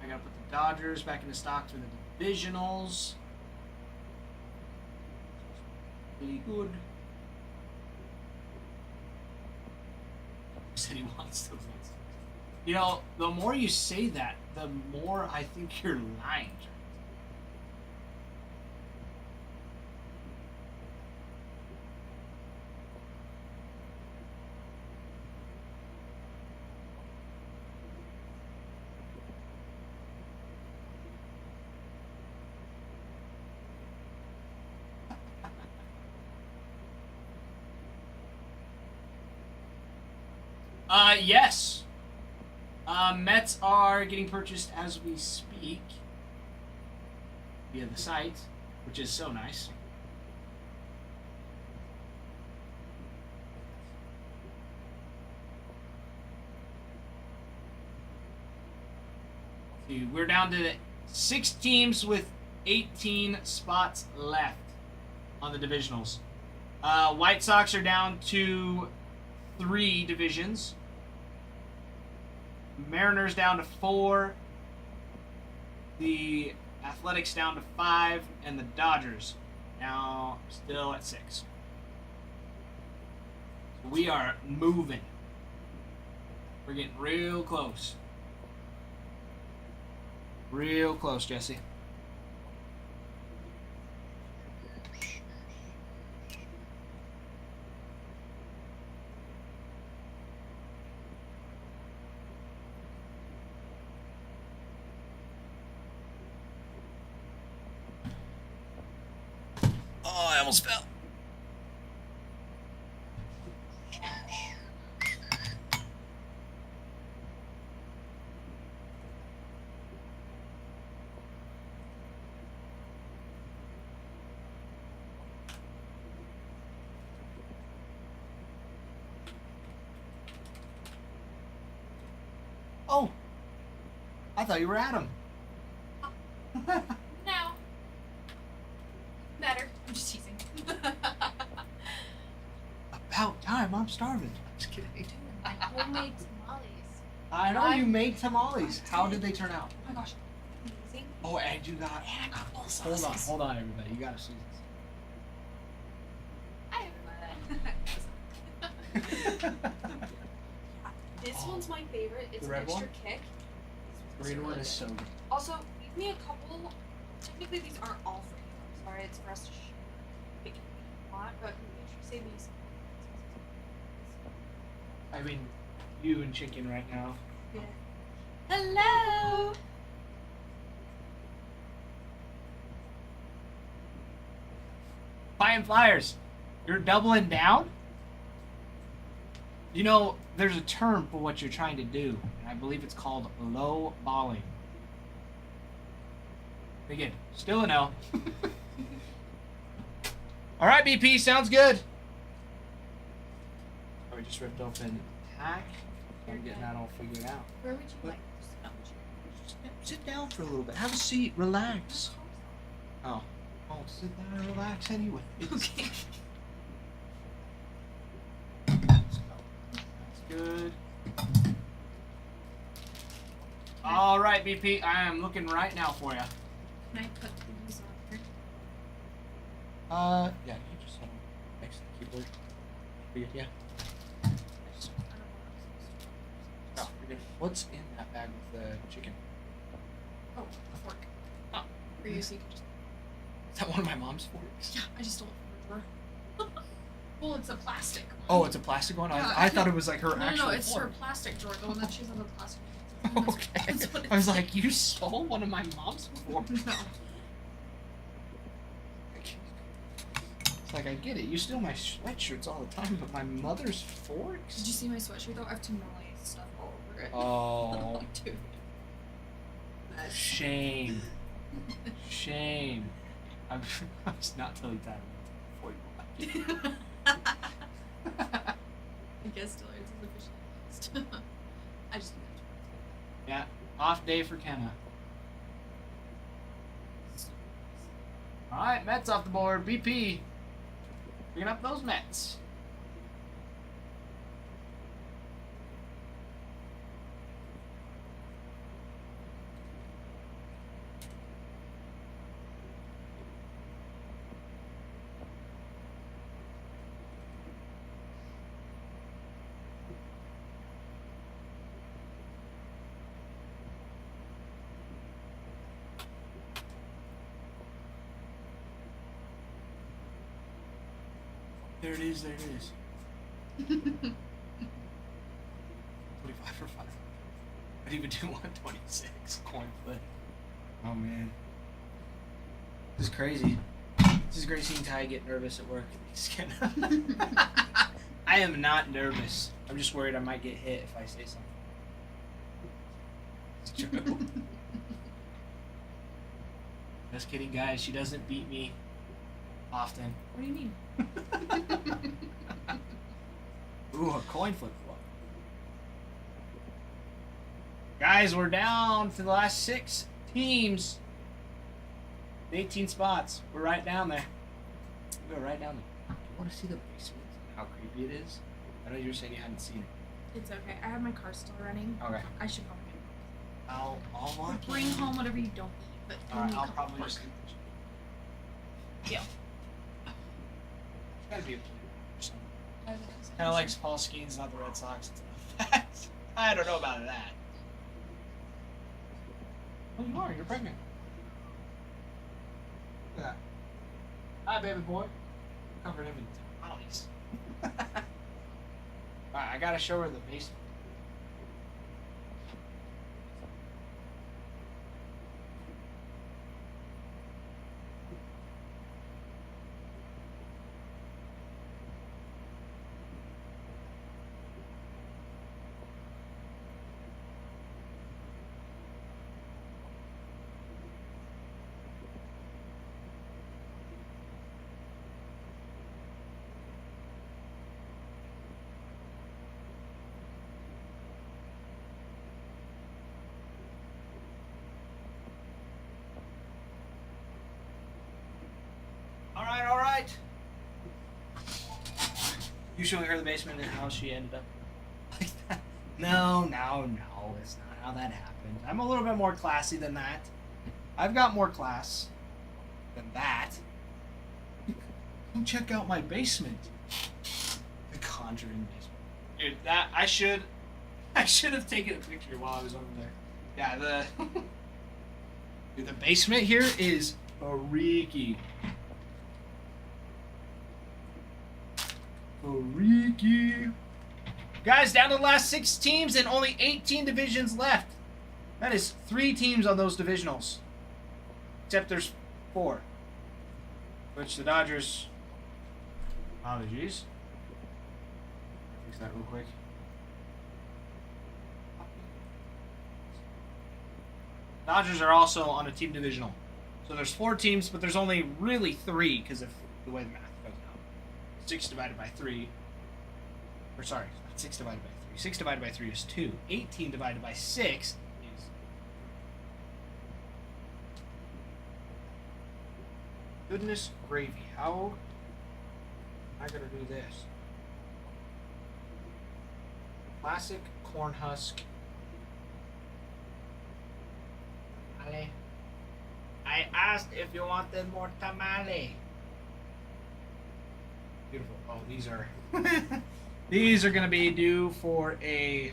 I gotta put the Dodgers back into stock for the divisionals. Pretty good. Said he wants to lose. You know, the more you say that, the more I think you're lying. Yes. Mets are getting purchased as we speak via the site, which is so nice. Dude, we're down to 6 teams with 18 spots left on the divisionals. White Sox are down to 3 divisions. Mariners down to 4. The Athletics down to 5. And the Dodgers now still at 6. We are moving. We're getting real close. Real close, Jesse. Oh, I almost fell. Oh, I thought you were Adam. No. Better. I'm just teasing. About time. I'm starving. Just kidding. Homemade tamales. I know you made tamales. How did they turn out? Oh my gosh. Amazing. Oh, and you got. And I got full Hold sauces. on, everybody. You gotta see Hi, everybody. This one's my favorite. It's The an red extra one? kick. this. Green one is so good. Also, leave me a couple. Technically, these aren't all for you. I'm sorry. It's for us to share. Pick if you want, but make sure you save me some. I mean, you and chicken right now. Yeah. Hello. Buying flyers. You're doubling down? You know, there's a term for what you're trying to do, and I believe it's called low balling. Again, still a no. All right, BP, sounds good. Oh, we just ripped open attack. I'm getting that all figured out. Where would you like to sit on the chair? Just sit down for a little bit. Have a seat. Relax. Oh, sit down and relax anyway. Okay. That's good. All right, BP. I am looking right now for you. Can I put these on here? Yeah, you just next to the keyboard. Yeah. Oh, you're good. What's in that bag with the chicken? Oh, a fork. Oh, for you, so you can just. Is that one of my mom's forks? Yeah, I just don't remember. Well, it's a plastic one. Oh, it's a plastic one? Yeah. I thought it was like her No, actual it's her fork. plastic drawer, the one that she's on the plastic. Okay. That's what I was it's- like, you stole one of my mom's forks? No. It's like, I get it. You steal my sweatshirts all the time, but my mother's forks? Did you see my sweatshirt though? I have tamale stuff all over it. Oh, Dude. shame. Shame. I was not telling that before you left. I guess still it's officially. I just Yeah, off day for Kenna. Alright, Mets off the board. BP. Picking up those Mets. There it is, there it is. 25 for 5. I'd even do 126 coin flip. Oh man. This is crazy. This is great seeing Ty get nervous at work. Just kidding. I am not nervous. I'm just worried I might get hit if I say something. It's true. Just kidding, guys. She doesn't beat me often. What do you mean? Ooh, a coin flip flop. Guys, we're down to the last 6 teams. 18 spots. We're right down there. We're right down there. Do you want to see the basement? How creepy it is? I know you were saying you hadn't seen it. It's okay. I have my car still running. Okay. I should probably I'll walk bring in. home whatever you don't eat. But Alright, only a I'll couple probably pork. just. Yeah. It's gotta be a player or something. I was gonna say. Kind of like Paul Skeens, not the Red Sox. It's I don't know about that. Oh, you are. You're pregnant. Look at that. Hi, baby boy. Covered him in tamales. Alright, I gotta show her the basement. Alright. You showing her the basement and how she ended up like that? No, it's not how that happened. I'm a little bit more classy than that. I've got more class than that. Come check out my basement. The Conjuring basement. Dude, that I should have taken a picture while I was over there. Yeah, dude, the basement here is freaky. Freaky. Guys, down to the last 6 teams and only 18 divisions left. That is 3 teams on those divisionals. Except there's 4. Which the Dodgers. Apologies. Fix that real quick. Dodgers are also on a team divisional. So there's 4 teams, but there's only really 3 because of the way the math goes now. 6 divided by 3. Or sorry, not 6 divided by 3. 6 divided by 3 is 2. 18 divided by 6 is. Goodness gravy. How am I going to do this? Classic corn husk. Tamale. I asked if you wanted more tamale. Beautiful. Oh, these are these are gonna be due for these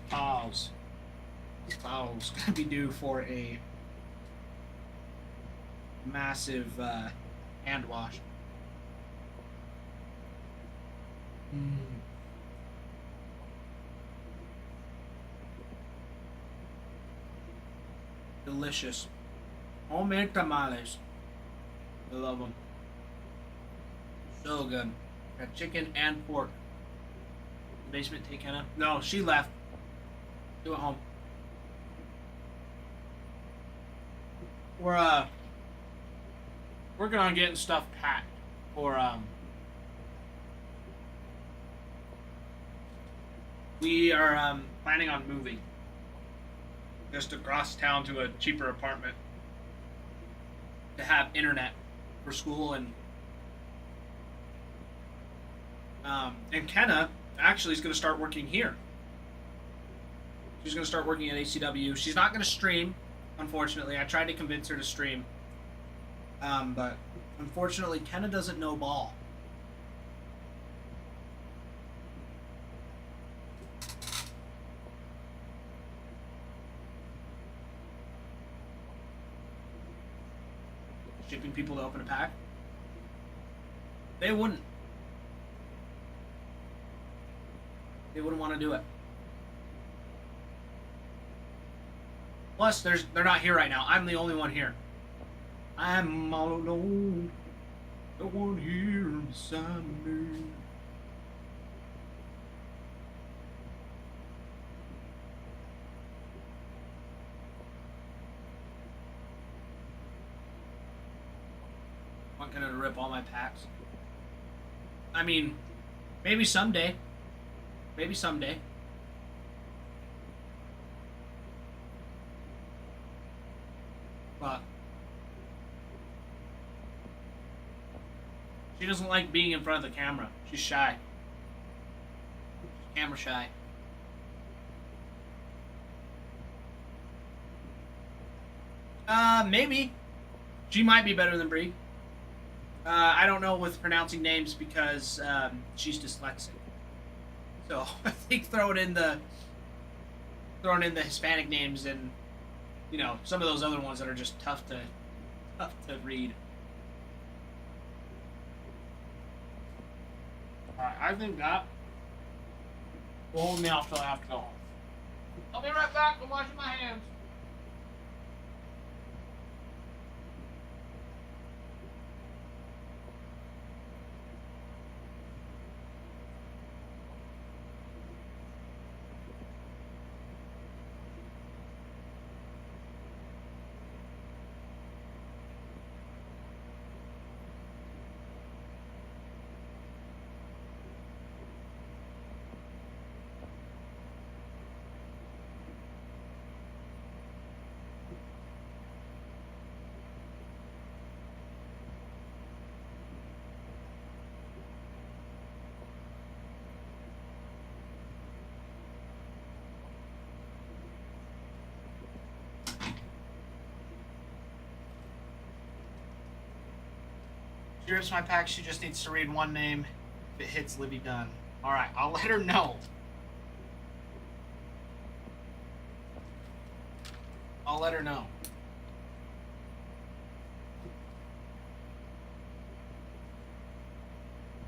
plows. These plows gonna be due for a massive hand wash. Delicious. Homemade tamales. I love them. So good. Got chicken and pork. Basement take Hannah? No, she left. Do it home. We're working on getting stuff packed for we are planning on moving just across town to a cheaper apartment to have internet for school and Kenna actually is going to start working here. She's going to start working at ACW. She's not going to stream, unfortunately. I tried to convince her to stream, but unfortunately Kenna doesn't know ball. Shipping people to open a pack? They wouldn't. They wouldn't want to do it. Plus, they're not here right now. I'm the only one here. I'm all alone. The one here beside me. I'm not gonna rip all my packs. I mean, maybe someday. Maybe someday. But she doesn't like being in front of the camera. She's shy. She's camera shy. Maybe. She might be better than Bree. I don't know with pronouncing names because she's dyslexic. So I think throwing in the Hispanic names and some of those other ones that are just tough to read. Alright, I think that will hold me off till I have to go home. I'll be right back. I'm washing my hands. She rips my pack. She just needs to read one name. If it hits Libby Dunn. Alright, I'll let her know. I'll let her know.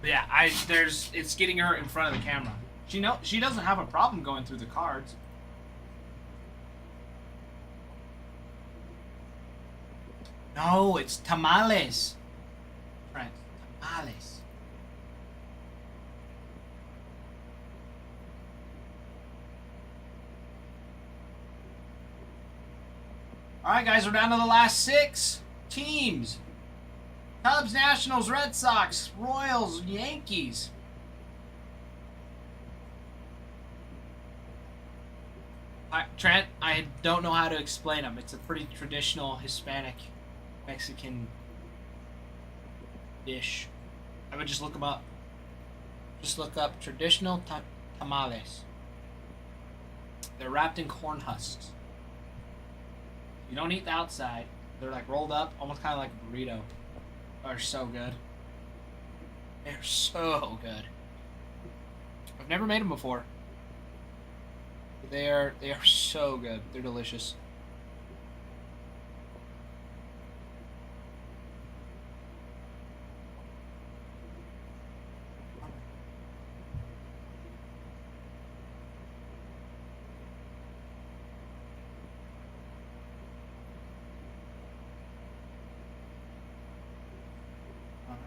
But yeah, it's getting her in front of the camera. She doesn't have a problem going through the cards. No, it's tamales. Trent, tamales. Alright guys, we're down to the last 6 teams. Cubs, Nationals, Red Sox, Royals, Yankees. Trent, I don't know how to explain them. It's a pretty traditional Hispanic Mexican dish. I would just look them up. Just look up traditional tamales. They're wrapped in corn husks. You don't eat the outside. They're like rolled up, almost kind of like a burrito. They're so good. They're so good. I've never made them before. They are so good. They're delicious.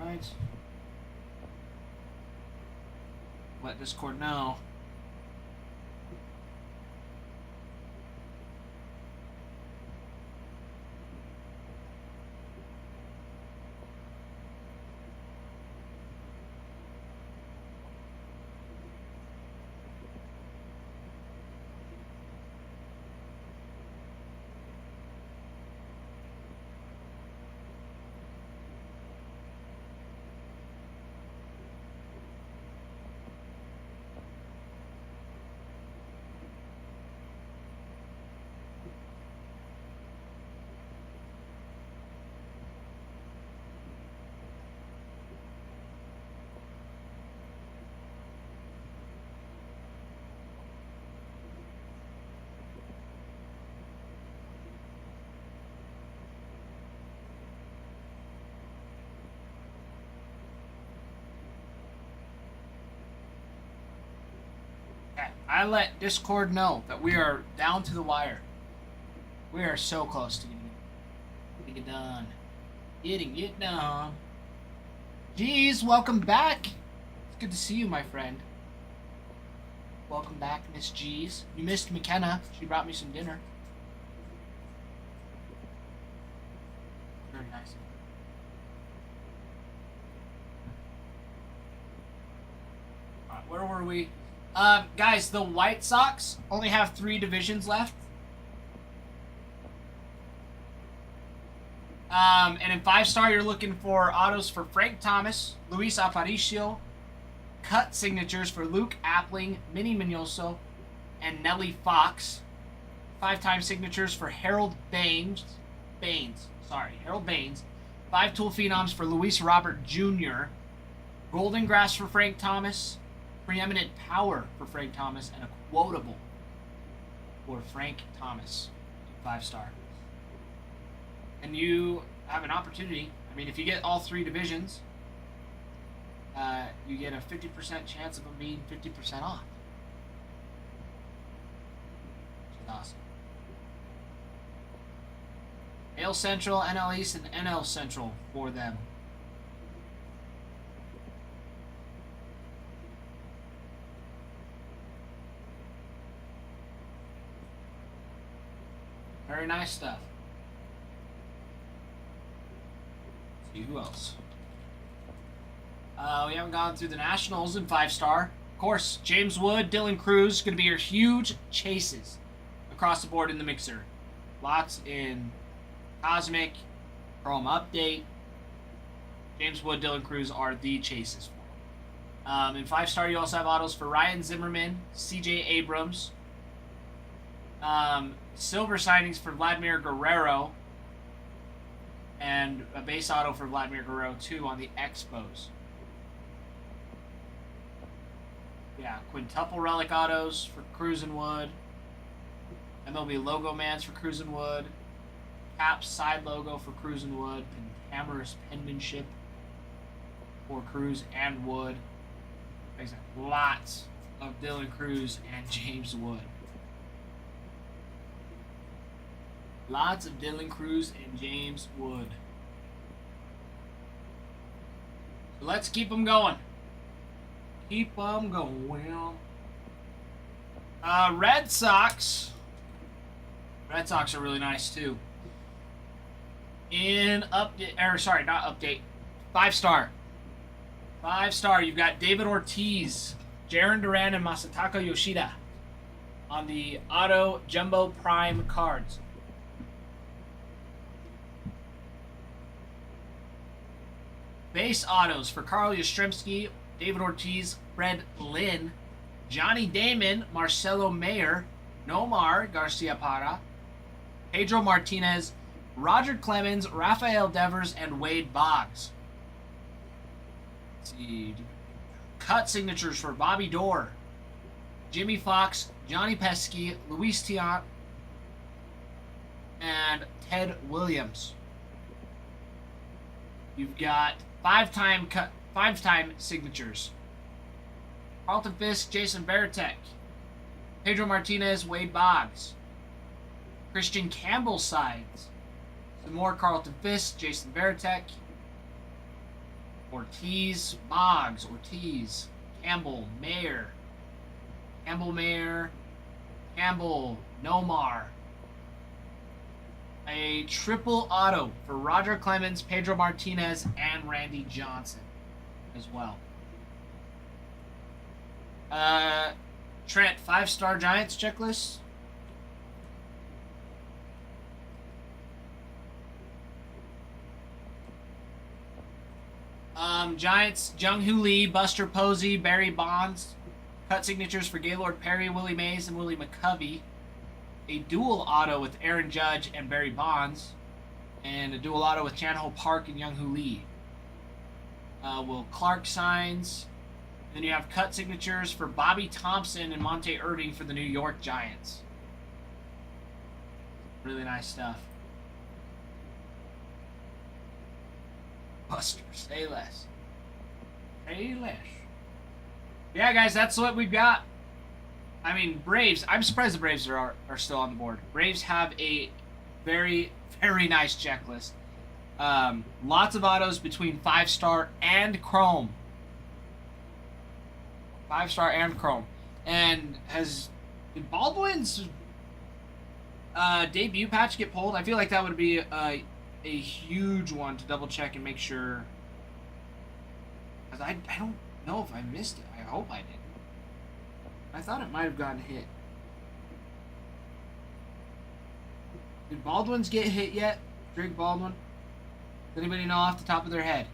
Alright. Let Discord know. I let Discord know that we are down to the wire. We are so close to getting it done. Getting it done. Jeez, welcome back. It's good to see you, my friend. Welcome back, Miss G's. You missed McKenna. She brought me some dinner. Very nice. we? Guys, the White Sox only have 3 divisions left. And in 5-star, you're looking for autos for Frank Thomas, Luis Aparicio, cut signatures for Luke Appling, Minnie Minoso, and Nellie Fox. 5-time signatures for Harold Baines. Harold Baines. 5 tool phenoms for Luis Robert Jr. Golden Grass for Frank Thomas. Preeminent Power for Frank Thomas. And a quotable for Frank Thomas. 5-star. And you have an opportunity. I mean, if you get all 3 divisions, you get a 50% chance of them being 50% off. Which is awesome. AL Central, NL East, and NL Central for them. Very nice stuff. Let's see who else. We haven't gone through the Nationals in 5-star. Of course, James Wood, Dylan Cruz, going to be your huge chases across the board in the mixer. Lots in Cosmic, Chrome Update. James Wood, Dylan Cruz are the chases for him. In 5-star, you also have autos for Ryan Zimmerman, CJ Abrams. Silver signings for Vladimir Guerrero. And a base auto for Vladimir Guerrero, too, on the Expos. Yeah, quintuple relic autos for Cruz and Wood. MLB logo mans for Cruz and Wood. Caps side logo for Cruz and Wood. Pentamerous penmanship for Cruz and Wood. There's lots of Dylan Cruz and James Wood. Lots of Dylan Cruz and James Wood. So let's keep them going. Keep them going. Red Sox. Red Sox are really nice too. In update, or sorry, not update. 5-star. 5-star. You've got David Ortiz, Jarren Duran, and Masataka Yoshida on the Auto Jumbo Prime cards. Base autos for Carl Yastrzemski, David Ortiz, Fred Lynn, Johnny Damon, Marcelo Mayer, Nomar Garciaparra, Pedro Martinez, Roger Clemens, Rafael Devers, and Wade Boggs. Let's see. Cut signatures for Bobby Dorr, Jimmy Fox, Johnny Pesky, Luis Tiant, and Ted Williams. You've got 5-time signatures. Carlton Fisk, Jason Varitek, Pedro Martinez, Wade Boggs, Christian Campbell sides. Some more Carlton Fisk, Jason Varitek, Ortiz, Boggs, Ortiz, Campbell, Mayer, Campbell, Nomar. A triple auto for Roger Clemens, Pedro Martinez, and Randy Johnson as well. Trent, 5-star Giants checklist. Giants, Jung-Hoo Lee, Buster Posey, Barry Bonds. Cut signatures for Gaylord Perry, Willie Mays, and Willie McCovey. A dual auto with Aaron Judge and Barry Bonds. And a dual auto with Chan-Ho Park and Jung-Hoo Lee. Will Clark signs. Then you have cut signatures for Bobby Thompson and Monte Irving for the New York Giants. Really nice stuff. Buster, say less. Say less. Yeah, guys, that's what we've got. I mean, Braves. I'm surprised the Braves are still on the board. Braves have a very, very nice checklist. Lots of autos between 5-star and Chrome. 5-star and Chrome. And did Baldwin's debut patch get pulled? I feel like that would be a huge one to double check and make sure. Because I don't know if I missed it. I hope I did. I thought it might have gotten hit. Did Baldwin's get hit yet? Drake Baldwin? Does anybody know off the top of their head?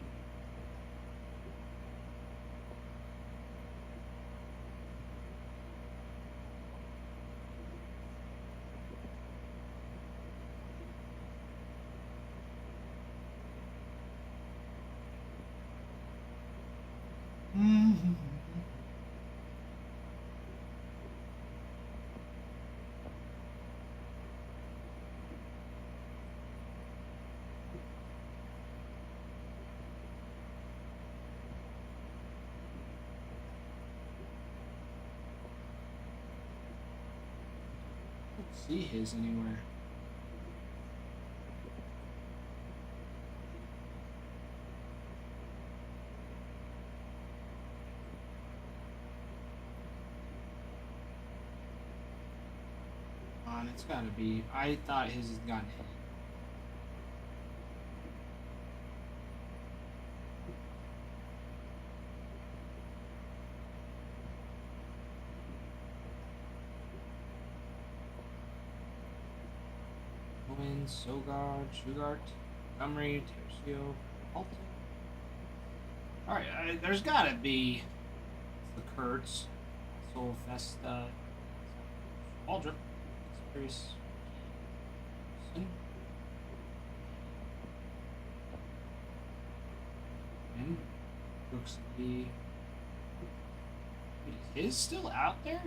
See his anywhere. Come on, it's gotta be. I thought his has gotten hit. Sogard, Shugart, Montgomery, Tercio, Alton. Alright, there's gotta be the Kurtz, Soul Festa, Aldrip, Experience, and looks to be. Wait, is his still out there?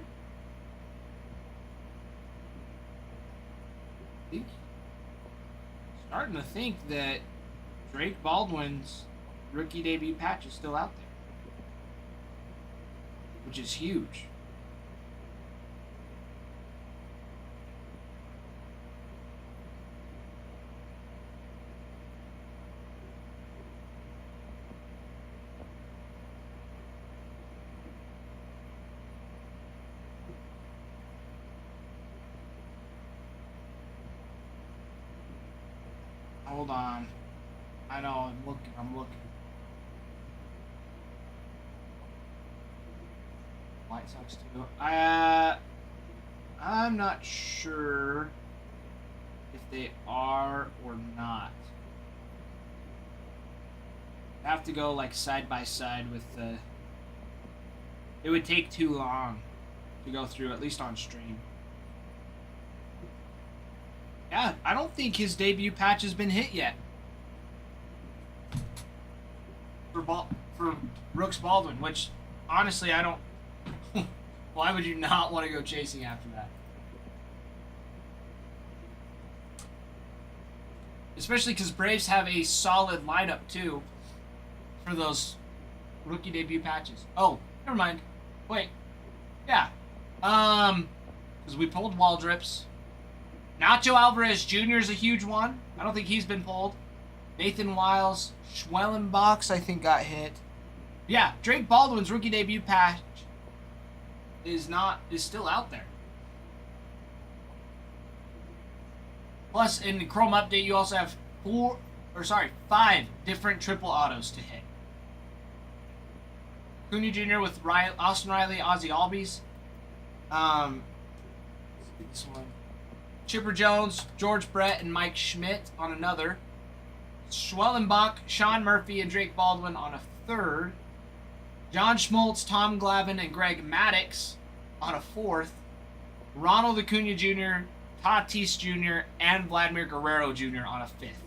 I think. Starting to think that Drake Baldwin's rookie debut patch is still out there, which is huge. Hold on. I know, I'm looking. White Sox too. I'm not sure if they are or not. I have to go like side by side with the. It would take too long to go through, at least on stream. Yeah, I don't think his debut patch has been hit yet. For Brooks Baldwin, which honestly I don't. Why would you not want to go chasing after that? Especially because Braves have a solid lineup too for those rookie debut patches. Oh, never mind. Wait, yeah, because we pulled Waldrips. Nacho Alvarez Jr. is a huge one. I don't think he's been pulled. Nathan Wiles, Schwellenbach, I think got hit. Yeah, Drake Baldwin's rookie debut patch is still out there. Plus, in the Chrome update, you also have 5 different triple autos to hit. Cunha Jr. with Austin Riley, Ozzy Albies. This one. Chipper Jones, George Brett, and Mike Schmidt on another. Schwellenbach, Sean Murphy, and Drake Baldwin on a third. John Schmaltz, Tom Glavine, and Greg Maddux on a fourth. Ronald Acuna Jr., Tatis Jr., and Vladimir Guerrero Jr. on a fifth.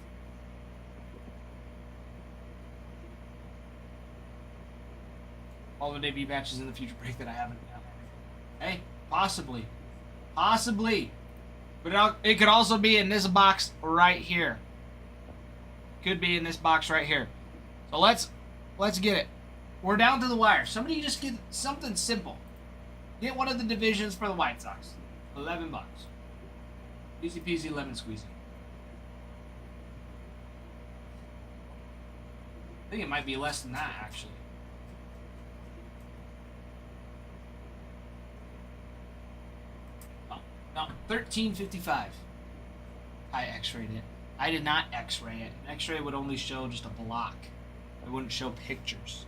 All the debut matches in the future break that I haven't done. Hey, possibly. But it could also be in this box right here. Could be in this box right here. So let's get it. We're down to the wire. Somebody just get something simple. Get one of the divisions for the White Sox. $11. Easy peasy lemon squeezy. I think it might be less than that actually. No, $13.55. I x-rayed it. I did not x-ray it. An x-ray would only show just a block. It wouldn't show pictures.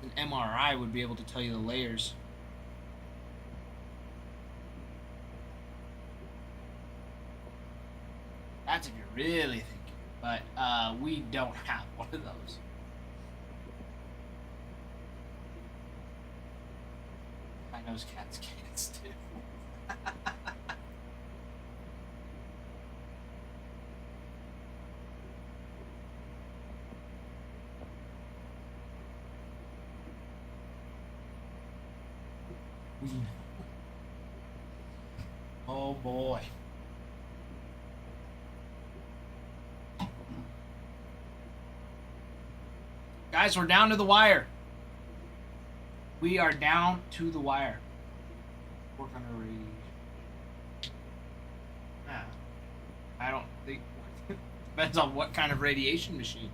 An MRI would be able to tell you the layers. That's if you're really thinking. But we don't have one of those. I know cats kids too. Oh boy. Guys, we're down to the wire. We are down to the wire. Work on a radiation. I don't think. Depends on what kind of radiation machine.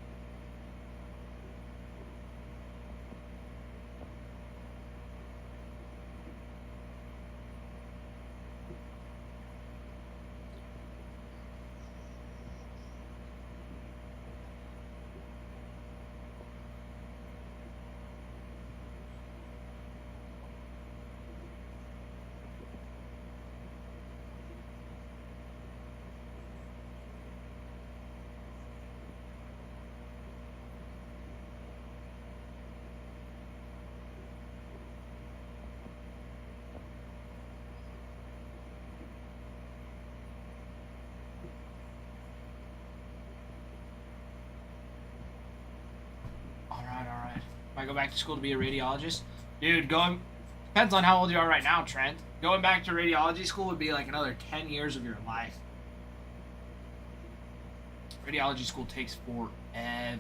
Alright. If I go back to school to be a radiologist, dude, depends on how old you are right now, Trent. Going back to radiology school would be like another 10 years of your life. Radiology school takes forever.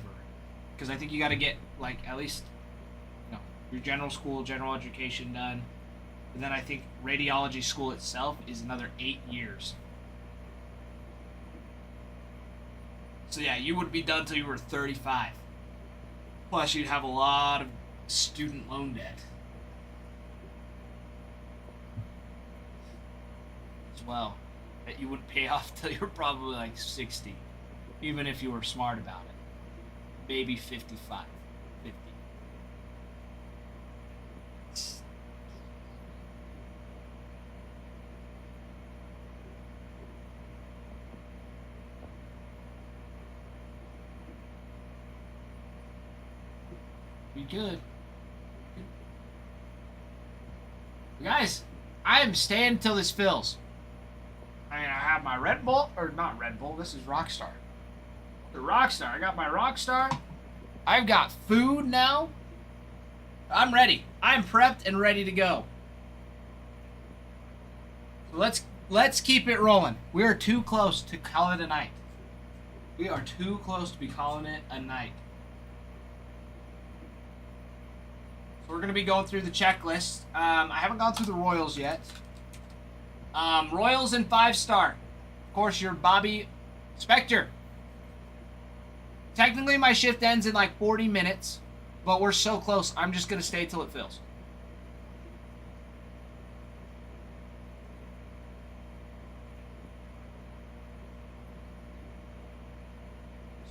Because I think you got to get, like, at least, your general school, general education done. And then I think radiology school itself is another 8 years. So yeah, you would be done till you were 35. Plus, you'd have a lot of student loan debt as well that you wouldn't pay off till you're probably like 60, even if you were smart about it. Maybe 55, 50. Be good. Guys, I am staying until this fills. I mean, I have my Red Bull, or not Red Bull, this is Rockstar. The Rockstar. I got my Rockstar. I've got food now. I'm ready. I'm prepped and ready to go. So let's keep it rolling. We are too close to call it a night. We are too close to be calling it a night. We're going to be going through the checklist. I haven't gone through the Royals yet. Royals and 5-star. Of course, your Bobby Spector. Technically, my shift ends in like 40 minutes, but we're so close, I'm just going to stay till it fills.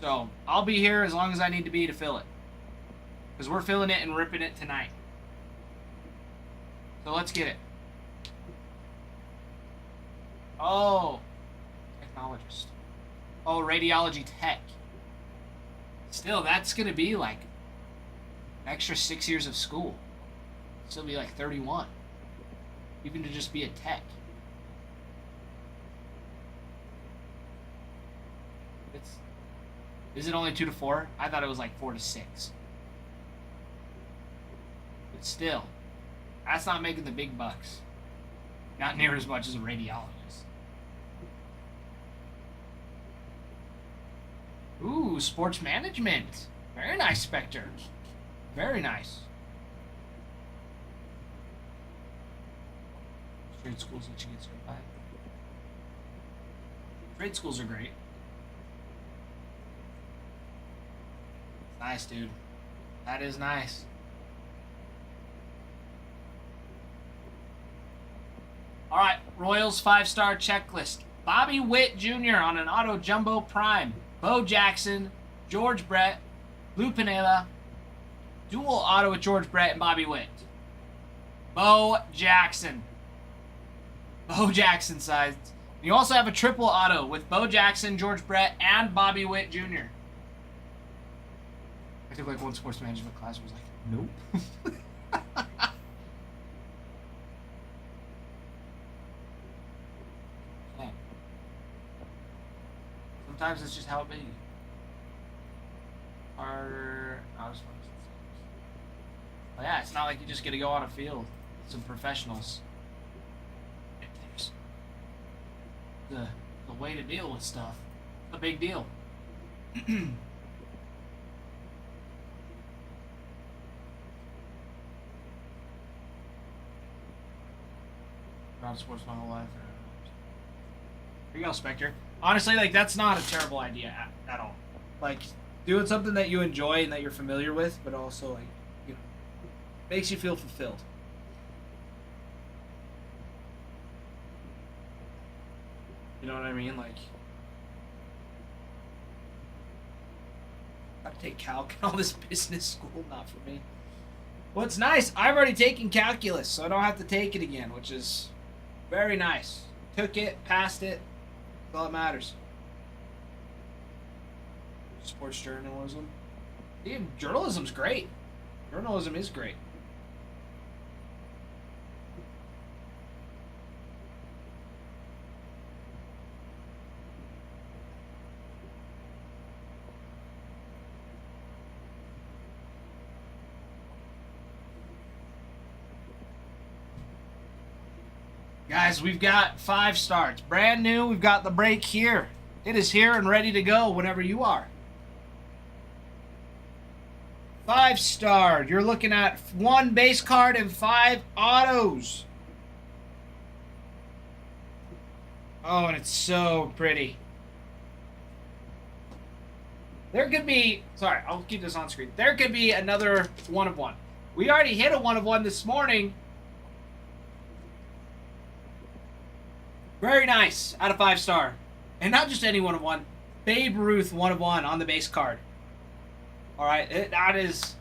So, I'll be here as long as I need to be to fill it. Because we're filling it and ripping it tonight. So let's get it. Oh. Technologist. Oh, radiology tech. Still, that's going to be like an extra 6 years of school. Still be like 31. Even to just be a tech. Is it only 2 to 4? I thought it was like 4 to 6. But still, that's not making the big bucks. Not near as much as a radiologist. Ooh, sports management. Very nice, Spectre. Very nice. Trade schools let you get certified. Trade schools are great. Nice, dude. That is nice. All right, Royals 5-star checklist. Bobby Witt Jr. on an auto jumbo prime. Bo Jackson, George Brett, Lou Pinella, dual auto with George Brett and Bobby Witt. Bo Jackson. Bo Jackson size. You also have a triple auto with Bo Jackson, George Brett, and Bobby Witt Jr. I took like one sports management class and was like, nope. Okay. Sometimes it's just how it be. Harder. Oh yeah, it's not like you just get to go on a field. Some professionals. There's the way to deal with stuff. A big deal. Around sports my whole life. Here you go, Spectre. Honestly, like, that's not a terrible idea at all. Like, doing something that you enjoy and that you're familiar with, but also, like, you know, makes you feel fulfilled. You know what I mean? Like, gotta take calc and all this business school, not for me. Well, it's nice. I've already taken calculus, so I don't have to take it again, which is very nice. Took it, passed it. That's all that matters. Sports journalism. Dude, journalism's great. Journalism is great. Guys, we've got 5 stars. Brand new. We've got the break here. It is here and ready to go whenever you are. 5 star. You're looking at 1 base card and 5 autos. Oh, and it's so pretty. There could be... Sorry, I'll keep this on screen. There could be another 1 of 1. We already hit a 1 of 1 this morning. Very nice. Out of 5 star. And not just any 1 of 1. Babe Ruth 1 of 1 on the base card. Alright, that is...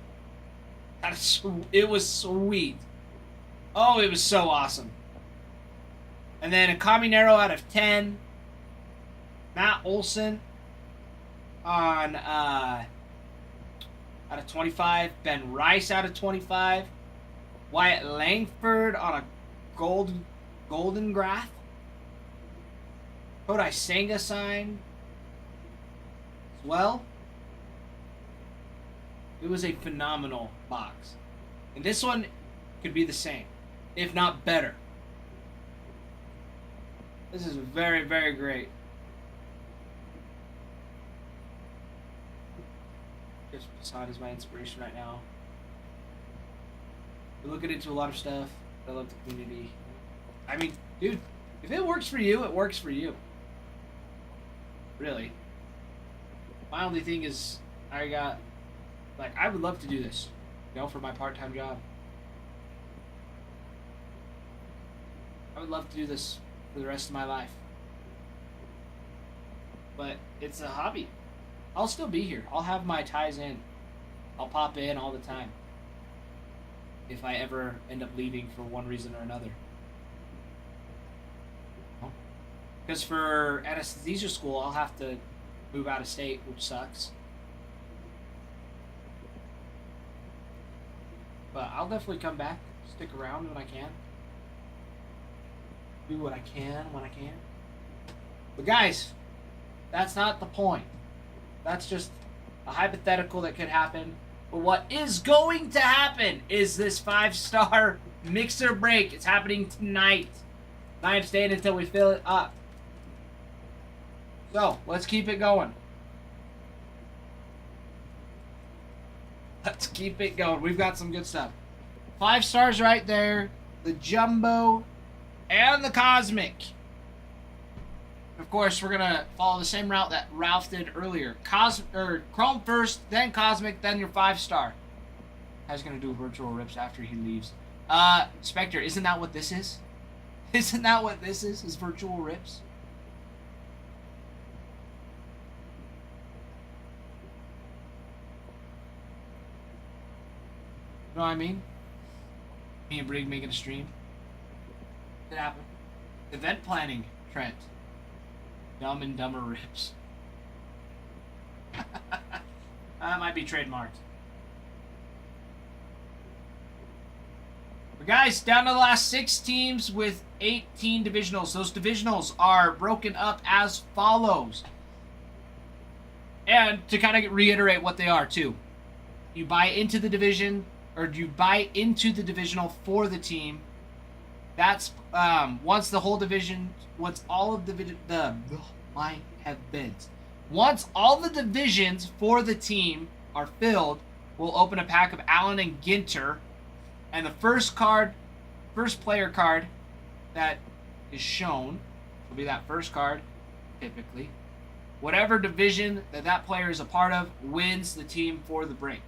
It was sweet. Oh, it was so awesome. And then a Caminero out of 10. Matt Olson on out of 25. Ben Rice out of 25. Wyatt Langford on a Golden Grath. Kodai Senga sign as well. It was a phenomenal box. And this one could be the same, if not better. This is very, very great. Chris Passad is my inspiration right now. We're looking into a lot of stuff. I love the community. I mean, dude, if it works for you, it works for you. Really. My only thing is, I would love to do this, you know, for my part-time job. I would love to do this for the rest of my life. But it's a hobby. I'll still be here. I'll have my ties in. I'll pop in all the time. If I ever end up leaving for one reason or another. Because for anesthesia school, I'll have to move out of state, which sucks. But I'll definitely come back, stick around when I can. Do what I can when I can. But guys, that's not the point. That's just a hypothetical that could happen. But what is going to happen is this 5-star mixer break. It's happening tonight. I am staying until we fill it up. So, let's keep it going. Let's keep it going. We've got some good stuff. 5 stars right there. The Jumbo and the Cosmic. Of course, we're going to follow the same route that Ralph did earlier. Chrome first, then Cosmic, then your 5-star. I was going to do virtual rips after he leaves. Spectre, isn't that what this is? Isn't that what this is? Is virtual rips? know what I mean? Me and Brig making a stream. Could happen. Event planning, Trent. Dumb and Dumber Rips. That might be trademarked. But guys, down to the last 6 teams with 18 divisionals. Those divisionals are broken up as follows. And to kind of reiterate what they are too. You buy into the division, or you buy into the divisional for the team. That's once the whole division, once all of once all the divisions for the team are filled, we'll open a pack of Allen and Ginter, and the first player card that is shown will be that first card, typically. Whatever division that player is a part of wins the team for the break.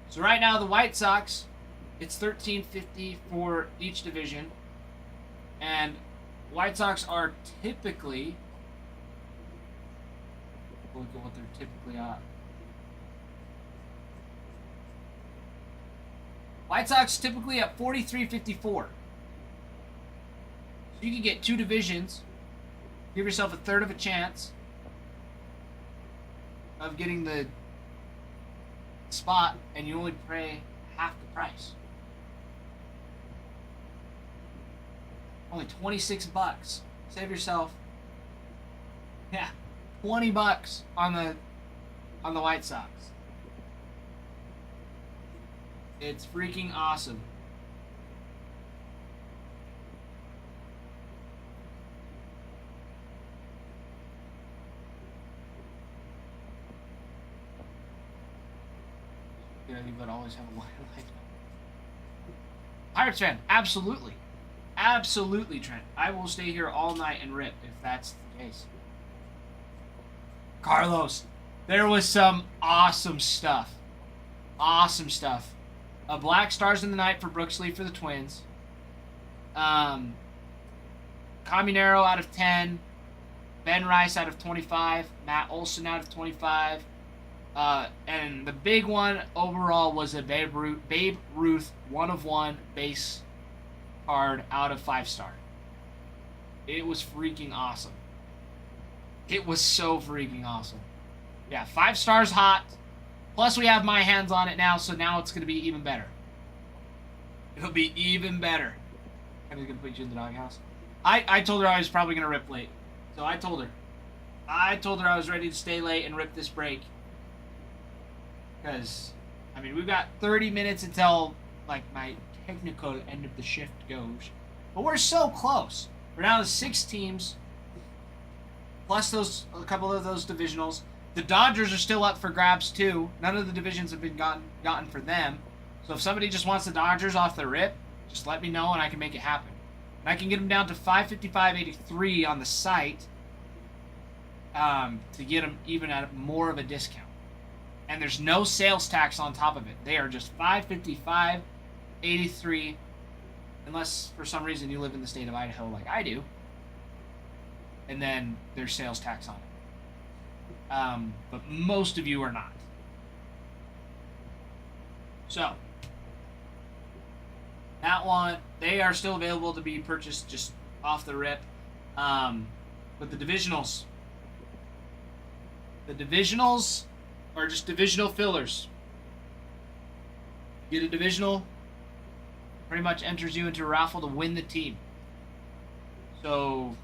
So right now the White Sox, it's $13.50 for each division, and White Sox are typically, look at what they're typically at. White Sox typically at $43.54. So you can get 2 divisions, give yourself a third of a chance of getting the spot, and you only pay half the price. Only $26. Save yourself, yeah, $20 on the White Sox. It's freaking awesome. Yeah, you would always have a white light. Pirates fan, absolutely. Absolutely, Trent. I will stay here all night and rip if that's the case. Carlos, there was some awesome stuff. Awesome stuff. Black Stars in the Night for Brooks Lee for the Twins. Caminero out of 10. Ben Rice out of 25. Matt Olson out of 25. And the big one overall was a Babe Ruth 1/1 base card out of 5-star. It was freaking awesome. It was so freaking awesome. Yeah, 5 stars hot. Plus we have my hands on it now, so now it's going to be even better. It'll be even better. I'm going to put you in the doghouse. I told her I was probably going to rip late. So I told her I was ready to stay late and rip this break. Because, I mean, we've got 30 minutes until, like, my technical end of the shift goes. But we're so close. We're down to 6 teams, plus a couple of those divisionals. The Dodgers are still up for grabs, too. None of the divisions have been gotten for them. So if somebody just wants the Dodgers off the rip, just let me know and I can make it happen. And I can get them down to $555.83 on the site to get them even at more of a discount. And there's no sales tax on top of it. They are just $555.83, unless for some reason you live in the state of Idaho like I do. And then there's sales tax on it. But most of you are not. So, that one, they are still available to be purchased just off the rip. But the divisionals are just divisional fillers. Get a divisional, pretty much enters you into a raffle to win the team. So,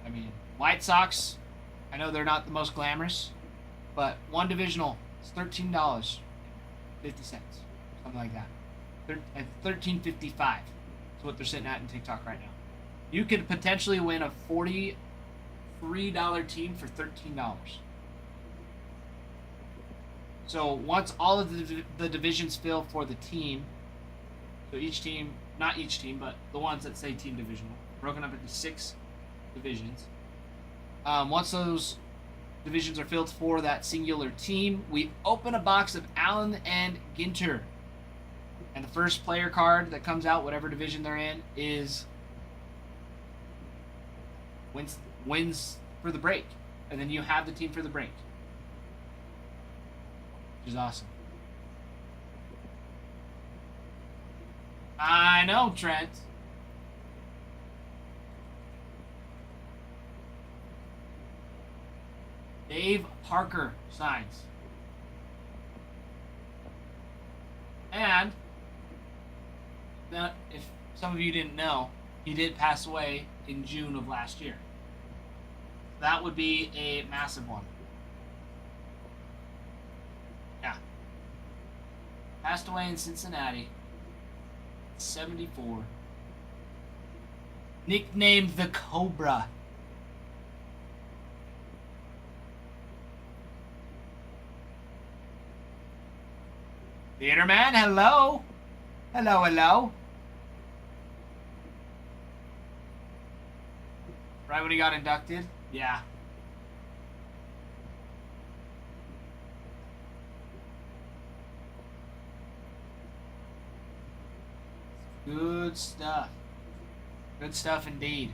I mean, White Sox, I know they're not the most glamorous, but one divisional is $13.50, something like that. $13.55 is what they're sitting at in TikTok right now. You could potentially win a $43 team for $13. So once all of the divisions fill for the team, so each team, not each team, but the ones that say team divisional, broken up into 6 divisions. Once those divisions are filled for that singular team, we open a box of Allen and Ginter. And the first player card that comes out, whatever division they're in, wins for the break. And then you have the team for the break. Which is awesome. I know, Trent. Dave Parker signs. And if some of you didn't know, he did pass away in June of last year. That would be a massive one. Yeah. Passed away in Cincinnati. 74. Nicknamed the Cobra. Theater man, hello. Hello, hello. Right when he got inducted? Yeah. Good stuff. Good stuff indeed.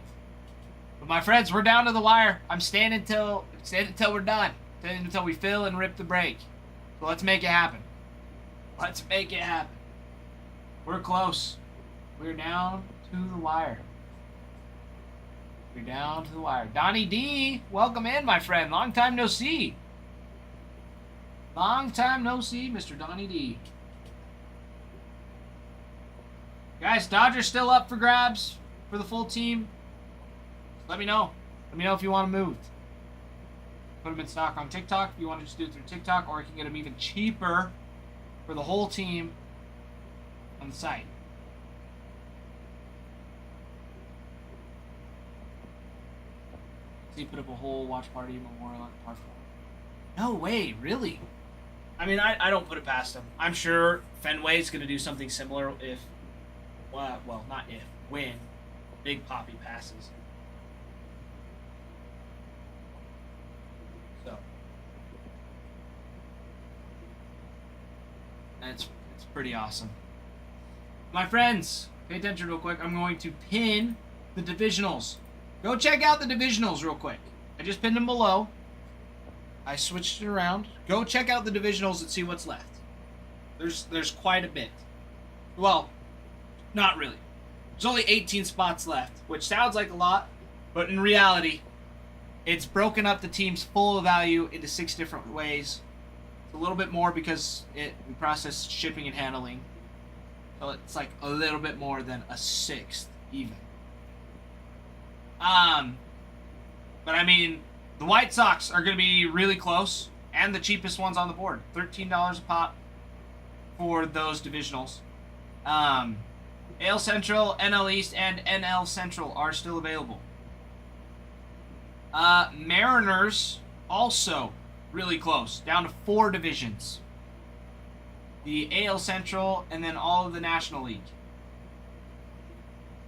But my friends, we're down to the wire. I'm staying until we're done. Staying until we fill and rip the break. So let's make it happen. Let's make it happen. We're close. We're down to the wire. We're down to the wire. Donnie D, welcome in, my friend. Long time no see. Long time no see, Mr. Donnie D. Guys, Dodgers still up for grabs for the full team. Let me know. Let me know if you want them moved. Put them in stock on TikTok if you want to just do it through TikTok, or you can get them even cheaper for the whole team on the site. So you put up a whole watch party memorial at Park. No way, really? I mean, I don't put it past them. I'm sure Fenway's going to do something similar if, well, not if, when Big Poppy passes. So it's pretty awesome. My friends, pay attention real quick. I'm going to pin the divisionals. Go check out the divisionals real quick. I just pinned them below. I switched it around. Go check out the divisionals and see what's left. There's quite a bit. Well, not really. There's only 18 spots left, which sounds like a lot, but in reality, it's broken up the team's full value into 6 different ways. It's a little bit more because we process shipping and handling. So it's like a little bit more than a sixth even. But I mean, the White Sox are going to be really close, and the cheapest ones on the board. $13 a pop for those divisionals. AL Central, NL East, and NL Central are still available. Mariners also really close, down to 4 divisions. The AL Central, and then all of the National League.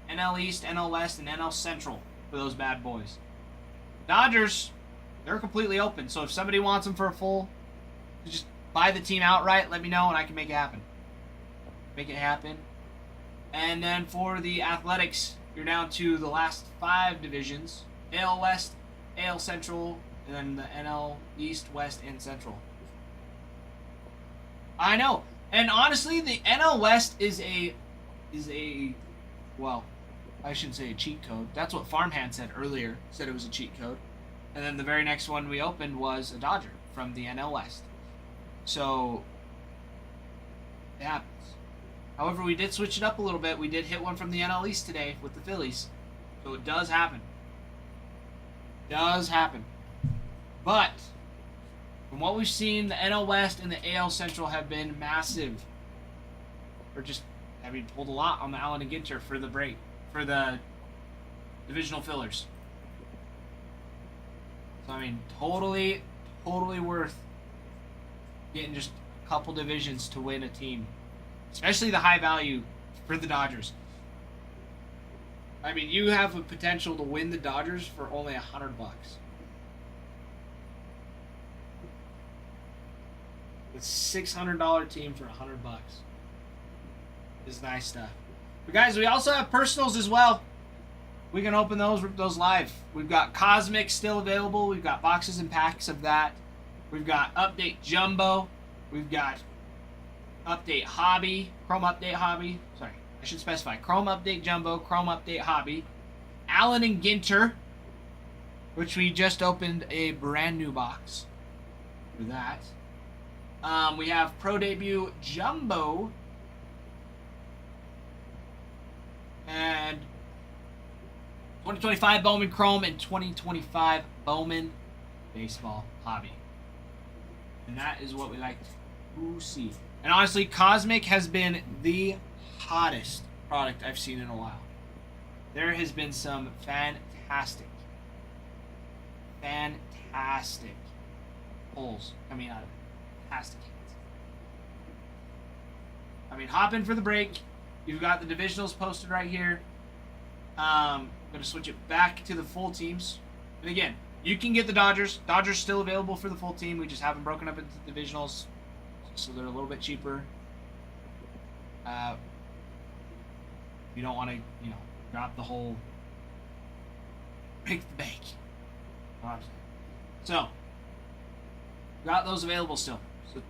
NL East, NL West, and NL Central for those bad boys. Dodgers, they're completely open. So if somebody wants them for a full, just buy the team outright, let me know, and I can make it happen. Make it happen. And then for the Athletics, you're down to the last 5 divisions. AL West, AL Central, and then the NL East, West, and Central. I know. And honestly, the NL West is a well, I shouldn't say a cheat code. That's what Farmhand said earlier. Said it was a cheat code. And then the very next one we opened was a Dodger from the NL West. So it happens. However, we did switch it up a little bit. We did hit one from the NL East today with the Phillies. So it does happen. Does happen. But from what we've seen, the NL West and the AL Central have been massive. Or just having pulled a lot on the Allen and Ginter for the break, for the divisional fillers. So I mean, totally worth getting just a couple divisions to win a team, especially the high value for the Dodgers. I mean, you have a potential to win the Dodgers for only $100. The $600 team for $100 is nice stuff. But guys, we also have personals as well. We can open those live. We've got Cosmic still available. We've got boxes and packs of that. We've got Update Jumbo. We've got Update Hobby, Chrome Update Hobby. Sorry, I should specify. Chrome Update Jumbo, Chrome Update Hobby. Allen and Ginter, which we just opened a brand new box for that. We have Pro Debut Jumbo. And 2025 Bowman Chrome and 2025 Bowman Baseball Hobby. And that is what we like to see. And honestly, Cosmic has been the hottest product I've seen in a while. There has been some fantastic pulls coming out of it. Fantastic hits. I mean, hop in for the break. You've got the divisionals posted right here. I'm going to switch it back to the full teams. And again, you can get the Dodgers. Dodgers still available for the full team. We just have them broken up into divisionals, so they're a little bit cheaper. You don't want to, drop the whole break the bank. So, got those available still. So,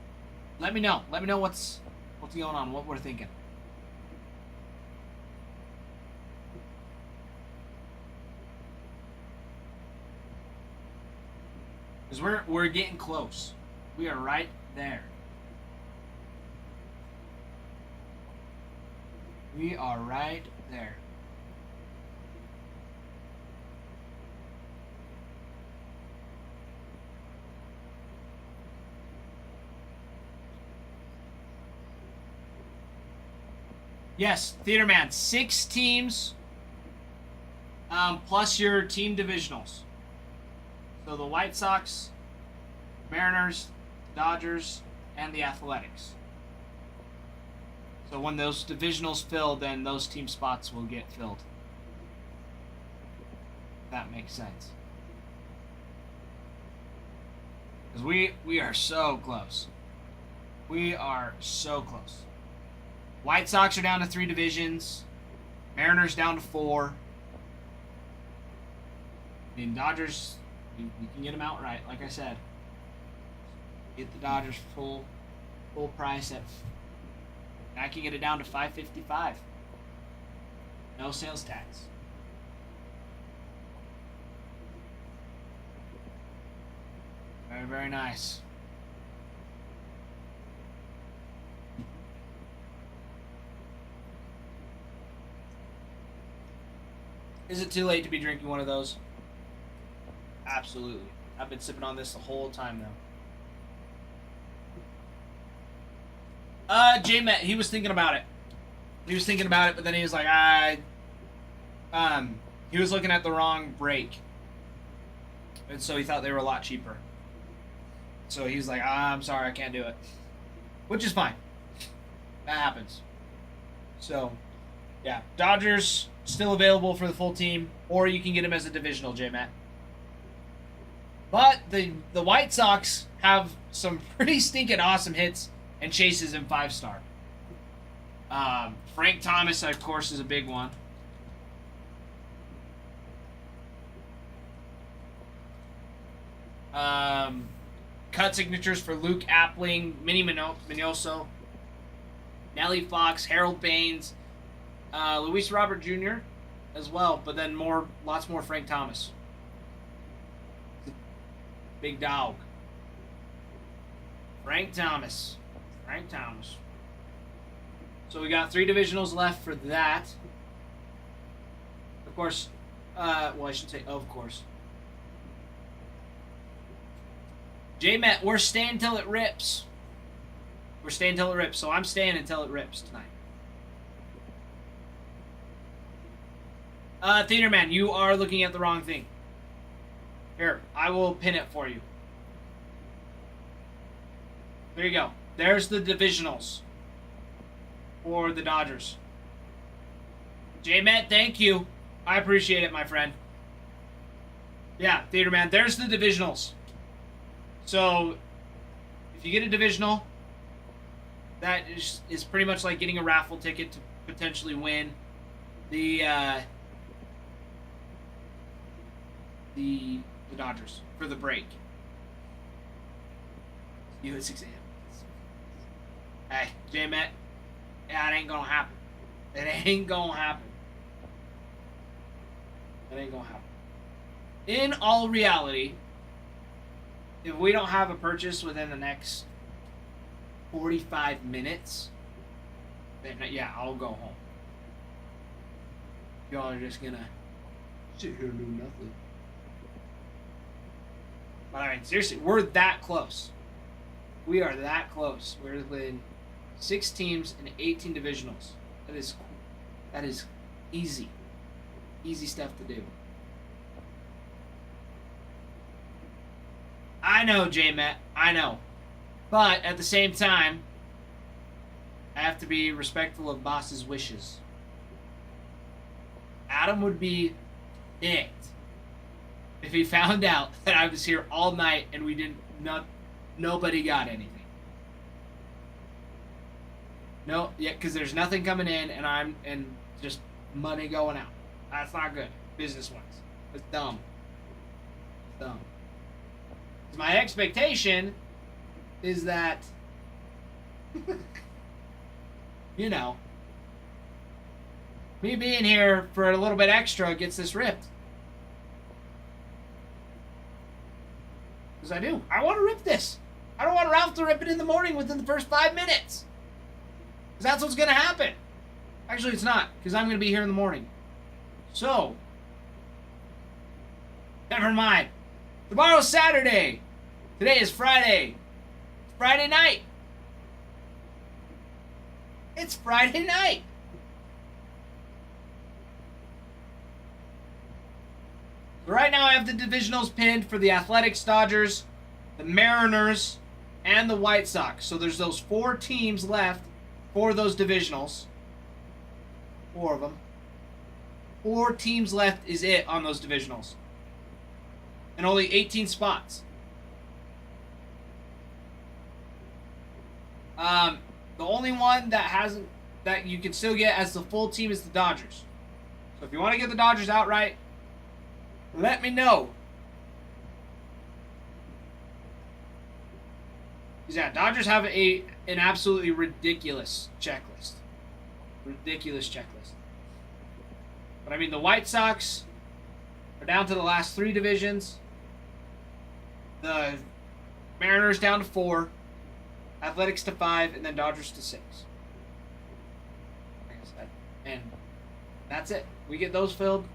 let me know. Let me know what's going on, what we're thinking. Because we're getting close. We are right there. We are right there. Yes, Theater Man, 6 teams plus your team divisionals. So the White Sox, Mariners, Dodgers, and the Athletics. So when those divisionals fill, then those team spots will get filled. If that makes sense. Because we are so close. We are so close. White Sox are down to 3 divisions. Mariners down to 4. I mean, Dodgers, we can get them outright, like I said. Get the Dodgers full price at. I can get it down to $5.55. No sales tax. Very, very nice. Is it too late to be drinking one of those? Absolutely. I've been sipping on this the whole time now. J-Met, he was thinking about it. But then he was like, he was looking at the wrong break. And so he thought they were a lot cheaper. So he was like, I'm sorry, I can't do it. Which is fine. That happens. So, yeah. Dodgers still available for the full team, or you can get them as a divisional, J-Matt. But the White Sox have some pretty stinking awesome hits and chases in 5-star. Frank Thomas, of course, is a big one. Cut signatures for Luke Appling, Minnie Minoso, Nellie Fox, Harold Baines, Luis Robert Jr. as well, but then lots more Frank Thomas. Big dog. Frank Thomas. So we got 3 divisionals left for that. Of course, I should say of course. J-Met, we're staying till it rips. So I'm staying until it rips tonight. Theater Man, you are looking at the wrong thing. Here, I will pin it for you. There you go. There's the divisionals for the Dodgers. J-Met, thank you. I appreciate it, my friend. Yeah, Theater Man, there's the divisionals. So, if you get a divisional, that is pretty much like getting a raffle ticket to potentially win the Dodgers for the break. You at 6 a.m. Hey, J-Met, yeah, it ain't gonna happen. It ain't gonna happen. It ain't gonna happen. In all reality, if we don't have a purchase within the next 45 minutes, then yeah, I'll go home. Y'all are just gonna sit here and do nothing. But I mean, seriously, we're that close. We are that close. We're within 6 teams and 18 divisionals. That is easy. Easy stuff to do. I know, J-Met. I know. But at the same time, I have to be respectful of boss's wishes. Adam would be ticked if he found out that I was here all night and nobody got anything. No, yeah, because there's nothing coming in and just money going out. That's not good, business-wise. It's dumb. It's dumb. My expectation is that, you know, me being here for a little bit extra gets this ripped. Because I do. I want to rip this. I don't want Ralph to rip it in the morning within the first 5 minutes. Because that's what's going to happen. Actually, it's not. Because I'm going to be here in the morning. So, never mind. Tomorrow's Saturday. Today is Friday. It's Friday night. It's Friday night. So right now I have the divisionals pinned for the Athletics, Dodgers, the Mariners, and the White Sox. So there's those 4 teams left for those divisionals. 4 of them. 4 teams left is it on those divisionals. And only 18 spots. The only one that you can still get as the full team is the Dodgers. So if you want to get the Dodgers outright, let me know. Because yeah, Dodgers have an absolutely ridiculous checklist. Ridiculous checklist. But I mean, the White Sox are down to the last 3 divisions. The Mariners down to 4. Athletics to 5, and then Dodgers to 6. Like I said. And that's it. We get those filled.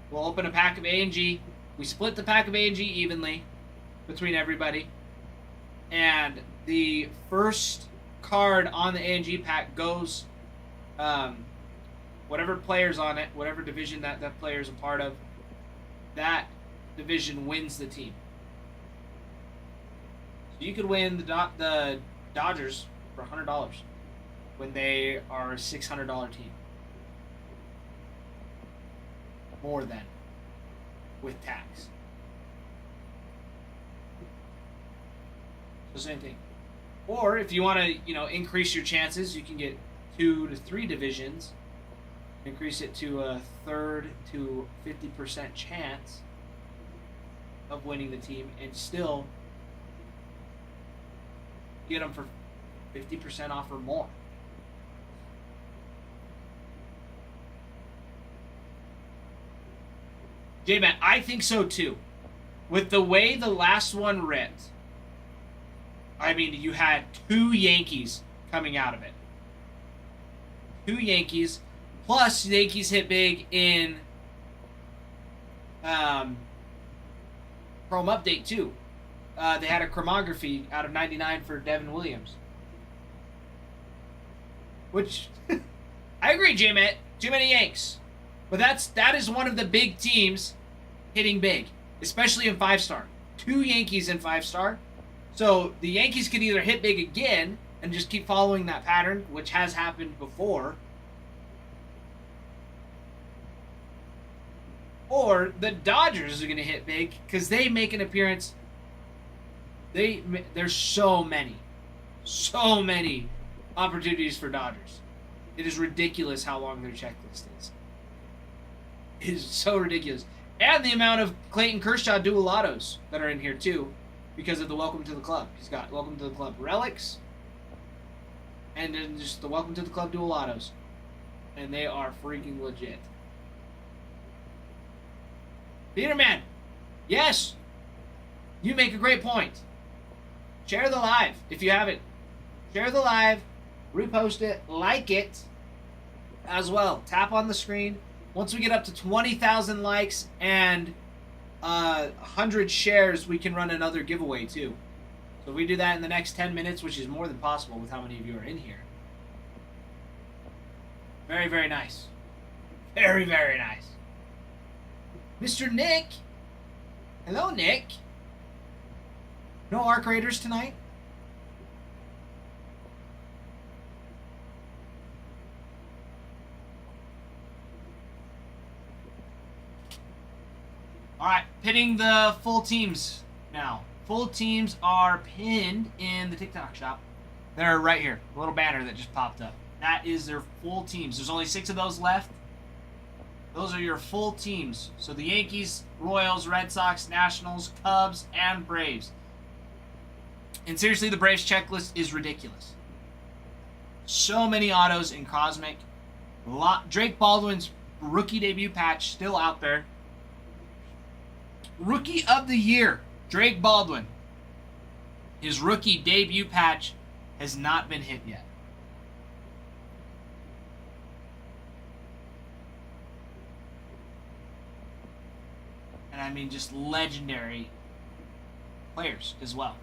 We'll open a pack of A and G. We split the pack of A and G evenly between everybody. And the first card on the A and G pack goes, whatever player's on it, whatever division that player's a part of, that division wins the team. You could win the Dodgers for $100 when they are a $600 team. More than with tax. So same thing. Or if you want to, increase your chances, you can get 2 to 3 divisions. Increase it to a 1/3 to 50% chance of winning the team and still get them for 50% off or more. J-Man, I think so too. With the way the last one ripped, I mean, you had 2 Yankees coming out of it. 2 Yankees, plus the Yankees hit big in Chrome Update too. They had a chromography out of 99 for Devin Williams. Which, I agree, J-Man. Too many Yanks. But that is one of the big teams hitting big. Especially in 5-star. 2 Yankees in 5-star. So, the Yankees could either hit big again and just keep following that pattern, which has happened before. Or the Dodgers are going to hit big because they make an appearance. There's so many opportunities for Dodgers. It is ridiculous how long their checklist is. It is so ridiculous. And the amount of Clayton Kershaw dual autos that are in here too, because of the Welcome to the Club. He's got Welcome to the Club relics, and then just the Welcome to the Club dual autos. and they are freaking legit. Peterman, yes, you make a great point. Share the live if you haven't. Share the live, repost it, like it as well. Tap on the screen. Once we get up to 20,000 likes and 100 shares, we can run another giveaway too. So if we do that in the next 10 minutes, which is more than possible with how many of you are in here. Very, very nice. Very, very nice. Mr. Nick. Hello, Nick. No Arc Raiders tonight? Alright, pinning the full teams now. Full teams are pinned in the TikTok shop. They're right here. A little banner that just popped up. That is their full teams. There's only 6 of those left. Those are your full teams. So the Yankees, Royals, Red Sox, Nationals, Cubs, and Braves. And seriously, the Braves checklist is ridiculous. So many autos in Cosmic. Drake Baldwin's rookie debut patch still out there. Rookie of the Year, Drake Baldwin. His rookie debut patch has not been hit yet. And I mean just legendary players as well.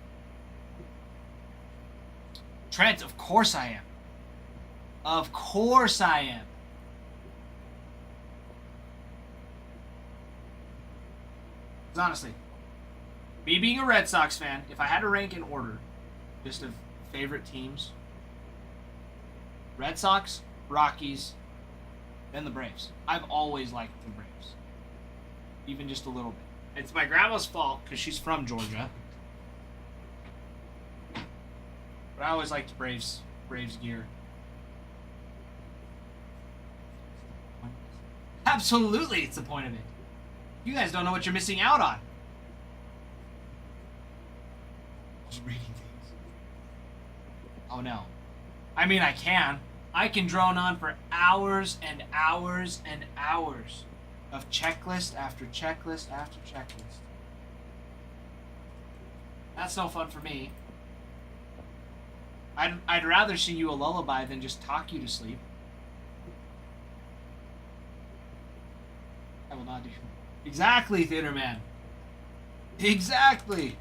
Trent, of course I am. Of course I am. Because honestly, me being a Red Sox fan, if I had to rank in order, just of favorite teams, Red Sox, Rockies, then the Braves. I've always liked the Braves. Even just a little bit. It's my grandma's fault because she's from Georgia. But I always liked Braves gear. Absolutely, it's the point of it. You guys don't know what you're missing out on. Just reading things. Oh no. I mean, I can. I can drone on for hours and hours and hours of checklist after checklist after checklist. That's no fun for me. I'd rather sing you a lullaby than just talk you to sleep. I will not do. Exactly, Theater Man. Exactly.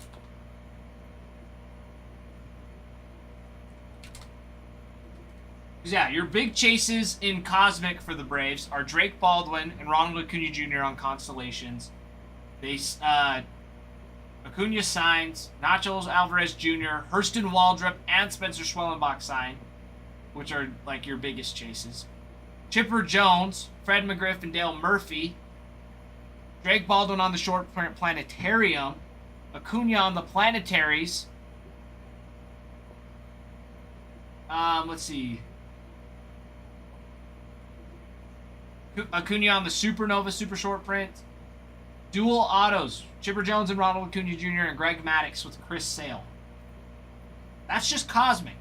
Yeah, your big chases in Cosmic for the Braves are Drake Baldwin and Ronald Acuna Jr. on Constellations. Acuna signs, Nacho Alvarez Jr., Hurston Waldrop, and Spencer Schwellenbach sign, which are like your biggest chases. Chipper Jones, Fred McGriff, and Dale Murphy. Drake Baldwin on the short print Planetarium. Acuna on the Planetaries. Let's see. Acuna on the Supernova super short print. Dual autos. Chipper Jones and Ronald Acuna Jr. and Greg Maddux with Chris Sale. That's just Cosmic.